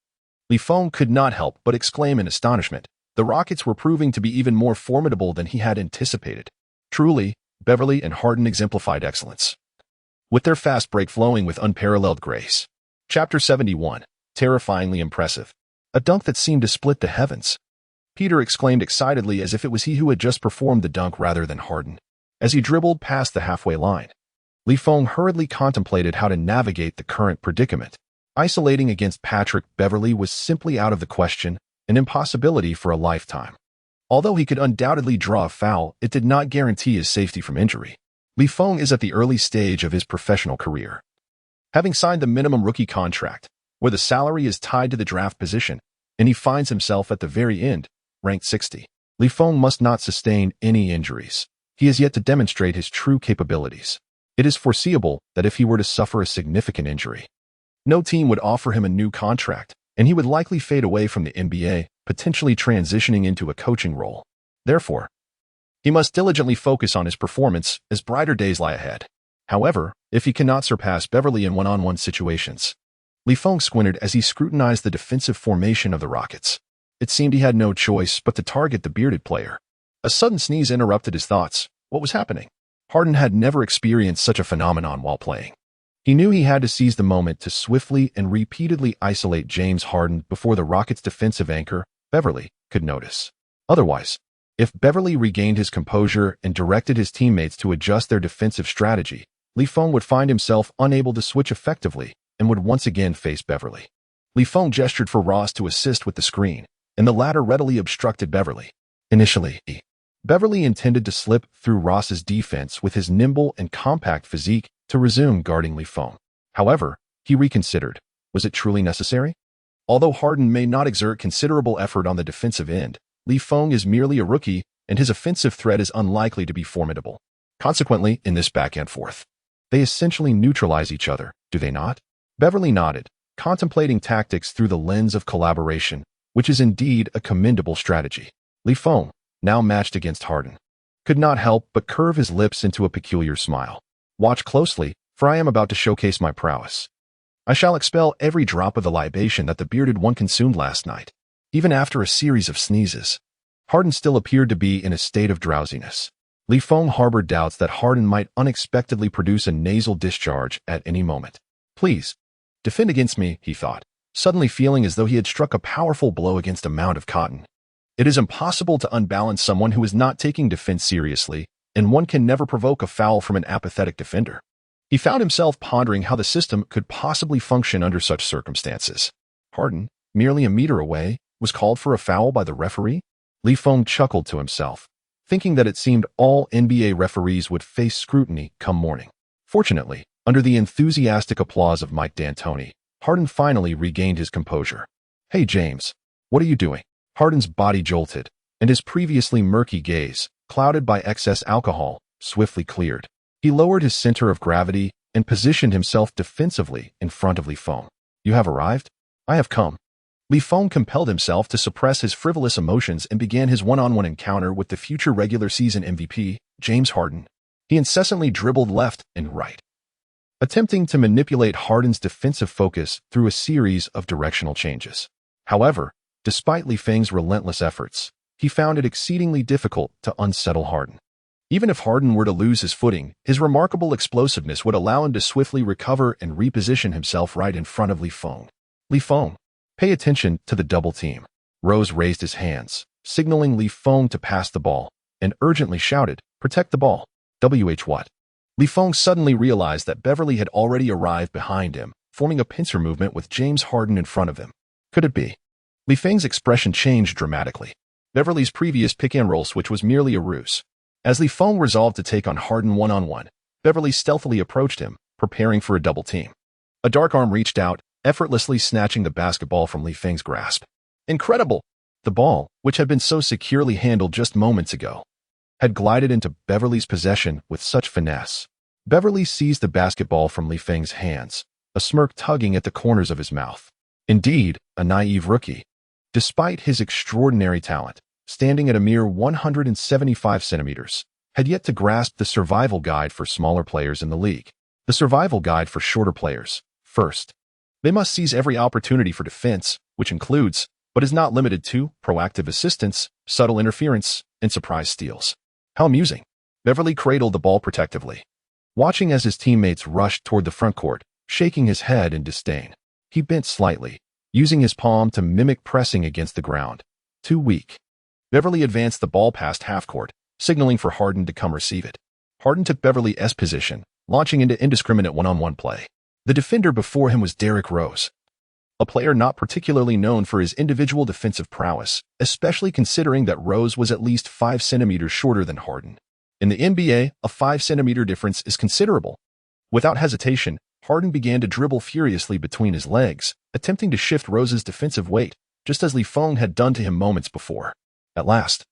Li Feng could not help but exclaim in astonishment. The Rockets were proving to be even more formidable than he had anticipated. Truly, Beverly and Harden exemplified excellence, with their fast break flowing with unparalleled grace. Chapter 71. Terrifyingly impressive. A dunk that seemed to split the heavens. Peter exclaimed excitedly as if it was he who had just performed the dunk rather than Harden. As he dribbled past the halfway line, Li Feng hurriedly contemplated how to navigate the current predicament. Isolating against Patrick Beverly was simply out of the question, an impossibility for a lifetime. Although he could undoubtedly draw a foul, it did not guarantee his safety from injury. Li Feng is at the early stage of his professional career, having signed the minimum rookie contract, where the salary is tied to the draft position, and he finds himself at the very end, ranked 60. Li Feng must not sustain any injuries. He has yet to demonstrate his true capabilities. It is foreseeable that if he were to suffer a significant injury, no team would offer him a new contract, and he would likely fade away from the NBA, potentially transitioning into a coaching role. Therefore, he must diligently focus on his performance as brighter days lie ahead. However, if he cannot surpass Beverly in one-on-one situations, Li Feng squinted as he scrutinized the defensive formation of the Rockets. It seemed he had no choice but to target the bearded player. A sudden sneeze interrupted his thoughts. What was happening? Harden had never experienced such a phenomenon while playing. He knew he had to seize the moment to swiftly and repeatedly isolate James Harden before the Rockets' defensive anchor, Beverly, could notice. Otherwise, if Beverly regained his composure and directed his teammates to adjust their defensive strategy, Li Feng would find himself unable to switch effectively and would once again face Beverly. Li Feng gestured for Ross to assist with the screen, and the latter readily obstructed Beverly. Initially, Beverly intended to slip through Ross's defense with his nimble and compact physique to resume guarding Li Feng. However, he reconsidered. Was it truly necessary? Although Harden may not exert considerable effort on the defensive end, Li Feng is merely a rookie, and his offensive threat is unlikely to be formidable. Consequently, in this back-and-forth, they essentially neutralize each other, do they not? Beverly nodded, contemplating tactics through the lens of collaboration, which is indeed a commendable strategy. Li Feng, now matched against Harden, could not help but curve his lips into a peculiar smile. Watch closely, for I am about to showcase my prowess. I shall expel every drop of the libation that the bearded one consumed last night. Even after a series of sneezes, Harden still appeared to be in a state of drowsiness. Li Feng harbored doubts that Harden might unexpectedly produce a nasal discharge at any moment. Please, defend against me, he thought, suddenly feeling as though he had struck a powerful blow against a mound of cotton. It is impossible to unbalance someone who is not taking defense seriously, and one can never provoke a foul from an apathetic defender. He found himself pondering how the system could possibly function under such circumstances. Harden, merely a meter away, was called for a foul by the referee? Li Feng chuckled to himself, thinking that it seemed all NBA referees would face scrutiny come morning. Fortunately, under the enthusiastic applause of Mike D'Antoni, Harden finally regained his composure. Hey James, what are you doing? Harden's body jolted, and his previously murky gaze, clouded by excess alcohol, swiftly cleared. He lowered his center of gravity and positioned himself defensively in front of Li Feng. You have arrived? I have come. Li Feng compelled himself to suppress his frivolous emotions and began his one-on-one encounter with the future regular season MVP, James Harden. He incessantly dribbled left and right, attempting to manipulate Harden's defensive focus through a series of directional changes. However, despite Li Feng's relentless efforts, he found it exceedingly difficult to unsettle Harden. Even if Harden were to lose his footing, his remarkable explosiveness would allow him to swiftly recover and reposition himself right in front of Li Feng. Li Feng, pay attention to the double team. Rose raised his hands, signaling Feng to pass the ball, and urgently shouted, "Protect the ball." What? Feng suddenly realized that Beverly had already arrived behind him, forming a pincer movement with James Harden in front of him. Could it be? Feng's expression changed dramatically. Beverly's previous pick-and-roll switch was merely a ruse. As Feng resolved to take on Harden one-on-one, Beverly stealthily approached him, preparing for a double team. A dark arm reached out, effortlessly snatching the basketball from Feng's grasp. Incredible! The ball, which had been so securely handled just moments ago, had glided into Beverly's possession with such finesse. Beverly seized the basketball from Feng's hands, a smirk tugging at the corners of his mouth. Indeed, a naive rookie. Despite his extraordinary talent, standing at a mere 175 centimeters, had yet to grasp the survival guide for smaller players in the league. The survival guide for shorter players. First, they must seize every opportunity for defense, which includes, but is not limited to, proactive assistance, subtle interference, and surprise steals. How amusing. Beverly cradled the ball protectively, watching as his teammates rushed toward the front court, shaking his head in disdain. He bent slightly, using his palm to mimic pressing against the ground. Too weak. Beverly advanced the ball past half-court, signaling for Harden to come receive it. Harden took Beverly's position, launching into indiscriminate one-on-one play. The defender before him was Derrick Rose, a player not particularly known for his individual defensive prowess, especially considering that Rose was at least 5 centimeters shorter than Harden. In the NBA, a 5-centimeter difference is considerable. Without hesitation, Harden began to dribble furiously between his legs, attempting to shift Rose's defensive weight, just as Feng had done to him moments before. At last,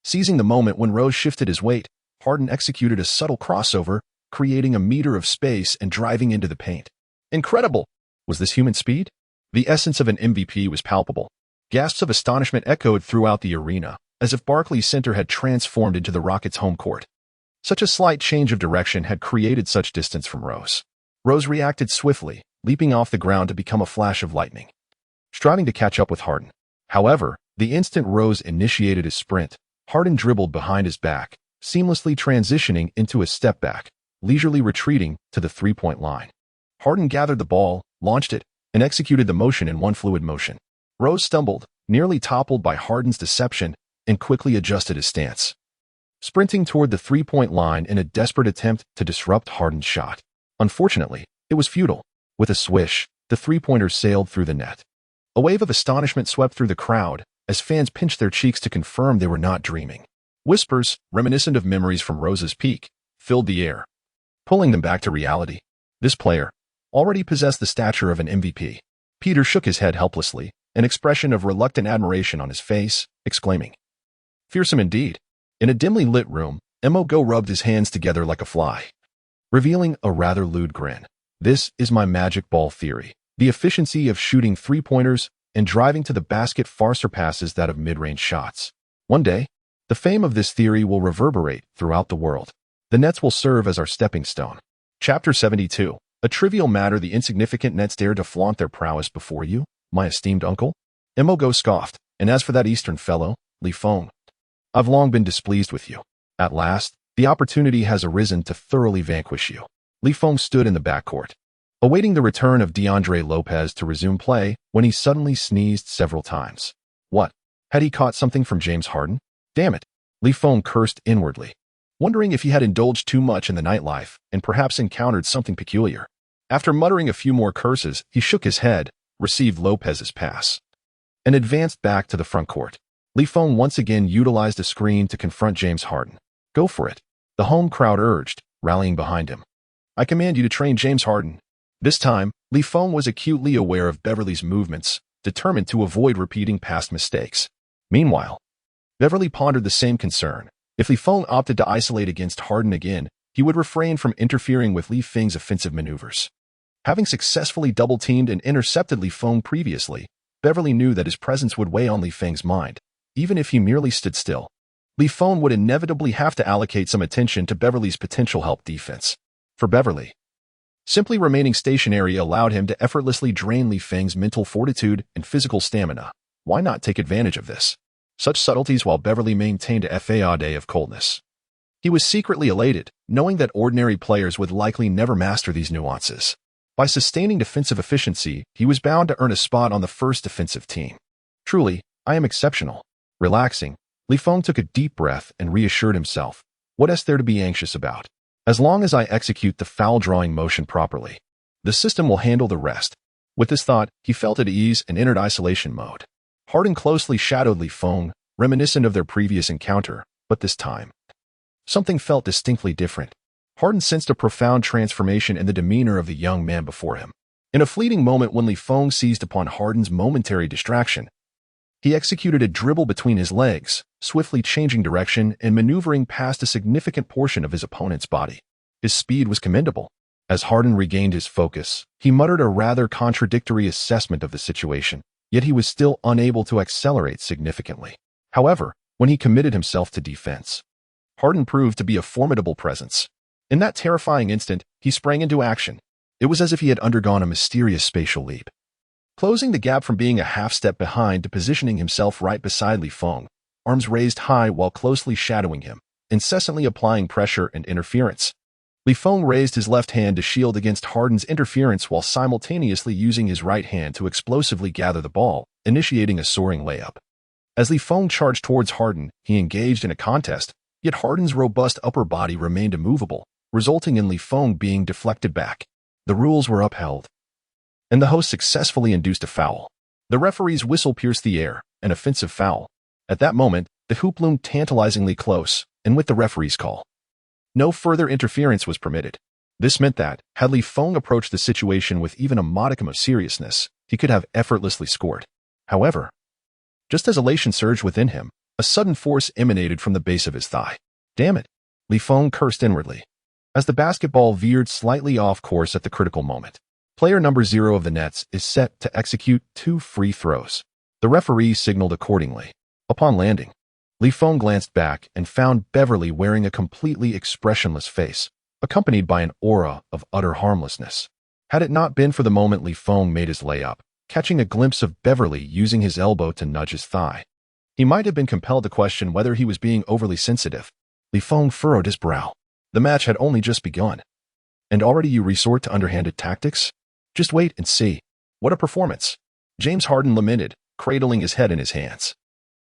seizing the moment when Rose shifted his weight, Harden executed a subtle crossover, creating a meter of space and driving into the paint. Incredible! Was this human speed? The essence of an MVP was palpable. Gasps of astonishment echoed throughout the arena, as if Barclays Center had transformed into the Rockets' home court. Such a slight change of direction had created such distance from Rose. Rose reacted swiftly, leaping off the ground to become a flash of lightning, striving to catch up with Harden. However, the instant Rose initiated his sprint, Harden dribbled behind his back, seamlessly transitioning into a step back, leisurely retreating to the three-point line. Harden gathered the ball, launched it, and executed the motion in one fluid motion. Rose stumbled, nearly toppled by Harden's deception, and quickly adjusted his stance, sprinting toward the three-point line in a desperate attempt to disrupt Harden's shot. Unfortunately, it was futile. With a swish, the three-pointer sailed through the net. A wave of astonishment swept through the crowd as fans pinched their cheeks to confirm they were not dreaming. Whispers, reminiscent of memories from Rose's peak, filled the air, pulling them back to reality. This player already possessed the stature of an MVP. Peter shook his head helplessly, an expression of reluctant admiration on his face, exclaiming, "Fearsome indeed." In a dimly lit room, Go rubbed his hands together like a fly, revealing a rather lewd grin. "This is my magic ball theory. The efficiency of shooting three-pointers and driving to the basket far surpasses that of mid-range shots. One day, the fame of this theory will reverberate throughout the world. The Nets will serve as our stepping stone." Chapter 72. A trivial matter. The insignificant Nets dare to flaunt their prowess before you, my esteemed uncle? Go scoffed, "And as for that Eastern fellow, Feng, I've long been displeased with you. At last, the opportunity has arisen to thoroughly vanquish you." Feng stood in the backcourt, awaiting the return of DeAndre Lopez to resume play when he suddenly sneezed several times. What? Had he caught something from James Harden? Damn it! Feng cursed inwardly, wondering if he had indulged too much in the nightlife and perhaps encountered something peculiar. After muttering a few more curses, he shook his head, received Lopez's pass, and advanced back to the front court. Feng once again utilized a screen to confront James Harden. "Go for it," the home crowd urged, rallying behind him. "I command you to train James Harden." This time, Feng was acutely aware of Beverly's movements, determined to avoid repeating past mistakes. Meanwhile, Beverly pondered the same concern. If Feng opted to isolate against Harden again, he would refrain from interfering with Feng's offensive maneuvers. Having successfully double-teamed and intercepted Feng previously, Beverly knew that his presence would weigh on Feng's mind, even if he merely stood still. Feng would inevitably have to allocate some attention to Beverly's potential help defense. For Beverly, simply remaining stationary allowed him to effortlessly drain Feng's mental fortitude and physical stamina. Why not take advantage of this? Such subtleties while Beverly maintained a facade of coldness. He was secretly elated, knowing that ordinary players would likely never master these nuances. By sustaining defensive efficiency, he was bound to earn a spot on the first defensive team. Truly, I am exceptional. Relaxing, Li Feng took a deep breath and reassured himself. What is there to be anxious about? As long as I execute the foul drawing motion properly, the system will handle the rest. With this thought, he felt at ease and entered isolation mode. Harden closely shadowed Li Feng, reminiscent of their previous encounter, but this time, something felt distinctly different. Harden sensed a profound transformation in the demeanor of the young man before him. In a fleeting moment when Li Feng seized upon Harden's momentary distraction, he executed a dribble between his legs, swiftly changing direction and maneuvering past a significant portion of his opponent's body. His speed was commendable. As Harden regained his focus, he muttered a rather contradictory assessment of the situation, yet he was still unable to accelerate significantly. However, when he committed himself to defense, Harden proved to be a formidable presence. In that terrifying instant, he sprang into action. It was as if he had undergone a mysterious spatial leap, closing the gap from being a half-step behind to positioning himself right beside Li Feng, arms raised high while closely shadowing him, incessantly applying pressure and interference. Li Feng raised his left hand to shield against Harden's interference while simultaneously using his right hand to explosively gather the ball, initiating a soaring layup. As Li Feng charged towards Harden, he engaged in a contest, yet Harden's robust upper body remained immovable, resulting in Li Feng being deflected back. The rules were upheld, and the host successfully induced a foul. The referee's whistle pierced the air, an offensive foul. At that moment, the hoop loomed tantalizingly close, and with the referee's call, no further interference was permitted. This meant that, had Li Feng approached the situation with even a modicum of seriousness, he could have effortlessly scored. However, just as elation surged within him, a sudden force emanated from the base of his thigh. Damn it! Li Feng cursed inwardly, as the basketball veered slightly off course at the critical moment. Player number 0 of the Nets is set to execute 2 free throws. The referee signaled accordingly. Upon landing, Li Feng glanced back and found Beverly wearing a completely expressionless face, accompanied by an aura of utter harmlessness. Had it not been for the moment Li Feng made his layup, catching a glimpse of Beverly using his elbow to nudge his thigh, he might have been compelled to question whether he was being overly sensitive. Li Feng furrowed his brow. The match had only just begun. And already you resort to underhanded tactics? Just wait and see. What a performance! James Harden lamented, cradling his head in his hands.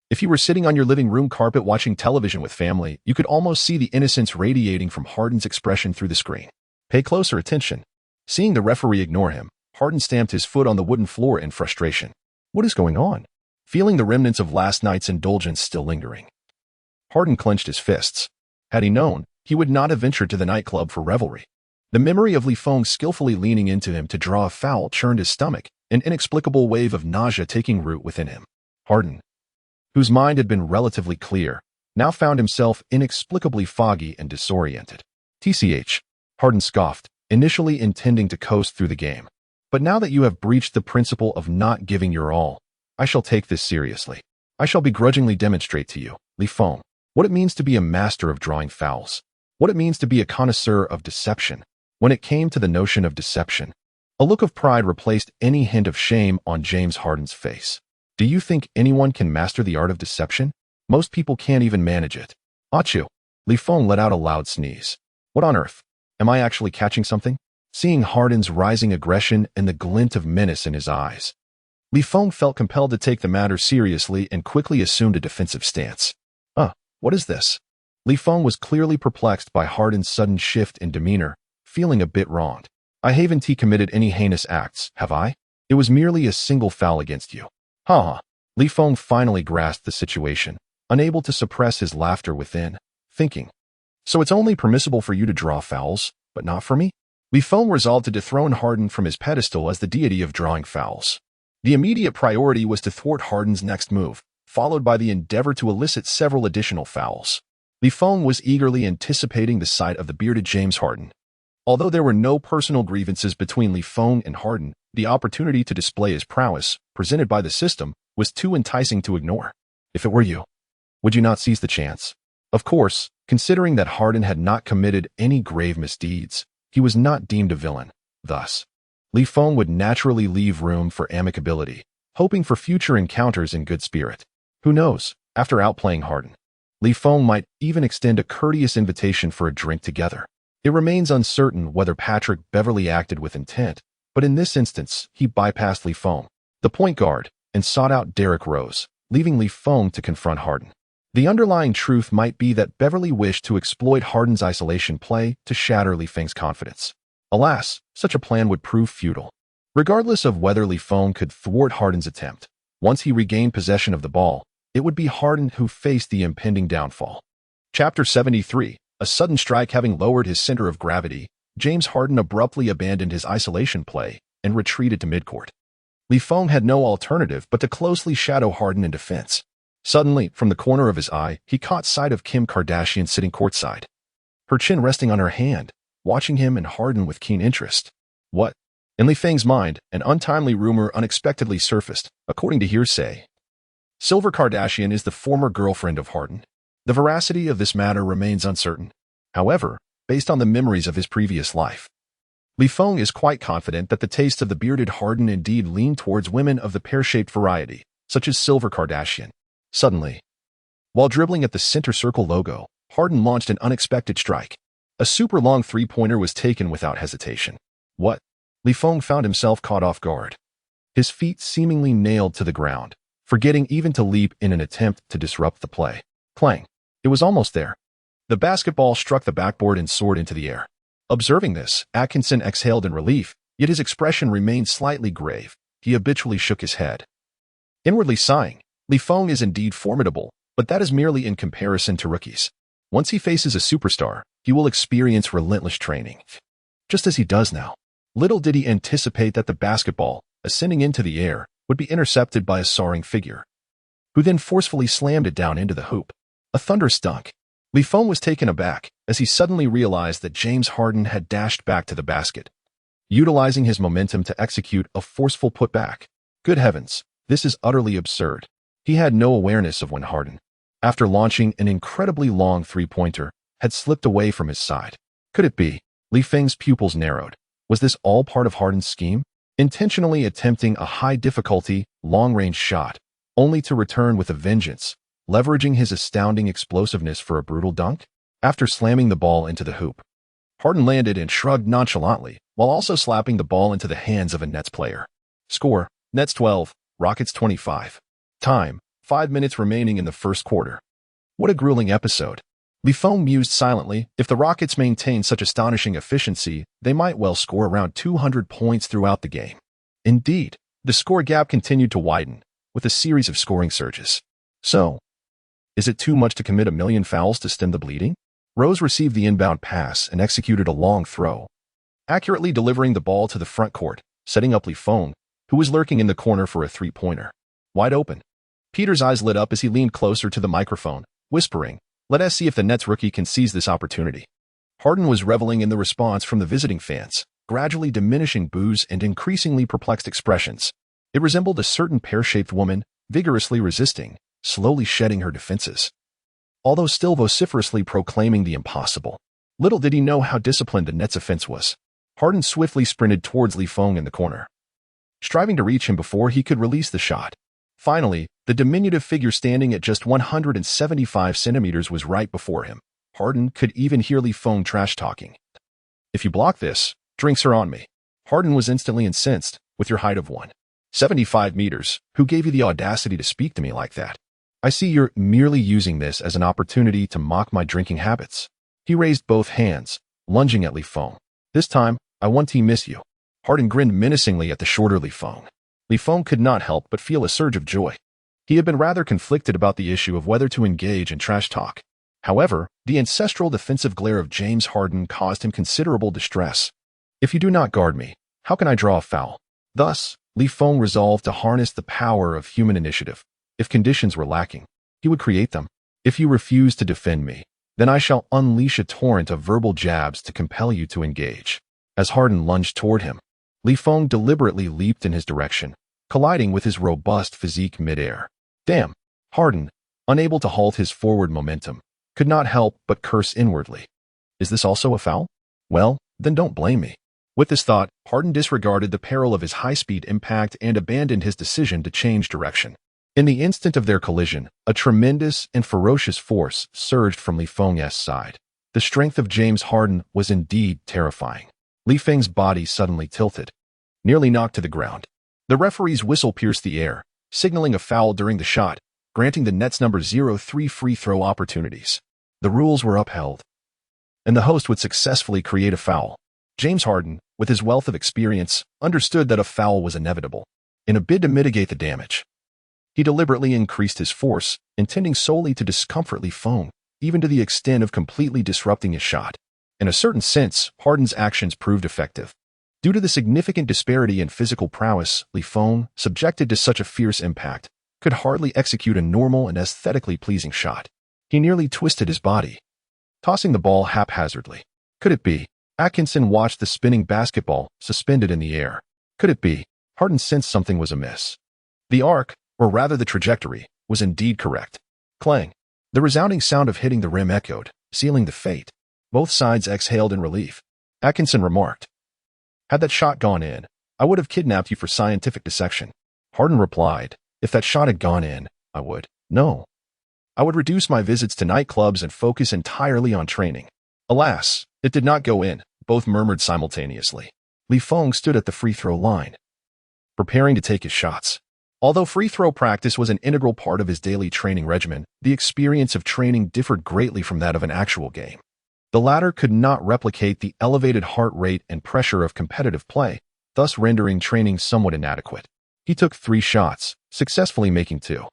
If you were sitting on your living room carpet watching television with family, you could almost see the innocence radiating from Harden's expression through the screen. Pay closer attention. Seeing the referee ignore him, Harden stamped his foot on the wooden floor in frustration. What is going on? Feeling the remnants of last night's indulgence still lingering, Harden clenched his fists. Had he known, he would not have ventured to the nightclub for revelry. The memory of Li Feng skillfully leaning into him to draw a foul churned his stomach, an inexplicable wave of nausea taking root within him. Harden, whose mind had been relatively clear, now found himself inexplicably foggy and disoriented. TCH, Harden scoffed, initially intending to coast through the game. But now that you have breached the principle of not giving your all, I shall take this seriously. I shall begrudgingly demonstrate to you, Li Feng, what it means to be a master of drawing fouls, what it means to be a connoisseur of deception. When it came to the notion of deception, a look of pride replaced any hint of shame on James Harden's face. Do you think anyone can master the art of deception? Most people can't even manage it. Achoo! Li Feng let out a loud sneeze. What on earth? Am I actually catching something? Seeing Harden's rising aggression and the glint of menace in his eyes, Li Feng felt compelled to take the matter seriously and quickly assumed a defensive stance. What is this? Li Feng was clearly perplexed by Harden's sudden shift in demeanor, feeling a bit wronged. I haven't committed any heinous acts, have I? It was merely a single foul against you. Ha! Li Feng finally grasped the situation, unable to suppress his laughter within, thinking, so it's only permissible for you to draw fouls, but not for me? Li Feng resolved to dethrone Harden from his pedestal as the deity of drawing fouls. The immediate priority was to thwart Harden's next move, followed by the endeavor to elicit several additional fouls. Li Feng was eagerly anticipating the sight of the bearded James Harden. Although there were no personal grievances between Li Feng and Harden, the opportunity to display his prowess, presented by the system, was too enticing to ignore. If it were you, would you not seize the chance? Of course, considering that Harden had not committed any grave misdeeds, he was not deemed a villain. Thus, Li Feng would naturally leave room for amicability, hoping for future encounters in good spirit. Who knows, after outplaying Harden, Li Feng might even extend a courteous invitation for a drink together. It remains uncertain whether Patrick Beverly acted with intent, but in this instance, he bypassed Li Feng, the point guard, and sought out Derrick Rose, leaving Li Feng to confront Harden. The underlying truth might be that Beverly wished to exploit Harden's isolation play to shatter Li Feng's confidence. Alas, such a plan would prove futile. Regardless of whether Li Feng could thwart Harden's attempt, once he regained possession of the ball, it would be Harden who faced the impending downfall. Chapter 73. A sudden strike. Having lowered his center of gravity, James Harden abruptly abandoned his isolation play and retreated to midcourt. Li Feng had no alternative but to closely shadow Harden in defense. Suddenly, from the corner of his eye, he caught sight of Kim Kardashian sitting courtside, her chin resting on her hand, watching him and Harden with keen interest. What? In Li Feng's mind, an untimely rumor unexpectedly surfaced, according to hearsay. Silver Kardashian is the former girlfriend of Harden. The veracity of this matter remains uncertain. However, based on the memories of his previous life, Li Feng is quite confident that the taste of the bearded Harden indeed leaned towards women of the pear-shaped variety, such as Silver Kardashian. Suddenly, while dribbling at the center circle logo, Harden launched an unexpected strike. A super long three-pointer was taken without hesitation. What? Li Feng found himself caught off guard, his feet seemingly nailed to the ground, forgetting even to leap in an attempt to disrupt the play. Clang. It was almost there. The basketball struck the backboard and soared into the air. Observing this, Atkinson exhaled in relief, yet his expression remained slightly grave. He habitually shook his head, inwardly sighing. Li Feng is indeed formidable, but that is merely in comparison to rookies. Once he faces a superstar, he will experience relentless training, just as he does now. Little did he anticipate that the basketball, ascending into the air, would be intercepted by a soaring figure, who then forcefully slammed it down into the hoop. A thunderous dunk. Li Feng was taken aback as he suddenly realized that James Harden had dashed back to the basket, utilizing his momentum to execute a forceful putback. Good heavens, this is utterly absurd. He had no awareness of when Harden, after launching an incredibly long three-pointer, had slipped away from his side. Could it be? Li Feng's pupils narrowed. Was this all part of Harden's scheme? Intentionally attempting a high-difficulty, long-range shot, only to return with a vengeance, leveraging his astounding explosiveness for a brutal dunk? After slamming the ball into the hoop, Harden landed and shrugged nonchalantly, while also slapping the ball into the hands of a Nets player. Score: Nets 12, Rockets 25. Time: 5 minutes remaining in the first quarter. What a grueling episode. Li Feng mused silently. If the Rockets maintain such astonishing efficiency, they might well score around 200 points throughout the game. Indeed, the score gap continued to widen, with a series of scoring surges. So, is it too much to commit a million fouls to stem the bleeding? Rose received the inbound pass and executed a long throw, accurately delivering the ball to the front court, setting up Li Feng, who was lurking in the corner for a three-pointer. Wide open. Peter's eyes lit up as he leaned closer to the microphone, whispering, "Let us see if the Nets rookie can seize this opportunity." Harden was reveling in the response from the visiting fans, gradually diminishing boos and increasingly perplexed expressions. It resembled a certain pear-shaped woman, vigorously resisting, slowly shedding her defenses, although still vociferously proclaiming the impossible. Little did he know how disciplined the Nets' offense was. Harden swiftly sprinted towards Li Feng in the corner, striving to reach him before he could release the shot. Finally, the diminutive figure standing at just 175 centimeters was right before him. Harden could even hear Li Feng trash-talking. "If you block this, drinks are on me." Harden was instantly incensed. "With your height of 175 meters, who gave you the audacity to speak to me like that? I see you're merely using this as an opportunity to mock my drinking habits." He raised both hands, lunging at Li Feng. "This time, I want to miss you." Harden grinned menacingly at the shorter Li Feng. Li Feng could not help but feel a surge of joy. He had been rather conflicted about the issue of whether to engage in trash talk. However, the ancestral defensive glare of James Harden caused him considerable distress. "If you do not guard me, how can I draw a foul?" Thus, Li Feng resolved to harness the power of human initiative. If conditions were lacking, he would create them. "If you refuse to defend me, then I shall unleash a torrent of verbal jabs to compel you to engage." As Harden lunged toward him, Li Feng deliberately leaped in his direction, colliding with his robust physique midair. Damn! Harden, unable to halt his forward momentum, could not help but curse inwardly. Is this also a foul? Well, then don't blame me. With this thought, Harden disregarded the peril of his high-speed impact and abandoned his decision to change direction. In the instant of their collision, a tremendous and ferocious force surged from Li Feng's side. The strength of James Harden was indeed terrifying. Li Feng's body suddenly tilted, nearly knocked to the ground. The referee's whistle pierced the air, signaling a foul during the shot, granting the Nets number 03 free throw opportunities. The rules were upheld, and the host would successfully create a foul. James Harden, with his wealth of experience, understood that a foul was inevitable. In a bid to mitigate the damage, he deliberately increased his force, intending solely to discomfort Feng, even to the extent of completely disrupting his shot. In a certain sense, Harden's actions proved effective. Due to the significant disparity in physical prowess, Feng, subjected to such a fierce impact, could hardly execute a normal and aesthetically pleasing shot. He nearly twisted his body, tossing the ball haphazardly. Could it be? Atkinson watched the spinning basketball, suspended in the air. Could it be? Harden sensed something was amiss. The arc, or rather the trajectory, was indeed correct. Clang. The resounding sound of hitting the rim echoed, sealing the fate. Both sides exhaled in relief. Atkinson remarked, "Had that shot gone in, I would have kidnapped you for scientific dissection." Harden replied, "If that shot had gone in, I would. No. I would reduce my visits to nightclubs and focus entirely on training." Alas, it did not go in, both murmured simultaneously. Feng stood at the free throw line, preparing to take his shots. Although free throw practice was an integral part of his daily training regimen, the experience of training differed greatly from that of an actual game. The latter could not replicate the elevated heart rate and pressure of competitive play, thus rendering training somewhat inadequate. He took 3 shots, successfully making 2.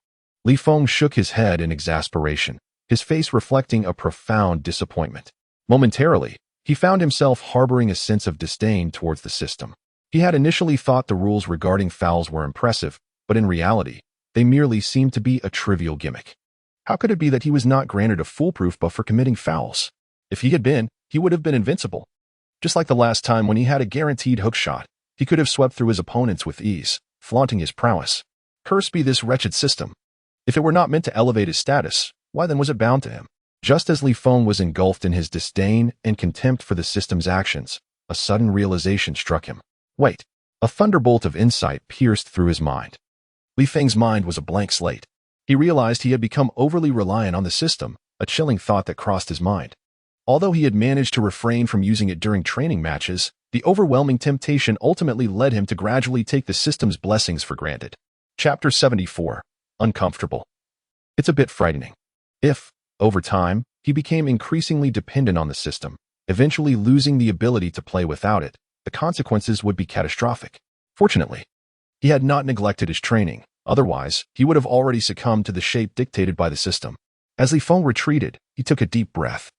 Feng shook his head in exasperation, his face reflecting a profound disappointment. Momentarily, he found himself harboring a sense of disdain towards the system. He had initially thought the rules regarding fouls were impressive, but in reality, they merely seemed to be a trivial gimmick. How could it be that he was not granted a foolproof buff for committing fouls? If he had been, he would have been invincible. Just like the last time when he had a guaranteed hook shot, he could have swept through his opponents with ease, flaunting his prowess. Cursed be this wretched system. If it were not meant to elevate his status, why then was it bound to him? Just as Feng was engulfed in his disdain and contempt for the system's actions, a sudden realization struck him. Wait. A thunderbolt of insight pierced through his mind. Feng's mind was a blank slate. He realized he had become overly reliant on the system, a chilling thought that crossed his mind. Although he had managed to refrain from using it during training matches, the overwhelming temptation ultimately led him to gradually take the system's blessings for granted. Chapter 74. Uncomfortable. It's a bit frightening. If, over time, he became increasingly dependent on the system, eventually losing the ability to play without it, the consequences would be catastrophic. Fortunately, he had not neglected his training, otherwise, he would have already succumbed to the shape dictated by the system. As Feng retreated, he took a deep breath,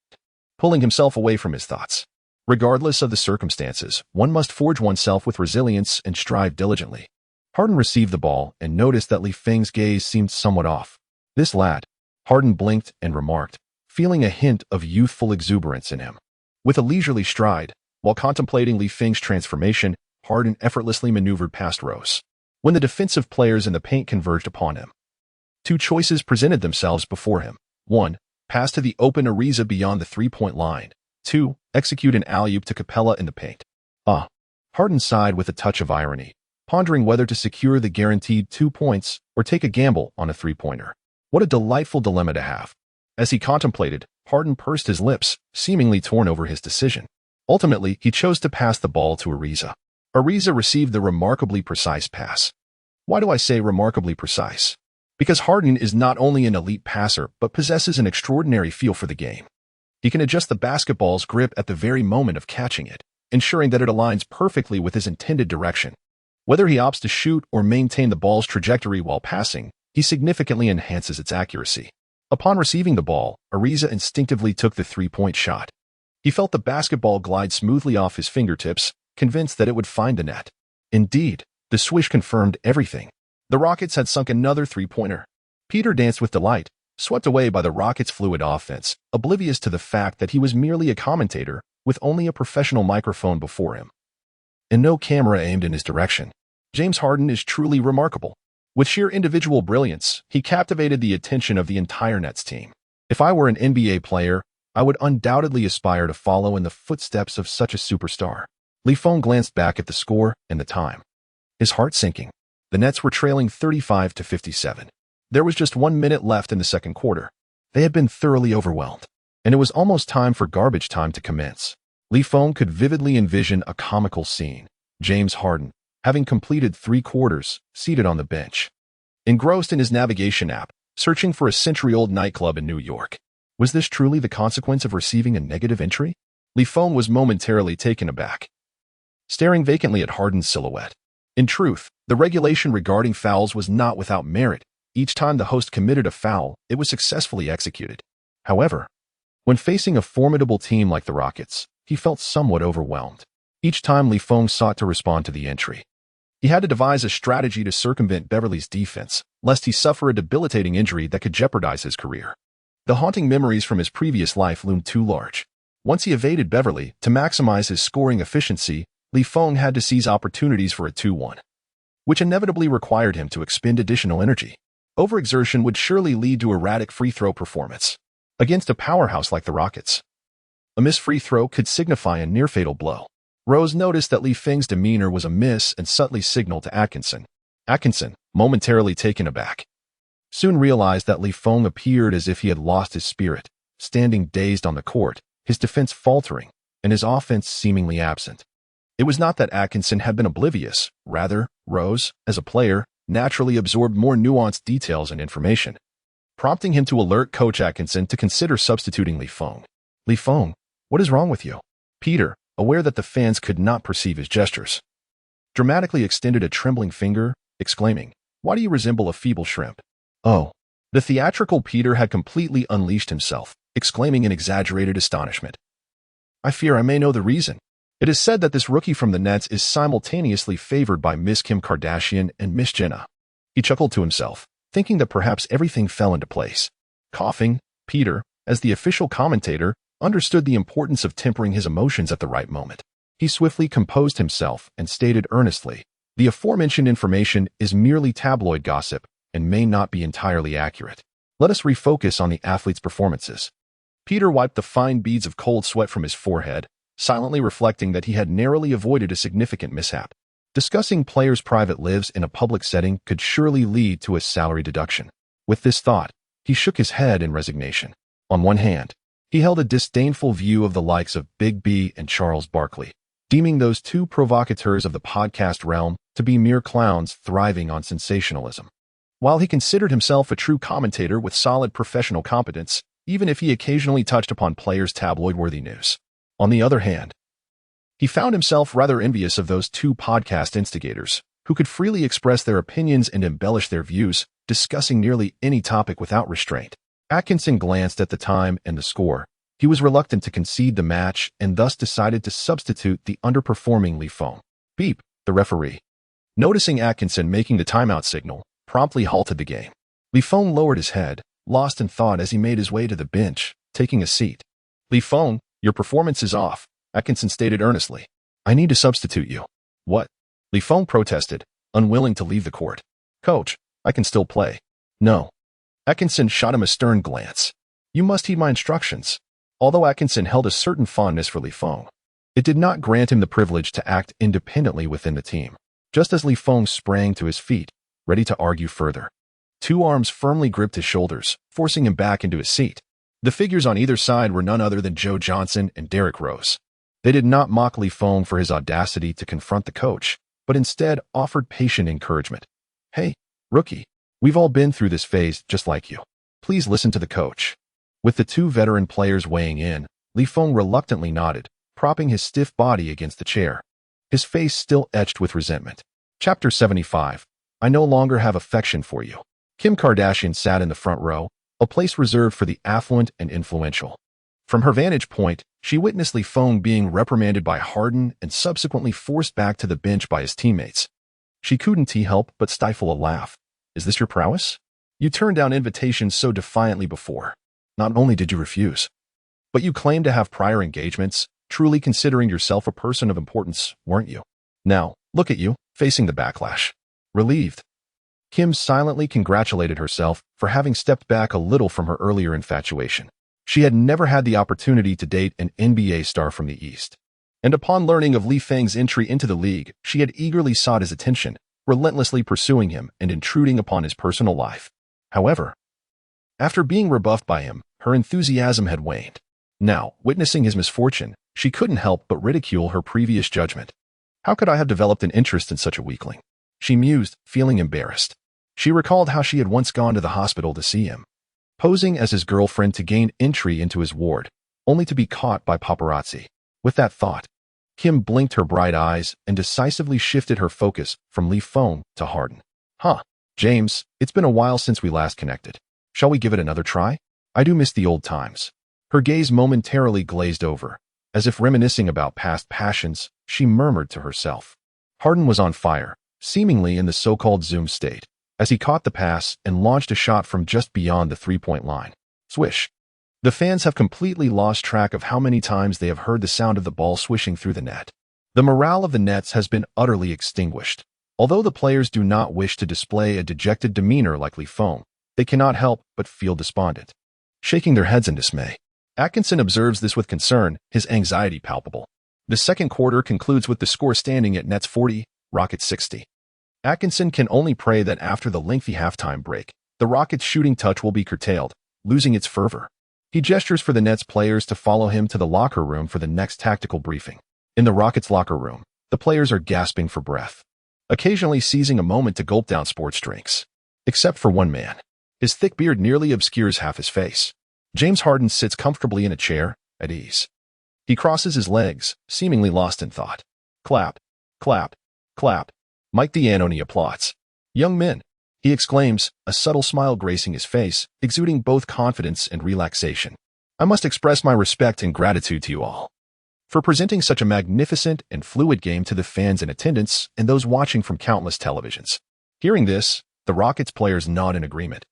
pulling himself away from his thoughts. Regardless of the circumstances, one must forge oneself with resilience and strive diligently. Harden received the ball and noticed that Feng's gaze seemed somewhat off. "This lad," Harden blinked and remarked, feeling a hint of youthful exuberance in him. With a leisurely stride, while contemplating Feng's transformation, Harden effortlessly maneuvered past Rose. When the defensive players in the paint converged upon him, 2 choices presented themselves before him. 1. Pass to the open Ariza beyond the 3-point line. 2. Execute an alley-oop to Capella in the paint. Harden sighed with a touch of irony, pondering whether to secure the guaranteed 2 points or take a gamble on a 3-pointer. What a delightful dilemma to have. As he contemplated, Harden pursed his lips, seemingly torn over his decision. Ultimately, he chose to pass the ball to Ariza. Ariza received the remarkably precise pass. Why do I say remarkably precise? Because Harden is not only an elite passer, but possesses an extraordinary feel for the game. He can adjust the basketball's grip at the very moment of catching it, ensuring that it aligns perfectly with his intended direction. Whether he opts to shoot or maintain the ball's trajectory while passing, he significantly enhances its accuracy. Upon receiving the ball, Ariza instinctively took the 3-point shot. He felt the basketball glide smoothly off his fingertips, convinced that it would find the net. Indeed, the swish confirmed everything. The Rockets had sunk another 3-pointer. Peter danced with delight, swept away by the Rockets' fluid offense, oblivious to the fact that he was merely a commentator with only a professional microphone before him, and no camera aimed in his direction. James Harden is truly remarkable. With sheer individual brilliance, he captivated the attention of the entire Nets team. If I were an NBA player, I would undoubtedly aspire to follow in the footsteps of such a superstar. Feng glanced back at the score and the time, his heart sinking. The Nets were trailing 35-57. There was just 1 minute left in the second quarter. They had been thoroughly overwhelmed, and it was almost time for garbage time to commence. Feng could vividly envision a comical scene. James Harden, having completed 3 quarters, seated on the bench, engrossed in his navigation app, searching for a century-old nightclub in New York. Was this truly the consequence of receiving a negative entry? Feng was momentarily taken aback, staring vacantly at Harden's silhouette. In truth, the regulation regarding fouls was not without merit. Each time the host committed a foul, it was successfully executed. However, when facing a formidable team like the Rockets, he felt somewhat overwhelmed. Each time Feng sought to respond to the entry, he had to devise a strategy to circumvent Beverly's defense, lest he suffer a debilitating injury that could jeopardize his career. The haunting memories from his previous life loomed too large. Once he evaded Beverly, to maximize his scoring efficiency, Feng had to seize opportunities for a 2-1, which inevitably required him to expend additional energy. Overexertion would surely lead to erratic free throw performance against a powerhouse like the Rockets. A missed free throw could signify a near-fatal blow. Rose noticed that Feng's demeanor was amiss and subtly signaled to Atkinson. Atkinson, momentarily taken aback, soon realized that Feng appeared as if he had lost his spirit, standing dazed on the court, his defense faltering, and his offense seemingly absent. It was not that Atkinson had been oblivious. Rather, Rose, as a player, naturally absorbed more nuanced details and information, prompting him to alert Coach Atkinson to consider substituting Feng. Feng, what is wrong with you? Peter, aware that the fans could not perceive his gestures, dramatically extended a trembling finger, exclaiming, "Why do you resemble a feeble shrimp?" Oh. The theatrical Peter had completely unleashed himself, exclaiming in exaggerated astonishment, "I fear I may know the reason. It is said that this rookie from the Nets is simultaneously favored by Miss Kim Kardashian and Miss Jenna." He chuckled to himself, thinking that perhaps everything fell into place. Coughing, Peter, as the official commentator, understood the importance of tempering his emotions at the right moment. He swiftly composed himself and stated earnestly, "The aforementioned information is merely tabloid gossip and may not be entirely accurate. Let us refocus on the athlete's performances." Peter wiped the fine beads of cold sweat from his forehead, silently reflecting that he had narrowly avoided a significant mishap. Discussing players' private lives in a public setting could surely lead to a salary deduction. With this thought, he shook his head in resignation. On one hand, he held a disdainful view of the likes of Big B and Charles Barkley, deeming those two provocateurs of the podcast realm to be mere clowns thriving on sensationalism. While he considered himself a true commentator with solid professional competence, even if he occasionally touched upon players' tabloid-worthy news. On the other hand, he found himself rather envious of those two podcast instigators, who could freely express their opinions and embellish their views, discussing nearly any topic without restraint. Atkinson glanced at the time and the score. He was reluctant to concede the match and thus decided to substitute the underperforming Feng. Beep, the referee, noticing Atkinson making the timeout signal, promptly halted the game. Feng lowered his head, lost in thought as he made his way to the bench, taking a seat. "Feng, your performance is off," Atkinson stated earnestly. "I need to substitute you." "What?" Feng protested, unwilling to leave the court. "Coach, I can still play." "No." Atkinson shot him a stern glance. "You must heed my instructions." Although Atkinson held a certain fondness for Feng, it did not grant him the privilege to act independently within the team. Just as Feng sprang to his feet, ready to argue further, two arms firmly gripped his shoulders, forcing him back into his seat. The figures on either side were none other than Joe Johnson and Derrick Rose. They did not mock Feng for his audacity to confront the coach, but instead offered patient encouragement. "Hey, rookie, we've all been through this phase just like you. Please listen to the coach." With the two veteran players weighing in, Feng reluctantly nodded, propping his stiff body against the chair, his face still etched with resentment. Chapter 75. I no longer have affection for you. Kim Kardashian sat in the front row, a place reserved for the affluent and influential. From her vantage point, she witnessed Feng being reprimanded by Harden and subsequently forced back to the bench by his teammates. She couldn't help but stifle a laugh. "Is this your prowess? You turned down invitations so defiantly before. Not only did you refuse, but you claimed to have prior engagements, truly considering yourself a person of importance, weren't you? Now, look at you, facing the backlash." Relieved, Kim silently congratulated herself for having stepped back a little from her earlier infatuation. She had never had the opportunity to date an NBA star from the East. And upon learning of Feng's entry into the league, she had eagerly sought his attention, relentlessly pursuing him and intruding upon his personal life. However, after being rebuffed by him, her enthusiasm had waned. Now, witnessing his misfortune, she couldn't help but ridicule her previous judgment. How could I have developed an interest in such a weakling? She mused, feeling embarrassed. She recalled how she had once gone to the hospital to see him, posing as his girlfriend to gain entry into his ward, only to be caught by paparazzi. With that thought, Kim blinked her bright eyes and decisively shifted her focus from Feng to Harden. Huh, James, it's been a while since we last connected. Shall we give it another try? I do miss the old times. Her gaze momentarily glazed over. As if reminiscing about past passions, she murmured to herself. Harden was on fire, seemingly in the so-called Zoom state, as he caught the pass and launched a shot from just beyond the three-point line. Swish. The fans have completely lost track of how many times they have heard the sound of the ball swishing through the net. The morale of the Nets has been utterly extinguished. Although the players do not wish to display a dejected demeanor like Feng, they cannot help but feel despondent, shaking their heads in dismay. Atkinson observes this with concern, his anxiety palpable. The second quarter concludes with the score standing at Nets 40, Rockets 60. Atkinson can only pray that after the lengthy halftime break, the Rockets' shooting touch will be curtailed, losing its fervor. He gestures for the Nets players to follow him to the locker room for the next tactical briefing. In the Rockets' locker room, the players are gasping for breath, occasionally seizing a moment to gulp down sports drinks. Except for one man. His thick beard nearly obscures half his face. James Harden sits comfortably in a chair, at ease. He crosses his legs, seemingly lost in thought. Clap, clap, clap. Mike D'Antoni applauds. Young men, he exclaims, a subtle smile gracing his face, exuding both confidence and relaxation. I must express my respect and gratitude to you all for presenting such a magnificent and fluid game to the fans in attendance and those watching from countless televisions. Hearing this, the Rockets players nod in agreement,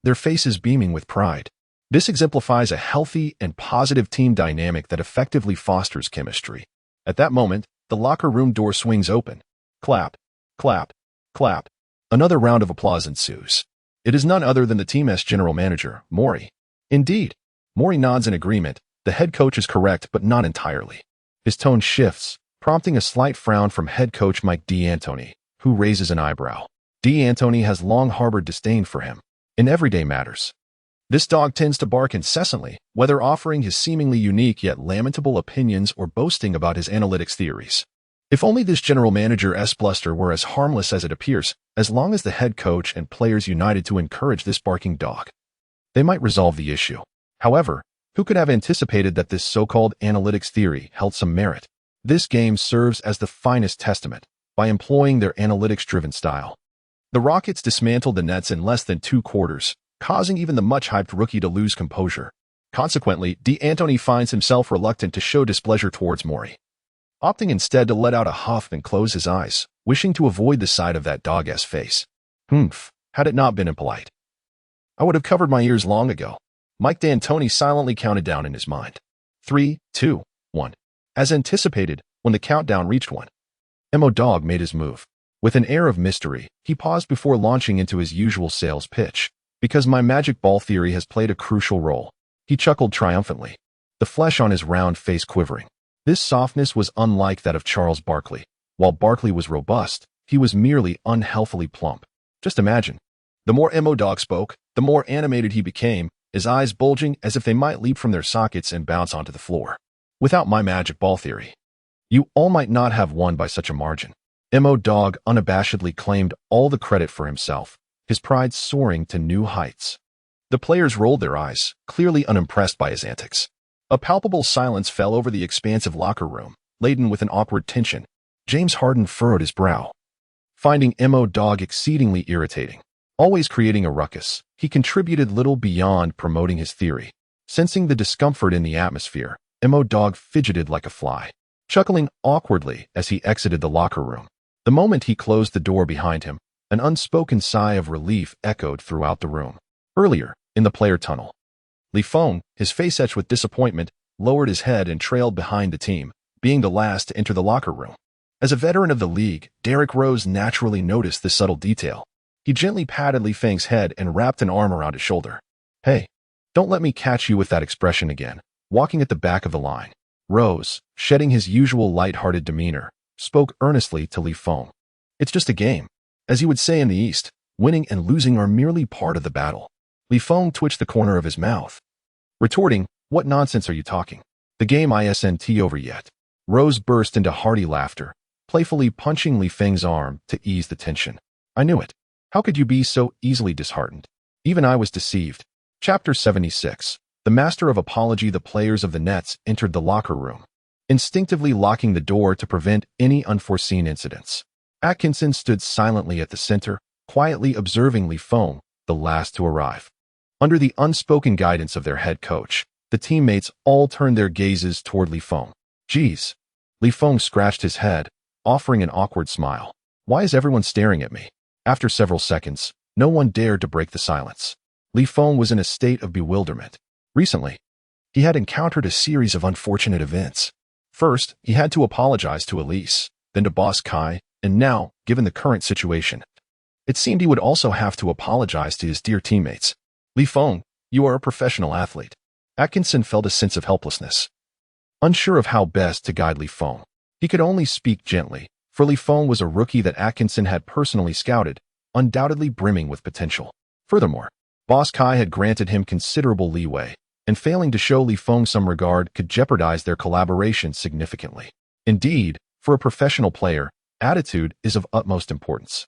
their faces beaming with pride. This exemplifies a healthy and positive team dynamic that effectively fosters chemistry. At that moment, the locker room door swings open. Clap, clap, clap. Another round of applause ensues. It is none other than the team's general manager, Morey. Indeed, Morey nods in agreement. The head coach is correct, but not entirely. His tone shifts, prompting a slight frown from head coach Mike D'Antoni, who raises an eyebrow. D'Antoni has long harbored disdain for him in everyday matters. This dog tends to bark incessantly, whether offering his seemingly unique yet lamentable opinions or boasting about his analytics theories. If only this general manager's bluster were as harmless as it appears, as long as the head coach and players united to encourage this barking dog, they might resolve the issue. However, who could have anticipated that this so-called analytics theory held some merit? This game serves as the finest testament, by employing their analytics-driven style. The Rockets dismantled the Nets in less than 2 quarters, causing even the much-hyped rookie to lose composure. Consequently, D'Antoni finds himself reluctant to show displeasure towards Morey, opting instead to let out a huff and close his eyes, wishing to avoid the sight of that dog's face. Had it not been impolite, I would have covered my ears long ago. Mike D'Antoni silently counted down in his mind. 3, 2, 1. As anticipated, when the countdown reached 1, Dog made his move. With an air of mystery, he paused before launching into his usual sales pitch. Because my magic ball theory has played a crucial role, he chuckled triumphantly, the flesh on his round face quivering. This softness was unlike that of Charles Barkley. While Barkley was robust, he was merely unhealthily plump. Just imagine. The more Dog spoke, the more animated he became, his eyes bulging as if they might leap from their sockets and bounce onto the floor. Without my magic ball theory, you all might not have won by such a margin. Dog unabashedly claimed all the credit for himself, his pride soaring to new heights. The players rolled their eyes, clearly unimpressed by his antics. A palpable silence fell over the expansive locker room, laden with an awkward tension. James Harden furrowed his brow, finding Dog exceedingly irritating. Always creating a ruckus, he contributed little beyond promoting his theory. Sensing the discomfort in the atmosphere, Dog fidgeted like a fly, chuckling awkwardly as he exited the locker room. The moment he closed the door behind him, an unspoken sigh of relief echoed throughout the room. Earlier, in the player tunnel, Feng, his face etched with disappointment, lowered his head and trailed behind the team, being the last to enter the locker room. As a veteran of the league, Derrick Rose naturally noticed this subtle detail. He gently patted Feng's head and wrapped an arm around his shoulder. Hey, don't let me catch you with that expression again. Walking at the back of the line, Rose, shedding his usual light-hearted demeanor, spoke earnestly to Feng. It's just a game. As you would say in the East, winning and losing are merely part of the battle. Feng twitched the corner of his mouth, retorting, what nonsense are you talking? The game isn't over yet. Rose burst into hearty laughter, playfully punching Feng's arm to ease the tension. I knew it. How could you be so easily disheartened? Even I was deceived. Chapter 76. The master of apology. The players of the Nets entered the locker room, instinctively locking the door to prevent any unforeseen incidents. Atkinson stood silently at the center, quietly observing Feng, the last to arrive. Under the unspoken guidance of their head coach, the teammates all turned their gazes toward Feng. Geez. Feng scratched his head, offering an awkward smile. Why is everyone staring at me? After several seconds, no one dared to break the silence. Feng was in a state of bewilderment. Recently, he had encountered a series of unfortunate events. First, he had to apologize to Elise, then to Boss Kai, and now, given the current situation, it seemed he would also have to apologize to his dear teammates. Feng, you are a professional athlete. Atkinson felt a sense of helplessness. Unsure of how best to guide Feng, he could only speak gently, for Feng was a rookie that Atkinson had personally scouted, undoubtedly brimming with potential. Furthermore, Boss Kai had granted him considerable leeway, and failing to show Feng some regard could jeopardize their collaboration significantly. Indeed, for a professional player, attitude is of utmost importance.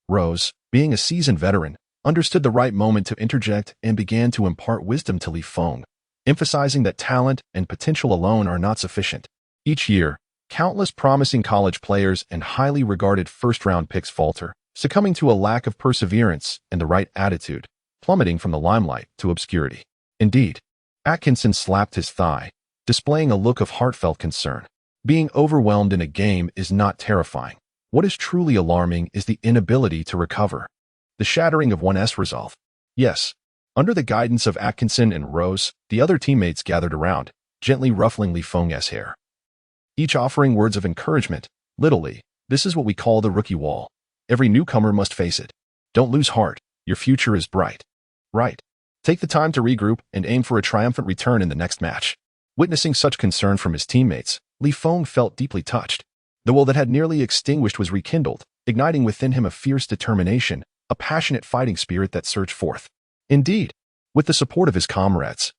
Rose, being a seasoned veteran, understood the right moment to interject and began to impart wisdom to Feng, emphasizing that talent and potential alone are not sufficient. Each year, countless promising college players and highly regarded first-round picks falter, succumbing to a lack of perseverance and the right attitude, plummeting from the limelight to obscurity. Indeed, Atkinson slapped his thigh, displaying a look of heartfelt concern. Being overwhelmed in a game is not terrifying. What is truly alarming is the inability to recover. The shattering of one's resolve. Yes, under the guidance of Atkinson and Rose, the other teammates gathered around, gently ruffling Feng's hair, each offering words of encouragement. Literally, this is what we call the rookie wall. Every newcomer must face it. Don't lose heart. Your future is bright. Right. Take the time to regroup and aim for a triumphant return in the next match. Witnessing such concern from his teammates, Feng felt deeply touched. The will that had nearly extinguished was rekindled, igniting within him a fierce determination, a passionate fighting spirit that surged forth. Indeed, with the support of his comrades,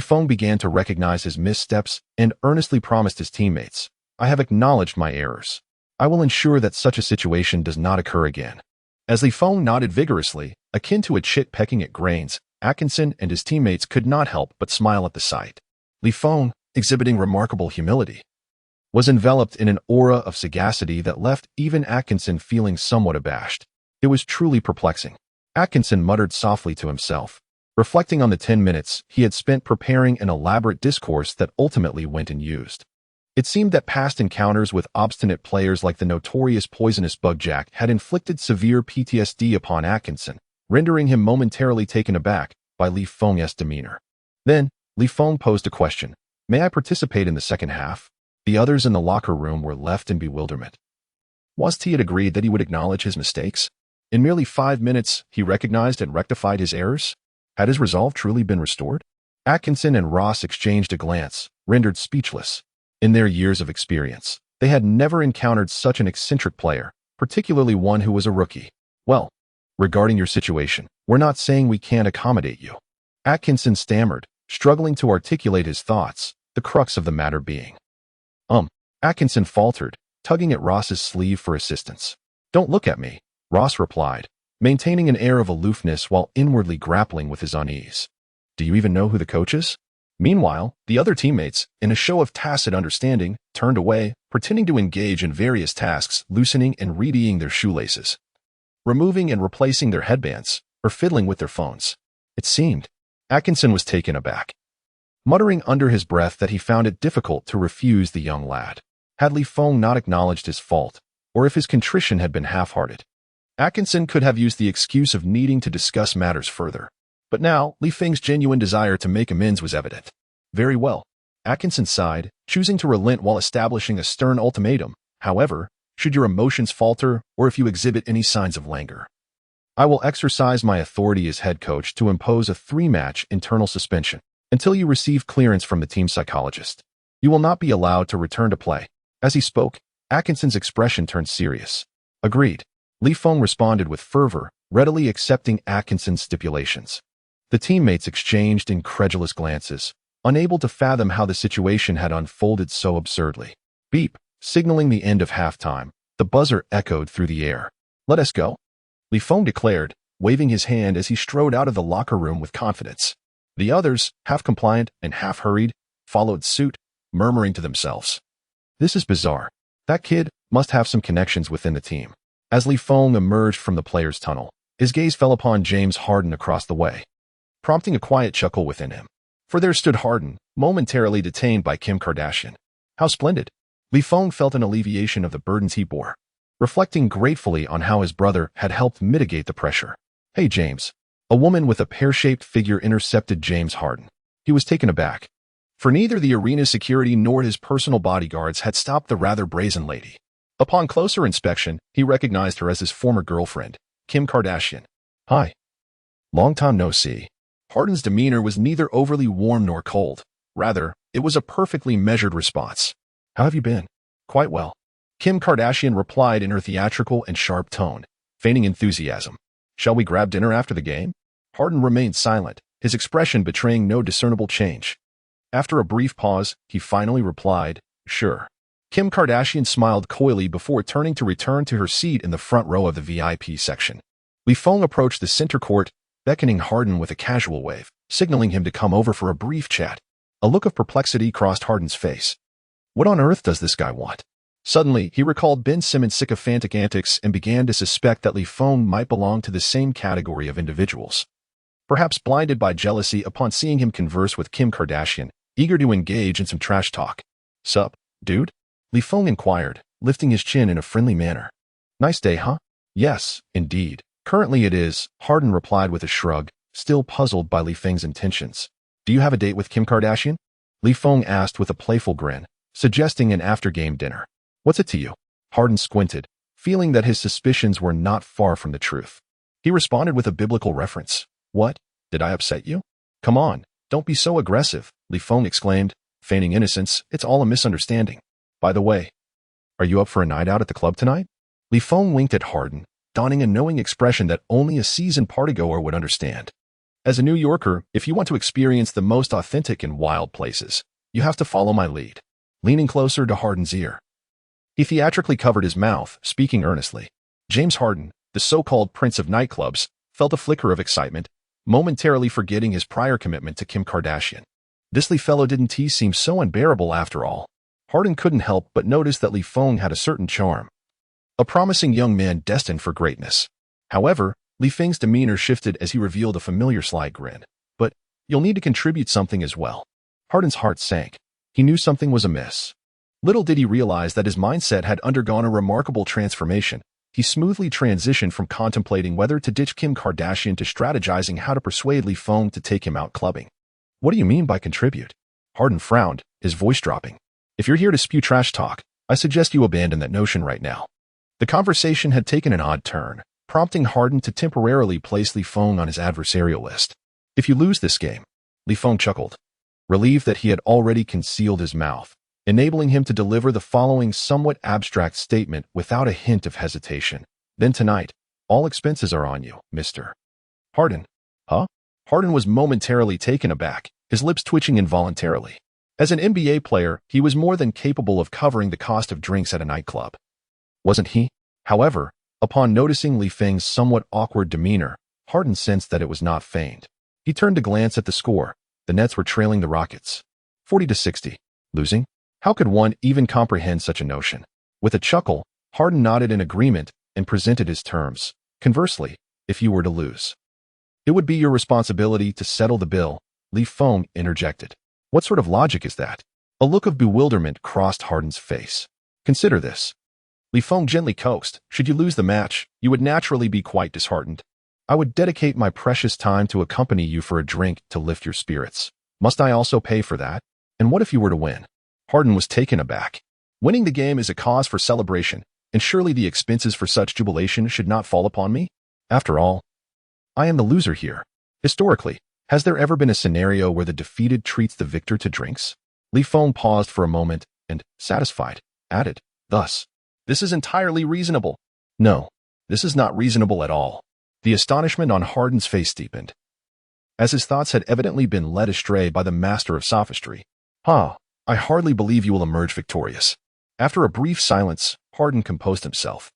Feng began to recognize his missteps and earnestly promised his teammates, I have acknowledged my errors. I will ensure that such a situation does not occur again. As Feng nodded vigorously, akin to a chit pecking at grains, Atkinson and his teammates could not help but smile at the sight. Feng, exhibiting remarkable humility, was enveloped in an aura of sagacity that left even Atkinson feeling somewhat abashed. It was truly perplexing. Atkinson muttered softly to himself, reflecting on the 10 minutes he had spent preparing an elaborate discourse that ultimately went unused. It seemed that past encounters with obstinate players like the notorious poisonous Bugjack had inflicted severe PTSD upon Atkinson, rendering him momentarily taken aback by Feng's demeanor. Then, Feng posed a question. May I participate in the second half? The others in the locker room were left in bewilderment. He had agreed that he would acknowledge his mistakes. In merely 5 minutes, he recognized and rectified his errors. Had his resolve truly been restored? Atkinson and Ross exchanged a glance, rendered speechless. In their years of experience, they had never encountered such an eccentric player, particularly one who was a rookie. Well, regarding your situation, we're not saying we can't accommodate you. Atkinson stammered, struggling to articulate his thoughts, the crux of the matter being. Atkinson faltered, tugging at Ross's sleeve for assistance. Don't look at me, Ross replied, maintaining an air of aloofness while inwardly grappling with his unease. Do you even know who the coach is? Meanwhile, the other teammates, in a show of tacit understanding, turned away, pretending to engage in various tasks, loosening and readying their shoelaces, removing and replacing their headbands, or fiddling with their phones. It seemed Atkinson was taken aback, muttering under his breath that he found it difficult to refuse the young lad. Had Feng not acknowledged his fault, or if his contrition had been half-hearted, Atkinson could have used the excuse of needing to discuss matters further. But now, Feng's genuine desire to make amends was evident. Very well. Atkinson sighed, choosing to relent while establishing a stern ultimatum. However, should your emotions falter, or if you exhibit any signs of languor, I will exercise my authority as head coach to impose a 3-match internal suspension until you receive clearance from the team psychologist. You will not be allowed to return to play. As he spoke, Atkinson's expression turned serious. Agreed. Feng responded with fervor, readily accepting Atkinson's stipulations. The teammates exchanged incredulous glances, unable to fathom how the situation had unfolded so absurdly. Beep, signaling the end of halftime, the buzzer echoed through the air. Let us go. Li Feng declared, waving his hand as he strode out of the locker room with confidence. The others, half compliant and half hurried, followed suit, murmuring to themselves. This is bizarre. That kid must have some connections within the team. As Li Feng emerged from the players' tunnel, his gaze fell upon James Harden across the way, prompting a quiet chuckle within him. For there stood Harden, momentarily detained by Kim Kardashian. How splendid! Li Feng felt an alleviation of the burdens he bore, reflecting gratefully on how his brother had helped mitigate the pressure. Hey, James. A woman with a pear-shaped figure intercepted James Harden. He was taken aback, for neither the arena's security nor his personal bodyguards had stopped the rather brazen lady. Upon closer inspection, he recognized her as his former girlfriend, Kim Kardashian. Hi. Long time no see. Harden's demeanor was neither overly warm nor cold. Rather, it was a perfectly measured response. How have you been? Quite well. Kim Kardashian replied in her theatrical and sharp tone, feigning enthusiasm. Shall we grab dinner after the game? Harden remained silent, his expression betraying no discernible change. After a brief pause, he finally replied, Sure. Kim Kardashian smiled coyly before turning to return to her seat in the front row of the VIP section. Li Feng approached the center court, beckoning Harden with a casual wave, signaling him to come over for a brief chat. A look of perplexity crossed Harden's face. What on earth does this guy want? Suddenly, he recalled Ben Simmons' sycophantic antics and began to suspect that Li Feng might belong to the same category of individuals. Perhaps blinded by jealousy upon seeing him converse with Kim Kardashian, eager to engage in some trash talk. Sup, dude? Li Feng inquired, lifting his chin in a friendly manner. Nice day, huh? Yes, indeed. Currently it is, Harden replied with a shrug, still puzzled by Li Feng's intentions. Do you have a date with Kim Kardashian? Li Feng asked with a playful grin, suggesting an after-game dinner. What's it to you? Harden squinted, feeling that his suspicions were not far from the truth. He responded with a biblical reference. What? Did I upset you? Come on, don't be so aggressive, Li Feng exclaimed, feigning innocence. It's all a misunderstanding. By the way, are you up for a night out at the club tonight? Li Feng winked at Harden, donning a knowing expression that only a seasoned partygoer would understand. As a New Yorker, if you want to experience the most authentic and wild places, you have to follow my lead. Leaning closer to Harden's ear, he theatrically covered his mouth, speaking earnestly. James Harden, the so-called prince of nightclubs, felt a flicker of excitement, momentarily forgetting his prior commitment to Kim Kardashian. This Li fellow didn't he seem so unbearable after all? Harden couldn't help but notice that Li Feng had a certain charm. A promising young man destined for greatness. However, Li Feng's demeanor shifted as he revealed a familiar sly grin. But, you'll need to contribute something as well. Harden's heart sank. He knew something was amiss. Little did he realize that his mindset had undergone a remarkable transformation. He smoothly transitioned from contemplating whether to ditch Kim Kardashian to strategizing how to persuade Li Feng to take him out clubbing. What do you mean by contribute? Harden frowned, his voice dropping. If you're here to spew trash talk, I suggest you abandon that notion right now. The conversation had taken an odd turn, prompting Harden to temporarily place Li Feng on his adversarial list. If you lose this game, Li Feng chuckled, relieved that he had already concealed his mouth, enabling him to deliver the following somewhat abstract statement without a hint of hesitation. Then tonight, all expenses are on you, Mr. Harden. Huh? Harden was momentarily taken aback, his lips twitching involuntarily. As an NBA player, he was more than capable of covering the cost of drinks at a nightclub. Wasn't he? However, upon noticing Li Feng's somewhat awkward demeanor, Harden sensed that it was not feigned. He turned to glance at the score. The Nets were trailing the Rockets, 40-60. Losing? How could one even comprehend such a notion? With a chuckle, Harden nodded in agreement and presented his terms. Conversely, if you were to lose, it would be your responsibility to settle the bill, Li Feng interjected. What sort of logic is that? A look of bewilderment crossed Harden's face. Consider this. Li Feng gently coaxed. Should you lose the match, you would naturally be quite disheartened. I would dedicate my precious time to accompany you for a drink to lift your spirits. Must I also pay for that? And what if you were to win? Harden was taken aback. Winning the game is a cause for celebration, and surely the expenses for such jubilation should not fall upon me? After all, I am the loser here. Historically, has there ever been a scenario where the defeated treats the victor to drinks? Li Feng paused for a moment and, satisfied, added, Thus, this is entirely reasonable. No, this is not reasonable at all. The astonishment on Harden's face deepened, as his thoughts had evidently been led astray by the master of sophistry. I hardly believe you will emerge victorious. After a brief silence, Harden composed himself,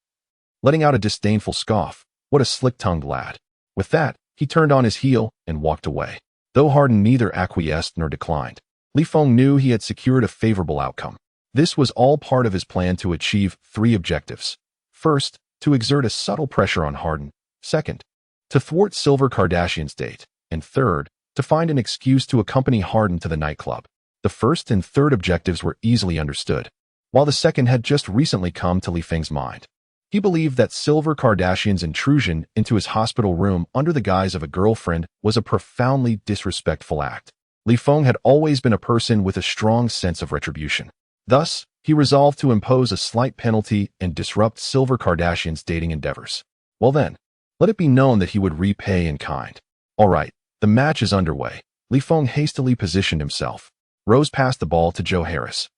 letting out a disdainful scoff. What a slick-tongued lad. With that, he turned on his heel and walked away. Though Harden neither acquiesced nor declined, Li Feng knew he had secured a favorable outcome. This was all part of his plan to achieve 3 objectives. First, to exert a subtle pressure on Harden. Second, to thwart Silver Kardashian's date. And third, to find an excuse to accompany Harden to the nightclub. The first and third objectives were easily understood, while the second had just recently come to Li Feng's mind. He believed that Silver Kardashian's intrusion into his hospital room under the guise of a girlfriend was a profoundly disrespectful act. Li Feng had always been a person with a strong sense of retribution. Thus, he resolved to impose a slight penalty and disrupt Silver Kardashian's dating endeavors. Well then, let it be known that he would repay in kind. All right, the match is underway. Li Feng hastily positioned himself, rose past the ball to Joe Harris,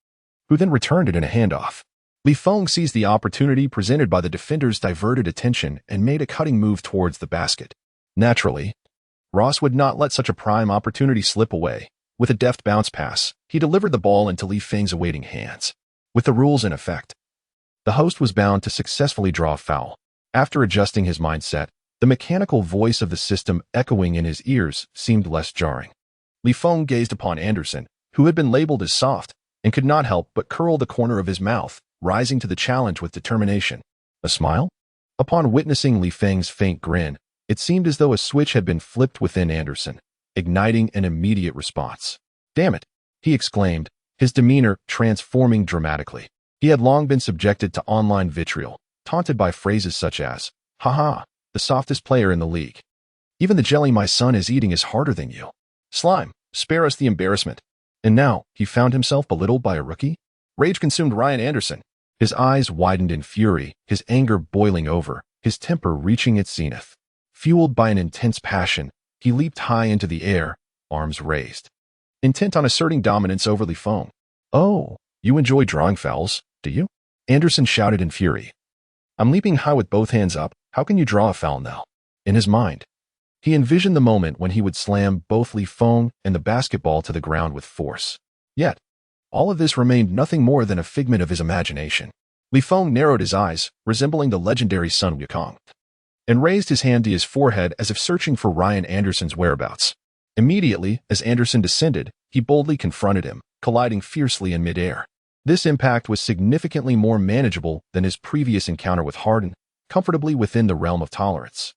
who then returned it in a handoff. Li Feng seized the opportunity presented by the defender's diverted attention and made a cutting move towards the basket. Naturally, Ross would not let such a prime opportunity slip away. With a deft bounce pass, he delivered the ball into Li Feng's awaiting hands. With the rules in effect, the host was bound to successfully draw a foul. After adjusting his mindset, the mechanical voice of the system echoing in his ears seemed less jarring. Li Feng gazed upon Anderson, who had been labeled as soft, and could not help but curl the corner of his mouth, rising to the challenge with determination. A smile? Upon witnessing Li Feng's faint grin, it seemed as though a switch had been flipped within Anderson, igniting an immediate response. "Damn it," he exclaimed, his demeanor transforming dramatically. He had long been subjected to online vitriol, taunted by phrases such as, "Haha, the softest player in the league. Even the jelly my son is eating is harder than you. Slime, spare us the embarrassment." And now, he found himself belittled by a rookie? Rage consumed Ryan Anderson. His eyes widened in fury, his anger boiling over, his temper reaching its zenith. Fueled by an intense passion, he leaped high into the air, arms raised, intent on asserting dominance over Li Feng. "Oh, you enjoy drawing fouls, do you?" Anderson shouted in fury. "I'm leaping high with both hands up. How can you draw a foul now?" In his mind, he envisioned the moment when he would slam both Li Feng and the basketball to the ground with force. Yet, all of this remained nothing more than a figment of his imagination. Li Feng narrowed his eyes, resembling the legendary Sun Wukong, and raised his hand to his forehead as if searching for Ryan Anderson's whereabouts. Immediately, as Anderson descended, he boldly confronted him, colliding fiercely in midair. This impact was significantly more manageable than his previous encounter with Harden, comfortably within the realm of tolerance.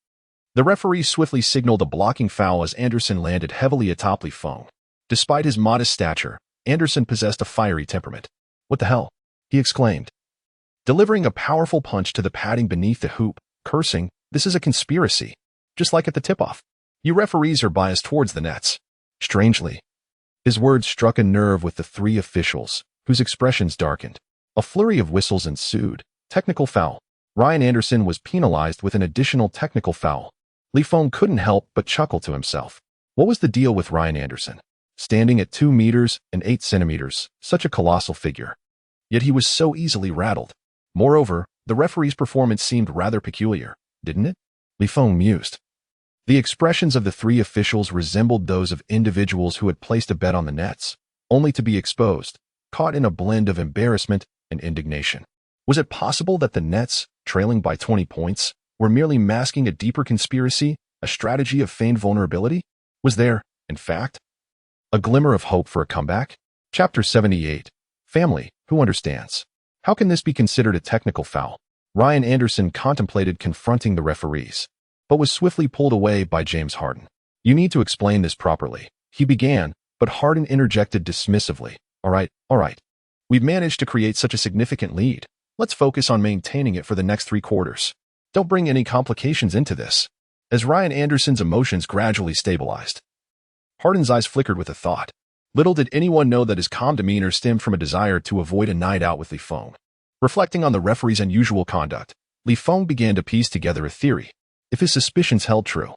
The referee swiftly signaled a blocking foul as Anderson landed heavily atop Li Feng. Despite his modest stature, Anderson possessed a fiery temperament. "What the hell?" he exclaimed, delivering a powerful punch to the padding beneath the hoop, cursing, "This is a conspiracy. Just like at the tip-off. You referees are biased towards the nets." Strangely, his words struck a nerve with the 3 officials, whose expressions darkened. A flurry of whistles ensued. Technical foul. Ryan Anderson was penalized with an additional technical foul. Li Feng couldn't help but chuckle to himself. What was the deal with Ryan Anderson? Standing at 2 meters and 8 centimeters, such a colossal figure. Yet he was so easily rattled. Moreover, the referee's performance seemed rather peculiar, didn't it? Li Feng mused. The expressions of the 3 officials resembled those of individuals who had placed a bet on the nets, only to be exposed, caught in a blend of embarrassment and indignation. Was it possible that the Nets, trailing by 20 points, were merely masking a deeper conspiracy, a strategy of feigned vulnerability? Was there, in fact, a glimmer of hope for a comeback? Chapter 78. Family, who understands? How can this be considered a technical foul? Ryan Anderson contemplated confronting the referees, but was swiftly pulled away by James Harden. "You need to explain this properly," he began, but Harden interjected dismissively. All right. We've managed to create such a significant lead. Let's focus on maintaining it for the next 3 quarters. Don't bring any complications into this." As Ryan Anderson's emotions gradually stabilized, Harden's eyes flickered with a thought. Little did anyone know that his calm demeanor stemmed from a desire to avoid a night out with Li Feng. Reflecting on the referee's unusual conduct, Li Feng began to piece together a theory. If his suspicions held true,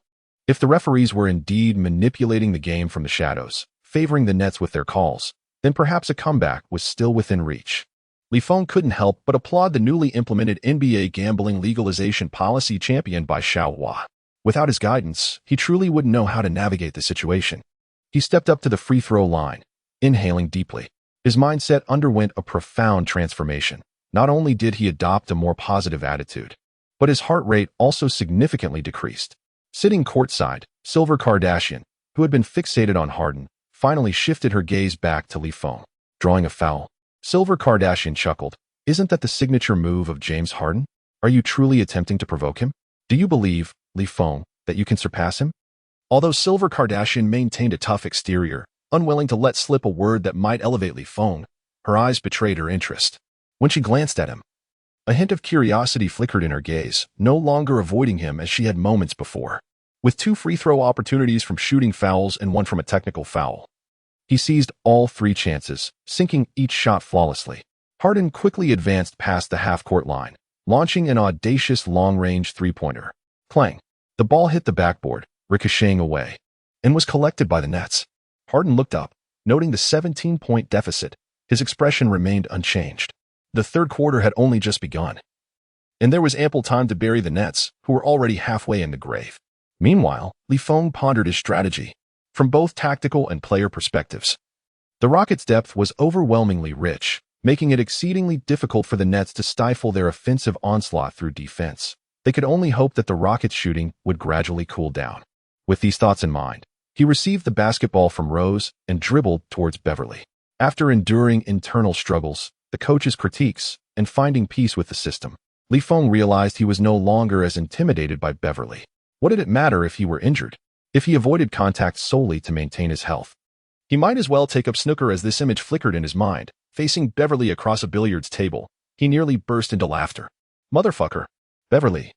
if the referees were indeed manipulating the game from the shadows, favoring the Nets with their calls, then perhaps a comeback was still within reach. Li Feng couldn't help but applaud the newly implemented NBA gambling legalization policy championed by Xiao. Without his guidance, he truly wouldn't know how to navigate the situation. He stepped up to the free throw line, inhaling deeply. His mindset underwent a profound transformation. Not only did he adopt a more positive attitude, but his heart rate also significantly decreased. Sitting courtside, Silver Kardashian, who had been fixated on Harden, finally shifted her gaze back to Feng. Drawing a foul. Silver Kardashian chuckled. Isn't that the signature move of James Harden? Are you truly attempting to provoke him? Do you believe, Feng, that you can surpass him? Although Silver Kardashian maintained a tough exterior, unwilling to let slip a word that might elevate Feng, her eyes betrayed her interest. When she glanced at him, a hint of curiosity flickered in her gaze, no longer avoiding him as she had moments before. With 2 free throw opportunities from shooting fouls and 1 from a technical foul, he seized all 3 chances, sinking each shot flawlessly. Harden quickly advanced past the half-court line, launching an audacious long-range three-pointer. Clang! The ball hit the backboard, ricocheting away, and was collected by the Nets. Harden looked up, noting the 17-point deficit. His expression remained unchanged. The third quarter had only just begun, and there was ample time to bury the Nets, who were already halfway in the grave. Meanwhile, Feng pondered his strategy, from both tactical and player perspectives. The Rockets' depth was overwhelmingly rich, making it exceedingly difficult for the Nets to stifle their offensive onslaught through defense. They could only hope that the Rockets' shooting would gradually cool down. With these thoughts in mind, he received the basketball from Rose and dribbled towards Beverly. After enduring internal struggles, the coach's critiques, and finding peace with the system, Feng realized he was no longer as intimidated by Beverly. What did it matter if he were injured? If he avoided contact solely to maintain his health, he might as well take up snooker. As this image flickered in his mind, facing Beverly across a billiards table, he nearly burst into laughter. Motherfucker. Beverly,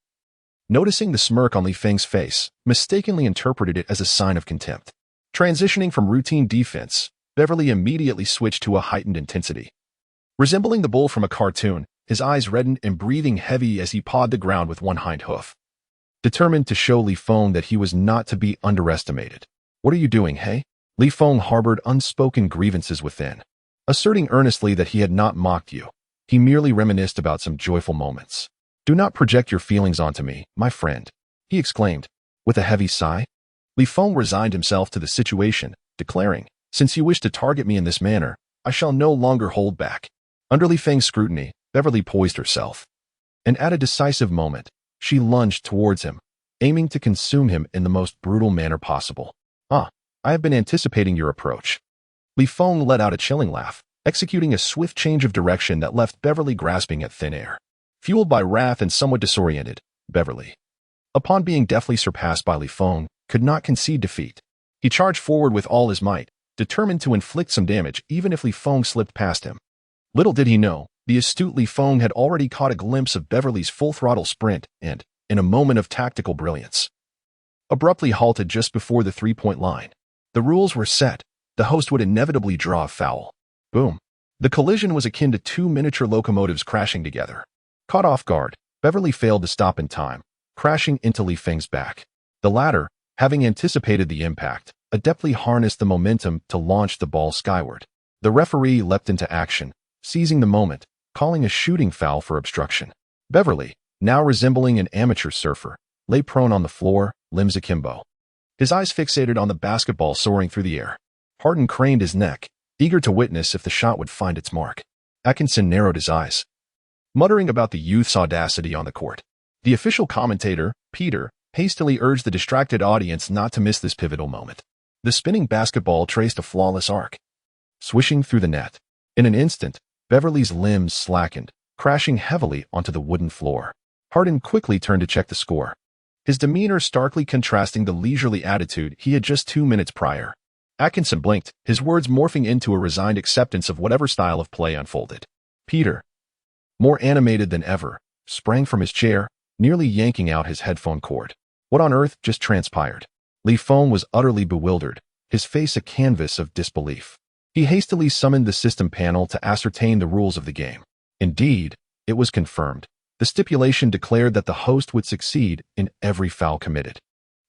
noticing the smirk on Feng's face, mistakenly interpreted it as a sign of contempt. Transitioning from routine defense, Beverly immediately switched to a heightened intensity. Resembling the bull from a cartoon, his eyes reddened and breathing heavy as he pawed the ground with one hind hoof. Determined to show Feng that he was not to be underestimated. What are you doing, hey? Feng harbored unspoken grievances within. Asserting earnestly that he had not mocked you, he merely reminisced about some joyful moments. Do not project your feelings onto me, my friend, he exclaimed, with a heavy sigh. Feng resigned himself to the situation, declaring, since you wish to target me in this manner, I shall no longer hold back. Under Feng's scrutiny, Beverly poised herself, and at a decisive moment, she lunged towards him, aiming to consume him in the most brutal manner possible. I have been anticipating your approach. Feng let out a chilling laugh, executing a swift change of direction that left Beverly grasping at thin air. Fueled by wrath and somewhat disoriented, Beverly, upon being deftly surpassed by Feng, could not concede defeat. He charged forward with all his might, determined to inflict some damage even if Feng slipped past him. Little did he know, the astute Feng had already caught a glimpse of Beverly's full-throttle sprint and, in a moment of tactical brilliance, abruptly halted just before the three-point line. The rules were set. The host would inevitably draw a foul. Boom. The collision was akin to 2 miniature locomotives crashing together. Caught off guard, Beverly failed to stop in time, crashing into Feng's back. The latter, having anticipated the impact, adeptly harnessed the momentum to launch the ball skyward. The referee leapt into action, seizing the moment, calling a shooting foul for obstruction. Beverly, now resembling an amateur surfer, lay prone on the floor, limbs akimbo. His eyes fixated on the basketball soaring through the air. Harden craned his neck, eager to witness if the shot would find its mark. Atkinson narrowed his eyes, muttering about the youth's audacity on the court. The official commentator, Peter, hastily urged the distracted audience not to miss this pivotal moment. The spinning basketball traced a flawless arc, swishing through the net. In an instant, Beverly's limbs slackened, crashing heavily onto the wooden floor. Harden quickly turned to check the score, his demeanor starkly contrasting the leisurely attitude he had just 2 minutes prior. Atkinson blinked, his words morphing into a resigned acceptance of whatever style of play unfolded. Peter, more animated than ever, sprang from his chair, nearly yanking out his headphone cord. What on earth just transpired? Feng was utterly bewildered, his face a canvas of disbelief. He hastily summoned the system panel to ascertain the rules of the game. Indeed, it was confirmed. The stipulation declared that the host would succeed in every foul committed.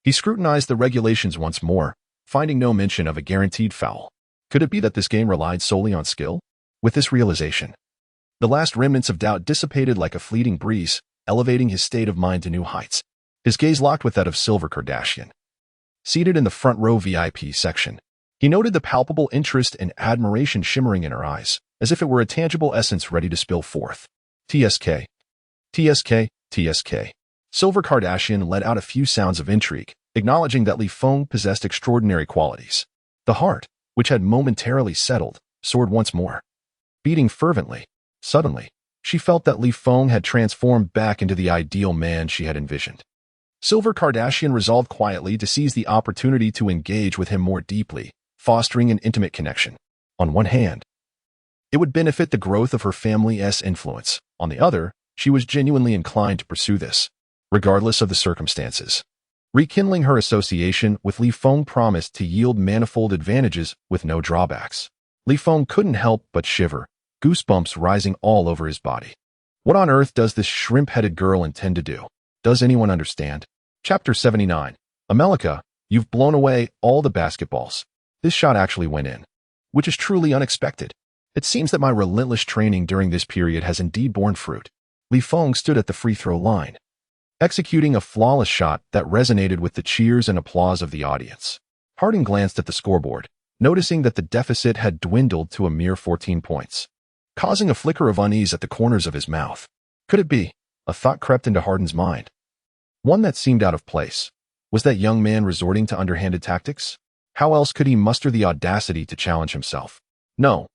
He scrutinized the regulations once more, finding no mention of a guaranteed foul. Could it be that this game relied solely on skill? With this realization, the last remnants of doubt dissipated like a fleeting breeze, elevating his state of mind to new heights. His gaze locked with that of Silver Kardashian, seated in the front row VIP section. He noted the palpable interest and admiration shimmering in her eyes, as if it were a tangible essence ready to spill forth. TSK. TSK. TSK. Silver Kardashian let out a few sounds of intrigue, acknowledging that Li Feng possessed extraordinary qualities. The heart, which had momentarily settled, soared once more, beating fervently. Suddenly, she felt that Li Feng had transformed back into the ideal man she had envisioned. Silver Kardashian resolved quietly to seize the opportunity to engage with him more deeply, fostering an intimate connection. On one hand, it would benefit the growth of her family's influence. On the other, she was genuinely inclined to pursue this, regardless of the circumstances. Rekindling her association with Li Feng promised to yield manifold advantages with no drawbacks. Li Feng couldn't help but shiver, goosebumps rising all over his body. What on earth does this shrimp-headed girl intend to do? Does anyone understand? Chapter 79. Amelika, you've blown away all the basketballs. This shot actually went in, which is truly unexpected. It seems that my relentless training during this period has indeed borne fruit. Li Feng stood at the free throw line, executing a flawless shot that resonated with the cheers and applause of the audience. Harden glanced at the scoreboard, noticing that the deficit had dwindled to a mere 14 points, causing a flicker of unease at the corners of his mouth. Could it be? A thought crept into Harden's mind, one that seemed out of place. Was that young man resorting to underhanded tactics? How else could he muster the audacity to challenge himself? No.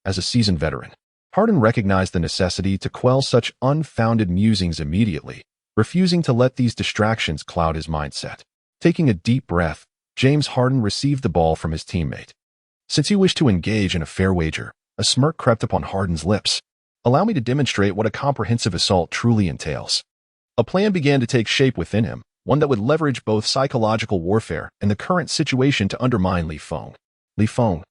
As a seasoned veteran, Harden recognized the necessity to quell such unfounded musings immediately, refusing to let these distractions cloud his mindset. Taking a deep breath, James Harden received the ball from his teammate. Since he wished to engage in a fair wager, a smirk crept upon Harden's lips. Allow me to demonstrate what a comprehensive assault truly entails. A plan began to take shape within him, one that would leverage both psychological warfare and the current situation to undermine Li Feng. Li Feng,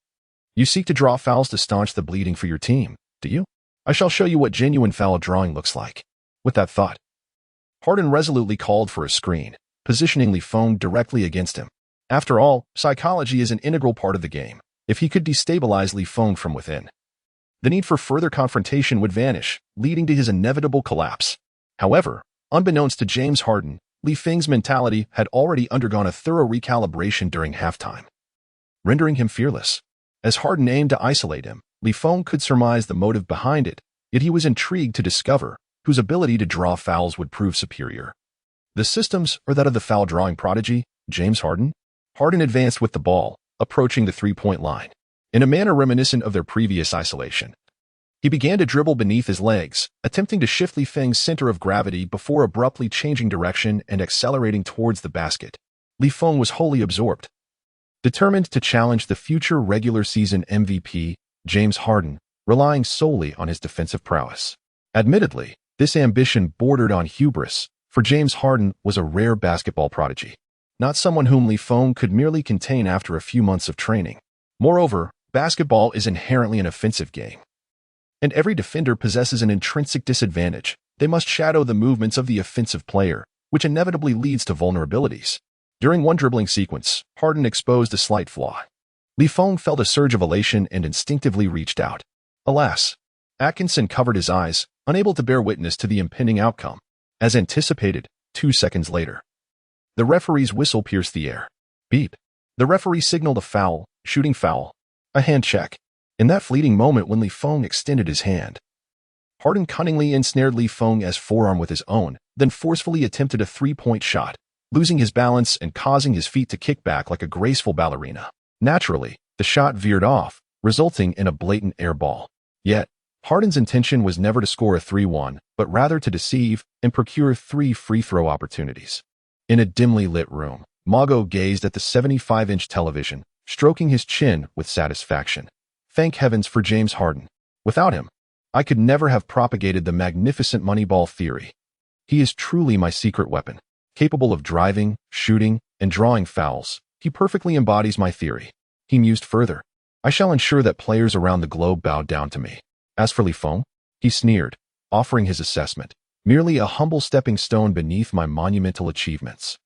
you seek to draw fouls to staunch the bleeding for your team, do you? I shall show you what genuine foul drawing looks like. With that thought, Harden resolutely called for a screen, positioning Li Feng directly against him. After all, psychology is an integral part of the game. If he could destabilize Li Feng from within, the need for further confrontation would vanish, leading to his inevitable collapse. However, unbeknownst to James Harden, Li Feng's mentality had already undergone a thorough recalibration during halftime, rendering him fearless. As Harden aimed to isolate him, Li Feng could surmise the motive behind it, yet he was intrigued to discover whose ability to draw fouls would prove superior. The systems or that of the foul drawing prodigy, James Harden? Harden advanced with the ball, approaching the three-point line. In a manner reminiscent of their previous isolation, he began to dribble beneath his legs, attempting to shift Li Feng's center of gravity before abruptly changing direction and accelerating towards the basket. Li Feng was wholly absorbed, determined to challenge the future regular season MVP, James Harden, relying solely on his defensive prowess. Admittedly, this ambition bordered on hubris, for James Harden was a rare basketball prodigy, not someone whom Li Feng could merely contain after a few months of training. Moreover, basketball is inherently an offensive game, and every defender possesses an intrinsic disadvantage. They must shadow the movements of the offensive player, which inevitably leads to vulnerabilities. During one dribbling sequence, Harden exposed a slight flaw. Li Feng felt a surge of elation and instinctively reached out. Alas, Atkinson covered his eyes, unable to bear witness to the impending outcome. As anticipated, 2 seconds later, the referee's whistle pierced the air. Beep. The referee signaled a foul, shooting foul, a hand check. In that fleeting moment when Li Feng extended his hand, Harden cunningly ensnared Li Feng's forearm with his own, then forcefully attempted a three-point shot, losing his balance and causing his feet to kick back like a graceful ballerina. Naturally, the shot veered off, resulting in a blatant air ball. Yet, Harden's intention was never to score a 3-1, but rather to deceive and procure 3 free throw opportunities. In a dimly lit room, Mago gazed at the 75-inch television, stroking his chin with satisfaction. Thank heavens for James Harden. Without him, I could never have propagated the magnificent Moneyball theory. He is truly my secret weapon. Capable of driving, shooting, and drawing fouls, he perfectly embodies my theory. He mused further. I shall ensure that players around the globe bow down to me. As for Li Feng, he sneered, offering his assessment, merely a humble stepping stone beneath my monumental achievements.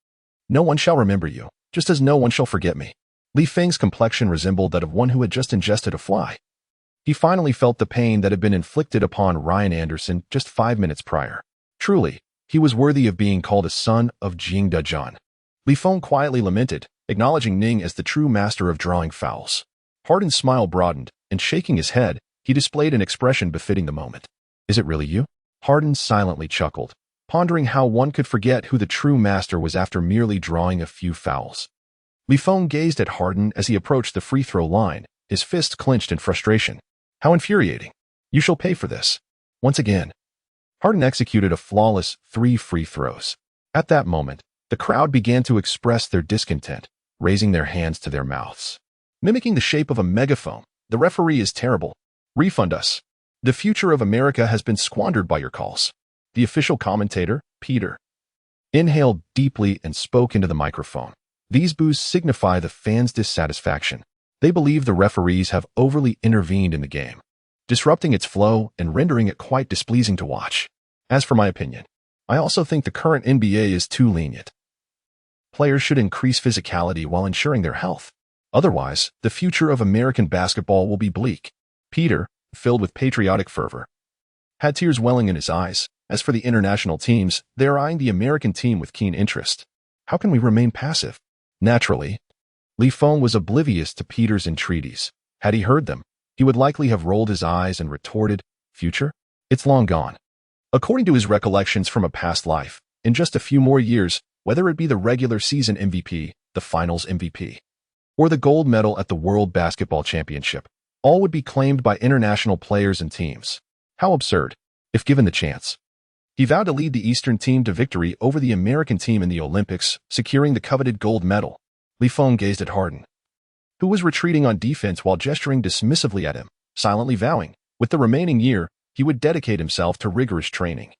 No one shall remember you, just as no one shall forget me. Li Feng's complexion resembled that of one who had just ingested a fly. He finally felt the pain that had been inflicted upon Ryan Anderson just 5 minutes prior. Truly, he was worthy of being called a son of Jing Dajian. Li Feng quietly lamented, acknowledging Ning as the true master of drawing fouls. Harden's smile broadened, and shaking his head, he displayed an expression befitting the moment. Is it really you? Harden silently chuckled, pondering how one could forget who the true master was after merely drawing a few fouls. Feng gazed at Harden as he approached the free throw line, his fists clenched in frustration. How infuriating. You shall pay for this. Once again, Harden executed a flawless 3 free throws. At that moment, the crowd began to express their discontent, raising their hands to their mouths. Mimicking the shape of a megaphone, the referee is terrible. Refund us. The future of America has been squandered by your calls. The official commentator, Peter, inhaled deeply and spoke into the microphone. These boos signify the fans' dissatisfaction. They believe the referees have overly intervened in the game, disrupting its flow and rendering it quite displeasing to watch. As for my opinion, I also think the current NBA is too lenient. Players should increase physicality while ensuring their health. Otherwise, the future of American basketball will be bleak. Peter, filled with patriotic fervor, had tears welling in his eyes. As for the international teams, they are eyeing the American team with keen interest. How can we remain passive? Naturally, Feng was oblivious to Peter's entreaties. Had he heard them, he would likely have rolled his eyes and retorted, "Future? It's long gone." According to his recollections from a past life, in just a few more years, whether it be the regular season MVP, the finals MVP, or the gold medal at the World Basketball Championship, all would be claimed by international players and teams. How absurd, if given the chance. He vowed to lead the Eastern team to victory over the American team in the Olympics, securing the coveted gold medal. Feng gazed at Harden, who was retreating on defense while gesturing dismissively at him, silently vowing, with the remaining year, he would dedicate himself to rigorous training,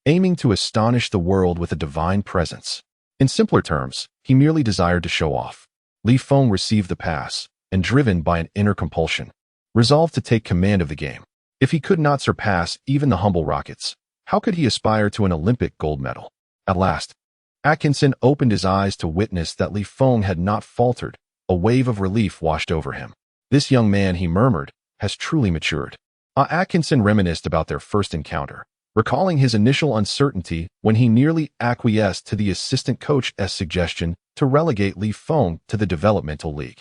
aiming to astonish the world with a divine presence. In simpler terms, he merely desired to show off. Feng received the pass, and driven by an inner compulsion, resolved to take command of the game. If he could not surpass even the humble Rockets, how could he aspire to an Olympic gold medal? At last, Atkinson opened his eyes to witness that Feng had not faltered. A wave of relief washed over him. This young man, he murmured, has truly matured. Atkinson reminisced about their first encounter, recalling his initial uncertainty when he nearly acquiesced to the assistant coach's suggestion to relegate Feng to the developmental league.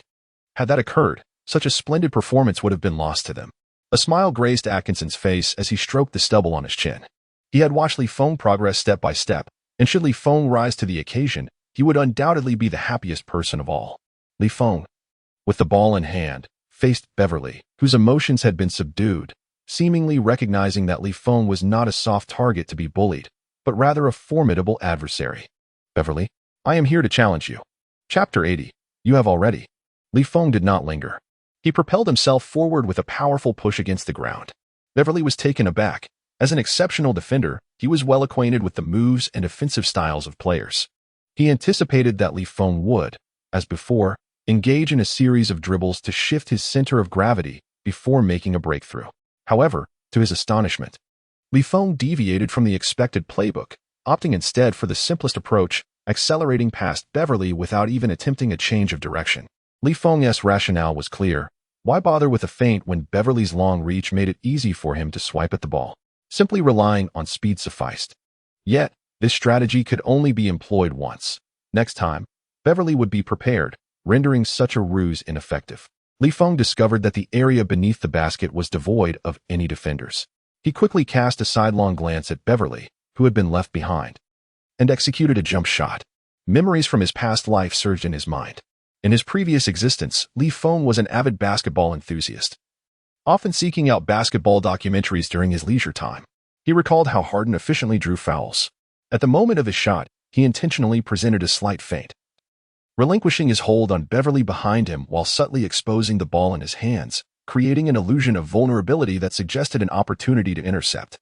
Had that occurred, such a splendid performance would have been lost to them. A smile graced Atkinson's face as he stroked the stubble on his chin. He had watched Feng progress step by step, and should Feng rise to the occasion, he would undoubtedly be the happiest person of all. Feng, with the ball in hand, faced Beverly, whose emotions had been subdued, seemingly recognizing that Feng was not a soft target to be bullied, but rather a formidable adversary. Beverly, I am here to challenge you. Chapter 80. You have already. Feng did not linger. He propelled himself forward with a powerful push against the ground. Beverly was taken aback. As an exceptional defender, he was well acquainted with the moves and offensive styles of players. He anticipated that Feng would, as before, engage in a series of dribbles to shift his center of gravity before making a breakthrough. However, to his astonishment, Feng deviated from the expected playbook, opting instead for the simplest approach, accelerating past Beverly without even attempting a change of direction. Feng's rationale was clear. Why bother with a feint when Beverly's long reach made it easy for him to swipe at the ball? Simply relying on speed sufficed. Yet, this strategy could only be employed once. Next time, Beverly would be prepared, rendering such a ruse ineffective. Feng discovered that the area beneath the basket was devoid of any defenders. He quickly cast a sidelong glance at Beverly, who had been left behind, and executed a jump shot. Memories from his past life surged in his mind. In his previous existence, Feng was an avid basketball enthusiast, often seeking out basketball documentaries during his leisure time. He recalled how Harden efficiently drew fouls. At the moment of his shot, he intentionally presented a slight feint, relinquishing his hold on Beverly behind him while subtly exposing the ball in his hands, creating an illusion of vulnerability that suggested an opportunity to intercept,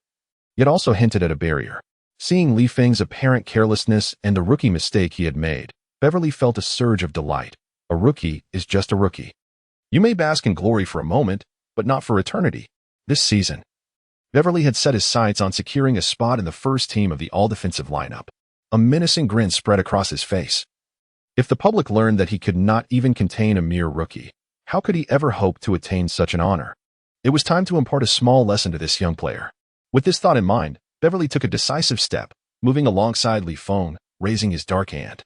yet also hinted at a barrier. Seeing Feng's apparent carelessness and the rookie mistake he had made, Beverly felt a surge of delight. A rookie is just a rookie. You may bask in glory for a moment, but not for eternity. This season, Beverly had set his sights on securing a spot in the first team of the all-defensive lineup. A menacing grin spread across his face. If the public learned that he could not even contain a mere rookie, how could he ever hope to attain such an honor? It was time to impart a small lesson to this young player. With this thought in mind, Beverly took a decisive step, moving alongside Feng, raising his dark hand,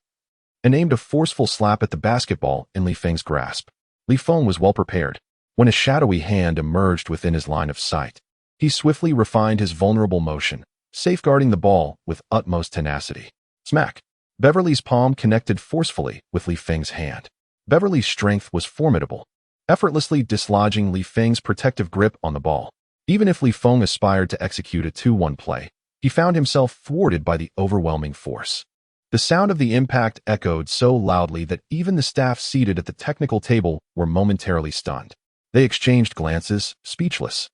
and aimed a forceful slap at the basketball in Feng's grasp. Feng was well prepared. When a shadowy hand emerged within his line of sight, he swiftly refined his vulnerable motion, safeguarding the ball with utmost tenacity. Smack! Beverly's palm connected forcefully with Li Feng's hand. Beverly's strength was formidable, effortlessly dislodging Li Feng's protective grip on the ball. Even if Li Feng aspired to execute a 2-1 play, he found himself thwarted by the overwhelming force. The sound of the impact echoed so loudly that even the staff seated at the technical table were momentarily stunned. They exchanged glances, speechless,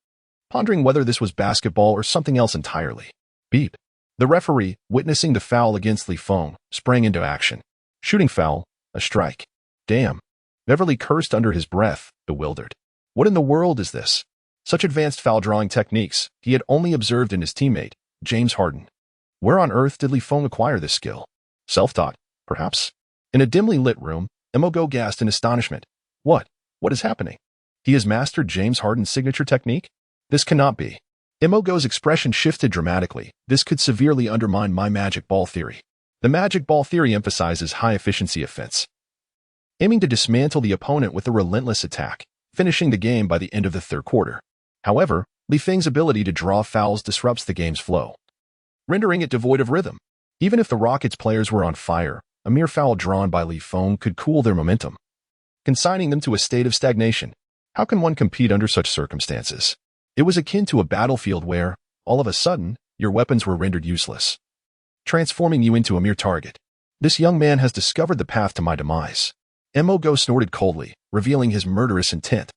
pondering whether this was basketball or something else entirely. Beep. The referee, witnessing the foul against Li Feng, sprang into action. Shooting foul, a strike. Damn. Beverly cursed under his breath, bewildered. What in the world is this? Such advanced foul drawing techniques he had only observed in his teammate, James Harden. Where on earth did Li Feng acquire this skill? Self-taught, perhaps? In a dimly lit room, Bogut gasped in astonishment. What is happening? He has mastered James Harden's signature technique? This cannot be. Bogut's expression shifted dramatically. This could severely undermine my magic ball theory. The magic ball theory emphasizes high-efficiency offense, aiming to dismantle the opponent with a relentless attack, finishing the game by the end of the third quarter. However, Li Feng's ability to draw fouls disrupts the game's flow, rendering it devoid of rhythm. Even if the Rockets players were on fire, a mere foul drawn by Li Feng could cool their momentum, consigning them to a state of stagnation. How can one compete under such circumstances? It was akin to a battlefield where, all of a sudden, your weapons were rendered useless, transforming you into a mere target. This young man has discovered the path to my demise. Bogut snorted coldly, revealing his murderous intent.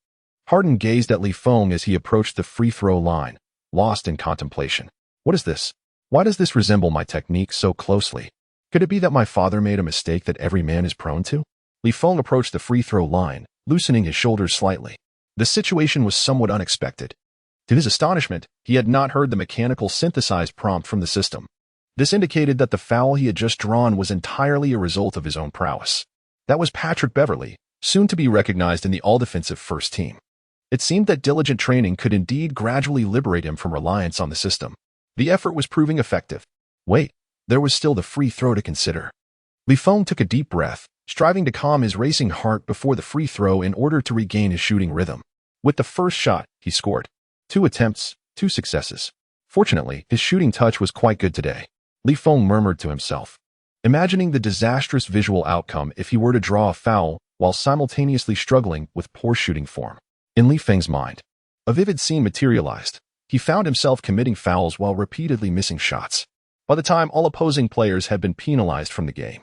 Harden gazed at Li Feng as he approached the free throw line, lost in contemplation. What is this? Why does this resemble my technique so closely? Could it be that my father made a mistake that every man is prone to? Li Feng approached the free throw line, loosening his shoulders slightly. The situation was somewhat unexpected. To his astonishment, he had not heard the mechanical synthesized prompt from the system. This indicated that the foul he had just drawn was entirely a result of his own prowess. That was Patrick Beverly, soon to be recognized in the all-defensive first team. It seemed that diligent training could indeed gradually liberate him from reliance on the system. The effort was proving effective. Wait, there was still the free throw to consider. Li Feng took a deep breath, striving to calm his racing heart before the free throw in order to regain his shooting rhythm. With the first shot, he scored. 2 attempts, 2 successes. Fortunately, his shooting touch was quite good today. Li Feng murmured to himself, imagining the disastrous visual outcome if he were to draw a foul while simultaneously struggling with poor shooting form. In Li Feng's mind, a vivid scene materialized. He found himself committing fouls while repeatedly missing shots. By the time all opposing players had been penalized from the game,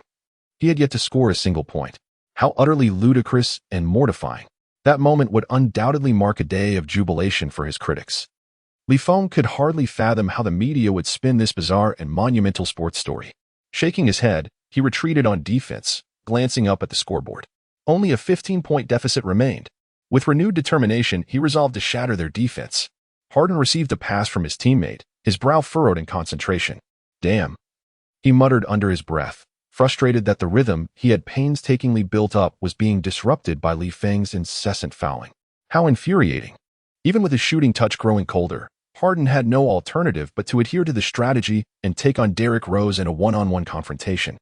he had yet to score a single point. How utterly ludicrous and mortifying. That moment would undoubtedly mark a day of jubilation for his critics. Li Feng could hardly fathom how the media would spin this bizarre and monumental sports story. Shaking his head, he retreated on defense, glancing up at the scoreboard. Only a 15-point deficit remained. With renewed determination, he resolved to shatter their defense. Harden received a pass from his teammate, his brow furrowed in concentration. Damn. He muttered under his breath, frustrated that the rhythm he had painstakingly built up was being disrupted by Li Feng's incessant fouling. How infuriating. Even with his shooting touch growing colder, Harden had no alternative but to adhere to the strategy and take on Derrick Rose in a one-on-one confrontation.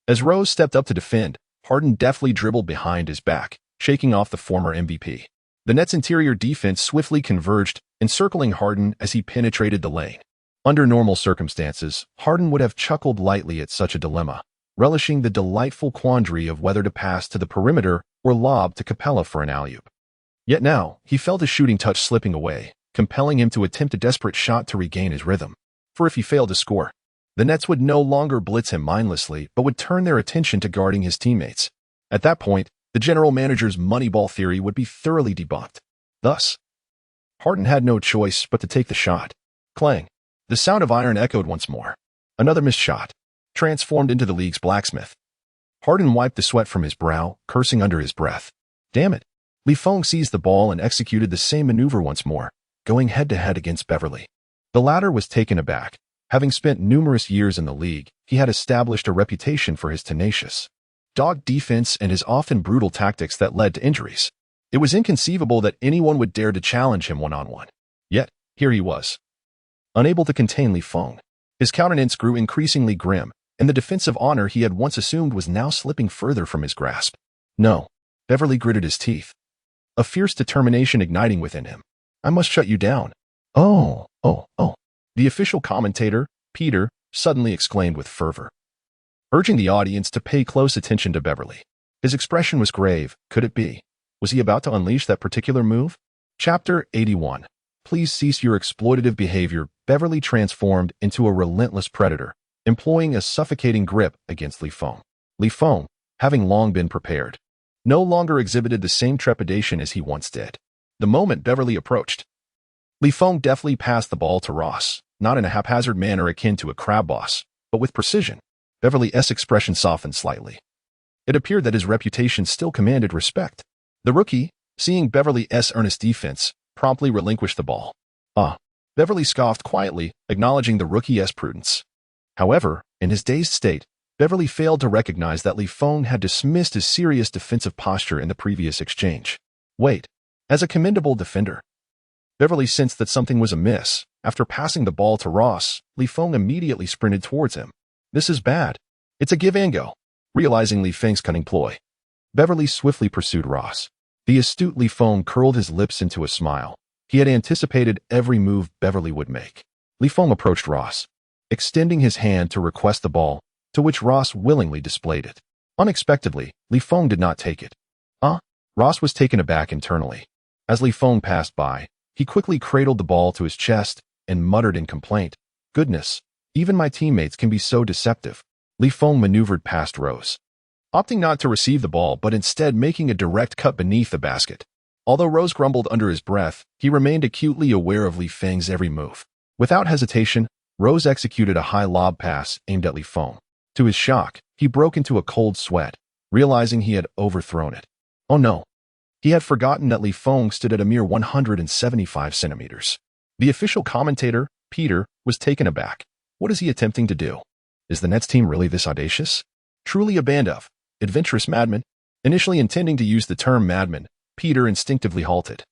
As Rose stepped up to defend, Harden deftly dribbled behind his back, shaking off the former MVP. The Nets' interior defense swiftly converged, encircling Harden as he penetrated the lane. Under normal circumstances, Harden would have chuckled lightly at such a dilemma, relishing the delightful quandary of whether to pass to the perimeter or lob to Capella for an alley-oop. Yet now, he felt his shooting touch slipping away, compelling him to attempt a desperate shot to regain his rhythm. For if he failed to score, the Nets would no longer blitz him mindlessly but would turn their attention to guarding his teammates. At that point, the general manager's moneyball theory would be thoroughly debunked. Thus, Harden had no choice but to take the shot. Clang. The sound of iron echoed once more. Another missed shot, transformed into the league's blacksmith. Harden wiped the sweat from his brow, cursing under his breath. Damn it. Li Feng seized the ball and executed the same maneuver once more, going head-to-head against Beverly. The latter was taken aback. Having spent numerous years in the league, he had established a reputation for his tenacious, dogged defense and his often brutal tactics that led to injuries. It was inconceivable that anyone would dare to challenge him one-on-one. Yet, here he was, unable to contain Li Feng. His countenance grew increasingly grim, and the defensive honor he had once assumed was now slipping further from his grasp. No. Beverly gritted his teeth, a fierce determination igniting within him. I must shut you down. Oh. The official commentator, Peter suddenly exclaimed with fervor, urging the audience to pay close attention to Beverly. His expression was grave. Could it be? Was he about to unleash that particular move? Chapter 81. Please cease your exploitative behavior. Beverly transformed into a relentless predator, employing a suffocating grip against Li Feng. Li Feng, having long been prepared, no longer exhibited the same trepidation as he once did. The moment Beverly approached, Li Feng deftly passed the ball to Ross, not in a haphazard manner akin to a crab boss, but with precision. Beverly's expression softened slightly. It appeared that his reputation still commanded respect. The rookie, seeing Beverly's earnest defense, promptly relinquished the ball. Beverly scoffed quietly, acknowledging the rookie's prudence. However, in his dazed state, Beverly failed to recognize that Li Feng had dismissed his serious defensive posture in the previous exchange. Wait, as a commendable defender, Beverly sensed that something was amiss. After passing the ball to Ross, Li Feng immediately sprinted towards him. This is bad. It's a give and go. Realizing Li Feng's cunning ploy, Beverly swiftly pursued Ross. The astute Li Feng curled his lips into a smile. He had anticipated every move Beverly would make. Li Feng approached Ross, extending his hand to request the ball, to which Ross willingly displayed it. Unexpectedly, Li Feng did not take it. Ross was taken aback internally. As Li Feng passed by, he quickly cradled the ball to his chest and muttered in complaint, "Goodness, even my teammates can be so deceptive." Li Feng maneuvered past Rose, opting not to receive the ball but instead making a direct cut beneath the basket. Although Rose grumbled under his breath, he remained acutely aware of Li Feng's every move. Without hesitation, Rose executed a high lob pass aimed at Li Feng. To his shock, he broke into a cold sweat, realizing he had overthrown it. Oh no. He had forgotten that Li Feng stood at a mere 175 centimeters. The official commentator, Peter, was taken aback. What is he attempting to do? Is the Nets team really this audacious? Truly a band of adventurous madmen? Initially intending to use the term madman, Peter instinctively halted,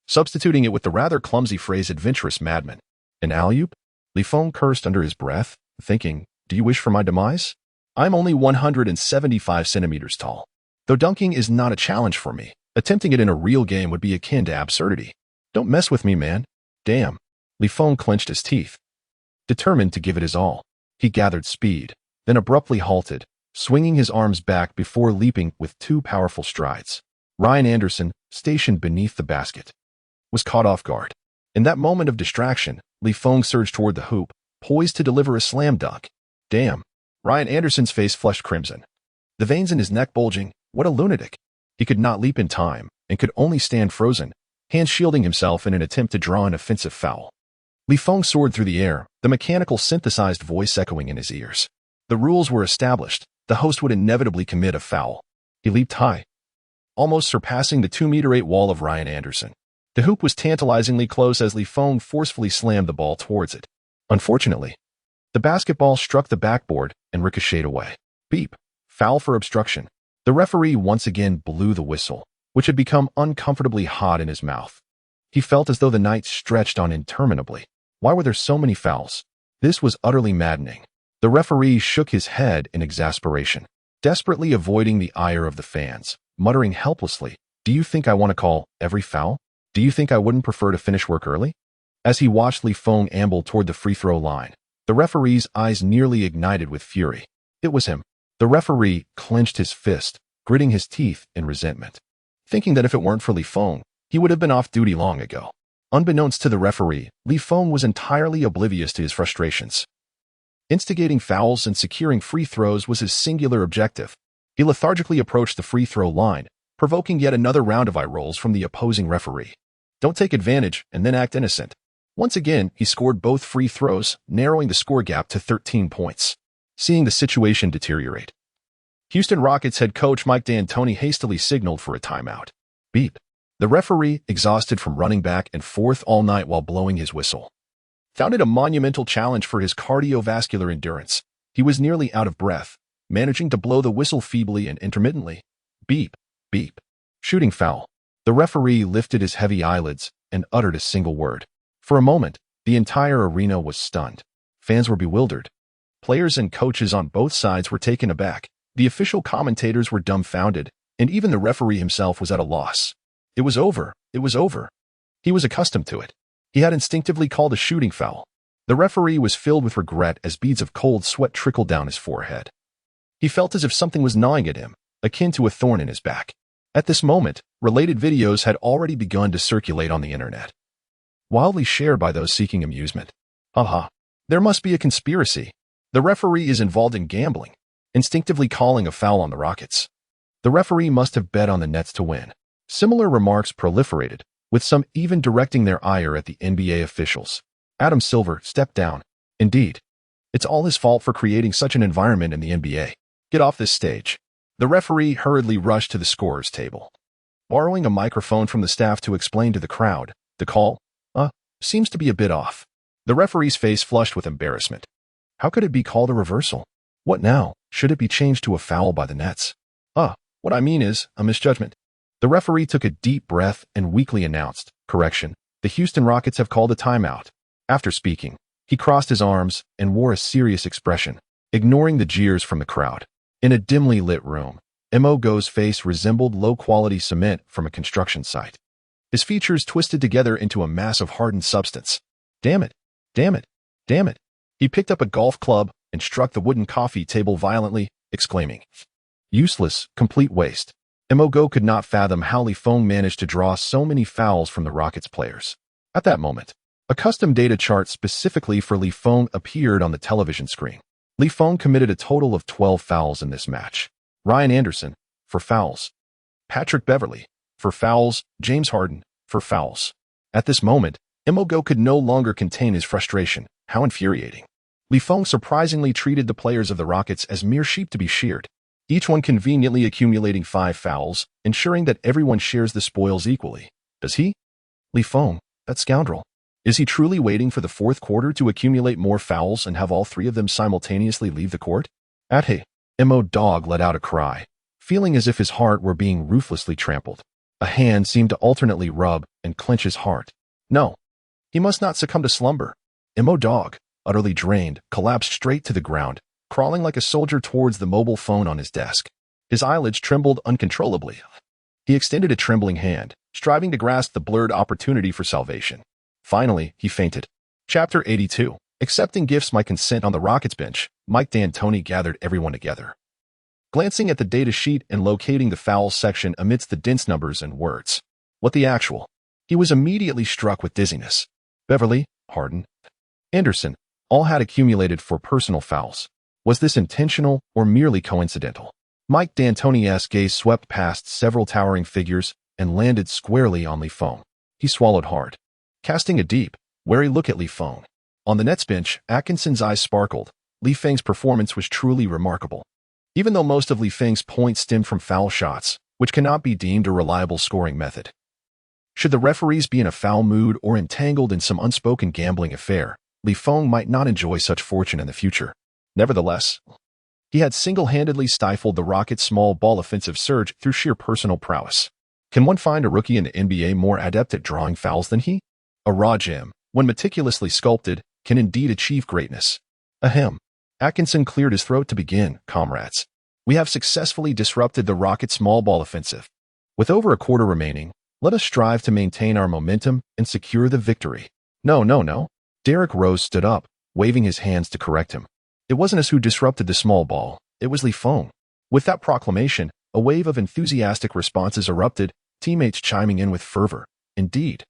substituting it with the rather clumsy phrase adventurous madman. An alley-oop? Li Feng cursed under his breath, thinking, do you wish for my demise? I'm only 175 centimeters tall. Though dunking is not a challenge for me, attempting it in a real game would be akin to absurdity. Don't mess with me, man. Damn. Li Feng clenched his teeth, determined to give it his all. He gathered speed, then abruptly halted, swinging his arms back before leaping with two powerful strides. Ryan Anderson, stationed beneath the basket, was caught off guard. In that moment of distraction, Li Feng surged toward the hoop, poised to deliver a slam dunk. Damn. Ryan Anderson's face flushed crimson, the veins in his neck bulging. What a lunatic. He could not leap in time and could only stand frozen, hands shielding himself in an attempt to draw an offensive foul. Li Feng soared through the air, the mechanical synthesized voice echoing in his ears. The rules were established. The host would inevitably commit a foul. He leaped high, almost surpassing the 2-meter-8 wall of Ryan Anderson. The hoop was tantalizingly close as Li Feng forcefully slammed the ball towards it. Unfortunately, the basketball struck the backboard and ricocheted away. Beep. Foul for obstruction. The referee once again blew the whistle, which had become uncomfortably hot in his mouth. He felt as though the night stretched on interminably. Why were there so many fouls? This was utterly maddening. The referee shook his head in exasperation, desperately avoiding the ire of the fans, muttering helplessly, do you think I want to call every foul? Do you think I wouldn't prefer to finish work early? As he watched Li Feng amble toward the free throw line, the referee's eyes nearly ignited with fury. It was him. The referee clenched his fist, gritting his teeth in resentment, thinking that if it weren't for Li Feng, he would have been off duty long ago. Unbeknownst to the referee, Li Feng was entirely oblivious to his frustrations. Instigating fouls and securing free throws was his singular objective. He lethargically approached the free throw line, provoking yet another round of eye rolls from the opposing referee. Don't take advantage and then act innocent. Once again, he scored both free throws, narrowing the score gap to 13 points. Seeing the situation deteriorate, Houston Rockets head coach Mike D'Antoni hastily signaled for a timeout. Beep. The referee, exhausted from running back and forth all night while blowing his whistle, found it a monumental challenge for his cardiovascular endurance. He was nearly out of breath, managing to blow the whistle feebly and intermittently. Beep, beep. Shooting foul. The referee lifted his heavy eyelids and uttered a single word. For a moment, the entire arena was stunned. Fans were bewildered. Players and coaches on both sides were taken aback. The official commentators were dumbfounded, and even the referee himself was at a loss. It was over. It was over. He was accustomed to it. He had instinctively called a shooting foul. The referee was filled with regret as beads of cold sweat trickled down his forehead. He felt as if something was gnawing at him, akin to a thorn in his back. At this moment, related videos had already begun to circulate on the internet, wildly shared by those seeking amusement. Haha, there must be a conspiracy. The referee is involved in gambling, instinctively calling a foul on the Rockets. The referee must have bet on the Nets to win. Similar remarks proliferated, with some even directing their ire at the NBA officials. Adam Silver stepped down. Indeed, it's all his fault for creating such an environment in the NBA. Get off this stage. The referee hurriedly rushed to the scorer's table, borrowing a microphone from the staff to explain to the crowd, the call, seems to be a bit off. The referee's face flushed with embarrassment. How could it be called a reversal? What now? Should it be changed to a foul by the Nets? What I mean is, a misjudgment. The referee took a deep breath and weakly announced, correction, the Houston Rockets have called a timeout. After speaking, he crossed his arms and wore a serious expression, ignoring the jeers from the crowd. In a dimly lit room, Bogo's face resembled low-quality cement from a construction site. His features twisted together into a mass of hardened substance. Damn it! Damn it! Damn it! He picked up a golf club and struck the wooden coffee table violently, exclaiming, useless, complete waste. Bogo could not fathom how Feng managed to draw so many fouls from the Rockets players. At that moment, a custom data chart specifically for Feng appeared on the television screen. Feng committed a total of 12 fouls in this match. Ryan Anderson, for fouls. Patrick Beverley, for fouls. James Harden, for fouls. At this moment, Bogo could no longer contain his frustration. How infuriating. Feng surprisingly treated the players of the Rockets as mere sheep to be sheared, each one conveniently accumulating 5 fouls, ensuring that everyone shares the spoils equally. Does he? Feng, that scoundrel. Is he truly waiting for the fourth quarter to accumulate more fouls and have all 3 of them simultaneously leave the court? Dog let out a cry, feeling as if his heart were being ruthlessly trampled. A hand seemed to alternately rub and clench his heart. No, he must not succumb to slumber. Dog, utterly drained, collapsed straight to the ground, crawling like a soldier towards the mobile phone on his desk. His eyelids trembled uncontrollably. He extended a trembling hand, striving to grasp the blurred opportunity for salvation. Finally, he fainted. Chapter 82. Accepting gifts. My consent. On the Rockets bench, Mike D'Antoni gathered everyone together, glancing at the data sheet and locating the fouls section amidst the dense numbers and words. What the actual? He was immediately struck with dizziness. Beverley, Harden, Anderson, all had accumulated 4 personal fouls. Was this intentional or merely coincidental? Mike D'Antoni's gaze swept past several towering figures and landed squarely on Feng. He swallowed hard, casting a deep, wary look at Feng. On the Nets bench, Atkinson's eyes sparkled. Feng's performance was truly remarkable. Even though most of Feng's points stemmed from foul shots, which cannot be deemed a reliable scoring method. Should the referees be in a foul mood or entangled in some unspoken gambling affair, Feng might not enjoy such fortune in the future. Nevertheless, he had single-handedly stifled the Rockets' small ball offensive surge through sheer personal prowess. Can one find a rookie in the NBA more adept at drawing fouls than he? A raw gem, when meticulously sculpted, can indeed achieve greatness. Ahem. Atkinson cleared his throat to begin. Comrades, we have successfully disrupted the Rockets' small ball offensive. With over a quarter remaining, let us strive to maintain our momentum and secure the victory. No. Derrick Rose stood up, waving his hands to correct him. It wasn't us who disrupted the small ball, it was Feng. With that proclamation, a wave of enthusiastic responses erupted, teammates chiming in with fervor. Indeed.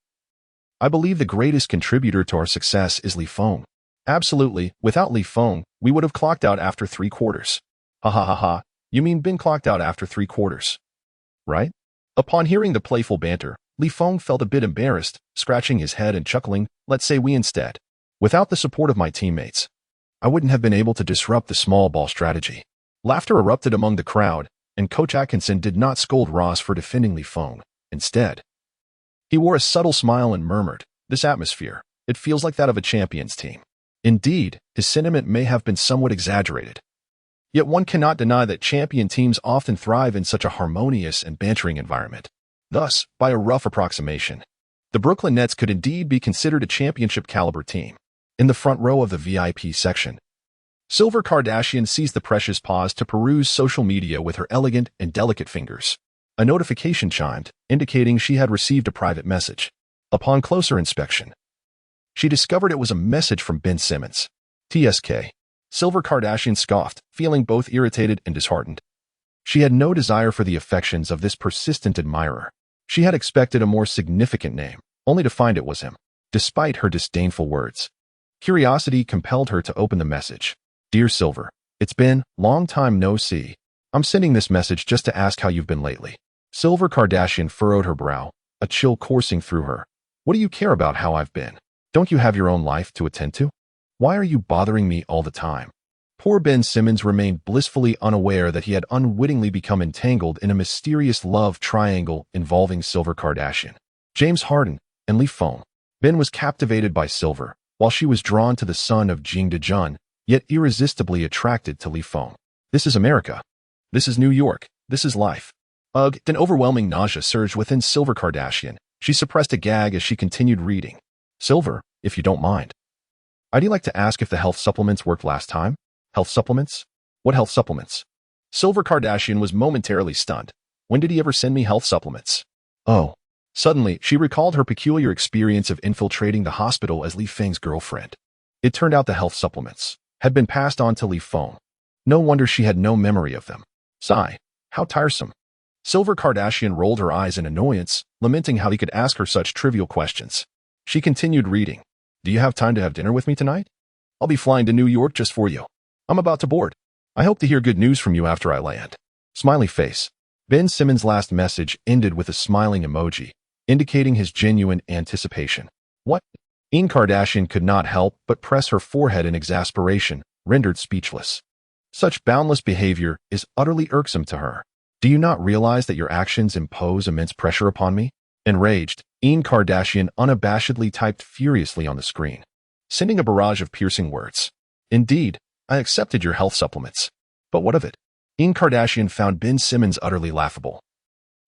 I believe the greatest contributor to our success is Feng. Absolutely, without Feng, we would have clocked out after 3 quarters. Ha. You mean been clocked out after 3 quarters? Right? Upon hearing the playful banter, Feng felt a bit embarrassed, scratching his head and chuckling, let's say we instead. Without the support of my teammates, I wouldn't have been able to disrupt the small ball strategy. Laughter erupted among the crowd, and Coach Atkinson did not scold Ross for defending Feng. Instead, he wore a subtle smile and murmured, this atmosphere, it feels like that of a champions team. Indeed, his sentiment may have been somewhat exaggerated. Yet one cannot deny that champion teams often thrive in such a harmonious and bantering environment. Thus, by a rough approximation, the Brooklyn Nets could indeed be considered a championship-caliber team. In the front row of the VIP section, Silver Kardashian seized the precious pause to peruse social media with her elegant and delicate fingers. A notification chimed, indicating she had received a private message. Upon closer inspection, She discovered it was a message from Ben Simmons. TSK. Silver Kardashian scoffed, feeling both irritated and disheartened. She had no desire for the affections of this persistent admirer. She had expected a more significant name, only to find it was him, despite her disdainful words. Curiosity compelled her to open the message. Dear Silver, it's been long time no see. I'm sending this message just to ask how you've been lately. Silver Kardashian furrowed her brow, a chill coursing through her. What do you care about how I've been? Don't you have your own life to attend to? Why are you bothering me all the time? Poor Ben Simmons remained blissfully unaware that he had unwittingly become entangled in a mysterious love triangle involving Silver Kardashian, James Harden, and Feng. Ben was captivated by Silver, while she was drawn to the son of Jing DeJun, yet irresistibly attracted to Feng. This is America. This is New York. This is life. Ugh, an overwhelming nausea surged within Silver Kardashian. She suppressed a gag as she continued reading. Silver, if you don't mind. I'd like to ask if the health supplements worked last time? Health supplements? What health supplements? Silver Kardashian was momentarily stunned. When did he ever send me health supplements? Oh. Suddenly, she recalled her peculiar experience of infiltrating the hospital as Feng's girlfriend. It turned out the health supplements had been passed on to Feng. No wonder she had no memory of them. Sigh. How tiresome. Silver Kardashian rolled her eyes in annoyance, lamenting how he could ask her such trivial questions. She continued reading. Do you have time to have dinner with me tonight? I'll be flying to New York just for you. I'm about to board. I hope to hear good news from you after I land. Smiley face. Ben Simmons' last message ended with a smiling emoji, indicating his genuine anticipation. What? Kourtney Kardashian could not help but press her forehead in exasperation, rendered speechless. Such boundless behavior is utterly irksome to her. Do you not realize that your actions impose immense pressure upon me? Enraged, Kourtney Kardashian unabashedly typed furiously on the screen, sending a barrage of piercing words. Indeed, I accepted your health supplements. But what of it? Kourtney Kardashian found Ben Simmons utterly laughable,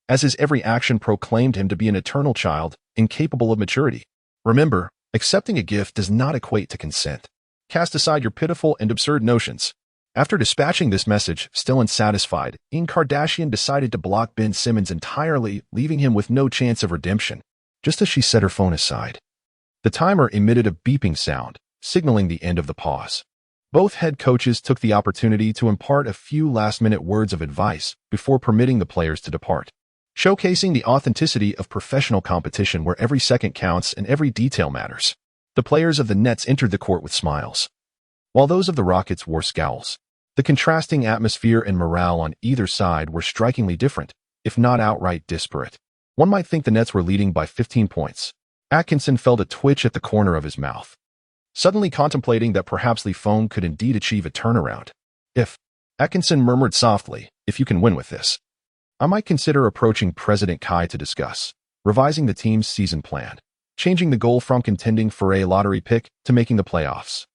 as his every action proclaimed him to be an eternal child, incapable of maturity. Remember, accepting a gift does not equate to consent. Cast aside your pitiful and absurd notions. After dispatching this message, still unsatisfied, Kourtney Kardashian decided to block Ben Simmons entirely, leaving him with no chance of redemption. Just as she set her phone aside, the timer emitted a beeping sound, signaling the end of the pause. Both head coaches took the opportunity to impart a few last-minute words of advice before permitting the players to depart, showcasing the authenticity of professional competition where every second counts and every detail matters. The players of the Nets entered the court with smiles, while those of the Rockets wore scowls. The contrasting atmosphere and morale on either side were strikingly different, if not outright disparate. One might think the Nets were leading by 15 points. Atkinson felt a twitch at the corner of his mouth, suddenly contemplating that perhaps Feng could indeed achieve a turnaround. Atkinson murmured softly, if you can win with this, I might consider approaching President Kai to discuss revising the team's season plan, changing the goal from contending for a lottery pick to making the playoffs.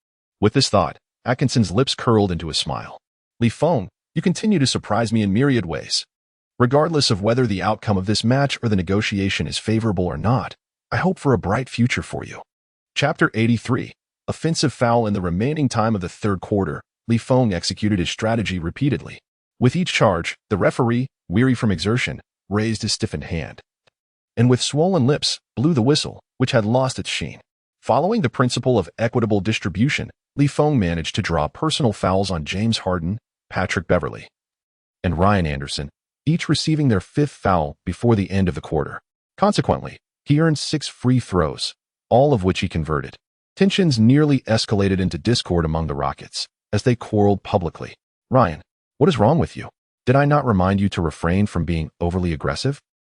With this thought, Atkinson's lips curled into a smile. Feng, you continue to surprise me in myriad ways. Regardless of whether the outcome of this match or the negotiation is favorable or not, I hope for a bright future for you. Chapter 83. Offensive foul. In the remaining time of the third quarter, Feng executed his strategy repeatedly. With each charge, the referee, weary from exertion, raised his stiffened hand, and with swollen lips, blew the whistle, which had lost its sheen. Following the principle of equitable distribution, Feng managed to draw personal fouls on James Harden, Patrick Beverley, and Ryan Anderson, each receiving their fifth foul before the end of the quarter. Consequently, he earned 6 free throws, all of which he converted. Tensions nearly escalated into discord among the Rockets, as they quarreled publicly. Ryan, what is wrong with you? Did I not remind you to refrain from being overly aggressive?